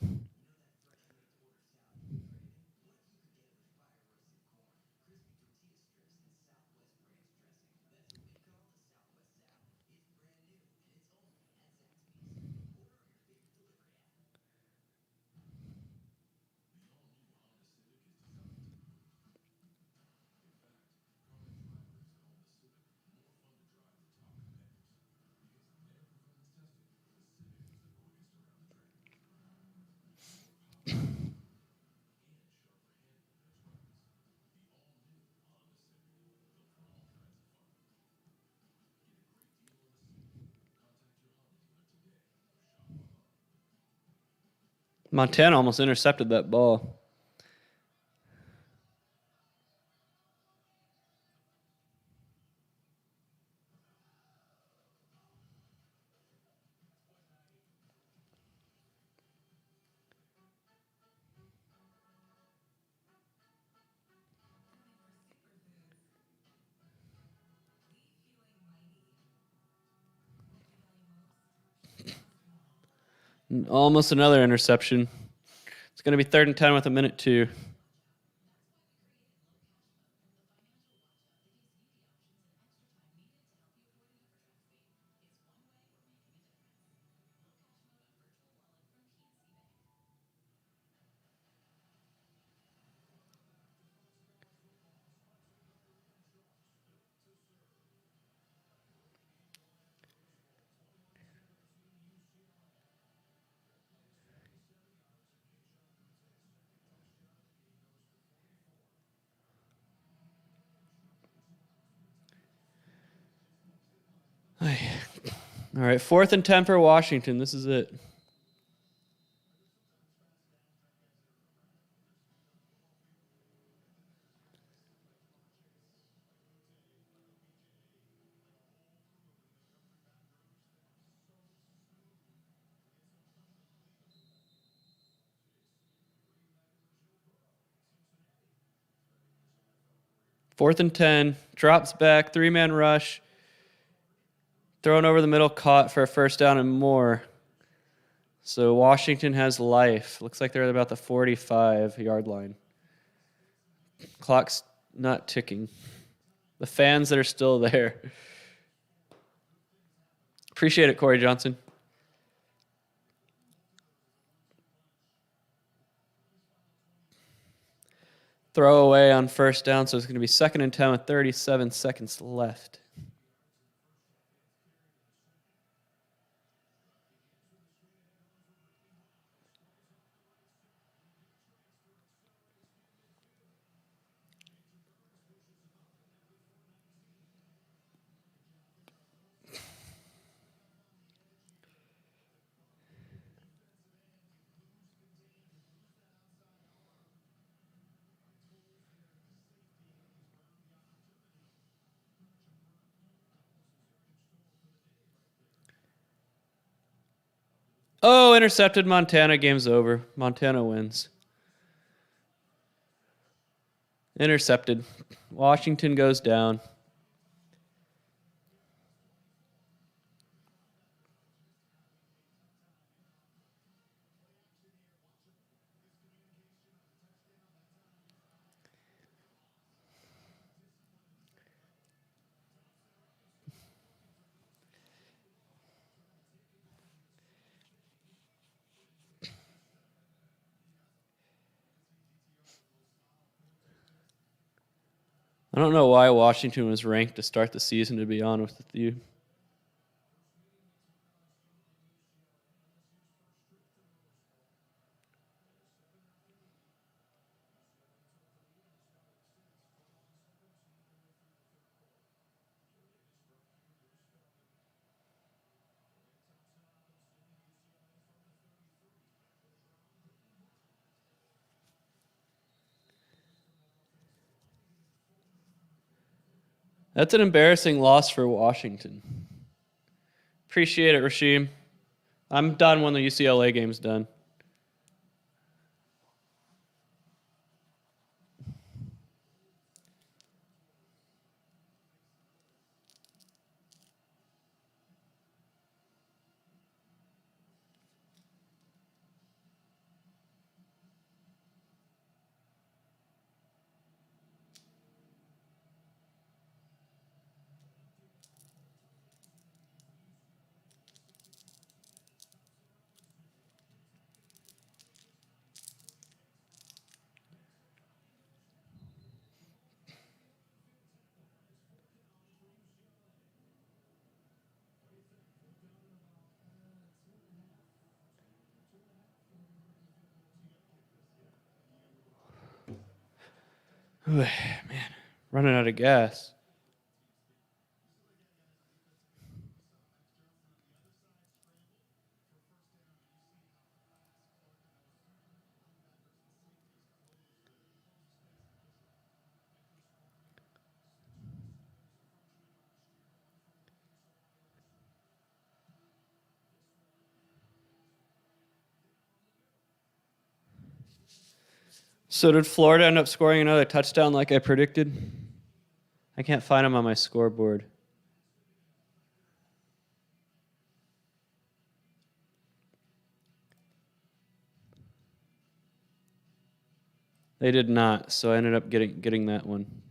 Montana almost intercepted that ball. Almost another interception. It's going to be 3rd and 10 with 1:02. All right, 4th and 10 for Washington. This is it. Fourth and 10, drops back, 3-man rush, thrown over the middle, caught for a 1st down and more. So Washington has life. Looks like they're at about the 45-yard line. Clock's not ticking. The fans that are still there. Appreciate it, Corey Johnson. throw away on first down, so it's going to be 2nd and 10 with 37 seconds left. Oh, intercepted Montana. Game's over. Montana wins. Intercepted. Washington goes down. I don't know why Washington was ranked to start the season, to be honest with you. That's an embarrassing loss for Washington. Appreciate it, Rasheem. I'm done when the UCLA game's done. Man, running out of gas. So did Florida end up scoring another touchdown like I predicted? I can't find them on my scoreboard. They did not, so I ended up getting that one.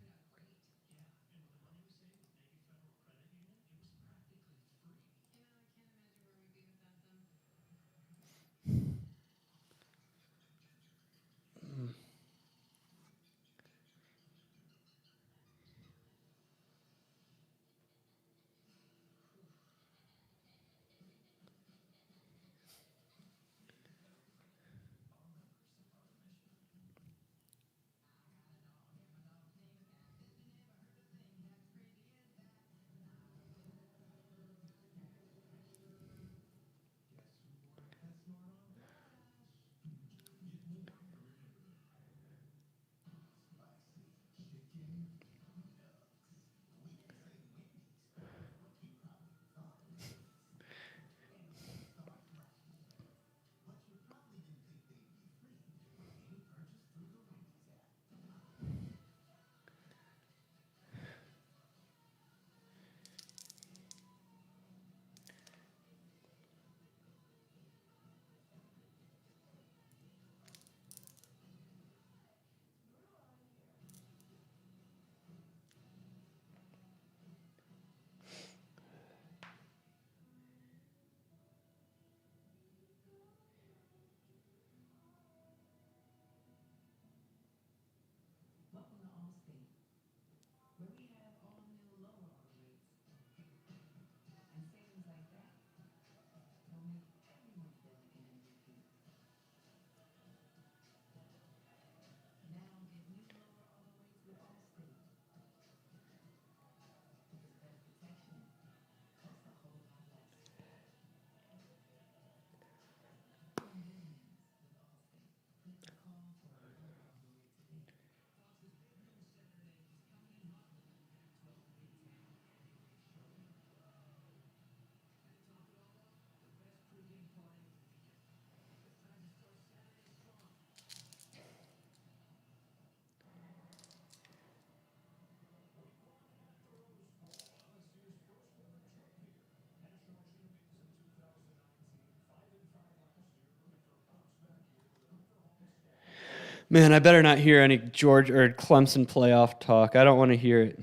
Man, I better not hear any Georgia or Clemson playoff talk. I don't want to hear it.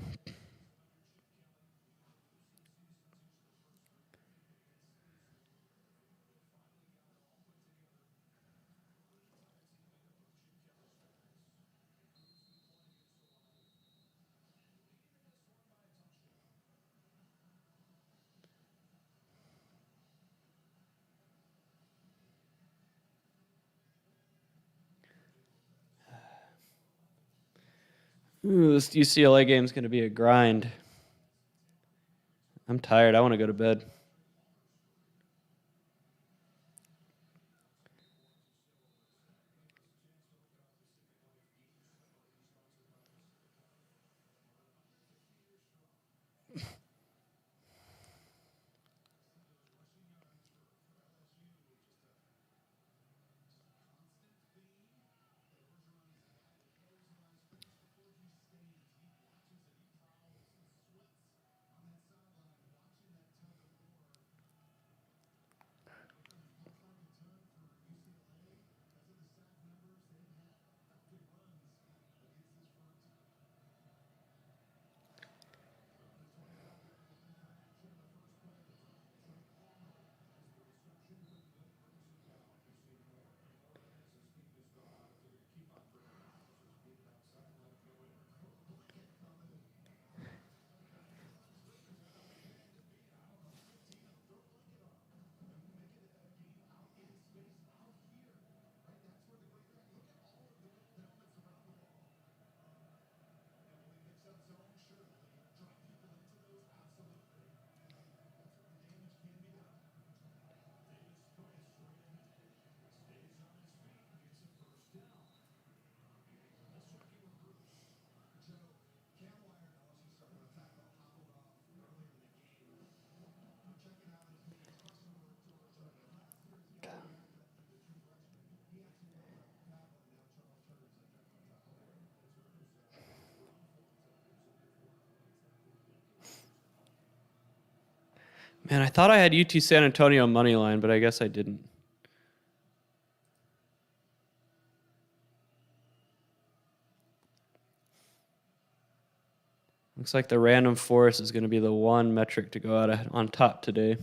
Ooh, this UCLA game's going to be a grind. I'm tired. I want to go to bed. Man, I thought I had UT San Antonio money line, but I guess I didn't. Looks like the random forest is going to be the one metric to go out on top today.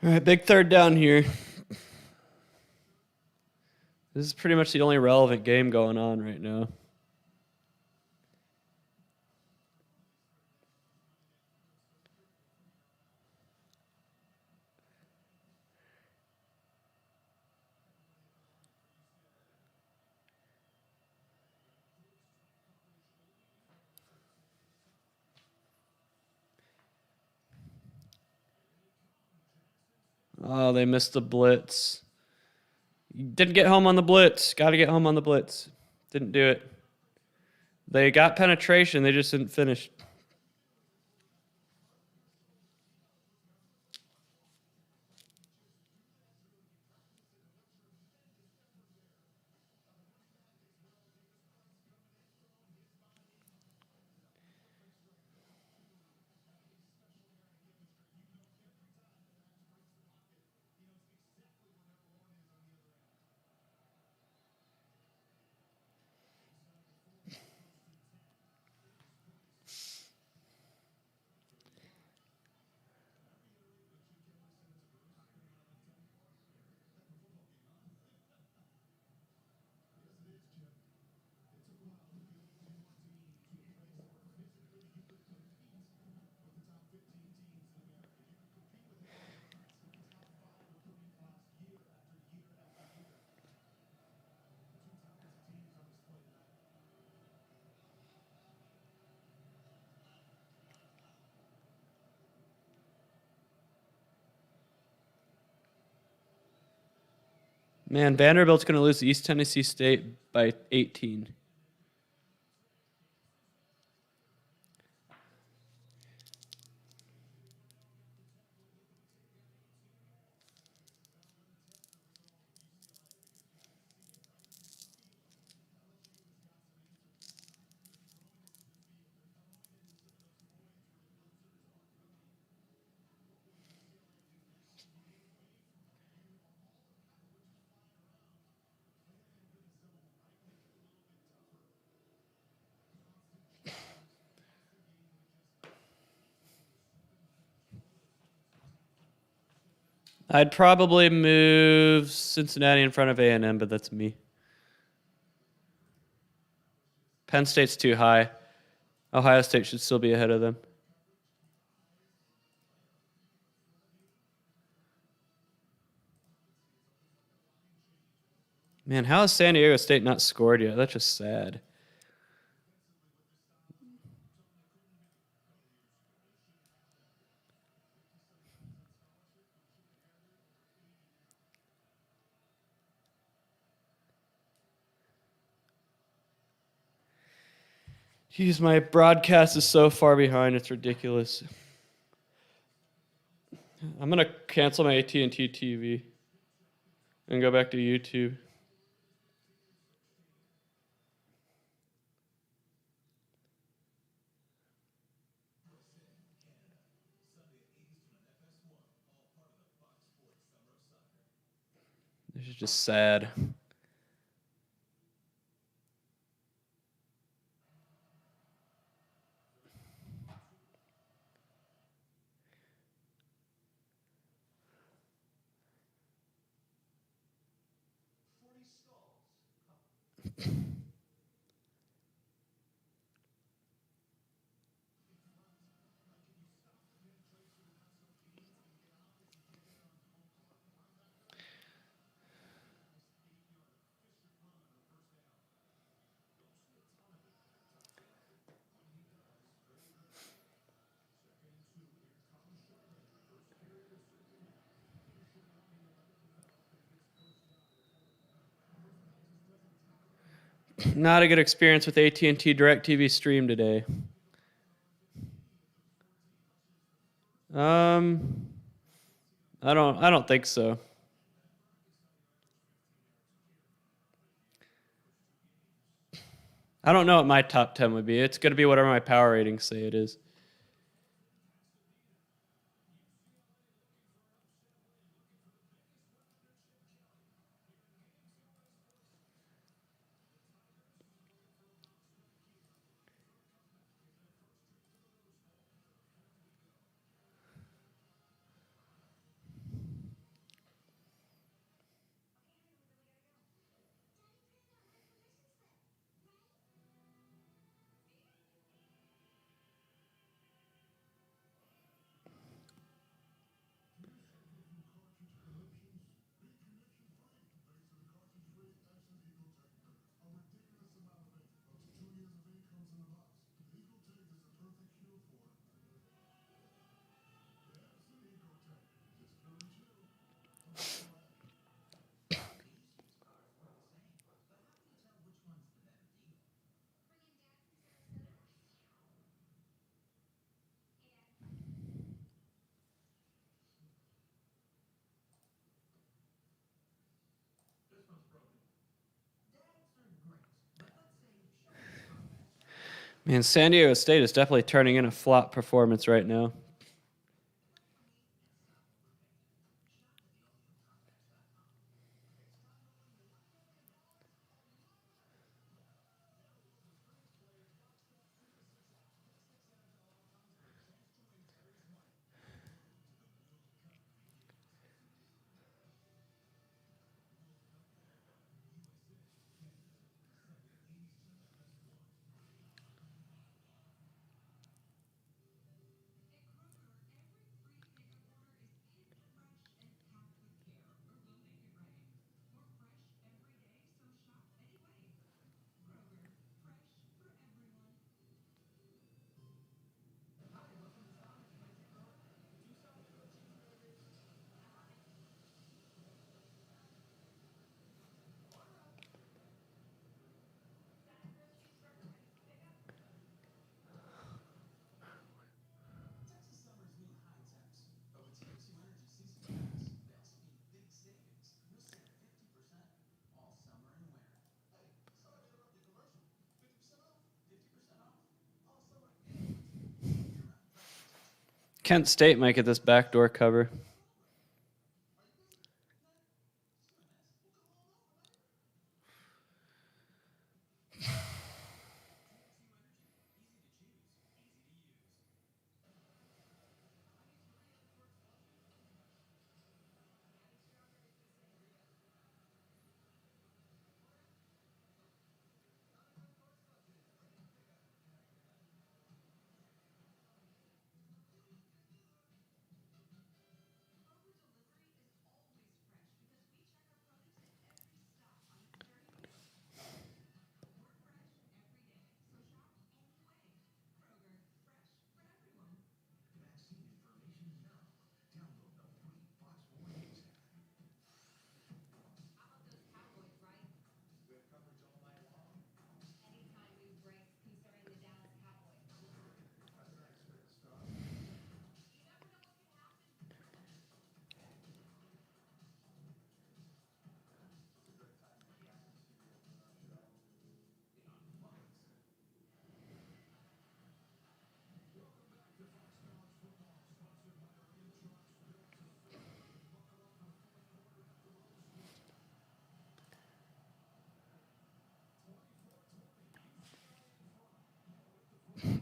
All right, big third down here. This is pretty much the only relevant game going on right now. Oh, they missed the blitz. Didn't get home on the blitz. Got to get home on the blitz. Didn't do it. They got penetration. They just didn't finish. Man, Vanderbilt's going to lose to East Tennessee State by 18. I'd probably move Cincinnati in front of A&M, but that's me. Penn State's too high. Ohio State should still be ahead of them. Man, how has San Diego State not scored yet? That's just sad. Jeez, my broadcast is so far behind. It's ridiculous. I'm going to cancel my AT&T TV and go back to YouTube. This is just sad. Not a good experience with AT&T DirecTV Stream today. I don't think so. I don't know what my top 10 would be. It's going to be whatever my power ratings say it is. Man, San Diego State is definitely turning in a flop performance right now. Kent State might get this backdoor cover.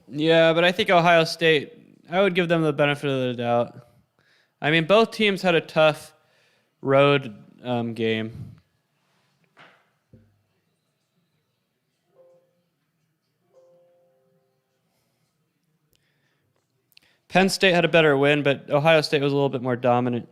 Yeah, but I think Ohio State, I would give them the benefit of the doubt. I mean, both teams had a tough road game. Penn State had a better win, but Ohio State was a little bit more dominant.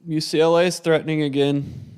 UCLA is threatening again.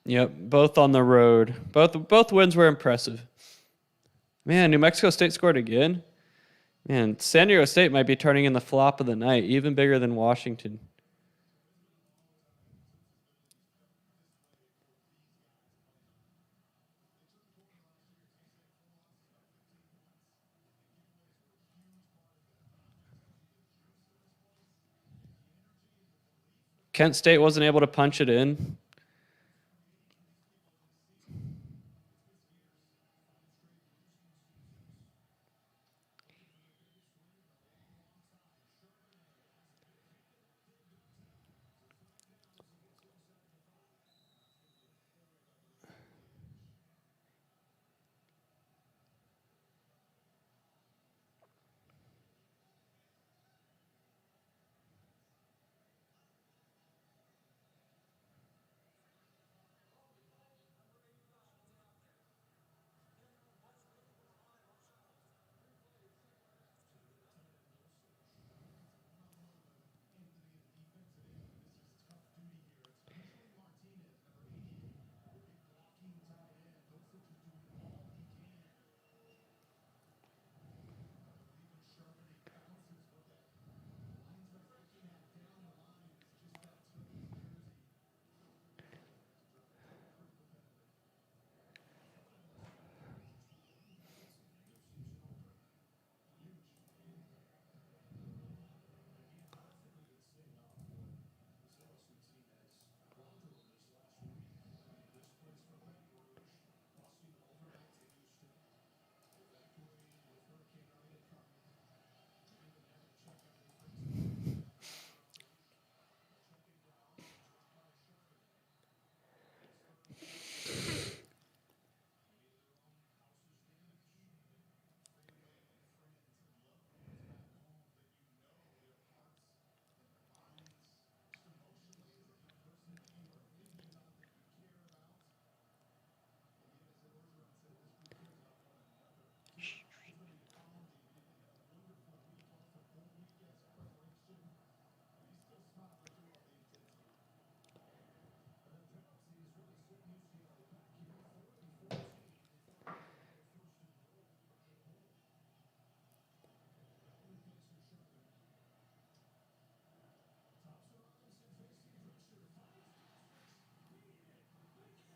Yep, both on the road. Both wins were impressive. Man, New Mexico State scored again. Man, San Diego State might be turning in the flop of the night, even bigger than Washington. Kent State wasn't able to punch it in.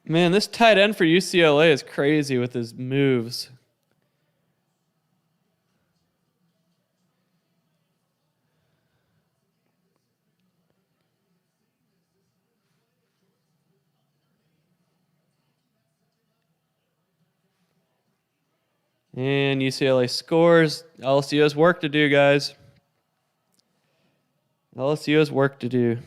Man, this tight end for UCLA is crazy with his moves. And UCLA scores. LSU has work to do, guys. LSU has work to do.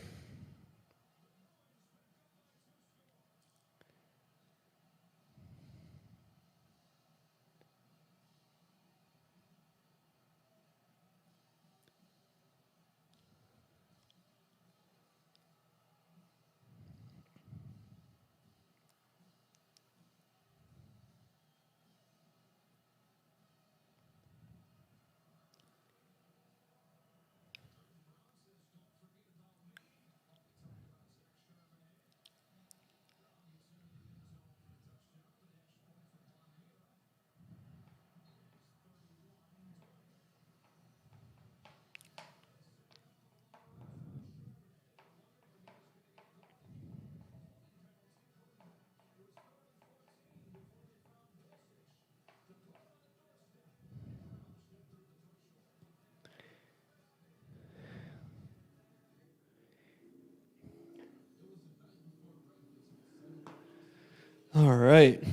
All right.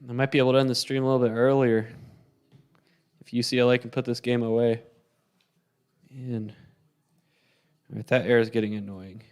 I might be able to end the stream a little bit earlier if UCLA can put this game away. And all right, that error is getting annoying.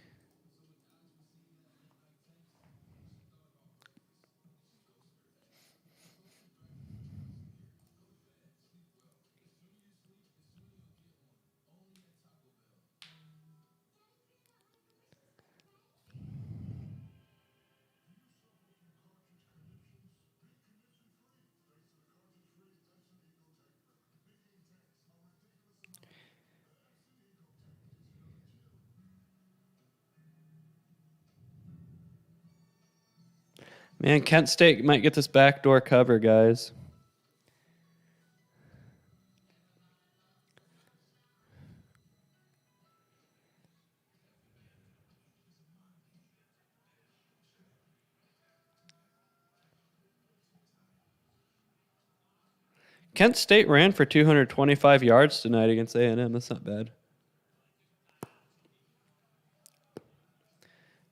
Man, Kent State might get this backdoor cover, guys. Kent State ran for 225 yards tonight against A&M. That's not bad.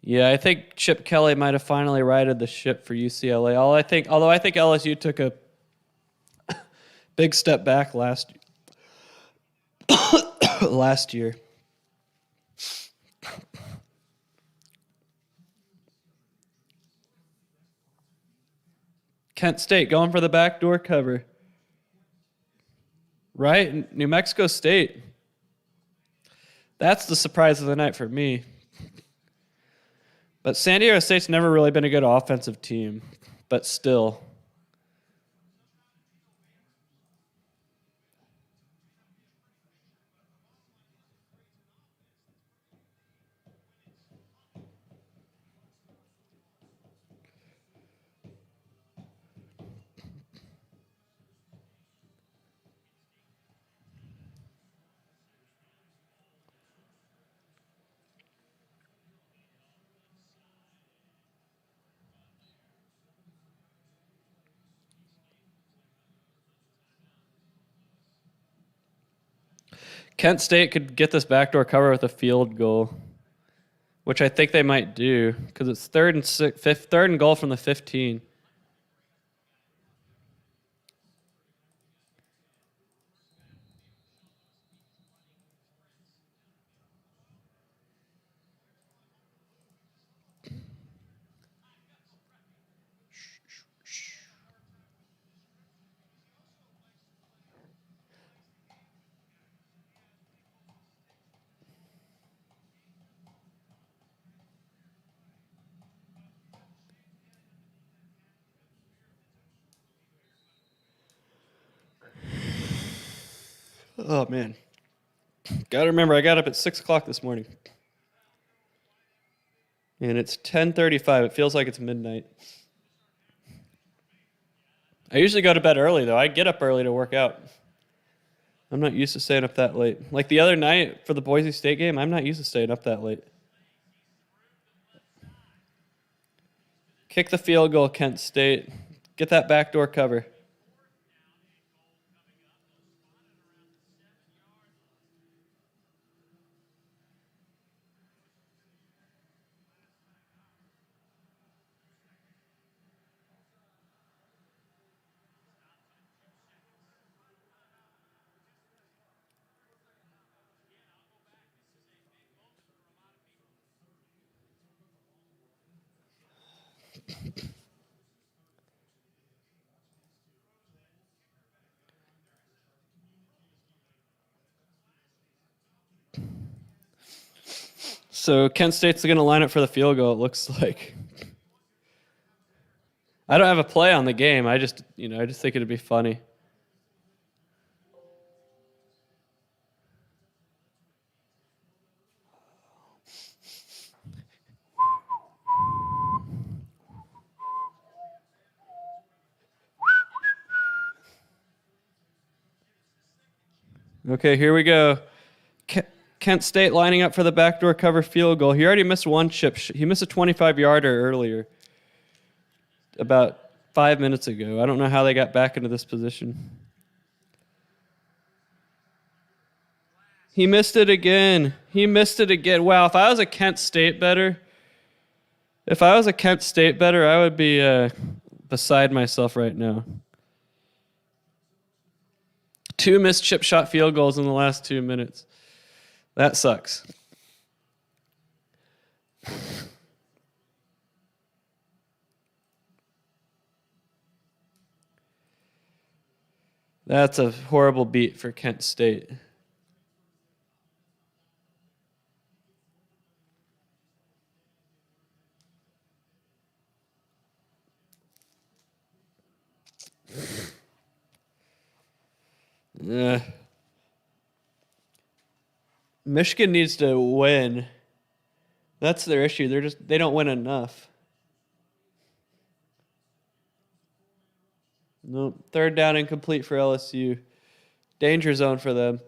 Yeah, I think Chip Kelly might have finally righted the ship for UCLA. Although I think LSU took a big step back last year. Kent State going for the backdoor cover. Right? New Mexico State. That's the surprise of the night for me. But San Diego State's never really been a good offensive team. But still. Kent State could get this backdoor cover with a field goal, which I think they might do because it's third and goal from the 15. Oh, man. Gotta remember, I got up at 6 o'clock this morning. And it's 10:35. It feels like it's midnight. I usually go to bed early, though. I get up early to work out. I'm not used to staying up that late. Like the other night for the Boise State game, I'm not used to staying up that late. Kick the field goal, Kent State. Get that backdoor cover. So Kent State's going to line up for the field goal, it looks like. I don't have a play on the game. I just think it'd be funny. Okay, here we go. Kent State lining up for the backdoor cover field goal. He already missed one chip. He missed a 25-yarder earlier, about 5 minutes ago. I don't know how they got back into this position. He missed it again. Wow, if I was a Kent State bettor, I would be beside myself right now. 2 missed chip shot field goals in the last 2 minutes. That sucks. That's a horrible beat for Kent State. Michigan needs to win. That's their issue. They don't win enough. Nope. 3rd down incomplete for LSU. Danger zone for them.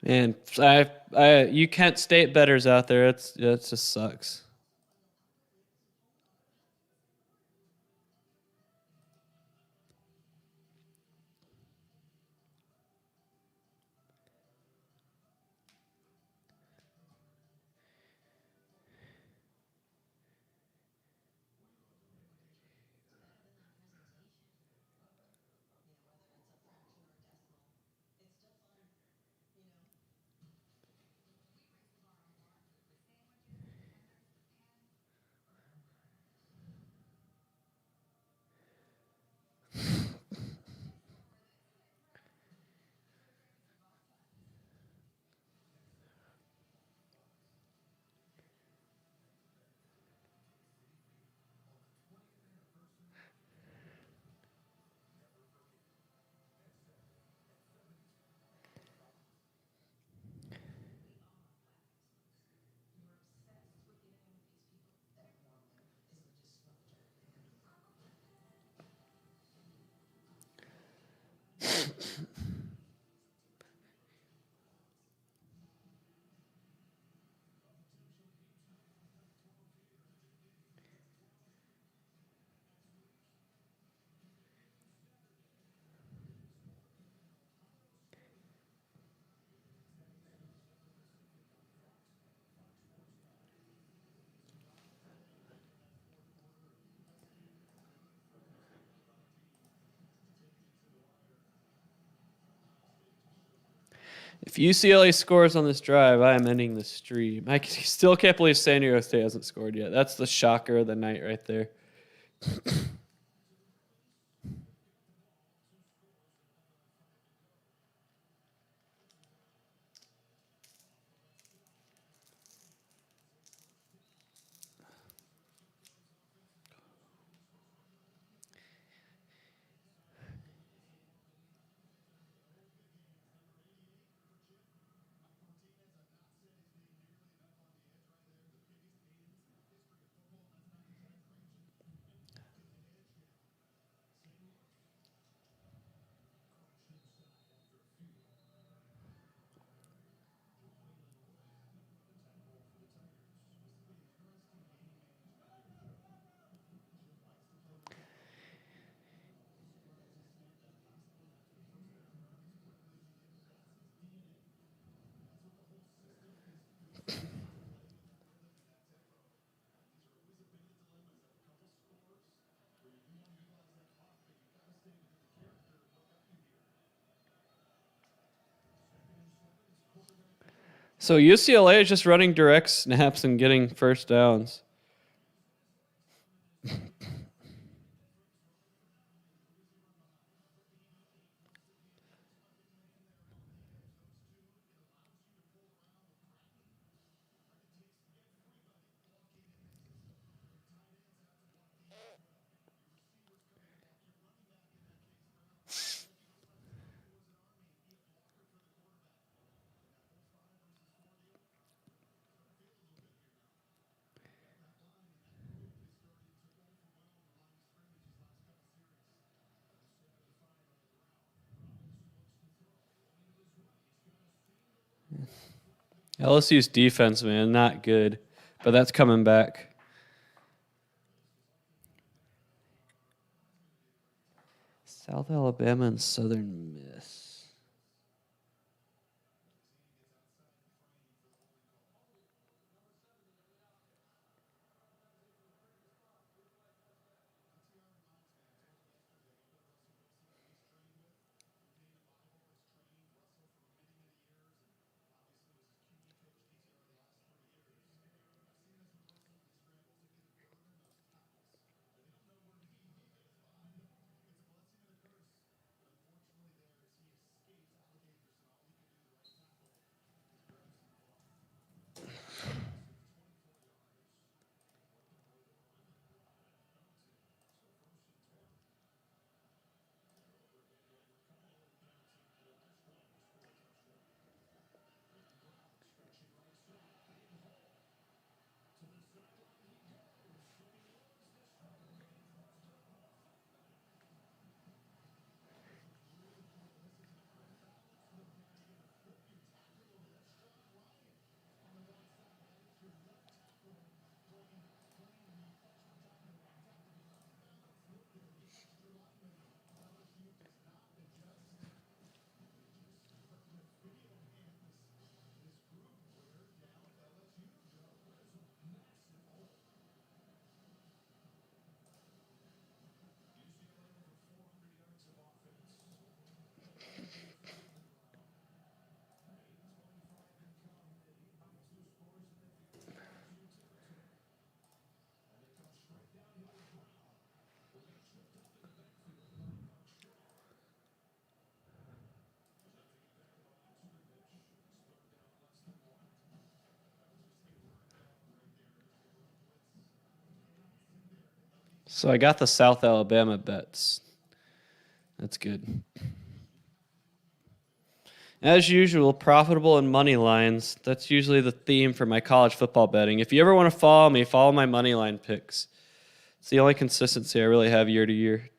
Man, you Kent State bettors out there. It just sucks. If UCLA scores on this drive, I am ending the stream. I still can't believe San Diego State hasn't scored yet. That's the shocker of the night right there. So UCLA is just running direct snaps and getting first downs. LSU's defense, man, not good. But that's coming back. South Alabama and Southern Miss. So I got the South Alabama bets. That's good. As usual, profitable and money lines. That's usually the theme for my college football betting. If you ever want to follow me, follow my money line picks. It's the only consistency I really have year to year.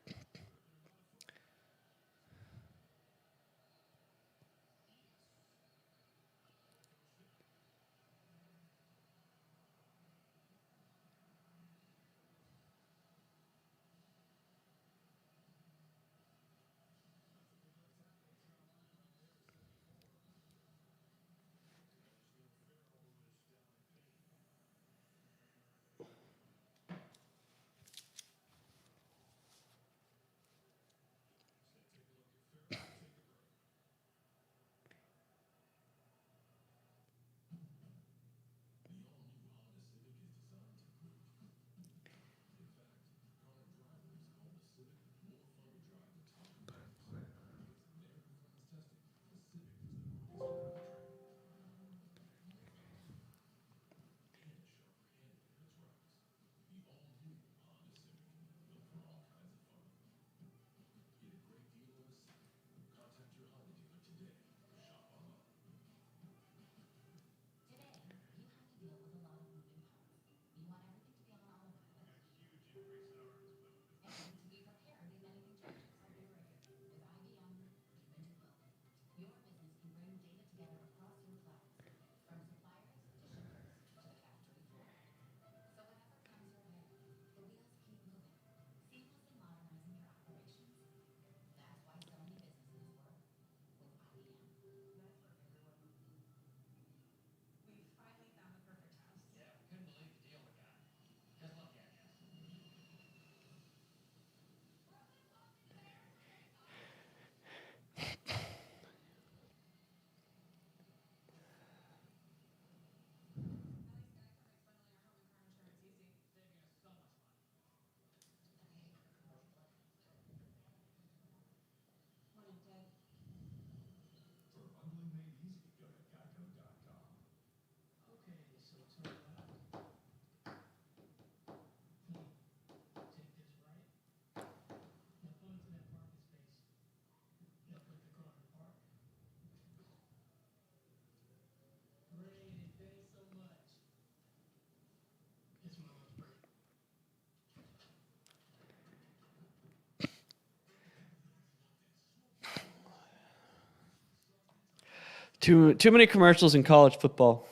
Too many commercials in college football.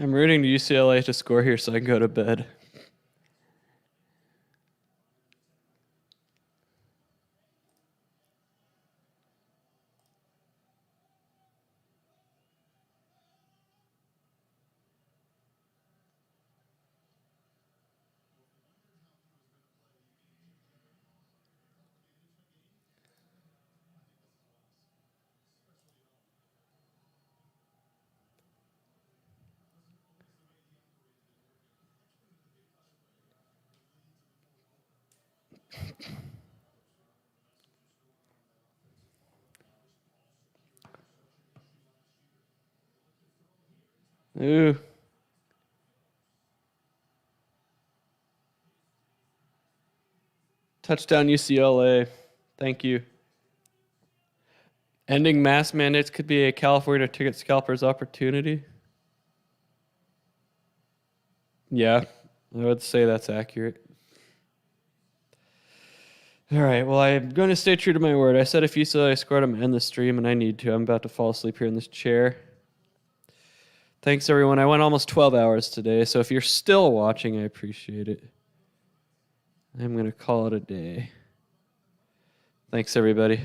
I'm rooting to UCLA to score here so I can go to bed. Ooh. Touchdown UCLA. Thank you. Ending mask mandates could be a California ticket scalper's opportunity. Yeah, I would say that's accurate. All right, well, I'm going to stay true to my word. I said if UCLA scored, I'm going to end the stream, and I need to. I'm about to fall asleep here in this chair. Thanks, everyone. I went almost 12 hours today, so if you're still watching, I appreciate it. I'm going to call it a day. Thanks, everybody.